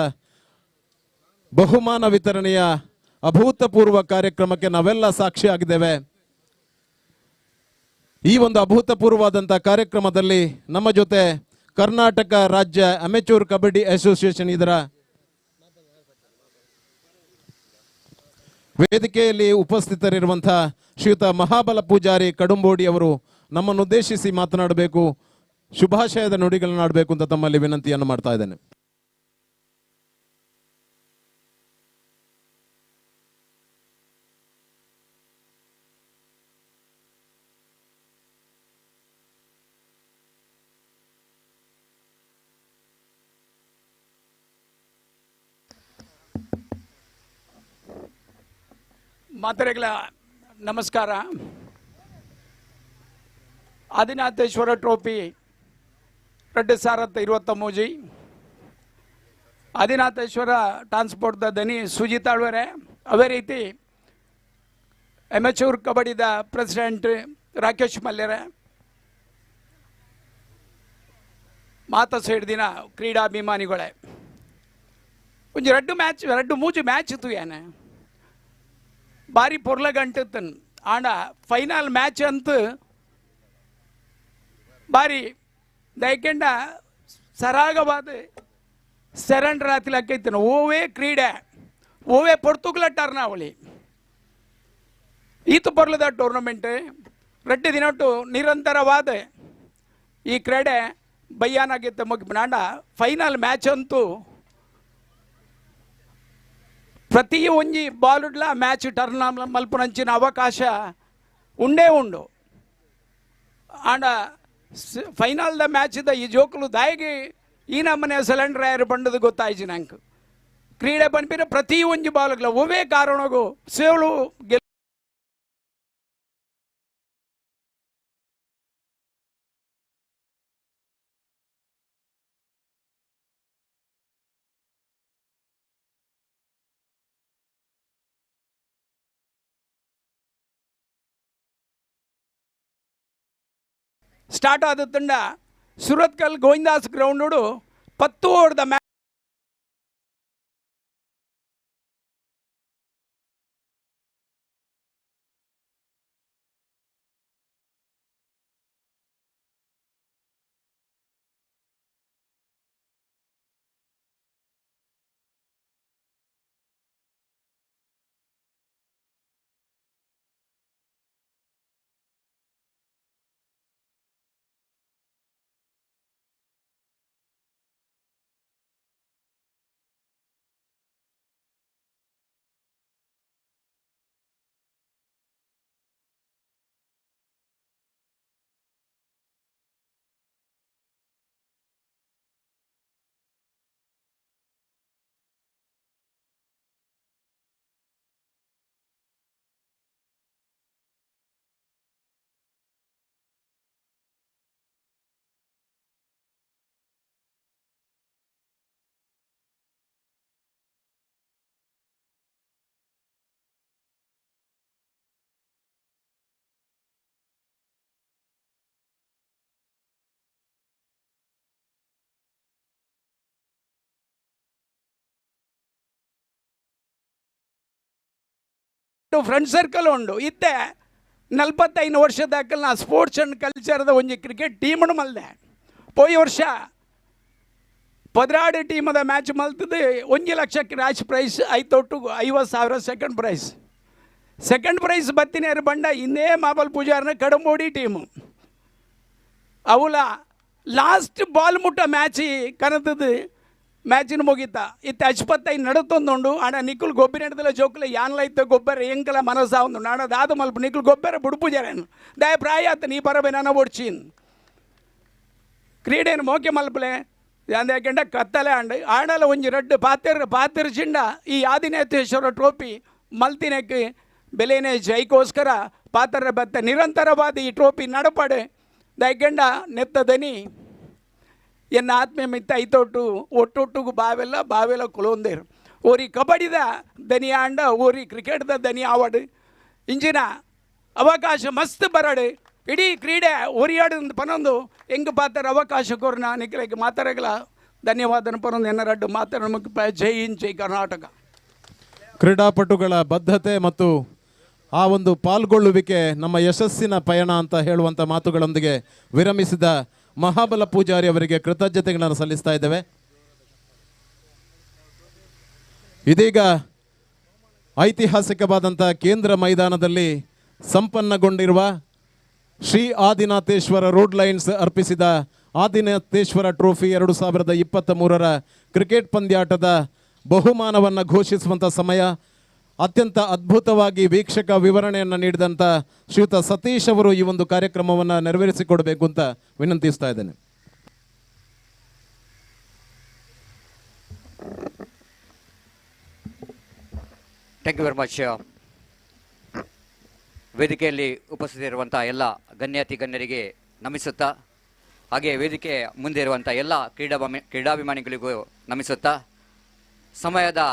Speaker 6: ಬಹುಮಾನ ವಿತರಣೆಯ ಅಭೂತಪೂರ್ವ ಕಾರ್ಯಕ್ರಮಕ್ಕೆ ನಾವೆಲ್ಲ ಸಾಕ್ಷಿಯಾಗಿದ್ದೇವೆ. ಈ ಒಂದು ಅಭೂತಪೂರ್ವವಾದಂತಹ ಕಾರ್ಯಕ್ರಮದಲ್ಲಿ ನಮ್ಮ ಜೊತೆ ಕರ್ನಾಟಕ ರಾಜ್ಯ ಅಮೆಚೂರ್ ಕಬಡ್ಡಿ ಅಸೋಸಿಯೇಷನ್ ಇದರ ವೇದಿಕೆಯಲ್ಲಿ ಉಪಸ್ಥಿತರಿರುವಂತಹ ಶ್ರೀಯುತ ಮಹಾಬಲ ಪೂಜಾರಿ ಕಡುಂಬೋಡಿ ಅವರು ನಮ್ಮನ್ನು ಉದ್ದೇಶಿಸಿ ಮಾತನಾಡಬೇಕು, ಶುಭಾಶಯದ ನುಡಿಗಳನ್ನು ಆಡಬೇಕು ಅಂತ ತಮ್ಮಲ್ಲಿ ವಿನಂತಿಯನ್ನು ಮಾಡ್ತಾ ಇದ್ದೇನೆ.
Speaker 7: ಮಾತರೆಗಳ ನಮಸ್ಕಾರ. ಆದಿನಾಥೇಶ್ವರ ಟ್ರೋಫಿ 2023 ಆದಿನಾಥೇಶ್ವರ ಟ್ರಾನ್ಸ್ಪೋರ್ಟ್ದ ದನಿ ಸುಜಿತ್ ಆಳ್ವರೆ ಅವೇ ರೀತಿ ಅಮೆಚೂರ್ ಕಬಡ್ಡಿದ ಪ್ರೆಸಿಡೆಂಟ್ ರಾಕೇಶ್ ಮಲ್ಯರ ಮಾತ ಸೇಡ್ದಿನ ಕ್ರೀಡಾಭಿಮಾನಿಗಳೇ ಒಂಜಿ ಎರಡು ಮೂಜಿ ಮ್ಯಾಚ್ ಇತ್ತು ಏನೆ ಭಾರಿ ಪೊರ್ಲ ಗಂಟತ್ತನ್ ಆಂಡ ಫೈನಲ್ ಮ್ಯಾಚ್ ಅಂತ ಭಾರಿ ದಯಕೆಂಡ ಸರಾಗವಾದ ಸೆರೆಂಡರ್ ಆತಿಲಕ್ಕೈತನ ಓವೇ ಕ್ರೀಡೆ ಓವೇ ಪೊರ್ತುಗ್ಲ ಟರ್ನಾವಳಿ ಈತು ಪೊರ್ಲದ ಟೂರ್ನಮೆಂಟ್ ರೆಡ್ಡಿ ದಿನಟ್ಟು ನಿರಂತರವಾದ ಈ ಕ್ರೀಡೆ ಬಯ್ಯಾನಾಗಿತ್ತು ಮುಗಿನಾಂಡ ಫೈನಲ್ ಮ್ಯಾಚ್ ಅಂತೂ ಪ್ರತಿ ಒಂಜಿ ಬಾಲುಡ್ಲ ಮ್ಯಾಚ್ ಟರ್ನ್ ಮಲ್ಪುನಂಚಿನ ಅವಕಾಶ ಉಂಡು ಆಂಡ ಫೈನಲ್ದ ಮ್ಯಾಚ್ದ ಈ ಜೋಕುಲು ದಾಯಿಗೆ ಈ ನಮ್ಮನೆ ಸಿಲಿಂಡರ್ ಯಾರು ಬಂಡದು ಗೊತ್ತಾಯ್ತು ನಂಗೆ ಕ್ರೀಡೆ ಬಂದ್ಬಿರ ಪ್ರತಿ ಒಂಜಿ ಬಾಲುಗ್ಲ ಒವೇ ಕಾರಣಗೂ ಸೇವಳು ಸ್ಟಾರ್ಟ್ ಆದ ತಂಡ ಸುರತ್ಕಲ್ ಗೋವಿಂದಾಸ್ ಗ್ರೌಂಡು 10 ಓವರ್ದ ಮ್ಯಾಚ್ ಫ್ರೆಂಡ್ ಸರ್ಕಲ್ ಉಂಡು ಇತ್ತೆ 45 ವರ್ಷದಾಕಲ್ ನಾ ಸ್ಪೋರ್ಟ್ಸ್ ಆ್ಯಂಡ್ ಕಲ್ಚರ್ದ ಒಂಜಿ ಕ್ರಿಕೆಟ್ ಟೀಮನ್ನು ಮಲ್ದೆ ಪೋಯಿ ವರ್ಷ 16 ಟೀಮದ ಮ್ಯಾಚ್ ಮಲ್ತದ್ದು 1 lakh cash prize 50,000 second prize ಬತ್ತಿನೇರು ಬಂಡ ಇನ್ನೇ ಮಾಬಲ್ ಪೂಜಾರ್ನ ಕಡಂಬೋಡಿ ಟೀಮು ಅವಳ ಲಾಸ್ಟ್ ಬಾಲ್ ಮುಟ್ಟ ಮ್ಯಾಚ್ ಕನತದ್ದು ಮ್ಯಾಚಿನ ಮುಗೀತ ಇತ್ತು ಅಚ್ಪತ್ತೈದು ನಡುತ್ತೊಂದುಂಡು ಆಡ ನಿಖುಲ್ ಗೊಬ್ಬರ ಹಿಡ್ದಲ್ಲ ಜೋಕುಲ ಯಾನ್ಲ ಇತ್ತು ಗೊಬ್ಬರ ಎಂಕಲ ಮನಸ್ಸ ಒಂದು ನಾಡದಾದ ಮಲ್ಪ ನಿಖುಲ್ ಗೊಬ್ಬರ ಬುಡುಪುಜಾರೇನು ದಯ ಪ್ರಾಯ ಆತ ನೀ ಬರಬೇ ನನ್ನ ಓಡ್ಚೀನ್ ಕ್ರೀಡೆಯನ್ನು ಮೋಕೆ ಮಲ್ಪಲೆ ಯಾಕೆಂಡ ಕತ್ತಲೆ ಆಡಲ ಒಂಜಿ ರಡ್ಡು ಪಾತಿರ್ಚಿಂಡ ಈ ಆದಿನಾಥೇಶ್ವರ ಟ್ರೋಫಿ ಮಲ್ತಿನಕ್ಕೆ ಬೆಲೆನೇ ಜೈಗೋಸ್ಕರ ಪಾತ್ರ ಬತ್ತ ನಿರಂತರವಾದ ಈ ಟ್ರೋಫಿ ನಡಪಡೆ ದಯಕೆಂಡ ನೆತ್ತ ದನಿ ಎನ್ನ ಆತ್ಮೀಯ ಮಿತ್ತ ಐತೊಟ್ಟು ಒಟ್ಟೊಟ್ಟಿಗೂ ಬಾವೆಲ್ಲ ಕುಲೊಂದೇರು ಓರಿ ಕಬಡ್ಡಿದ ದನಿ ಆಂಡ ಓರಿ ಕ್ರಿಕೆಟ್ದ ದನಿ ಆವಡು ಇಂಜಿನ ಅವಕಾಶ ಮಸ್ತ್ ಬರಡು ಇಡೀ ಕ್ರೀಡೆ ಒರಿಯಾಡ ಪನೊಂದು ಹೆಂಗೆ ಪಾತ್ರ ಅವಕಾಶ ಕೊರ್ನ ನಿಖಿಲಕ್ಕೆ ಮಾತಾಡಗಲ ಧನ್ಯವಾದನ ಪನೊಂದು ಎನ್ನರಡ್ಡು ಮಾತಾಡ ಮುಖ್ಯ ಜೈ ಹಿಂದ್ ಜೈ ಕರ್ನಾಟಕ.
Speaker 6: ಕ್ರೀಡಾಪಟುಗಳ ಬದ್ಧತೆ ಮತ್ತು ಆ ಒಂದು ಪಾಲ್ಗೊಳ್ಳುವಿಕೆ ನಮ್ಮ ಯಶಸ್ಸಿನ ಪಯಣ ಅಂತ ಹೇಳುವಂಥ ಮಾತುಗಳೊಂದಿಗೆ ವಿರಮಿಸಿದ ಮಹಾಬಲ ಪೂಜಾರಿ ಅವರಿಗೆ ಕೃತಜ್ಞತೆಗಳನ್ನು ಸಲ್ಲಿಸ್ತಾ ಇದ್ದೇವೆ. ಇದೀಗ ಐತಿಹಾಸಿಕವಾದಂಥ ಕೇಂದ್ರ ಮೈದಾನದಲ್ಲಿ ಸಂಪನ್ನಗೊಂಡಿರುವ ಶ್ರೀ ಆದಿನಾಥೇಶ್ವರ ರೋಡ್ ಲೈನ್ಸ್ ಅರ್ಪಿಸಿದ ಆದಿನಾಥೇಶ್ವರ ಟ್ರೋಫಿ 2023ರ ಕ್ರಿಕೆಟ್ ಪಂದ್ಯಾಟದ ಬಹುಮಾನವನ್ನು ಘೋಷಿಸುವಂಥ ಸಮಯ. ಅತ್ಯಂತ ಅದ್ಭುತವಾಗಿ ವೀಕ್ಷಕ ವಿವರಣೆಯನ್ನು ನೀಡಿದಂಥ ಶ್ರೀಯುತ ಸತೀಶ್ ಅವರು ಈ ಒಂದು ಕಾರ್ಯಕ್ರಮವನ್ನು ನೆರವೇರಿಸಿಕೊಡಬೇಕು ಅಂತ ವಿನಂತಿಸ್ತಾ ಇದ್ದೇನೆ.
Speaker 3: Thank you very much. ವೇದಿಕೆಯಲ್ಲಿ ಉಪಸ್ಥಿತರಿರುವಂಥ ಎಲ್ಲ ಗಣ್ಯರಿಗೆ ನಮಿಸುತ್ತಾ, ಹಾಗೆ ವೇದಿಕೆ ಮುಂದೆ ಇರುವಂಥ ಎಲ್ಲ ಕ್ರೀಡಾಭಿಮಾನಿಗಳಿಗೂ ನಮಿಸುತ್ತಾ, ಸಮಯದ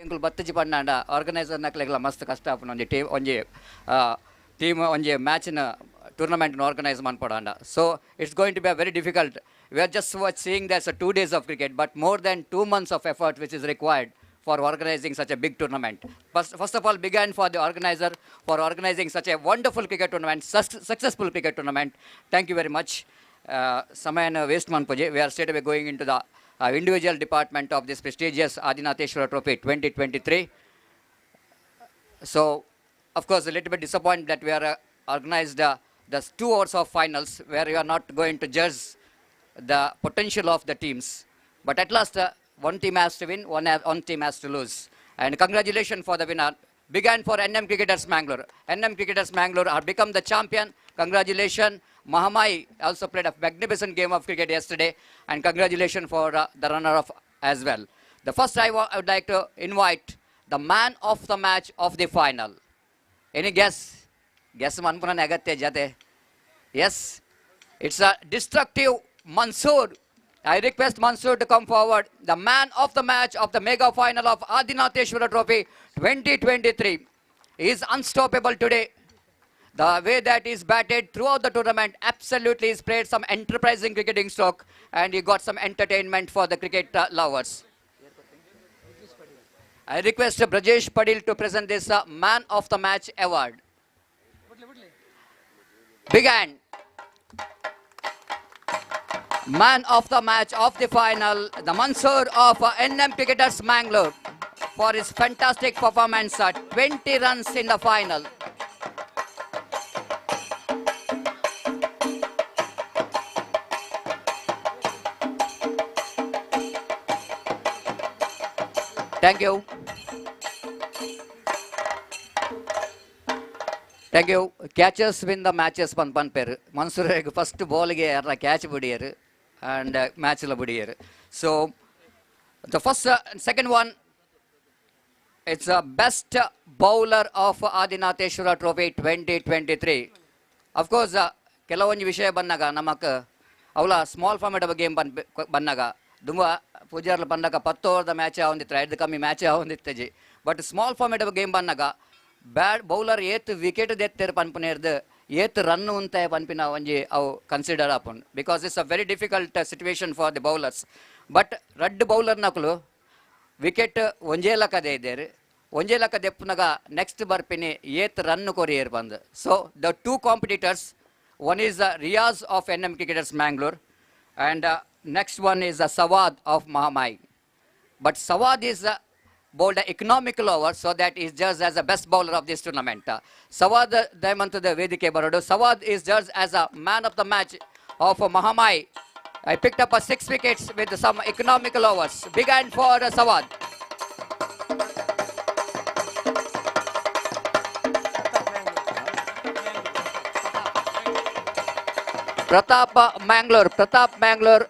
Speaker 3: ಎಂಕುಲು ಬತ್ತಜಿ ಪಂಡ ಆರ್ಗನೈಸರ್ ನಕ್ಲೆಗ್ಲ ಮಸ್ತ್ ಕಷ್ಟ ಆಪುನ ಒಂಜಿ ಟೀಮ್ ಒಂಜಿ ಮ್ಯಾಚಿನ ಟೂರ್ನಮೆಂಟ್ ಆರ್ಗನೈಸ್ ಮನ್ಪಡಾಂಡ. So it's going to be very difficult. We are just seeing there's 2 days of cricket, but more than 2 months of effort which is required for organizing such a big tournament. First of all, began for the organizer for organizing such a wonderful cricket tournament, successful cricket tournament. Thank you very much. Samayana waste manpuje. We are straight away going into the individual department of this prestigious Adinatheshwara Trophy 2023. So, of course, a little bit disappointed that we are organized the 2 hours of finals where we are not going to judge the potential of the teams. But at last, one team has to win, one team has to lose. And congratulations for the winner. Began for NM Cricketers Manglore. NM Cricketers Manglore have become the champion. Congratulations. Mahamai also played a magnificent game of cricket yesterday. And congratulations for the runner-up as well. The first I would like to invite the man of the match of the final. Any guess? Guess manpuna nagatte jate. Yes. It's a destructive Mansoor. I request Mansoor to come forward. The man of the match of the mega final of Adinatheshwara Trophy 2023. He is unstoppable today. The way that he's batted throughout the tournament, absolutely he's played some enterprising cricketing stroke and he got some entertainment for the cricket lovers. I request Brajesh Padil to present this man of the match award. Big hand. Man of the match of the final, the Mansoor of NM Cricketers Mangalore for his fantastic performance at 20 runs in the final. Thank you. Thank you. Catchers win the matches pan per. Mansoor first ball ge yarra catch budiyaru and match la budiyaru. So the first second one, it's the best bowler of Adinatheshwara Trophy 2023. Of course, ಕೆಲವೊಂದು ವಿಷಯ ಬಂದಾಗ ನಮಕ್ ಅವಳ small format game ಬಂದಾಗ ದುಂಬ ಪೂಜಾರ್ಲು ಬಂದಾಗ 10 ಓವರ್ದ match ಆವಂದಿತ್ತು, 5 ಕಮ್ಮಿ ಮ್ಯಾಚ್ ಆವಂದಿತ್ತಜಿ. ಬಟ್ ಸ್ಮಾಲ್ ಫಾರ್ಮೆಟ್ ಗೇಮ್ ಬಂದಾಗ ಬ್ಯಾಡ್ ಬೌಲರ್ ಏತ್ ವಿಕೆಟ್ ದೆತ್ತೇರು ಪನ್ಪುನೇರ್ದು ಏತ್ ರನ್ ಉಂತ ಪನ್ಪಿನ ಒಂಜಿ ಅವು ಕನ್ಸಿಡರ್ ಆಪುಂಡು. Because it's a very difficult situation for the bowlers. But ರಡ್ ಬೌಲರ್ ನಕಲು ವಿಕೆಟ್ ಒಂಜೇ ಲಕ್ಕದೇ ಇದ್ದೇರು, ಒಂಜೇ ಲಕ್ಕ ದೆಪ್ಪುನಾಗ ನೆಕ್ಸ್ಟ್ ಬರ್ಪಿನಿ ಏತ್ ರನ್ ಕೊರಿಯರ್ ಬಂದು. So the 2 competitors, one is Riaz of NM Cricketers Mangalore and next one is Sawad of Mahamai. But Sawad is bowled an economical over, so that is judged as the best bowler of this tournament. Sawad Daimantu the Vedike Barodo. Sawad is judged as a man of the match of Mahamai. I picked up 6 wickets with some economical overs. Big hand for Sawad. Pratap Manglore,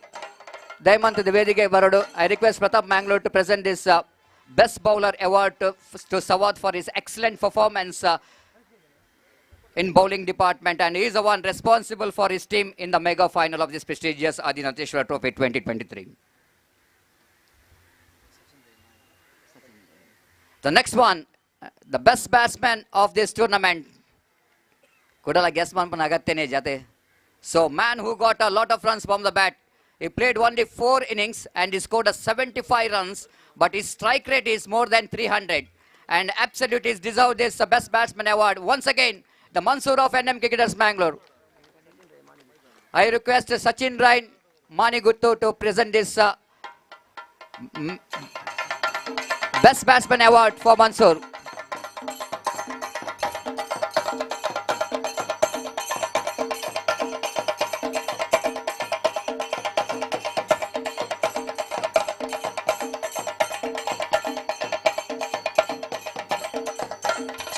Speaker 3: Diamond to the Vedike Barodo. I request Pratap Manglore to present this Best Bowler Award to Sawad for his excellent performance in bowling department, and he is the one responsible for his team in the mega final of this prestigious Adinatheshwara Trophy 2023. The next one, the best batsman of this tournament. Kudala guess man panagattene jate. So, man who got a lot of runs from the bat. He played only 4 innings and he scored 75 runs, but his strike rate is more than 300. And absolutely is deserved this Best Batsman Award. Once again, the Mansoor of NM Cricketers Mangalore. I request Sachin Rain Maniguttu to present this Best Batsman Award for Mansoor.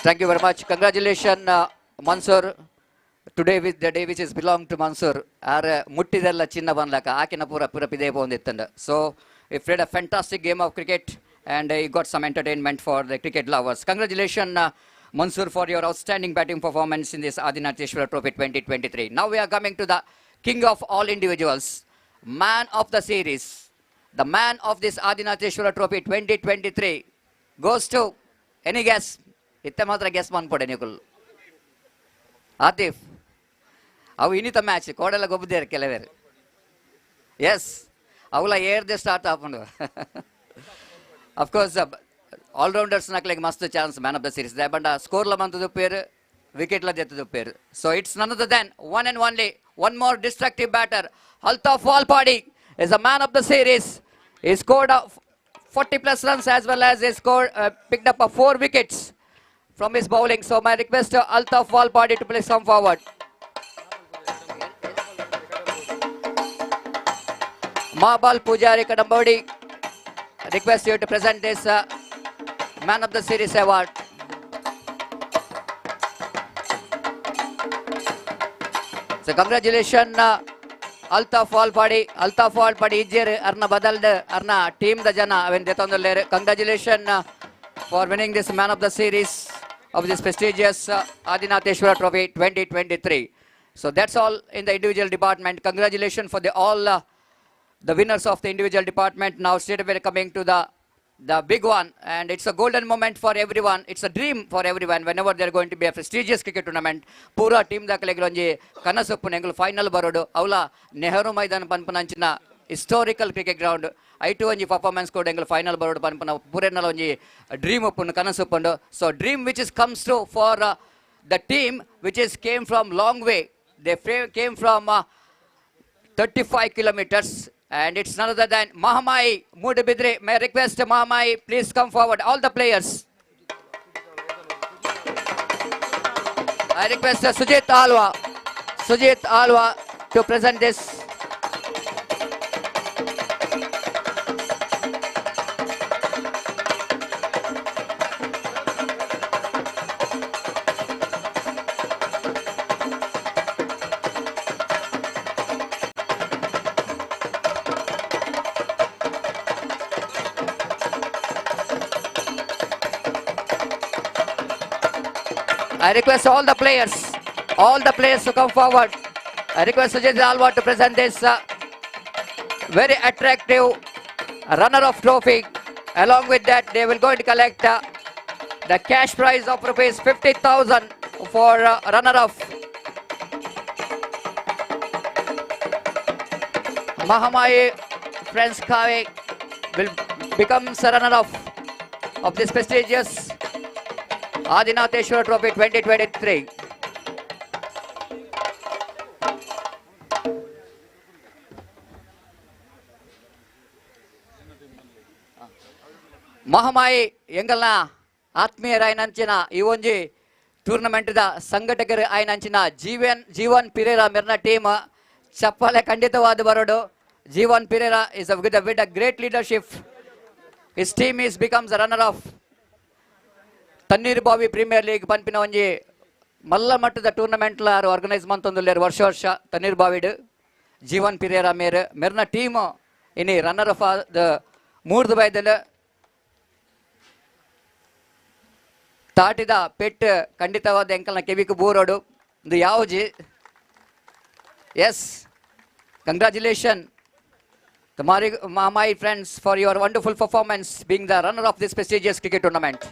Speaker 3: Thank you very much. Congratulations, Mansoor. Today with the day which is belong to Mansoor. Our muttidella chinna banlaka akina pura pide pondittanda. So he played a fantastic game of cricket and he got some entertainment for the cricket lovers. Congratulations, Mansoor, for your outstanding batting performance in this Adinatheshwara Trophy 2023. Now we are coming to the king of all individuals, man of the series, the man of this Adinatheshwara Trophy 2023. goes to any guess. Itte matra guess manpode nikul. Atif. Avu inita match kodala gobudere keleveru. Yes. Avula air start apundu. Of course, all-rounders nakle mast chance man of the series. Dabanda score la mantu dupperu, wicket la jettu dupperu. So it's none other than one and only one more destructive batter. Altaf Walpadi is a man of the series. He scored 40 plus runs as well as he scored picked up 4 wickets from his bowling. So my request to Altaf Walpadi to please come forward. Mabal Pujari Kadambodi, request you to present this Man of the Series award. So congratulations Altaf Walpadi. Altaf Walpadi ijjer arna badalde arna team da jana aven detondolere. Congratulations for winning this Man of the Series of this prestigious Adinatheshwara Trophy 2023. So that's all in the individual department. Congratulations for all the winners of the individual department. Now straight away coming to the big one, and it's a golden moment for everyone. It's a dream for everyone whenever they're going to be a prestigious cricket tournament. Pura team da kalegelonji kanasuppu nengal final barodu avla Nehru Maidan panpananchina historical cricket ground I2 onji performance code engal final barodu panpana purenala onji dream uppun kanasuppundu. So dream which is comes true for the team which is came from long way. They came from 35 kilometers. And it's none other than Mahamai Mudabidre. May I request Mahamai, please come forward. All the players. I request Sujit Alwa to present this. I request all the players to come forward. I request Sujit Alwa to present this very attractive runner-up trophy. Along with that, they will going to collect the cash prize of rupees 50,000 for runner-up. Mahamai Friends Kave will become the runner-up of this prestigious Adinatheshwara Trophy 2023. Mahamai ಎಂಗಲ್ನ ಆತ್ಮೀಯರಾಯನಂಚಿನ ಈ ಒಂಜಿ tournament ದ ಸಂಘಟಕರು ಆಯನಂಚಿನ ಜೀವನ್ ಪಿರೇರಾ ಮೆರ್ನ team ಚಪ್ಪಲೆ ಖಂಡಿತವಾದ ಬರೋಡು. Jeevan Pereira is with a great leadership. His team becomes a runner of Tannir Bavi Premier League panpina onji malla mattದ ಟೂರ್ನಮೆಂಟ್ ಲ ಆರ್ಗನೈಸ್ ಮಂತೊಂದುಲ್ಲೆರ್ ವರ್ಷ ತಣ್ಣೀರ್ ಬಾವಿಡ್ ಜೀವನ್ ಪಿರೇರಾ ಮೆರ್ನ ಟೀಮ್ ಇನಿ ರನ್ನರ್ ಆಫ್ ದ ಮೂರ್ದು ಬೈದಲ್ ತಾಟಿದ ಪೆಟ್ ಖಂಡಿತವಾದ ಎಂಕಲ್ನ ಕೆವಿಕ್ ಬೂರೋಡು ಇದು ಯಾವಜಿ. Yes, congratulation my friends for your wonderful performance being the runner of this prestigious cricket tournament.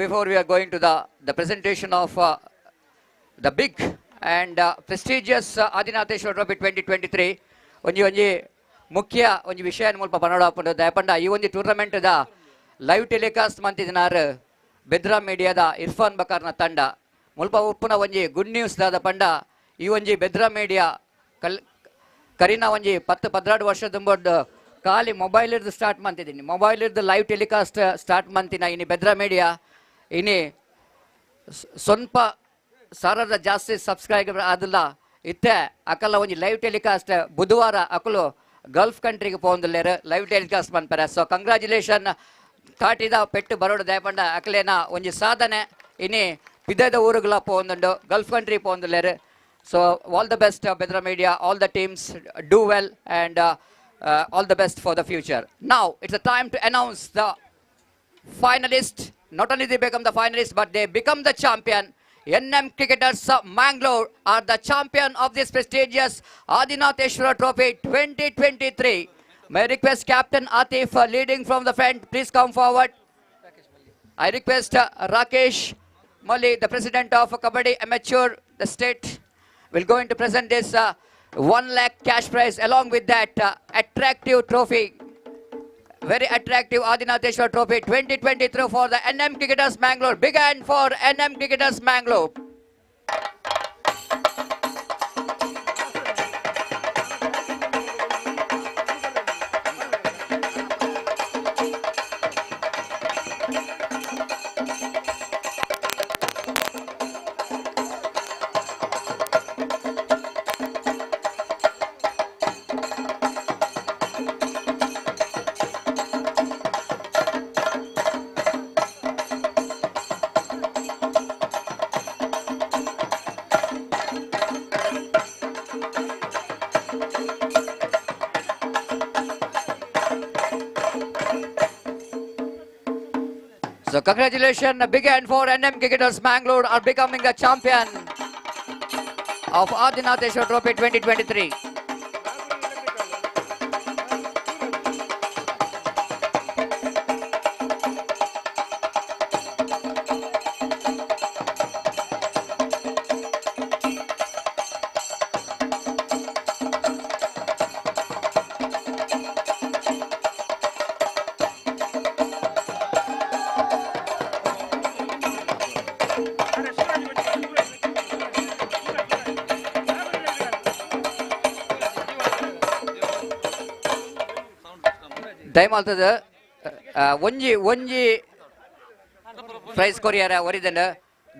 Speaker 3: Before we are going to the presentation of the big and prestigious Adinatheshwara Trophy 2023, onji mukhya onji vishayanu mulpa panadapundu dayapanda ee onji tournament da live telecast mantidinaru Bedra Media da Irfan Bakar na tanda mulpa uppuna onji good news da panda ee onji Bedra Media karina onji 10-12 ವರ್ಷದ ಖಾಲಿ mobile ಇರ್ದು start ಮಾಡ್ತಿದ್ದೀನಿ. Mobile ಇರ್ದು live telecast start ಮಾಡ್ತೀನಿ. ಇನ್ನು Bedara media ಇನ್ನು ಸ್ವಲ್ಪ ಸಾವಿರದ ಜಾಸ್ತಿ subscriber ಆದಿಲ್ಲ ಇತ್ತೆ ಅಕಲ್ಲ ಒಂಜಿ ಲೈವ್ ಟೆಲಿಕಾಸ್ಟ್ ಬುಧವಾರ ಅಕಲು ಗಲ್ಫ್ ಕಂಟ್ರಿಗೆ ಪೋಂದುಲ್ಲೇರು ಲೈವ್ ಟೆಲಿಕಾಸ್ಟ್ ಮಾಡ್ತಾರೆ. ಸೊ ಕಂಗ್ರಾಚುಲೇಷನ್ ತಾಟಿದ ಪೆಟ್ಟು ಬರೋಡು ದಯಪಂಡ ಅಕಲೇನ ಒಂಜಿ ಸಾಧನೆ ಇನ್ನು ಪಿದೆದ ಊರುಗಳ ಪೋಂದುಂಡು ಗಲ್ಫ್ ಕಂಟ್ರಿ ಪೋಂದುಲ್ಲೆರ್. So all the best Bedra Media, all the teams do well and all the best for the future. Now it's a time to announce the finalists. Not only they become the finalists but they become the champion. NM cricketers Manglore are the champion of this prestigious Adinatheshwara Trophy 2023. May I request Captain Atif leading from the front, please come forward. I request Rakesh Mali, the president of Kabaddi Amateur, the state, will going to present this 1 lakh cash prize along with that attractive trophy. Very attractive Adinatheshwara Trophy 2023 for the NM Cricketers Mangalore. Big hand for NM Cricketers Mangalore. So congratulations, a big hand for NM Cricketers Mangalore are becoming the champion of Adinatheshwara Trophy 2023. ದಯಮಾಲ್ತದ ಒಂಜಿ price courier ಒರಿದನ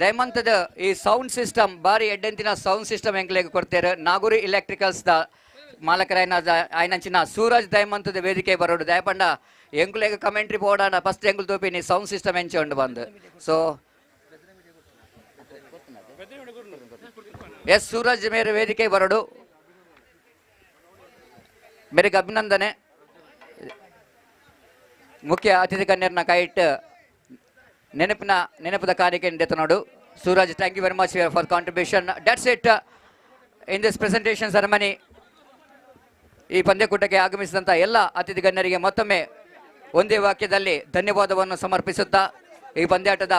Speaker 3: ದಯಮಂತದ ಈ sound system ಬಾರಿ ಎಡ್ಡೆಂತಿನ sound system ಎಂಕ್ಲೆಗ್ ಕೊಡ್ತೇರು Naguri electricals ದ ಮಾಲಕರ ಆಯ್ನಂಚಿನ ಸೂರಜ್ ದಯಮಂತದ ವೇದಿಕೆ ಬರೋಡು ದಯಪಂಡ ಎಂಕ್ಲೆಗ್ ಕಮೆಂಟ್ರಿ ಬೋರ್ಡಾನ ಫಸ್ಟ್ ಎಂಕುಲ್ ತೋಪಿ ನೀ ಸೌಂಡ್ ಸಿಸ್ಟಮ್ ಎಂಚೊಂಡು ಬಂದು ಸೊ ಎಸ್ ಸೂರಜ್ ಮೇರೆ ವೇದಿಕೆ ಬರೋಡು ಮೇರೆಗೆ ಅಭಿನಂದನೆ ಮುಖ್ಯ ಅತಿಥಿ ಗಣ್ಯರನ್ನ ಕೈ ಇಟ್ಟು ನೆನಪದ ಕಾರ್ಯಕ್ಕೆ ನೋಡು Suraj thank you very much for contribution. That's it in this presentation ceremony. ಈ ಪಂದ್ಯಕೂಟಕ್ಕೆ ಆಗಮಿಸಿದಂಥ ಎಲ್ಲ ಅತಿಥಿ ಗಣ್ಯರಿಗೆ ಮತ್ತೊಮ್ಮೆ ಒಂದೇ ವಾಕ್ಯದಲ್ಲಿ ಧನ್ಯವಾದವನ್ನು ಸಮರ್ಪಿಸುತ್ತಾ ಈ ಪಂದ್ಯಾಟದ